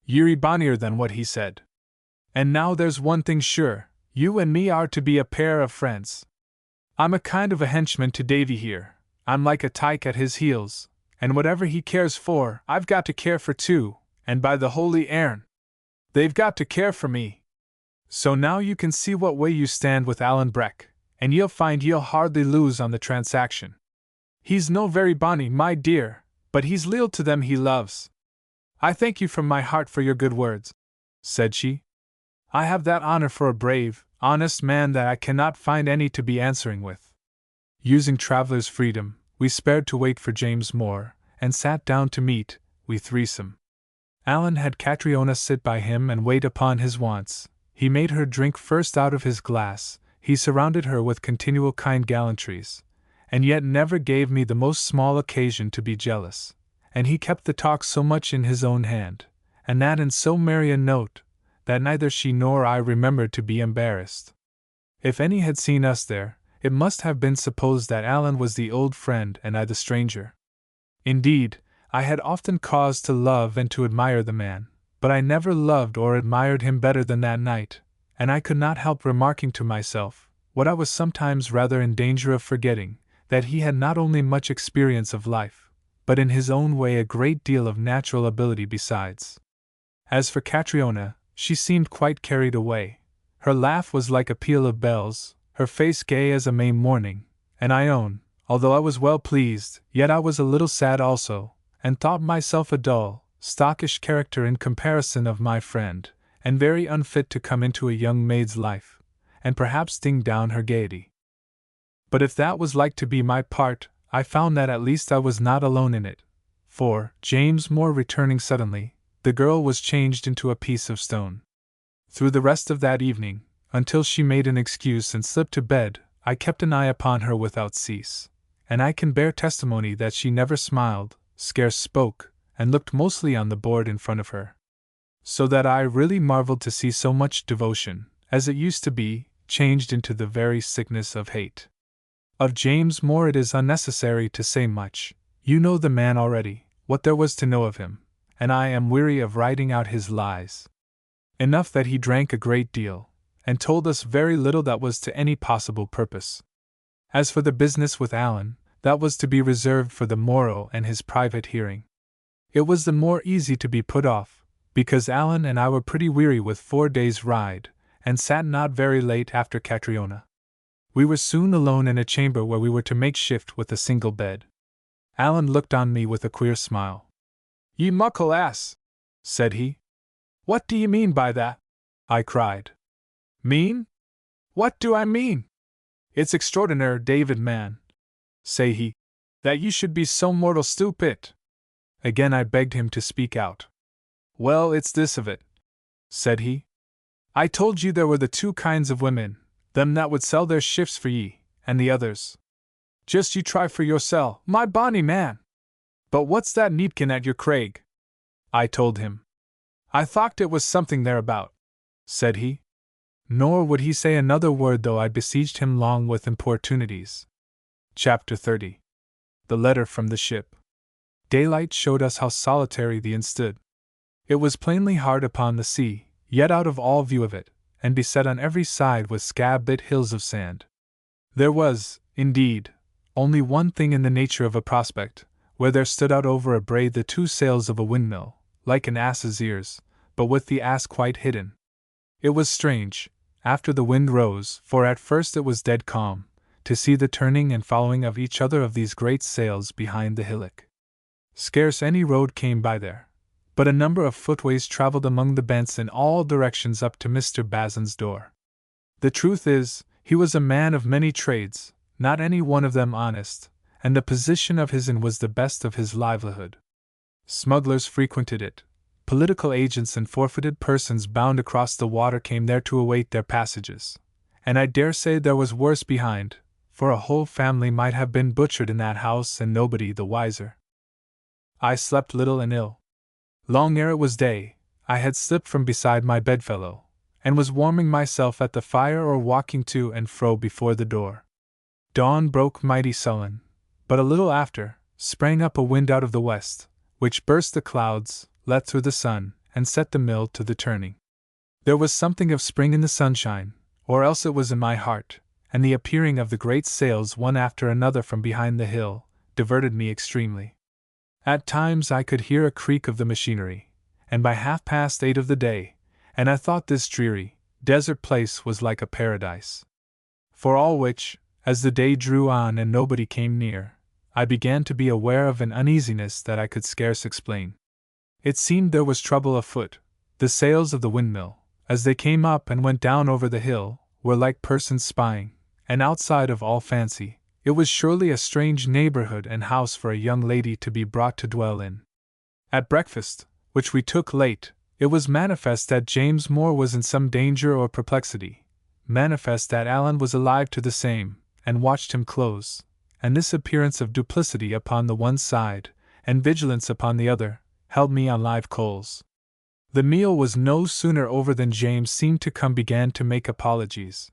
Ye're bonnier than what he said. And now there's one thing sure, you and me are to be a pair of friends. I'm a kind of a henchman to Davy here, I'm like a tyke at his heels, and whatever he cares for, I've got to care for too, and by the holy Aaron, they've got to care for me. So now you can see what way you stand with Alan Breck, and you'll find you'll hardly lose on the transaction. He's no very bonny, my dear, but he's leal to them he loves. I thank you from my heart for your good words, said she. I have that honor for a brave, honest man that I cannot find any to be answering with. Using traveller's freedom, we spared to wait for James Moore, and sat down to meat, we threesome. Alan had Catriona sit by him and wait upon his wants. He made her drink first out of his glass, he surrounded her with continual kind gallantries, and yet never gave me the most small occasion to be jealous, and he kept the talk so much in his own hand, and that in so merry a note, that neither she nor I remembered to be embarrassed. If any had seen us there, it must have been supposed that Alan was the old friend and I the stranger. Indeed, I had often cause to love and to admire the man, but I never loved or admired him better than that night, and I could not help remarking to myself, what I was sometimes rather in danger of forgetting, that he had not only much experience of life, but in his own way a great deal of natural ability besides. As for Catriona, she seemed quite carried away. Her laugh was like a peal of bells, her face gay as a May morning, and I own, although I was well pleased, yet I was a little sad also, and thought myself a dull, stockish character in comparison of my friend, and very unfit to come into a young maid's life, and perhaps ding down her gaiety. But if that was like to be my part, I found that at least I was not alone in it, for, James Moore returning suddenly, the girl was changed into a piece of stone. Through the rest of that evening, until she made an excuse and slipped to bed, I kept an eye upon her without cease, and I can bear testimony that she never smiled, scarce spoke, and looked mostly on the board in front of her. So that I really marveled to see so much devotion, as it used to be, changed into the very sickness of hate. Of James Moore it is unnecessary to say much. You know the man already, what there was to know of him, and I am weary of writing out his lies. Enough that he drank a great deal, and told us very little that was to any possible purpose. As for the business with Alan, that was to be reserved for the morrow and his private hearing. It was the more easy to be put off, because Alan and I were pretty weary with 4 days' ride, and sat not very late after Catriona. We were soon alone in a chamber where we were to make shift with a single bed. Alan looked on me with a queer smile. "Ye muckle ass," said he. "What do ye mean by that?" I cried. "Mean? What do I mean? It's extraordinary, David man," say he, "that you should be so mortal stupid." Again I begged him to speak out. "Well, it's this of it," said he. "I told you there were the 2 kinds of women, them that would sell their shifts for ye, and the others. Just you try for yoursel, my bonny man. But what's that neatkin at your craig?" I told him. "I thocht it was something thereabout," said he. Nor would he say another word though I besieged him long with importunities. Chapter 30. The Letter from the Ship. Daylight showed us how solitary the inn stood. It was plainly hard upon the sea, yet out of all view of it, and beset on every side with scab-bit hills of sand. There was, indeed, only one thing in the nature of a prospect, where there stood out over a brae the 2 sails of a windmill, like an ass's ears, but with the ass quite hidden. It was strange, after the wind rose, for at first it was dead calm, to see the turning and following of each other of these great sails behind the hillock. Scarce any road came by there, but a number of footways travelled among the bents in all directions up to Mr. Bazan's door. The truth is, he was a man of many trades, not any one of them honest, and the position of his inn was the best of his livelihood. Smugglers frequented it, political agents and forfeited persons bound across the water came there to await their passages, and I dare say there was worse behind, for a whole family might have been butchered in that house and nobody the wiser. I slept little and ill. Long ere it was day, I had slipped from beside my bedfellow, and was warming myself at the fire or walking to and fro before the door. Dawn broke mighty sullen, but a little after, sprang up a wind out of the west, which burst the clouds, let through the sun, and set the mill to the turning. There was something of spring in the sunshine, or else it was in my heart, and the appearing of the great sails one after another from behind the hill, diverted me extremely. At times I could hear a creak of the machinery, and by 8:30 of the day, and I thought this dreary, desert place was like a paradise. For all which, as the day drew on and nobody came near, I began to be aware of an uneasiness that I could scarce explain. It seemed there was trouble afoot. The sails of the windmill, as they came up and went down over the hill, were like persons spying, and outside of all fancy, it was surely a strange neighborhood and house for a young lady to be brought to dwell in. At breakfast, which we took late, it was manifest that James Moore was in some danger or perplexity, manifest that Alan was alive to the same, and watched him close, and this appearance of duplicity upon the one side, and vigilance upon the other, held me on live coals. The meal was no sooner over than James seemed to began to make apologies.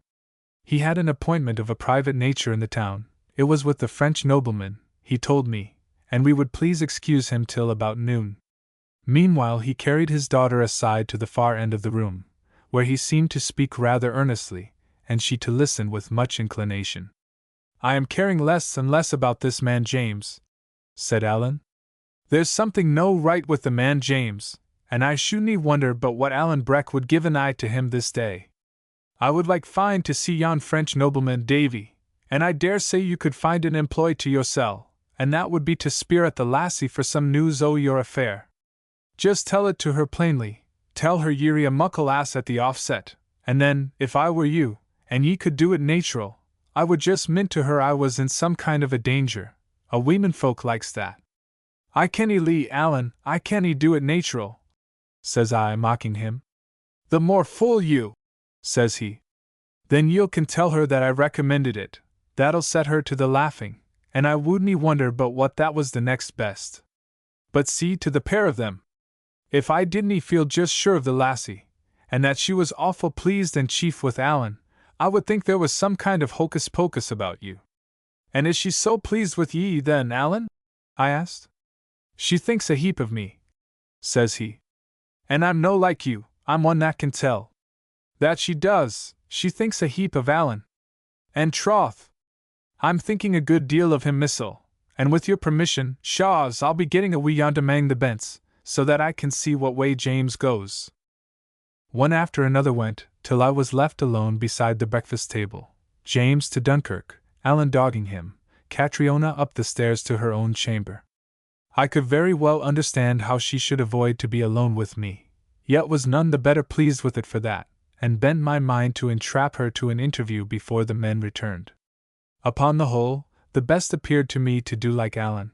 He had an appointment of a private nature in the town. It was with the French nobleman, he told me, and we would please excuse him till about noon. Meanwhile he carried his daughter aside to the far end of the room, where he seemed to speak rather earnestly, and she to listen with much inclination. "I am caring less and less about this man James," said Alan. "There's something no right with the man James, and I shouldn't wonder but what Alan Breck would give an eye to him this day." I would like fine to see yon French nobleman, Davy, and I dare say you could find an employ to yoursel, and that would be to speer at the lassie for some news o' your affair. Just tell it to her plainly, tell her ye're a muckle ass at the offset, and then, if I were you, and ye could do it natural, I would just mint to her I was in some kind of a danger. A weeman folk likes that. I canny lee, Allan, I canny do it natural, says I, mocking him. The more fool you, says he. Then you can tell her that I recommended it, that'll set her to the laughing, and I wouldn't wonder but what that was the next best. But see to the pair of them. If I didn't feel just sure of the lassie, and that she was awful pleased and chief with Allan, I would think there was some kind of hocus-pocus about you. And is she so pleased with ye then, Allan? I asked. She thinks a heap of me, says he. And I'm no like you, I'm one that can tell. That she does, she thinks a heap of Allan. And troth, I'm thinking a good deal of him missile, and with your permission, Shaws, I'll be getting a wee yond amang the bents, so that I can see what way James goes. One after another went, till I was left alone beside the breakfast table, James to Dunkirk, Allan dogging him, Catriona up the stairs to her own chamber. I could very well understand how she should avoid to be alone with me, yet was none the better pleased with it for that, and bent my mind to entrap her to an interview before the men returned. Upon the whole, the best appeared to me to do like Allan.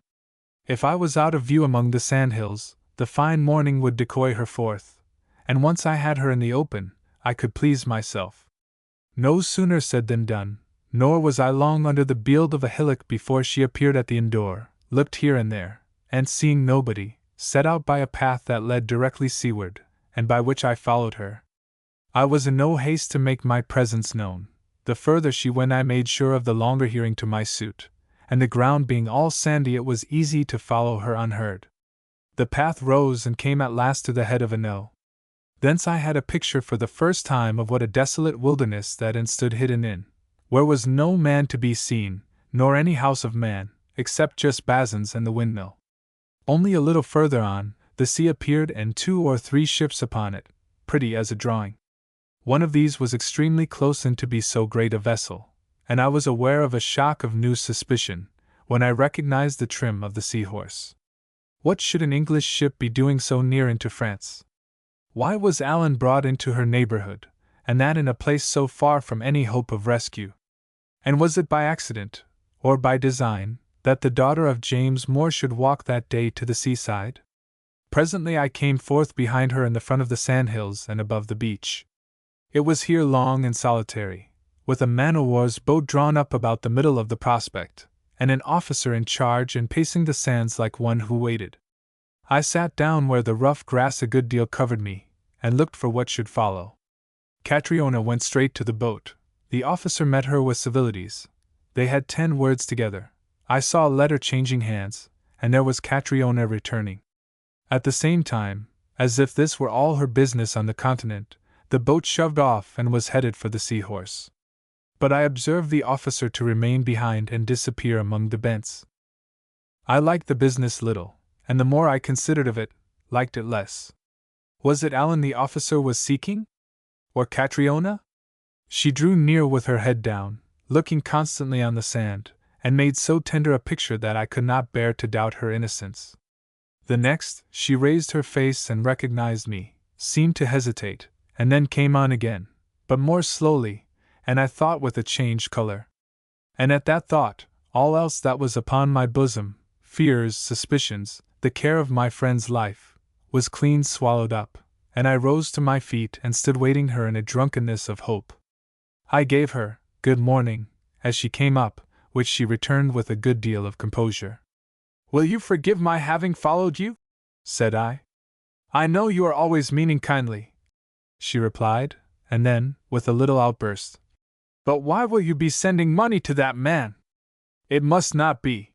If I was out of view among the sandhills, the fine morning would decoy her forth, and once I had her in the open, I could please myself. No sooner said than done, nor was I long under the bield of a hillock before she appeared at the inn door, looked here and there, and seeing nobody, set out by a path that led directly seaward, and by which I followed her. I was in no haste to make my presence known. The further she went I made sure of the longer hearing to my suit, and the ground being all sandy it was easy to follow her unheard. The path rose and came at last to the head of a knowe. Thence I had a picture for the first time of what a desolate wilderness that inn stood hidden in, where was no man to be seen, nor any house of man, except just Bazins and the windmill. Only a little further on, the sea appeared and 2 or 3 ships upon it, pretty as a drawing. One of these was extremely close in to be so great a vessel, and I was aware of a shock of new suspicion, when I recognized the trim of the Seahorse. What should an English ship be doing so near into France? Why was Allan brought into her neighborhood, and that in a place so far from any hope of rescue? And was it by accident, or by design, that the daughter of James Moore should walk that day to the seaside? Presently I came forth behind her in the front of the sandhills and above the beach. It was here long and solitary, with a man-o'-war's boat drawn up about the middle of the prospect, and an officer in charge and pacing the sands like one who waited. I sat down where the rough grass a good deal covered me, and looked for what should follow. Catriona went straight to the boat. The officer met her with civilities. They had 10 words together. I saw a letter changing hands, and there was Catriona returning. At the same time, as if this were all her business on the continent, the boat shoved off and was headed for the Seahorse. But I observed the officer to remain behind and disappear among the bents. I liked the business little, and the more I considered of it, liked it less. Was it Allan the officer was seeking? Or Catriona? She drew near with her head down, looking constantly on the sand, and made so tender a picture that I could not bear to doubt her innocence. The next, she raised her face and recognized me, seemed to hesitate, and then came on again, but more slowly, and I thought with a changed color. And at that thought, all else that was upon my bosom, fears, suspicions, the care of my friend's life, was clean swallowed up, and I rose to my feet and stood waiting her in a drunkenness of hope. I gave her good morning as she came up, which she returned with a good deal of composure. "Will you forgive my having followed you?" said I. "I know you are always meaning kindly," she replied, and then, with a little outburst, "But why will you be sending money to that man? It must not be."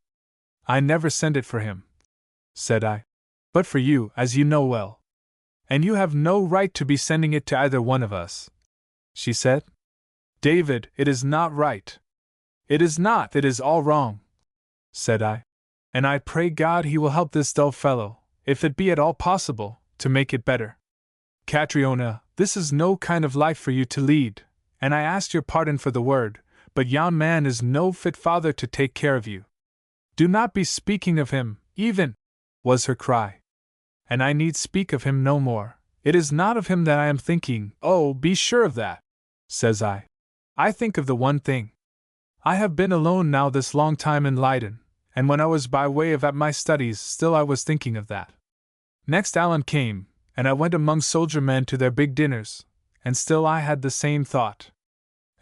"I never send it for him," said I, "but for you, as you know well. And you have no right to be sending it to either one of us," she said. "David, it is not right." "It is not, it is all wrong," said I. "And I pray God he will help this dull fellow, if it be at all possible, to make it better. Catriona, this is no kind of life for you to lead, and I asked your pardon for the word, but yon man is no fit father to take care of you. Do not be speaking of him, even, was her cry. And I need speak of him no more. It is not of him that I am thinking. Oh, be sure of that, says I. I think of the one thing. I have been alone now this long time in Leiden, and when I was by way of at my studies, still I was thinking of that. Next Alan came, and I went among soldier men to their big dinners, and still I had the same thought.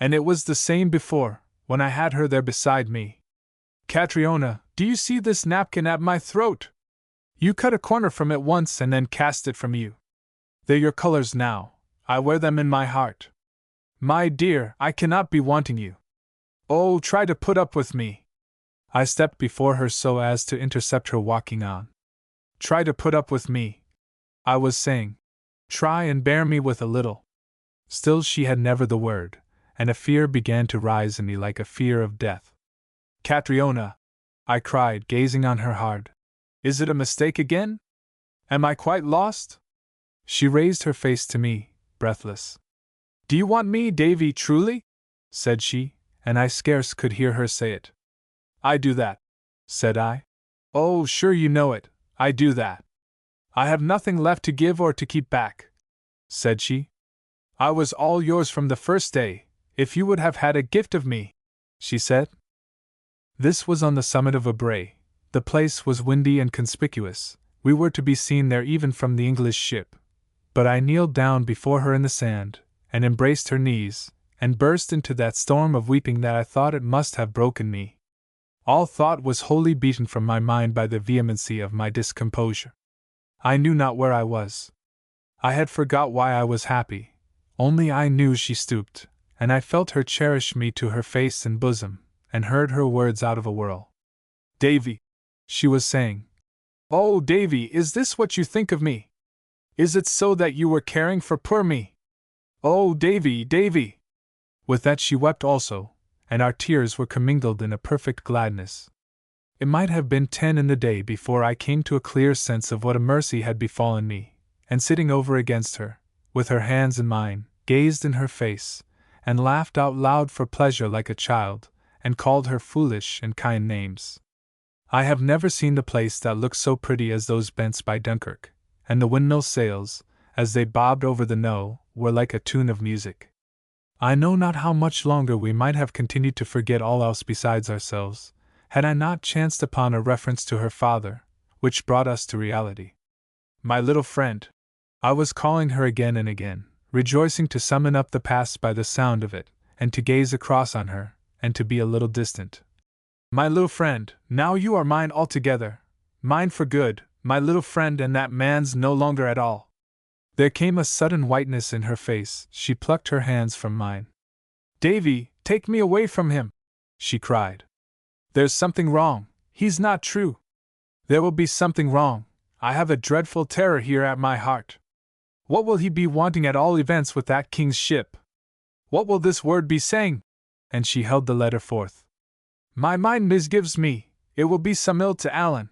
And it was the same before, when I had her there beside me. Catriona, do you see this napkin at my throat? You cut a corner from it once and then cast it from you. They're your colors now. I wear them in my heart. My dear, I cannot be wanting you. Oh, try to put up with me. I stepped before her so as to intercept her walking on. Try to put up with me, I was saying. Try and bear me with a little. Still she had never the word, and a fear began to rise in me like a fear of death. Catriona, I cried, gazing on her hard. Is it a mistake again? Am I quite lost? She raised her face to me, breathless. Do you want me, Davy, truly? Said she, and I scarce could hear her say it. I do that, said I. Oh, sure you know it, I do that. I have nothing left to give or to keep back, said she. I was all yours from the first day, if you would have had a gift of me, she said. This was on the summit of a brae. The place was windy and conspicuous. We were to be seen there even from the English ship. But I kneeled down before her in the sand, and embraced her knees, and burst into that storm of weeping that I thought it must have broken me. All thought was wholly beaten from my mind by the vehemency of my discomposure. I knew not where I was. I had forgot why I was happy, only I knew she stooped, and I felt her cherish me to her face and bosom, and heard her words out of a whirl. Davy, she was saying. Oh, Davy, is this what you think of me? Is it so that you were caring for poor me? Oh, Davy, Davy! With that she wept also, and our tears were commingled in a perfect gladness. It might have been 10 in the day before I came to a clear sense of what a mercy had befallen me, and sitting over against her, with her hands in mine, gazed in her face, and laughed out loud for pleasure like a child, and called her foolish and kind names. I have never seen the place that looked so pretty as those bents by Dunkirk, and the windmill sails, as they bobbed over the Knowe, were like a tune of music. I know not how much longer we might have continued to forget all else besides ourselves, had I not chanced upon a reference to her father, which brought us to reality. My little friend, I was calling her again and again, rejoicing to summon up the past by the sound of it, and to gaze across on her, and to be a little distant. My little friend, now you are mine altogether, mine for good, my little friend, and that man's no longer at all. There came a sudden whiteness in her face. She plucked her hands from mine. Davy, take me away from him, she cried. There's something wrong. He's not true. There will be something wrong. I have a dreadful terror here at my heart. What will he be wanting at all events with that king's ship? What will this word be saying? And she held the letter forth. My mind misgives me. It will be some ill to Alan.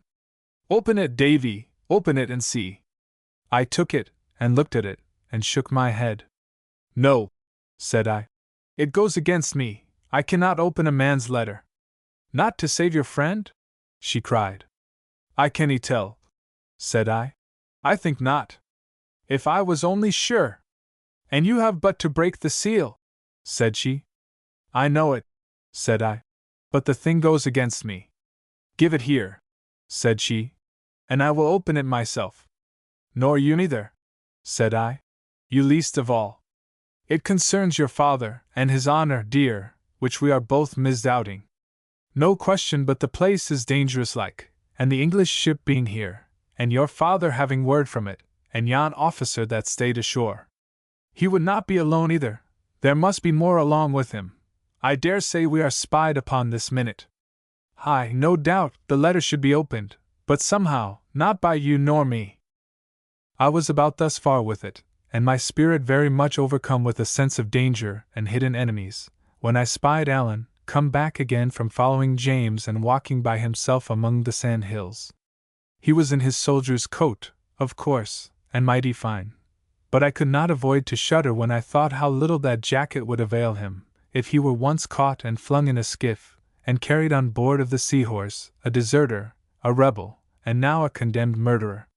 Open it, Davy, open it and see. I took it, and looked at it, and shook my head. No, said I. It goes against me. I cannot open a man's letter. Not to save your friend? She cried. I can't tell, said I. I think not. If I was only sure. And you have but to break the seal, said she. I know it, said I. But the thing goes against me. Give it here, said she, and I will open it myself. Nor you neither, said I. You least of all. It concerns your father, and his honor, dear, which we are both misdoubting. No question but the place is dangerous like, and the English ship being here, and your father having word from it, and yon officer that stayed ashore. He would not be alone either, there must be more along with him. I dare say we are spied upon this minute. Aye, no doubt, the letter should be opened, but somehow, not by you nor me. I was about thus far with it, and my spirit very much overcome with a sense of danger and hidden enemies, when I spied Alan come back again from following James and walking by himself among the sand hills. He was in his soldier's coat, of course, and mighty fine, but I could not avoid to shudder when I thought how little that jacket would avail him, if he were once caught and flung in a skiff, and carried on board of the Seahorse, a deserter, a rebel, and now a condemned murderer.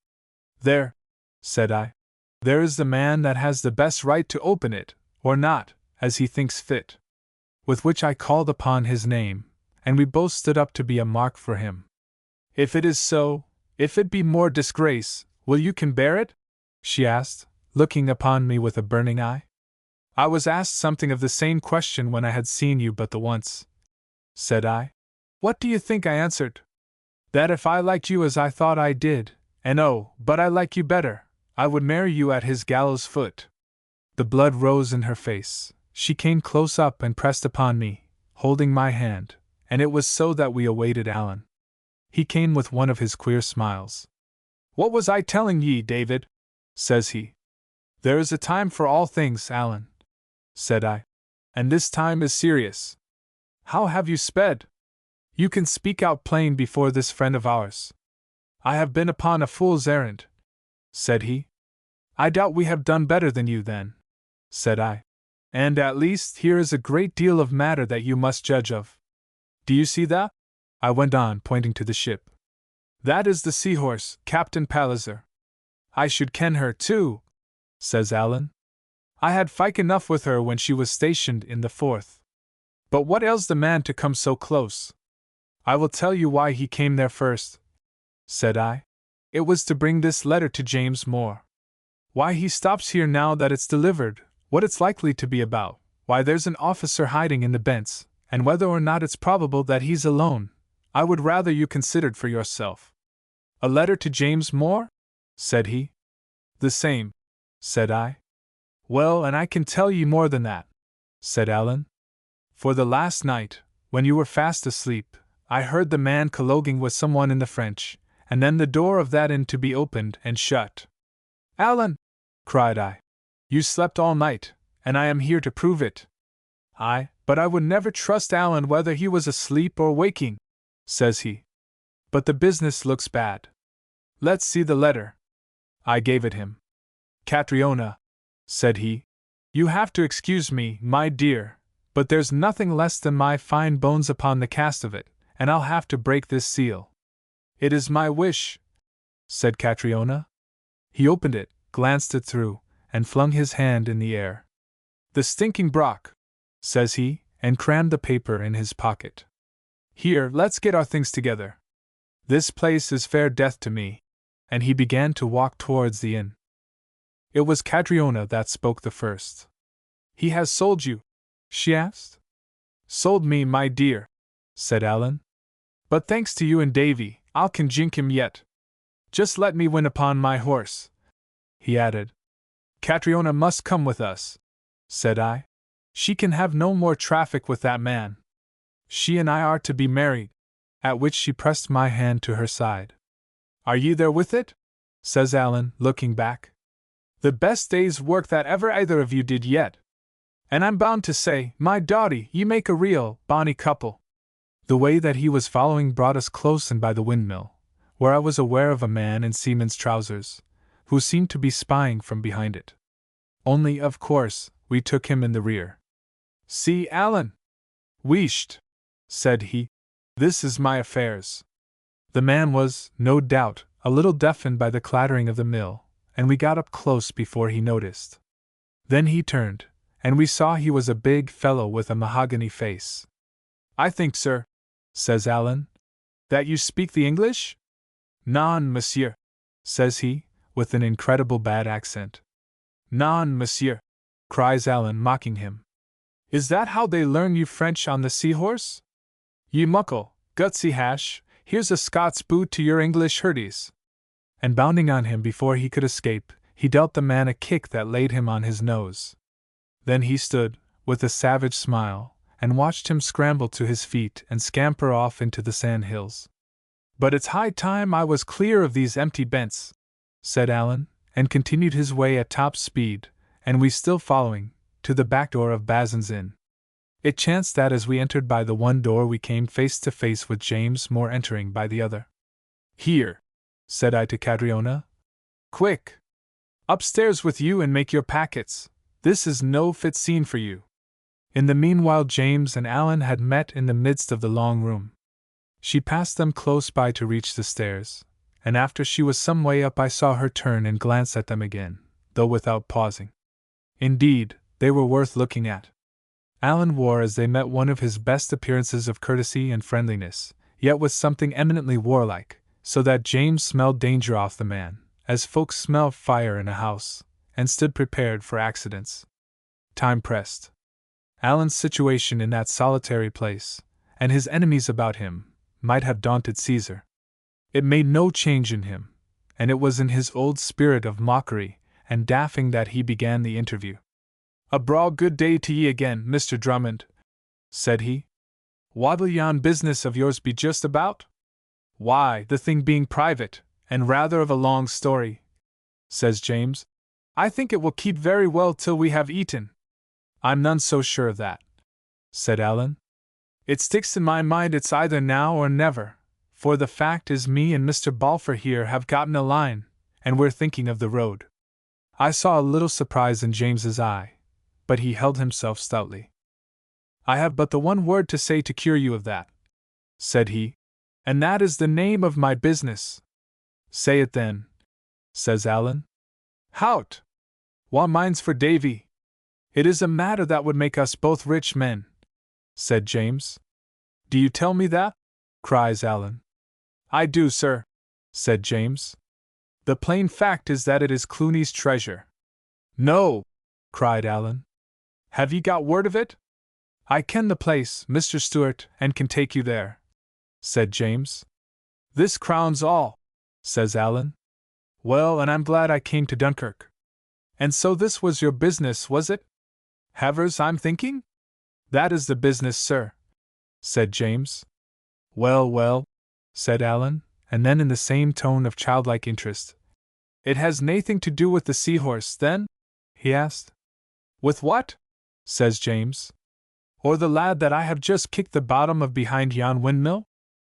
"There," said I, "there is the man that has the best right to open it, or not, as he thinks fit." With which I called upon his name, and we both stood up to be a mark for him. "If it is so, if it be more disgrace, will you can bear it?" she asked, looking upon me with a burning eye. "I was asked something of the same question when I had seen you but the once," said I. "What do you think I answered? That if I liked you as I thought I did, and oh, but I like you better, I would marry you at his gallows foot." The blood rose in her face. She came close up and pressed upon me, holding my hand, and it was so that we awaited Alan. He came with one of his queer smiles. "What was I telling ye, David?" says he. "There is a time for all things, Alan," said I. "And this time is serious. How have you sped? You can speak out plain before this friend of ours." "I have been upon a fool's errand," said he. "I doubt we have done better than you, then," said I. "And at least here is a great deal of matter that you must judge of. Do you see that?" I went on, pointing to the ship. "That is the Seahorse, Captain Palliser. I should ken her, too," says Alan. "I had fight enough with her when she was stationed in the Forth. But what ails the man to come so close?" "I will tell you why he came there first," said I. "It was to bring this letter to James Moore. Why he stops here now that it's delivered, what it's likely to be about, why there's an officer hiding in the Bents, and whether or not it's probable that he's alone, I would rather you considered for yourself." "A letter to James Moore?" said he. "The same," said I. "Well, and I can tell ye more than that," said Alan. "For the last night, when you were fast asleep, I heard the man colloguing with someone in the French, and then the door of that inn to be opened and shut." "Alan!" cried I. "You slept all night, and I am here to prove it." "Aye, but I would never trust Alan whether he was asleep or waking," says he. "But the business looks bad. Let's see the letter." I gave it him. "Catriona," said he, "you have to excuse me, my dear, but there's nothing less than my fine bones upon the cast of it, and I'll have to break this seal." "It is my wish," said Catriona. He opened it, glanced it through, and flung his hand in the air. "The stinking Brock," says he, and crammed the paper in his pocket. "Here, let's get our things together. This place is fair death to me." And he began to walk towards the inn. It was Catriona that spoke the first. "He has sold you?" she asked. "Sold me, my dear," said Alan. "But thanks to you and Davy, I'll conjink him yet. Just let me win upon my horse," he added. "Catriona must come with us," said I. "She can have no more traffic with that man. She and I are to be married," at which she pressed my hand to her side. "Are ye there with it?" says Alan, looking back. "The best day's work that ever either of you did yet. And I'm bound to say, my dawdy, ye make a real, bonny couple." The way that he was following brought us close in by the windmill, where I was aware of a man in seaman's trousers, who seemed to be spying from behind it. Only, of course, we took him in the rear. "See, Alan!" "Wheesht!" said he. "This is my affairs." The man was, no doubt, a little deafened by the clattering of the mill, and we got up close before he noticed. Then he turned, and we saw he was a big fellow with a mahogany face. "I think, sir," says Alan, "that you speak the English?" "Non, monsieur," says he, with an incredible bad accent. "Non, monsieur," cries Alan, mocking him. "Is that how they learn you French on the Seahorse? Ye muckle, gutsy hash, here's a Scots boot to your English hurdies." And bounding on him before he could escape, he dealt the man a kick that laid him on his nose. Then he stood, with a savage smile, and watched him scramble to his feet and scamper off into the sand hills. "But it's high time I was clear of these empty Bents," said Alan, and continued his way at top speed, and we still following, to the back door of Bazin's Inn. It chanced that as we entered by the one door we came face to face with James Moore entering by the other. "Here," said I to Catriona. "Quick!" Upstairs with you and make your packets. This is no fit scene for you. In the meanwhile, James and Alan had met in the midst of the long room. She passed them close by to reach the stairs, and after she was some way up I saw her turn and glance at them again, though without pausing. Indeed, they were worth looking at. Alan wore as they met one of his best appearances of courtesy and friendliness, yet with something eminently warlike, so that James smelled danger off the man, as folks smell fire in a house, and stood prepared for accidents. Time pressed. Alan's situation in that solitary place, and his enemies about him, might have daunted Caesar. It made no change in him, and it was in his old spirit of mockery and daffing that he began the interview. "A braw good day to ye again, Mr. Drummond," said he. "What'll yon business of yours be just about?" "Why, the thing being private, and rather of a long story," says James, "I think it will keep very well till we have eaten." "I'm none so sure of that," said Alan. "It sticks in my mind it's either now or never, for the fact is me and Mr. Balfour here have gotten a line, and we're thinking of the road." I saw a little surprise in James's eye, but he held himself stoutly. "I have but the one word to say to cure you of that," said he, "and that is the name of my business." "Say it then," says Alan. "Hout! Wha mine's for Davy. It is a matter that would make us both rich men," said James. "Do you tell me that?" cries Alan. "I do, sir," said James. "The plain fact is that it is Cluny's treasure." "No!" cried Alan. "Have ye got word of it?" "I ken the place, Mr. Stewart, and can take you there," said James. "This crowns all," says Alan. "Well, and I'm glad I came to Dunkirk. And so this was your business, was it? Havers, I'm thinking?" "That is the business, sir," said James. "Well, well," said Alan, and then in the same tone of childlike interest, "It has naething to do with the seahorse, then?" he asked. "With what?" says James. "Or the lad that I have just kicked the bottom of behind yon windmill?"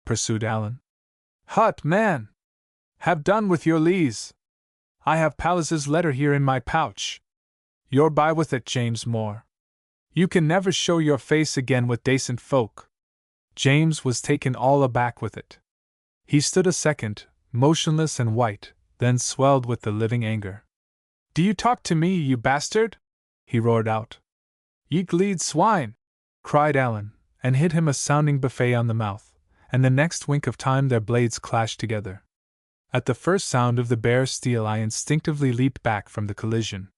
pursued Alan. "Hut, man! Have done with your lees. I have Pallas's letter here in my pouch. You're by with it, James Moore. You can never show your face again with dacent folk." James was taken all aback with it. He stood a second, motionless and white, then swelled with the living anger. "Do you talk to me, you bastard?" he roared out. "Ye gleed swine!" cried Alan, and hit him a sounding buffet on the mouth, and the next wink of time their blades clashed together. At the first sound of the bare steel I instinctively leaped back from the collision.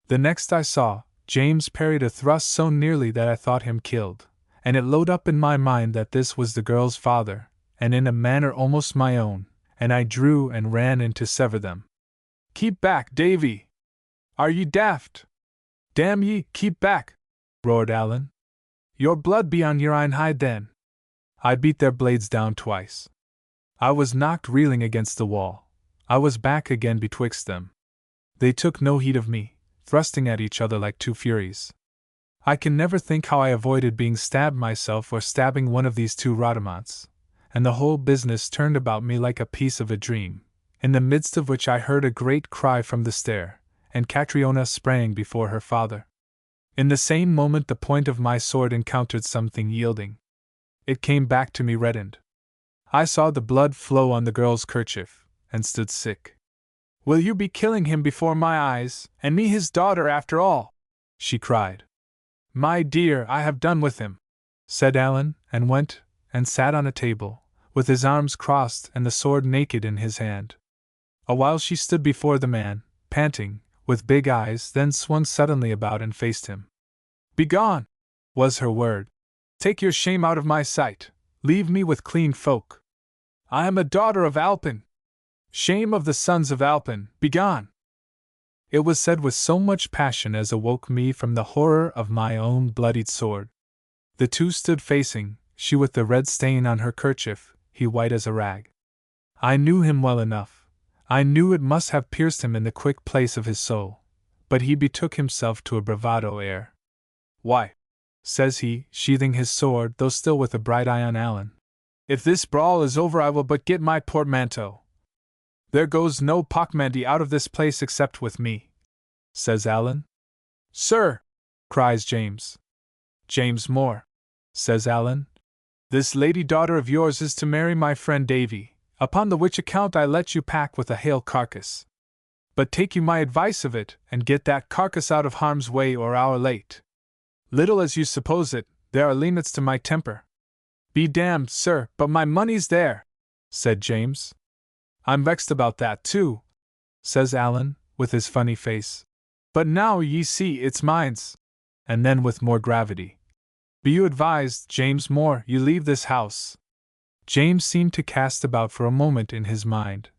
The next I saw, James parried a thrust so nearly that I thought him killed, and it load up in my mind that this was the girl's father, and in a manner almost my own, and I drew and ran in to sever them. "Keep back, Davy! Are ye daft? Damn ye, keep back!" roared Alan. "Your blood be on your ain hide then." I beat their blades down twice. I was knocked reeling against the wall. I was back again betwixt them. They took no heed of me, thrusting at each other like two furies. I can never think how I avoided being stabbed myself or stabbing one of these two Rhodomons, and the whole business turned about me like a piece of a dream, in the midst of which I heard a great cry from the stair, and Catriona sprang before her father. In the same moment the point of my sword encountered something yielding. It came back to me reddened. I saw the blood flow on the girl's kerchief, and stood sick. "Will you be killing him before my eyes, and me his daughter after all?" she cried. "My dear, I have done with him," said Alan, and went and sat on a table, with his arms crossed and the sword naked in his hand. A while she stood before the man, panting, with big eyes, then swung suddenly about and faced him. "Begone!" was her word. "Take your shame out of my sight. Leave me with clean folk. I am a daughter of Alpin. Shame of the sons of Alpin, begone!" It was said with so much passion as awoke me from the horror of my own bloodied sword. The two stood facing, she with the red stain on her kerchief, he white as a rag. I knew him well enough. I knew it must have pierced him in the quick place of his soul, but he betook himself to a bravado air. "Why," says he, sheathing his sword, though still with a bright eye on Alan, "if this brawl is over I will but get my portmanteau." There goes no pockmandy out of this place except with me, says Alan. Sir, cries James. James Moore, says Alan. This lady daughter of yours is to marry my friend Davy, upon the which account I let you pack with a hale carcass. But take you my advice of it, and get that carcass out of harm's way or our late. Little as you suppose it, there are limits to my temper. Be damned, sir, but my money's there, said James. I'm vexed about that, too, says Alan, with his funny face. But now ye see it's mine's. And then with more gravity. Be you advised, James Moore, you leave this house. James seemed to cast about for a moment in his mind,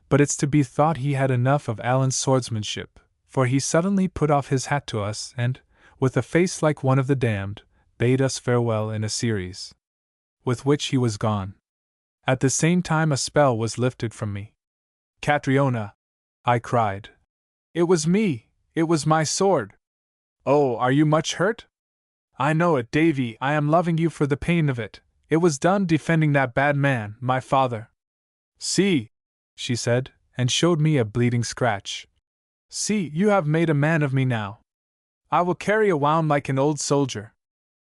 but it's to be thought he had enough of Alan's swordsmanship, for he suddenly put off his hat to us and, with a face like one of the damned, bade us farewell in a series. With which he was gone. At the same time a spell was lifted from me. Catriona, I cried. It was me, it was my sword. Oh, are you much hurt? I know it, Davy, I am loving you for the pain of it. It was done defending that bad man, my father. See, she said, and showed me a bleeding scratch. See, you have made a man of me now. I will carry a wound like an old soldier.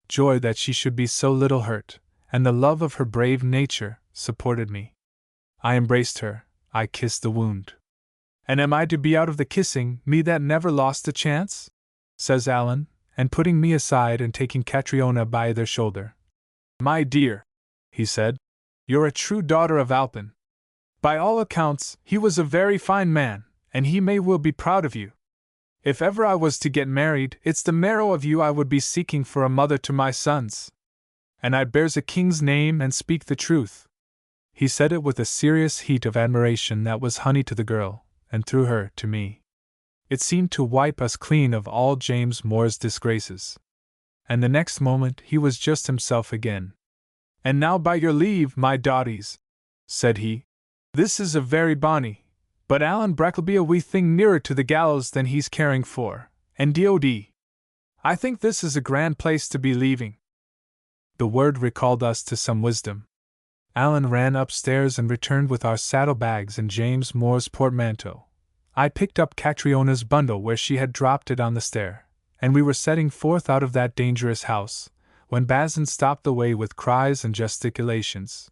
Joy that she should be so little hurt, and the love of her brave nature, supported me. I embraced her, I kissed the wound. And am I to be out of the kissing, me that never lost a chance? Says Alan, and putting me aside and taking Catriona by their shoulder. My dear, he said, you're a true daughter of Alpin. By all accounts, he was a very fine man, and he may well be proud of you. If ever I was to get married, it's the marrow of you I would be seeking for a mother to my sons. And I bears a king's name and speak the truth. He said it with a serious heat of admiration that was honey to the girl, and through her to me. It seemed to wipe us clean of all James Moore's disgraces. And the next moment he was just himself again. And now by your leave, my dawties, said he. This is a very bonny, but Alan Breck'll be a wee thing nearer to the gallows than he's caring for, and D.O.D. I think this is a grand place to be leaving. The word recalled us to some wisdom. Alan ran upstairs and returned with our saddlebags and James Moore's portmanteau. I picked up Catriona's bundle where she had dropped it on the stair, and we were setting forth out of that dangerous house, when Bazin stopped the way with cries and gesticulations.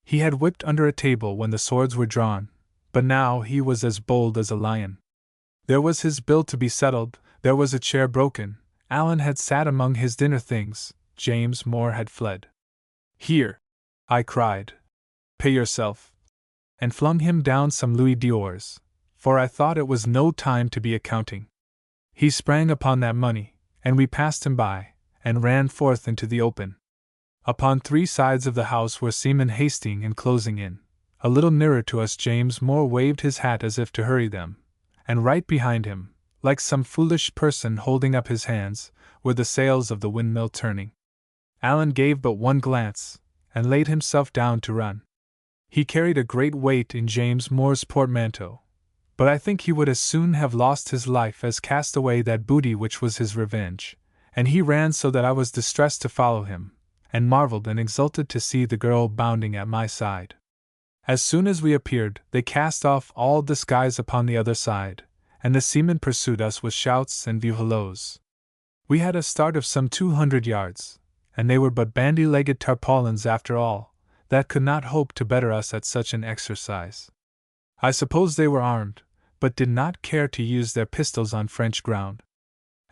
He had whipped under a table when the swords were drawn, but now he was as bold as a lion. There was his bill to be settled, there was a chair broken, Alan had sat among his dinner things, James Moore had fled. Here, I cried, pay yourself, and flung him down some louis d'ors, for I thought it was no time to be accounting. He sprang upon that money, and we passed him by, and ran forth into the open. Upon three sides of the house were seamen hasting and closing in. A little nearer to us James Moore waved his hat as if to hurry them, and right behind him, like some foolish person holding up his hands, were the sails of the windmill turning. Alan gave but one glance, and laid himself down to run. He carried a great weight in James Moore's portmanteau, but I think he would as soon have lost his life as cast away that booty which was his revenge, and he ran so that I was distressed to follow him, and marveled and exulted to see the girl bounding at my side. As soon as we appeared, they cast off all disguise upon the other side, and the seamen pursued us with shouts and view-halloes. We had a start of some 200 yards, and they were but bandy-legged tarpaulins after all, that could not hope to better us at such an exercise. I suppose they were armed, but did not care to use their pistols on French ground.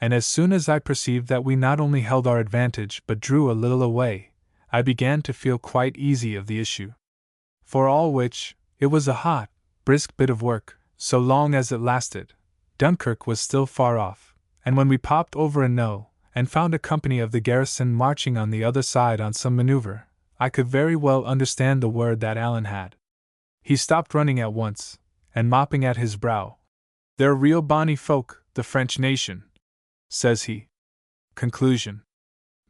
And as soon as I perceived that we not only held our advantage but drew a little away, I began to feel quite easy of the issue. For all which, it was a hot, brisk bit of work, so long as it lasted. Dunkirk was still far off, and when we popped over a knowe, and found a company of the garrison marching on the other side on some maneuver, I could very well understand the word that Alan had. He stopped running at once, and mopping at his brow. They're real bonny folk, the French nation, says he. Conclusion.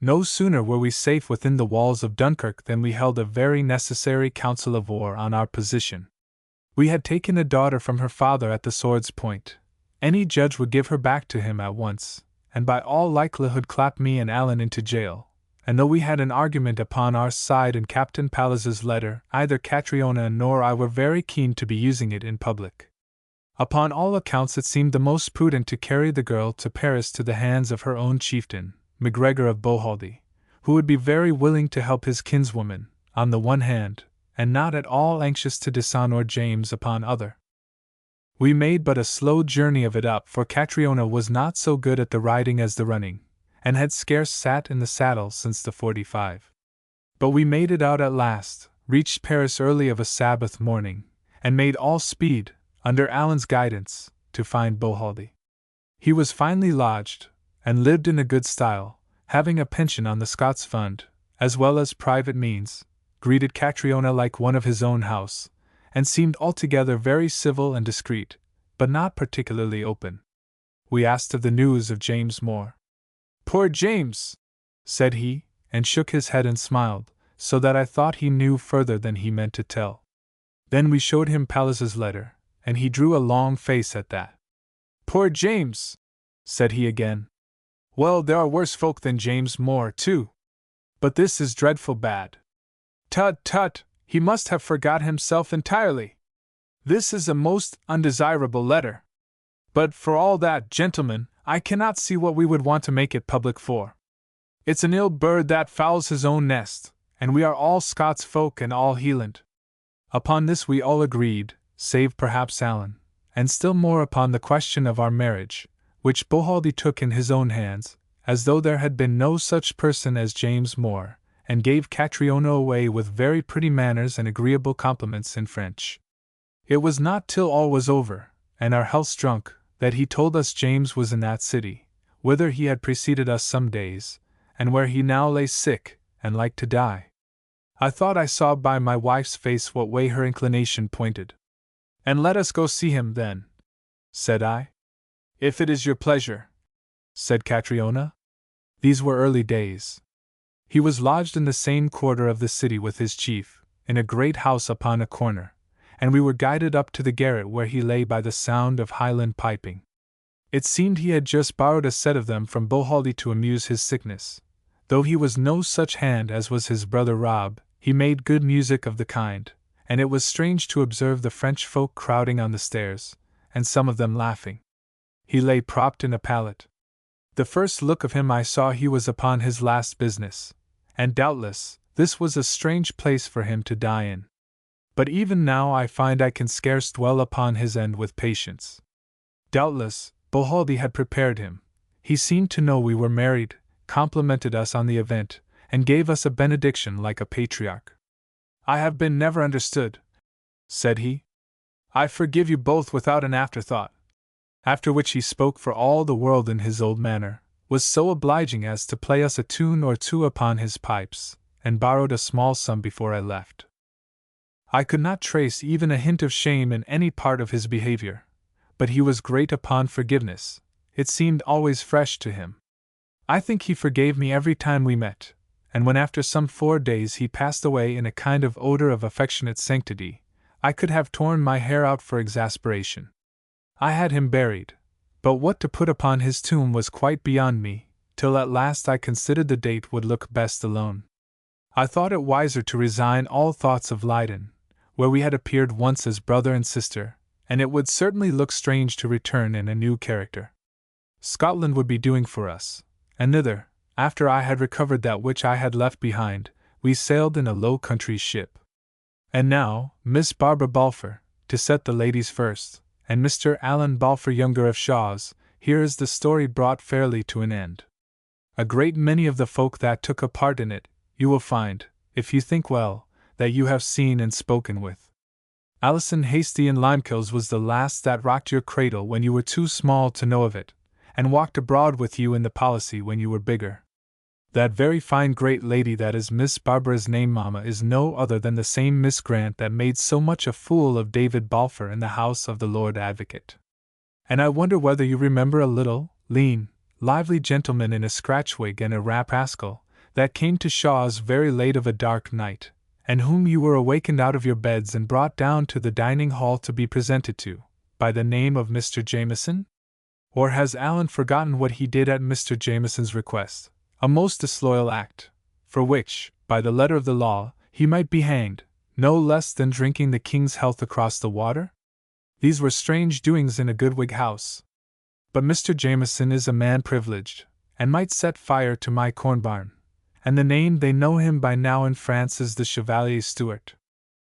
No sooner were we safe within the walls of Dunkirk than we held a very necessary council of war on our position. We had taken a daughter from her father at the sword's point. Any judge would give her back to him at once, and by all likelihood clap me and Alan into jail, and though we had an argument upon our side in Captain Pallas's letter, neither Catriona nor I were very keen to be using it in public. Upon all accounts it seemed the most prudent to carry the girl to Paris to the hands of her own chieftain, MacGregor of Bohaldie, who would be very willing to help his kinswoman, on the one hand, and not at all anxious to dishonor James upon other. We made but a slow journey of it up, for Catriona was not so good at the riding as the running, and had scarce sat in the saddle since the 45. But we made it out at last, reached Paris early of a Sabbath morning, and made all speed, under Allan's guidance, to find Bohaldie. He was finely lodged, and lived in a good style, having a pension on the Scots Fund, as well as private means, greeted Catriona like one of his own house, and seemed altogether very civil and discreet, but not particularly open. We asked of the news of James More. "Poor James!" said he, and shook his head and smiled, so that I thought he knew further than he meant to tell. Then we showed him Pallas's letter, and he drew a long face at that. "Poor James!" said he again. "Well, there are worse folk than James More, too. But this is dreadful bad. Tut, tut, he must have forgot himself entirely. This is a most undesirable letter. But for all that, gentlemen, I cannot see what we would want to make it public for. It's an ill bird that fouls his own nest, and we are all Scots folk and all Hieland." Upon this we all agreed, save perhaps Allan, and still more upon the question of our marriage, which Bohaldie took in his own hands, as though there had been no such person as James More, and gave Catriona away with very pretty manners and agreeable compliments in French. It was not till all was over, and our healths drunk, that he told us James was in that city, whither he had preceded us some days, and where he now lay sick, and like to die. I thought I saw by my wife's face what way her inclination pointed. "And let us go see him, then," said I. "If it is your pleasure," said Catriona. These were early days. He was lodged in the same quarter of the city with his chief, in a great house upon a corner, and we were guided up to the garret where he lay by the sound of Highland piping. It seemed he had just borrowed a set of them from Bohaldie to amuse his sickness. Though he was no such hand as was his brother Rob, he made good music of the kind, and it was strange to observe the French folk crowding on the stairs, and some of them laughing. He lay propped in a pallet. The first look of him I saw he was upon his last business, and doubtless this was a strange place for him to die in. But even now I find I can scarce dwell upon his end with patience. Doubtless, Bohaldie had prepared him. He seemed to know we were married, complimented us on the event, and gave us a benediction like a patriarch. "I have been never understood," said he. "I forgive you both without an afterthought." After which he spoke for all the world in his old manner, was so obliging as to play us a tune or two upon his pipes, and borrowed a small sum before I left. I could not trace even a hint of shame in any part of his behavior, but he was great upon forgiveness. It seemed always fresh to him. I think he forgave me every time we met, and when after some 4 days he passed away in a kind of odor of affectionate sanctity, I could have torn my hair out for exasperation. I had him buried, but what to put upon his tomb was quite beyond me, till at last I considered the date would look best alone. I thought it wiser to resign all thoughts of Leyden, where we had appeared once as brother and sister, and it would certainly look strange to return in a new character. Scotland would be doing for us, and thither, after I had recovered that which I had left behind, we sailed in a Low Countries ship. And now, Miss Barbara Balfour, to set the ladies first, and Mr. Allan Balfour younger of Shaw's, here is the story brought fairly to an end. A great many of the folk that took a part in it, you will find, if you think well, that you have seen and spoken with. Alison Hasty in Limekilns was the last that rocked your cradle when you were too small to know of it, and walked abroad with you in the policy when you were bigger. That very fine great lady that is Miss Barbara's name, Mamma, is no other than the same Miss Grant that made so much a fool of David Balfour in the house of the Lord Advocate. And I wonder whether you remember a little, lean, lively gentleman in a scratch wig and a rapascal, that came to Shaw's very late of a dark night, and whom you were awakened out of your beds and brought down to the dining hall to be presented to, by the name of Mr. Jameson? Or has Allan forgotten what he did at Mr. Jameson's request? A most disloyal act, for which, by the letter of the law, he might be hanged, no less than drinking the king's health across the water? These were strange doings in a good Whig house. But Mr. Jameson is a man privileged, and might set fire to my corn barn, and the name they know him by now in France is the Chevalier Stuart.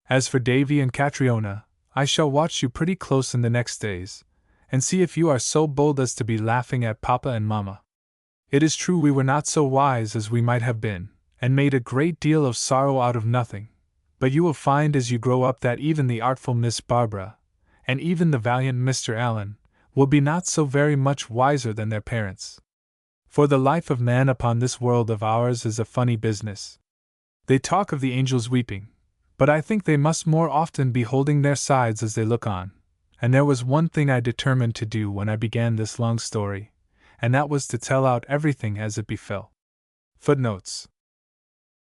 As for Davy and Catriona, I shall watch you pretty close in the next days, and see if you are so bold as to be laughing at Papa and Mamma. It is true we were not so wise as we might have been, and made a great deal of sorrow out of nothing, but you will find as you grow up that even the artful Miss Barbara, and even the valiant Mr. Allen, will be not so very much wiser than their parents. For the life of man upon this world of ours is a funny business. They talk of the angels weeping, but I think they must more often be holding their sides as they look on, and there was one thing I determined to do when I began this long story, and that was to tell out everything as it befell. Footnotes.